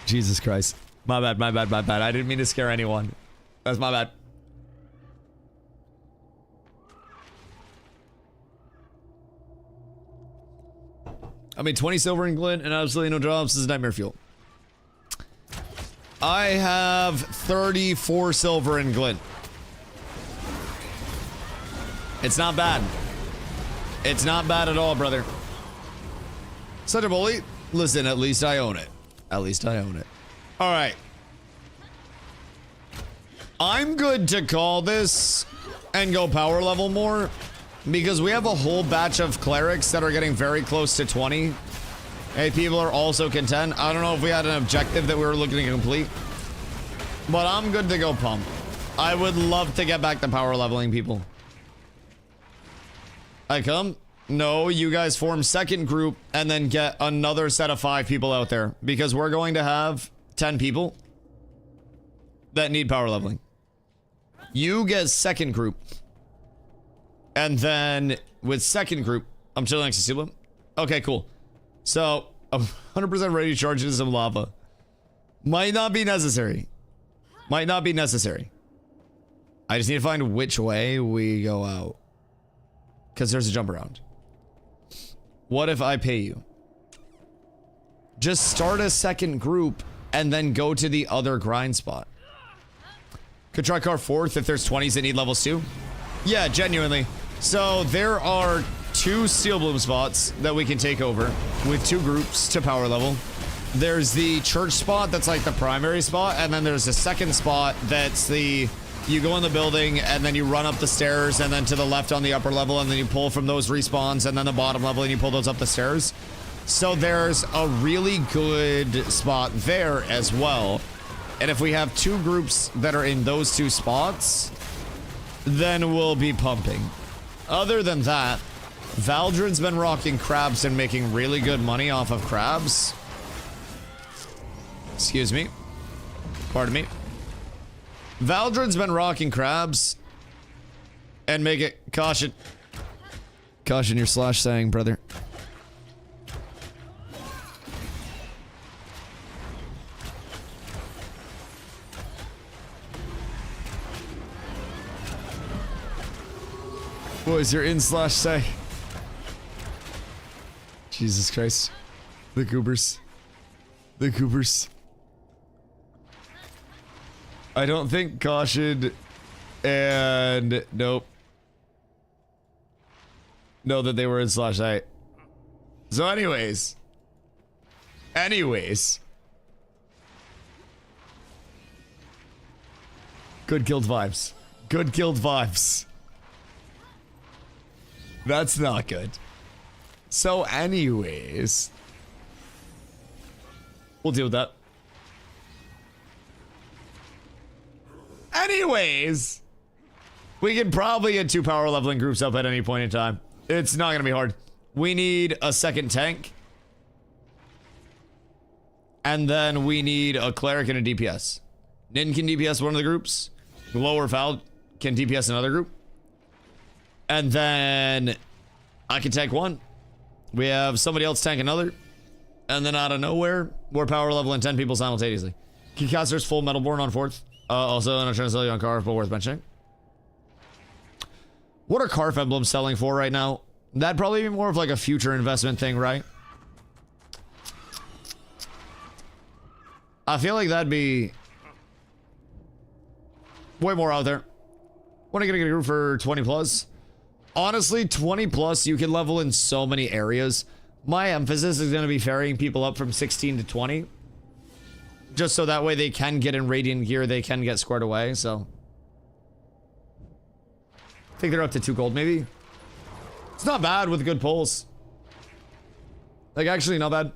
Jesus Christ. My bad. I didn't mean to scare anyone. That's my bad. I made 20 silver in Glint and absolutely no drops. This is nightmare fuel. I have 34 silver in glint. It's not bad. It's not bad at all, brother. Such a bully. Listen, at least I own it. At least I own it. All right. I'm good to call this and go power level more because we have a whole batch of clerics that are getting very close to 20. Hey, people are also content. I don't know if we had an objective that we were looking to complete, but I'm good to go pump. I would love to get back to power leveling, people. I come? No, you guys form second group and then get another set of 5 people out there because we're going to have 10 people that need power leveling. You get second group. And then with second group, I'm chilling next to Sula. Okay, cool. So, I'm 100% ready to charge into some lava. Might not be necessary. Might not be necessary. I just need to find which way we go out. Because there's a jump around. What if I pay you? Just start a second group and then go to the other grind spot. Could try car 4th if there's 20s that need levels too. Yeah, genuinely. So there are 2 steel bloom spots that we can take over with 2 groups to power level. There's the church spot that's like the primary spot, and then there's a second spot that's the... You go in the building, and then you run up the stairs, and then to the left on the upper level, and then you pull from those respawns, and then the bottom level, and you pull those up the stairs. So there's a really good spot there as well. And if we have 2 groups that are in those 2 spots, then we'll be pumping. Other than that, Valdrin's been rocking crabs and making really good money off of crabs. Excuse me. Pardon me. Valdrin's been rocking crabs and make it caution. Caution your slash saying, brother. What is your in slash say? Jesus Christ. The goobers. The goobers. I don't think caution and nope. Know that they were in slash I. So anyways. Good guild vibes. Good guild vibes. That's not good. So anyways. We'll deal with that. Anyways, we can probably get 2 power leveling groups up at any point in time. It's not gonna be hard. We need a second tank. And then we need a cleric and a DPS. Nin can DPS one of the groups. Lower Val can DPS another group. And then I can tank one. We have somebody else tank another. And then out of nowhere, we're power leveling 10 people simultaneously. Keycaster's full Metalborn on 4th. Also, I'm trying to sell you on Carf, but worth mentioning. What are Carf emblems selling for right now? That'd probably be more of like a future investment thing, right? I feel like that'd be way more out there. Want to get a group for 20 plus? Honestly, 20 plus, you can level in so many areas. My emphasis is going to be ferrying people up from 16 to 20. Just so that way they can get in Radiant gear, they can get squared away, so. I think they're up to 2 gold, maybe. It's not bad with good pulls. Like, actually, not bad.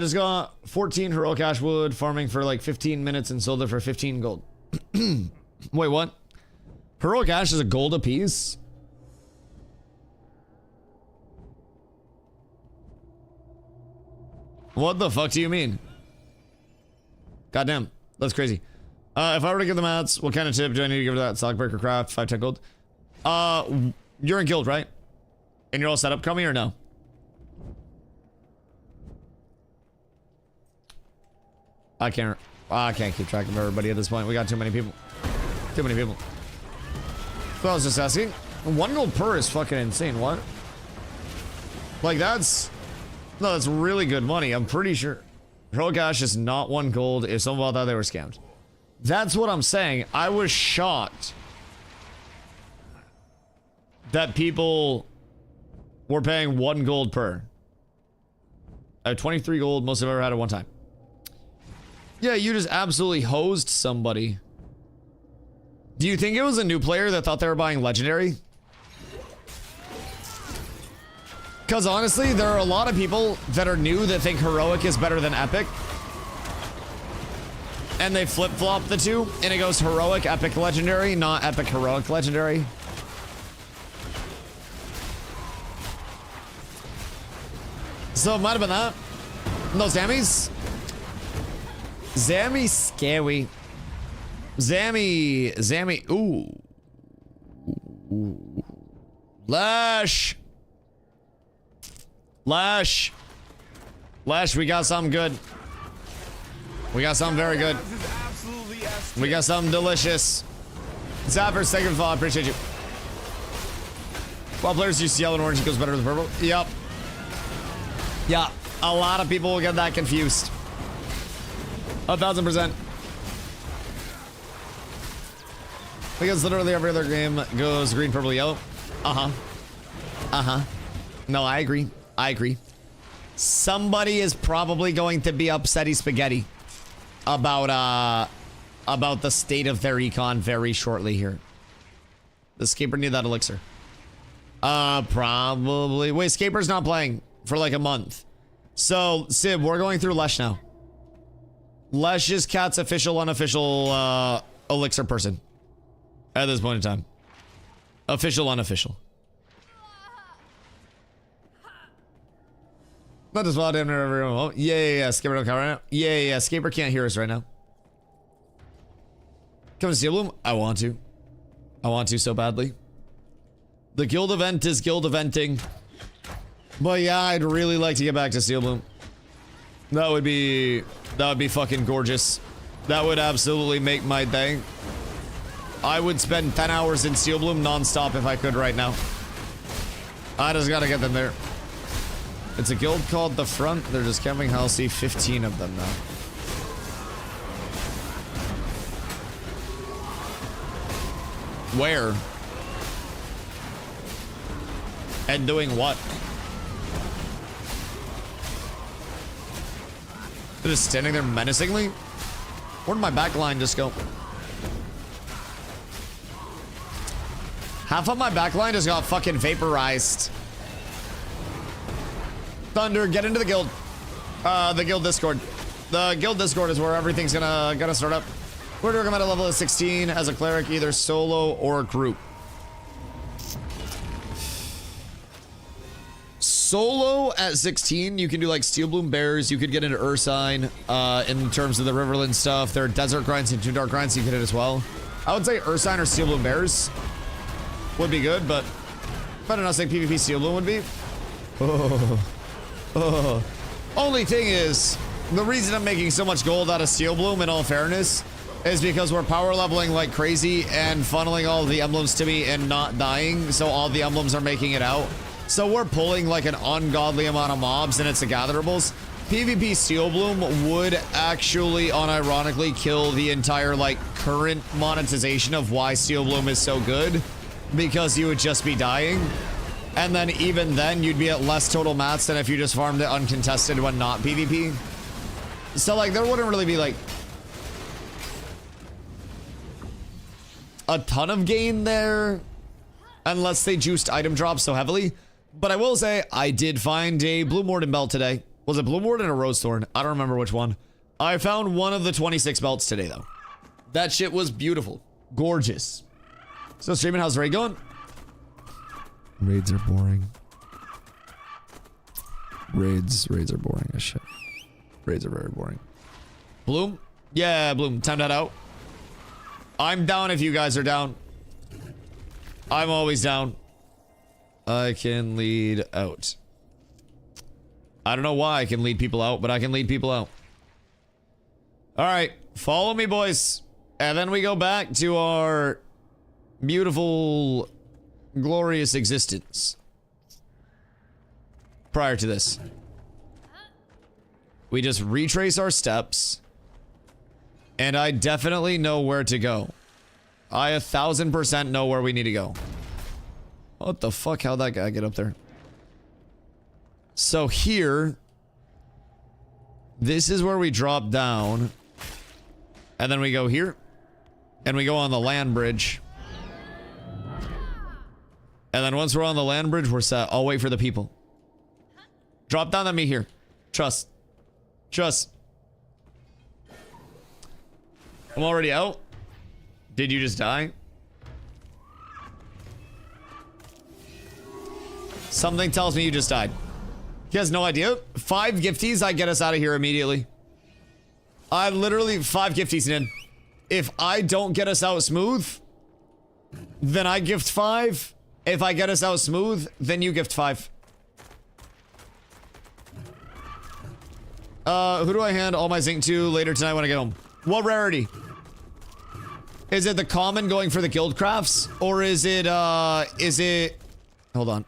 Just got 14 heroic ashwood, farming for like 15 minutes and sold it for 15 gold. Wait, what? Heroic ash is a gold a piece? What the fuck do you mean? Goddamn, that's crazy. If I were to give the mats, what kind of tip do I need to give to that? Stockbreaker craft, 510 gold. You're in guild, right? And you're all set up, Crummy, or no? I can't keep track of everybody at this point. We got too many people. Too many people. So I was just asking. 1 gold per is fucking insane. What? Like that's... No, that's really good money. I'm pretty sure. Heroic Ash is not 1 gold if someone thought they were scammed. That's what I'm saying. I was shocked that people were paying 1 gold per. I have 23 gold, most I've ever had at one time. Yeah, you just absolutely hosed somebody. Do you think it was a new player that thought they were buying legendary? Because honestly, there are a lot of people that are new that think heroic is better than epic. And they flip-flop the two, and it goes heroic, epic, legendary, not epic, heroic, legendary. So it might have been that. No, Zammy's. Zammy's scary. Zammy, ooh. Lash, we got something good. We got something very good. We got something delicious. Zapper, second fall, I appreciate you. While players use yellow and orange, it goes better than purple. Yep. Yeah, a lot of people will get that confused. 1000%. Because literally every other game goes green, purple, yellow. No, I agree. Somebody is probably going to be upsetty spaghetti about the state of their econ very shortly here. The Scaper need that elixir. Probably. Wait, Scaper's not playing for like a month. So, Sib, we're going through Lesh now. Lesh is Cat's official, unofficial, elixir person. At this point in time. Official, unofficial. Not as well, damn near everyone. Oh, yeah. Scaper don't count right now. Yeah. Scaper can't hear us right now. Come to Steel Bloom? I want to so badly. The guild event is guild eventing. But yeah, I'd really like to get back to Steel Bloom. That would be fucking gorgeous. That would absolutely make my day. I would spend 10 hours in Steel Bloom non-stop if I could right now. I just gotta get them there. It's a guild called The Front. They're just camping Halsey. 15 of them now. Where? And doing what? They're just standing there menacingly? Where'd my back line just go? Half of my back line just got fucking vaporized. Thunder, get into the guild. The guild Discord. The guild Discord is where everything's gonna start up. We're doing at a level of 16 as a cleric, either solo or group. Solo at 16, you can do like Steel Bloom Bears. You could get into Ursine. In terms of the Riverland stuff, there are desert grinds and Toon Dark grinds you can hit as well. I would say Ursine or Steel Bloom Bears would be good, but better not say PvP Steel Bloom would be. Only thing is, the reason I'm making so much gold out of Steel Bloom, in all fairness, is because we're power leveling like crazy and funneling all the emblems to me and not dying, so all the emblems are making it out. So we're pulling like an ungodly amount of mobs and it's the gatherables. PvP Steel Bloom would actually unironically kill the entire like current monetization of why Steel Bloom is so good, because you would just be dying. And then even then you'd be at less total mats than if you just farmed it uncontested when not PvP. So like there wouldn't really be like a ton of gain there unless they juiced item drops so heavily. But I will say I did find a Blue Morden belt today. Was it Blue Morden or Rose Thorn? I don't remember which one. I found one of the 26 belts today though. That shit was beautiful. Gorgeous. So streaming, how's the raid going? Raids are boring. Raids are boring as shit. Raids are very boring. Bloom? Yeah, Bloom. Time that out. I'm down if you guys are down. I'm always down. I can lead out. I don't know why I can lead people out, but I can lead people out. Alright, follow me, boys. And then we go back to our beautiful, glorious existence. Prior to this. We just retrace our steps. And I definitely know where to go. I 1000% know where we need to go. What the fuck? How'd that guy get up there? So here, this is where we drop down. And then we go here. And we go on the land bridge. And then once we're on the land bridge, we're set. I'll wait for the people. Drop down on me here. Trust. Trust. I'm already out. Did you just die? Something tells me you just died. He has no idea. 5 gifties, I get us out of here immediately. I literally 5 gifties in. If I don't get us out smooth, then I gift 5. If I get us out smooth, then you gift 5. Who do I hand all my zinc to later tonight when I get home? What rarity? Is it the common going for the guild crafts? Or is it, hold on.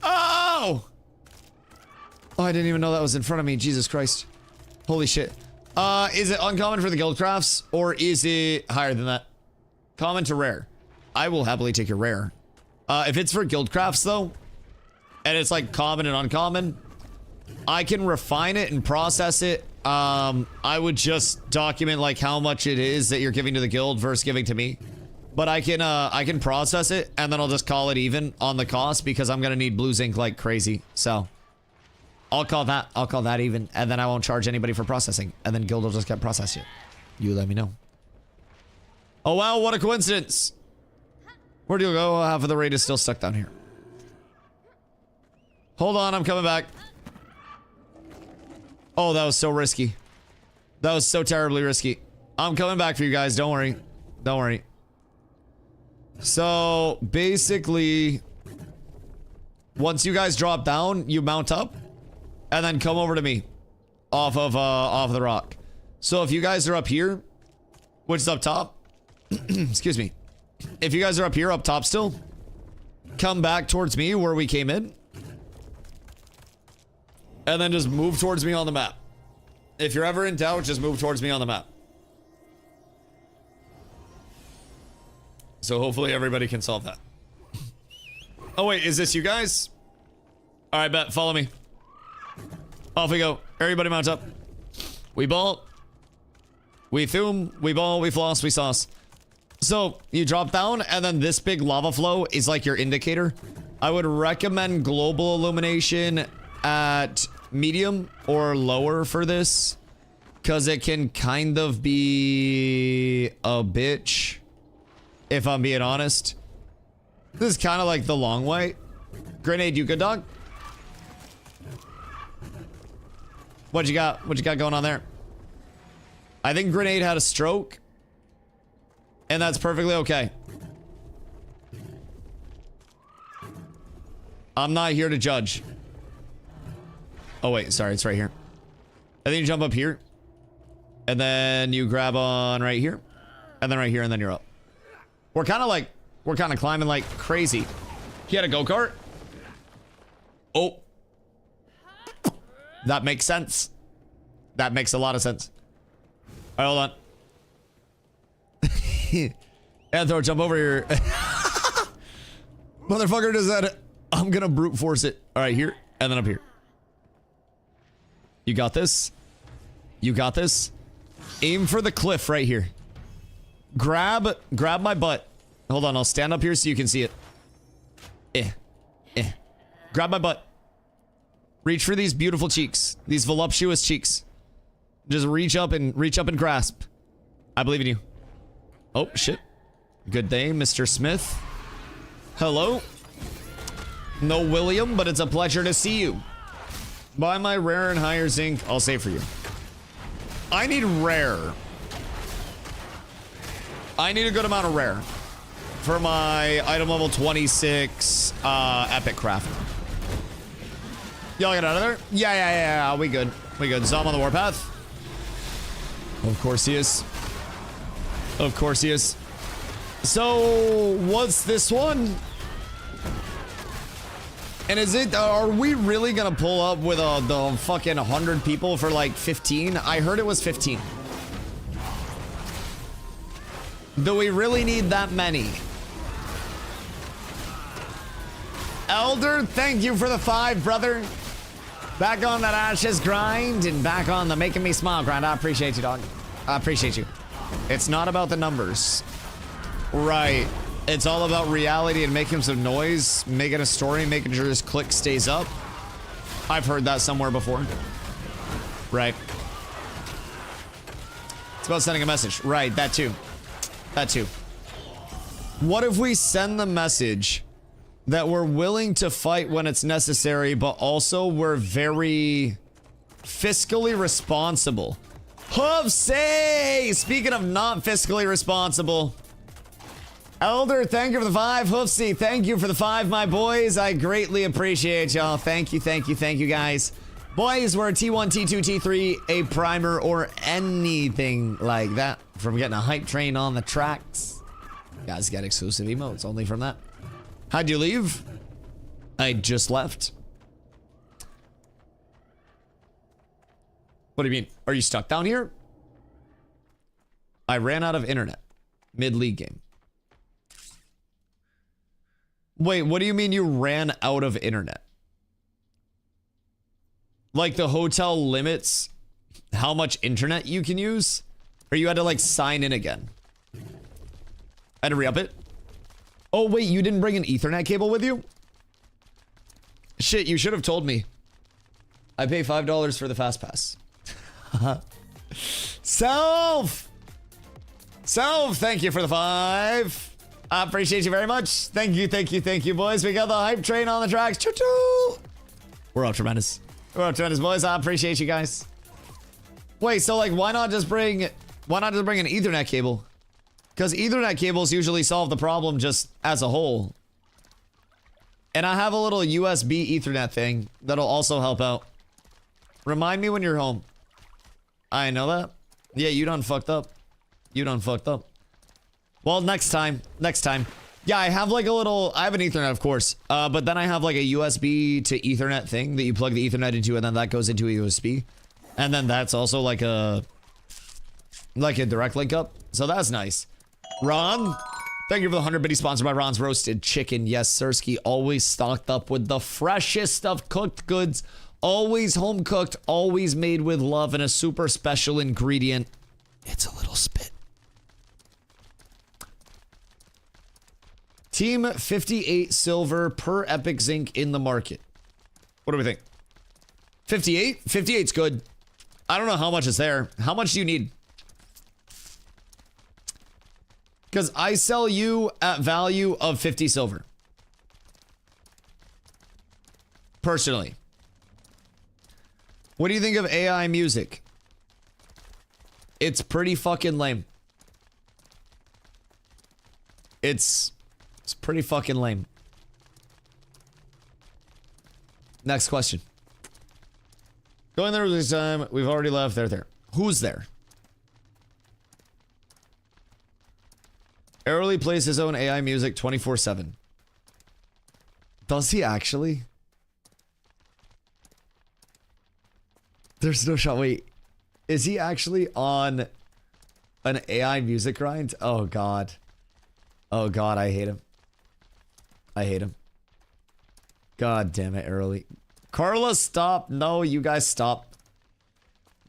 Oh! Oh, I didn't even know that was in front of me. Jesus Christ. Holy shit. Is it uncommon for the guild crafts? Or is it higher than that? Common to rare. I will happily take your rare. If it's for guild crafts though, and it's like common and uncommon, I can refine it and process it. I would just document like how much it is that you're giving to the guild versus giving to me. But I can process it and then I'll just call it even on the cost because I'm gonna need blue zinc like crazy. So I'll call that even, and then I won't charge anybody for processing, and then guild will just get processed it. You let me know. Oh wow, what a coincidence. Where'd you go? Half of the raid is still stuck down here. Hold on, I'm coming back. Oh, that was so risky. That was so terribly risky. I'm coming back for you guys. Don't worry. Don't worry. So, basically, once you guys drop down, you mount up, and then come over to me off of the rock. So if you guys are up here, which is up top, excuse me. If you guys are up here, up top still, come back towards me where we came in. And then just move towards me on the map. If you're ever in doubt, just move towards me on the map. So hopefully everybody can solve that. Oh wait, is this you guys? Alright, bet. Follow me. Off we go. Everybody mount up. We ball. We thum. We ball. We floss. We sauce. So, you drop down, and then this big lava flow is like your indicator. I would recommend global illumination at medium or lower for this, because it can kind of be a bitch, if I'm being honest. This is kind of like the long way. Grenade, you good dog? What you got? What you got going on there? I think Grenade had a stroke. And that's perfectly okay. I'm not here to judge. Oh wait, sorry, it's right here. I think you jump up here. And then you grab on right here. And then right here, and then you're up. We're kind of climbing like crazy. He had a go-kart. Oh. That makes sense. That makes a lot of sense. All right, hold on. Anthor, jump over here. Motherfucker does that. I'm gonna brute force it. All right, here and then up here. You got this. You got this. Aim for the cliff right here. Grab my butt. Hold on, I'll stand up here so you can see it. Grab my butt. Reach for these beautiful cheeks. These voluptuous cheeks. Just reach up and grasp. I believe in you. Oh, shit. Good day, Mr. Smith. Hello. No William, but it's a pleasure to see you. Buy my rare and higher zinc. I'll save for you. I need rare. I need a good amount of rare for my item level 26 epic craft. Y'all get out of there? Yeah. We good. We good. Zom on the warpath. Of course he is. Of course he is. So, what's this one? And are we really gonna pull up with the fucking 100 people for like 15? I heard it was 15. Do we really need that many? Elder, thank you for the 5, brother. Back on that Ashes grind and back on the making me smile grind. I appreciate you, dog. I appreciate you. It's not about the numbers. Right. It's all about reality and making some noise, making a story, making sure this click stays up. I've heard that somewhere before. Right. It's about sending a message. Right, that too. That too. What if we send the message that we're willing to fight when it's necessary, but also we're very fiscally responsible? Hoofsay! Speaking of not fiscally responsible, Elder, thank you for the 5. Hoofsy, thank you for the 5, my boys. I greatly appreciate y'all. Thank you, thank you, thank you, guys. Boys, we're T1, T2, T3, a primer, or anything like that from getting a hype train on the tracks. You guys get exclusive emotes only from that. How'd you leave? I just left. What do you mean? Are you stuck down here? I ran out of internet mid-league game. Wait, what do you mean you ran out of internet? Like the hotel limits how much internet you can use? Or you had to like sign in again? I had to re-up it? Oh wait, you didn't bring an Ethernet cable with you? Shit, you should have told me. I pay $5 for the fast pass. Self, thank you for the 5. I appreciate you very much. Thank you, boys. We got the hype train on the tracks. Choo-choo! We're up tremendous. We're up tremendous, boys. I appreciate you guys. Wait, so like, why not just bring an Ethernet cable? Because Ethernet cables usually solve the problem just as a whole. And I have a little USB Ethernet thing that'll also help out. Remind me when you're home. I know that. Yeah, you done fucked up. You done fucked up. Well, next time. Yeah, I have like I have an Ethernet, of course. But then I have like a USB to Ethernet thing that you plug the Ethernet into, and then that goes into a USB. And then that's also like a direct link up. So that's nice. Ron, thank you for the 100 biddy, sponsored by Ron's Roasted Chicken. Yes, Sirski, always stocked up with the freshest of cooked goods. Always home cooked, always made with love, and a super special ingredient. It's a little spit. Team 58 silver per Epic Zinc in the market. What do we think? 58? 58's good. I don't know how much is there. How much do you need? Because I sell you at value of 50 silver. Personally. What do you think of AI music? It's pretty fucking lame. It's pretty fucking lame. Next question. Going there this time. We've already left. They're there. Who's there? Airly plays his own AI music 24/7. Does he actually? There's no shot. Wait. Is he actually on an AI music grind? Oh, God. Oh, God. I hate him. I hate him. God damn it, Airly. Carla, stop. No, you guys stop.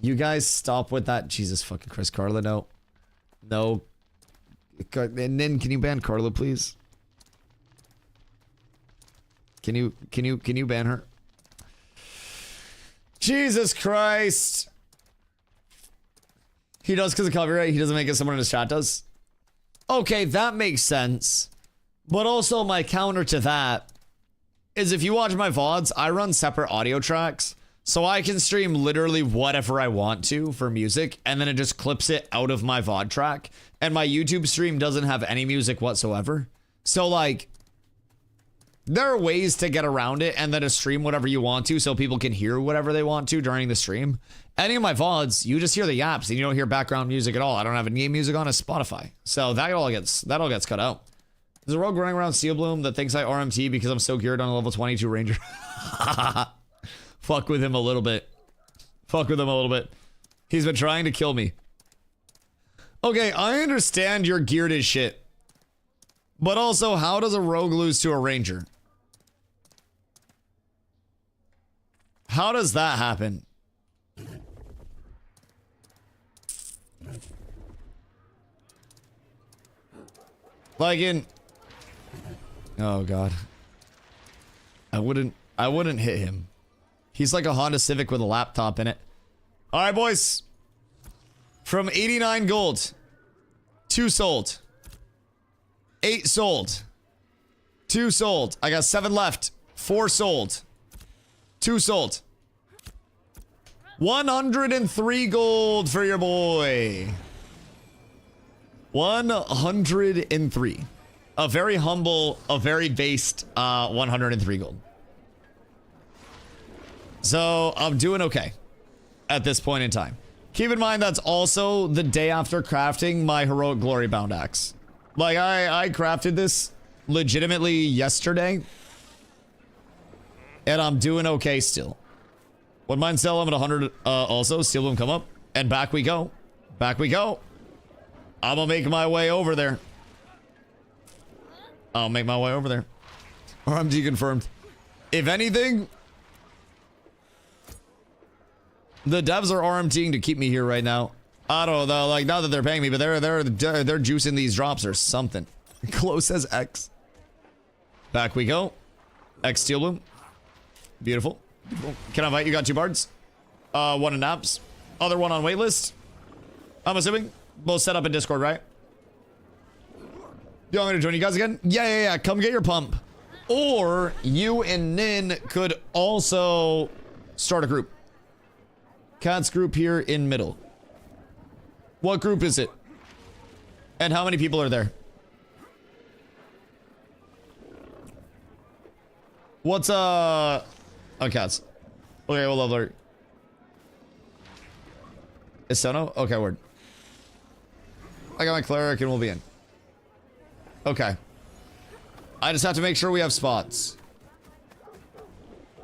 You guys stop with that. Jesus fucking Christ, Carla, no. No. And then can you ban Carla, please? Can you ban her? Jesus Christ. He does because of copyright. He doesn't make it, someone in his chat does. Okay, that makes sense. But also my counter to that is if you watch my VODs, I run separate audio tracks. So I can stream literally whatever I want to for music, and then it just clips it out of my VOD track. And my YouTube stream doesn't have any music whatsoever. So like, there are ways to get around it and then to stream whatever you want to so people can hear whatever they want to during the stream. Any of my VODs, you just hear the yaps and you don't hear background music at all. I don't have any music on a Spotify. So that all gets cut out. There's a rogue running around Steel Bloom that thinks I RMT because I'm so geared on a level 22 ranger. Fuck with him a little bit. Fuck with him a little bit. He's been trying to kill me. Okay, I understand you're geared as shit. But also, how does a rogue lose to a ranger? How does that happen? Like in... Oh god. I wouldn't hit him. He's like a Honda Civic with a laptop in it. Alright, boys. From 89 gold. 2 sold. 8 sold. 2 sold. I got 7 left. 4 sold. 2 sold. 103 gold for your boy. 103. A very humble, a very based 103 gold. So I'm doing okay at this point in time. Keep in mind that's also the day after crafting my heroic glory bound axe. Like I crafted this legitimately yesterday. And I'm doing okay still. Would mine sell? I'm at 100 also. Steel Bloom come up. And back we go. Back we go. I'm gonna make my way over there. I'll make my way over there. RMD confirmed. If anything, the devs are RMTing to keep me here right now. I don't know though, like not that they're paying me, but they're juicing these drops or something. Close as X. Back we go. X Steel Bloom. Beautiful. Beautiful. Can I invite you? Got 2 bards. One in apps. Other one on waitlist. I'm assuming. Both set up in Discord, right? You want me to join you guys again? Yeah. Come get your pump. Or you and Nin could also start a group. Cats group here in middle. What group is it? And how many people are there? What's oh, cats. Okay, we'll level her. Is Sono? Okay, word. I got my cleric and we'll be in. Okay. I just have to make sure we have spots.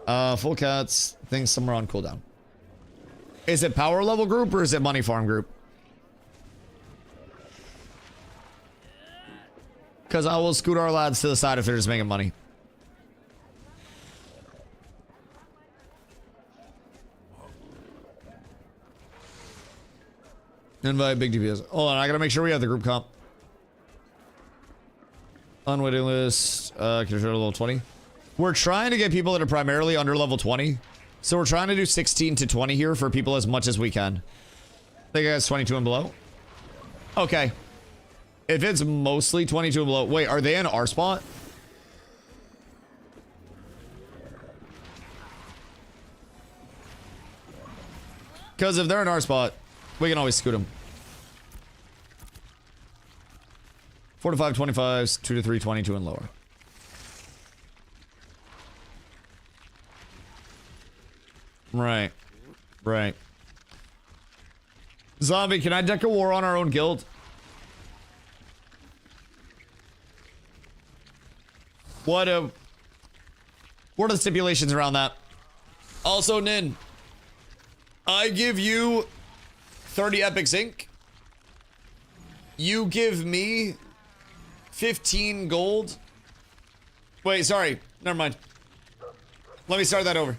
Full cats. Things somewhere on cooldown. Is it power level group or is it money farm group? Because I will scoot our lads to the side if they're just making money. Invite big DPS. Hold on, I gotta make sure we have the group comp. On waiting list. Control level 20. We're trying to get people that are primarily under level 20. So we're trying to do 16 to 20 here for people as much as we can. I think it's 22 and below. Okay. If it's mostly 22 and below. Wait, are they in our spot? Because if they're in our spot, we can always scoot them. 4 to 5, 25s, 2 to 3, 22 and lower. Right. Right. Zombie, can I deck a war on our own guild? What are the stipulations around that? Also, Nin, I give you 30 epic zinc. You give me 15 gold. Wait, sorry. Never mind. Let me start that over.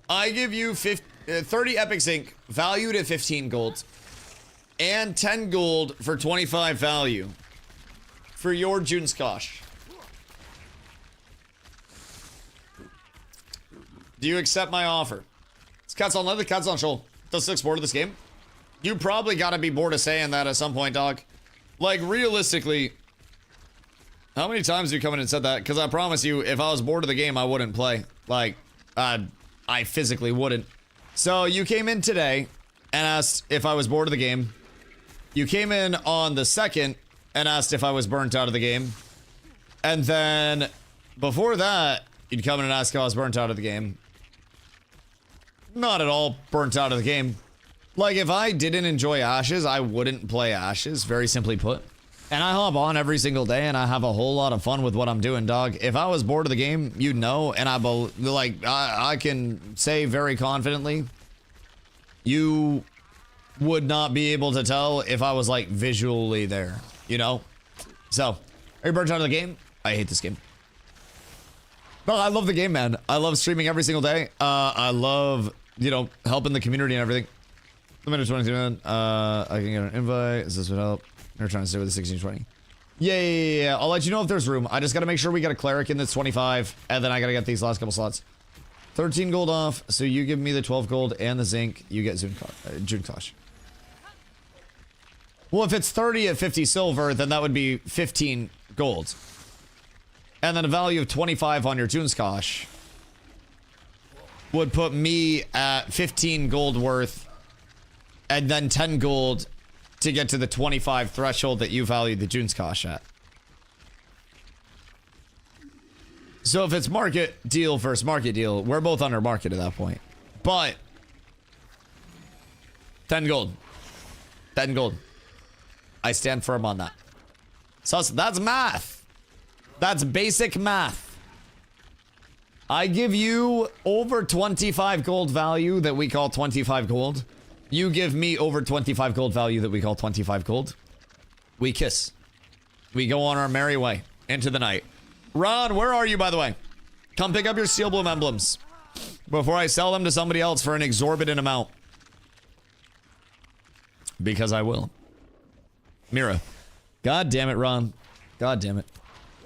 I give you 30 epic zinc, valued at 15 gold, and 10 gold for 25 value for your Junskosh. Do you accept my offer? It's Cats on Leather, Cats on Shoal. Does 6 bored of this game? You probably gotta be bored of saying that at some point, dog. Like, realistically, how many times have you come in and said that? Because I promise you, if I was bored of the game, I wouldn't play. Like, I physically wouldn't. So, you came in today and asked if I was bored of the game. You came in on the 2nd and asked if I was burnt out of the game. And then, before that, you'd come in and ask if I was burnt out of the game. Not at all burnt out of the game. Like, if I didn't enjoy Ashes, I wouldn't play Ashes, very simply put. And I hop on every single day and I have a whole lot of fun with what I'm doing, dog. If I was bored of the game, you'd know, and I can say very confidently, you would not be able to tell if I was like visually there, you know? So, are you burnt out of the game? I hate this game. No, I love the game, man. I love streaming every single day. I love, you know, helping the community and everything. The minute 22 minutes. I can get an invite. Is this would help? They're trying to stay with the 1620. Yeah. I'll let you know if there's room. I just gotta make sure we got a cleric in this 25, and then I gotta get these last couple slots. 13 gold off, so you give me the 12 gold and the zinc. You get June Clash. Well, if it's 30 at 50 silver, then that would be 15 gold. And then a value of 25 on your June's Kosh would put me at 15 gold worth, and then 10 gold to get to the 25 threshold that you value the June's Kosh at. So if it's market deal versus market deal, we're both under market at that point. But 10 gold. 10 gold. I stand firm on that. So that's math. That's basic math. I give you over 25 gold value that we call 25 gold. You give me over 25 gold value that we call 25 gold. We kiss. We go on our merry way into the night. Ron, where are you, by the way? Come pick up your Steel Bloom emblems before I sell them to somebody else for an exorbitant amount. Because I will. Mira. God damn it, Ron. God damn it.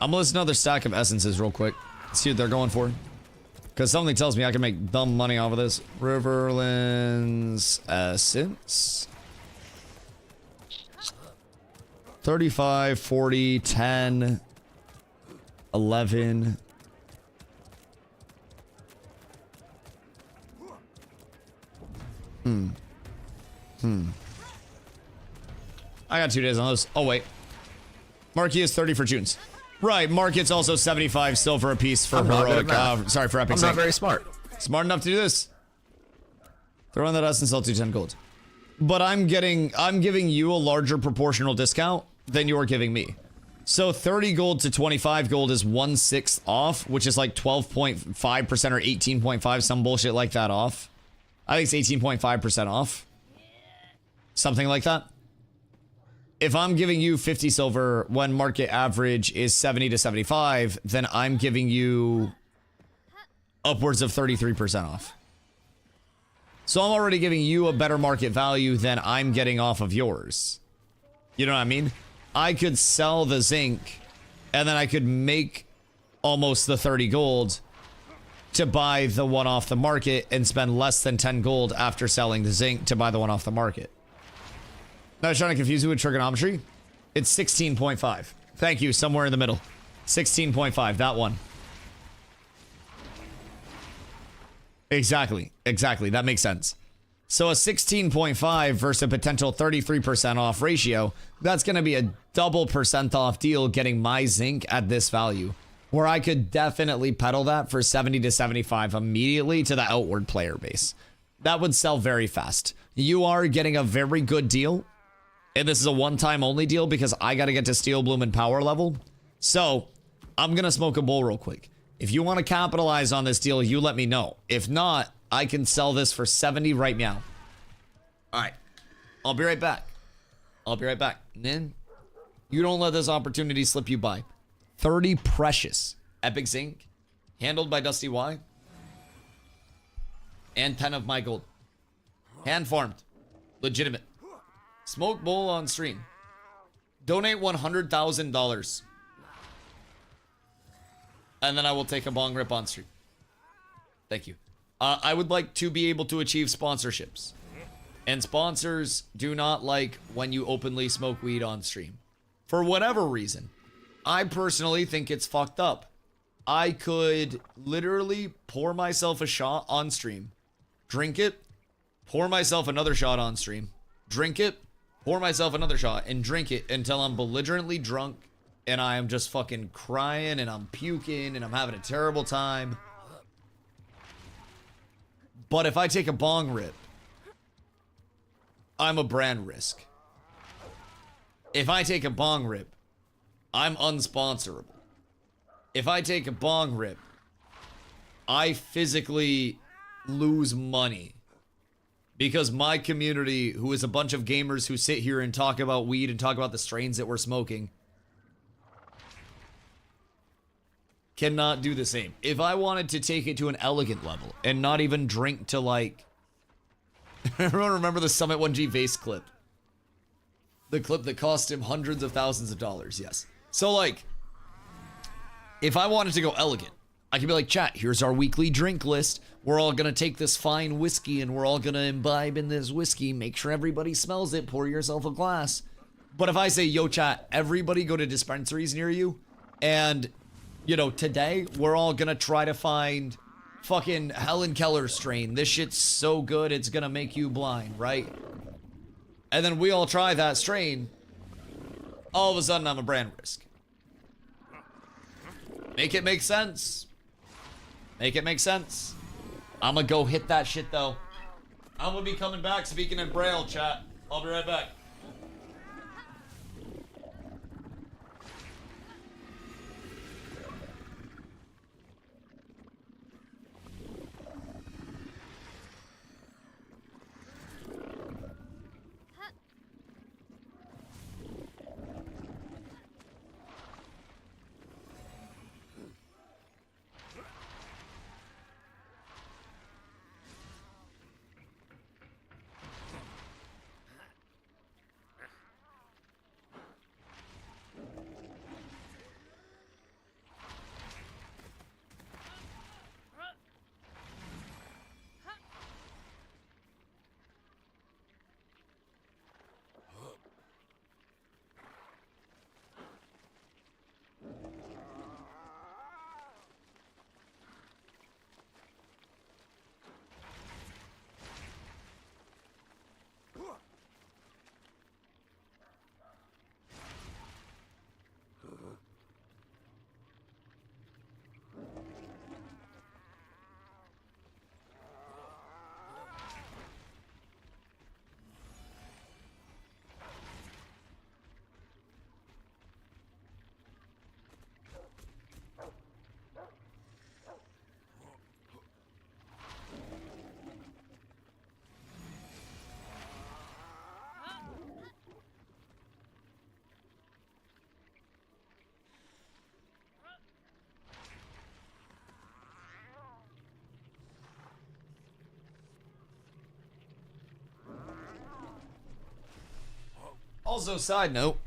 I'm gonna listen to another stack of essences real quick. See what they're going for. Because something tells me I can make dumb money off of this. Riverlands Essence. 35, 40, 10, 11. I got 2 days on those. Oh, wait. Marquee is 30 for June's. Right, market's also 75 silver a piece for heroic. Sorry, for epic. I'm not very smart. Smart enough to do this. Throw in that essence, I'll do 10 gold. But I'm giving you a larger proportional discount than you're giving me. So 30 gold to 25 gold is 1/6 off, which is like 12.5% or 18.5, some bullshit like that off. I think it's 18.5% off. Something like that. If I'm giving you 50 silver when market average is 70 to 75, then I'm giving you upwards of 33% off. So I'm already giving you a better market value than I'm getting off of yours. You know what I mean? I could sell the zinc and then I could make almost the 30 gold to buy the one off the market and spend less than 10 gold after selling the zinc to buy the one off the market. I was trying to confuse you with trigonometry. It's 16.5. Thank you, somewhere in the middle. 16.5, that one. Exactly. That makes sense. So a 16.5 versus a potential 33% off ratio, that's going to be a double % off deal getting my zinc at this value. Where I could definitely peddle that for 70 to 75 immediately to the outward player base. That would sell very fast. You are getting a very good deal. And this is a one-time only deal because I got to get to Steel Bloom and power level. So, I'm going to smoke a bowl real quick. If you want to capitalize on this deal, you let me know. If not, I can sell this for 70 right now. All right. I'll be right back. Nin, you don't let this opportunity slip you by. 30 precious epic zinc, handled by DustyWhy, and 10 of my gold. Hand farmed. Legitimate. Smoke bowl on stream. Donate $100,000. And then I will take a bong rip on stream. Thank you. I would like to be able to achieve sponsorships. And sponsors do not like when you openly smoke weed on stream. For whatever reason. I personally think it's fucked up. I could literally pour myself a shot on stream. Drink it. Pour myself another shot on stream. Drink it. Pour myself another shot and drink it until I'm belligerently drunk and I am just fucking crying and I'm puking and I'm having a terrible time. But if I take a bong rip, I'm a brand risk. If I take a bong rip, I'm unsponsorable. If I take a bong rip, I physically lose money. Because my community, who is a bunch of gamers who sit here and talk about weed and talk about the strains that we're smoking, cannot do the same. If I wanted to take it to an elegant level and not even drink to like... Everyone remember the Summit 1G vase clip? The clip that cost him hundreds of thousands of dollars, yes. So like, if I wanted to go elegant, I could be like, chat, here's our weekly drink list. We're all gonna take this fine whiskey and we're all gonna imbibe in this whiskey. Make sure everybody smells it. Pour yourself a glass. But if I say, yo, chat, everybody go to dispensaries near you. And, you know, today we're all gonna try to find fucking Helen Keller strain. This shit's so good, it's gonna make you blind, right? And then we all try that strain. All of a sudden, I'm a brand risk. Make it make sense. Make it make sense. I'm gonna go hit that shit though. I'm gonna be coming back speaking in Braille, chat. I'll be right back. Also, side note,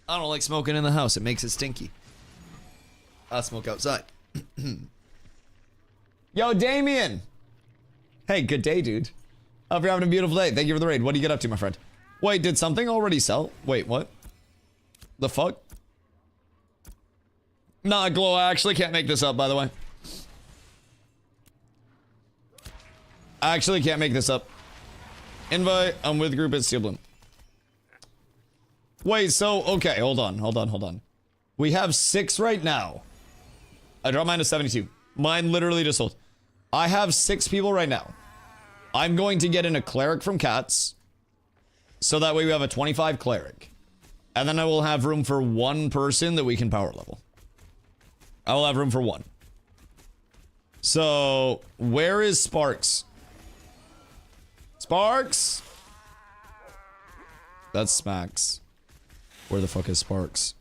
I don't like smoking in the house. It makes it stinky. I smoke outside. Yo, Damien! Hey, good day, dude. Hope you're having a beautiful day. Thank you for the raid. What do you get up to, my friend? Wait, did something already sell? Wait, what? The fuck? Nah, Glow, I actually can't make this up, by the way. I actually can't make this up. Invite, I'm with group at Steel Bloom. Wait, so, okay, hold on. We have 6 right now. I dropped mine to 72. Mine literally just sold. I have 6 people right now. I'm going to get in a cleric from Cats. So that way we have a 25 cleric. And then I will have room for 1 person that we can power level. I will have room for 1. So, where is Sparks? Sparks! That's Smacks. Where the fuck is Sparks?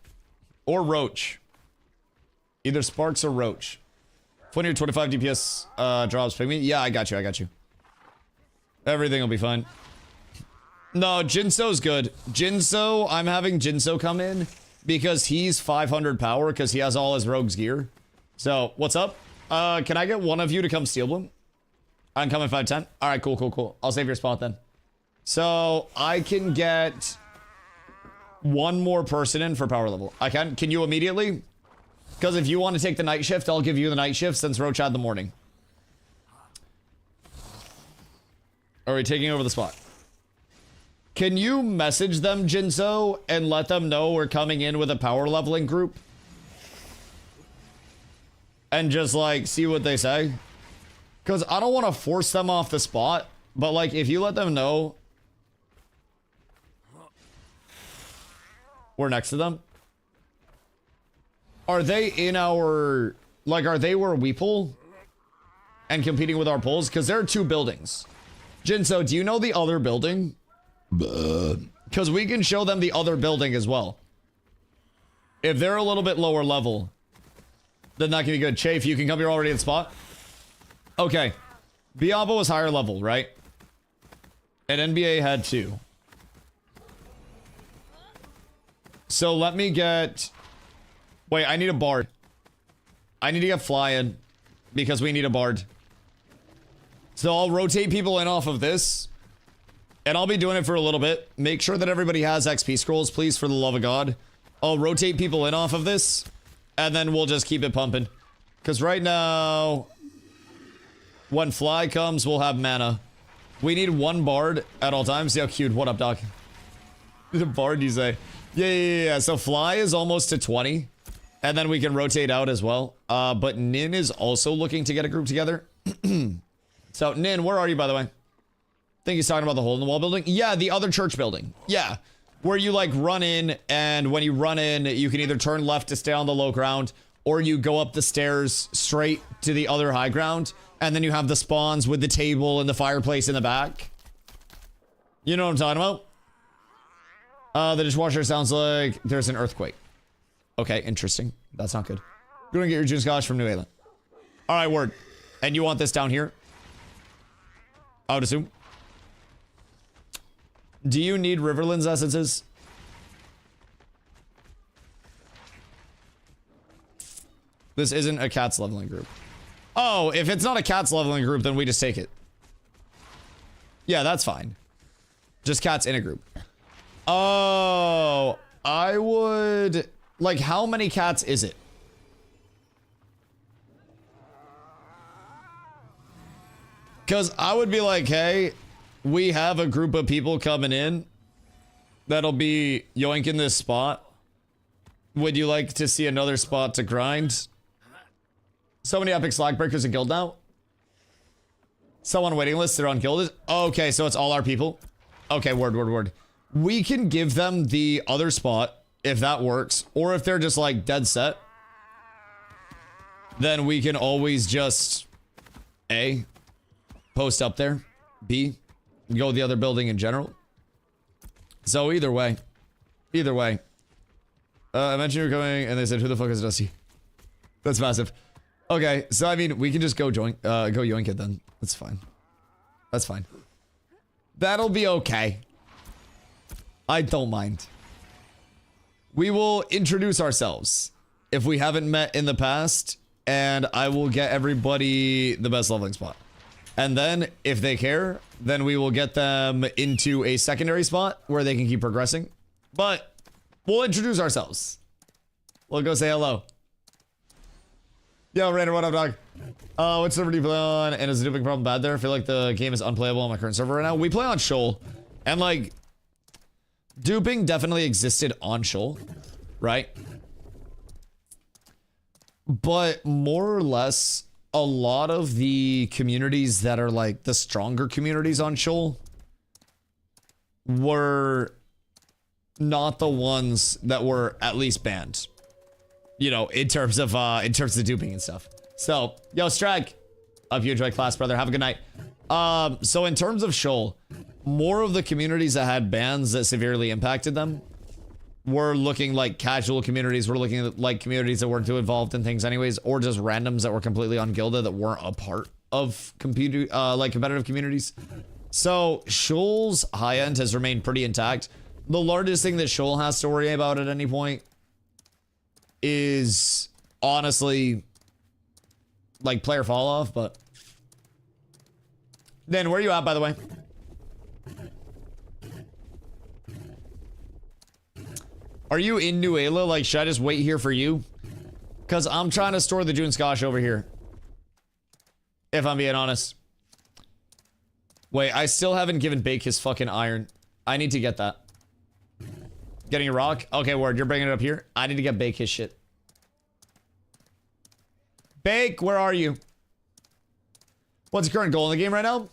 Or Roach. Either Sparks or Roach. 25 DPS drops, ping me. Yeah, I got you. Everything will be fine. No, Jinso's good. Jinso, I'm having Jinso come in because he's 500 power because he has all his rogue's gear. So, what's up? Can I get one of you to come Steel Bloom? I'm coming 510. Alright, cool. I'll save your spot then. So, I can get 1 more person in for power level. I can. Can you immediately? Because if you want to take the night shift, I'll give you the night shift since Roach had the morning. Are we taking over the spot? Can you message them, Jinso, and let them know we're coming in with a power leveling group? And just, like, see what they say? Because I don't want to force them off the spot, but, like, if you let them know we're next to them. Are they in our... Like, are they where we pull? And competing with our pulls? Because there are 2 buildings. Jinso, do you know the other building? Because we can show them the other building as well. If they're a little bit lower level, then that can be good. Chafe, you can come here already in spot. Okay. Biabo was higher level, right? And NBA had 2. So let me get... Wait, I need a bard. I need to get flying because we need a bard. So I'll rotate people in off of this. And I'll be doing it for a little bit. Make sure that everybody has XP scrolls, please, for the love of God. I'll rotate people in off of this. And then we'll just keep it pumping. Because right now... When Fly comes, we'll have mana. We need 1 bard at all times. Yo, cute. What up, dog? The bard, you say? Yeah. So Fly is almost to 20. And then we can rotate out as well. But Nin is also looking to get a group together. So, Nin, where are you, by the way? I think he's talking about the hole-in-the-wall building. Yeah, the other church building. Yeah. Where you, like, run in, and when you run in, you can either turn left to stay on the low ground, or you go up the stairs straight to the other high ground, and then you have the spawns with the table and the fireplace in the back. You know what I'm talking about? The dishwasher sounds like there's an earthquake. Okay, interesting. That's not good. You're gonna get your June Scotch from New England. Alright, word. And you want this down here? I would assume. Do you need Riverlands essences? This isn't a cats leveling group. Oh, if it's not a cats leveling group, then we just take it. Yeah, that's fine. Just cats in a group. Oh, I would... Like, how many cats is it? Because I would be like, hey, we have a group of people coming in that'll be yoinking this spot. Would you like to see another spot to grind? So many epic slack breakers in guild now. Someone waiting list, they're on guild. Okay, so it's all our people. Okay, word. We can give them the other spot if that works. Or if they're just like dead set. Then we can always just A, post up there. B, go the other building in general. So either way. I mentioned you were coming and they said, who the fuck is Dusty? That's massive. Okay, so I mean, we can just go yoink it then. That's fine. That'll be okay. I don't mind. We will introduce ourselves if we haven't met in the past, and I will get everybody the best leveling spot. And then, if they care, then we will get them into a secondary spot where they can keep progressing. But we'll introduce ourselves. We'll go say hello. Yo, Raider, what up, dog? What server do you play on? And is the duping problem bad there? I feel like the game is unplayable on my current server right now. We play on Shoal. And, like, duping definitely existed on Shoal, right? But more or less, a lot of the communities that are, like, the stronger communities on Shoal were not the ones that were at least banned. You know, in terms of duping and stuff. So, yo, Strag. Hope you enjoy class, brother. Have a good night. So in terms of Shoal, more of the communities that had bans that severely impacted them were looking like casual communities, were looking like communities that weren't too involved in things anyways, or just randoms that were completely ungilded that weren't a part of competitive communities. So Shoal's high end has remained pretty intact. The largest thing that Shoal has to worry about at any point is honestly like player fall off, but then where are you at, by the way? Are you in New Ayla? Like, should I just wait here for you? Because I'm trying to store the June Scotch over here. If I'm being honest. Wait, I still haven't given Bake his fucking iron. I need to get that. Getting a rock? Okay, word. You're bringing it up here? I need to get Bake his shit. Bake, where are you? What's your current goal in the game right now?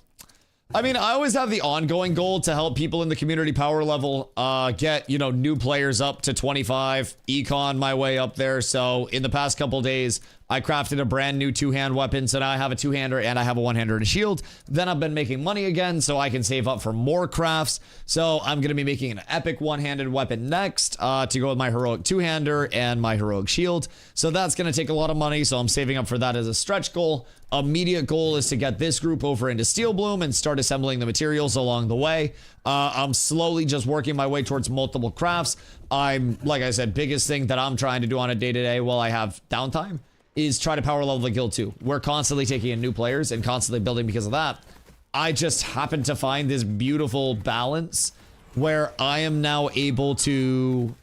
I mean, I always have the ongoing goal to help people in the community power level get, you know, new players up to 25, econ my way up there. So in the past couple days, I crafted a brand new two-hand weapon. So now I have a two-hander and I have a one-hander and a shield. Then I've been making money again so I can save up for more crafts. So I'm going to be making an epic one-handed weapon next to go with my heroic two-hander and my heroic shield. So that's going to take a lot of money. So I'm saving up for that as a stretch goal. Immediate goal is to get this group over into Steel Bloom and start assembling the materials along the way. I'm slowly just working my way towards multiple crafts. I'm, like I said, biggest thing that I'm trying to do on a day-to-day while I have downtime is try to power level the guild too. We're constantly taking in new players and constantly building because of that. I just happen to find this beautiful balance where I am now able to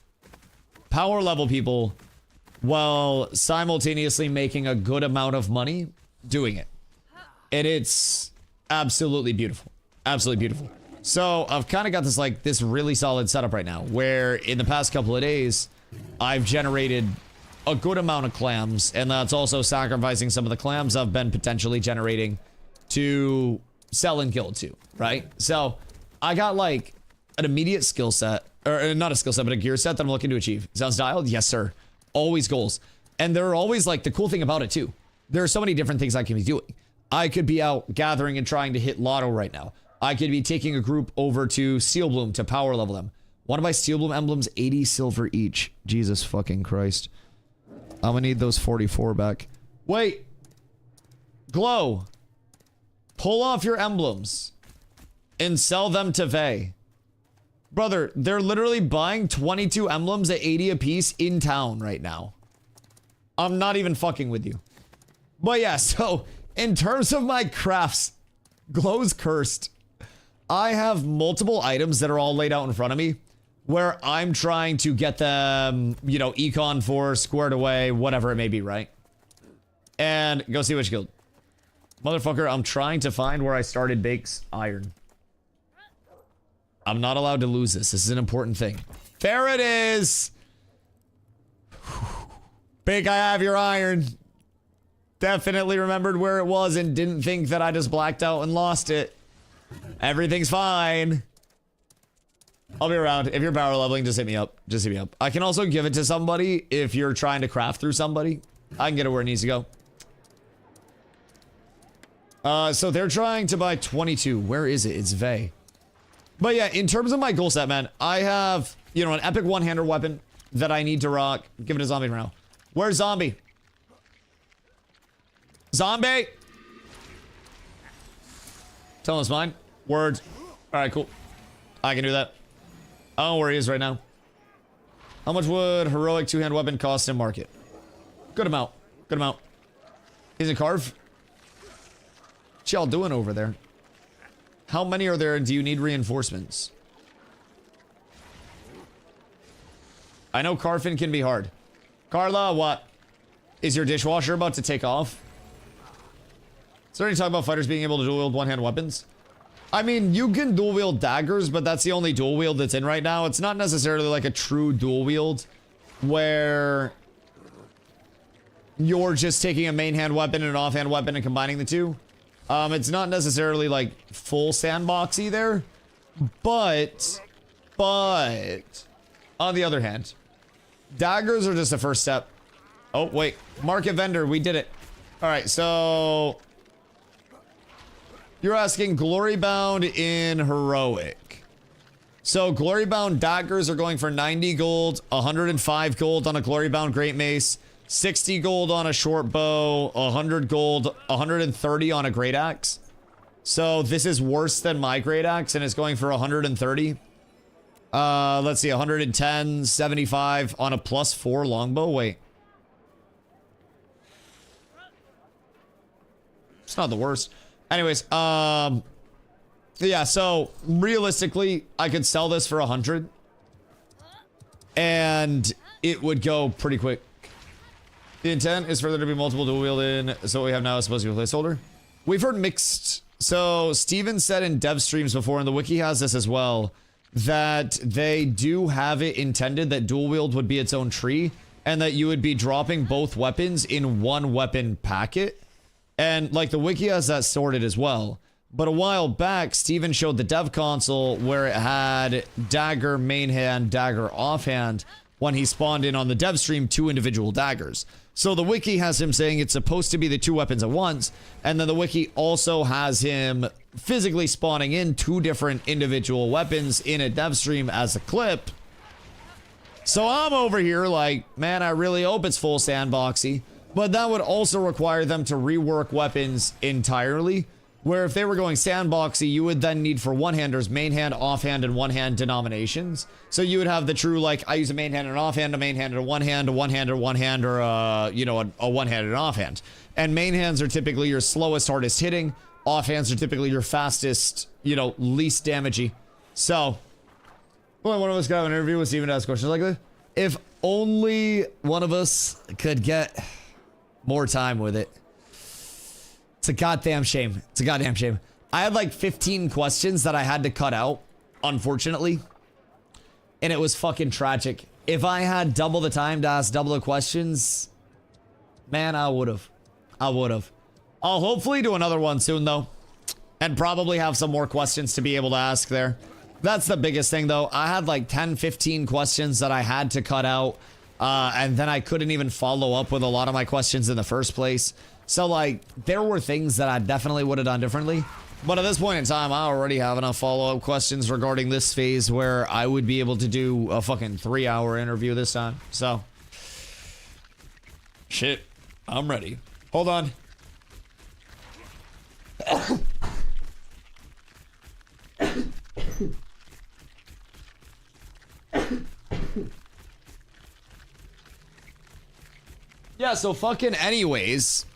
power level people while simultaneously making a good amount of money doing it. And it's absolutely beautiful. Absolutely beautiful. So I've kind of got this like this really solid setup right now where in the past couple of days I've generated a good amount of clams, and that's also sacrificing some of the clams I've been potentially generating to sell in guild too, right? So I got like an immediate skill set, or not a skill set, but a gear set that I'm looking to achieve. Sounds dialed? Yes, sir. Always goals. And there are always like the cool thing about it too. There are so many different things I can be doing. I could be out gathering and trying to hit lotto right now. I could be taking a group over to Steel Bloom to power level them. One of my Steel Bloom emblems, 80 silver each. Jesus fucking Christ. I'm gonna need those 44 back. Wait. Glow. Pull off your emblems and sell them to Vey. Brother, they're literally buying 22 emblems at 80 apiece in town right now. I'm not even fucking with you. But yeah, so in terms of my crafts, Glow's cursed. I have multiple items that are all laid out in front of me where I'm trying to get them, you know, econ for, squared away, whatever it may be, right? And go see which guild. Motherfucker, I'm trying to find where I started Bake's iron. I'm not allowed to lose this. This is an important thing. There it is! Bake, I have your iron. Definitely remembered where it was and didn't think that I just blacked out and lost it. Everything's fine. I'll be around. If you're power leveling, just hit me up. Just hit me up. I can also give it to somebody if you're trying to craft through somebody. I can get it where it needs to go. So they're trying to buy 22. Where is it? It's Vey. But yeah, in terms of my goal set, man, I have, you know, an epic one-hander weapon that I need to rock. Give it a zombie now. Where's zombie? Zombie! Tell him it's mine. Words. Alright, cool. I can do that. I don't know where he is right now. How much would heroic two-hand weapon cost in market? Good amount. Good amount. He's a carve. What y'all doing over there? How many are there and do you need reinforcements? I know Carfin can be hard. Carla, what? Is your dishwasher about to take off? Is there any talk about fighters being able to dual wield one-hand weapons? I mean, you can dual wield daggers, but that's the only dual wield that's in right now. It's not necessarily like a true dual wield where you're just taking a main hand weapon and an offhand weapon and combining the two. It's not necessarily like full sandbox either, but on the other hand, daggers are just the first step. Oh, wait, market vendor, we did it. All right, so you're asking Glory Bound in Heroic. So Glory Bound daggers are going for 90 gold, 105 gold on a Glory Bound Great Mace, 60 gold on a short bow, 100 gold, 130 on a Great Axe. So this is worse than my Great Axe and it's going for 130. Let's see, 110, 75 on a +4 longbow. Wait. It's not the worst. Anyways, yeah, so realistically, I could sell this for 100 and it would go pretty quick. The intent is for there to be multiple dual wielded, so what we have now is supposed to be a placeholder. We've heard mixed. So Steven said in dev streams before, and the wiki has this as well, that they do have it intended that dual wield would be its own tree and that you would be dropping both weapons in one weapon packet. And like the wiki has that sorted as well. But a while back, Steven showed the dev console where it had dagger main hand, dagger offhand. When he spawned in on the dev stream, 2 individual daggers. So the wiki has him saying it's supposed to be the 2 weapons at once. And then the wiki also has him physically spawning in 2 different individual weapons in a dev stream as a clip. So I'm over here like, man, I really hope it's full sandboxy. But that would also require them to rework weapons entirely. Where if they were going sandboxy, you would then need for one-handers main hand, offhand, and one-hand denominations. So you would have the true, like, I use a main hand and an offhand, a main hand and a one-hand, a one-hand or one-hand, or a one-hand and an offhand. And main hands are typically your slowest, hardest hitting. Offhands are typically your fastest, least damagey. So, well, one of us got an interview with Steven to ask questions like this. If only one of us could get more time with it. It's a goddamn shame. It's a goddamn shame. I had like 15 questions that I had to cut out, unfortunately. And it was fucking tragic. If I had double the time to ask double the questions, man, I would have. I'll hopefully do another one soon, though. And probably have some more questions to be able to ask there. That's the biggest thing, though. I had like 10, 15 questions that I had to cut out. And then I couldn't even follow up with a lot of my questions in the first place. So, like, there were things that I definitely would have done differently. But at this point in time, I already have enough follow-up questions regarding this phase where I would be able to do a fucking 3-hour interview this time. So, shit, I'm ready. Hold on. Yeah, so fucking anyways.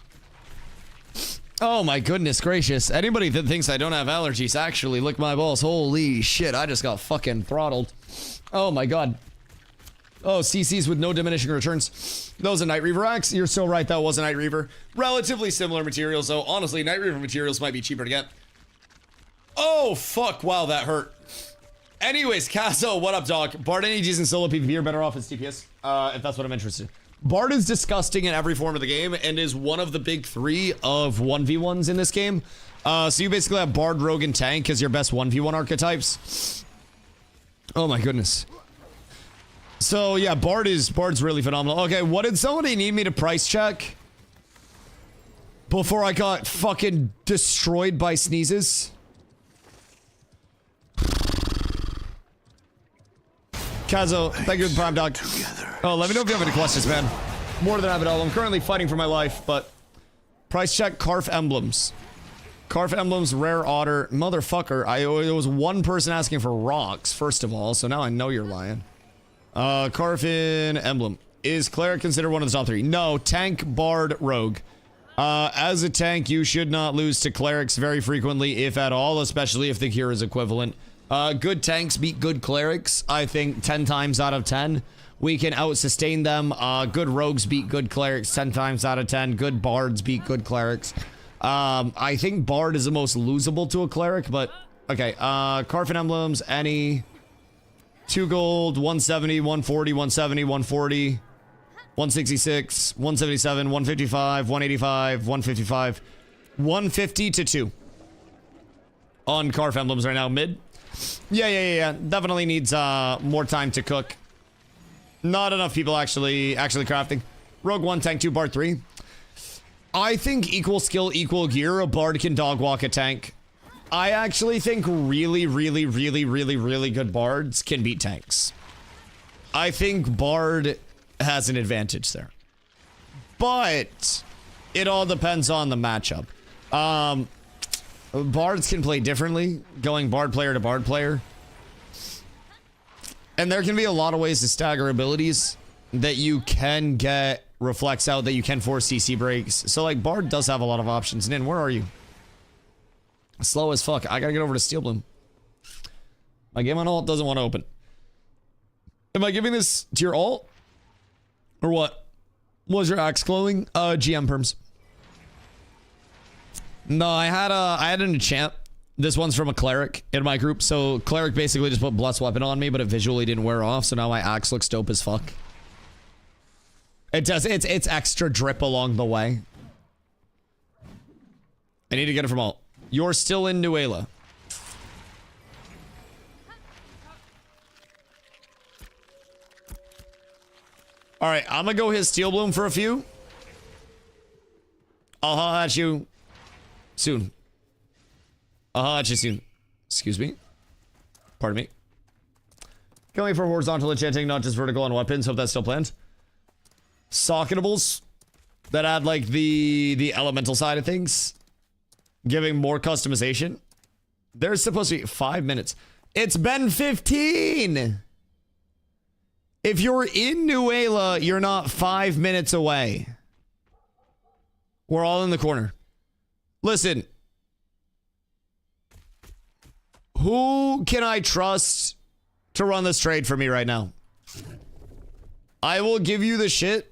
Oh my goodness gracious. Anybody that thinks I don't have allergies actually lick my balls. Holy shit, I just got fucking throttled. Oh my god. Oh, CCs with no diminishing returns. Those are Night Reaver Axe. You're so right, that was a Night Reaver. Relatively similar materials, though. Honestly, Night Reaver materials might be cheaper to get. Oh, fuck. Wow, that hurt. Anyways, Casso, what up, dog? Bard NEGs and solo PvP are better off as TPS, if that's what I'm interested in. Bard is disgusting in every form of the game and is one of the big 3 of 1v1s in this game. So you basically have Bard, Rogue, and Tank as your best 1v1 archetypes. Oh my goodness. So yeah, Bard's really phenomenal. Okay, what did somebody need me to price check before I got fucking destroyed by sneezes? Kazo, thank you for the prime, dog. Oh, let me know if you have any questions, man. More than I have it all. I'm currently fighting for my life, but price check Carf Emblems. Carf Emblems, Rare Otter. Motherfucker, there was one person asking for rocks, first of all, so now I know you're lying. Carfin Emblem. Is Cleric considered one of the top 3? No, Tank, Bard, Rogue. As a tank, you should not lose to Clerics very frequently, if at all, especially if the cure is equivalent. Good tanks beat good clerics, I think 10 times out of 10. We can out-sustain them. Good rogues beat good clerics 10 times out of 10. Good bards beat good clerics. I think bard is the most losable to a cleric, but... Okay, Carfin Emblems, any... 2 gold, 170, 140, 170, 140, 166, 177, 155, 185, 155, 150 to 2. On Carf Emblems right now, mid. Yeah. Definitely needs more time to cook. Not enough people actually crafting. Rogue 1, Tank 2, Bard 3. I think equal skill, equal gear, a Bard can dog walk a tank. I actually think really good Bards can beat tanks. I think Bard has an advantage there. But it all depends on the matchup. Bards can play differently, going Bard player to Bard player. And there can be a lot of ways to stagger abilities that you can get reflex out, that you can force CC breaks. So like Bard does have a lot of options. Nin, where are you? Slow as fuck. I gotta get over to Steel Bloom. My game on alt doesn't want to open. Am I giving this to your alt? Or what? Was your axe glowing? GM perms. No, I had an enchant. This one's from a cleric in my group. So cleric basically just put blessed weapon on me, but it visually didn't wear off. So now my axe looks dope as fuck. It does. It's extra drip along the way. I need to get it from alt. You're still in Nuela. All right, I'm gonna go hit Steel Bloom for a few. I'll holler at you soon. I'll holler at you soon. Excuse me. Pardon me. Going for horizontal enchanting, not just vertical on weapons. Hope that's still planned. Socketables that add like the elemental side of things, giving more customization. There's supposed to be 5 minutes. It's been 15. If you're in Nuela, you're not 5 minutes away. We're all in the corner. Listen. Who can I trust to run this trade for me right now? I will give you the shit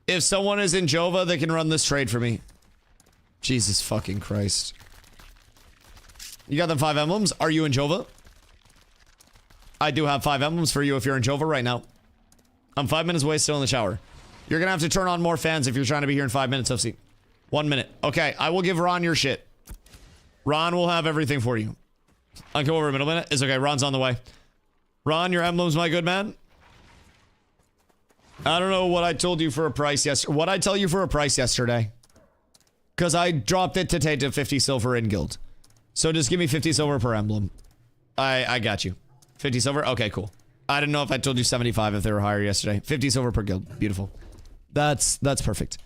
if someone is in Jova that can run this trade for me. Jesus fucking Christ. You got them 5 emblems? Are you in Jova? I do have 5 emblems for you if you're in Jova right now. I'm 5 minutes away, still in the shower. You're gonna have to turn on more fans if you're trying to be here in 5 minutes, FC. 1 minute. Okay, I will give Ron your shit. Ron will have everything for you. I'll come over a middle minute. It's okay, Ron's on the way. Ron, your emblems, my good man. I don't know what I told you for a price yesterday. What I tell you for a price yesterday? Because I dropped it to 50 silver in guild. So just give me 50 silver per emblem. I got you. 50 silver? Okay, cool. I didn't know if I told you 75 if they were higher yesterday. 50 silver per guild. Beautiful. That's perfect.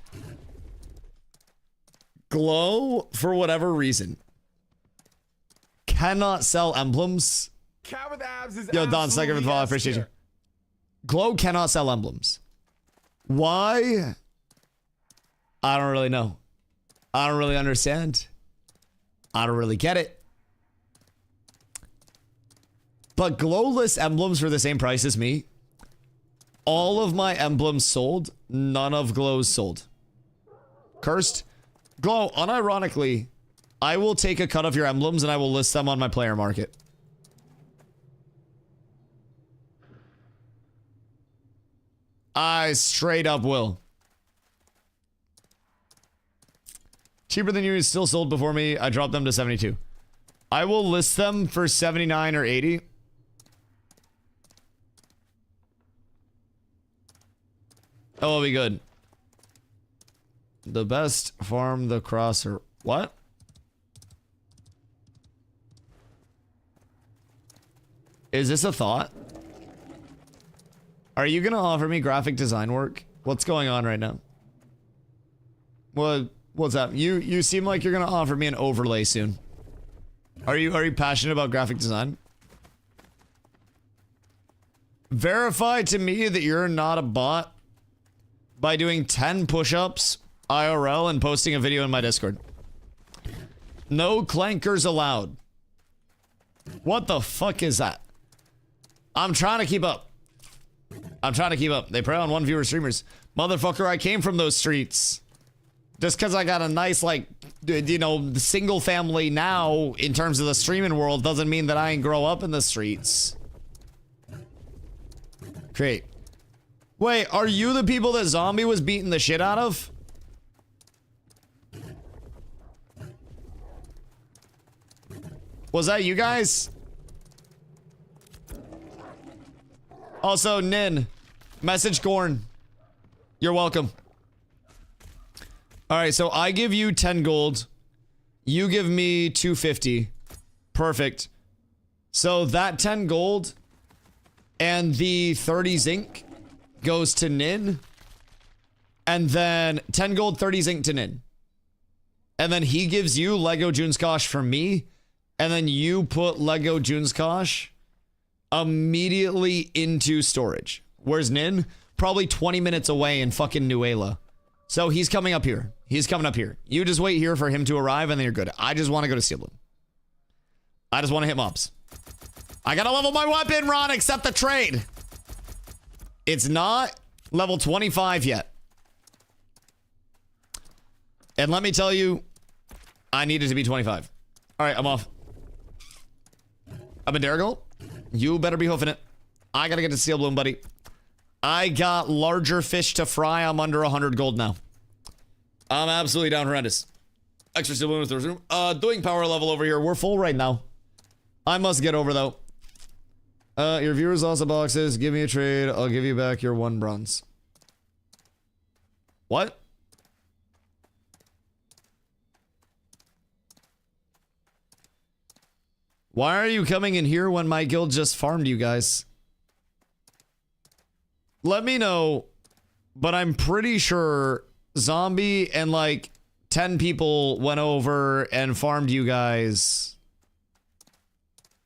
Glow, for whatever reason, cannot sell emblems. Yo, Don, second for the follow. I appreciate you. Glow cannot sell emblems. Why? I don't really know. I don't really understand. I don't really get it. But glowless emblems for the same price as me. All of my emblems sold. None of glows sold. Cursed. Glow, unironically, I will take a cut of your emblems and I will list them on my player market. I straight up will. Cheaper than you, still sold before me. I dropped them to 72. I will list them for 79 or 80. That will be good. The best farm the crosser. What? Is this a thought? Are you gonna offer me graphic design work? What's going on right now? What's up? You seem like you're gonna offer me an overlay soon. Are you passionate about graphic design? Verify to me that you're not a bot by doing 10 push-ups IRL and posting a video in my Discord. No clankers allowed. What the fuck is that? I'm trying to keep up. I'm trying to keep up. They prey on one viewer streamers. Motherfucker, I came from those streets. Just because I got a nice, like, you know, single family now in terms of the streaming world doesn't mean that I ain't grow up in the streets. Great. Wait, are you the people that Zombie was beating the shit out of? Was that you guys? Also, Nin, message Gorn. You're welcome. All right, so I give you 10 gold. You give me 250. Perfect. So that 10 gold and the 30 zinc goes to Nin. And then 10 gold, 30 zinc to Nin. And then he gives you Lego Junskosh from me. And then you put Lego Junskosh immediately into storage. Where's Nin? Probably 20 minutes away in fucking Nuela. So he's coming up here. He's coming up here. You just wait here for him to arrive and then you're good. I just want to go to Steel Bloom. I just want to hit mobs. I gotta level my weapon, Ron. Accept the trade. It's not level 25 yet. And let me tell you, I need it to be 25. All right, I'm off. I'm a Darigal. You better be hoofing it. I gotta get to Steel Bloom, buddy. I got larger fish to fry. I'm under 100 gold now. I'm absolutely down horrendous. Extra steel in the third room. Doing power level over here. We're full right now. I must get over though. Your viewers lost the boxes. Give me a trade. I'll give you back your 1 bronze. What? Why are you coming in here when my guild just farmed you guys? Let me know, but I'm pretty sure Zombie and like 10 people went over and farmed you guys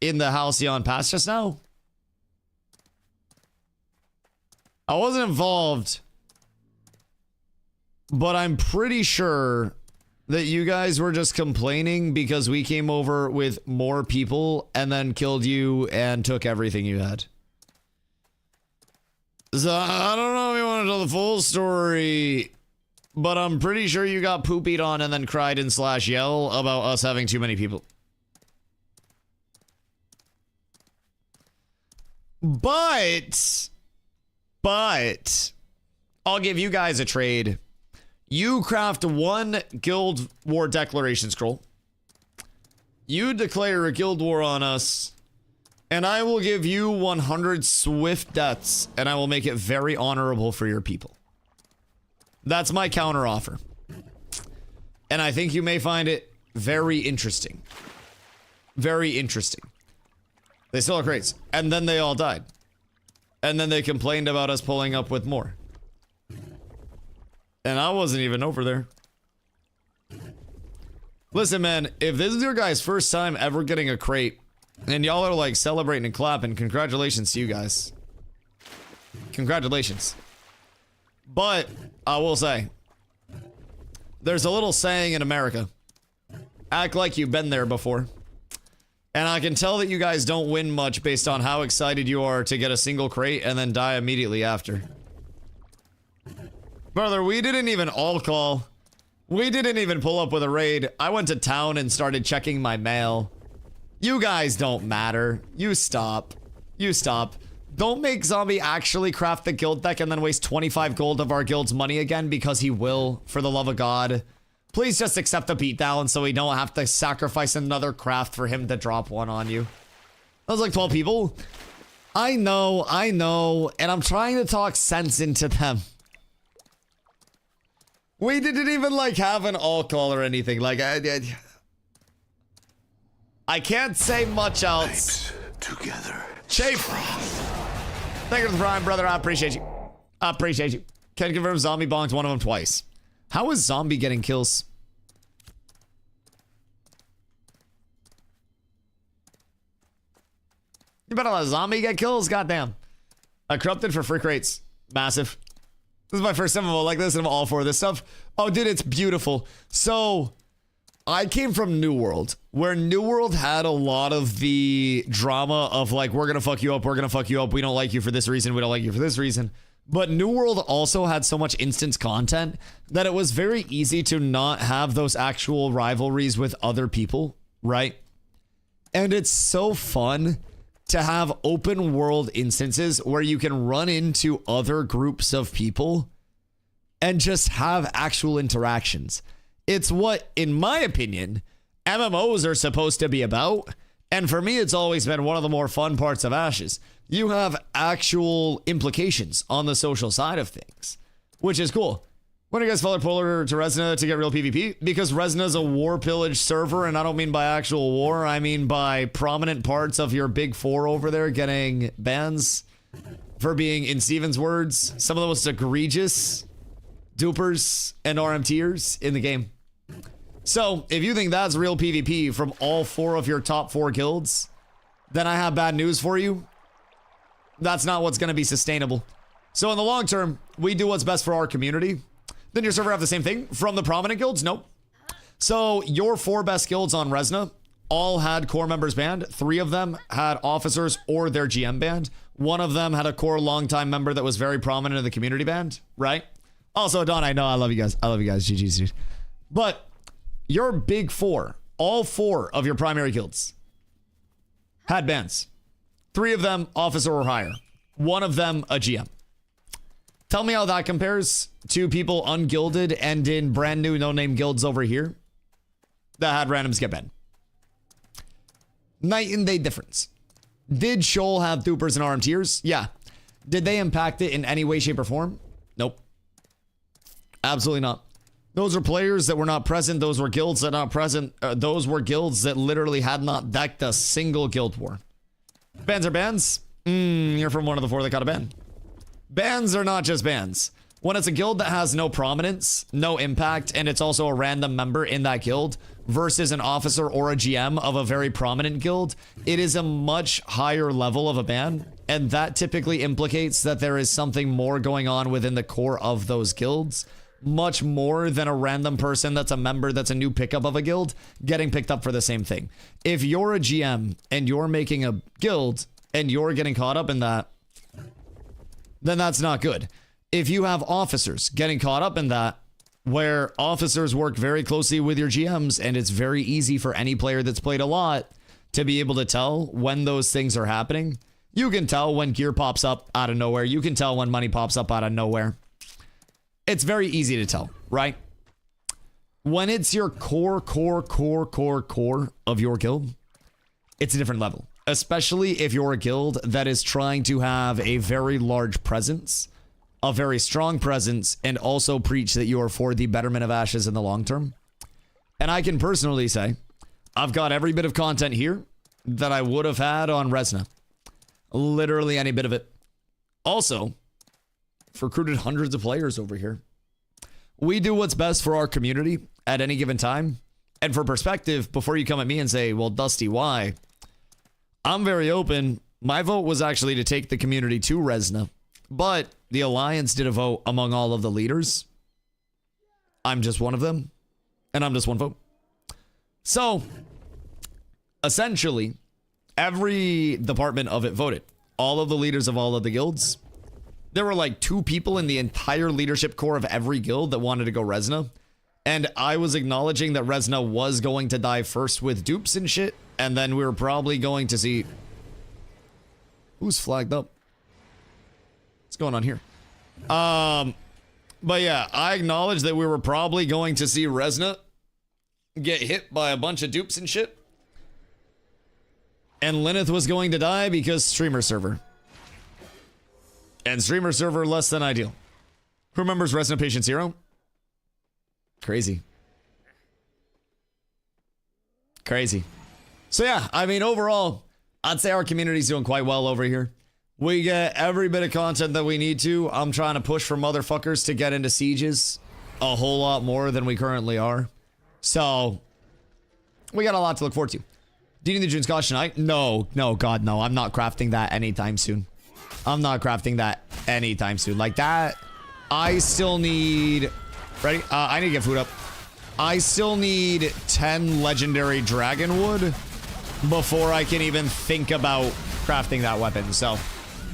in the Halcyon Pass just now. I wasn't involved, but I'm pretty sure that you guys were just complaining because we came over with more people and then killed you and took everything you had. So I don't know if you want to tell the full story, but I'm pretty sure you got poopied on and then cried and slash yell about us having too many people. But I'll give you guys a trade. You craft 1 guild war declaration scroll. You declare a guild war on us, and I will give you 100 swift deaths, and I will make it very honorable for your people. That's my counter offer. And I think you may find it very interesting. Very interesting. They still have crates. And then they all died. And then they complained about us pulling up with more. And I wasn't even over there. Listen, man, if this is your guys' first time ever getting a crate, and y'all are like celebrating and clapping, congratulations to you guys. Congratulations. But I will say, there's a little saying in America. Act like you've been there before. And I can tell that you guys don't win much based on how excited you are to get a single crate and then die immediately after. Brother, we didn't even all-call. We didn't even pull up with a raid. I went to town and started checking my mail. You guys don't matter. You stop. You stop. Don't make Zombie actually craft the guild deck and then waste 25 gold of our guild's money again, because he will, for the love of God. Please just accept the beatdown so we don't have to sacrifice another craft for him to drop one on you. That was like 12 people. I know, and I'm trying to talk sense into them. We didn't even like have an all-call or anything. Like, I can't say much else. Together. Chafe. Thank you for the prime, brother. I appreciate you. I appreciate you. Can confirm Zombie bonked one of them twice. How is Zombie getting kills? You better let Zombie get kills, goddamn. Corrupted for free crates. Massive. This is my first time like this, and I'm all for this stuff. Oh, dude, it's beautiful. So, I came from New World, where New World had a lot of the drama of like, we're gonna fuck you up, we don't like you for this reason, we don't like you for this reason. But New World also had so much instance content that it was very easy to not have those actual rivalries with other people, right? And it's so fun to have open world instances where you can run into other groups of people and just have actual interactions. It's what, in my opinion, MMOs are supposed to be about. And for me, it's always been one of the more fun parts of Ashes. You have actual implications on the social side of things, which is cool. When do you guys follow Polar to Resna to get real PvP? Because Resna's a war pillage server, and I don't mean by actual war, I mean by prominent parts of your big four over there getting bans for being, in Steven's words, some of the most egregious dupers and RMTers in the game. So, if you think that's real PvP from all 4 of your top 4 guilds, then I have bad news for you. That's not what's going to be sustainable. So in the long term, we do what's best for our community. Then your server have the same thing from the prominent guilds? Nope. So your 4 best guilds on Resna all had core members banned. 3 of them had officers or their GM banned. 1 of them had a core longtime member that was very prominent in the community banned, right? Also, Don, I know I love you guys. I love you guys. GG's, dude. But your big 4, all 4 of your primary guilds had bans. 3 of them officer or higher. 1 of them a GM. Tell me how that compares to people ungilded and in brand new no-name guilds over here. that had randoms get banned. Night and day difference. Did Shoal have Thupers and RMTers? Yeah. Did they impact it in any way, shape, or form? Nope. Absolutely not. Those are players that were not present. Those were guilds that not present. Those were guilds that literally had not decked a single guild war. Bans are bans? You're from one of the 4 that got a ban. Bans are not just bans. When it's a guild that has no prominence, no impact, and it's also a random member in that guild versus an officer or a GM of a very prominent guild, it is a much higher level of a ban, and that typically implicates that there is something more going on within the core of those guilds, much more than a random person that's a member that's a new pickup of a guild getting picked up for the same thing. If you're a GM and you're making a guild and you're getting caught up in that, then that's not good. If you have officers getting caught up in that, where officers work very closely with your GMs, and it's very easy for any player that's played a lot to be able to tell when those things are happening. You can tell when gear pops up out of nowhere. You can tell when money pops up out of nowhere. It's very easy to tell, right? When it's your core of your guild, it's a different level. Especially if you're a guild that is trying to have a very large presence, a very strong presence, and also preach that you are for the betterment of Ashes in the long term. And I can personally say, I've got every bit of content here that I would have had on Resna. Literally any bit of it. Also, I've recruited hundreds of players over here. We do what's best for our community at any given time. And for perspective, before you come at me and say, well, DustyWhy, I'm very open. My vote was actually to take the community to Resna. But the Alliance did a vote among all of the leaders. I'm just one of them. And I'm just one vote. So, essentially, every department of it voted. All of the leaders of all of the guilds. There were like 2 people in the entire leadership core of every guild that wanted to go Resna. And I was acknowledging that Resna was going to die first with dupes and shit. And then we were probably going to see... Who's flagged up? What's going on here? But yeah, I acknowledge that we were probably going to see Resna get hit by a bunch of dupes and shit. And Lyneth was going to die because streamer server. And streamer server less than ideal. Who remembers Resna Patient Zero? Crazy. Crazy. So yeah, I mean, overall, I'd say our community's doing quite well over here. We get every bit of content that we need to. I'm trying to push for motherfuckers to get into sieges a whole lot more than we currently are. So, we got a lot to look forward to. Do you need the June Scotch tonight? No, God, no. I'm not crafting that anytime soon. I'm not crafting that anytime soon. Like that, I still need... Ready? I need to get food up. I still need 10 legendary dragon wood before I can even think about crafting that weapon. So,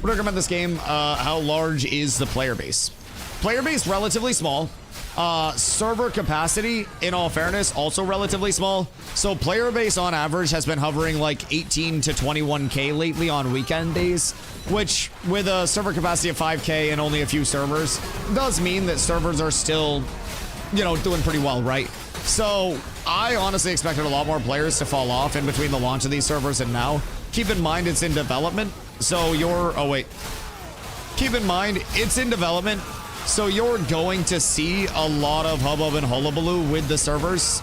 would recommend this game. How large is the player base? Player base, relatively small. Server capacity, in all fairness, also relatively small. So player base on average has been hovering like 18 to 21k lately on weekend days, which with a server capacity of 5k and only a few servers does mean that servers are still, you know, doing pretty well, right? So I honestly expected a lot more players to fall off in between the launch of these servers and now. Keep in mind it's in development, so you're... Oh, wait. Keep in mind it's in development, so you're going to see a lot of hubbub and hullabaloo with the servers.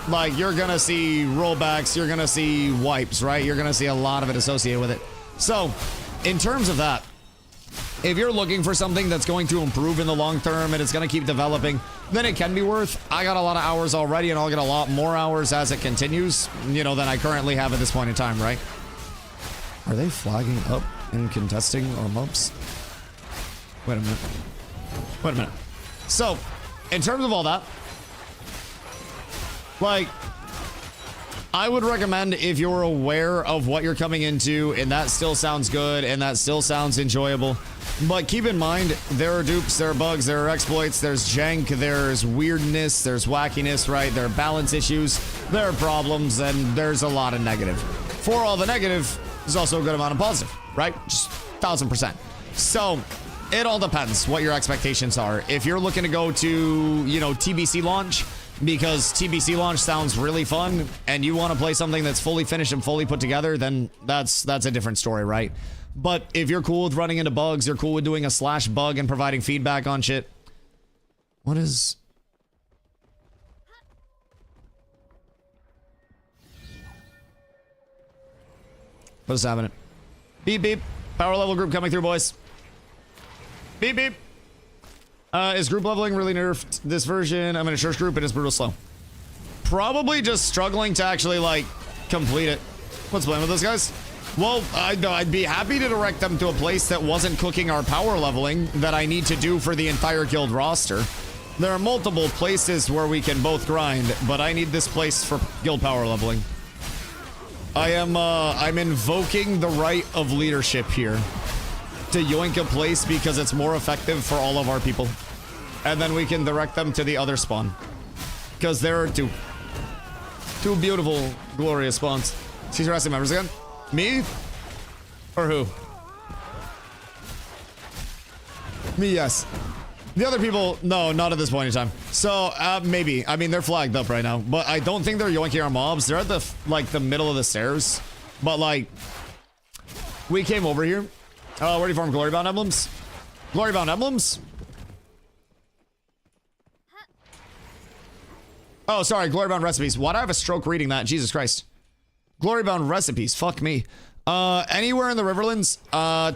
Like, you're gonna see rollbacks, you're gonna see wipes, right? You're gonna see a lot of it associated with it. So, in terms of that, if you're looking for something that's going to improve in the long term and it's going to keep developing, then it can be worth. I got a lot of hours already, and I'll get a lot more hours as it continues, you know, than I currently have at this point in time, right? Are they flagging up and contesting our mobs? Wait a minute. Wait a minute. So, in terms of all that, like, I would recommend, if you're aware of what you're coming into and that still sounds good and that still sounds enjoyable, but keep in mind, there are dupes, there are bugs, there are exploits, there's jank, there's weirdness, there's wackiness, right? There are balance issues, there are problems, and there's a lot of negative. For all the negative, there's also a good amount of positive, right? Just 1000%. So, it all depends what your expectations are. If you're looking to go to, you know, TBC launch because TBC launch sounds really fun and you want to play something that's fully finished and fully put together, then that's a different story, right? But if you're cool with running into bugs, you're cool with doing a /bug and providing feedback on shit. What is... What's happening? Beep, beep. Power level group coming through, boys. Beep, beep. Is group leveling really nerfed this version? I'm in a church group and it's brutal slow. Probably just struggling to actually, like, complete it. What's playing with those guys? Well, I'd be happy to direct them to a place that wasn't cooking our power leveling that I need to do for the entire guild roster. There are multiple places where we can both grind, but I need this place for guild power leveling. I'm invoking the right of leadership here to yoink a place because it's more effective for all of our people. And then we can direct them to the other spawn. Because there are two beautiful, glorious spawns. She's resting members again? Me? Or who? Me, yes. The other people, no, not at this point in time. So, maybe. I mean, they're flagged up right now. But I don't think they're yoinking our mobs. They're at the, like, the middle of the stairs. But, like, we came over here. Where do you farm Glorybound emblems? Glorybound emblems? Oh, sorry, Glorybound recipes. Why do I have a stroke reading that? Jesus Christ. Glorybound recipes. Fuck me. Anywhere in the Riverlands,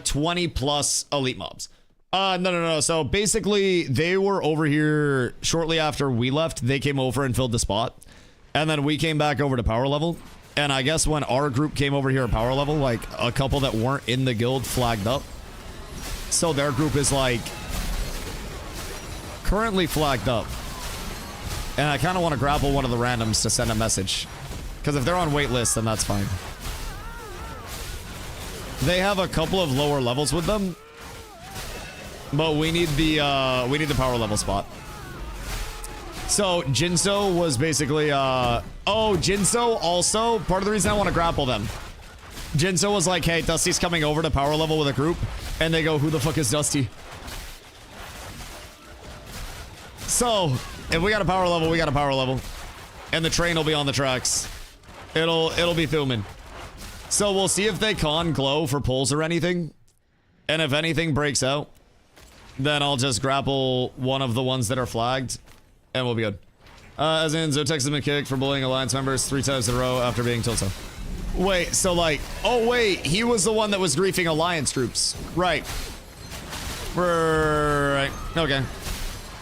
20 plus elite mobs. No. So basically, they were over here shortly after we left. They came over and filled the spot. And then we came back over to power level. And I guess when our group came over here at power level, like, a couple that weren't in the guild flagged up. So their group is, like, currently flagged up. And I kind of want to grapple one of the randoms to send a message. Because if they're on wait list, then that's fine. They have a couple of lower levels with them. But we need the power level spot. So Jinso was basically Jinso also part of the reason I want to grapple them. Jinso was like, hey, Dusty's coming over to power level with a group, and they go, who the fuck is Dusty? So if we got a power level, we got a power level. And the train will be on the tracks. It'll be Thuman. So we'll see if they con glow for pulls or anything. And if anything breaks out, then I'll just grapple one of the ones that are flagged, and we'll be good. As in, Zotex has been kicked for bullying Alliance members 3 times in a row after being told so. Wait, so like, oh wait, he was the one that was griefing Alliance troops. Right. Right. Okay.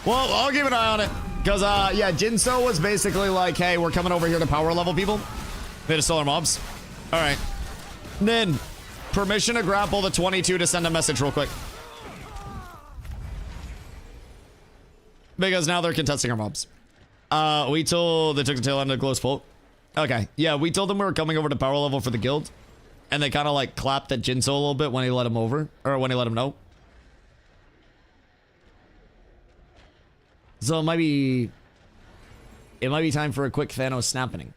Well, I'll keep an eye on it. Because, yeah, Jinso was basically like, hey, we're coming over here to power level people. They just stole our mobs. All right. Then, permission to grapple the 22 to send a message real quick. Because now they're contesting our mobs. We told they took the tail end of the close pull. Okay, yeah, we told them we were coming over to power level for the guild. And they kind of like clapped at Jinso a little bit when he let him over. Or when he let him know. So it might be time for a quick Thanos snapping.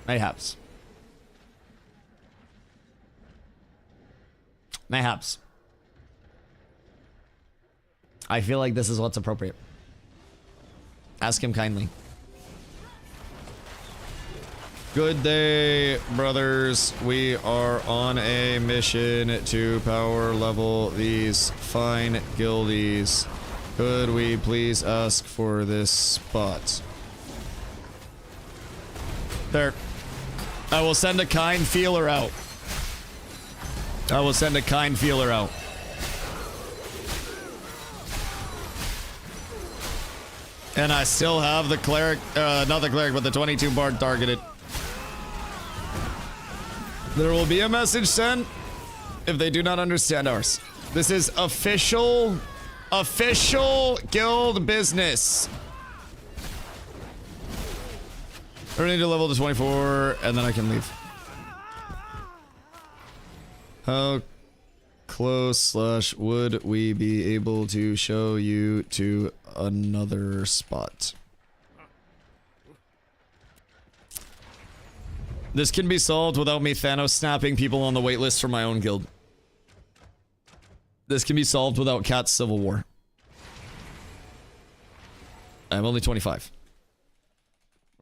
Mayhaps. Mayhaps. I feel like this is what's appropriate. Ask him kindly. Good day, brothers. We are on a mission to power level these fine guildies. Could we please ask for this spot? There. I will send a kind feeler out. I will send a kind feeler out. And I still have the cleric, not the cleric, but the 22 bard targeted. There will be a message sent if they do not understand ours. This is official guild business. I need to level to 24 and then I can leave. How close / would we be able to show you to another spot? This can be solved without me Thanos snapping people on the waitlist for my own guild. This can be solved without Cat's Civil War. I'm only 25.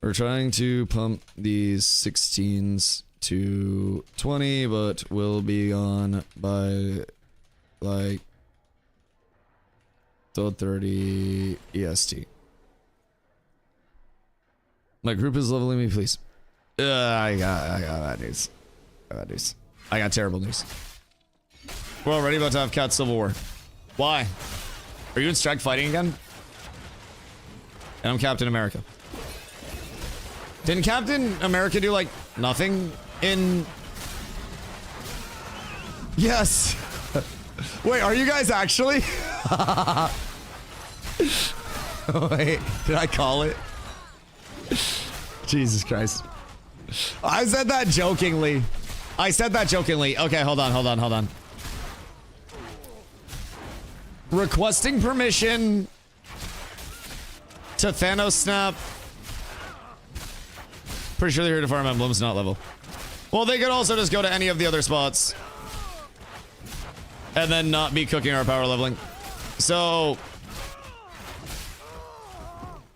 We're trying to pump these 16s to 20, but we'll be on by like 12:30 EST. My group is leveling me, please. I got bad news. I got terrible news. We're already about to have Cat Civil War. Why? Are you in strike fighting again? And I'm Captain America. Didn't Captain America do like nothing in... Yes. Wait, are you guys actually? Wait, did I call it? Jesus Christ. I said that jokingly. Okay, hold on. Requesting permission to Thanos snap. Pretty sure they're here to farm emblems, not level. Well, they could also just go to any of the other spots and then not be cooking our power leveling. So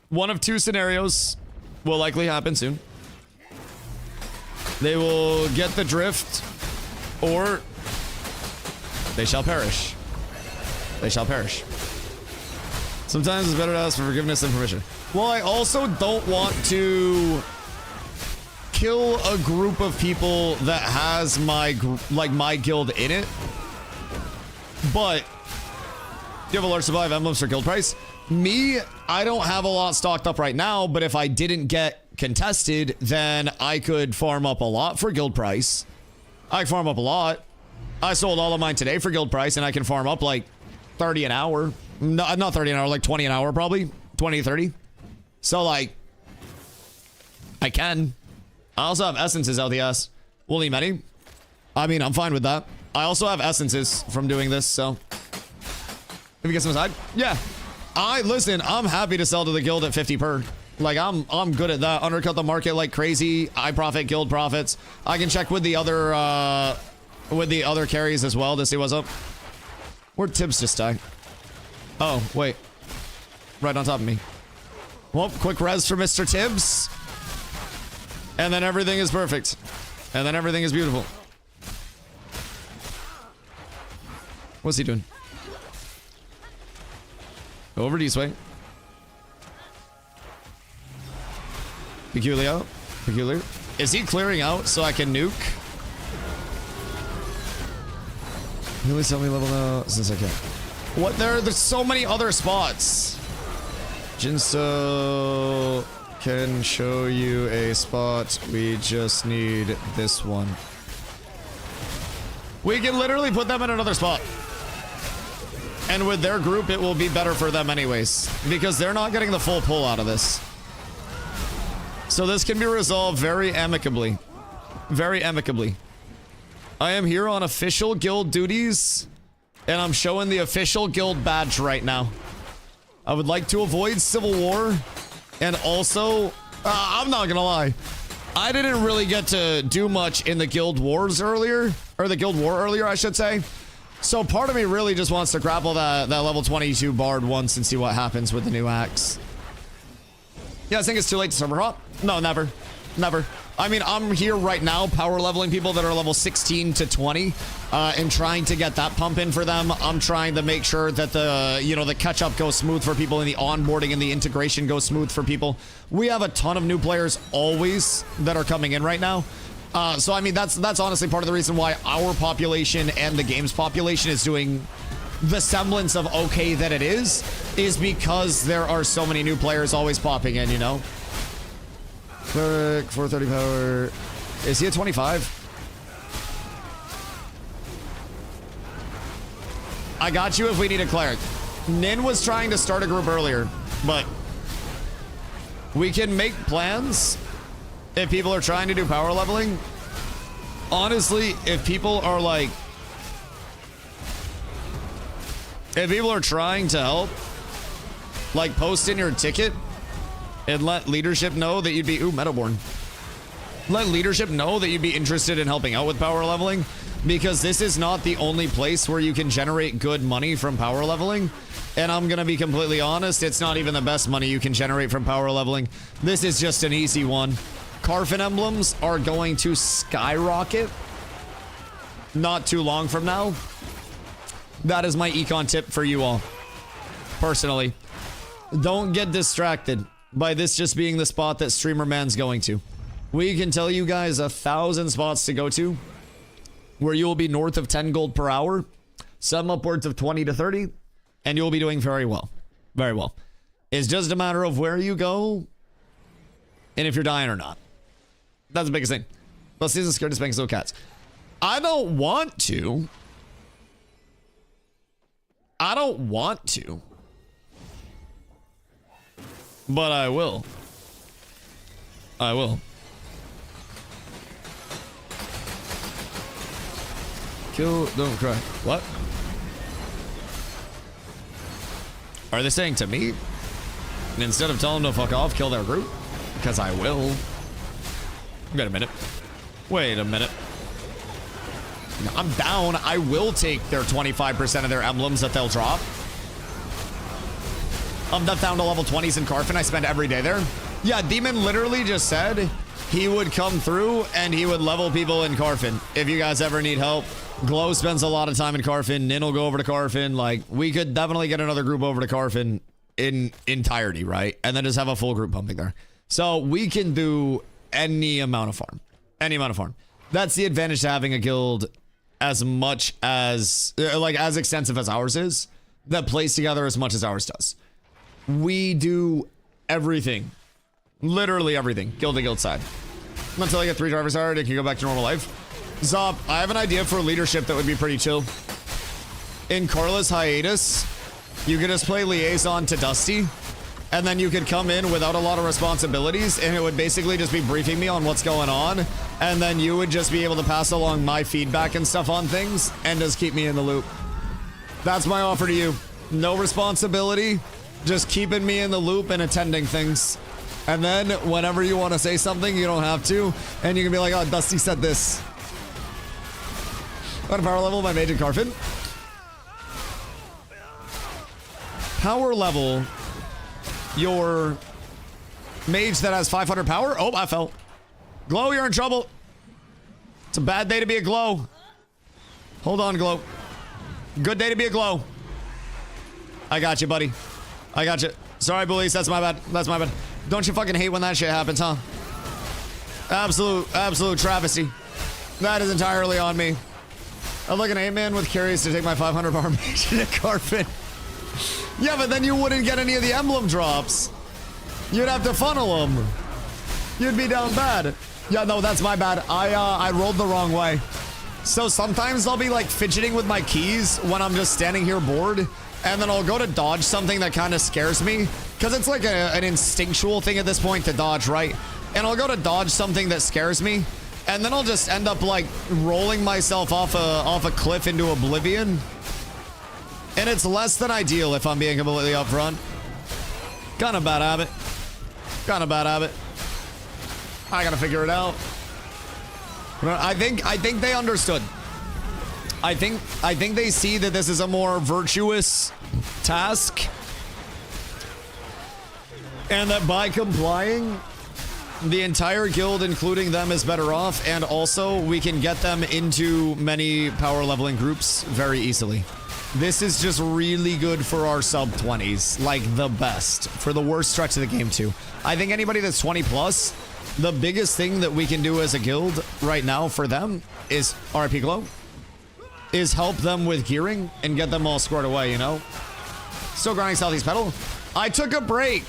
one of two scenarios will likely happen soon. They will get the drift, or they shall perish. They shall perish. Sometimes it's better to ask for forgiveness than permission. Well, I also don't want to kill a group of people that has my guild in it. But do you have a large supply of emblems for guild price? Me, I don't have a lot stocked up right now, but if I didn't get contested, then I could farm up a lot for guild price. I can farm up a lot. I sold all of mine today for guild price, and I can farm up like 30 an hour. No, not 30 an hour, like 20 an hour probably. 20 to 30. So like, I can. I also have essences out the ass. We'll need many. I mean, I'm fine with that. I also have essences from doing this, so. If you get some aside, yeah. Listen, I'm happy to sell to the guild at 50 per. Like, I'm good at that. Undercut the market like crazy. I profit, guild profits. I can check with the other carries as well to see what's up. Where'd Tibbs just die? Oh, wait. Right on top of me. Well, quick res for Mr. Tibbs. And then everything is perfect. And then everything is beautiful. What's he doing? Over this way. Peculiar. Is he clearing out so I can nuke? Really tell me level now since I can. What? There's so many other spots. Jinso can show you a spot. We just need this one. We can literally put them in another spot. And with their group, it will be better for them anyways, because they're not getting the full pull out of this. So this can be resolved very amicably. Very amicably. I am here on official guild duties, and I'm showing the official guild badge right now. I would like to avoid civil war, and also, I'm not gonna lie, I didn't really get to do much in the guild wars earlier, or the guild war earlier, I should say. So part of me really just wants to grapple that level 22 bard once and see what happens with the new axe. Yeah, I think it's too late to server hop. No, never. Never. I mean, I'm here right now power leveling people that are level 16 to 20 and trying to get that pump in for them. I'm trying to make sure that the catch up goes smooth for people and the onboarding and the integration goes smooth for people. We have a ton of new players always that are coming in right now. So I mean, that's honestly part of the reason why our population and the game's population is doing the semblance of okay that it is because there are so many new players always popping in, you know? Cleric, 430 power. Is he at 25? I got you if we need a cleric. Nin was trying to start a group earlier, but we can make plans if people are trying to do power leveling. Honestly, if people are like, if people are trying to help, like post in your ticket and let leadership know that you'd be, ooh, Meadowborn. let leadership know that you'd be interested in helping out with power leveling, because this is not the only place where you can generate good money from power leveling. And I'm gonna be completely honest, it's not even the best money you can generate from power leveling. This is just an easy one. Carfin emblems are going to skyrocket not too long from now. That is my econ tip for you all. Personally, don't get distracted by this just being the spot that Streamer Man's going to. We can tell you guys 1,000 spots to go to where you will be north of 10 gold per hour, some upwards of 20 to 30, and you'll be doing very well. Very well. It's just a matter of where you go and if you're dying or not. That's the biggest thing. Well, season scared to spank slow cats. I don't want to. But I will. I will. Kill, don't cry. What? Are they saying to me? And instead of telling them to fuck off, kill their group? Because I will. Wait a minute. Wait a minute. I'm down. I will take their 25% of their emblems that they'll drop. I'm not down to level 20s in Carfin. I spend every day there. Yeah, Demon literally just said he would come through and he would level people in Carfin. If you guys ever need help. Glow spends a lot of time in Carfin. Nin will go over to Carfin. Like, we could definitely get another group over to Carfin in entirety, right? And then just have a full group pumping there. So we can do any amount of farm. Any amount of farm. That's the advantage to having a guild as much as, like, as extensive as ours is, that plays together as much as ours does. We do everything. Literally everything. Guild to guild side. Until I get 3 drivers hard, it can go back to normal life. Zop, I have an idea for leadership that would be pretty chill. In Carla's hiatus, you could just play liaison to Dusty, and then you could come in without a lot of responsibilities, and it would basically just be briefing me on what's going on, and then you would just be able to pass along my feedback and stuff on things, and just keep me in the loop. That's my offer to you. No responsibility, just keeping me in the loop and attending things. And then whenever you want to say something, you don't have to, and you can be like, oh, Dusty said this. What power level my mage in Carfin? Power level your mage that has 500 power? Oh, I fell. Glow, you're in trouble. It's a bad day to be a Glow. Hold on, Glow. Good day to be a Glow. I got you, buddy. I got you. Sorry, Bullies. That's my bad. That's my bad. Don't you fucking hate when that shit happens, huh? Absolute travesty. That is entirely on me. I'm looking at 8-man with carries to take my 500 power mage to Carfin. Yeah, but then you wouldn't get any of the emblem drops. You'd have to funnel them. You'd be down bad. Yeah, no, that's my bad. I rolled the wrong way. So sometimes I'll be like fidgeting with my keys when I'm just standing here bored, and then I'll go to dodge something that kind of scares me, because it's like an instinctual thing at this point to dodge, right? And I'll go to dodge something that scares me, and then I'll just end up like rolling myself off a cliff into oblivion. And it's less than ideal, if I'm being completely upfront. Kind of bad habit. Kind of bad habit. I gotta figure it out. I think they understood. I think they see that this is a more virtuous task, and that by complying, the entire guild, including them, is better off, and also we can get them into many power leveling groups very easily. This is just really good for our sub 20s, like the best, for the worst stretch of the game too. I think anybody that's 20 plus, the biggest thing that we can do as a guild right now for them is RP Glow, is help them with gearing and get them all squared away, you know? Still grinding Southeast Pedal. I took a break.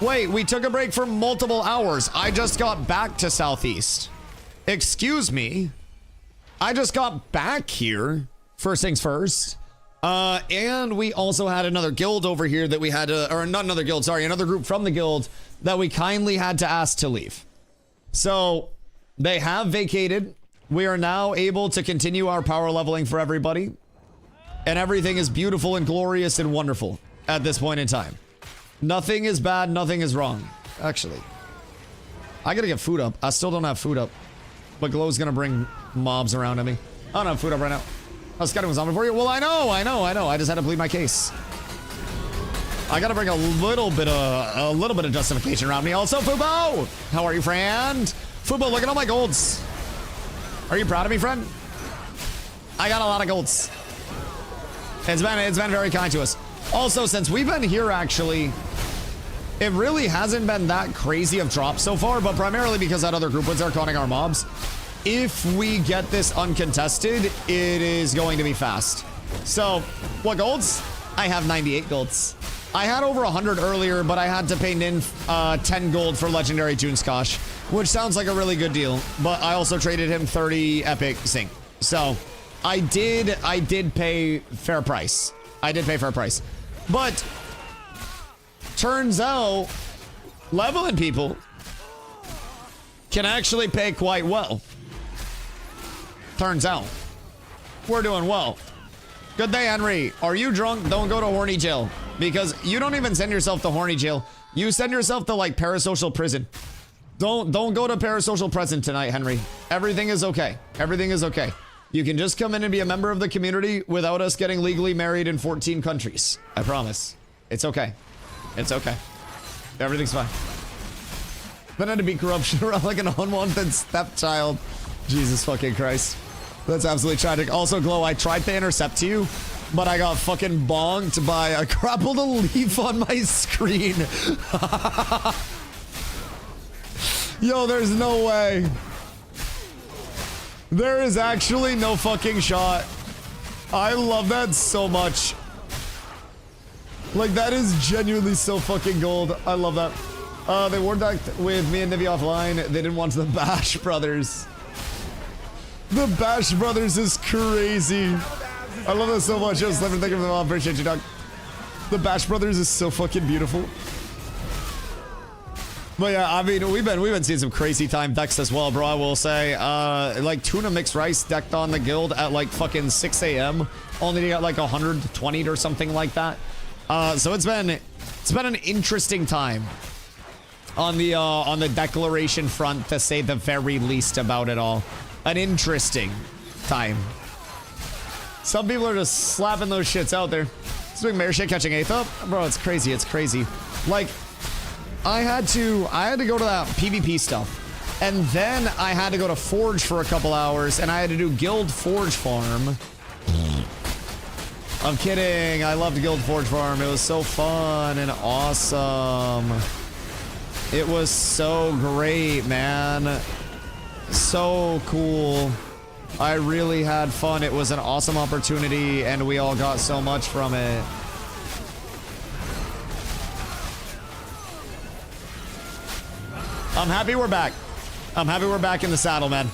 Wait, we took a break for multiple hours. I just got back to Southeast. Excuse me. I just got back here. First things first. And we also had another guild over here that we had to, or not another guild, sorry, another group from the guild that we kindly had to ask to leave. So they have vacated. We are now able to continue our power leveling for everybody. And everything is beautiful and glorious and wonderful at this point in time. Nothing is bad, nothing is wrong. Actually, I gotta get food up. I still don't have food up. But Glow's gonna bring mobs around at me. I don't have food up right now. I was scouting with zombie for you. Well, I know. I just had to plead my case. I gotta bring a little bit of justification around me. Also, Fubo! How are you, friend? Fubo, look at all my golds. Are you proud of me, friend? I got a lot of golds. It's been very kind to us. Also, since we've been here, actually, it really hasn't been that crazy of drops so far, but primarily because that other group was there caught our mobs. If we get this uncontested, it is going to be fast. So, what golds? I have 98 golds. I had over 100 earlier, but I had to pay Nin 10 gold for Legendary Toonskosh, which sounds like a really good deal, but I also traded him 30 epic zinc. So, I did pay fair price. I did pay fair price. But, turns out, leveling people can actually pay quite well. Turns out. We're doing well. Good day, Henry. Are you drunk? Don't go to horny jail. Because you don't even send yourself to horny jail. You send yourself to, like, parasocial prison. Don't go to parasocial prison tonight, Henry. Everything is okay. Everything is okay. You can just come in and be a member of the community without us getting legally married in 14 countries. I promise. It's okay. It's okay. Everything's fine. Then I had to be corruption around like an unwanted stepchild. Jesus fucking Christ. That's absolutely tragic. Also, Glow, I tried to intercept you, but I got fucking bonked by a grappled a leaf on my screen. Yo, there's no way. There is actually no fucking shot. I love that so much. Like, that is genuinely so fucking gold. I love that. They war decked with me and Nivi offline. They didn't want the Bash Brothers. The Bash Brothers is crazy. I love that so much. Yo, Sliver, thank you for the love. Appreciate you, dog. The Bash Brothers is so fucking beautiful. But yeah, I mean, we've been seeing some crazy time decks as well, bro. I will say, like tuna mixed rice decked on the guild at like fucking 6 a.m. Only to get like 120 or something like that. So it's been an interesting time on the declaration front, to say the very least about it all. An interesting time. Some people are just slapping those shits out there. This big mayor shit catching 8th up, bro. It's crazy. It's crazy. Like, I had to go to that PvP stuff, and then I had to go to Forge for a couple hours, and I had to do Guild Forge Farm. I'm kidding. I loved Guild Forge Farm. It was so fun and awesome. It was so great, man. So cool. I really had fun. It was an awesome opportunity, and we all got so much from it. I'm happy we're back. I'm happy we're back in the saddle, man.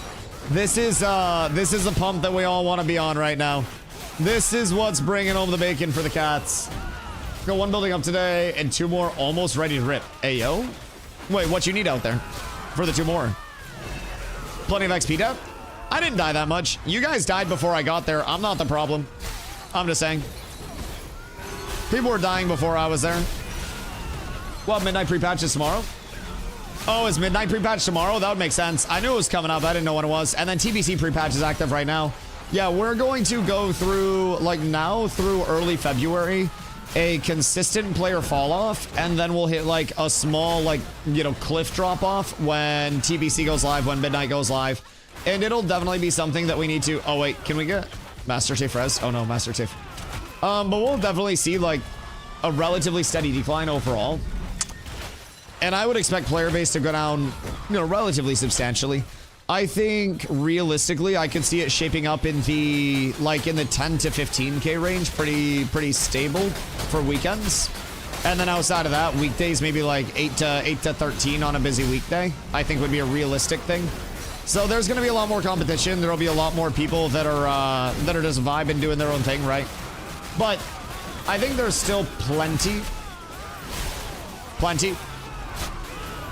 This is the pump that we all want to be on right now. This is what's bringing home the bacon for the cats. Got one building up today and 2 more almost ready to rip. Ayo? Wait, what you need out there for the 2 more? Plenty of XP depth? I didn't die that much. You guys died before I got there. I'm not the problem. I'm just saying. People were dying before I was there. Well, midnight pre-patch is tomorrow. Oh, is midnight pre-patch tomorrow? That would make sense. I knew it was coming up. I didn't know when it was. And then TBC pre-patch is active right now. Yeah, we're going to go through, like, now through early February, a consistent player fall off, and then we'll hit like a small, like, you know, cliff drop off when TBC goes live, when midnight goes live. And it'll definitely be something that we need to... Oh, wait, can we get Master Chief Res? Oh, no, Master Chief. But we'll definitely see, like, a relatively steady decline overall. And I would expect player base to go down, you know, relatively substantially. I think, realistically, I could see it shaping up in the, like, in the 10 to 15k range. Pretty stable for weekends. And then outside of that, weekdays, maybe like 8 to 13 on a busy weekday, I think would be a realistic thing. So there's going to be a lot more competition. There'll be a lot more people that are just vibing, doing their own thing, right? But I think there's still plenty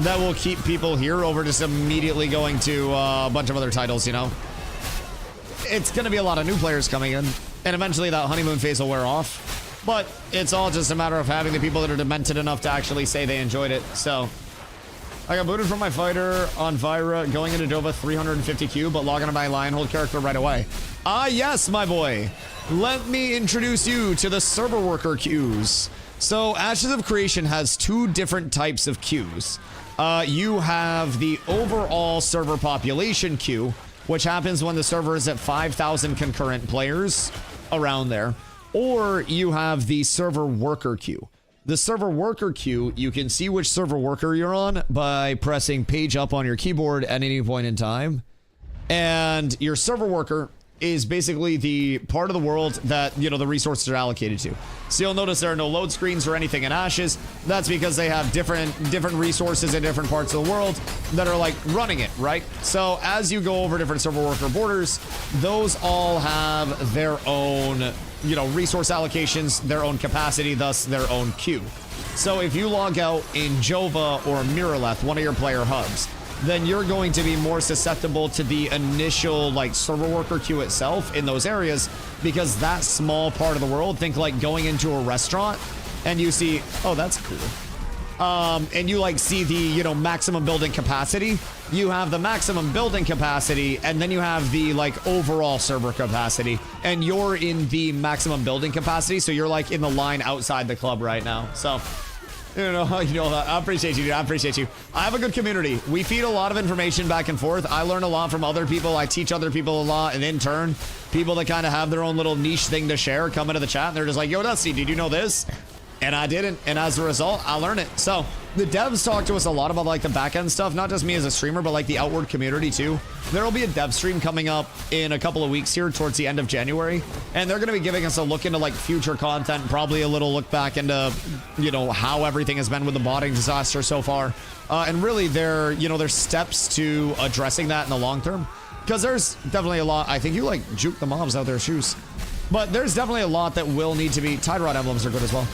that will keep people here over just immediately going to a bunch of other titles, you know? It's going to be a lot of new players coming in, and eventually that honeymoon phase will wear off. But it's all just a matter of having the people that are demented enough to actually say they enjoyed it. So I got booted from my fighter on Vira, going into Dova 350Q, but logging to my Lionhold character right away. Ah, yes, my boy. Let me introduce you to the server worker queues. So, Ashes of Creation has two different types of queues. You have the overall server population queue, which happens when the server is at 5,000 concurrent players, around there. Or you have the server worker queue. The server worker queue, you can see which server worker you're on by pressing page up on your keyboard at any point in time. And your server worker is basically the part of the world that, you know, the resources are allocated to. So you'll notice there are no load screens or anything in Ashes. That's because they have different resources in different parts of the world that are like running it, right? So as you go over different server worker borders, those all have their own, you know, resource allocations, their own capacity, thus their own queue. So if you log out in Jova or Miraleth, one of your player hubs, then you're going to be more susceptible to the initial like server worker queue itself in those areas, because that small part of the world, think like going into a restaurant and you see, oh, that's cool. And you like see the, you know, maximum building capacity. You have the maximum building capacity, and then you have the like overall server capacity, and you're in the maximum building capacity. So you're like in the line outside the club right now. So, you know, I appreciate you, dude. I appreciate you. I have a good community. We feed a lot of information back and forth. I learn a lot from other people. I teach other people a lot. And in turn, people that kind of have their own little niche thing to share come into the chat and they're just like, yo, Dusty, did you know this? And I didn't. And as a result, I learned it. So the devs talk to us a lot about like the back end stuff, not just me as a streamer, but like the outward community too. There will be a dev stream coming up in a couple of weeks here towards the end of January. And they're going to be giving us a look into like future content, probably a little look back into, you know, how everything has been with the botting disaster so far. And really there's steps to addressing that in the long term. Because there's definitely a lot. I think you like juke the mobs out their shoes. But there's definitely a lot that will need to be. Tide Rod emblems are good as well.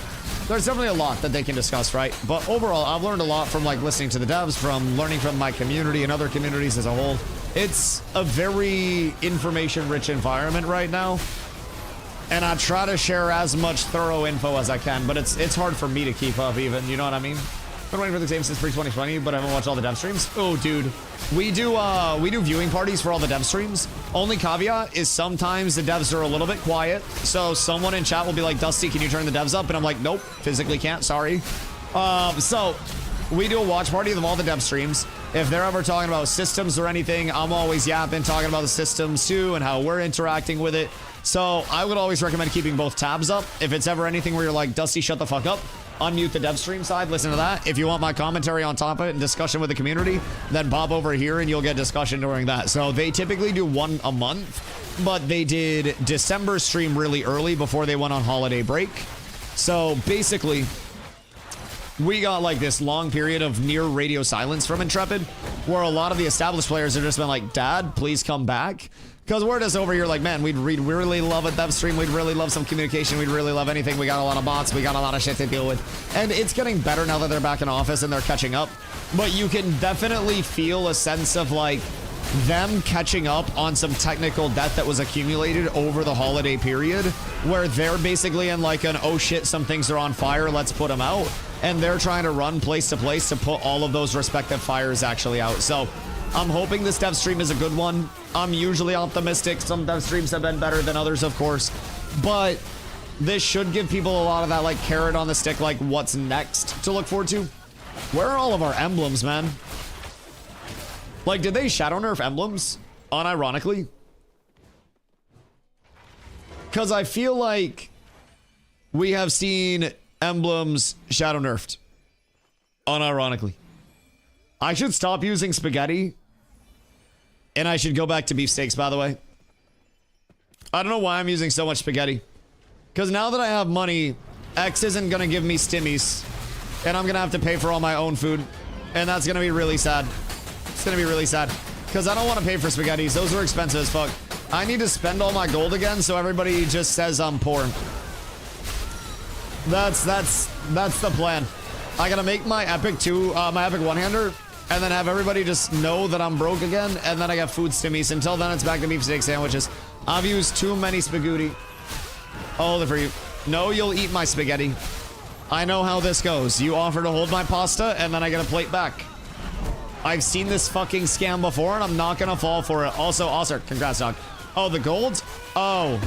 There's definitely a lot that they can discuss, right? But overall, I've learned a lot from like listening to the devs, from learning from my community and other communities as a whole. It's a very information-rich environment right now. And I try to share as much thorough info as I can, but it's hard for me to keep up even, you know what I mean? Been waiting for the game since pre-2020, but I haven't watched all the dev streams. Oh, dude. We do viewing parties for all the dev streams. Only caveat is sometimes the devs are a little bit quiet. So someone in chat will be like, Dusty, can you turn the devs up? And I'm like, nope, physically can't, sorry. So we do a watch party of all the dev streams. If they're ever talking about systems or anything, I'm always yapping, talking about the systems too and how we're interacting with it. So I would always recommend keeping both tabs up. If it's ever anything where you're like, Dusty, shut the fuck up, unmute the dev stream side, listen to that. If you want my commentary on top of it and discussion with the community, then bob over here and you'll get discussion during that. So they typically do one a month, but they did December stream really early before they went on holiday break. So basically, we got like this long period of near radio silence from Intrepid, where a lot of the established players have just been like, Dad, please come back. Because we're just over here like, man, we'd really love a dev stream. We'd really love some communication. We'd really love anything. We got a lot of bots. We got a lot of shit to deal with. And it's getting better now that they're back in office and they're catching up. But you can definitely feel a sense of like them catching up on some technical debt that was accumulated over the holiday period, where they're basically in like an, oh shit, some things are on fire, let's put them out. And they're trying to run place to place to put all of those respective fires actually out. So I'm hoping this dev stream is a good one. I'm usually optimistic. Some dev streams have been better than others, of course. But this should give people a lot of that like carrot on the stick, like what's next to look forward to. Where are all of our emblems, man? Like, did they shadow nerf emblems? Unironically? Because I feel like we have seen emblems shadow nerfed. Unironically. I should stop using spaghetti. And I should go back to beefsteaks, by the way. I don't know why I'm using so much spaghetti. Because now that I have money, X isn't going to give me stimmies. And I'm going to have to pay for all my own food. And that's going to be really sad. It's going to be really sad. Because I don't want to pay for spaghettis. Those are expensive as fuck. I need to spend all my gold again so everybody just says I'm poor. That's the plan. I got to make my epic my epic one-hander. And then have everybody just know that I'm broke again. And then I got food stimmies. Until then, it's back to beefsteak sandwiches. I've used too many spaghetti. I'll hold it for you. No, you'll eat my spaghetti. I know how this goes. You offer to hold my pasta, and then I get a plate back. I've seen this fucking scam before, and I'm not gonna fall for it. Also, congrats, dog. Oh, the gold? Oh.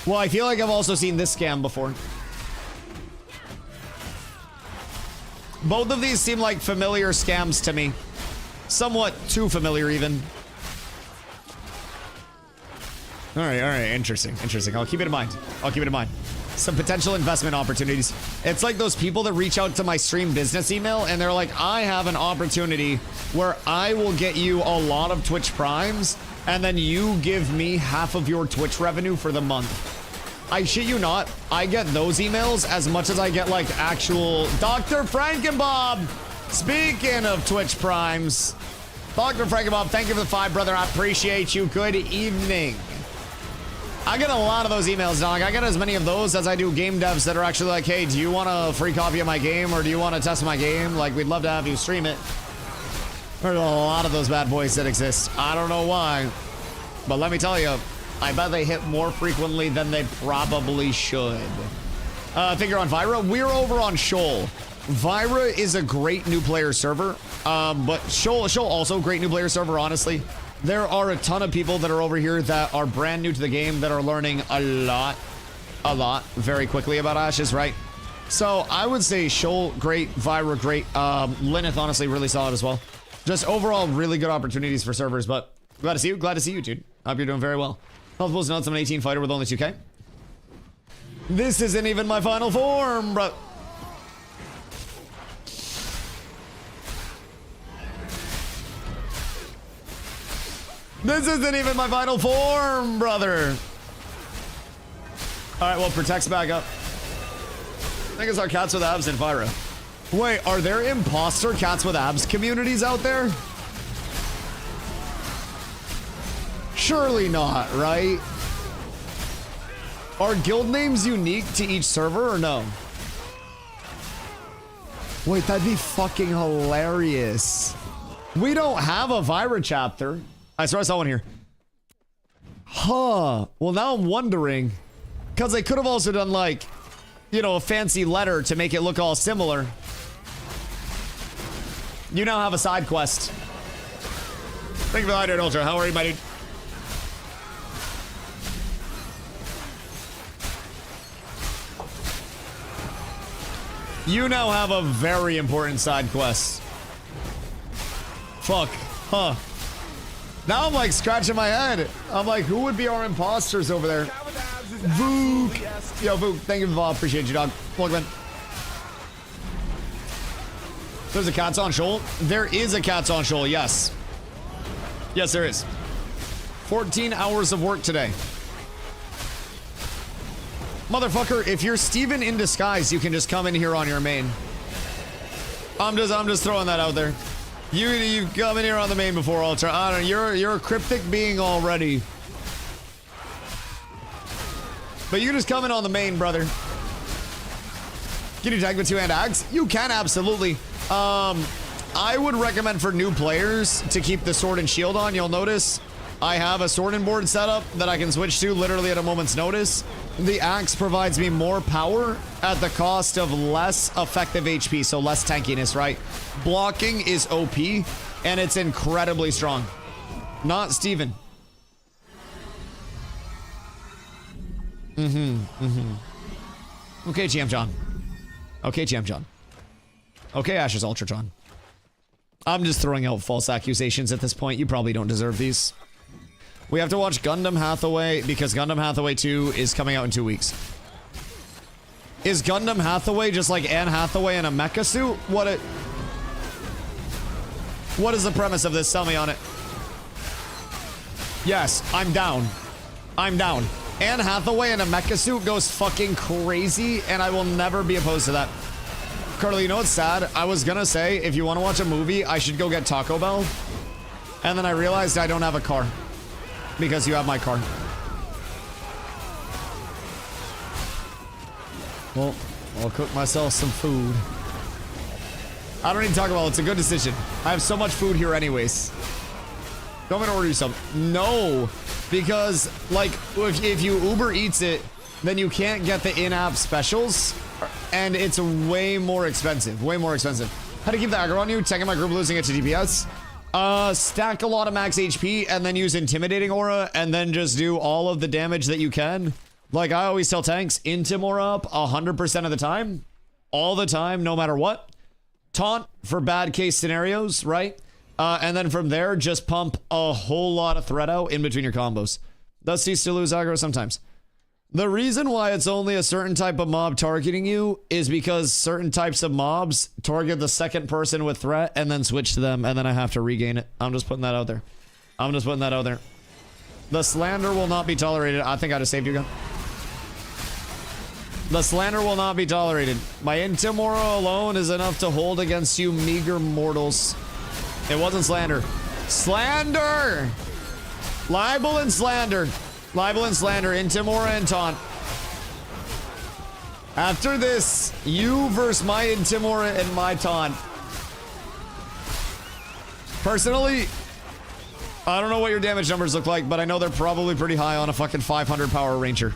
Well, I feel like I've also seen this scam before. Both of these seem like familiar scams to me. Somewhat too familiar, even. All right, interesting. I'll keep it in mind. Some potential investment opportunities. It's like those people that reach out to my stream business email and they're like, I have an opportunity where I will get you a lot of Twitch Primes and then you give me half of your Twitch revenue for the month. I shit you not, I get those emails as much as I get like actual Dr. Frankenbob. Speaking of Twitch Primes, Dr. Frankenbob, thank you for the 5, brother. I appreciate you. Good evening. I get a lot of those emails, dog. I get as many of those as I do game devs that are actually like, hey, do you want a free copy of my game or do you want to test my game? Like, we'd love to have you stream it. There's a lot of those bad boys that exist. I don't know why, but let me tell you, I bet they hit more frequently than they probably should. I think you're on Vyra. We're over on Shoal. Vyra is a great new player server, but Shoal also a great new player server, honestly. There are a ton of people that are over here that are brand new to the game that are learning a lot, very quickly about Ashes, right? So I would say Shoal, great. Vyra, great. Lineth, honestly, really solid as well. Just overall, really good opportunities for servers, but glad to see you, dude. Hope you're doing very well. Multiple notes, I'm an 18 fighter with only 2K. This isn't even my final form, bro. This isn't even my final form, brother. All right, well, Protect's back up. I think it's our Cats with Abs in Vyra. Wait, are there imposter Cats with Abs communities out there? Surely not, right? Are guild names unique to each server or no? Wait, that'd be fucking hilarious. We don't have a Vyra chapter. I swear I saw one here. Huh. Well, now I'm wondering. Because they could have also done, like, you know, a fancy letter to make it look all similar. You now have a side quest. Thank you for the hydrate, Ultra. How are you, my dude? You now have a very important side quest. Fuck. Huh. Now I'm like scratching my head. I'm like, who would be our imposters over there? Vook. Yo, Vook, thank you for the ball. Appreciate you, dog. Welcome in. There's a Cats on Shoal. There is a Cats on Shoal, yes. Yes, there is. 14 hours of work today. Motherfucker, if you're Steven in disguise, you can just come in here on your main. I'm just throwing that out there. You come in here on the main before Ultra. I don't know, you're a cryptic being already. But you just come in on the main, brother. Can you tag with 2-hand ags? You can, absolutely. I would recommend for new players to keep the sword and shield on. You'll notice I have a sword and board setup that I can switch to literally at a moment's notice. The axe provides me more power at the cost of less effective HP, so less tankiness, right? Blocking is OP, and it's incredibly strong. Not Steven. Okay, GM John. Okay, GM John. Okay, Ashes Ultratron. I'm just throwing out false accusations at this point. You probably don't deserve these. We have to watch Gundam Hathaway because Gundam Hathaway 2 is coming out in 2 weeks. Is Gundam Hathaway just like Anne Hathaway in a mecha suit? What is the premise of this? Tell me on it. Yes, I'm down. I'm down. Anne Hathaway in a mecha suit goes fucking crazy, and I will never be opposed to that. Carly, you know what's sad? I was gonna say, if you want to watch a movie, I should go get Taco Bell. And then I realized I don't have a car. Because you have my car. Well, I'll cook myself some food. I don't need to talk about it. It's a good decision. I have so much food here anyways. Do you want me to order you some? No. Because, like, if you Uber Eats it, then you can't get the in-app specials. And it's way more expensive. Way more expensive. How to keep the aggro on you, taking my group, losing it to DPS. Stack a lot of max HP and then use Intimidating Aura and then just do all of the damage that you can. Like I always tell tanks, Intim Aura up 100% of the time. All the time, no matter what. Taunt for bad case scenarios, right? And then from there, just pump a whole lot of threat out in between your combos. Thus, you still lose aggro sometimes. The reason why it's only a certain type of mob targeting you is because certain types of mobs target the second person with threat and then switch to them, and then I have to regain it. I'm just putting that out there. I'm just putting that out there. The slander will not be tolerated. I think I just saved you guys. The slander will not be tolerated. My Intim Aura alone is enough to hold against you meager mortals. It wasn't slander. Slander! Libel and slander. Libel and slander. Intim Aura and taunt. After this, you versus my Intim Aura and my taunt. Personally, I don't know what your damage numbers look like, but I know they're probably pretty high on a fucking 500 power ranger.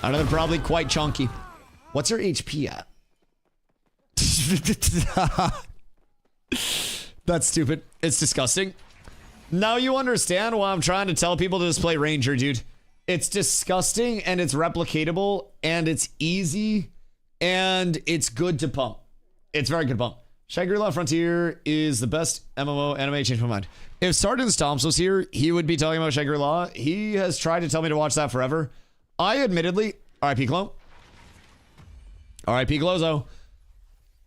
I know they're probably quite chunky. What's your HP at? That's stupid. It's disgusting. Now you understand why I'm trying to tell people to just play Ranger, dude. It's disgusting and it's replicatable and it's easy and it's good to pump. It's very good pump. Shangri-La Frontier is the best MMO anime. Changed my mind. If Sergeant Stomps was here, he would be talking about Shangri-La. He has tried to tell me to watch that forever. I admittedly, RIP Clo. RIP Glozo.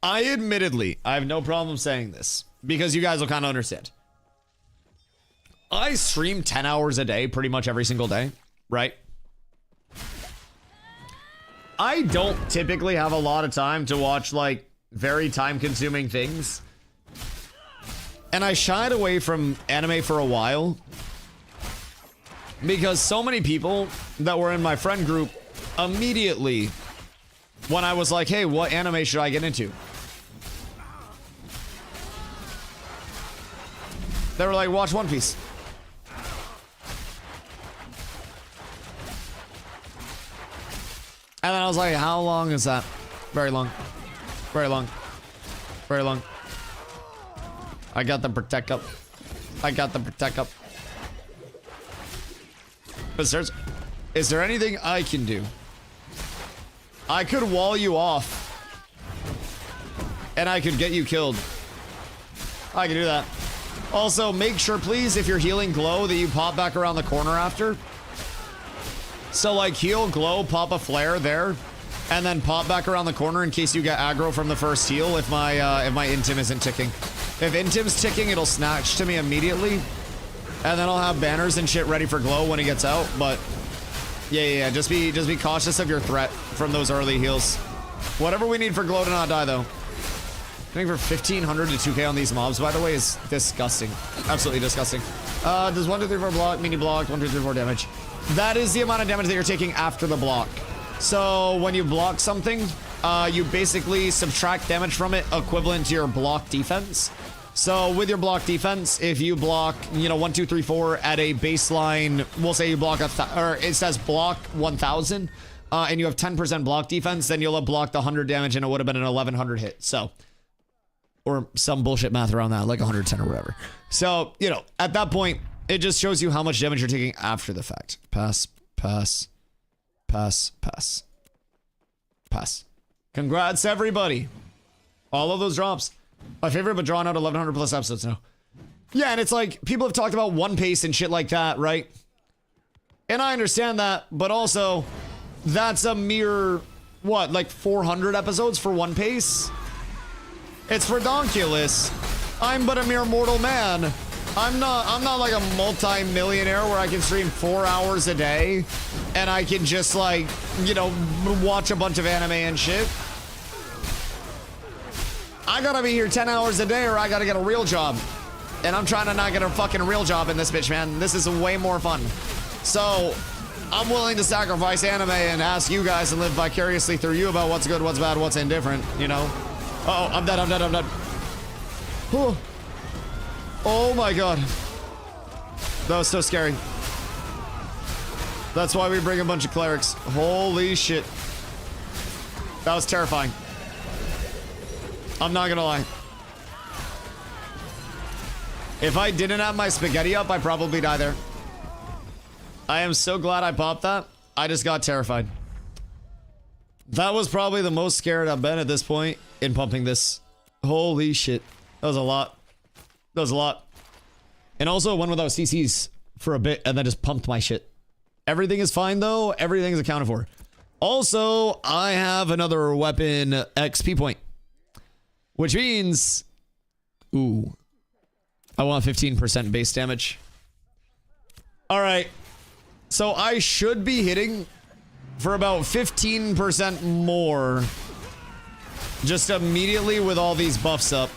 I admittedly, I have no problem saying this because you guys will kind of understand. I stream 10 hours a day pretty much every single day, right? I don't typically have a lot of time to watch like very time-consuming things. And I shied away from anime for a while because so many people that were in my friend group immediately, when I was like, hey, what anime should I get into? They were like, watch One Piece. And then I was like, how long is that? Very long. Very long. Very long. I got the protect up. I got the protect up. But is there anything I can do? I could wall you off. And I could get you killed. I can do that. Also, make sure, please, if you're healing glow, that you pop back around the corner after. So, like, heal, glow, pop a flare there, and then pop back around the corner in case you get aggro from the first heal if my Intim isn't ticking. If Intim's ticking, it'll snatch to me immediately, and then I'll have banners and shit ready for glow when he gets out, but yeah, just be cautious of your threat from those early heals. Whatever we need for glow to not die, though. I think for 1,500 to 2k on these mobs, by the way, is disgusting. Absolutely disgusting. Does 1, 2, 3, 4 block, mini block, 1, 2, 3, 4 damage. That is the amount of damage that you're taking after the block. So when you block something, you basically subtract damage from it equivalent to your block defense. So with your block defense, if you block, 1, 2, 3, 4 at a baseline, we'll say you block or it says block 1,000, and you have 10% block defense, then you'll have blocked 100 damage and it would have been an 1,100 hit. So, or some bullshit math around that, like 110 or whatever. So, at that point, it just shows you how much damage you're taking after the fact. Pass, pass, pass, pass, pass. Congrats, everybody. All of those drops. My favorite, but drawn out 1,100 plus episodes now. Yeah, and it's like, people have talked about One Piece and shit like that, right? And I understand that, but also, that's a mere, what, like 400 episodes for One Piece? It's redonkulous. I'm but a mere mortal man. I'm not like a multi-millionaire where I can stream 4 hours a day and I can just like, watch a bunch of anime and shit. I gotta be here 10 hours a day or I gotta get a real job. And I'm trying to not get a fucking real job in this bitch, man. This is way more fun. So, I'm willing to sacrifice anime and ask you guys to live vicariously through you about what's good, what's bad, what's indifferent, Uh-oh, I'm dead. Oh. Oh my god. That was so scary. That's why we bring a bunch of clerics. Holy shit. That was terrifying. I'm not gonna lie. If I didn't have my spaghetti up, I'd probably die there. I am so glad I popped that. I just got terrified. That was probably the most scared I've been at this point in pumping this. Holy shit. That was a lot. That was a lot. And also went without CCs for a bit and then just pumped my shit. Everything is fine though. Everything is accounted for. Also, I have another weapon XP point. Which means... Ooh. I want 15% base damage. Alright. So I should be hitting for about 15% more. Just immediately with all these buffs up.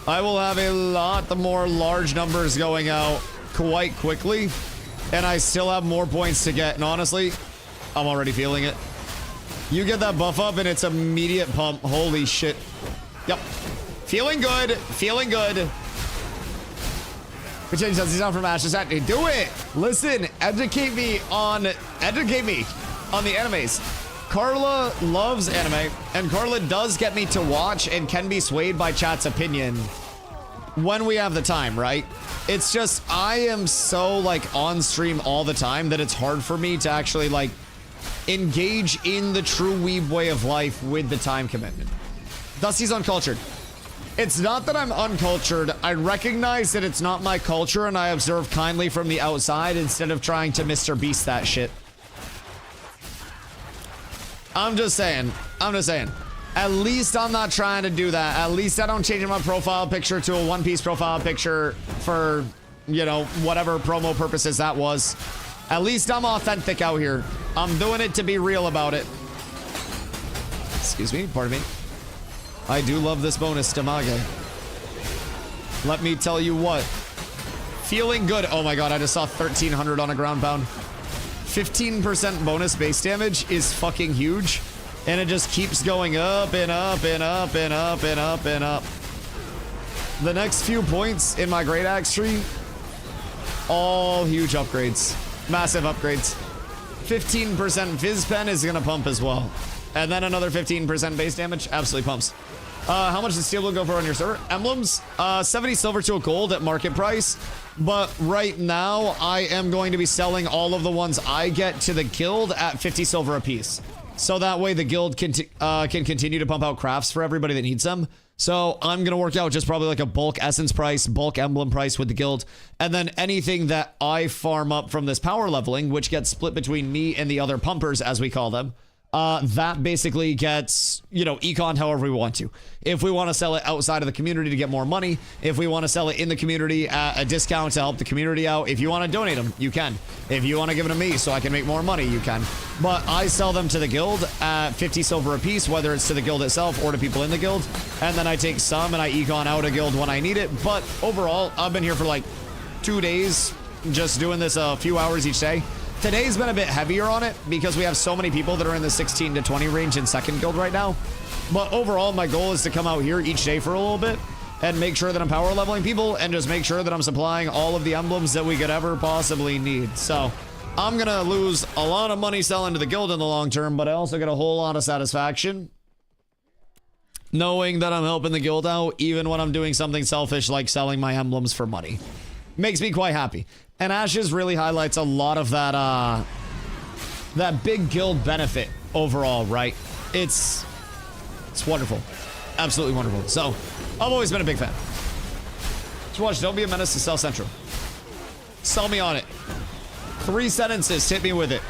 I will have a lot more large numbers going out quite quickly. And I still have more points to get. And honestly, I'm already feeling it. You get that buff up and it's immediate pump. Holy shit. Yep. Feeling good. Feeling good. We change does from Ashes. Do it. Listen, educate me on the animes. Carla loves anime, and Carla does get me to watch and can be swayed by chat's opinion when we have the time, right? It's just I am so like on stream all the time that it's hard for me to actually like engage in the true weeb way of life with the time commitment. Dusty's uncultured. It's not that I'm uncultured. I recognize that it's not my culture and I observe kindly from the outside instead of trying to Mr. Beast that shit. I'm just saying. I'm just saying. At least I'm not trying to do that. At least I don't change my profile picture to a One Piece profile picture for, you know, whatever promo purposes that was. At least I'm authentic out here. I'm doing it to be real about it. Excuse me, pardon me. I do love this bonus, Damage. Let me tell you what. Feeling good. Oh my god, I just saw 1300 on a ground pound. 15% bonus base damage is fucking huge. And it just keeps going up and up and up and up and up and up. The next few points in my Great Axe tree, all huge upgrades. Massive upgrades. 15% Fizz Pen is gonna pump as well. And then another 15% base damage. Absolutely pumps. How much does steel blue go for on your server? Emblems? 70 silver to a gold at market price. But right now, I am going to be selling all of the ones I get to the guild at 50 silver a piece. So that way the guild can continue to pump out crafts for everybody that needs them. So I'm going to work out just probably like a bulk essence price, bulk emblem price with the guild. And then anything that I farm up from this power leveling, which gets split between me and the other pumpers, as we call them. That basically gets, you know, econ however we want to. If we want to sell it outside of the community to get more money, if we want to sell it in the community at a discount to help the community out, if you want to donate them, you can. If you want to give them to me so I can make more money, you can. But I sell them to the guild at 50 silver a piece, whether it's to the guild itself or to people in the guild. And then I take some and I econ out a guild when I need it. But overall, I've been here for like 2 days, just doing this a few hours each day. Today's been a bit heavier on it because we have so many people that are in the 16 to 20 range in second guild right now. But overall, my goal is to come out here each day for a little bit and make sure that I'm power leveling people and just make sure that I'm supplying all of the emblems that we could ever possibly need. So I'm going to lose a lot of money selling to the guild in the long term, but I also get a whole lot of satisfaction knowing that I'm helping the guild out even when I'm doing something selfish like selling my emblems for money. Makes me quite happy. And Ashes really highlights a lot of that, that big guild benefit overall, right? It's wonderful. Absolutely wonderful. So, I've always been a big fan. Just watch, don't be a menace to South Central. Sell me on it. 3 sentences, hit me with it.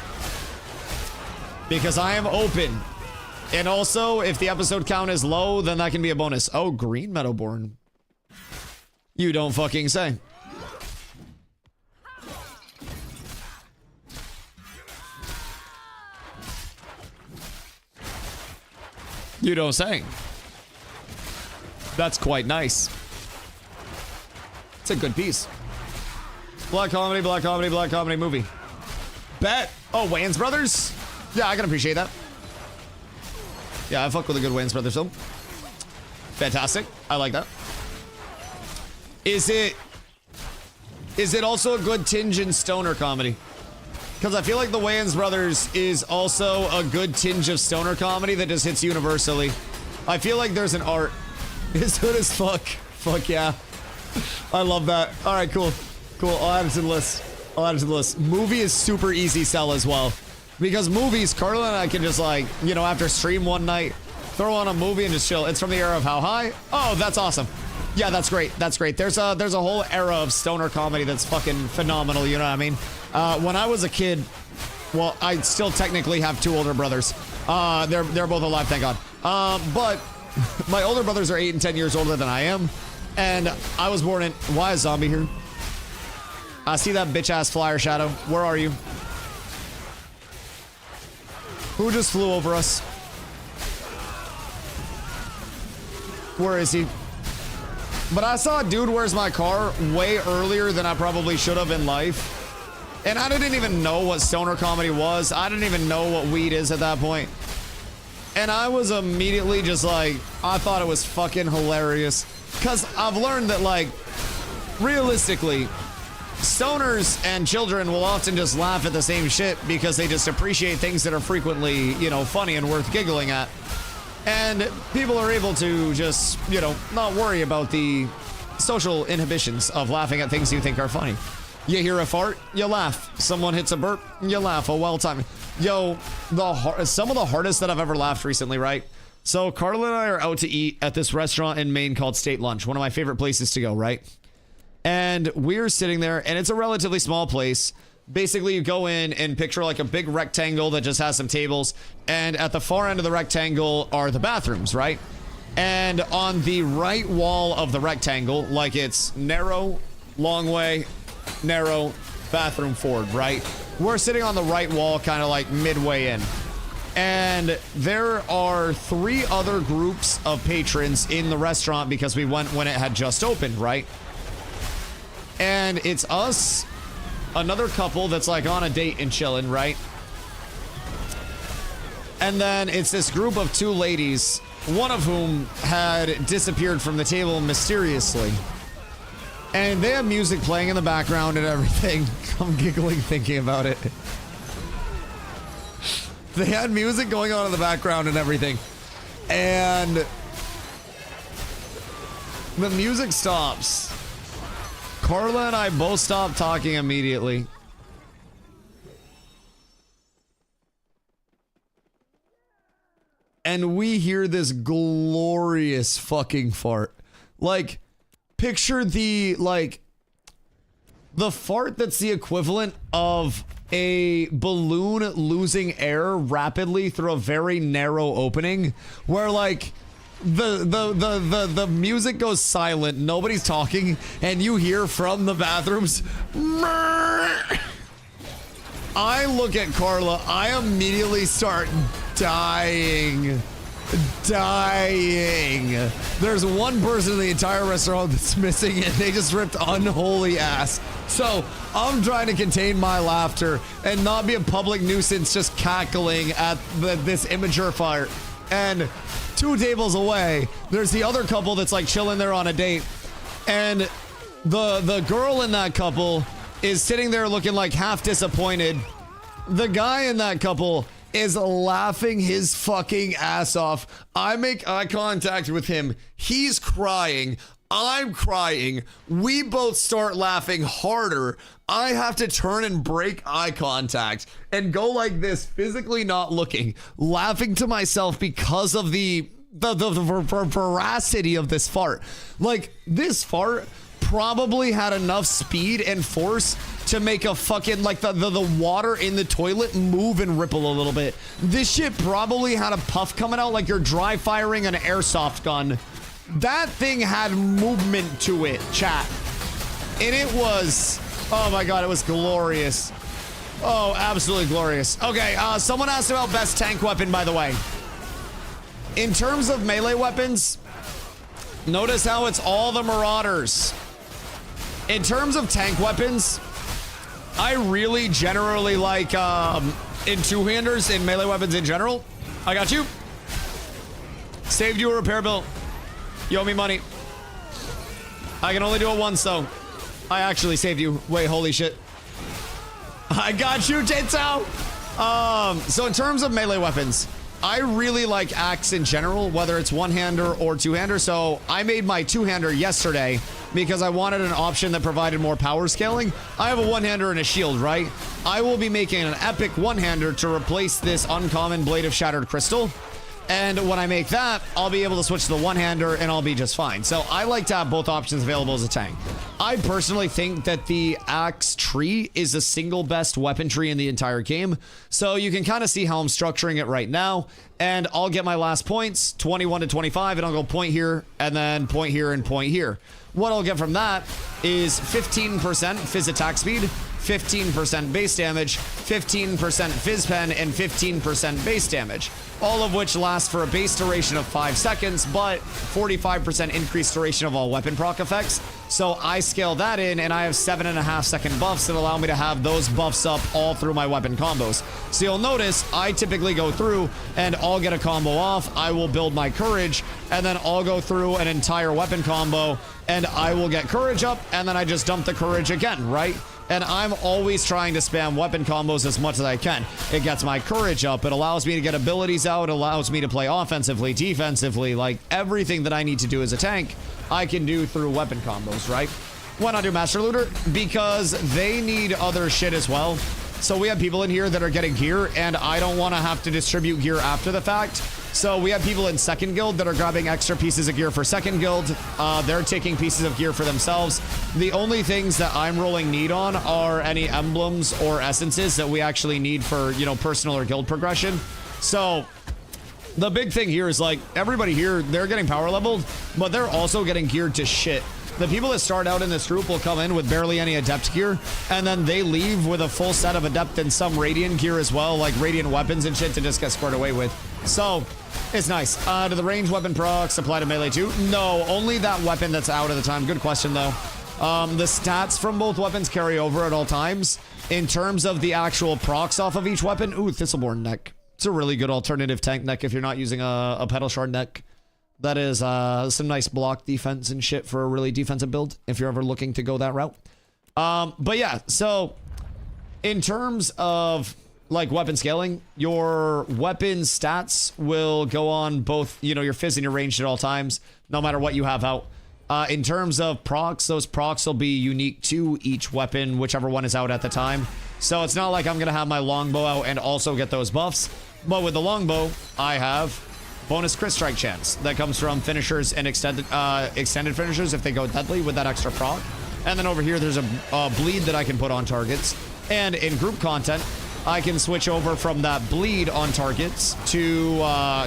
Because I am open. And also, if the episode count is low, then that can be a bonus. Oh, Green Meadowborn. You don't fucking say. You don't say. That's quite nice. It's a good piece. Black comedy, black comedy, black comedy movie. Bet. Oh, Wayans Brothers? Yeah, I can appreciate that. Yeah, I fuck with a good Wayans Brothers film. Fantastic. I like that. Is it also a good tinge in stoner comedy? Because I feel like the Wayans Brothers is also a good tinge of stoner comedy that just hits universally. I feel like there's an art It's hood as fuck. Fuck yeah. I love that. All right, cool. Cool. I'll add it to the list. I'll add it to the list. Movie is super easy sell as well. Because movies, Carla and I can just like, you know, after stream one night, throw on a movie and just chill. It's from the era of How High? Oh, that's awesome. Yeah, that's great. That's great. There's a whole era of stoner comedy that's fucking phenomenal, you know what I mean? When I was a kid, well, I still technically have 2 older brothers. They're both alive, thank God. But my older brothers are 8 and 10 years older than I am. And I was born in... Why is Zombie here? I see that bitch-ass flyer shadow. Where are you? Who just flew over us? Where is he? But I saw a dude where's my car way earlier than I probably should have in life. And I didn't even know what stoner comedy was. I didn't even know what weed is at that point. And I was immediately just like, I thought it was fucking hilarious. Because I've learned that, like, realistically, stoners and children will often just laugh at the same shit because they just appreciate things that are frequently, you know, funny and worth giggling at. And people are able to just, you know, not worry about the social inhibitions of laughing at things you think are funny. You hear a fart, you laugh. Someone hits a burp, you laugh. Oh, well timed. Yo, some of the hardest that I've ever laughed recently, right? So Carla and I are out to eat at this restaurant in Maine called State Lunch, one of my favorite places to go, right? And we're sitting there, and it's a relatively small place. Basically, you go in and picture like a big rectangle that just has some tables, and at the far end of the rectangle are the bathrooms, right? And on the right wall of the rectangle, like it's narrow, long way, narrow, bathroom forward, right? We're sitting on the right wall, kind of like midway in. And there are 3 other groups of patrons in the restaurant because we went when it had just opened, right? And it's us, another couple that's like on a date and chilling, right? And then it's this group of 2 ladies, one of whom had disappeared from the table mysteriously. And they have music playing in the background and everything. I'm giggling thinking about it. They had music going on in the background and everything. And the music stops. Carla and I both stopped talking immediately. And we hear this glorious fucking fart. Like, picture the, like, the fart that's the equivalent of a balloon losing air rapidly through a very narrow opening, where like the music goes silent, nobody's talking, and you hear from the bathrooms. I look at Carla, I immediately start dying. There's one person in the entire restaurant that's missing, and they just ripped unholy ass. So I'm trying to contain my laughter and not be a public nuisance just cackling at this immature fart. And 2 tables away, there's the other couple that's like chilling there on a date, and the girl in that couple is sitting there looking like half disappointed. The guy in that couple is laughing his fucking ass off. I make eye contact with him. He's crying. I'm crying. We both start laughing harder. I have to turn and break eye contact and go like this, physically not looking, laughing to myself because of the veracity of this fart. Like, this fart probably had enough speed and force to make a fucking, like, the water in the toilet move and ripple a little bit. This shit probably had a puff coming out like you're dry firing an airsoft gun. That thing had movement to it, chat. And it was, oh my god, it was glorious. Oh, absolutely glorious. Okay, someone asked about best tank weapon, by the way. In terms of melee weapons, notice how it's all the Marauders. In terms of tank weapons, I really generally like in two-handers, in melee weapons in general. I got you. Saved you a repair bill. You owe me money. I can only do it once, though. I actually saved you. Wait, holy shit. I got you, Jitsu. So in terms of melee weapons, I really like axe in general, whether it's one-hander or two-hander. So I made my two-hander yesterday because I wanted an option that provided more power scaling. I have a one-hander and a shield, right? I will be making an epic one-hander to replace this uncommon Blade of Shattered Crystal. And when I make that, I'll be able to switch to the one-hander and I'll be just fine. So I like to have both options available as a tank. I personally think that the axe tree is the single best weapon tree in the entire game. So you can kind of see how I'm structuring it right now. And I'll get my last points, 21 to 25, and I'll go point here, and then point here, and point here. What I'll get from that is 15% Fizz attack speed, 15% base damage, 15% Fizz pen, and 15% base damage. All of which last for a base duration of 5 seconds, but 45% increased duration of all weapon proc effects. So I scale that in, and I have 7.5 second buffs that allow me to have those buffs up all through my weapon combos. So you'll notice I typically go through and I'll get a combo off, I will build my courage, and then I'll go through an entire weapon combo, and I will get courage up, and then I just dump the courage again, right? And I'm always trying to spam weapon combos as much as I can. It gets my courage up. It allows me to get abilities out. It allows me to play offensively, defensively. Like, everything that I need to do as a tank, I can do through weapon combos, right? Why not do Master Looter? Because they need other shit as well. So we have people in here that are getting gear, and I don't want to have to distribute gear after the fact. So we have people in second guild that are grabbing extra pieces of gear for second guild. They're taking pieces of gear for themselves. The only things that I'm rolling need on are any emblems or essences that we actually need for, you know, personal or guild progression. So the big thing here is, like, everybody here, they're getting power leveled, but they're also getting geared to shit. The people that start out in this group will come in with barely any adept gear, and then they leave with a full set of adept and some radiant gear as well, like radiant weapons and shit to just get squared away with. So it's nice. Do the range weapon procs apply to melee too? No, only that weapon that's out at the time. Good question though. The stats from both weapons carry over at all times. In terms of the actual procs off of each weapon, ooh, Thistleborn neck. It's a really good alternative tank neck if you're not using a pedal shard neck. That is some nice block defense and shit for a really defensive build if you're ever looking to go that route. But yeah, so in terms of like weapon scaling, your weapon stats will go on both, you know, your fizz and your ranged at all times, no matter what you have out. In terms of procs, those procs will be unique to each weapon, whichever one is out at the time. So it's not like I'm going to have my longbow out and also get those buffs. But with the longbow, I have bonus crit strike chance that comes from finishers and extended finishers if they go deadly with that extra proc. And then over here, there's a bleed that I can put on targets. And in group content, I can switch over from that bleed on targets to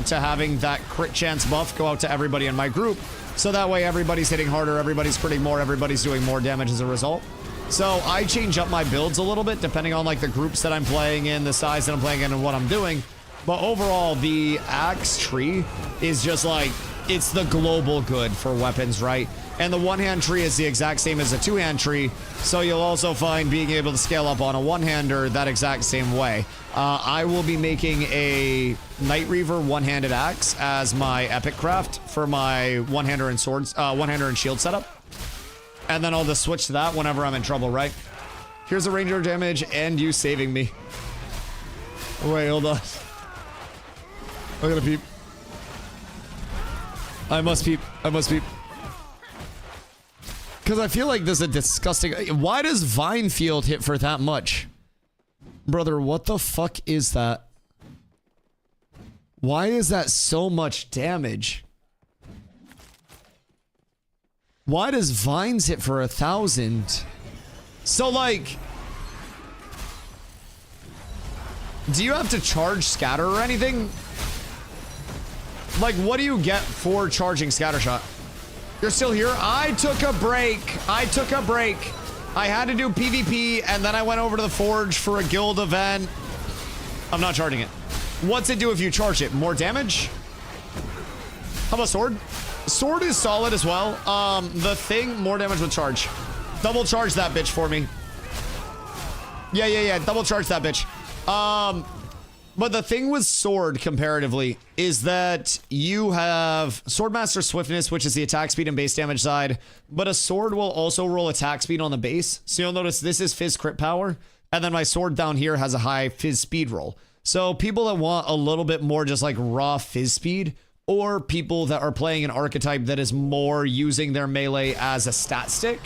having that crit chance buff go out to everybody in my group. So that way everybody's hitting harder, everybody's critting more, everybody's doing more damage as a result. So I change up my builds a little bit depending on like the groups that I'm playing in, the size that I'm playing in, and what I'm doing. But overall, the axe tree is just like, it's the global good for weapons, right? And the one-hand tree is the exact same as a two-hand tree, so you'll also find being able to scale up on a one-hander that exact same way. I will be making a Night Reaver one-handed axe as my epic craft for my one-hander and swords, one-hander and shield setup. And then I'll just switch to that whenever I'm in trouble, right? Here's the ranger damage and you saving me. Wait, hold on. I gotta peep. I must peep. I must peep. Because I feel like this is a disgusting... Why does Vinefield hit for that much? Brother, what the fuck is that? Why is that so much damage? Why does Vines hit for 1,000? So, like... Do you have to charge scatter or anything? Like, what do you get for charging Scattershot? You're still here? I took a break. I took a break. I had to do PvP, and then I went over to the Forge for a guild event. I'm not charging it. What's it do if you charge it? More damage? How about Sword? Sword is solid as well. The thing, more damage with charge. Double charge that bitch for me. Yeah. Double charge that bitch. But the thing with Sword, comparatively, is that you have Swordmaster Swiftness, which is the attack speed and base damage side, but a Sword will also roll attack speed on the base. So you'll notice this is Fizz crit power, and then my Sword down here has a high Fizz speed roll. So people that want a little bit more just like raw fizz speed, or people that are playing an archetype that is more using their melee as a stat stick,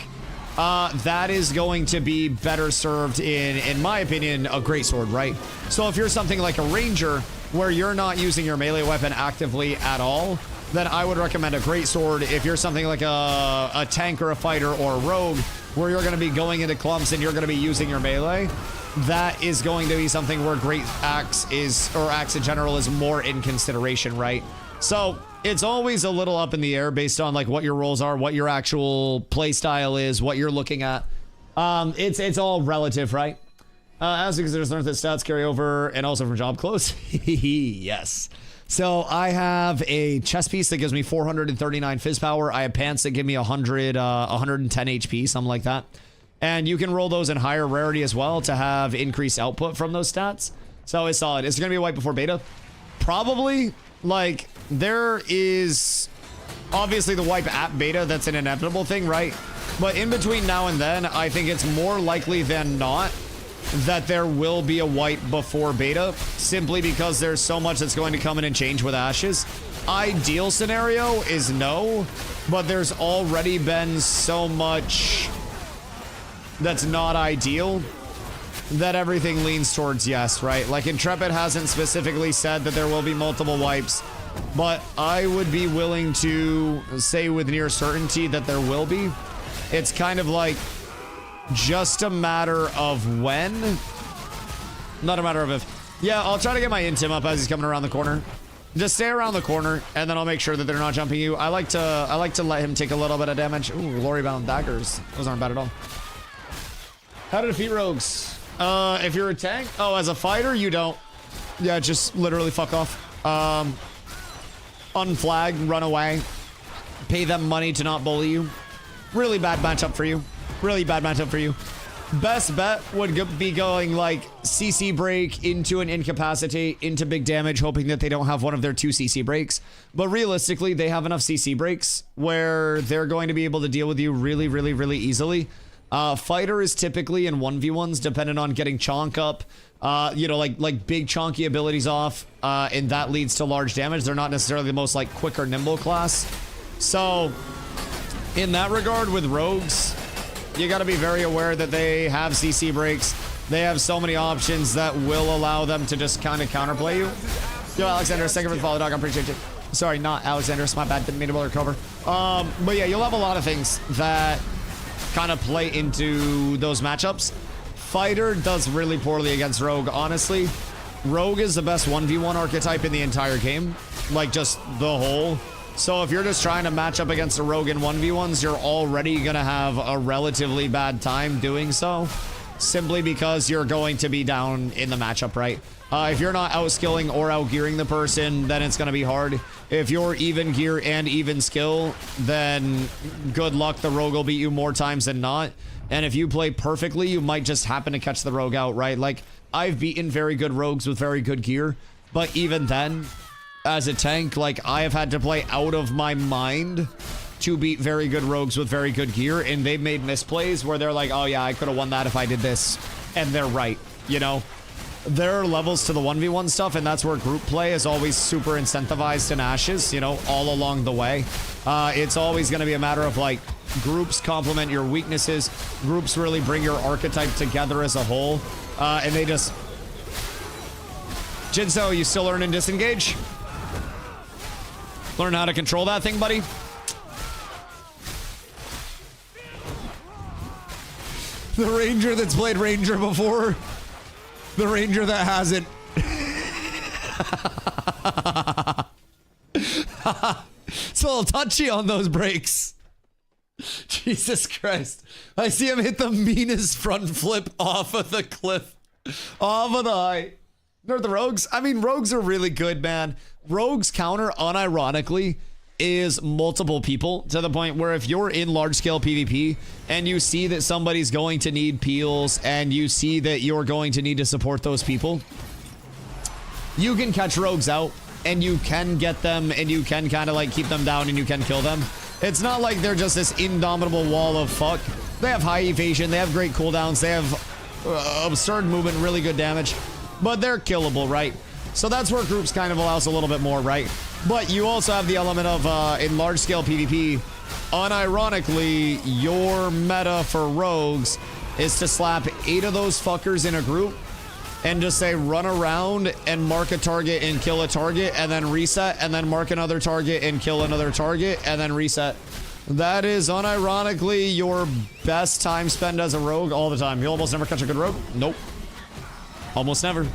that is going to be better served in my opinion, a greatsword, right? So if you're something like a ranger, where you're not using your melee weapon actively at all, then I would recommend a greatsword. If you're something like a tank or a fighter or a rogue, where you're going to be going into clumps and you're going to be using your melee, that is going to be something where great axe is, or axe in general, is more in consideration, right? So it's always a little up in the air based on like what your roles are, what your actual play style is, what you're looking at. It's all relative, right? As because there's learned that stats carry over and also from job clothes. Yes. So I have a chest piece that gives me 439 fizz power. I have pants that give me 110 HP, something like that. And you can roll those in higher rarity as well to have increased output from those stats. So it's solid. Is it going to be a wipe before beta? Probably. Like, there is obviously the wipe at beta. That's an inevitable thing, right? But in between now and then, I think it's more likely than not that there will be a wipe before beta, simply because there's so much that's going to come in and change with Ashes. Ideal scenario is no, but there's already been so much that's not ideal that everything leans towards yes, right? Like Intrepid hasn't specifically said that there will be multiple wipes, but I would be willing to say with near certainty that there will be. It's kind of like just a matter of when, not a matter of if. Yeah, I'll try to get my intim up as he's coming around the corner. Just stay around the corner, and then I'll make sure that they're not jumping you. I like to let him take a little bit of damage. Ooh, glory bound daggers. Those aren't bad at all. How to defeat rogues? If you're a tank, oh, as a fighter, you don't. Yeah, just literally fuck off. Unflag, run away. Pay them money to not bully you. Really bad matchup for you. Really bad matchup for you. Best bet would be going like CC break into an incapacitate into big damage, hoping that they don't have one of their 2 CC breaks. But realistically, they have enough CC breaks where they're going to be able to deal with you really, really, really easily. Fighter is typically in 1v1s, depending on getting chonk up, you know, like big chonky abilities off, and that leads to large damage. They're not necessarily the most like quick or nimble class. So in that regard with rogues, you got to be very aware that they have CC breaks. They have so many options that will allow them to just kind of counterplay you. Yo, Alexander, second for the follow, dog. I appreciate you. Sorry, not Alexander. It's my bad. Didn't mean to recover. But yeah, you'll have a lot of things that kind of play into those matchups. Fighter does really poorly against Rogue, honestly. Rogue is the best 1v1 archetype in the entire game. Like, just the whole. So if you're just trying to match up against a Rogue in 1v1s, you're already going to have a relatively bad time doing so. Simply because you're going to be down in the matchup, right? If you're not outskilling or outgearing the person, then it's going to be hard. If you're even gear and even skill, then good luck, the Rogue will beat you more times than not. And if you play perfectly, you might just happen to catch the Rogue out, right? Like, I've beaten very good Rogues with very good gear, but even then, as a tank, like, I have had to play out of my mind to beat very good Rogues with very good gear, and they've made misplays where they're like, oh yeah, I could have won that if I did this. And they're right, you know? There are levels to the 1v1 stuff, and that's where group play is always super incentivized in Ashes, you know, all along the way. It's always going to be a matter of, like, groups complement your weaknesses. Groups really bring your archetype together as a whole. And they just... Jinso, you still learning disengage? Learn how to control that thing, buddy? The Ranger that's played Ranger before. The Ranger that hasn't. It's a little touchy on those breaks. Jesus Christ. I see him hit the meanest front flip off of the cliff. Off of the high. They're the Rogues. I mean, Rogues are really good, man. Rogues counter, unironically, is multiple people, to the point where if you're in large-scale PvP and you see that somebody's going to need peels and you see that you're going to need to support those people, you can catch Rogues out and you can get them and you can kind of like keep them down and you can kill them. It's not like they're just this indomitable wall of fuck. They have high evasion, they have great cooldowns, they have absurd movement, really good damage. but they're killable, right? So that's where groups kind of allows a little bit more, right? But you also have the element of, in large-scale PvP, unironically, your meta for rogues is to slap 8 of those fuckers in a group and just say run around and mark a target and kill a target and then reset and then mark another target and kill another target and then reset. That is unironically your best time spent as a rogue all the time. You almost never catch a good rogue? Nope. Almost never.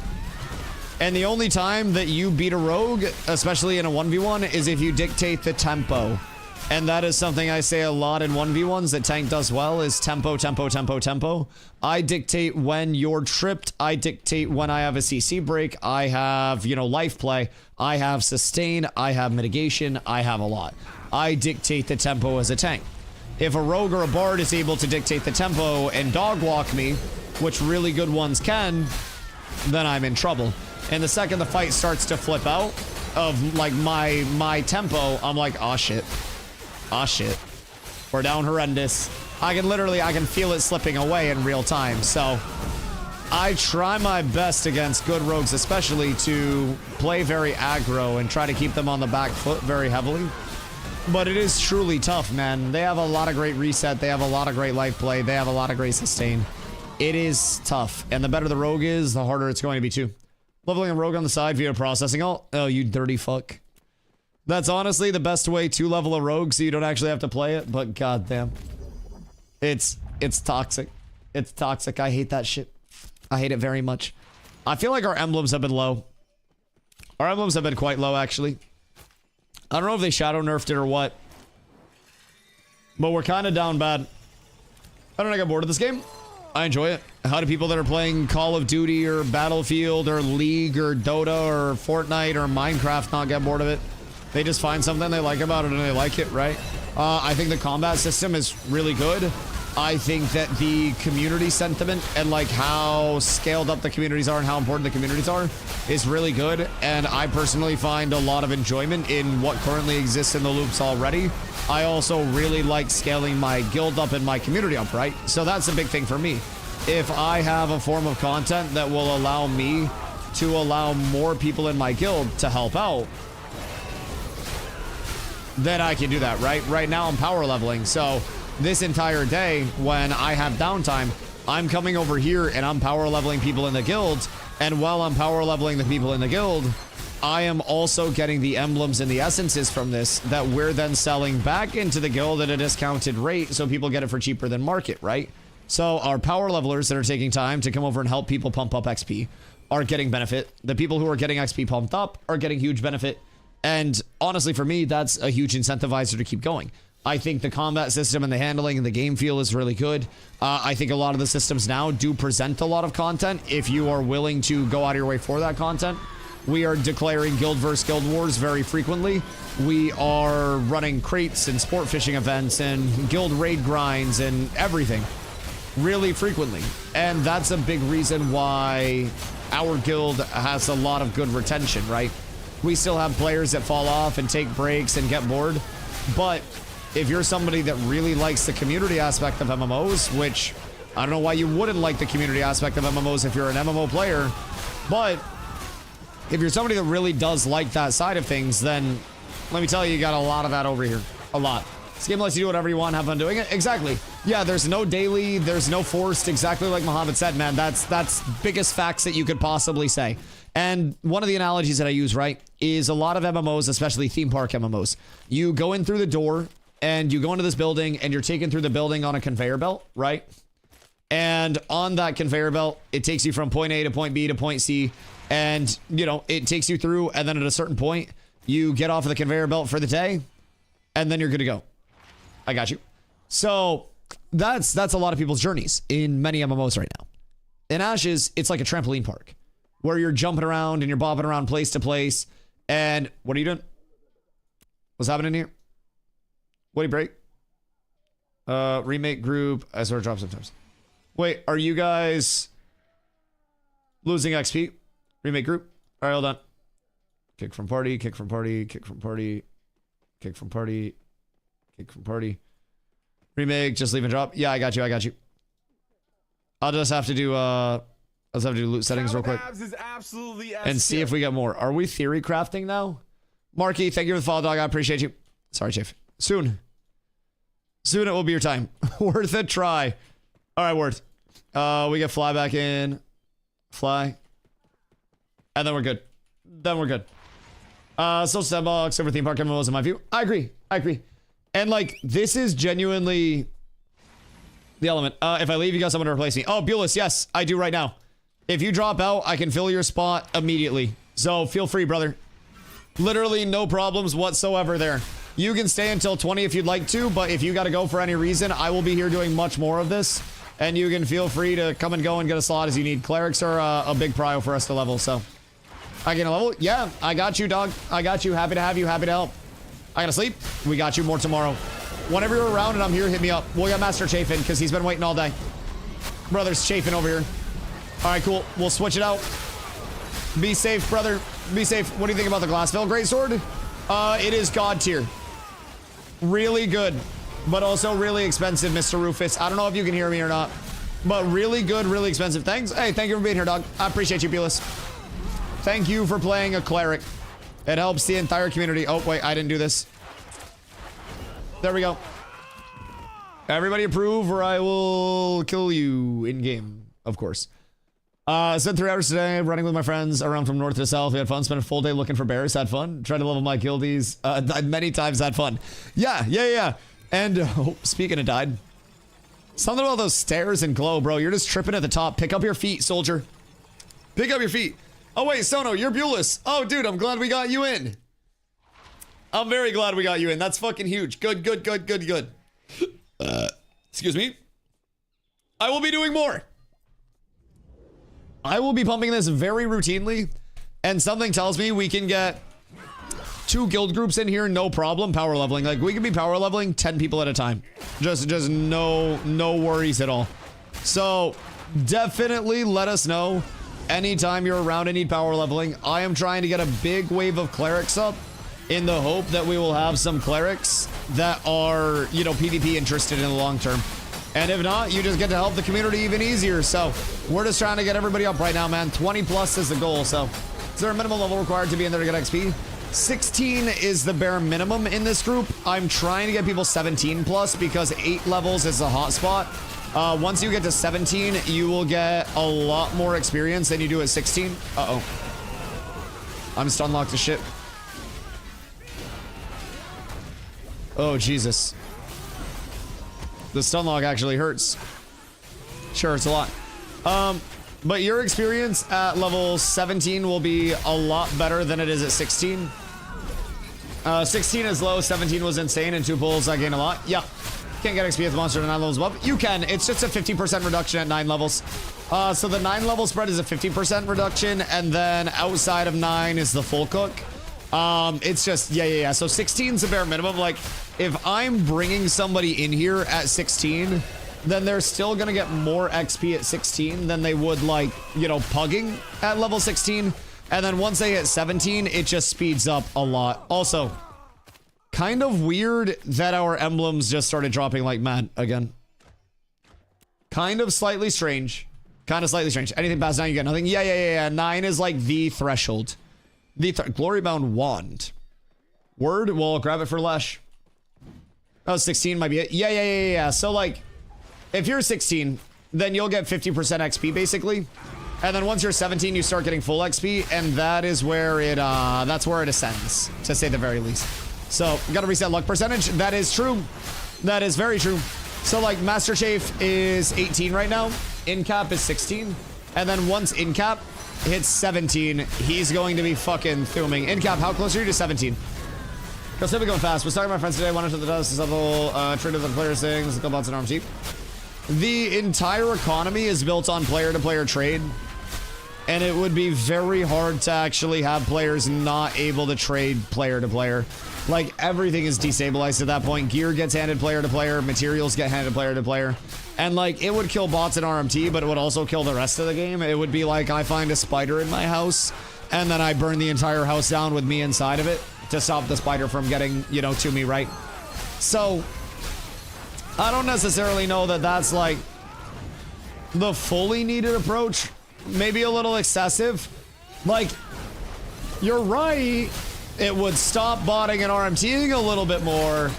And the only time that you beat a rogue, especially in a 1v1, is if you dictate the tempo. And that is something I say a lot in 1v1s that tank does well, is tempo, tempo, tempo, tempo. I dictate when you're tripped. I dictate when I have a CC break. I have, you know, life play. I have sustain. I have mitigation. I have a lot. I dictate the tempo as a tank. If a rogue or a bard is able to dictate the tempo and dog walk me, which really good ones can, then I'm in trouble. And the second the fight starts to flip out of like my tempo, I'm like, oh shit. Oh shit. We're down horrendous. I can feel it slipping away in real time. So I try my best against good rogues, especially to play very aggro and try to keep them on the back foot very heavily. But it is truly tough, man. They have a lot of great reset. They have a lot of great life play. They have a lot of great sustain. It is tough. And the better the rogue is, the harder it's going to be too. Leveling a rogue on the side via processing ult? Oh, you dirty fuck. That's honestly the best way to level a rogue so you don't actually have to play it, but goddamn. It's toxic. It's toxic. I hate that shit. I hate it very much. I feel like our emblems have been low. Our emblems have been quite low, actually. I don't know if they shadow nerfed it or what. But we're kind of down bad. I don't get bored of this game. I enjoy it. How do people that are playing Call of Duty or Battlefield or League or Dota or Fortnite or Minecraft not get bored of it? They just find something they like about it and they like it, right? I think the combat system is really good. I think that the community sentiment and like how scaled up the communities are and how important the communities are is really good. And I personally find a lot of enjoyment in what currently exists in the loops already. I also really like scaling my guild up and my community up, right? So that's a big thing for me. If I have a form of content that will allow me to allow more people in my guild to help out, then I can do that, right? Right now I'm power leveling, so this entire day when I have downtime, I'm coming over here and I'm power leveling people in the guild, and while I'm power leveling the people in the guild, I am also getting the emblems and the essences from this that we're then selling back into the guild at a discounted rate so people get it for cheaper than market, right? So our power levelers that are taking time to come over and help people pump up XP are getting benefit. The people who are getting XP pumped up are getting huge benefit. And honestly, for me, that's a huge incentivizer to keep going. I think the combat system and the handling and the game feel is really good. I think a lot of the systems now do present a lot of content if you are willing to go out of your way for that content. We are declaring guild versus guild wars very frequently. We are running crates and sport fishing events and guild raid grinds and everything really frequently. And that's a big reason why our guild has a lot of good retention, right? We still have players that fall off and take breaks and get bored. But if you're somebody that really likes the community aspect of MMOs, which I don't know why you wouldn't like the community aspect of MMOs if you're an MMO player, but if you're somebody that really does like that side of things, then let me tell you, you got a lot of that over here. A lot. This game lets you do whatever you want, have fun doing it. Exactly. Yeah, there's no daily, there's no forced, exactly like Muhammad said, man. That's biggest facts that you could possibly say. And one of the analogies that I use, right, is a lot of MMOs, especially theme park MMOs. You go in through the door and you go into this building and you're taken through the building on a conveyor belt, right? And on that conveyor belt, it takes you from point A to point B to point C. And, you know, it takes you through, and then at a certain point, you get off of the conveyor belt for the day, and then you're good to go. I got you. So that's a lot of people's journeys in many MMOs right now. In Ashes, it's like a trampoline park where you're jumping around and you're bobbing around place to place. And what are you doing? What's happening here? What do you break? Remake group. I sort of drop sometimes. Wait, are you guys losing XP? Remake group. All right, hold on. Kick from party, kick from party, kick from party, kick from party, kick from party. Remake, just leave and drop. Yeah, I got you. I got you. I'll just have to do a Let's have to do loot settings real quick. Abs is absolutely S And see tier. if we get more. Are we theory crafting now? Marky, thank you for the follow, dog. I appreciate you. Sorry, Chief. Soon. Soon it will be your time. Worth a try. All right, word. We get fly back in. Fly. And then we're good. Then we're good. So $7 over theme park MMOs in my view. I agree. I agree. And like, this is genuinely the element. If I leave, you got someone to replace me. Oh, Bulis, yes, I do right now. If you drop out, I can fill your spot immediately. So feel free, brother. Literally no problems whatsoever there. You can stay until 20 if you'd like to, but if you got to go for any reason, I will be here doing much more of this. And you can feel free to come and go and get a slot as you need. Clerics are a big prio for us to level, so. I get a level? Yeah, I got you, dog. I got you. Happy to have you. Happy to help. I gotta sleep. We got you more tomorrow. Whenever you're around and I'm here, hit me up. We'll get Master Chafin because he's been waiting all day. Brother's chafing over here. All right, cool. We'll switch it out. Be safe, brother. Be safe. What do you think about the Glassville Greatsword? It is God tier. Really good, but also really expensive, Mr. Rufus. I don't know if you can hear me or not, but really good, really expensive. Thanks. Hey, thank you for being here, dog. I appreciate you, Belis. Thank you for playing a cleric. It helps the entire community. Oh, wait, I didn't do this. There we go. Everybody approve or I will kill you in game, of course. Spent 3 hours today running with my friends around from north to south. We had fun. Spent a full day looking for bears. Had fun. Tried to level my guildies. Many times had fun. Yeah. And speaking of died. Something about those stairs and glow, bro. You're just tripping at the top. Pick up your feet, soldier. Pick up your feet. Oh, wait, Sono, you're Bulis. Oh, dude, I'm glad we got you in. I'm very glad we got you in. That's fucking huge. Good. Excuse me. I will be doing more. I will be pumping this very routinely, and something tells me we can get 2 guild groups in here, no problem, power leveling. Like, we can be power leveling 10 people at a time. Just no worries at all. So, definitely let us know anytime you're around and need power leveling. I am trying to get a big wave of clerics up in the hope that we will have some clerics that are, you know, PvP interested in the long term. And if not, you just get to help the community even easier. So we're just trying to get everybody up right now, man. 20 plus is the goal. So is there a minimum level required to be in there to get XP? 16 is the bare minimum in this group. I'm trying to get people 17 plus because 8 levels is the hot spot. Once you get to 17, you will get a lot more experience than you do at 16. Uh-oh. I'm stun locked to shit. Oh, Jesus. The stun lock actually hurts. Sure, it's a lot. But your experience at level 17 will be a lot better than it is at 16. 16 is low, 17 was insane, and 2 pulls I gain a lot. Yeah. Can't get XP with the monster to 9 levels above. You can. It's just a 50% reduction at 9 levels. So the 9 level spread is a 50% reduction, and then outside of 9 is the full cook. It's just, yeah. So 16 is the bare minimum. Like, if I'm bringing somebody in here at 16, then they're still gonna get more XP at 16 than they would, like, you know, pugging at level 16. And then once they hit 17, it just speeds up a lot. Also, kind of weird that our emblems just started dropping like mad again. Kind of slightly strange. Anything past 9, you get nothing. Yeah. 9 is like the threshold. Glorybound Wand. Word? Well, grab it for Lesh. Oh, 16 might be it. Yeah. So, like, if you're 16, then you'll get 50% XP, basically. And then once you're 17, you start getting full XP, and that is where it, that's where it ascends, to say the very least. So, gotta reset luck percentage. That is true. That is very true. So, like, Master Chafe is 18 right now. In cap is 16. And then once in cap hits 17, he's going to be fucking thuming. In cap, how close are you to 17? Because he'll be going fast. Was talking to my friends today. Wanted to the dust level, traded the players things, a couple bots and arm cheap. The entire economy is built on player-to-player trade. And it would be very hard to actually have players not able to trade player-to-player. Like, everything is destabilized at that point. Gear gets handed player-to-player. Materials get handed player-to-player. And, like, it would kill bots in RMT, but it would also kill the rest of the game. It would be like I find a spider in my house, and then I burn the entire house down with me inside of it to stop the spider from getting, you know, to me, right? So, I don't necessarily know that that's, like, the fully needed approach. maybe a little excessive. Like, you're right. It would stop botting and RMTing a little bit more,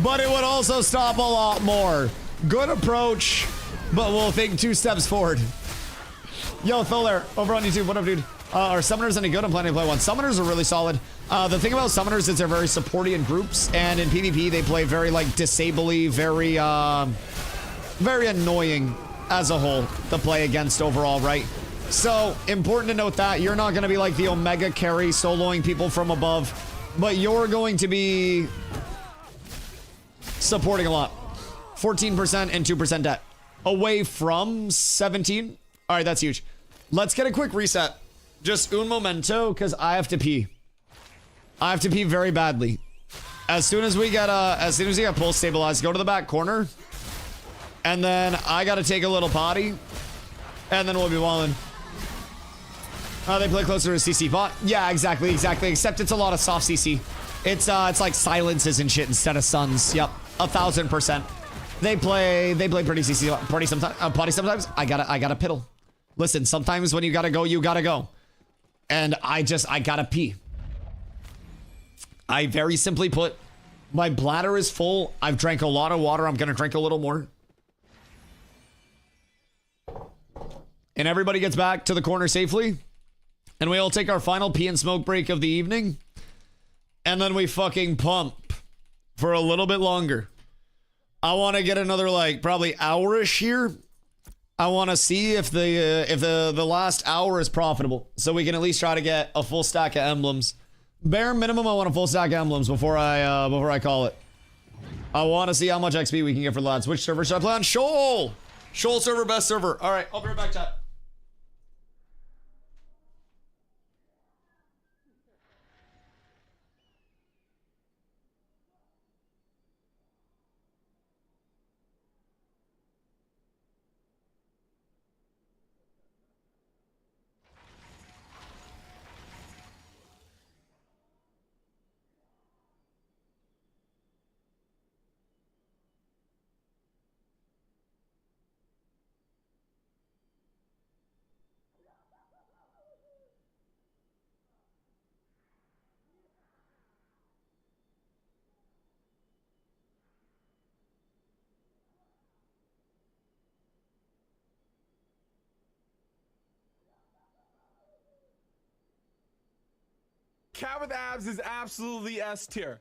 but it would also stop a lot more. Good approach, but we'll think 2 steps forward. Yo, Tholer, over on YouTube, what up, dude? Are summoners any good? I'm planning to play one. Summoners are really solid. The thing about summoners is they're very supporty in groups, and in PvP they play very like disable-y, very very annoying as a whole to play against overall, right? So important to note that you're not going to be like the Omega carry soloing people from above, but you're going to be supporting a lot. 14% and 2% debt away from 17. All right, that's huge. Let's get a quick reset. Just un momento, because I have to pee. I have to pee very badly. As soon as we get pulse stabilized, go to the back corner, and then I gotta take a little potty, and then we'll be walling. They play closer to CC bot. Yeah, exactly. Except it's a lot of soft CC. It's like silences and shit instead of suns. Yep, 1000%. They play pretty CC party sometimes. Potty sometimes. I gotta piddle. Listen, sometimes when you gotta go, you gotta go. And I gotta pee. I very simply put, my bladder is full. I've drank a lot of water. I'm gonna drink a little more. And everybody gets back to the corner safely. And we all take our final pee and smoke break of the evening. And then we fucking pump for a little bit longer. I want to get another like probably hour-ish here. I want to see if the last hour is profitable, so we can at least try to get a full stack of emblems. Bare minimum, I want a full stack of emblems before I call it. I want to see how much XP we can get for the lads. Which server should I play on? Shoal! Shoal server, best server. All right, I'll be right back, chat. Cat with abs is absolutely S tier.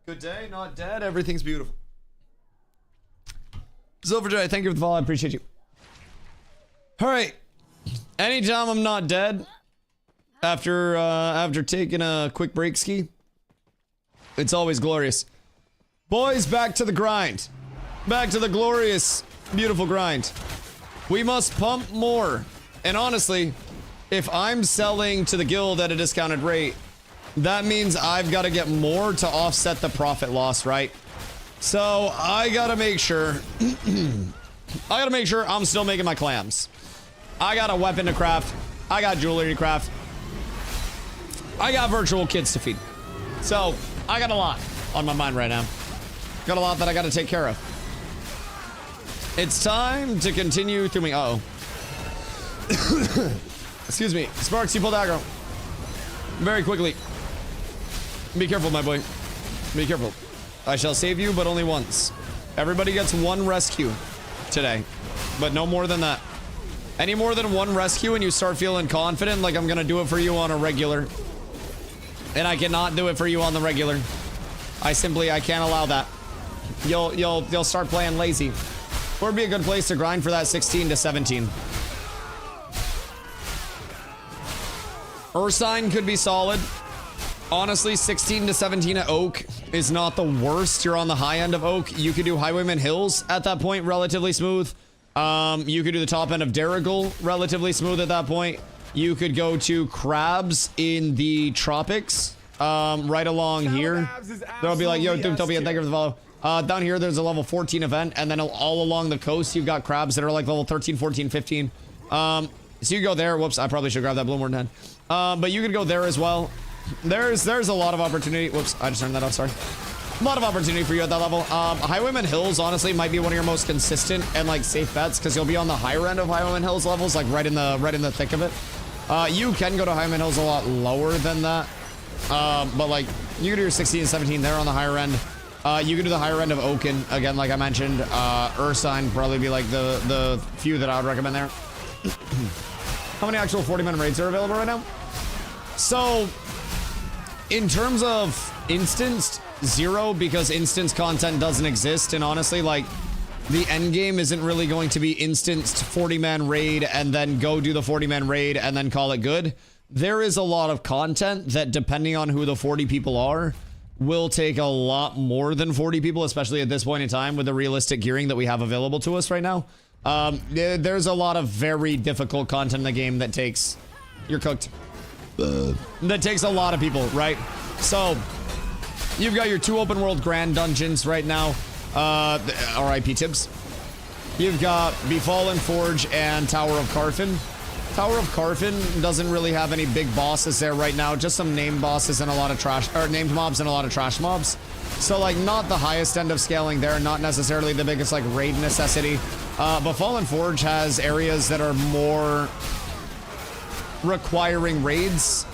Good day, not dead. Everything's beautiful. Silverjoy, thank you for the follow. I appreciate you. All right. Anytime I'm not dead, after taking a quick break ski, it's always glorious. Boys, back to the grind. Back to the glorious, beautiful grind. We must pump more. And honestly, if I'm selling to the guild at a discounted rate, that means I've got to get more to offset the profit loss, right? So I gotta make sure I'm still making my clams. I got a weapon to craft. I got jewelry to craft. I got virtual kids to feed. So I got a lot on my mind right now. Got a lot that I got to take care of. It's time to continue through me. Uh-oh. Excuse me. Sparks, you pulled aggro. Very quickly. Be careful, my boy. Be careful. I shall save you, but only once. Everybody gets one rescue today, but no more than that. Any more than one rescue and you start feeling confident like I'm gonna do it for you on a regular, and I cannot do it for you on the regular. I can't allow that. You'll start playing lazy. Or it'd be a good place to grind for that 16 to 17. Ursine could be solid. Honestly, 16 to 17 at Oak is not the worst. You're on the high end of Oak. You could do Highwayman Hills at that point, relatively smooth. You could do the top end of Darrigal, relatively smooth at that point. You could go to Crabs in the Tropics, right along here. They'll be like, yo, Dooptopia, thank you for the follow. Down here, there's a level 14 event, and then all along the coast, you've got crabs that are like level 13, 14, 15. So you go there. Whoops, I probably should grab that Blue Warden head. But you could go there as well. There's a lot of opportunity. Whoops, I just turned that off, sorry. A lot of opportunity for you at that level. Highwayman Hills, honestly, might be one of your most consistent and, like, safe bets, because you'll be on the higher end of Highwayman Hills levels, like, right in the thick of it. You can go to Highwayman Hills a lot lower than that. But, like, you can do your 16 and 17 there on the higher end. You can do the higher end of Oaken, again, like I mentioned. Ursine probably be, like, the few that I would recommend there. How many actual 40-man raids are available right now? So, in terms of instanced, 0, because instance content doesn't exist, and honestly, like, the end game isn't really going to be instanced 40-man raid and then go do the 40-man raid and then call it good. There is a lot of content that, depending on who the 40 people are, will take a lot more than 40 people, especially at this point in time with the realistic gearing that we have available to us right now. There's a lot of very difficult content in the game that takes... You're cooked. That takes a lot of people, right? So, you've got your 2 open world grand dungeons right now. RIP Tibbs. You've got Befallen Forge and Tower of Carfin. Tower of Carfin doesn't really have any big bosses there right now. Just some named bosses and a lot of trash... Or named mobs and a lot of trash mobs. So, like, not the highest end of scaling there. Not necessarily the biggest, like, raid necessity. Befallen Forge has areas that are more... requiring raids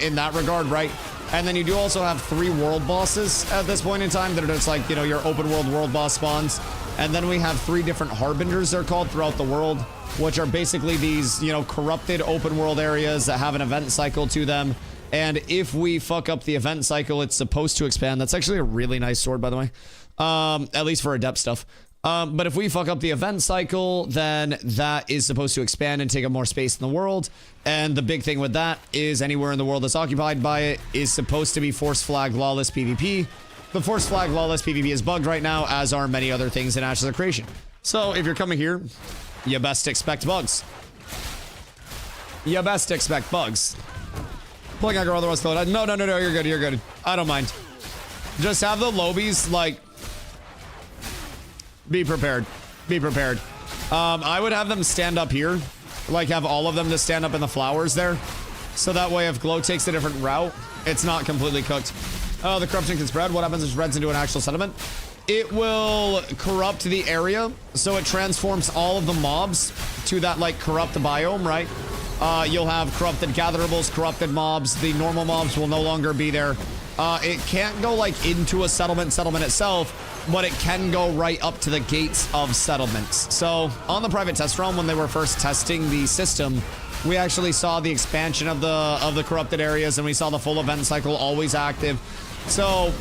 in that regard, right? And then you do also have 3 world bosses at this point in time that are just like, you know, your open world boss spawns. And then we have 3 different harbingers, they're called, throughout the world, which are basically these, you know, corrupted open world areas that have an event cycle to them. And if we fuck up the event cycle, it's supposed to expand. That's actually a really nice sword, by the way, at least for adept stuff. But if we fuck up the event cycle, then that is supposed to expand and take up more space in the world. And the big thing with that is anywhere in the world that's occupied by it is supposed to be force flag lawless PvP. The force flag lawless PvP is bugged right now, as are many other things in Ashes of Creation. So if you're coming here, you best expect bugs. You best expect bugs. Pulling aggro otherwise slow down. No, you're good, you're good. I don't mind. Just have the lobies, like... Be prepared. Be prepared. I would have them stand up here. Like, have all of them to stand up in the flowers there. So that way, if Glow takes a different route, it's not completely cooked. Oh, the corruption can spread. What happens if it spreads into an actual settlement? It will corrupt the area. So it transforms all of the mobs to that, like, corrupt biome, right? You'll have corrupted gatherables, corrupted mobs. The normal mobs will no longer be there. It can't go, like, into a settlement itself, but it can go right up to the gates of settlements. So, on the private test realm, when they were first testing the system, we actually saw the expansion of the corrupted areas, and we saw the full event cycle always active. So,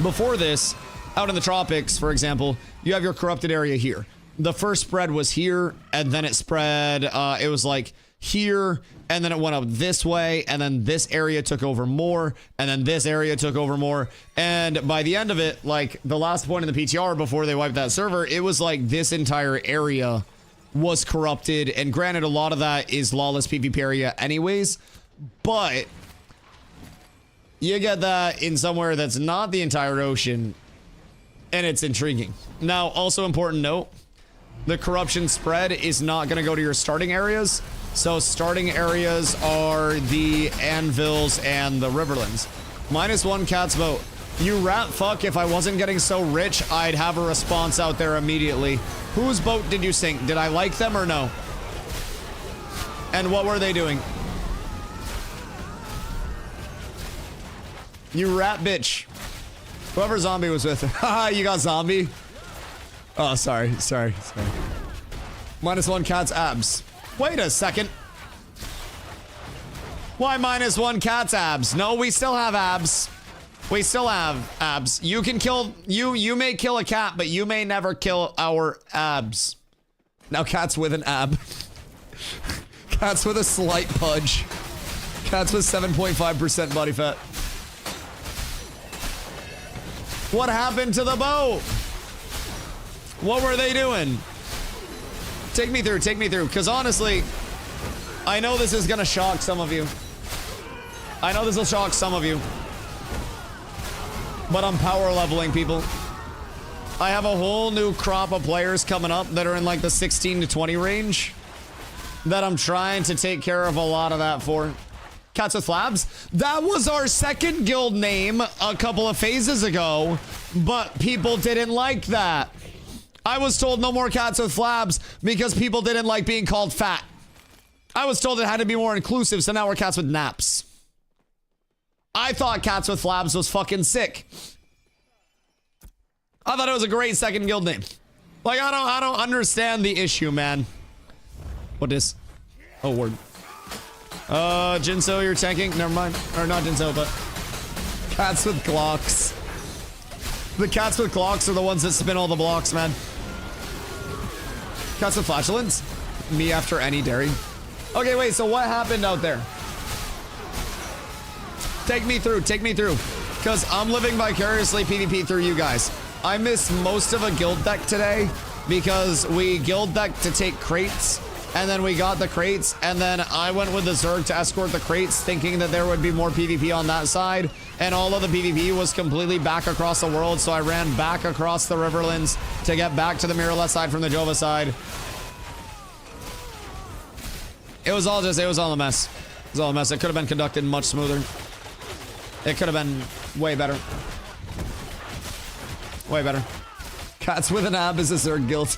Before this, out in the tropics, for example, you have your corrupted area here. The first spread was here, and then it spread, it was like here, and then it went up this way, and then this area took over more, and then this area took over more, and by the end of it, like the last point in the PTR before they wiped that server, it was like this entire area was corrupted, and granted, a lot of that is lawless PvP area anyways, but you get that in somewhere that's not the entire ocean, and it's intriguing. Now, also important note, the corruption spread is not going to go to your starting areas. So starting areas are the anvils and the riverlands. -1 cat's vote. You rat fuck, if I wasn't getting so rich, I'd have a response out there immediately. Whose boat did you sink? Did I like them or no? And what were they doing? You rat bitch. Whoever zombie was with. Haha, you got zombie. Oh, sorry. -1 cat's abs. Wait a second. Why -1 cat's abs? No, we still have abs. We still have abs. You can kill, you may kill a cat, but you may never kill our abs. Now cat's with an ab. Cat's with a slight pudge. Cat's with 7.5% body fat. What happened to the boat? What were they doing? Take me through, because honestly, I know this is gonna shock some of you. I know this will shock some of you. But I'm power leveling, people. I have a whole new crop of players coming up that are in like the 16 to 20 range that I'm trying to take care of a lot of that for. Cats with Flabs? That was our second guild name a couple of phases ago, but people didn't like that. I was told no more Cats with Flabs because people didn't like being called fat. I was told it had to be more inclusive, so now we're Cats with Naps. I thought Cats with Flabs was fucking sick. I thought it was a great second guild name. Like, I don't understand the issue, man. What is? Oh, word. Jinso, you're tanking? Never mind. Or not Jinso, but Cats with Glocks. The Cats with Glocks are the ones that spin all the blocks, man. Cats with Flatulence? Me after any dairy. Okay, wait, so what happened out there? Take me through, because I'm living vicariously PvP through you guys. I missed most of a guild deck today because we guild decked to take crates, and then we got the crates, and then I went with the Zerg to escort the crates, thinking that there would be more PvP on that side, and all of the PvP was completely back across the world, so I ran back across the Riverlands to get back to the Mirrorless side from the Jova side. It was all a mess. It was all a mess. It could have been conducted much smoother. It could have been way better. Way better. Cats with an ab is a Zerg guild.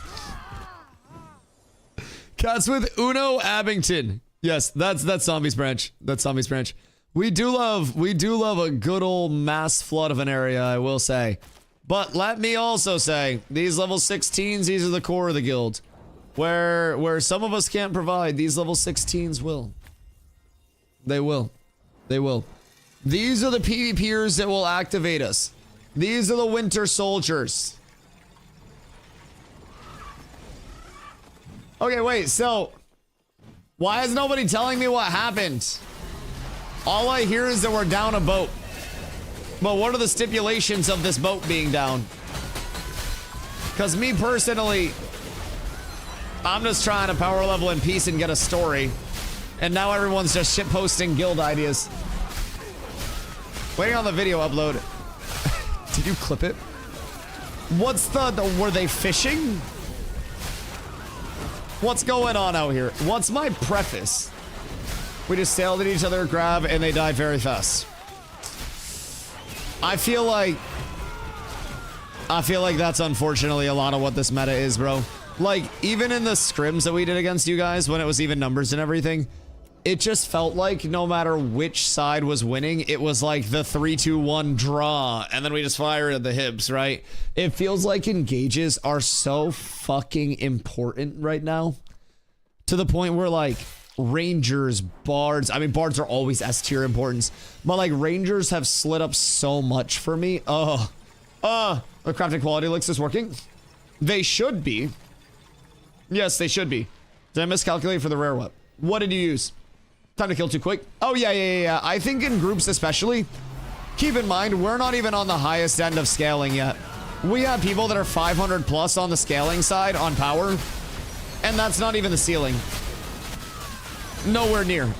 Cats with Uno Abington. Yes, that's Zombies branch. That's Zombies branch. We do love a good old mass flood of an area, I will say. But let me also say, these level 16s, these are the core of the guild. Where some of us can't provide, these level 16s will. They will. They will. These are the PvPers that will activate us. These are the winter soldiers. Okay, wait, so why is nobody telling me what happened? All I hear is that we're down a boat. But what are the stipulations of this boat being down? Because me personally, I'm just trying to power level in peace and get a story. And now everyone's just shitposting guild ideas. Waiting on the video upload. Did you clip it? What's were they fishing? What's going on out here? What's my preface? We just sailed at each other, grab, and they died very fast. I feel like that's unfortunately a lot of what this meta is, bro. Like, even in the scrims that we did against you guys, when it was even numbers and everything, it just felt like no matter which side was winning, it was like the 3-2-1 draw, and then we just fired at the hips, right? It feels like engages are so fucking important right now, to the point where like Rangers, Bards, I mean Bards are always S tier importance, but like Rangers have slid up so much for me. Oh, The crafting quality looks is working. They should be. Yes, they should be. Did I miscalculate for the rare whip? What did you use? Time to kill too quick. Oh, yeah. I think in groups especially, keep in mind, we're not even on the highest end of scaling yet. We have people that are 500 plus on the scaling side on power, and that's not even the ceiling. Nowhere near.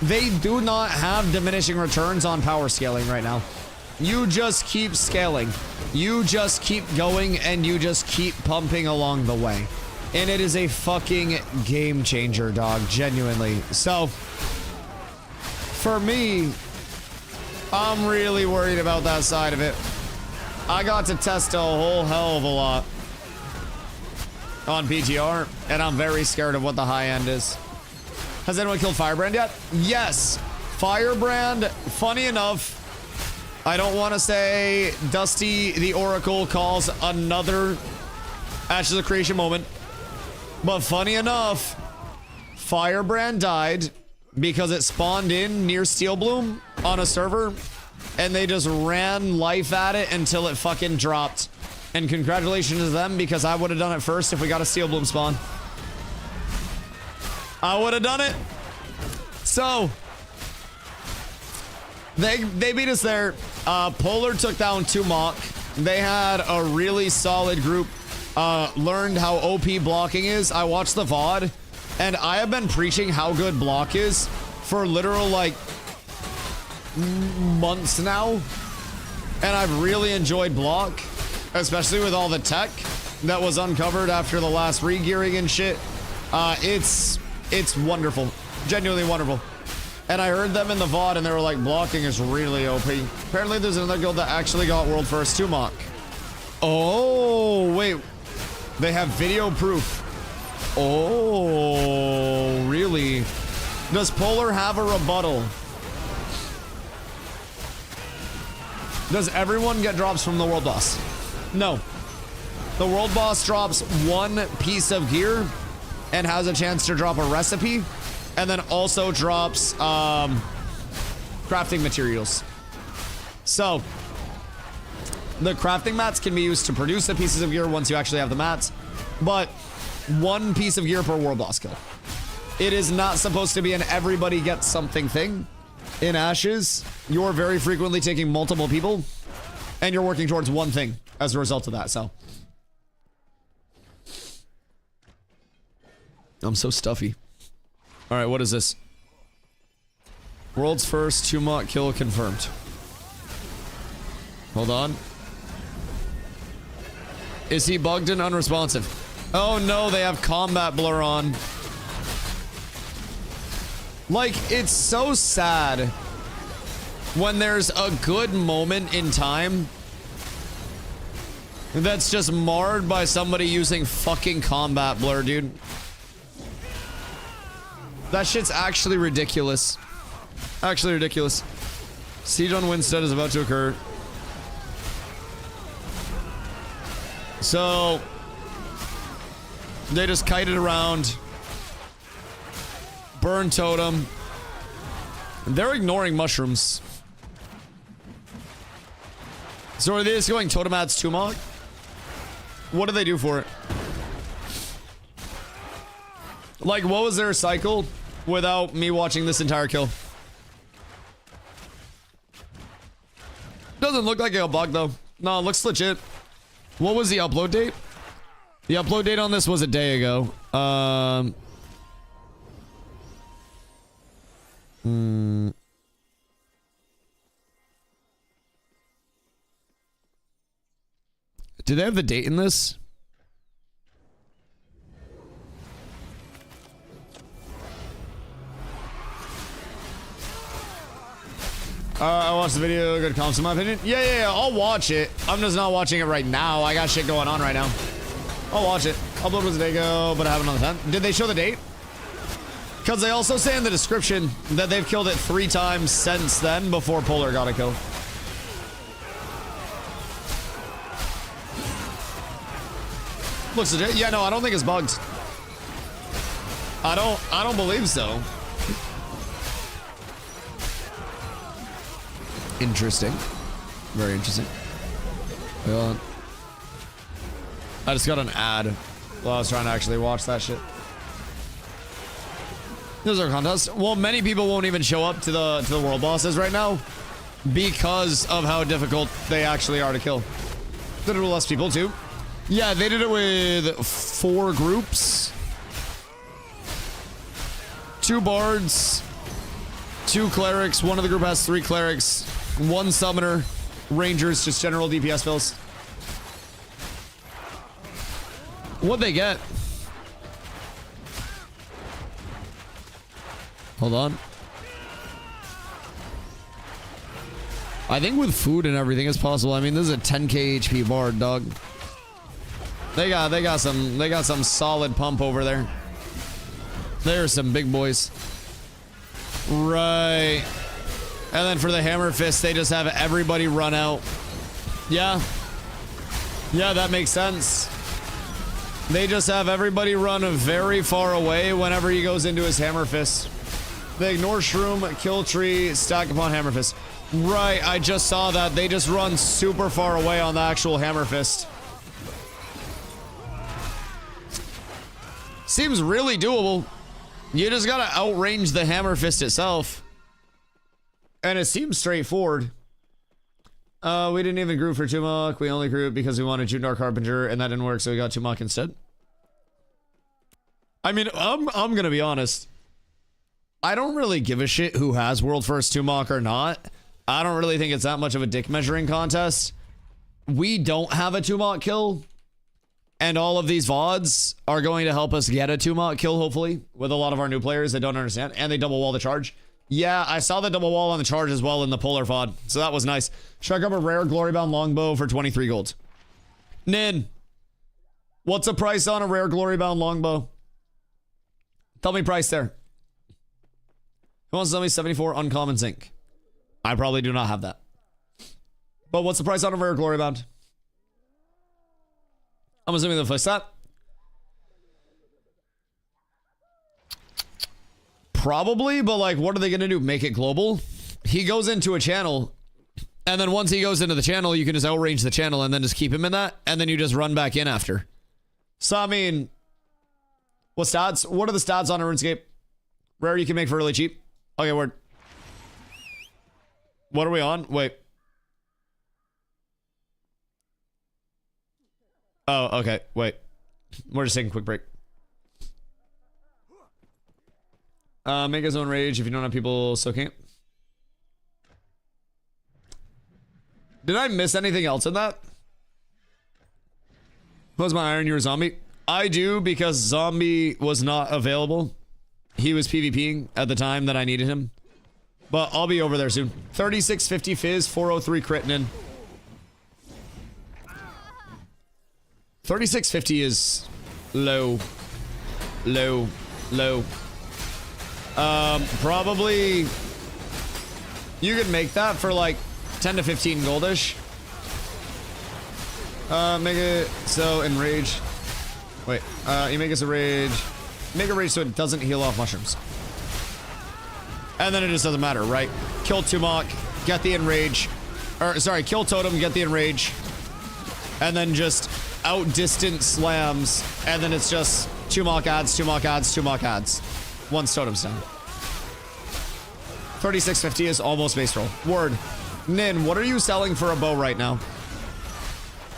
They do not have diminishing returns on power scaling right now. You just keep scaling. You just keep going, and you just keep pumping along the way. And it is a fucking game changer, dog. Genuinely. So, for me, I'm really worried about that side of it. I got to test a whole hell of a lot on PTR, and I'm very scared of what the high end is. Has anyone killed Firebrand yet? Yes. Firebrand, funny enough, I don't want to say Dusty the Oracle calls another Ashes of Creation moment, but funny enough, Firebrand died because it spawned in near Steelbloom on a server, and they just ran life at it until it fucking dropped. And congratulations to them, because I would have done it first if we got a Steelbloom spawn. I would have done it. So they beat us there. Polar took down 2 Mach. They had a really solid group. Learned how OP blocking is. I watched the VOD, and I have been preaching how good block is for literal like months now, and I've really enjoyed block, especially with all the tech that was uncovered after the last re-gearing and shit. It's wonderful, genuinely wonderful. And I heard them in the VOD, and they were like, blocking is really OP. Apparently there's another guild that actually got world first 2 Mach. Oh wait, they have video proof. Oh really? Does Polar have a rebuttal? Does everyone get drops from the world boss? No. The world boss drops 1 piece of gear and has a chance to drop a recipe, and then also drops crafting materials. So the crafting mats can be used to produce the pieces of gear once you actually have the mats, but 1 piece of gear per world boss kill. It is not supposed to be an everybody gets something thing. In Ashes, you're very frequently taking multiple people, and you're working towards 1 thing as a result of that. So I'm so stuffy. All right, what is this? World's first 2 Mach kill confirmed. Hold on. Is he bugged and unresponsive? Oh no, they have combat blur on. Like, it's so sad when there's a good moment in time that's just marred by somebody using fucking combat blur, dude. That shit's actually ridiculous. Actually ridiculous. Siege on Winstead is about to occur. So they just kited around. Burn totem. They're ignoring mushrooms. So are they just going totem adds 2 Mach? What do they do for it? Like, what was their cycle without me watching this entire kill? Doesn't look like a bug though. No, it looks legit. What was the upload date? The upload date on this was a day ago. Do they have the date in this? I watched the video, good comments in my opinion. Yeah, I'll watch it. I'm just not watching it right now. I got shit going on right now. I'll watch it. Upload was a day ago, but I haven't on the 10th. Did they show the date? Because they also say in the description that they've killed it 3 times since then before Polar got a kill. Looks legit. Yeah, no, I don't think it's bugged. I don't believe so. Interesting. Very interesting. Wait, hold on. I just got an ad while I was trying to actually watch that shit. There's our contest. Well, many people won't even show up to the world bosses right now because of how difficult they actually are to kill. Did it with less people too. Yeah, they did it with 4 groups. 2 bards, 2 clerics. One of the group has 3 clerics, 1 summoner, rangers, just general DPS fills. What'd they get? Hold on. I think with food and everything it's possible. I mean, this is a 10k HP bard, dog. They got some solid pump over there. There's some big boys. Right. And then for the hammer fist, they just have everybody run out. Yeah. Yeah, that makes sense. They just have everybody run very far away whenever he goes into his hammer fist. They ignore shroom, kill tree, stack upon hammer fist. Right, I just saw that. They just run super far away on the actual hammer fist. Seems really doable. You just gotta outrange the hammer fist itself. And it seems straightforward. We didn't even group for Tumok. We only grouped because we wanted Jundar Carpenter, and that didn't work, so we got Tumok instead. I mean, I'm gonna be honest. I don't really give a shit who has World First Tumok or not. I don't really think it's that much of a dick measuring contest. We don't have a Tumok kill. And all of these VODs are going to help us get a Tumok kill, hopefully, with a lot of our new players that don't understand. And they double wall the charge. Yeah, I saw the double wall on the charge as well in the Polar VOD. So that was nice. Struck up a rare Glorybound Longbow for 23 gold. Nin, what's the price on a rare Glorybound Longbow? Tell me price there. Who wants to tell me 74 uncommon zinc? I probably do not have that. But what's the price on a rare Glorybound? I'm assuming the first stat. Probably, but like, what are they gonna do? Make it global? He goes into a channel, and then once he goes into the channel, you can just outrange the channel and then just keep him in that, and then you just run back in after. So, I mean, what stats? What are the stats on a RuneScape? Rare you can make for really cheap. Okay, word. What are we on? Wait. Oh, okay. Wait. We're just taking a quick break. Make his own rage if you don't have people, so can't. Did I miss anything else in that? Was my Iron Your Zombie? I do, because Zombie was not available. He was PvPing at the time that I needed him. But I'll be over there soon. 3650 Fizz, 403 crit in. 3650 is low. Low. Low. Probably you could make that for like 10 to 15 goldish. Make it so enrage. Wait, you make us a rage. Make a rage so it doesn't heal off mushrooms. And then it just doesn't matter, right? Kill Tumok, get the enrage. Or sorry, kill Totem, get the enrage. And then just outdistance slams. And then it's just Tumok adds, Tumok adds, Tumok adds. Once Totem's done. 3650 is almost base roll. Word. Nin, what are you selling for a bow right now?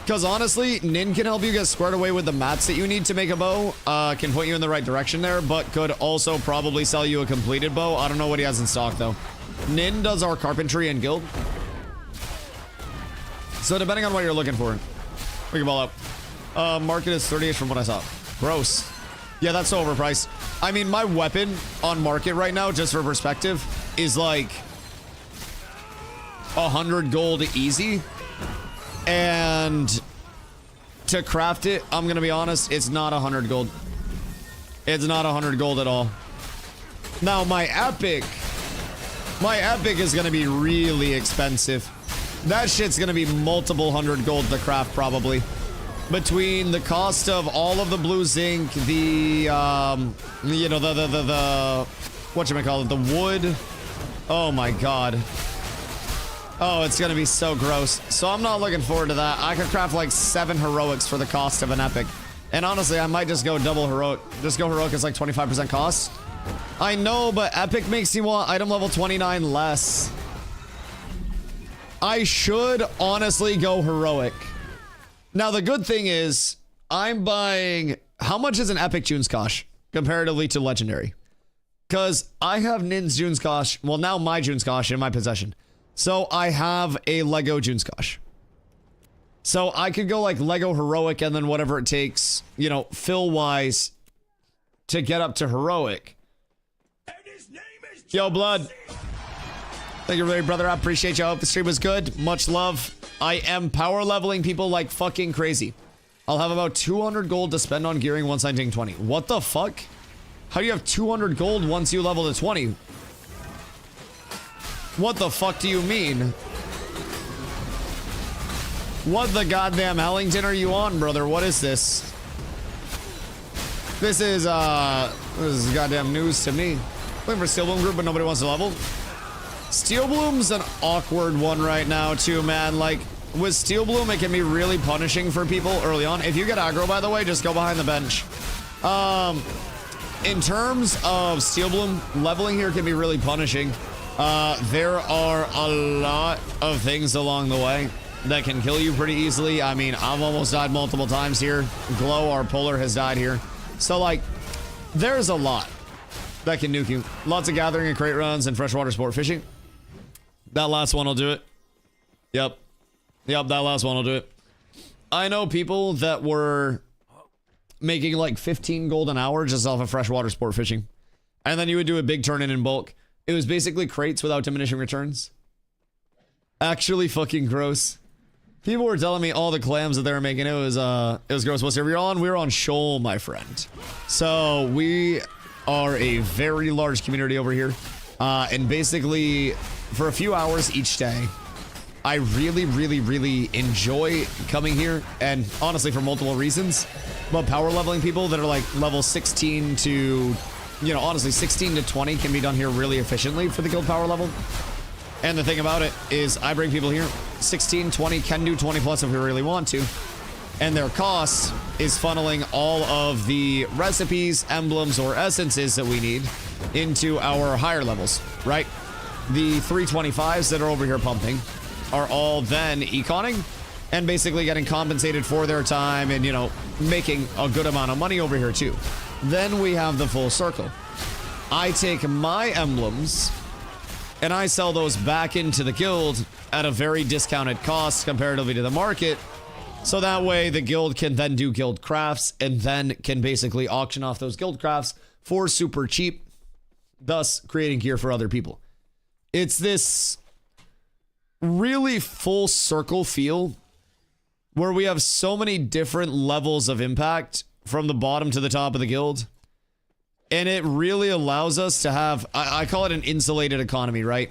Because honestly, Nin can help you get squared away with the mats that you need to make a bow. Can point you in the right direction there, but could also probably sell you a completed bow. I don't know what he has in stock though. Nin does our carpentry and guild. So depending on what you're looking for, we can ball up. Market is 30ish from what I saw. Gross. Yeah, that's so overpriced. I mean, my weapon on market right now, just for perspective, is like 100 gold easy. And to craft it, I'm gonna be honest, it's not 100 gold. It's not 100 gold at all. Now, my epic is gonna be really expensive. That shit's gonna be multiple 100 gold to craft, probably. Between the cost of all of the blue zinc, the, you know, whatchamacallit, the wood. Oh my god. Oh, it's gonna be so gross. So I'm not looking forward to that. I could craft like 7 heroics for the cost of an epic. And honestly, I might just go double heroic. Just go heroic as like 25% cost. I know, but epic makes you want item level 29 less. I should honestly go heroic. Now, the good thing is I'm buying... How much is an epic Juneskosh comparatively to legendary? Because I have Nin's Juneskosh. Well, now my Juneskosh in my possession. So I have a Lego Juneskosh. So I could go like Lego heroic and then whatever it takes, you know, fill-wise to get up to heroic. Yo, Blood. Thank you very brother. I appreciate you. I hope the stream was good. Much love. I am power leveling people like fucking crazy. I'll have about 200 gold to spend on gearing once I ding 20. What the fuck? How do you have 200 gold once you level to 20? What the fuck do you mean? What the goddamn Hellington are you on, brother? What is this? This is goddamn news to me. Looking for Steel Bloom group, but nobody wants to level. Steel Bloom's an awkward one right now, too, man. Like, with Steel Bloom, it can be really punishing for people early on. If you get aggro, by the way, just go behind the bench. In terms of Steel Bloom, leveling here can be really punishing. There are a lot of things along the way that can kill you pretty easily. I mean, I've almost died multiple times here. Glow, our polar, has died here. So, like, there's a lot that can nuke you. Lots of gathering and crate runs and freshwater sport fishing. That last one will do it. Yep, that last one will do it. I know people that were making like 15 gold an hour just off of freshwater sport fishing. And then you would do a big turn in bulk. It was basically crates without diminishing returns. Actually fucking gross. People were telling me all the clams that they were making. It was gross. What server you're on? We're on Shoal, my friend. So we are a very large community over here. And basically, for a few hours each day, I really, really, really enjoy coming here. And honestly, for multiple reasons. But power leveling people that are like level 16 to, you know, honestly, 16 to 20 can be done here really efficiently for the guild power level. And the thing about it is I bring people here, 16, 20, can do 20 plus if we really want to. And their cost is funneling all of the recipes, emblems, or essences that we need into our higher levels, right? The 325s that are over here pumping are all then econing and basically getting compensated for their time and, you know, making a good amount of money over here too. Then we have the full circle. I take my emblems and I sell those back into the guild at a very discounted cost comparatively to the market. So that way the guild can then do guild crafts and then can basically auction off those guild crafts for super cheap, thus creating gear for other people. It's this really full circle feel where we have so many different levels of impact from the bottom to the top of the guild. And it really allows us to have, I call it an insulated economy, right?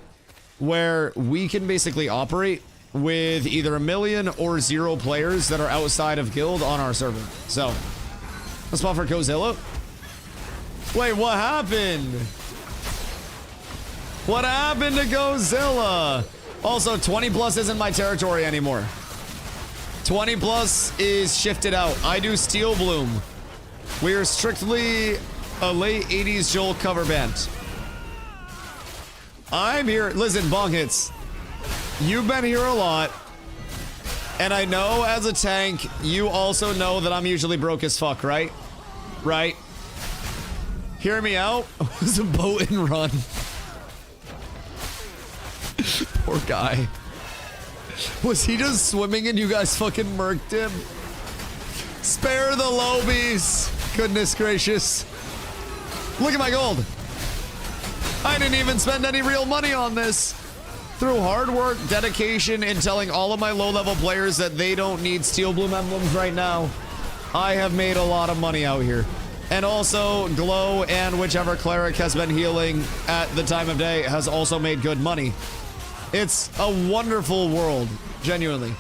Where we can basically operate with either 1 million or 0 players that are outside of guild on our server. So, let's spot for Godzilla. Wait, what happened? What happened to Godzilla? Also, 20 plus isn't my territory anymore. 20 plus is shifted out. I do Steel Bloom. We are strictly a late 80s Joel cover band. I'm here. Listen, Bong Hits. You've been here a lot. And I know as a tank, you also know that I'm usually broke as fuck, right? Right? Hear me out. It was a boat and run. Poor guy. Was he just swimming and you guys fucking murked him? Spare the lobies. Goodness gracious. Look at my gold. I didn't even spend any real money on this. Through hard work, dedication, and telling all of my low-level players that they don't need Steel Bloom emblems right now, I have made a lot of money out here. And also, Glow and whichever cleric has been healing at the time of day has also made good money. It's a wonderful world, genuinely.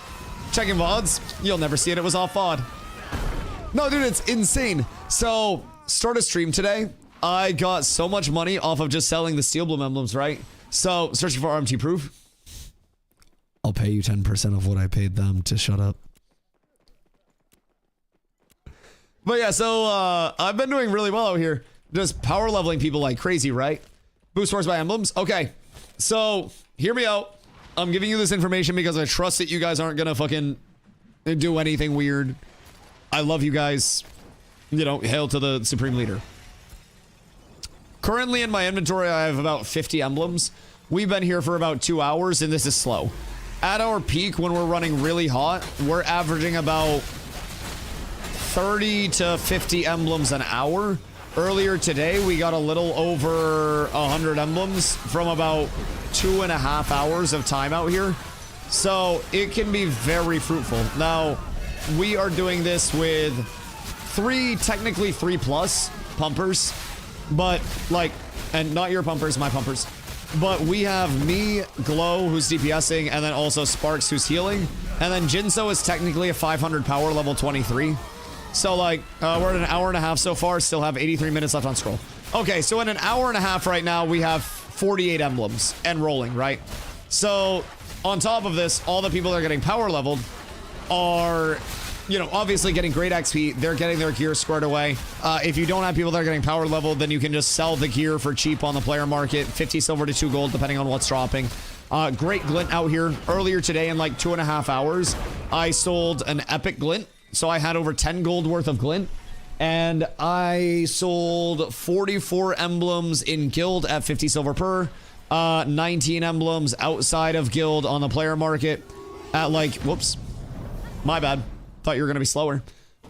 Checking VODs, you'll never see it, it was off VOD. No, dude, it's insane. So, start a stream today. I got so much money off of just selling the Steel Bloom emblems, right? So, searching for RMT proof. I'll pay you 10% of what I paid them to shut up. But yeah, so I've been doing really well out here. Just power leveling people like crazy, right? Boost force by emblems. Okay, so hear me out. I'm giving you this information because I trust that you guys aren't gonna fucking do anything weird. I love you guys. You know, hail to the supreme leader. Currently in my inventory, I have about 50 emblems. We've been here for about 2 hours and this is slow. At our peak, when we're running really hot, we're averaging about 30 to 50 emblems an hour. Earlier today, we got a little over 100 emblems from about 2.5 hours of time out here. So it can be very fruitful. Now, we are doing this with technically 3+ pumpers, but like, and not your pumpers, my pumpers. But we have me, Glow, who's DPSing, and then also Sparks, who's healing. And then Jinso is technically a 500 power, level 23. So like, we're at an hour and a half so far, still have 83 minutes left on scroll. Okay, so in an hour and a half right now, we have 48 emblems and rolling, right? So on top of this, all the people that are getting power leveled are, you know, obviously getting great XP. They're getting their gear squared away. If you don't have people that are getting power leveled, then you can just sell the gear for cheap on the player market. 50 silver to 2 gold, depending on what's dropping. Great glint out here. Earlier today, in like 2.5 hours, I sold an epic glint. So I had over 10 gold worth of glint. And I sold 44 emblems in guild at 50 silver per. 19 emblems outside of guild on the player market at like, whoops, my bad. Thought you were gonna be slower.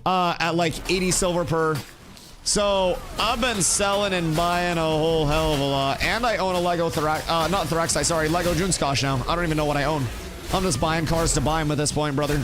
At like 80 silver per. So I've been selling and buying a whole hell of a lot. And I own a Lego not Thoraxi, sorry, Lego Junskosh now. I don't even know what I own. I'm just buying cars to buy them at this point, brother.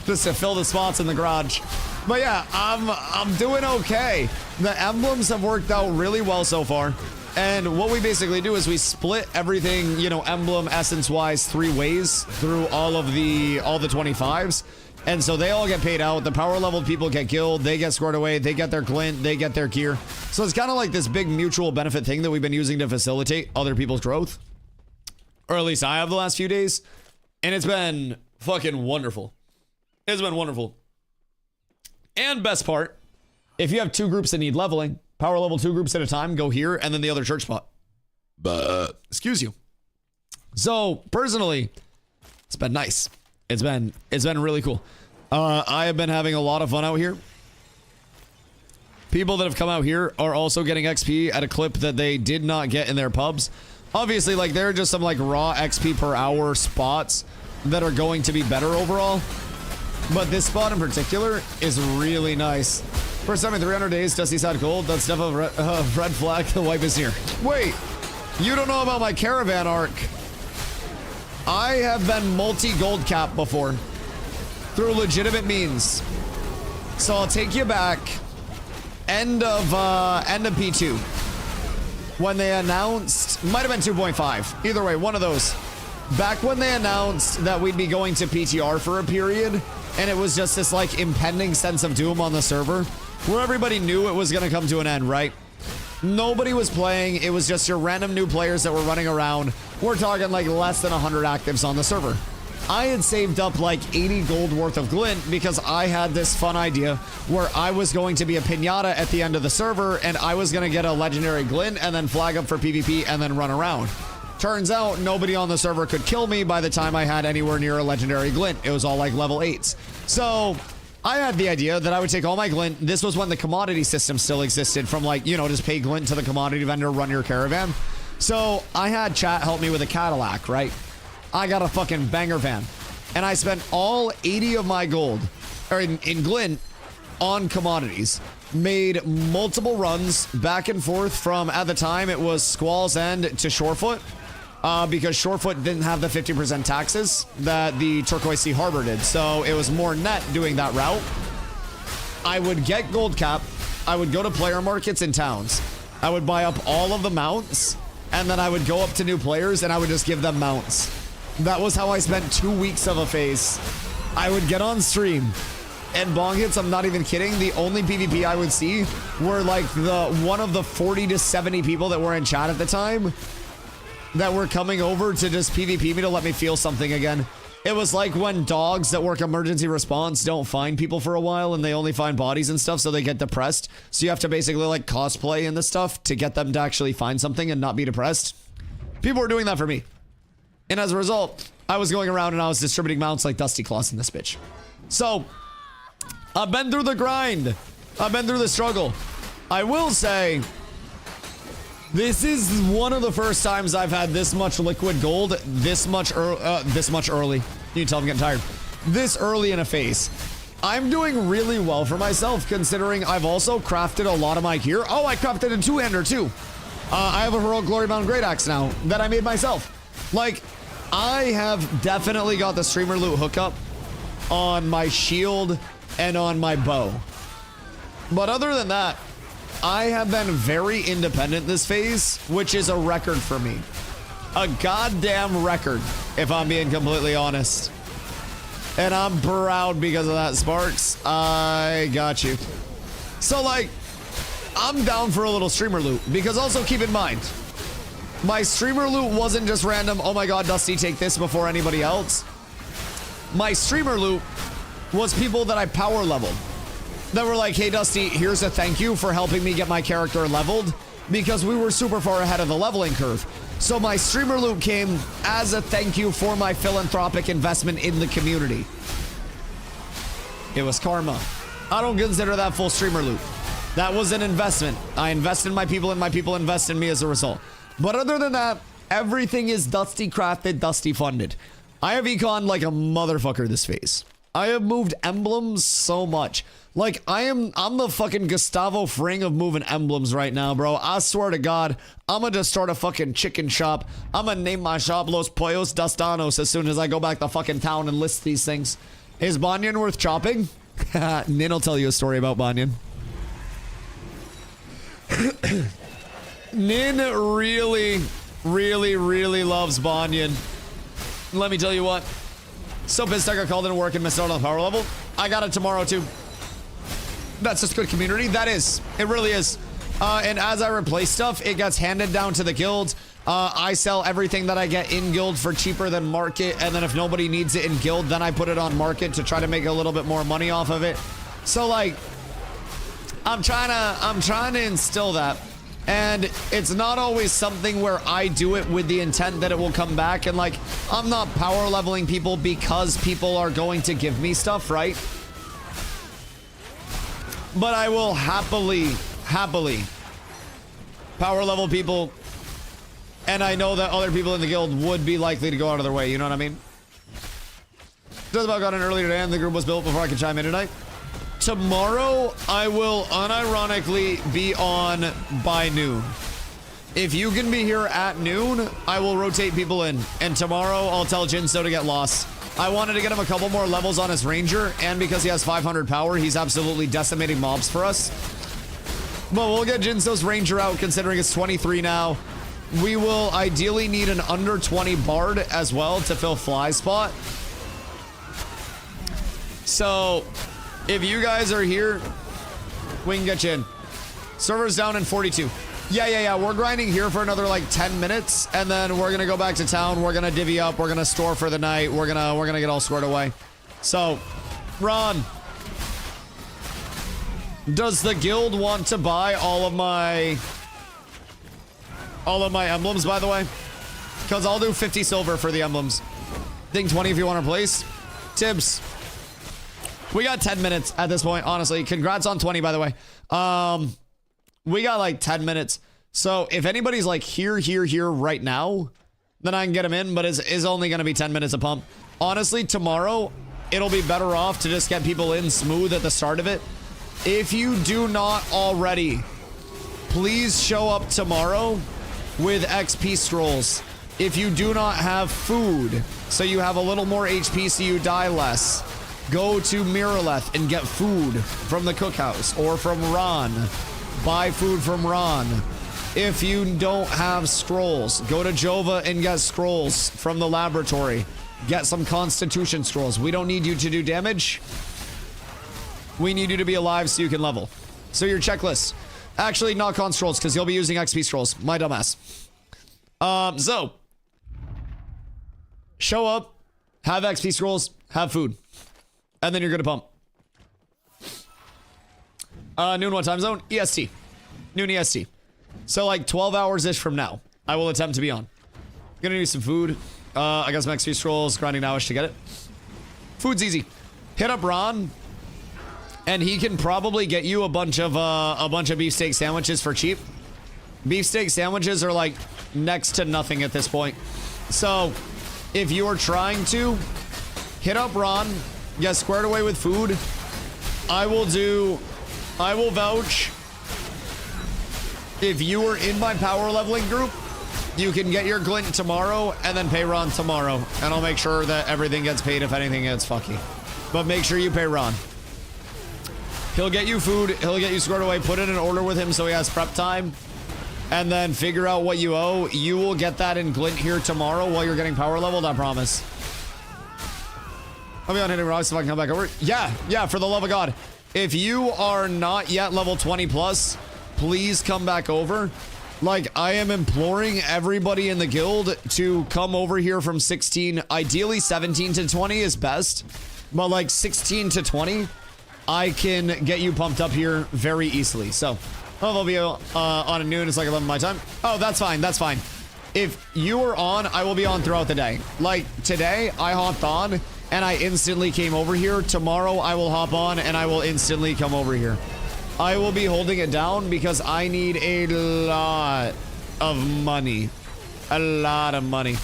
Just to fill the spots in the garage. But yeah, I'm doing okay. The emblems have worked out really well so far. And what we basically do is we split everything, you know, emblem essence wise 3 ways through all the 25s. And so they all get paid out. The power level people get guild, they get scored away, they get their glint, they get their gear. So it's kind of like this big mutual benefit thing that we've been using to facilitate other people's growth. Or at least I have the last few days. And it's been fucking wonderful. It's been wonderful. And best part, if you have 2 groups that need leveling, power level 2 groups at a time, go here and then the other church spot. Excuse you. So personally, it's been nice. It's been really cool. I have been having a lot of fun out here. People that have come out here are also getting XP at a clip that they did not get in their pubs. Obviously, like, there are just some like raw XP per hour spots that are going to be better overall. But this spot in particular is really nice. First time in 300 days, Dusty side gold. That's definitely a red flag. The wipe is here. Wait, you don't know about my caravan arc. I have been multi-gold cap before through legitimate means. So I'll take you back. End of P2. When they announced, might have been 2.5. Either way, one of those. Back when they announced that we'd be going to PTR for a period, and it was just this like impending sense of doom on the server, where everybody knew it was going to come to an end, right? Nobody was playing. It was just your random new players that were running around. We're talking like less than 100 actives on the server. I had saved up like 80 gold worth of glint because I had this fun idea where I was going to be a pinata at the end of the server and I was going to get a legendary glint and then flag up for PvP and then run around. Turns out nobody on the server could kill me by the time I had anywhere near a legendary glint. It was all like level 8s. So I had the idea that I would take all my glint. This was when the commodity system still existed from like, you know, just pay glint to the commodity vendor, run your caravan. So I had chat help me with a Cadillac, right? I got a fucking banger van. And I spent all 80 of my gold, or in glint, on commodities. Made multiple runs back and forth from, at the time, it was Squall's End to Shorefoot. Because Shorefoot didn't have the 50% taxes that the Turquoise Sea Harbor did. So it was more net doing that route. I would get gold cap. I would go to player markets in towns. I would buy up all of the mounts. And then I would go up to new players and I would just give them mounts. That was how I spent 2 weeks of a phase. I would get on stream. And bong hits, I'm not even kidding. The only PvP I would see were like one of the 40 to 70 people that were in chat at the time that were coming over to just PvP me to let me feel something again. It was like when dogs that work emergency response don't find people for a while and they only find bodies and stuff, so they get depressed. So you have to basically like cosplay and this stuff to get them to actually find something and not be depressed. People were doing that for me. And as a result, I was going around and I was distributing mounts like Dusty Claws in this bitch. So, I've been through the grind. I've been through the struggle. I will say, this is one of the first times I've had this much liquid gold this much early. You can tell I'm getting tired. This early in a phase. I'm doing really well for myself considering I've also crafted a lot of my gear. Oh, I crafted a two-hander too. I have a Heroic Glory Bound Great Axe now that I made myself. Like, I have definitely got the streamer loot hookup on my shield and on my bow. But other than that, I have been very independent this phase, which is a record for me. A goddamn record, if I'm being completely honest. And I'm proud because of that, Sparks. I got you. So, like, I'm down for a little streamer loot, because also keep in mind, my streamer loot wasn't just random, oh my god, Dusty, take this before anybody else. My streamer loot was people that I power leveled. That were like, hey Dusty, here's a thank you for helping me get my character leveled, because we were super far ahead of the leveling curve. So my streamer loot came as a thank you for my philanthropic investment in the community. It was karma. I don't consider that full streamer loot. That was an investment. I invested in my people and my people invest in me as a result. But other than that, everything is Dusty crafted, Dusty funded. I have econ like a motherfucker this phase. I have moved emblems so much. Like, I'm the fucking Gustavo Fring of moving emblems right now, bro. I swear to God, I'm gonna just start a fucking chicken shop. I'm gonna name my shop Los Pollos Dustanos as soon as I go back to fucking town and list these things. Is Banyan worth chopping? Nin will tell you a story about Banyan. Nin really, really, really loves Banyan. Let me tell you what. So pissed I got called into work and missed out on the power level. I got it tomorrow too. That's just good community. That is. It really is. And as I replace stuff, it gets handed down to the guild. I sell everything that I get in guild for cheaper than market. And then if nobody needs it in guild, then I put it on market to try to make a little bit more money off of it. So like, I'm trying to instill that. And it's not always something where I do it with the intent that it will come back. And like, I'm not power leveling people because people are going to give me stuff, right? But I will happily power level people. And I know that other people in the guild would be likely to go out of their way. You know what I mean? Just about got in earlier today and the group was built before I could chime in tonight. Tomorrow, I will unironically be on by noon. If you can be here at noon, I will rotate people in. And tomorrow, I'll tell Jinso to get lost. I wanted to get him a couple more levels on his ranger, and because he has 500 power, he's absolutely decimating mobs for us. But we'll get Jinso's ranger out, considering it's 23 now. We will ideally need an under 20 bard as well to fill fly spot. So, if you guys are here, we can get you in. Server's down in 42. Yeah. We're grinding here for another like 10 minutes, and then we're gonna go back to town. We're gonna divvy up. We're gonna store for the night. We're gonna get all squared away. So, Ron, does the guild want to buy all of my emblems? By the way, because I'll do 50 silver for the emblems. Think 20 if you want to place. Tibbs. We got 10 minutes at this point, honestly. Congrats on 20, by the way. We got like 10 minutes. So if anybody's like here right now, then I can get them in, but it's only going to be 10 minutes a pump. Honestly, tomorrow, it'll be better off to just get people in smooth at the start of it. If you do not already, please show up tomorrow with XP scrolls. If you do not have food, so you have a little more HP so you die less, go to Miraleth and get food from the cookhouse or from Ron. Buy food from Ron. If you don't have scrolls, go to Jova and get scrolls from the laboratory. Get some constitution scrolls. We don't need you to do damage. We need you to be alive so you can level. So your checklist. Actually, not con scrolls, because you'll be using XP scrolls. My dumbass. So, Show up, have XP scrolls, have food, and then you're gonna pump. Noon what time zone? EST. Noon EST. So like 12 hours-ish from now, I will attempt to be on. Gonna need some food. I got some XP scrolls, grinding nowish to get it. Food's easy. Hit up Ron, and he can probably get you a bunch of beefsteak sandwiches for cheap. Beefsteak sandwiches are like next to nothing at this point. So if you are trying to hit up Ron, get squared away with food, I will vouch. If you are in my power leveling group, you can get your glint tomorrow and then pay Ron tomorrow. And I'll make sure that everything gets paid if anything gets fucky. But make sure you pay Ron. He'll get you food, he'll get you squared away, put in an order with him so he has prep time, and then figure out what you owe. You will get that in glint here tomorrow while you're getting power leveled, I promise. I'll be on hitting rocks if I can come back over. Yeah, for the love of God. If you are not yet level 20 plus, please come back over. Like, I am imploring everybody in the guild to come over here from 16. Ideally, 17 to 20 is best. But like 16 to 20, I can get you pumped up here very easily. So, they'll be on at noon. It's like 11 my time. Oh, that's fine. That's fine. If you are on, I will be on throughout the day. Like, today, I hopped on, and I instantly came over here. Tomorrow, I will hop on, and I will instantly come over here. I will be holding it down because I need a lot of money. A lot of money.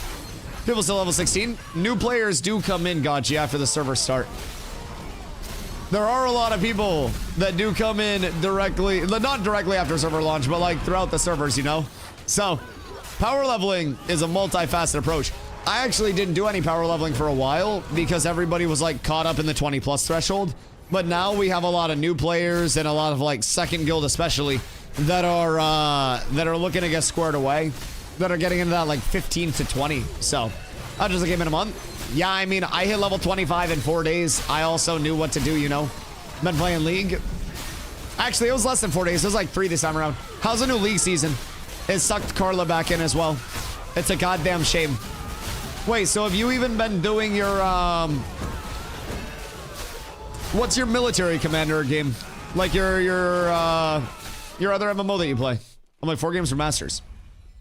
People still level 16. New players do come in, Gotchi, after the server start. There are a lot of people that do come in directly, not directly after server launch, but like throughout the servers, you know? So, power leveling is a multifaceted approach. I actually didn't do any power leveling for a while because everybody was like caught up in the 20 plus threshold. But now we have a lot of new players and a lot of like second guild especially that are looking to get squared away, that are getting into that like 15 to 20. So I just came in a month. Yeah, I mean, I hit level 25 in 4 days. I also knew what to do, you know. Been playing League. Actually, it was less than 4 days. It was like 3 this time around. How's the new League season? It sucked Carla back in as well. It's a goddamn shame. Wait, so have you even been doing your what's your military commander game? Like your other MMO that you play? I'm like 4 games for Masters.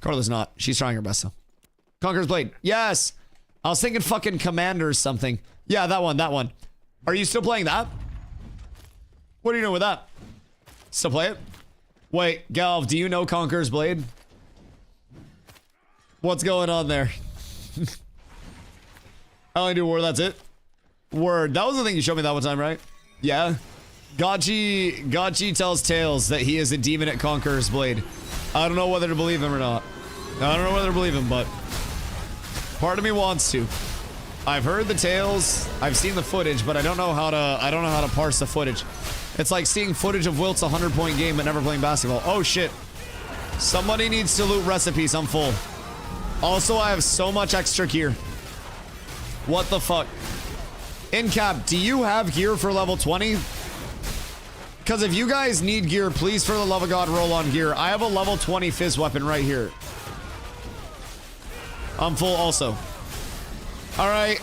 Carla's not. She's trying her best though. Conqueror's Blade. Yes. I was thinking fucking Commander or something. Yeah, that one. Are you still playing that? What are you doing with that? Still play it? Wait, Galv, do you know Conqueror's Blade? What's going on there? I only do war, that's it. Word. That was the thing you showed me that one time, right? Yeah. Gotchi tells tales that he is a demon at Conqueror's Blade. I don't know whether to believe him or not. I don't know whether to believe him, but part of me wants to. I've heard the tales, I've seen the footage, but I don't know how to parse the footage. It's like seeing footage of Wilt's 100-point game but never playing basketball. Oh shit. Somebody needs to loot recipes. I'm full. Also, I have so much extra gear. What the fuck? Incap, do you have gear for level 20? Because if you guys need gear, please, for the love of God, roll on gear. I have a level 20 fizz weapon right here. I'm full also. Alright,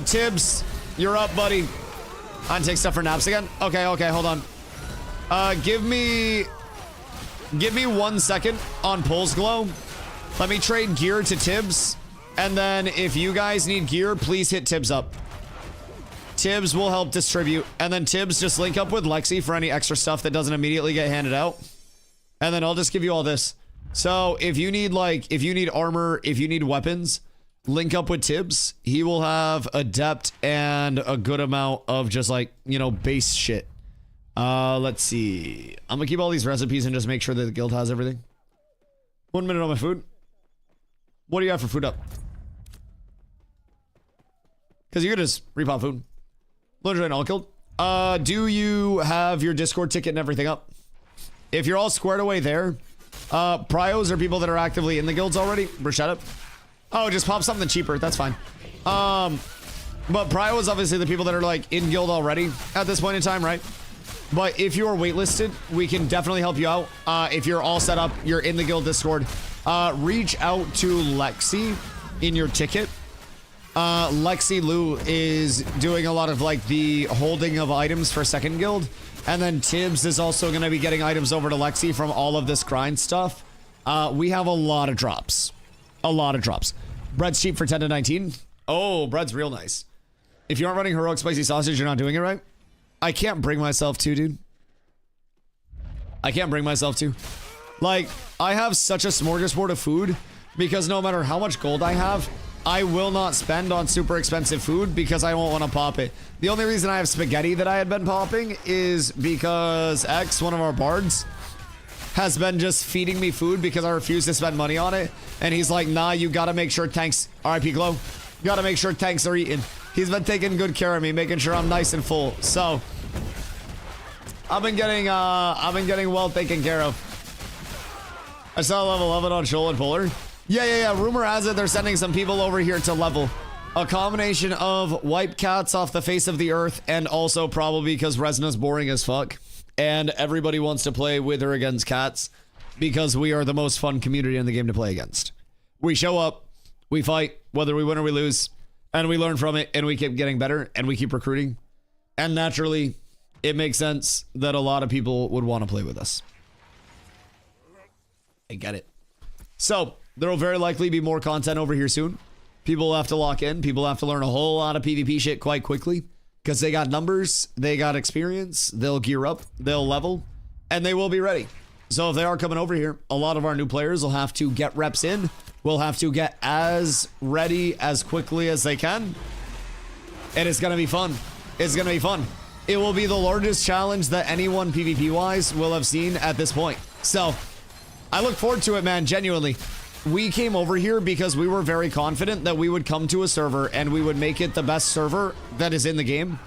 Tibbs, you're up, buddy. I take stuff for naps again? Okay, hold on. Give me 1 second on Pulse Glow. Let me trade gear to Tibbs. And then if you guys need gear, please hit Tibbs up. Tibbs will help distribute. And then Tibbs, just link up with Lexi for any extra stuff that doesn't immediately get handed out. And then I'll just give you all this. So if you need armor, if you need weapons, link up with Tibbs. He will have adept and a good amount of just like, you know, base shit. Let's see. I'm gonna keep all these recipes and just make sure that the guild has everything. 1 minute on my food. What do you have for food up? Because you could just repop food. Loader and all killed. Do you have your Discord ticket and everything up? If you're all squared away there, prios are people that are actively in the guilds already. Bruschetta. Oh, just pop something cheaper. That's fine. But prio is obviously the people that are like in guild already at this point in time, right? But if you're waitlisted, we can definitely help you out. If you're all set up, you're in the guild Discord, reach out to Lexi in your ticket. Lexi Lou is doing a lot of like the holding of items for second guild. And then Tibbs is also going to be getting items over to Lexi from all of this grind stuff. We have a lot of drops. A lot of drops. Bread's cheap for 10 to 19. Oh, bread's real nice. If you aren't running heroic spicy sausage, you're not doing it right. I can't bring myself to, dude. I can't bring myself to. Like, I have such a smorgasbord of food because no matter how much gold I have, I will not spend on super expensive food because I won't want to pop it. The only reason I have spaghetti that I had been popping is because X, one of our bards, has been just feeding me food because I refuse to spend money on it. And he's like, nah, you gotta make sure tanks, RIP Glow, you gotta make sure tanks are eaten. He's been taking good care of me, making sure I'm nice and full. So, I've been getting well taken care of. I saw level 11 on Shoal and Polar. Yeah. Rumor has it they're sending some people over here to level. A combination of wipe cats off the face of the earth and also probably because Resna's boring as fuck. And everybody wants to play with or against cats because we are the most fun community in the game to play against. We show up, we fight, whether we win or we lose, and we learn from it, and we keep getting better, and we keep recruiting. And naturally, it makes sense that a lot of people would want to play with us. I get it. So, there will very likely be more content over here soon. People will have to lock in. People have to learn a whole lot of PvP shit quite quickly. Because they got numbers, they got experience, they'll gear up, they'll level, and they will be ready. So if they are coming over here, a lot of our new players will have to get reps in. Will have to get as ready as quickly as they can. And it's going to be fun. It's going to be fun. It will be the largest challenge that anyone PvP-wise will have seen at this point. So I look forward to it, man, genuinely. We came over here because we were very confident that we would come to a server and we would make it the best server that is in the game.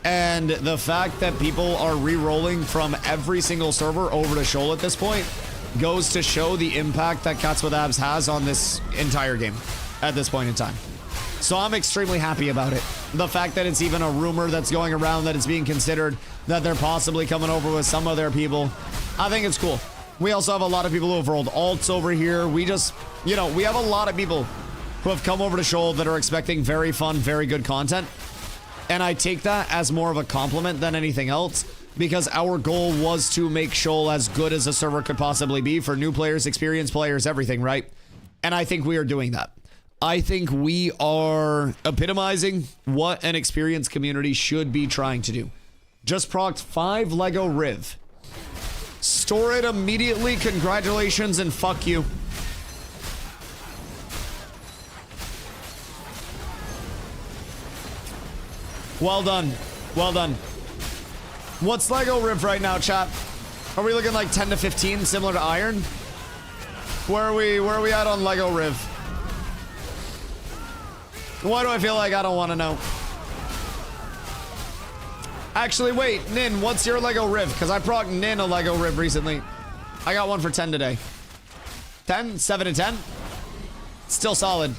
And the fact that people are re-rolling from every single server over to Shoal at this point goes to show the impact that Cats with Abs has on this entire game at this point in time. So I'm extremely happy about it. The fact that it's even a rumor that's going around that it's being considered that they're possibly coming over with some of their people, I think it's cool. We also have a lot of people who have rolled alts over here. We just, you know, we have a lot of people who have come over to Shoal that are expecting very fun, very good content. And I take that as more of a compliment than anything else because our goal was to make Shoal as good as a server could possibly be for new players, experienced players, everything, right? And I think we are doing that. I think we are epitomizing what an experienced community should be trying to do. Just procced 5 Lego Riv. Store it immediately. Congratulations and fuck you. Well done. Well done. What's Lego Riv right now, chat? Are we looking like 10 to 15, similar to Iron? Where are we at on Lego Riv? Why do I feel like I don't want to know? Actually, wait, Nin, what's your Lego Riv? Because I procced Nin a Lego Riv recently. I got one for 10 today. 10? 7 to 10? Still solid.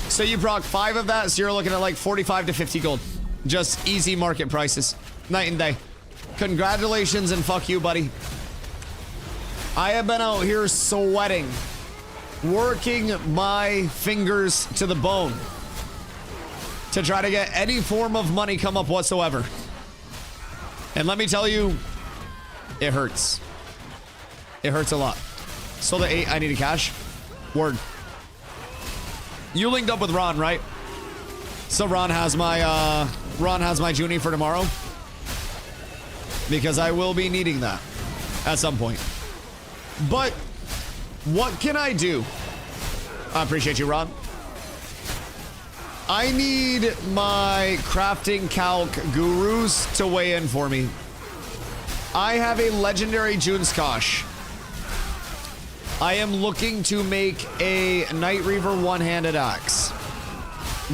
So you procced 5 of that, so you're looking at like 45 to 50 gold. Just easy market prices. Night and day. Congratulations and fuck you, buddy. I have been out here sweating. Working my fingers to the bone. To try to get any form of money come up whatsoever. And let me tell you, it hurts. It hurts a lot. Sold at 8, I need a cash. Word. You linked up with Ron, right? So Ron has my Junie for tomorrow. Because I will be needing that at some point. But what can I do? I appreciate you, Ron. I need my crafting calc gurus to weigh in for me. I have a legendary Juneskosh. I am looking to make a Night Reaver one-handed axe.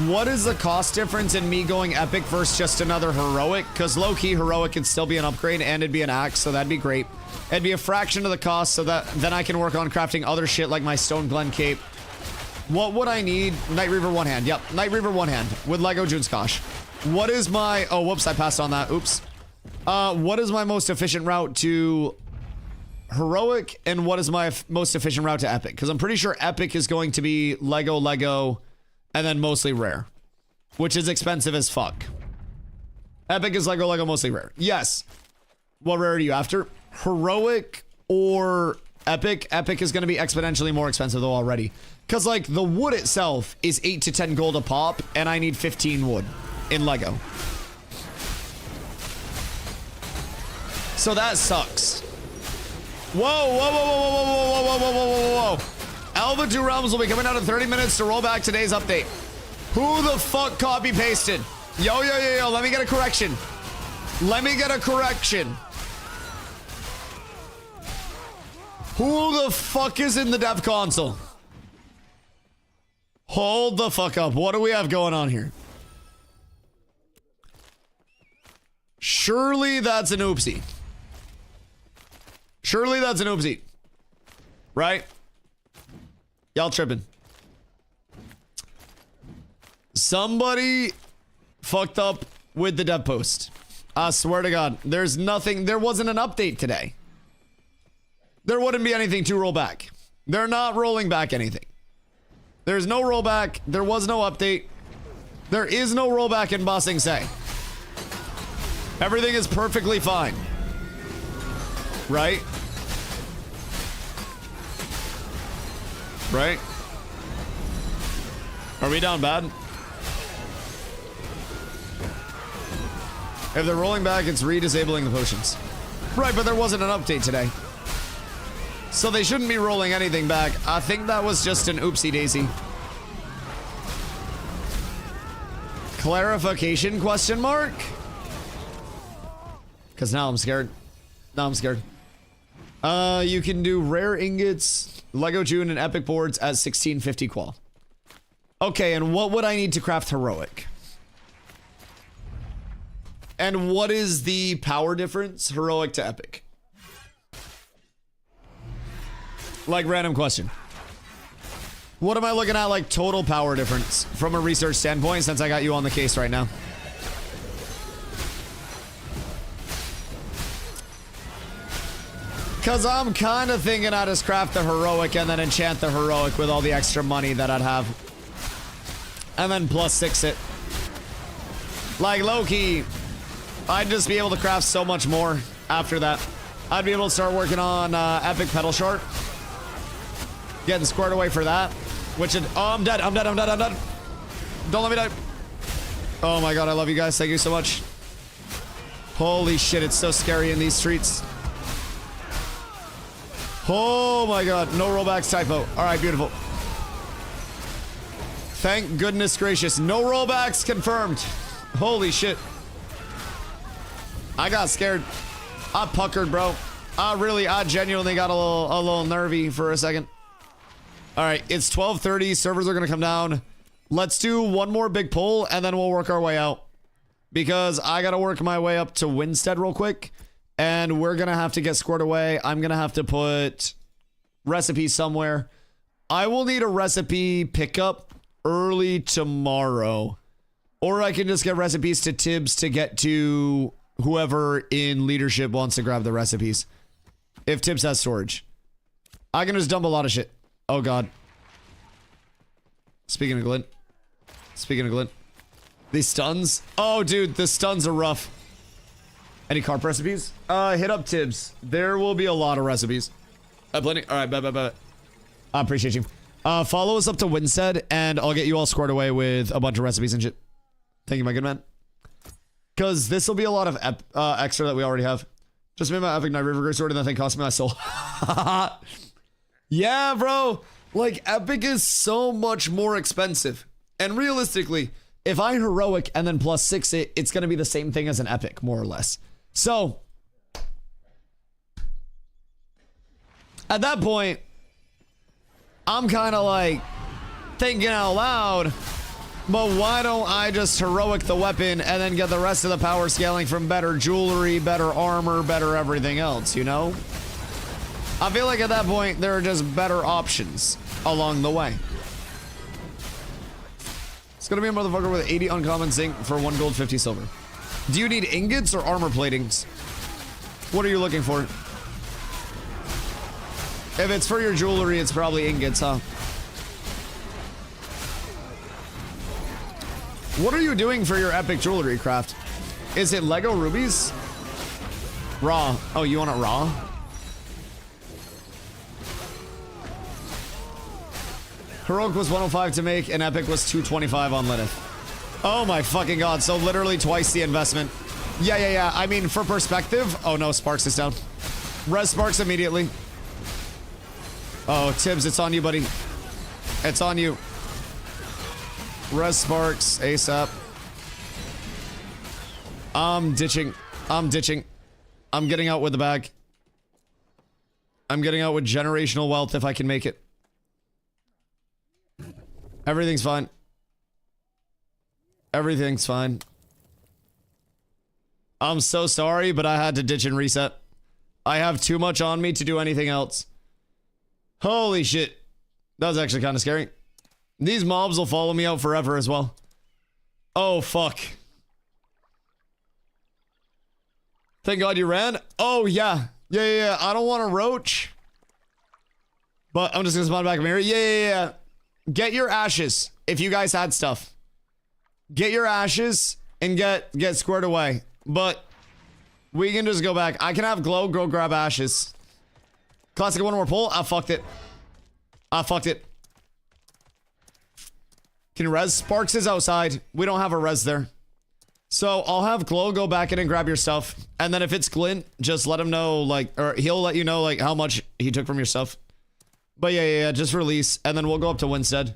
What is the cost difference in me going epic versus just another heroic? Because low-key heroic can still be an upgrade and it'd be an axe, so that'd be great. It'd be a fraction of the cost so that then I can work on crafting other shit like my Stone Glen cape. What would I need? Night Reaver one hand. Yep, Night Reaver one hand with Lego Juneskosh. What is my... Oh, whoops, I passed on that. Oops. What is my most efficient route to heroic and what is my most efficient route to epic? Because I'm pretty sure epic is going to be Lego, and then mostly rare. which is expensive as fuck. Epic is Lego mostly rare. Yes. What rare are you after? Heroic or epic? Epic is going to be exponentially more expensive though already. Because like the wood itself is 8 to 10 gold a pop and I need 15 wood in Lego. So that sucks. Whoa, whoa, whoa, whoa, whoa, whoa, whoa, whoa, whoa, whoa, whoa. Alpha 2 Realms will be coming out in 30 minutes to roll back today's update. Who the fuck copy pasted? Yo, yo, yo, yo, let me get a correction. Let me get a correction. Who the fuck is in the dev console? Hold the fuck up. What do we have going on here? Surely that's an oopsie. Surely that's an oopsie. Right? Y'all tripping. Somebody fucked up with the dev post. I swear to God. There's nothing. There wasn't an update today. There wouldn't be anything to roll back. They're not rolling back anything. There's no rollback. There was no update. There is no rollback in Bossing Say. Everything is perfectly fine. Right? Right? Are we down bad? If they're rolling back, it's re-disabling the potions. Right, but there wasn't an update today. So they shouldn't be rolling anything back. I think that was just an oopsie daisy. Clarification question mark? Because now I'm scared. Now I'm scared. You can do rare ingots, Lego June, and epic boards at 1650 qual. Okay, and what would I need to craft heroic? And what is the power difference, heroic to epic? Like, random question. What am I looking at, like, total power difference from a research standpoint, since I got you on the case right now? Because I'm kind of thinking I just craft the heroic and then enchant the heroic with all the extra money that I'd have. And then +6 it. Like, low-key, I'd just be able to craft so much more after that. I'd be able to start working on epic pedal short. Getting squared away for that. Which it, oh, I'm dead. I'm dead. I'm dead. I'm dead. Don't let me die. Oh my God. I love you guys. Thank you so much. Holy shit. It's so scary in these streets. Oh my God. No rollbacks typo. All right. Beautiful. Thank goodness gracious. No rollbacks confirmed. Holy shit. I got scared. I puckered, bro. I genuinely got a little nervy for a second. All right, it's 12:30. Servers are going to come down. Let's do one more big pull, and then we'll work our way out. Because I got to work my way up to Winstead real quick. And we're going to have to get squared away. I'm going to have to put recipes somewhere. I will need a recipe pickup early tomorrow. Or I can just get recipes to Tibbs to get to whoever in leadership wants to grab the recipes. If Tibbs has storage. I can just dump a lot of shit. Oh God. Speaking of Glint. Speaking of Glint. These stuns. Oh dude, the stuns are rough. Any carp recipes? Hit up Tibbs. There will be a lot of recipes. Plenty. Alright, bet. I appreciate you. Follow us up to Winstead and I'll get you all squared away with a bunch of recipes and shit. Thank you, my good man. Because this will be a lot of extra that we already have. Just made my epic Night River Great Sword and that thing cost me my soul. Yeah, bro. Like, epic is so much more expensive. And realistically, if I heroic and then +6 it, it's going to be the same thing as an epic, more or less. So, at that point, I'm kind of like thinking out loud, but why don't I just heroic the weapon and then get the rest of the power scaling from better jewelry, better armor, better everything else, you know? I feel like at that point, there are just better options along the way. It's gonna be a motherfucker with 80 uncommon zinc for 1 gold, 50 silver. Do you need ingots or armor platings? What are you looking for? If it's for your jewelry, it's probably ingots, huh? What are you doing for your epic jewelry craft? Is it Lego rubies? Raw. Oh, you want it raw? Heroic was 105 to make, and epic was 225 on Lilith. Oh my fucking god, so literally twice the investment. Yeah. I mean, for perspective... Oh no, Sparks is down. Res Sparks immediately. Oh, Tibbs, it's on you, buddy. It's on you. Res Sparks, ASAP. I'm ditching. I'm ditching. I'm getting out with the bag. I'm getting out with generational wealth if I can make it. Everything's fine. Everything's fine. I'm so sorry, but I had to ditch and reset. I have too much on me to do anything else. Holy shit. That was actually kind of scary. These mobs will follow me out forever as well. Oh, fuck. Thank God you ran. Oh, yeah. Yeah. I don't want a roach. But I'm just gonna spawn back in here. Yeah. Get your ashes if you guys had stuff. Get your ashes and get squared away. But we can just go back. I can have Glow go grab ashes. Classic one more pull. I fucked it. Can res? Sparks is outside. We don't have a res there. So I'll have Glow go back in and grab your stuff. And then if it's Glint, just let him know, like, or he'll let you know, like, how much he took from your stuff. But yeah, just release. And then we'll go up to Winstead.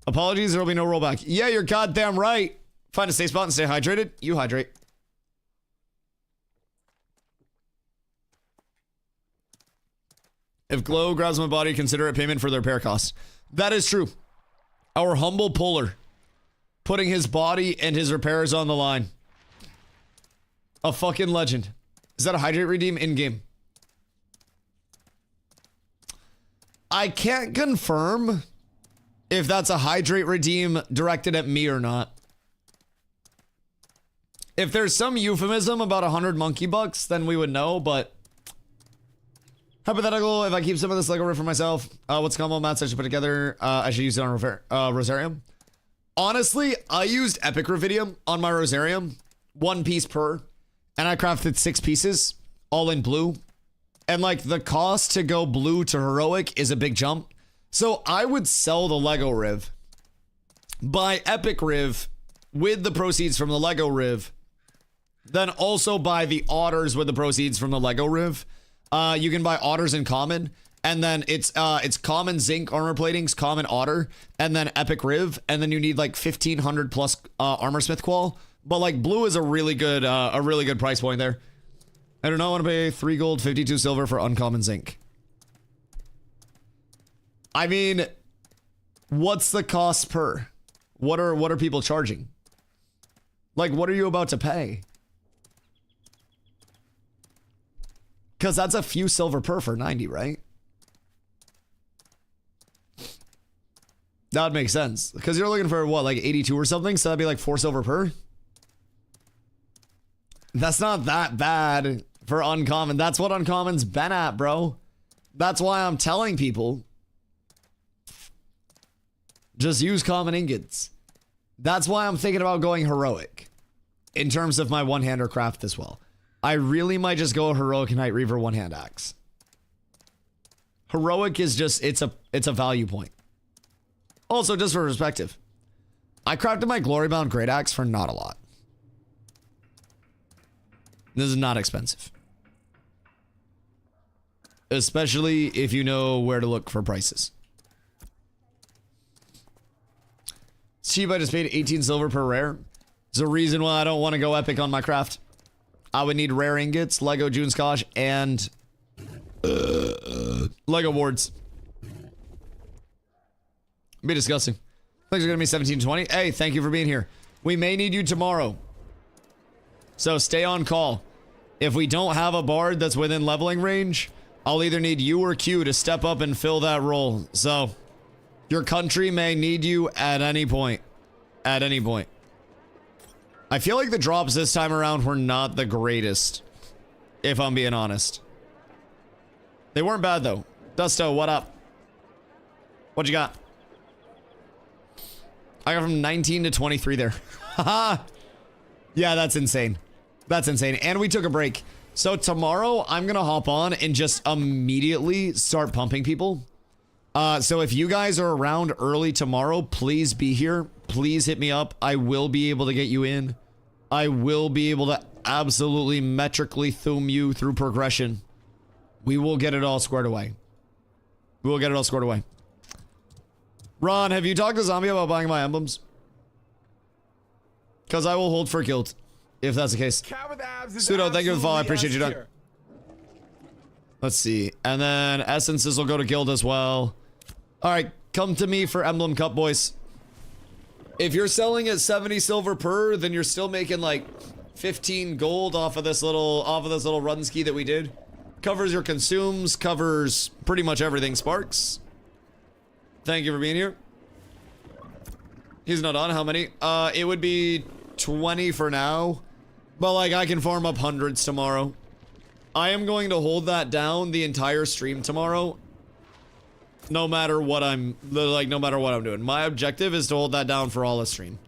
Apologies, there'll be no rollback. Yeah, you're goddamn right. Find a safe spot and stay hydrated. You hydrate. If Glow grabs my body, consider it payment for their repair costs. That is true. Our humble puller. Putting his body and his repairs on the line. A fucking legend. Is that a hydrate redeem in-game? I can't confirm if that's a hydrate redeem directed at me or not. If there's some euphemism about 100 monkey bucks, then we would know, but... Hypothetical, if I keep some of this Lego riff for myself, what's combo mats I should put together? I should use it on Rosarium. Honestly, I used Epic Rubidium on my Rosarium. 1 piece per. And I crafted 6 pieces, all in blue. And like the cost to go blue to heroic is a big jump. So I would sell the Lego Riv. Buy Epic Riv with the proceeds from the Lego Riv. Then also buy the Otters with the proceeds from the Lego Riv. You can buy Otters in common. And then it's common zinc armor platings, common Otter, and then Epic Riv. And then you need like 1500 plus armor smith qual. But like blue is a really good price point there. I do not want to pay 3 gold, 52 silver for uncommon zinc. I mean, what's the cost per? What are people charging? Like, what are you about to pay? Because that's a few silver per for 90, right? That would make sense. Because you're looking for, what, like 82 or something? So that'd be like 4 silver per? That's not that bad for uncommon. That's what uncommon's been at, bro. That's why I'm telling people. Just use common ingots. That's why I'm thinking about going heroic. In terms of my one-hander craft as well. I really might just go heroic Knight Reaver one-hand axe. Heroic is just, it's a value point. Also, just for perspective. I crafted my Glorybound Great Axe for not a lot. This is not expensive. Especially if you know where to look for prices. Cheap, I just paid 18 silver per rare. There's a reason why I don't want to go epic on my craft. I would need rare ingots, Lego June Scotch, and Lego wards. It'd be disgusting. Things are gonna be 1720. Hey, thank you for being here. We may need you tomorrow. So stay on call. If we don't have a bard that's within leveling range, I'll either need you or Q to step up and fill that role. So your country may need you at any point. At any point. I feel like the drops this time around were not the greatest, if I'm being honest. They weren't bad though. Dusto, what up? What you got? I got from 19 to 23 there. Haha. Yeah, that's insane. That's insane. And we took a break. So tomorrow I'm gonna hop on and just immediately start pumping people. So if you guys are around early tomorrow, please be here. Please hit me up. I will be able to get you in. I will be able to absolutely metrically thum you through progression. We will get it all squared away. We will get it all squared away. Ron, have you talked to Zombie about buying my emblems? Because I will hold for guilt, if that's the case. Pseudo, thank you for the follow. I appreciate you, Doug. Let's see. And then essences will go to guild as well. Alright, come to me for Emblem Cup, boys. If you're selling at 70 silver per, then you're still making like 15 gold off of this little run ski that we did. Covers your consumes, covers pretty much everything, Sparks. Thank you for being here. He's not on. How many? It would be 20 for now. But like, I can farm up hundreds tomorrow. I am going to hold that down the entire stream tomorrow. No matter what I'm doing. My objective is to hold that down for all the stream.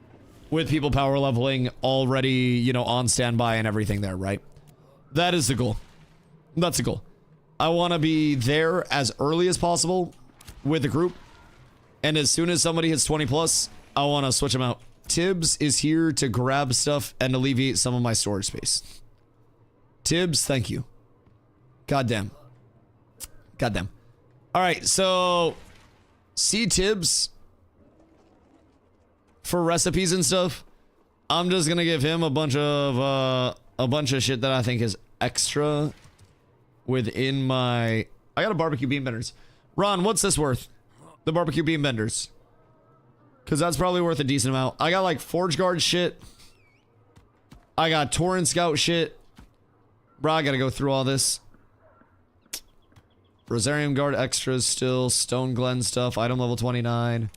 With people power leveling already, you know, on standby and everything there, right? That is the goal. That's the goal. I want to be there as early as possible with the group. And as soon as somebody hits 20 plus, I want to switch them out. Tibbs is here to grab stuff and alleviate some of my storage space. Tibbs, thank you. Goddamn. Goddamn. Alright, so... see Tibbs for recipes and stuff. I'm just gonna give him a bunch of shit that I think is extra within my... I got a barbecue bean benders. Ron, what's this worth? The barbecue bean benders. Because that's probably worth a decent amount. I got like Forge Guard shit. I got Torrent Scout shit. Bro, I gotta go through all this. Rosarium Guard extras still. Stone Glen stuff. Item level 29.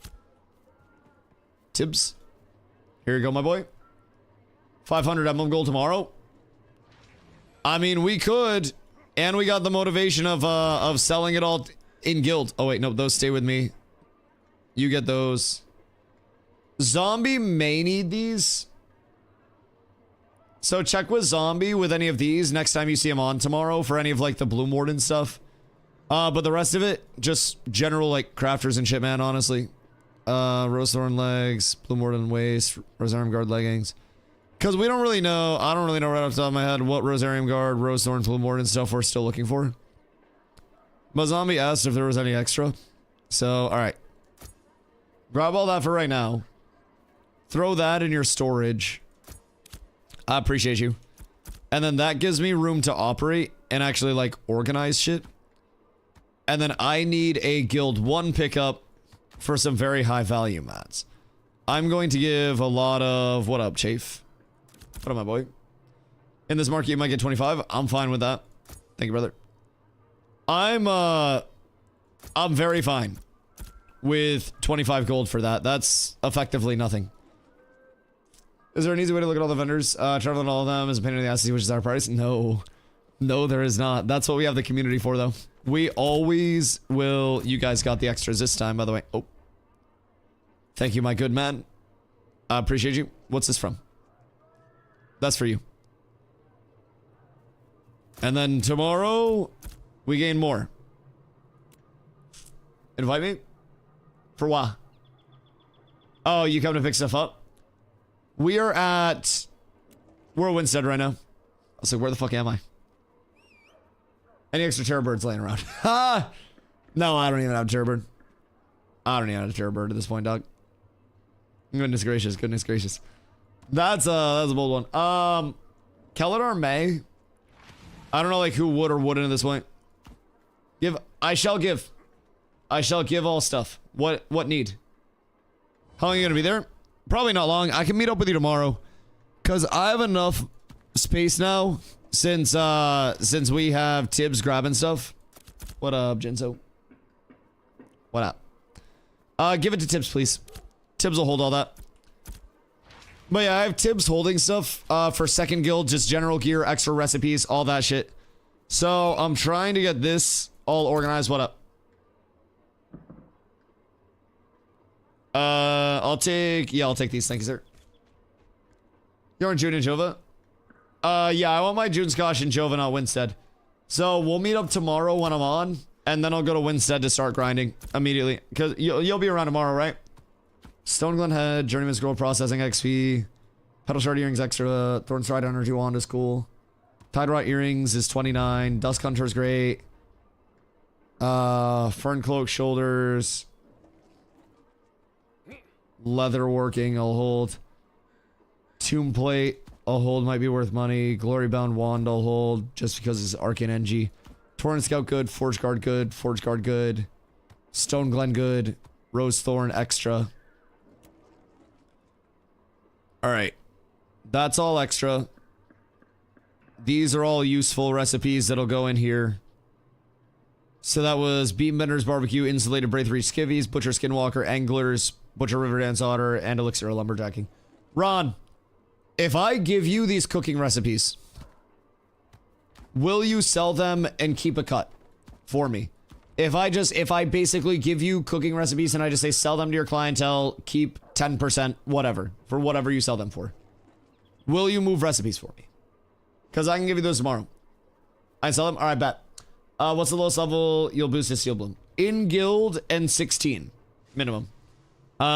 Tibbs. Here you go, my boy. 500 emblem gold tomorrow. I mean, we could. And we got the motivation of selling it all in guild. Oh, wait. No, those stay with me. You get those. Zombie may need these. So check with Zombie with any of these next time you see him on tomorrow for any of like the Bloom Warden stuff. But the rest of it, just general like crafters and shit, man, honestly. Rosethorn legs, Bloom Warden waist, Rosarium Guard leggings. Because we don't really know, I don't really know right off the top of my head what Rosarium Guard, Rosethorn, Bloom Warden stuff we're still looking for. But Zombie asked if there was any extra. So, alright. Grab all that for right now. Throw that in your storage. I appreciate you. And then that gives me room to operate and actually like organize shit. And then I need a guild 1 pickup for some very high value mats. I'm going to give a lot of... what up, Chafe? What up, my boy? In this market, you might get 25. I'm fine with that. Thank you, brother. I'm very fine with 25 gold for that. That's effectively nothing. Is there an easy way to look at all the vendors? Traveling all of them is a pain in the ass to see which is our price? No. No, there is not. That's what we have the community for, though. We always will... you guys got the extras this time, by the way. Oh. Thank you, my good man. I appreciate you. What's this from? That's for you. And then tomorrow, we gain more. Invite me? For what? Oh, you come to pick stuff up? We are at... we're at Winstead right now. I was like, where the fuck am I? Any extra terror birds laying around? Ha! No, I don't even have a terror bird. I don't even have a terror bird at this point, dog. Goodness gracious, goodness gracious. That's a bold one. Keladar May. I don't know like who would or wouldn't at this point. I shall give all stuff. What need? How long are you gonna be there? Probably not long. I can meet up with you tomorrow. Cause I have enough space now since we have Tibbs grabbing stuff. What up, Jinso? What up? Give it to Tibbs, please. Tibbs will hold all that. But yeah, I have Tibbs holding stuff for second guild, just general gear, extra recipes, all that shit. So I'm trying to get this all organized. What up? I'll take these. Thank you, sir. You're on June and Jova? Yeah, I want my June Scotch and Jova, not Winstead. So we'll meet up tomorrow when I'm on, and then I'll go to Winstead to start grinding immediately. Because you'll be around tomorrow, right? Stone Glen Head, Journeyman Scroll Processing XP, Petal Shard Earrings Extra, Thorn Stride Energy Wand is cool. Tide Rot Earrings is 29. Dusk Hunter is great. Fern Cloak Shoulders. Leather Working, I'll hold. Tomb Plate, I'll hold, might be worth money. Glory Bound Wand, I'll hold, just because it's Arcane NG. Torrent Scout good, Forge Guard good, Forge Guard good. Stone Glen good, Rose Thorn extra. Alright. That's all extra. These are all useful recipes that'll go in here. So that was Beam Benders, Barbecue, Insulated Braithry Skivvies, Butcher Skinwalker, Anglers, Butcher Riverdance Otter, and Elixir of Lumberjacking. Ron, if I give you these cooking recipes, will you sell them and keep a cut for me? If I basically give you cooking recipes and I just say sell them to your clientele, keep 10%, whatever, for whatever you sell them for. Will you move recipes for me? Because I can give you those tomorrow. I sell them? Alright, bet. What's the lowest level you'll boost to Steel Bloom? In guild and 16 minimum.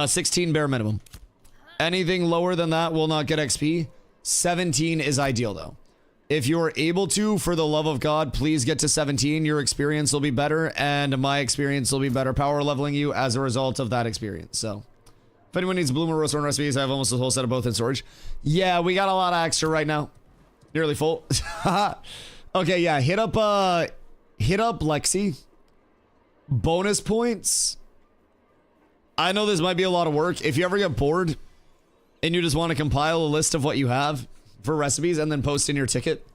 16 bare minimum. Anything lower than that will not get XP. 17 is ideal though. If you're able to, for the love of God, please get to 17. Your experience will be better and my experience will be better power leveling you as a result of that experience. So if anyone needs Bloom or Roast Horn recipes, I have almost a whole set of both in storage. Yeah, we got a lot of extra right now. Nearly full. Okay, yeah, hit up Lexi. Bonus points. I know this might be a lot of work. If you ever get bored and you just want to compile a list of what you have for recipes and then post in your ticket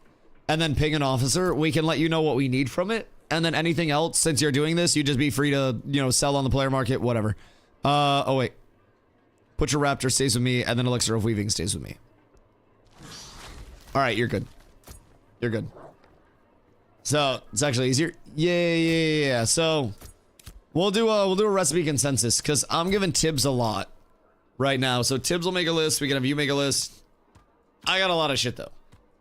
and then ping an officer, we can let you know what we need from it. And then anything else, since you're doing this, you just be free to, you know, sell on the player market, whatever. Oh wait. Butcher Raptor stays with me and then Elixir of Weaving stays with me. All right, you're good. You're good. So it's actually easier. Yeah. So we'll do a recipe consensus because I'm giving Tibbs a lot right now. So Tibbs will make a list. We can have you make a list. I got a lot of shit though.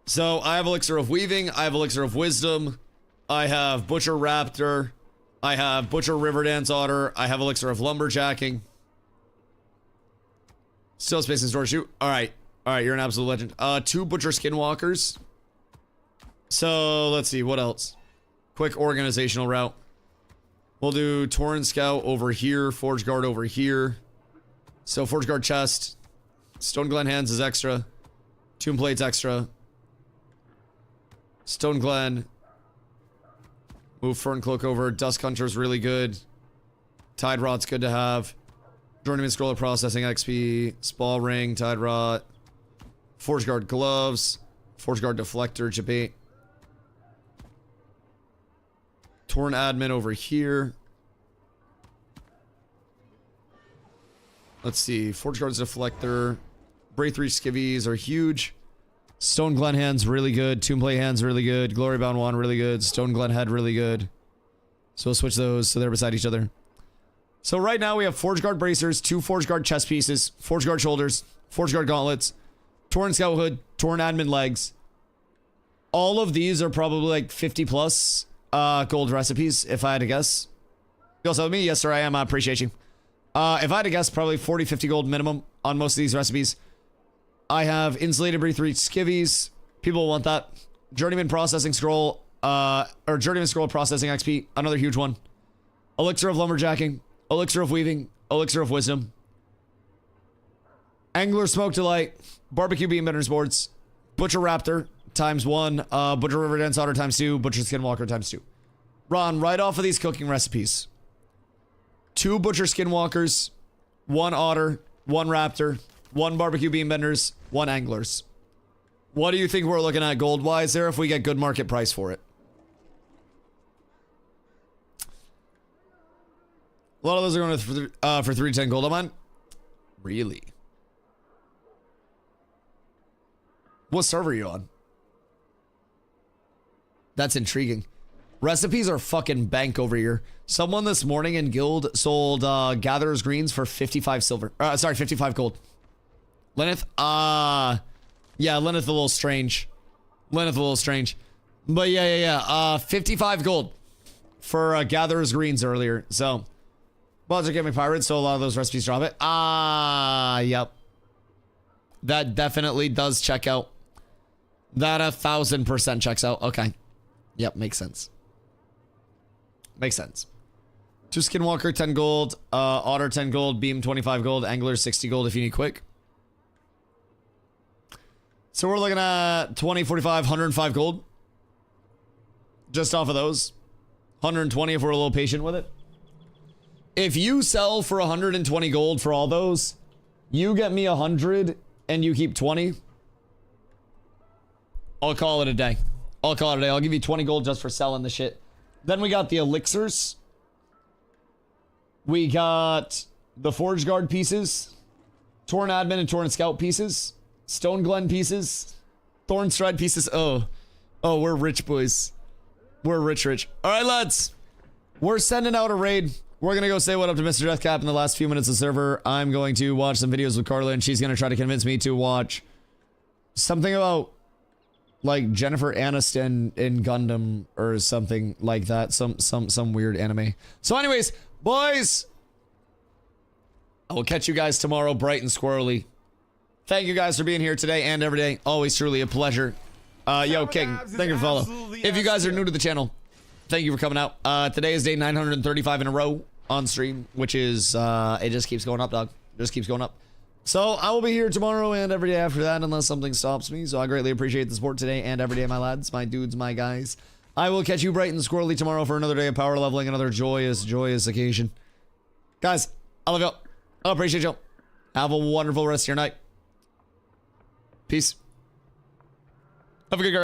So I have Elixir of Weaving. I have Elixir of Wisdom. I have Butcher Raptor. I have Butcher Riverdance Otter. I have Elixir of Lumberjacking. Still space and storage shoot. All right, you're an absolute legend. 2 Butcher Skinwalkers. So let's see, what else? Quick organizational route. We'll do Torrent Scout over here, Forge Guard over here. So Forge Guard chest. Stone Glen Hands is extra. Tomb Plate's extra. Stone Glen. Move Fern Cloak over. Dusk Hunter's really good. Tide Rot's good to have. Journeyman Scroller Processing XP. Spall Ring, Tide Rot. Forge Guard Gloves. Forge Guard Deflector, Jabate. Torn Admin over here. Let's see. Forge Guard's Deflector. Braithry Skivvies are huge. Stone Glen Hands really good. Tomb Plate Hands really good. Glory Bound Wand really good. Stone Glen Head really good. So we'll switch those so they're beside each other. So right now we have Forge Guard Bracers, 2 Forge Guard chest pieces, Forge Guard Shoulders, Forge Guard Gauntlets, Torn Scout Hood, Torn Admin Legs. All of these are probably like 50 plus gold recipes, if I had to guess. You also with me? Yes, sir, I am. I appreciate you. If I had to guess, probably 40, 50 gold minimum on most of these recipes. I have Insulated Braithry Skivvies. People want that. Journeyman Processing Scroll, or Journeyman Scroll Processing XP, another huge one. Elixir of Lumberjacking, Elixir of Weaving, Elixir of Wisdom. Angler Smoke Delight, Barbecue Beam Benders Boards, Butcher Raptor ×1, Butcher Riverdance Otter ×2, Butcher Skinwalker ×2. Ron, right off of these cooking recipes. 2 Butcher Skinwalkers, 1 Otter, 1 Raptor, 1 Barbecue Beam Benders, 1 Anglers. What do you think we're looking at gold-wise there if we get good market price for it? A lot of those are going for 310 gold. I'm on. Really? What server are you on? That's intriguing. Recipes are fucking bank over here. Someone this morning in guild sold Gatherer's Greens for 55 silver. Sorry, 55 gold. Lyneth? Yeah, Lyneth a little strange. Lyneth a little strange. But yeah. 55 gold for Gatherer's Greens earlier. So, Logic Gaming Pirates, so a lot of those recipes drop it. Yep. That definitely does check out. That 1000% checks out. Okay. Yep, makes sense. Makes sense. 2 Skinwalker, 10 gold. Otter, 10 gold. Beam, 25 gold. Angler, 60 gold if you need quick. So we're looking at 20, 45, 105 gold. Just off of those. 120 if we're a little patient with it. If you sell for 120 gold for all those, you get me 100 and you keep 20. I'll call it a day. I'll call it a day. I'll give you 20 gold just for selling the shit. Then we got the elixirs. We got the Forge Guard pieces. Torn Admin and Torn Scout pieces. Stone Glen pieces. Thorn Stride pieces. Oh, we're rich, boys. We're rich. All right, lads. We're sending out a raid. We're going to go say what up to Mr. Deathcap in the last few minutes of server. I'm going to watch some videos with Carla, and she's going to try to convince me to watch something about, like, Jennifer Aniston in Gundam or something like that. Some weird anime. So anyways, boys, I will catch you guys tomorrow bright and squirrely. Thank you guys for being here today and every day. Always truly a pleasure. Yo, King, thank you for following. If you guys are new to the channel, thank you for coming out. Today is day 935 in a row on stream, which is, it just keeps going up, dog. Just keeps going up. So I will be here tomorrow and every day after that unless something stops me. So I greatly appreciate the support today and every day, my lads, my dudes, my guys. I will catch you bright and squirrely tomorrow for another day of power leveling, another joyous occasion. Guys, I love y'all. I appreciate y'all. Have a wonderful rest of your night. Peace. Have a good day.